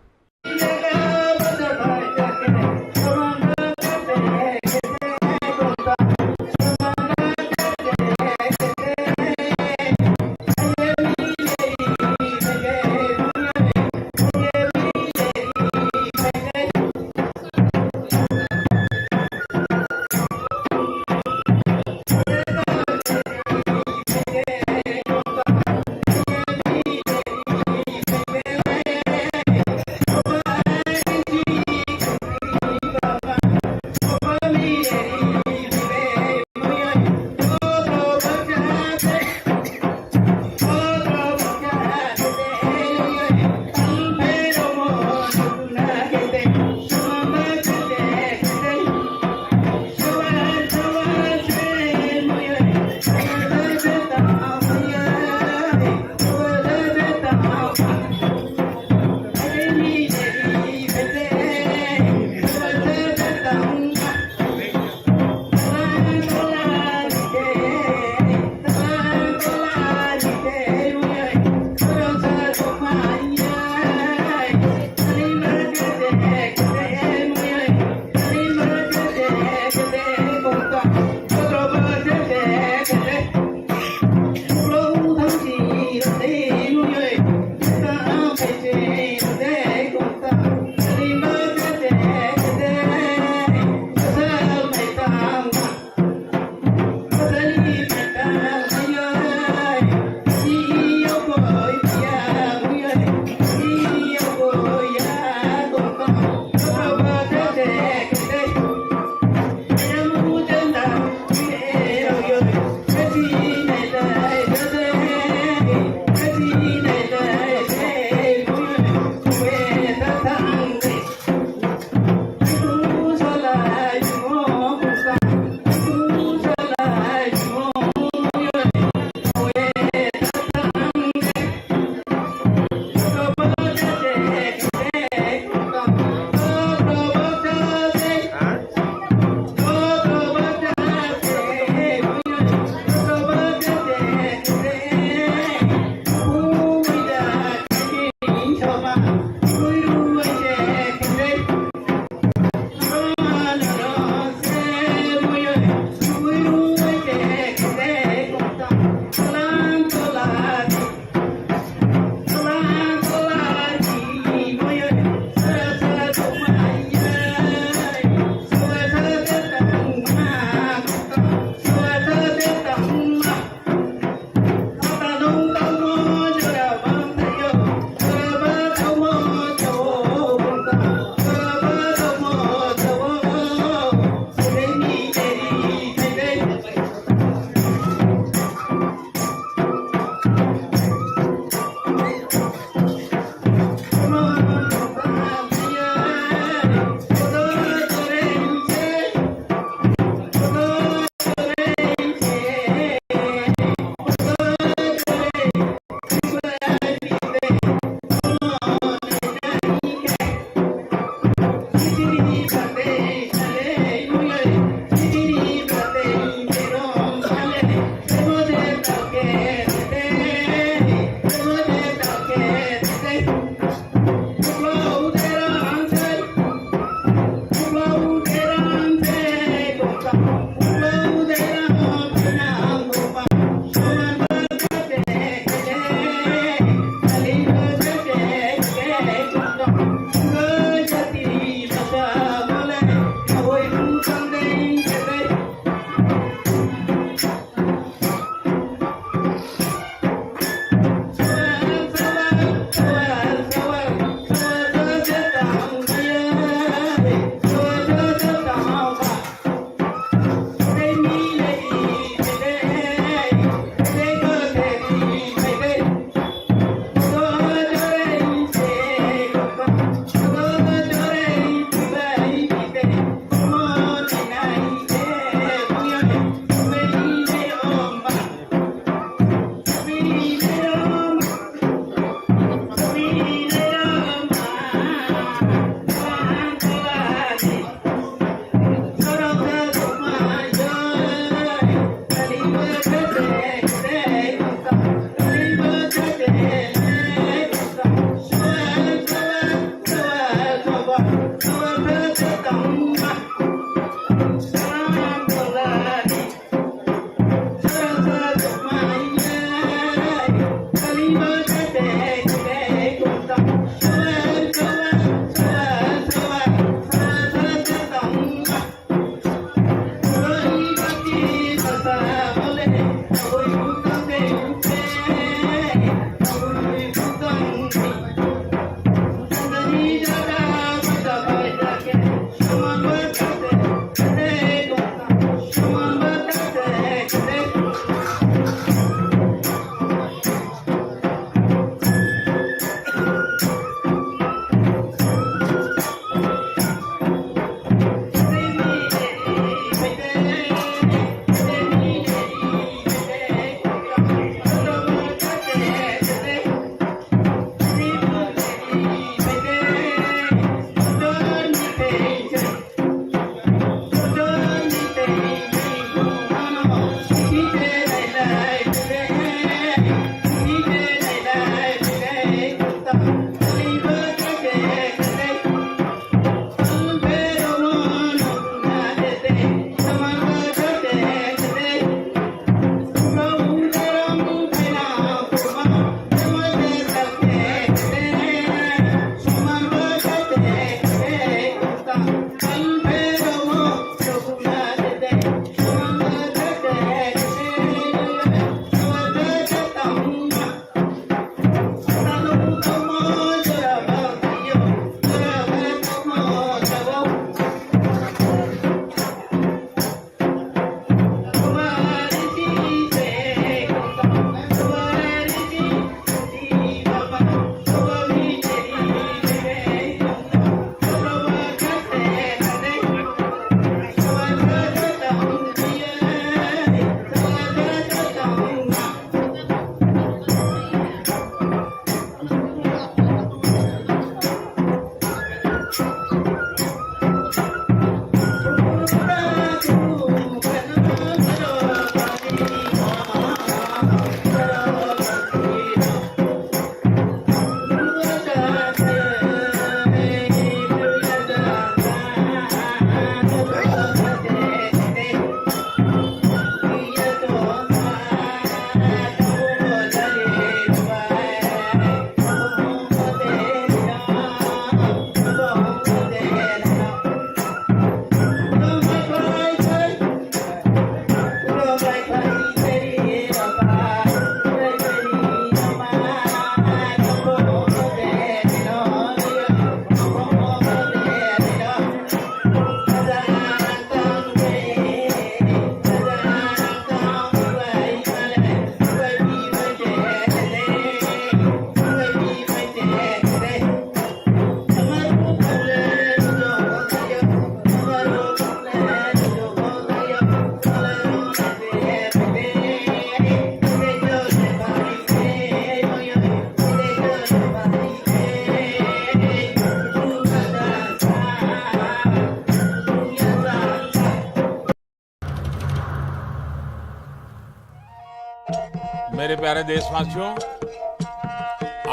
मेरे प्यारे देशवासियों,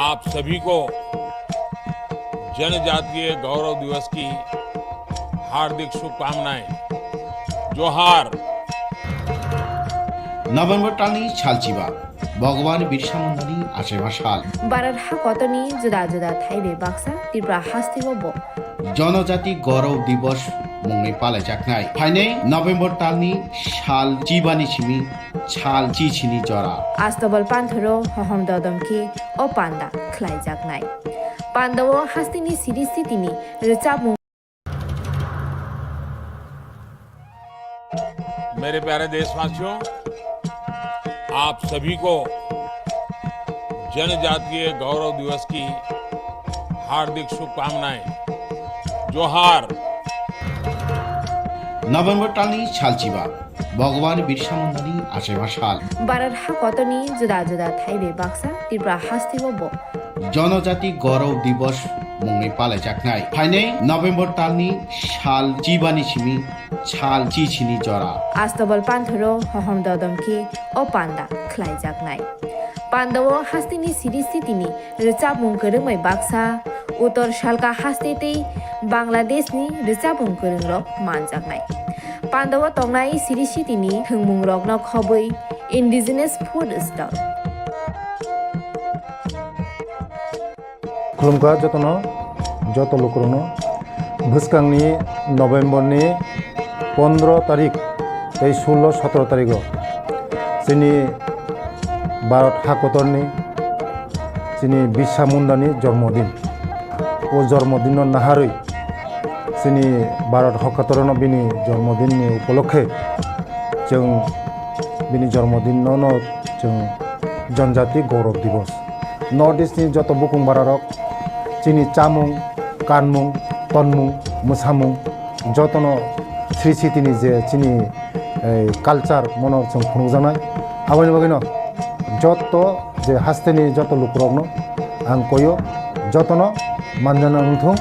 आप सभी को जनजातीय गौरव दिवस की हार्दिक शुभकामनाएं। जोहार। नभेम्बर टालनि सालचिबा भगवान बिरसा मुंडानि आसेबा साल भारत हाकतनि जुदा जुदा थाइबे बाक्सा त्रिपुरा हास्तिबो जनजाति गौरव दिवस मुंगै पालायजाकनाय फाइनै नभेम्बर टालनि साल चिबानि सिमि साल चिचिनि जरा आस्तबल पान्थरो हहम ददमखि ओ पान्दा ख्लाइजाकनाय पान्दाव हास्तिनि सिरि स्थितिनि रिचाबु। मेरे प्यारे देशवासियों, आप सभी को जनजातीय गौरव दिवस की हार्दिक शुभकामनाएं। जोहार। नभेम्बर टालनि सालचिबा भगवान बिरसा मुंडानि आसेबा साल भारत हाकतनि जुदा जुदा थाइबे बाक्सा त्रिपुरा हास्तिबो जनजाति गौरव दिवस मुंगै पालायजाकनाय फाइनै नभेम्बर टालनि साल चिबानि सिमि साल चिचिनि जरा आस्तबल पान्थरो हहम ददमखि ओ पान्दा ख्लाइजाकनाय पान्दाव हास्तिनि सिरि स्थितिनि रिचाबुं गोरोंमै बाक्सा उत्तर सालका हास्तेतै बांलादेशनि रिचाबुं गोरोंरक मानजाकनाय पान्दाव तंनाय सिरि स्थितिनि थोंमुं रकन खबै इन्डिजिनास फुड स्टल खुलुमखा जत लोकरनो भुसकांनि नभेम्बरनि 15 तारिख 16-17 तारिख जोंनि भारत हाकतरनि जोंनि बिरसा मुंडानि जन्मदिन ओ जन्मदिन नाहारै जोंनि भारत हाकतरनो बिनि जन्मदिननि उपलक्षे जों बिनि जन्मदिनावनो जों जनजाति गौरव दिवस नर्थ इस्टनि जत बुकुं बारारक जोंनि चामुं कानमुं तनमुं मोसामुं जतनो श्री सिटिनि जे जोंनि कालचार मनोरजों खुंजानाय आबानि बागैनो जत जे हास्तेनि जत लुकरकनो आं कयो जतनो मानजाना नंथों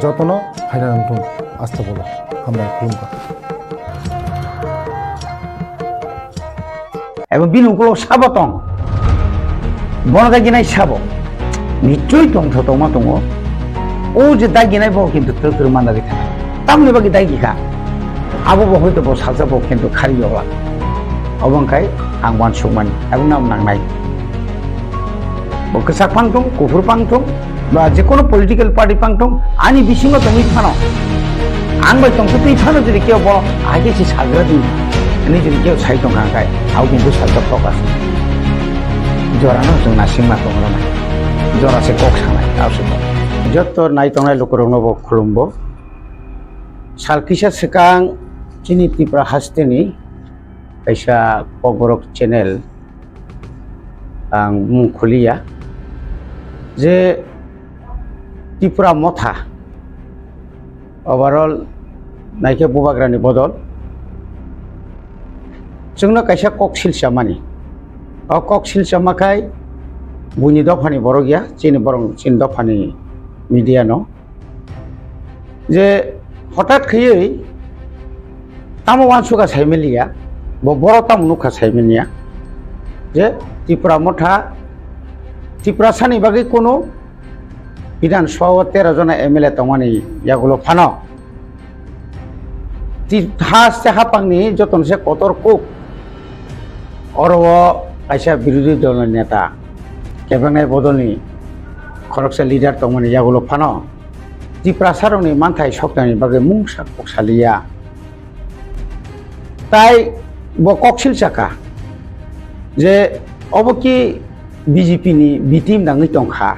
जतनो हायना नंथों आस्था बोलो हामबाय खुलुमखा এবং বিনুগুলো সাবতং বনদাগিনাই সাব নিশ্চয়ই তংথ তমা দङ ও যে দাগিনাই বো কিন্তু তোর মানদাগি থাকে তামনি বাকি দাগিখা আবো বো হয়তো বো সাজাবো কিন্তু খারিয়লা অবংখাই आं वानसुमान এবং नाम नांनाय बो कसाक पांथं कुफुर पांथं बा जेकोनो पलिटिकल पार्टी पांथं आनि बिसिङाव दङ इफानो आं बाय तंथ तै इफानो जुदि केव बो आगे से साग्रादि नि जुदि केव साइ दङ आंखाय आव किन्तु साजा प्रकाश जरानो जों नासिंमा दङना जरासे कक सानाय आवसो जत नाय तंनाय लोकरनो बो खुलुमबो सालकिसा सिकां चिनि त्रिपुरा हास्तेनि ऐसा कोकबोरक चैनल आं मुंखलिया जे त्रिपुरा मथा ओवरऑल नायके बुबाग्रानि बदल जोंनो कायसा कक सिलचामानि अ कक सिलचामाखाय बुनि दफानि बर गया चिनि बरं चिन दफानि मीडिया न जे हठात खयै तामो वानसुगा साइमेलिया बरो तामुनुखा साइमेनिया जे त्रिपुरा मथा त्रिपुरा सानि बागै कोनो विधानसभा 13 जना MLA तंगानि यागुलो फानो हास्ते हापांनि जतनसे कतर कुक अरव कायसा विरोधी दल नेता केबांनाय बदलनि खरकसा लिडार तंगानि यागुलो फानो त्रिपुरा सारनि मानथाय सक्तानि बागै मुंसा ककसालिया ताई बो ककसिल चाका जे अबकि बीजेपी नि बिटिम नाङै दंखा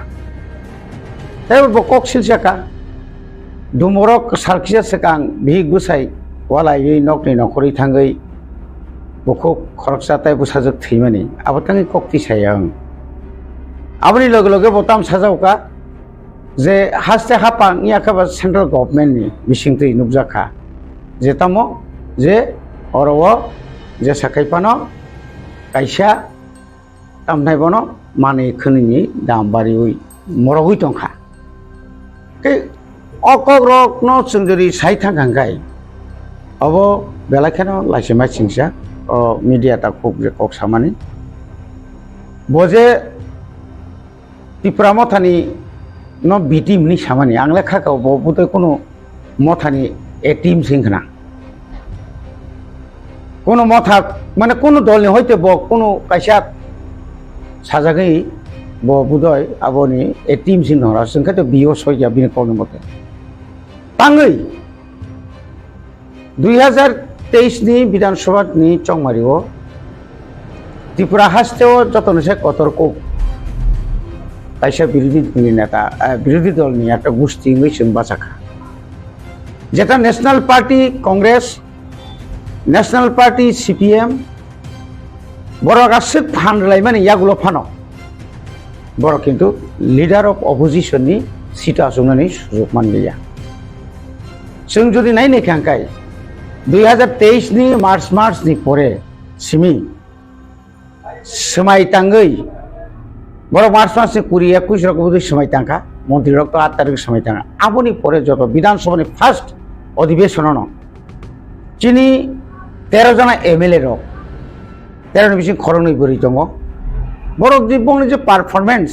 ताई बो ककसिल चाका दुमरक सालखिया सकां बि गुसाय वालायै नकनि नखरै थाङै बखौ खरकसा ताई बुसाजक थैमानि आबाताङै ककति सायां आबनि लगे लगे बताम साजावका जे हास्ते हापां याखाबा सेंट्रल गभर्नमेंट नि बिसिंथै नुबजाखा जे तामो जे अरव जे साखायपानो कायसा तामनायबनो माने खोनिनि दामबारि मरगै दंखा के अकग्रक न चंजरी साइथां गांगाय अब बेलाखेनो लाइसेमा सिंसा मीडिया ता खूब जे कक सामानि বজে ত্রিপুরা মথানি ন বিটিমনি সামানি आंलाय खाखाव बोधय কোনো মথানি এ টিম সিংখনা কোনো মথা মানে কোনো দলনি হইতে ব কোনো কাইসা সাজাগै बोधय आबोनि ए टीम सिंहरा जोंखाय बियो सयया बिनि कलनि मते तांगै 2023 नि विधानसभा नि चंमारिओ त्रिपुरा हास्तेओ जतनसे कतरको काइसा বিরোধী দল नि একটা গোষ্ঠী হইছেন বাঁচাখা যেটা national party Congress national party CPM বড় গাছে ফান্ডলাই মানে ইয়াগুলো ফানো বড় কিন্তু লিডার অফ অপোজিশন नि সিট আসুনাनै সুযোग मानलिया जों जुदि नायनो खांखाय 2023 नि मार्च नि परे सिमी समाय तांगै बड़ मार्च नि 20-21 रकम समय तांखा मंत्री रक्त 8 तारिख समय तांगा आबोनि परे जत विधानसभा फार्स्ट अधिवेशन चिनी 13 जना MLA रक 13 बिसिं खरंनै बोरै दङ बरक जीवन जे पारफरमेंस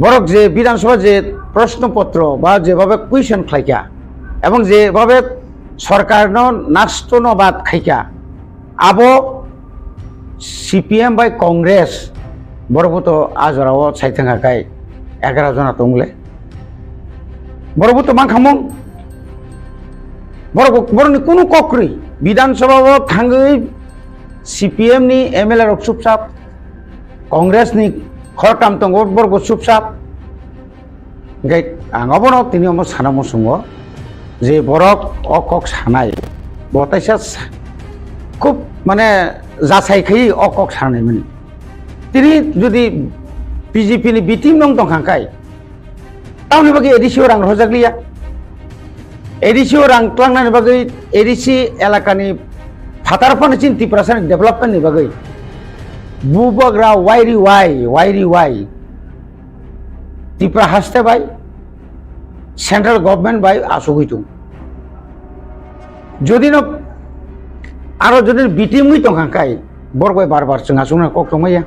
बरक जे विधानसभा जे प्रश्नपत्र बा जेभाबे कुइसन खाइका एवं जेभाबे सरकारनो नास्तनबाद खाइका आबो CPM बाय कांग्रेस बरबोतो आजराव साइथांगाखाय 11 जना दंले बरबोतो मा खामों बरनि कोनो कक्रि विधानसभा थांगै CPM नि MLA रक चुपचाप कांग्रेस नि खरकाम दंगो बरगो चुपचाप गाय आंगाबनो तिनि अम सानामो संगो जे बरक अकक सानाय बताइसा खूब माने जासायखै अकक सानाय माने तिनि जुदि बीजेपी नि बिटिम नं दंखांखाय तावनि बागै एडिसिओ रां रजाग्लिया एडिसिओ रां क्लांनानि बागै एडिसि एलाकानि फातारफानि चिन त्रिपुरानि डेभलपमेन्ट नि बागै बुबग्रा वाइरी वाइ त्रिपुरा हास्ते बाय सेंट्रल गवर्नमेंट बाय आसुगैतुं जदि न आरो जदि बिटिमui दंखांखाय बरगय बार जों आसुना कक्टमैया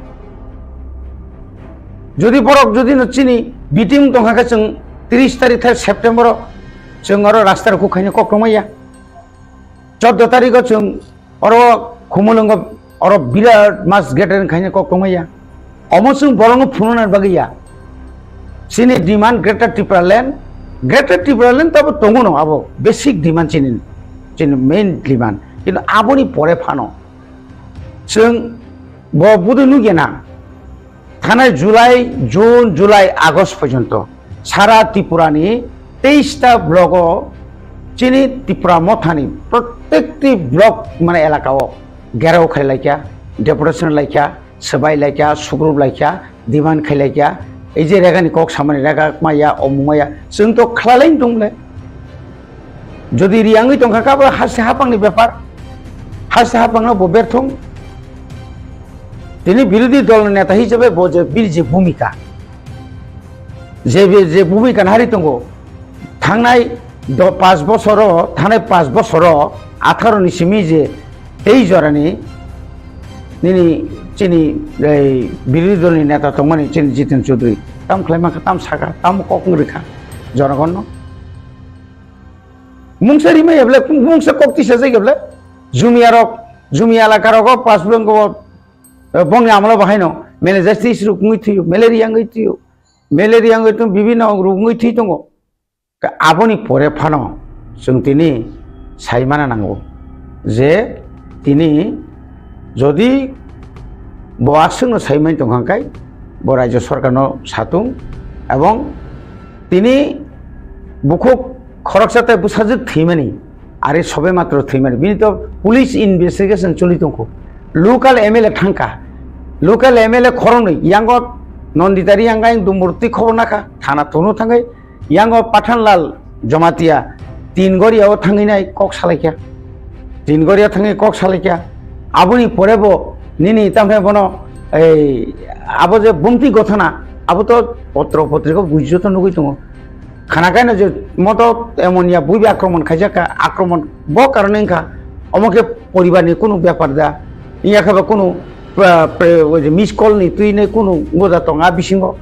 जदि बरक जदि न चिनि बिटिम दंखांखाय जों 30 तारिख सेप्टेम्बर जों आरो रास्ताखौ खायनो कक्टमैया 14 तारिख जों आरो खुमुलंग और बिराट मास गेटन खायनो कक्टमैया अमसुं बरंग फुननार बागैया सिनि डिमांड ग्रेटर ट्रिपुरा लैंड तब दंगो न आबो बेसिक डिमांड चिनि मेन डिमांड किन्तु आबोनि परे फानो जों बुदु नुगेना थानाय जून जुलाई आगस्ट पर्यन्त सारा त्रिपुरानि 23टा ब्लक चिनि त्रिपुरा मथानि प्रत्येकटी ब्लक माने एलाकाओ घेराव खायलायखा डेपुटेशन लायखा सबाय लायखा सुग्रुप लायखा डिमांड खायलायखा এই যে রেগানি কক সামানি রেগা মাইয়া অমুমাইয়া जों तो खालायनो दंले যদি রিয়াङै दंखाखाबो हारसे हापांनि ব্যাপার हारसे हापांना बबेरथं তিনি বিরোধী দল নেতা হিসেবে বি যে ভূমিকা যে ভূমিকা হারি दङ थांनाय 5 বছর थानाय 5 বছর 18 नि सिमी जे 23 जरानि निनि चिनि বিরোধী দলनि नेता दंमोन चिनि जितेन चौधरी ताम खालायमाखा ताम साखा ताम ककंग्रेखा जनगण मुंसारि मायब्ले मुंसा कक्तिसा जायगाब्ले जुमिया एलाकारक पासबुंग बंनि आमला बाहायनो मेलेजास्टिस रुगुङै थैयो मेलेरियाङै थैयो मेलेरियाङै तो बिभिन्न रुगुङै थै दङ आबोनि परे फानो जों तिनि सायमाना नांगौ जे तिनि जदि बआसोंनो सायमानि दंखांखाय ब राज्य सरकारनो सातुं एवं तिनि बुखुब खरकसाते बुसाजो थैमानि आरो सबे मात्र थैमानि बिनि तो पुलिस इनभेस्टिगेशन चलि दंखो लोकल MLA थांखा लोकल MLA खरंनै यांगो नन्दितारि यांगाय दुमूर्ति खबर नाखा थाना थनो थाङै यांगो पाठानलाल जमातिया तीनगरियाव थाङैनाय कक सालायखा तीनगरिया थाङै कक सालायखा आबोनि परेबो निनि तामफ्राय बनो आबो जे बुंथि घटना आबो तो पत्र पत्रिका बुझियो नुगै दङ खानाखायनो जे मत एमनिया बुबे आक्रमण खायजाका आक्रमण ब कारणे खा अमके परिवारनि कोनो ब्यापार दा इयाखाबा कोनो मिस कलनि तुइनै कुनु मोजा दं बिसिङाव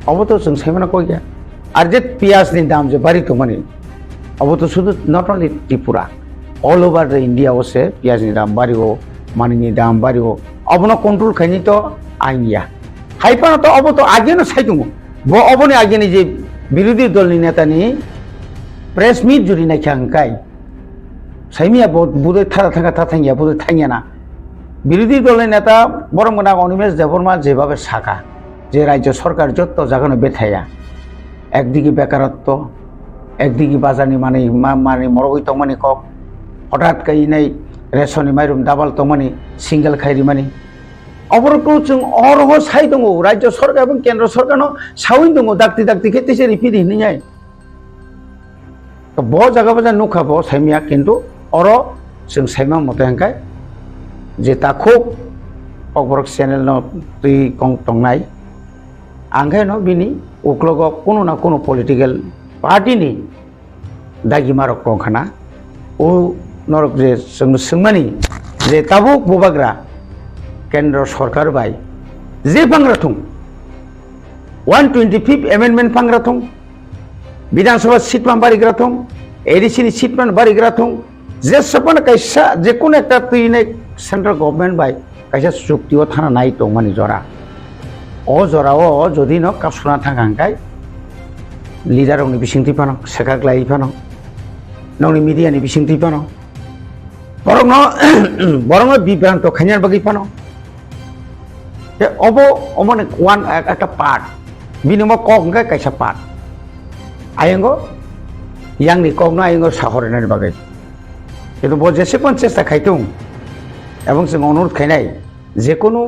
अबोथ' जों साइमाना कय गया आरो जे पियाजनि दाम जे बारि दंमानि अबोथ' शुधु not only Tripura all over the India से पियाजनि दाम बारिगो मानिनि दाम बारिगो अबनो कंट्रोल खाइनि तो आइनिया हाइपाना तो अबोथ' आगेनो साइदुङो बो अबनि आगेनि जे विरोधी दलनि नेतानि प्रेस मीट जुरि नायखांकाय साइमिया बुदे थारा थांगा थाथांगिया बुदे थांगियाना विरोधी दलनि नेता बरमगोना अनिमेश देबबर्मा जेभाবে साका যে রাজ্য সরকার যত জাগানো বেথায়া একদিকে বেকারত্ব একদিকে বাজারনি মানে মানে মরগই তমানি কক হঠাৎ কাই নাই রেশনি মাইরুম ডাবল তমানি সিঙ্গেল খাইরি মানি অপরকম जों অরহ সাই দङ রাজ্য সরকার এবং কেন্দ্র সরকারनो সাউই দङ দাক্তি দাক্তি খেতেছে রিপিদি নিয়াই তো ব জায়গা বাজা নুখাবো সাইমিয়া কিন্তু অর जों साइमा मते हांखाय जे ताखौ kokborok channel no tui kong tongnai angkai no bini uklogo kuno na kuno political party ni dagi marok kongkhana o norok je sungmani je tabuk bobagra kendra sarkar bai je pangrathung 125th amendment pangrathung Bidang Sabha seat man barigrathung ADC ni seat man barigrathung je sapana kaisa je kono ekta tui ne central government bai kaisa chuktiyo thana nai tongmani jora o jora o jodi no kapsuna thangangkai leader ongni bisingti pano sekaklai pano nongni media ni bisingti pano borong bibranto khanyar bagi pano je obo omone one ekta part binimo kok ngkai kaisa part ayengo yang ni kok no ayengo sahorenar bagai itu bo jesepon chesta khaitung এবং जों अनुरोध खायनाय जेकोनो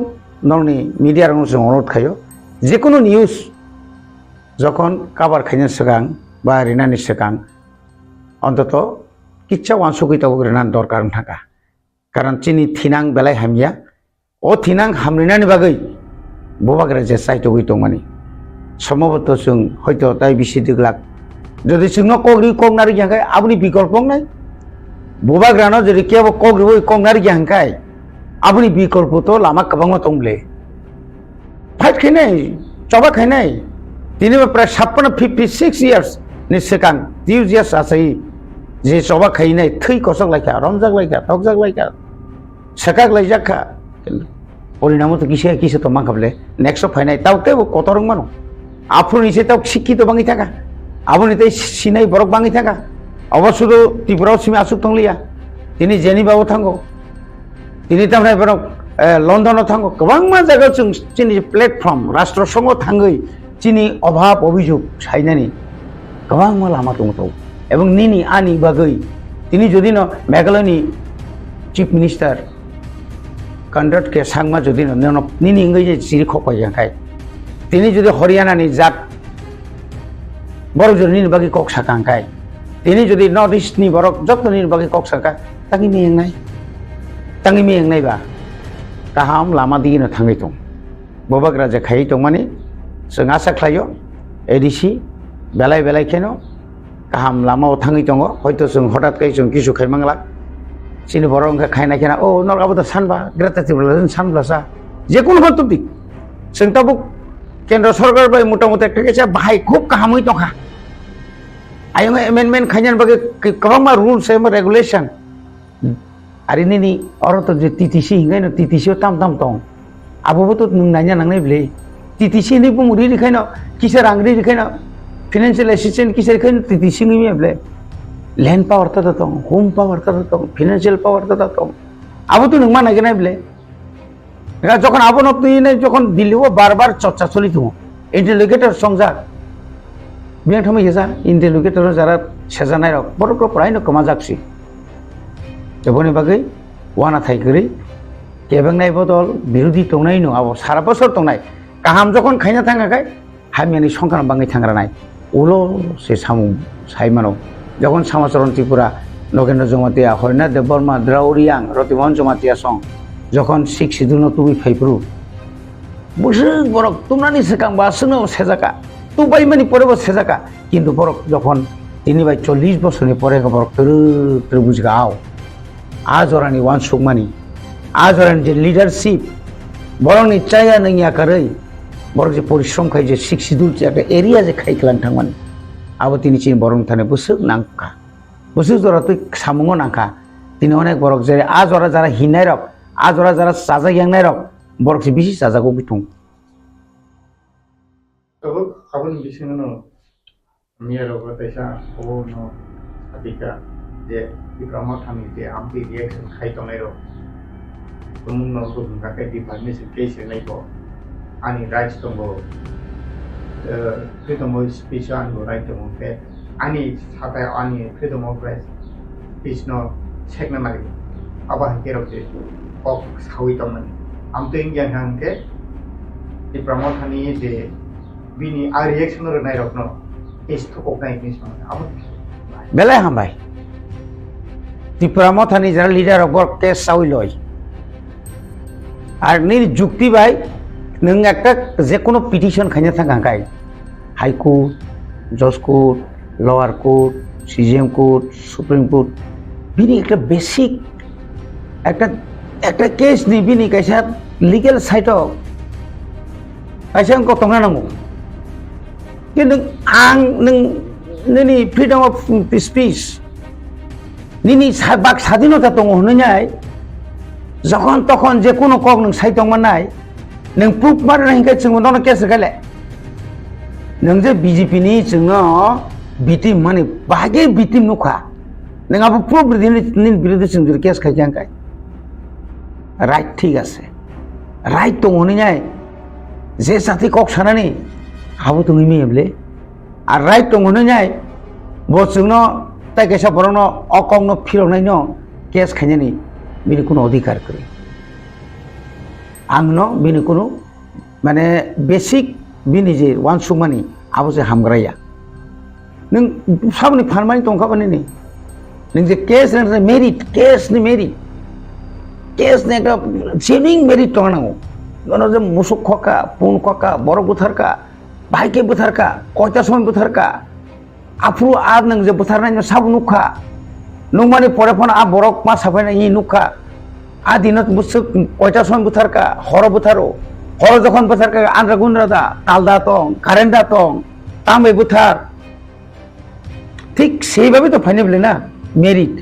नंनि media रंग जों अनुरोध खायो जेकोनो news যখন কাবার খাইनो सिगां बा रिनानि सिगां অন্তত কিচ্ছা ওয়ানসুকিতা গ্রেনান দরকার থাকা কারণ চিনি থিনাং বেলাই হামিয়া ও থিনাং হামরিনাनि বাগै ববাগ্রা যে সাইটো গইতো মানি সম্ভবত जों হয়তো তাই বিসি দিগলাক যদি जोंनो কগরি কগনারি জায়গাय আপনি বিকল্প নাই ববাগ্রানো যদি কেবো কগরি কগনারি জায়গাय আপনি বিকল্প তো লামা কবাংমা তংলে ফাইট খাইनाय চবা খাইनाय তিনি প্রায় 56 ইয়ার্স नि सिगां 30 ইয়ার্স आसै जे चबा खाइनाय थै कसक लायखा रमजाक लायखा तकजाक लायखा सेकाक लायजाखा परिणामो तो किसे तो मांखाबले नेक्स्ट फाइनाय तावते कतरं मानो आफुनि से ताव शिक्षित बाङि थाका आबुनि तै सिनाय बरक बाङि थाका अवश्य त्रिपुराव सिमे आसुक तंलिया तिनि जेनिबाव थांगो तिनि तामनाय बरक लन्डनाव थांगो गोबां जायगायाव जों चिनि प्लेटफर्म राष्ट्र संघ थाङै चिनि अभाब अभियोग साइनानि गोबां लामा दङ এবং নিনি আনি বাগৈ তিনি যদি ন মেঘালয়নি চিফ মিনিস্টার কন্ডাক্ট কে সাংমা যদি ন নিনি ইংগৈ যে চিৰি খপাইখাই তিনি যদি হরিয়ানানি জাত বড় যদি নির্বাগী কক সাকাংখাই তিনি যদি নর্থ ইস্টনি বরক যত নির্বাগী কক সাকা তাকি মেংনাই বা गाहाम लामा दिगिनो थाङै दं बबाग्रा जे खायै दं माने जों आसा खालायो एडिसि बेलाय खेनो गाहाम लामाव थाङै दङ हयतो जों हठाৎ जों किसु खायमांला सिनि बर' ओंखा खायना खेना ओ नरगाबो सानबा ग्रेटाटिबला सानब्लासा जेकुनु हतुबि जों ताबुक केन्द्र सरकार बाय मोटामोटी একটা কেছে बाहाय খুব गाहामै दंखा आयं एमेन्डमेन्ट खायनान बागे गोबां रुल्स एम रेगुलेशन आरो निनि अरत जे टिटिसि हिंगायनो टिटिसियाव ताम दं आबोबो तो नों नायना नांनाय ब्ले टिटिसि नि बुमुरि रिखायनो किसार आंग्रि रिखायनो financial assistance किसी के टीसी नहीं है ब्ले लैंड पावर तक तो होम पावर तक तो financial पावर तक तो अब तो नहीं माना क्या नहीं ब्ले जो कन आप नोट नहीं नहीं जो कन दिल्ली वो बार चर्चा चली थी इंटेलिगेटर संजा बिहार थमे ये जा इंटेलिगेटर जरा सेजानाय रक बरो को प्राय न कमा जाक्सी जब उन्हें बाकी वाना थाई करी केबंग नाय बदल विरोधी तो नहीं नो अब सारा बसर तो नहीं कहाँ जो कन खाइना थांगा काय हामियानी संख्या बांगै थांग्रा नाय उलो से सामु साइमानो जखन समाचरण त्रिपुरा नगेन्द्र जमातिया हरिनाथ देव बर्मा द्राउरियां रतिमोहन जमातिया सं जखन 6 शिड्यूल तुबि फाइब्रु बुसुक बरक तुमनानि सेकां बासनो सेजाका तुबाइ मानि परेबो सेजाका किन्तु बरक जखन तिनि बाय 40 बछरनि परे बरक तर बुझगाव आजरानि वानसुक मानि आजरानि जे लीडरशिप বরং নিশ্চয় নং আকারে বরং যে পরিশ্রম খাই যে শিক্ষিদুল যে একটা এরিয়া যে খাইখলান থাকমান আবার তিনি চিনি বরং থানে বসুক নাংখা বসুক জরা তুই সামুঙও নাংখা তিনি অনেক বরক যে আজ ওরা যারা হিনাই রক আজ ওরা যারা সাজা গ্যাংনাই রক বরক যে বেশি সাজাগো বিথুং abon bising no miaro ko taisa obo no adika je diploma thami je ampi reaction khai tonai ro tumun no ko ka ke department se case nai ko ani rights tongo freedom of speech and right to faith ani satai ani freedom of press speech no chekna mari aba ke ro je ok sawi tonai am to ingyan hang ke diploma thani je bini a reaction ro nai rokno is to koknai nis ma abo বেলায় হামবাই ত্রিপুরা মথানি যারা leader অগর case সাউই লয় আর নির যুক্তি ভাই নং একটা যে কোনো পিটিশন খাইনা থাকা গাই হাইকোর্ট জজ court lower court CGM court supreme court বিনি একটা বেসিক একটা একটা কেস নি বিনি কাইসা লিগ্যাল সাইটও কাইসা কত নাঙ্গো কিন্তু আং নং নিনি ফ্রিডম অফ স্পিচ নিনি বাক স্বাধীনতা দङ হনैनाय যখন তখন যে কোনো কক নং সাইতংমান নাই नों प्रुफ मारनो हिंखा जों उनाव केस गाले नों जे बीजेपी नि जोंनो बिटिम माने बागे बिटिम नुखा नों आबो प्रुफ नि बिरुद्धे जों केस खाइजांखाय राइट ठीक आसे राइट दङ हनैनाय जे जाति कक सानानि आबो दङ मियबले আর রাইট दङ हनैनाय बो जोंनो ताइकेसा बरनो अकंनो फिरनायनो केस खाइनानि बिनि कोनो अधिकार गैया आंनो बिनि कोनो माने बेसिक बिनि जे वानसुमानि आबो जे हामग्राया नों साबनि फानमानि दंखाबानि नि नों जे केस ने मेरिट केस नि मेरिट केस ने का जेनिं मेरिट दंनांगौ ननो जे मुसुक खका पुन खका बर बुथारका भाइके बुथारका कयता समय बुथारका आफु आ नों जे बुथारनाय साबु नुखा नों माने परे फन आ बरक मा साफायनाय इ नुखा आ दिनत बुसु कयता समय बुथारका हर बुथारो हर जखन बुथारका आन्द्रा गुन्द्रादा तालदा दं कारेन्टा दं तामै बुथार ठीक সেইভাবে তো ফাইনাবলে না মেরিট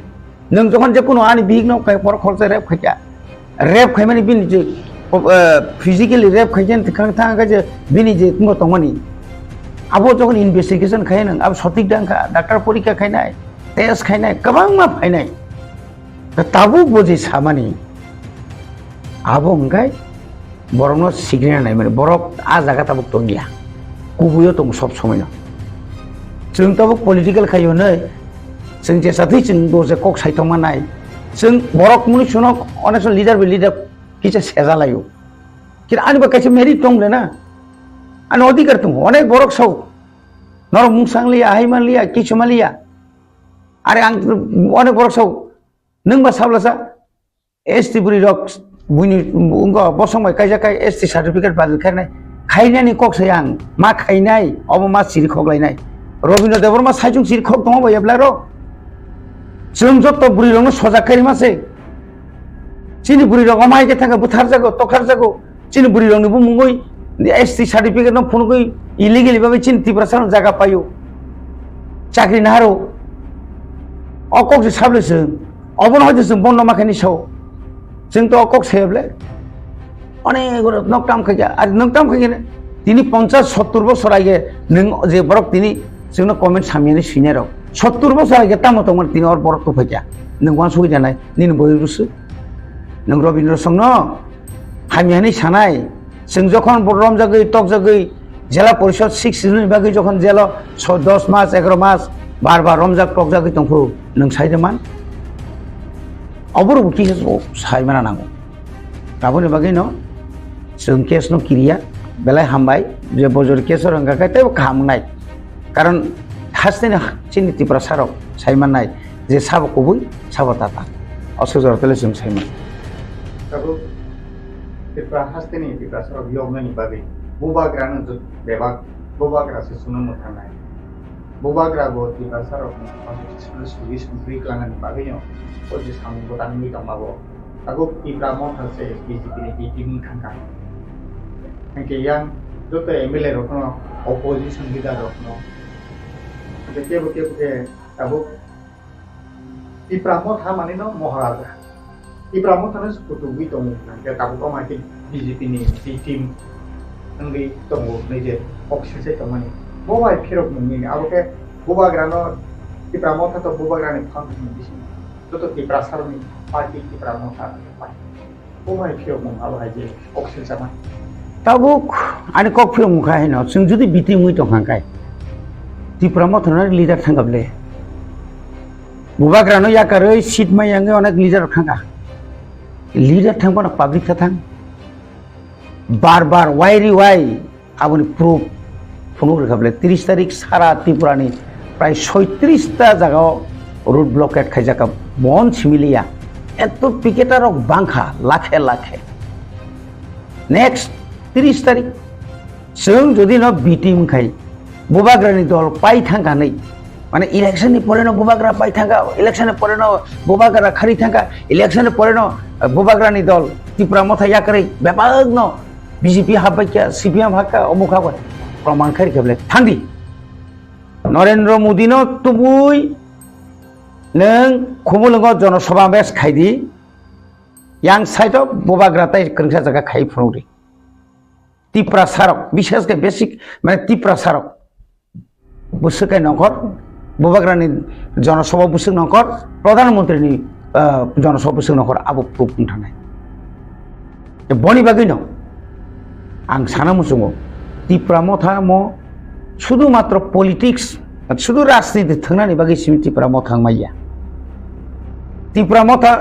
नों जखन जे कोनो आनि बिग न खाय पर खरसे रेप खायमानि बिनि जे फिजिकली रेप खायजेन थां थांगा जे बिनि जे तुम तंगनि आबो जखन इनभेस्टिगेशन खाय नों अब सटिक दांखा डाक्टर परीक्षा खायनाय टेस्ट खायनाय गोबां मा फायनाय ताबो बुजि सामानि आबो अंगाय बरनो सिग्रेना नाय माने बरक आ जागा ताबो तंगिया कुबुयो दं सब समयनो जों ताबो पलिटिकल खायो नै जों जे साथै जों दसे कक साइथमा नाय जों बरक मुनि सुनो अनेक लिडार बे लिडार किसे सेजालायो कि आनिबा काइसे मेरिट दंले ना आनि अधिकार दं अनेक बरक साव नर मुंसांलिया हाइमालिया किसुमालिया आरे आं अनेक बरक साव नोंबा साब्लासा एसटी बुरि रक बुनि उंगा बसंबाय काइजाकाय एसटी सार्टिफिकेट बाजल खायनाय खायनायनि कक साय आं मा खायनाय अब मा सिरि खगलायनाय रबिन्द्र देवर मा साइजुं सिरि खग दङ बायब्ला र जों जत बुरि रंनो सजा खारि मासे चिनि बुरि रंगा माइके थांगा बुथार जागो तखार जागो चिनि बुरि रंनोबो मुंगै एसटी सार्टिफिकेट न फनगै इलिगेलि बाबे चिनि त्रिपुरा सान जागा पायो चाकरि नाहारो अकक जे साब्लेसो अबन हयतो जों बन्द माखानि साव जों तो अकक सेबले अनेक नकटाम खाया आरो नकटाम खायने दिनै 50-70 बছर आगे नों जे बरक दिनै जोंनो कमेन्ट सामियानि सिनाय रक 70 बছर आगे तामो तमन दिनै और बरक तो फैया नों वान सय जानाय निन बयरुसु नों रबिन्द्र संनो हामियानि सानाय जों जखन बरम जागै तक जागै जिला परिषद 6 सिजन बागै जखन जेल 10 मास 11 मास बार बार रमजाक तक जागै तंफु नों साइदमान अबरो बुथि साइमाना नांगौ गाबोन बागै न जों केस न किरिया बेलाय हामबाय जे बजर केस रंगाखाय ते खामनाय कारण हास्तेनि चिनि त्रिपुरा साराव साइमाननाय जे साबखौबो साबताता असजर तले जों साइमान Kalau Tipra hasteni Tipra sarap yogani bagai bubagra nang bebak bubagra se sunan Mothani bubagra go Tipra sarap constitutional solution free klangan bagai yo o je sang Mothani ni tamago aku Tipra Motha se BJP ni tim kangkang Angke yang joto MLA rokno opposition leader rokno. Angke ke tahu Tipra Motha mani no Maharaja. Tipra Motha no sekutu tong angke tahu ko maki BJP ni team angke tong nije oksise tong mani. Mobile phirok mungi aboke bubagrano Tipra Motha to bubagrani phang bisi. Joto Tipra sarni party Tipra Motha mobile phirok mung abo haje oksise mani. Tabuk ani kokphirok mukha hino sing judi biti mui tong hangkai. Tipra Motha no leader thangable. Bubagrano yakaroi seat mayange onek leader thanga. Leader thangba na public thang. Bar wai aboni proof phone rekable 30 তারিখ সারা ত্রিপুরানি প্রায় 36টা জায়গা road blockade খাইজাকা মন ছিমিলিয়া এত পিকেটারক বাংখা লাখে next 30 তারিখ जों যদি ন বিটিম খাই বুবাগ্রানি দল পাই থাকা নেই মানে ইলেকশনে পরে ন বুবাগ্রা পাই থাকা ইলেকশনে পরে ন বুবাগ্রা খারি থাকা ইলেকশনে পরে ন বুবাগ্রানি দল ত্রিপুরা মথা ইয়াকারে ব্যাপক ন বিজেপি হাবাইকা সিপিএম হাকা অমুক হাবা প্রমাণ খাই কেবলে থাঙ্গি নরেন্দ্র মোদী ন তুবুই নং খুমুলঙ্গ জনসমাবেশ খাইদি yang side of বুবাগ্রা তাই কংসা জায়গা খাই ফ্রৌরি ত্রিপুরা সারক বিশেষ করে বেসিক মানে ত্রিপুরা সারক বুসুকাই নগর বুবাগ্রানি জনসভা বুসুক নগর প্রধানমন্ত্রীনি জনসভা বুসুক নগর আবু প্রুফ থানায় বনি বাগৈ ন आं साना मुसुङो त्रिपुरा मथा म শুধুমাত্র পলিটিক্স শুধু রাজনীতি থাকনানি বাকি সিমি ত্রিপুরা মথা মাইয়া ত্রিপুরা মথা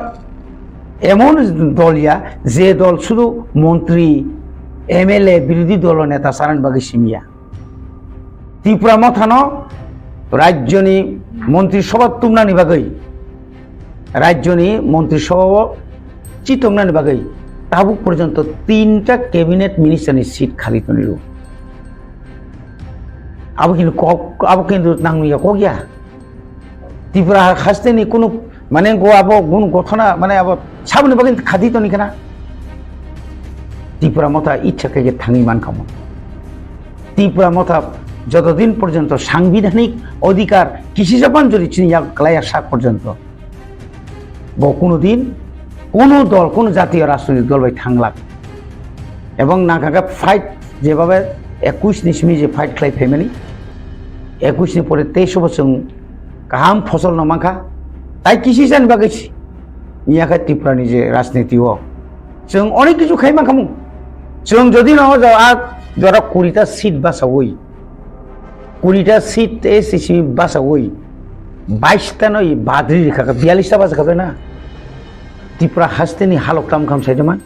এমন দলিয়া যে দল শুধু মন্ত্রী MLA বিরোধী দল নেতা সারান বাকি সিমিয়া ত্রিপুরা মথা ন রাজ্যনি মন্ত্রিসভা তুমনানি বাকি রাজ্যনি মন্ত্রিসভা চিতংনানি বাকি তাবুক পর্যন্ত 3টা ক্যাবিনেট মিনিস্টারনি সিট খালি তনিরু আবু কিন্তু নাংনুয়া কগিয়া ত্রিপুরা হাসতেনি কোনো মানে গো আবো গুণ ঘটনা মানে আবো সাবনি বাকি খাদি তনি কেনা ত্রিপুরা মথা ইচ্ছাকে যে থাঙি মানখামো ত্রিপুরা মথা যতদিন পর্যন্ত সাংবিধানিক অধিকার কৃষি জাপান যদি চিনিয়া ক্লাইয়া শাক পর্যন্ত কোনোদিন কোনো দল কোনো জাতীয় রাজনৈতিক দল ভাই থাংলাক এবং নাগাগা ফাইট যেভাবে 21 নিসমি যে ফাইট খাই ফ্যামিলি 21 नि পরে 23 বছর গাহাম ফসল নমাখা তাই কৃষি জান বাগেছি ইয়াখা ত্রিপুরানি যে রাজনীতি ও जों অনেক কিছু খাই মাখামু जों যদি ন যাও আর যারা 20টা সিট বাসাওই 20টা সিট এসিসি বাসাওই 22টা নয় বাদরি রেখা 42টা বাসা খাবে না ত্রিপুরা হাসতেনি হালক কাম সাইডমান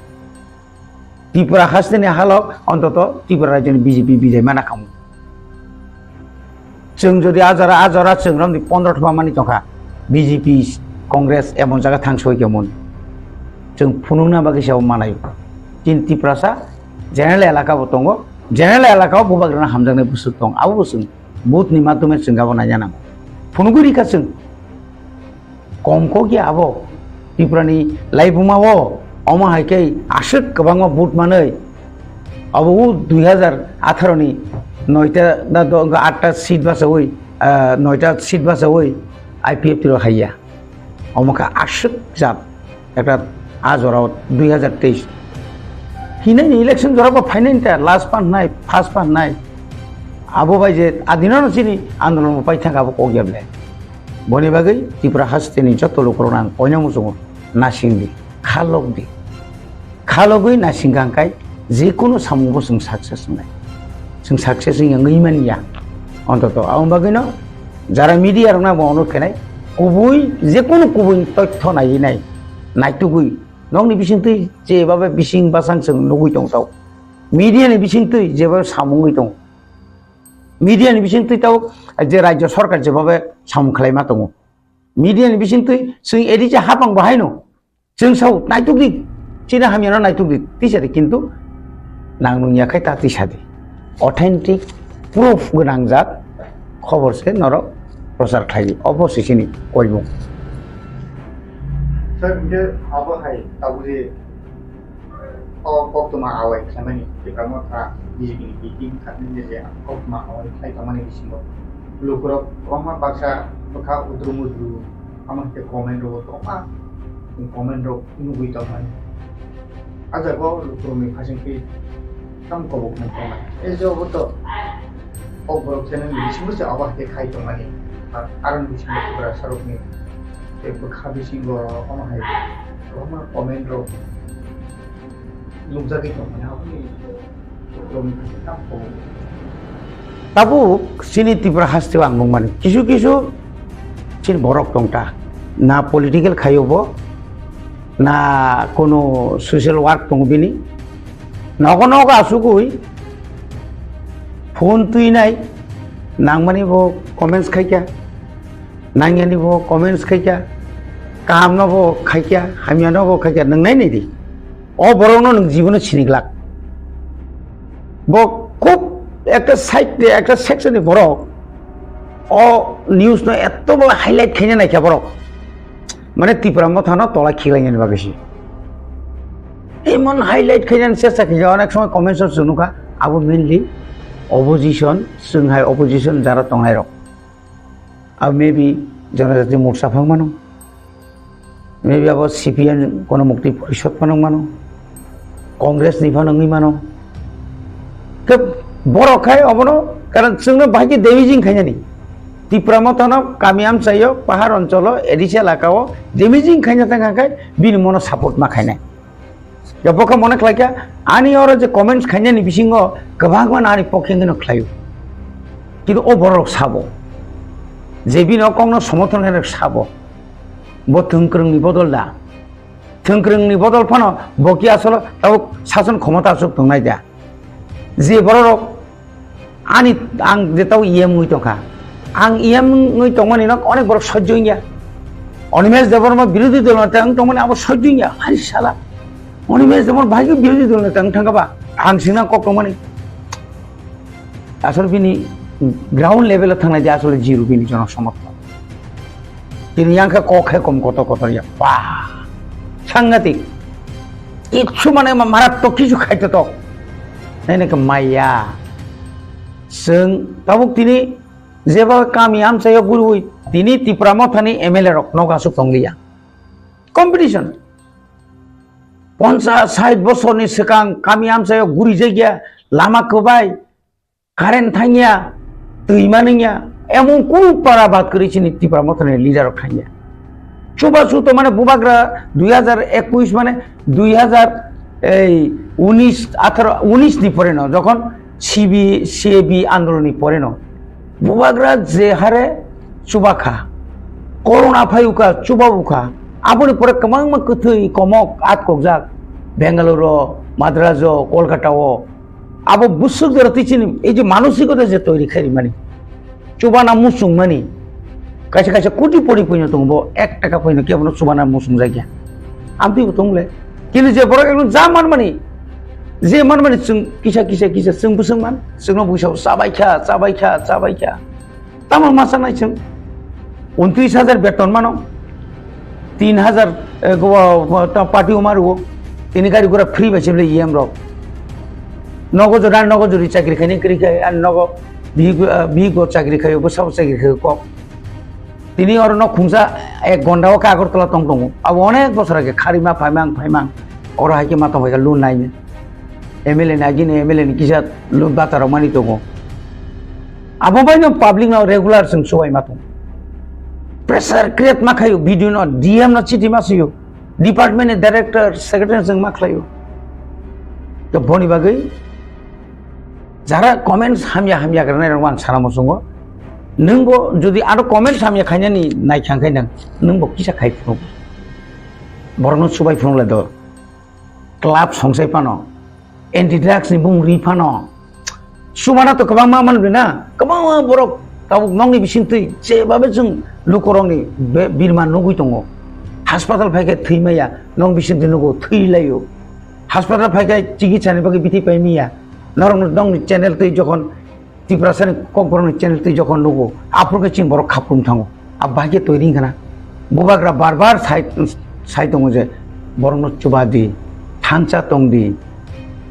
ত্রিপুরা হাসতেনি হালক অন্তত ত্রিপুরা রাজ্যনি বিজেপি বিজয় মানা খামু जों যদি আজারা जों রামদি 15 মানি তখা বিজেপি কংগ্রেস এমন জায়গা থাংসই কেমন जों ফুনুনা বাগিসাও মানাই তিন ত্রিপুরাসা জেনারেল এলাকা বতঙ্গ জেনারেল এলাকাও বুবাগ্রানা হামজাংনে বুসুক দं আবু বুসুং বুথনি মাধ্যমে जों গাবনা জানাম ফুনুগুরিকা जों কমকো কি আবো ত্রিপুরানি লাইবুমাও অমা হাইকে আশক গোबां বুট মানে আবু 2018 नि 9টা 8টা সিট বাসাওই 9টা সিট বাসাওই IPF তির হাইয়া অমকা আশক জাব একটা আজরাও 2023 হিনাইনি ইলেকশন জরাবা ফাইনাইনটা লাস্ট পান নাই ফার্স্ট পান নাই আবু ভাই যে আদিনন চিনি আন্দোলন পাই থাকা আবু কগিয়াবলে বনি বাগৈ ত্রিপুরা হাসতেনি যত লোকরনা অন্যমুসুং নাসিংদি খালগৈ নাসিংগাंखाय যে কোনো সামুবো जों সাকসেস নাই जों সাকসেস ইয়াংইমানিয়া অন্তত আউন বাগৈন যারা মিডিয়ার না বনো কেনাই কবুই যে কোনো কবুই তথ্য নাই নাইতুগুই নংনি বিসিংতৈ যেভাবে বিসিং বাসাং जों নগুই দं তাও মিডিয়ানি বিসিংতৈ যেভাবে সামুই দं মিডিয়ানি বিসিংতৈ তাও যে রাজ্য সরকার যেভাবে সামু খালাইমা দं মিডিয়ানি বিসিংতৈ जों এদিকে হাপাং বাহাইনো जों साव नायतुगि चिना हामियानो नायतुगि तिसादि किन्तु नांनुयाखाय ता तिसादि अथेन्टिक प्रुफ गोनांजात खबरसे नर प्रचार खायो अबसेसिनि कइबो सर इनके आबो हाय ताबुजे koktoma awai khamani Tipra Motha BJP ni team khatni je koktoma awai khai tamani bisingo lukurok koma baksa bakha udrumudru amang te comment ro toma comment ro nugui tamani aja ko lukurumi phasing ki tam ko bok na toma e jo boto KOKBOROK channel ni bisingo je awak te khai tamani aron bisingo Tipra sarok ni te bakha bisingo ama hai koma comment ro tabu sini Tipra haste anggung mani kisu kisu sin borok tongta na political khayobo na kono social work tongbini nogo nogo asugui phone tui nai nangmani bo comments khaikya nangyani bo comments khaikya kam no bo khaikya hamya no bo khaikya nangnai nei di ও বরং জীবনে ছিনিগলাক খুব একটা সাইডে একটা সেকশনে বড় ও news নয় এত বড় হাইলাইট খাইনে নাইখা বড় মানে Tipra Motha না তলা খিলাইনে বাগেছি এমন হাইলাইট খাইনে চেষ্টা খাইছে অনেক সময় কমেন্টস শুনুকা আবু মেইনলি অপোজিশন जोंहाय অপোজিশন যারা তংনাই রক আর মেবি জনজাতি মোর্চা ফাংমানো মেবি আবার সিপিএম কোন মুক্তি পরিষদ ফাংমানো Congress ni fanangi mano ke borok khai obono karon जोंनो बाहायके damaging खायनानि Tipra Motha no kamiam sayo pahar oncolo edise lakao damaging खायना थांगाखाय बिनि मनो सापर्ट मा खायनाय जबोका मने खायका आनि और जे कमेन्ट्स खायनानि बिसिंगो गोबां मान आनि पखेंगनो खायो किन्तु ओ borok साबो जे बिनो कंनो समर्थन होनो साबो बो थंख्रोंनि बदलदा थंख्रोंनि बदल फानो बकि आसल ताव शासन क्षमता सुख दंनाय दा जे बरक आनि आं जेताव इएम मुइ तखा आं इएम मुइ तंगमानि न अनेक बरक सज्जइया अनिमेश देबरमा बिरोधी दल न तां तंगमानि आबो सज्जइया हारि साला अनिमेश देबर भाइगे बिरोधी दल न तां थांगाबा आं सिना ककमानि आसल बिनि ग्राउंड लेवल थांनाय दा आसल जिरो बिनि जन समर्थन तिनि यांखा कखे कम कत कतरिया बा सांगतिक इच्छु माने मारात्मक किछु खायते तो नायनायखौ माया जों ताबुक दिनै जेबा गामि आमसायाव गुरुबै दिनै Tipra Mothani MLA रक नगासु तंलिया कम्पिटिशन 50-60 बोसोरनि सिगां गामि आमसायाव गुरि जायगा लामा खोबाय कारेन्ट थांया दैमा नोंया एमन कोन पारा बात करिसिनि Tipra Mothani लिडार थांया चुबा सुतो माने बुबाग्रा 2021 माने 2019 नि परे न যখন সিএবি আন্দোলননি পরে ন বুবাগ্রা যে হারে চুবাখা করোনা ফাইউকা চুবাবুখা আপনি পরে কমাং मा কথৈ কমক আত ককজাক বেঙ্গালুরু মাদ্রাজ কলকাতাও আবো বুসুক ধরতিছিনি এই যে মানসিকতা যে তৈরি খারি মানে চুবানা মুসুং মানে কাছে কাছে কোটি পড়ি পইনো তংবো 1 টাকা পইনো কেবল চুবানা মুসুং জায়গা আমি তংলে কিন্তু যে বড় একদম যা মান মানে जे मान माने जों किसा जों बुसों मान जोंनो बुसाव साबायखा तामा मासा नाय जों 29,000 बेतन मानो 3,000 गोवा पार्टी मारो तिनि गाड़ी घोड़ा फ्री बाइसेबले इएम रक नगजोरी चाकरी खायनि करिखाय आर नग बिगो चाकरी खायो बसाव चाकरी खायो क तिनि और न खुंसा 1 घंटाओ का आगरतला तंग अब अनेक बছর आगे खारिमा फाइमां और हाइके माता होगा लुन नायनो MLA नागिने MLA नि किसा लुन बाताराव मानि दङ आबो बायनो पाब्लिक नाव रेगुलार जों सबाय माथो प्रेसार क्रिएट माखायो भिडिअ न DM न चिठी मासियो डिपार्टमेन्ट नि डाइरेक्टर सेक्रेटारि जों माख्लायो तो बनि बागै যারা कमेन्ट्स हामिया गरनाय रं आं सारा मसंगो नोंबो जुदि आरो कमेन्ट्स हामिया खायनानि नायखांखाय नोंबो किसा खायफो बरनो सबाय फुंला द क्लाब संसाय पानो एंटी ड्राग्स नि बुं रिफानो सुमाना तो गोबां मा मोनबेना गोबां बरक गाव नंनि बिसिंथै जेबाबो जों लुकरंनि बिरमा नगै दङ हासपाताल फायखाय थैमाया नं बिसिंथै नगौ थैलायो हासपाताल फायखाय चिकित्सानि बागै बिथि पाइमिया नरं नंनि चैनल तै जखन Tiprasan kokborokni channel tei jokon logo aproko ching borok khapum thango ab bahge toiring kana bubagra barbar site tongo je borokno chubadi thancha tongdi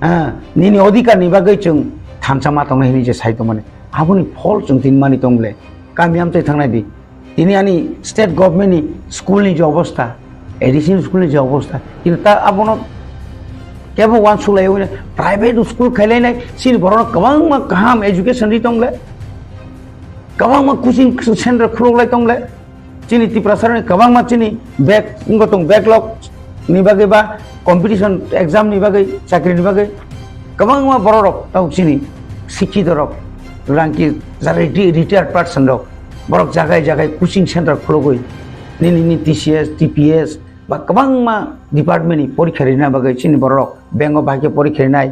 निनि अधिकार नि बागै जों थानसामा दंनाय नि जे साइट माने आबुनि फल जों दिन मानि दंले गामियाम चाहिँ थांनाय दि दिनै आनि स्टेट गभर्नमेन्ट नि स्कुल नि जे अवस्था एडिशनल स्कुल नि जे अवस्था किन्तु ता आबुनो केबो वान सुलायो प्राइवेट स्कुल खाइलायनाय सिन बरन गोबां मा गाहाम एजुकेशन नि दंले गोबां मा कोचिं सेन्टर खुलौलाय दंले चिनि त्रिपुरा सरकारनि गोबां मा चिनि बैकलॉग नि बागै बा कम्पिटिशन एग्जाम नि बागै चाकरि नि बागै गोबां मा बररक ताव चिनि शिक्षित रक रांकि जारे रिटायार्ड पार्सन रक बरक जागाय कोचिं सेन्टर खुलौगै नि टीसीएस टीपीएस बा गोबां मा डिपार्टमेन्ट नि परीक्षा रिना बागै चिनि बररक बेंक बागै परीक्षा रिनाय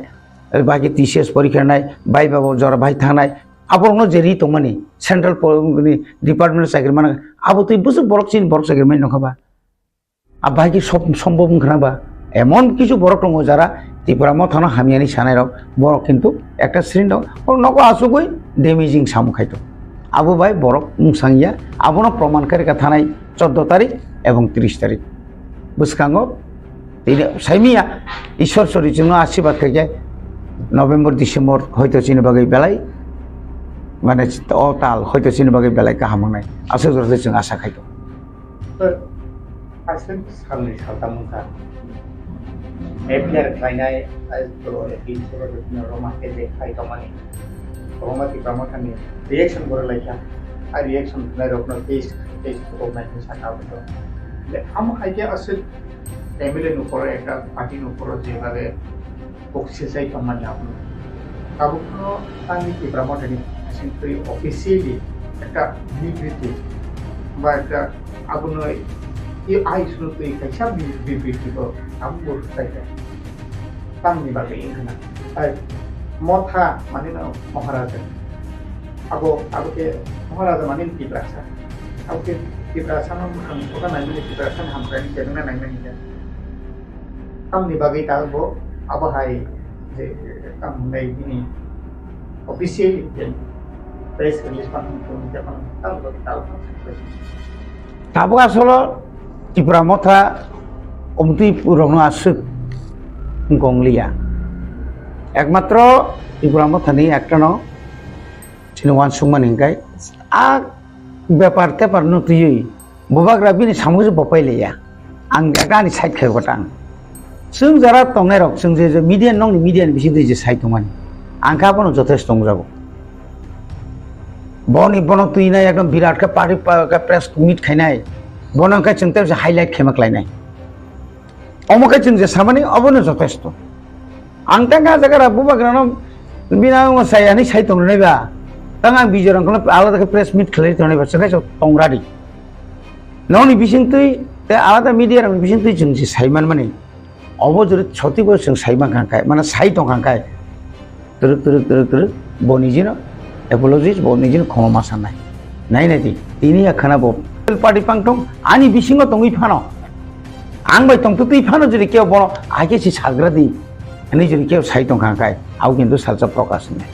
बागै टीसीएस परीक्षा रिनाय बाय बाबो जरा बाय थानाय आबरनो जेरि तंमानि सेन्ट्रल डिपार्टमेन्ट चाकरि माने आबो तै बुसु बरक चिनि बरक चाकरि मानि नखाबा अब बागै सब सम्भव नखाबा एमन किछु बरक दङ जारा त्रिपुरा मथानो हामियानि सानाय रक बरक किन्तु একটা শ্রেণী दं नको आसुगै ড্যামেজিং सामुखायतो आबो बाय बरक मुसांगिया आबोनो प्रमाण करिका थानाय 14 तारिख एवं 30 तारिख बुसखांगो तिने साइमिया ईश्वर सरि जोंनो आशीर्वाद खायजे नभेम्बर डिसेम्बर हयतो चिनि बागै बेलाय माने ताल हयतो चिनि बागै बेलाय गाहाम होनाय आसो जरदे जों आशा खायतो आसन सालनि सालतामुखा एप्लायर खायनाय तो बिनसोर बिनो रमाके जे खायतमानि रमाति प्रमोथनि रिएक्शन बरलायखा आ रिएक्शन नाय रखनो टेस्ट गभर्नमेन्ट साकाबो ले हम खायके आसन एमएलए नखर एकटा पार्टी नखर जेबारे बक्सिसाय तमानि आपनो काबुनो तानि प्रमोथनि सिम्पली ऑफिशियली एकटा बिबृति बा एकटा आबुनो ये आई सुनो तो एक अच्छा बिबृति को हम बोल सकते हैं तामनि बागै इनखाना मथा माने ना महाराजा अब के महाराजा माने त्रिपुरा सा अब के त्रिपुरा सा हम ओका नायनि त्रिपुरा सा हम प्राइम केना नायनि तामनि बागै ताबो अब हाय जे ताम नायनि ऑफिशियली प्रेस रिलीज पान जापान ताबो आसलो त्रिपुरा मथा अमति पुरनो आसु गंलिया एकमात्र त्रिपुरा मथानि एकटानो चिनवान सुमान हिंगाय आ व्यापार तेपार नतुयै बबाग्रा बिनि सामुजो बपाइलेया आं गानि साइड खायगोटा जों जारा तंनाय रक जों जे मीडिया नंनि मीडिया नि बिसि जे साइड दंमानि आंखा बनो जथेष्ट दं जाबो बनि बनो तुइनाय एकदम विराट का पार्टी का प्रेस मीट खाइनाय बनका चिंता से हाइलाइट खेमकलायनाय अमका जों जे सामानि अबनो जथेष्ट आंता गा जागा बुबाग्रानो बिना सायानि साइड दंनायबा तां आं बिजरंखौ आलादा प्रेस मीट खालाय तोनायबा सगाय तंरादि ननि बिसिंतै ते आलादा मीडिया नि बिसिंतै जों जे साइमान माने अबो जरे छतिबो जों साइमान खांखाय माने साइड दंखांखाय तर बनिजिनो एपोलॉजिज बनिजिनो खमा साननाय नायनायदि तिनि आखाना बो पार्टी पांटं आनि बिसिङो तंगै फानो आं बाय तंतो तै फानो जरि केव बनो आगे सि साग्रादि अनि जरि केव साइ तंखांखाय आउ किन्तु सालसा प्रकाश ने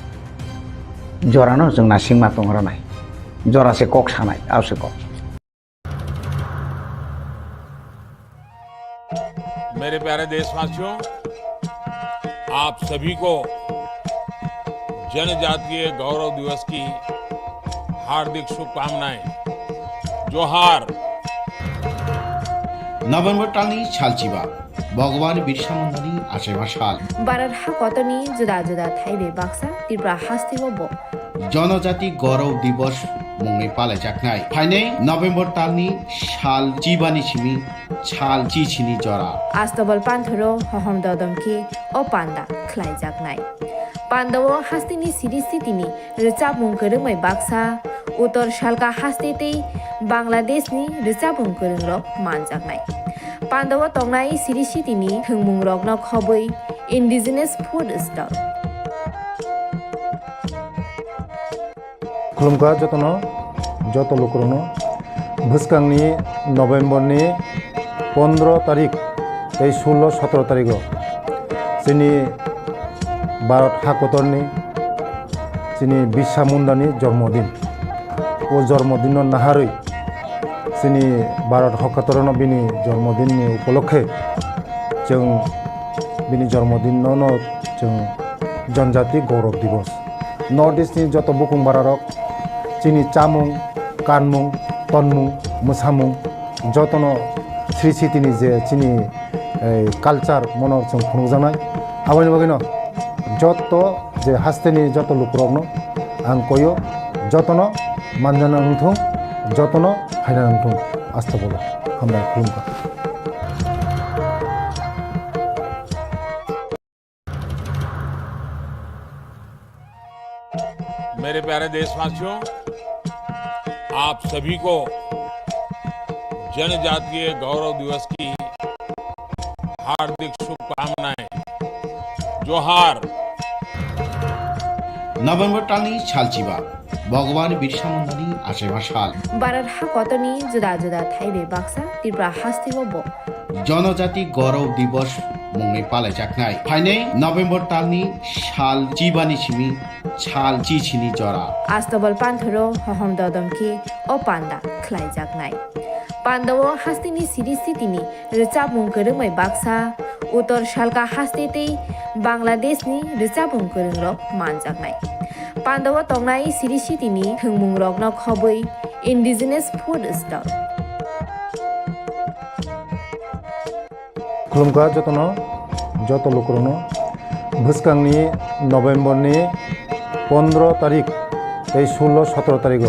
जरानो जों नासिंमा तंरानाय जरासे कक सानाय आवसे कक मेरे प्यारे देशवासियों, आप सभी को जनजातीय गौरव दिवस की हार्दिक शुभकामनाएं। जोहार। नभेम्बर टालनि सालचिबा भगवान बिरसा मुन्डानि आसेबा साल भारत हाकतनि जुदा जुदा थाइबे बाक्सा त्रिपुरा हास्तिगो जनजाति गौरव दिवस मुङै पालायजानाय फाइनै नभेम्बर टालनि साल चिबानि सिमी साल चिचिनि जरा आस्तबल पान्थरो हहम ददमखि ओ पान्दा ख्लाइजाकनाय पान्दाव हास्तिनि सिरिस्थितिनि रिचाबुं गोरोङै बाक्सा उत्तर सालका हास्तेतै बांलादेशनि रिचाबुं गोरोंरक मानजाकनाय पान्दाव तंनाय सिरिस्थितिनि थोंमुं रकनो खबै इन्डिजिनियास फुड स्टल खुलुमखा जतनो जत लोकरनो भुसकांनि नभेम्बरनि 15 तारिख 16-17 तारिख जोंनि भारत हाकतरनि जोंनि बिरसा मुन्डानि जन्मदिन ओ जन्मदिन नाहारै जोंनि भारत हाकतरनो बिनि जन्मदिननि उपलक्षे जों बिनि जन्मदिननो जों जनजाति गौरव दिवस नर्थ इस्टनि जत बुकुंबारारक चिनि चामुं कानमुं तनमुं मोसामुं जतनो श्री सिटिनि जे चिनि कालचार मनर जों खुंजानाय आबानि बागैनो जत जे हास्तेनि जत लुकरकनो आं कयो जतनो मानजाना नुथुं जतनो हायना नुथुं आस्था बोलो हामबाय खुलुमबाय। मेरे प्यारे देशवासियों, आप सभी को जनजातीय गौरव दिवस की हार्दिक शुभकामनाएं। जोहार। नभेम्बर टालनि सालचिबा भगवान बिरसा मुंडानि आसेबा साल भारत हाकतनि जुदा जुदा थाइबे बाक्सा त्रिपुरा हास्तिबो जनजाति गौरव दिवस मुङै पालायजानाय फाइनै नभेम्बर टालनि साल चिबानि सिमी साल चिचिनि जरा आस्तबल पान्थरो हहम ददमकी ओ पान्दा ख्लाइजागनाय पान्दाव हास्तिनि सिरि स्थितिनि रिचाबुं गोरोङै बाक्सा उत्तर सालका हास्तेतै बांलादेशनि रिचाबुं गोरोंरक मानजागनाय पान्दाव तंनाय सिरि स्थितिनि थोंमुं रगन खबै इन्डिजिनियास फुड स्टल खुलुमगा जतनो जत लुकरनो भुसकांनि नभेम्बरनि 15 तारिख 16-17 तारिख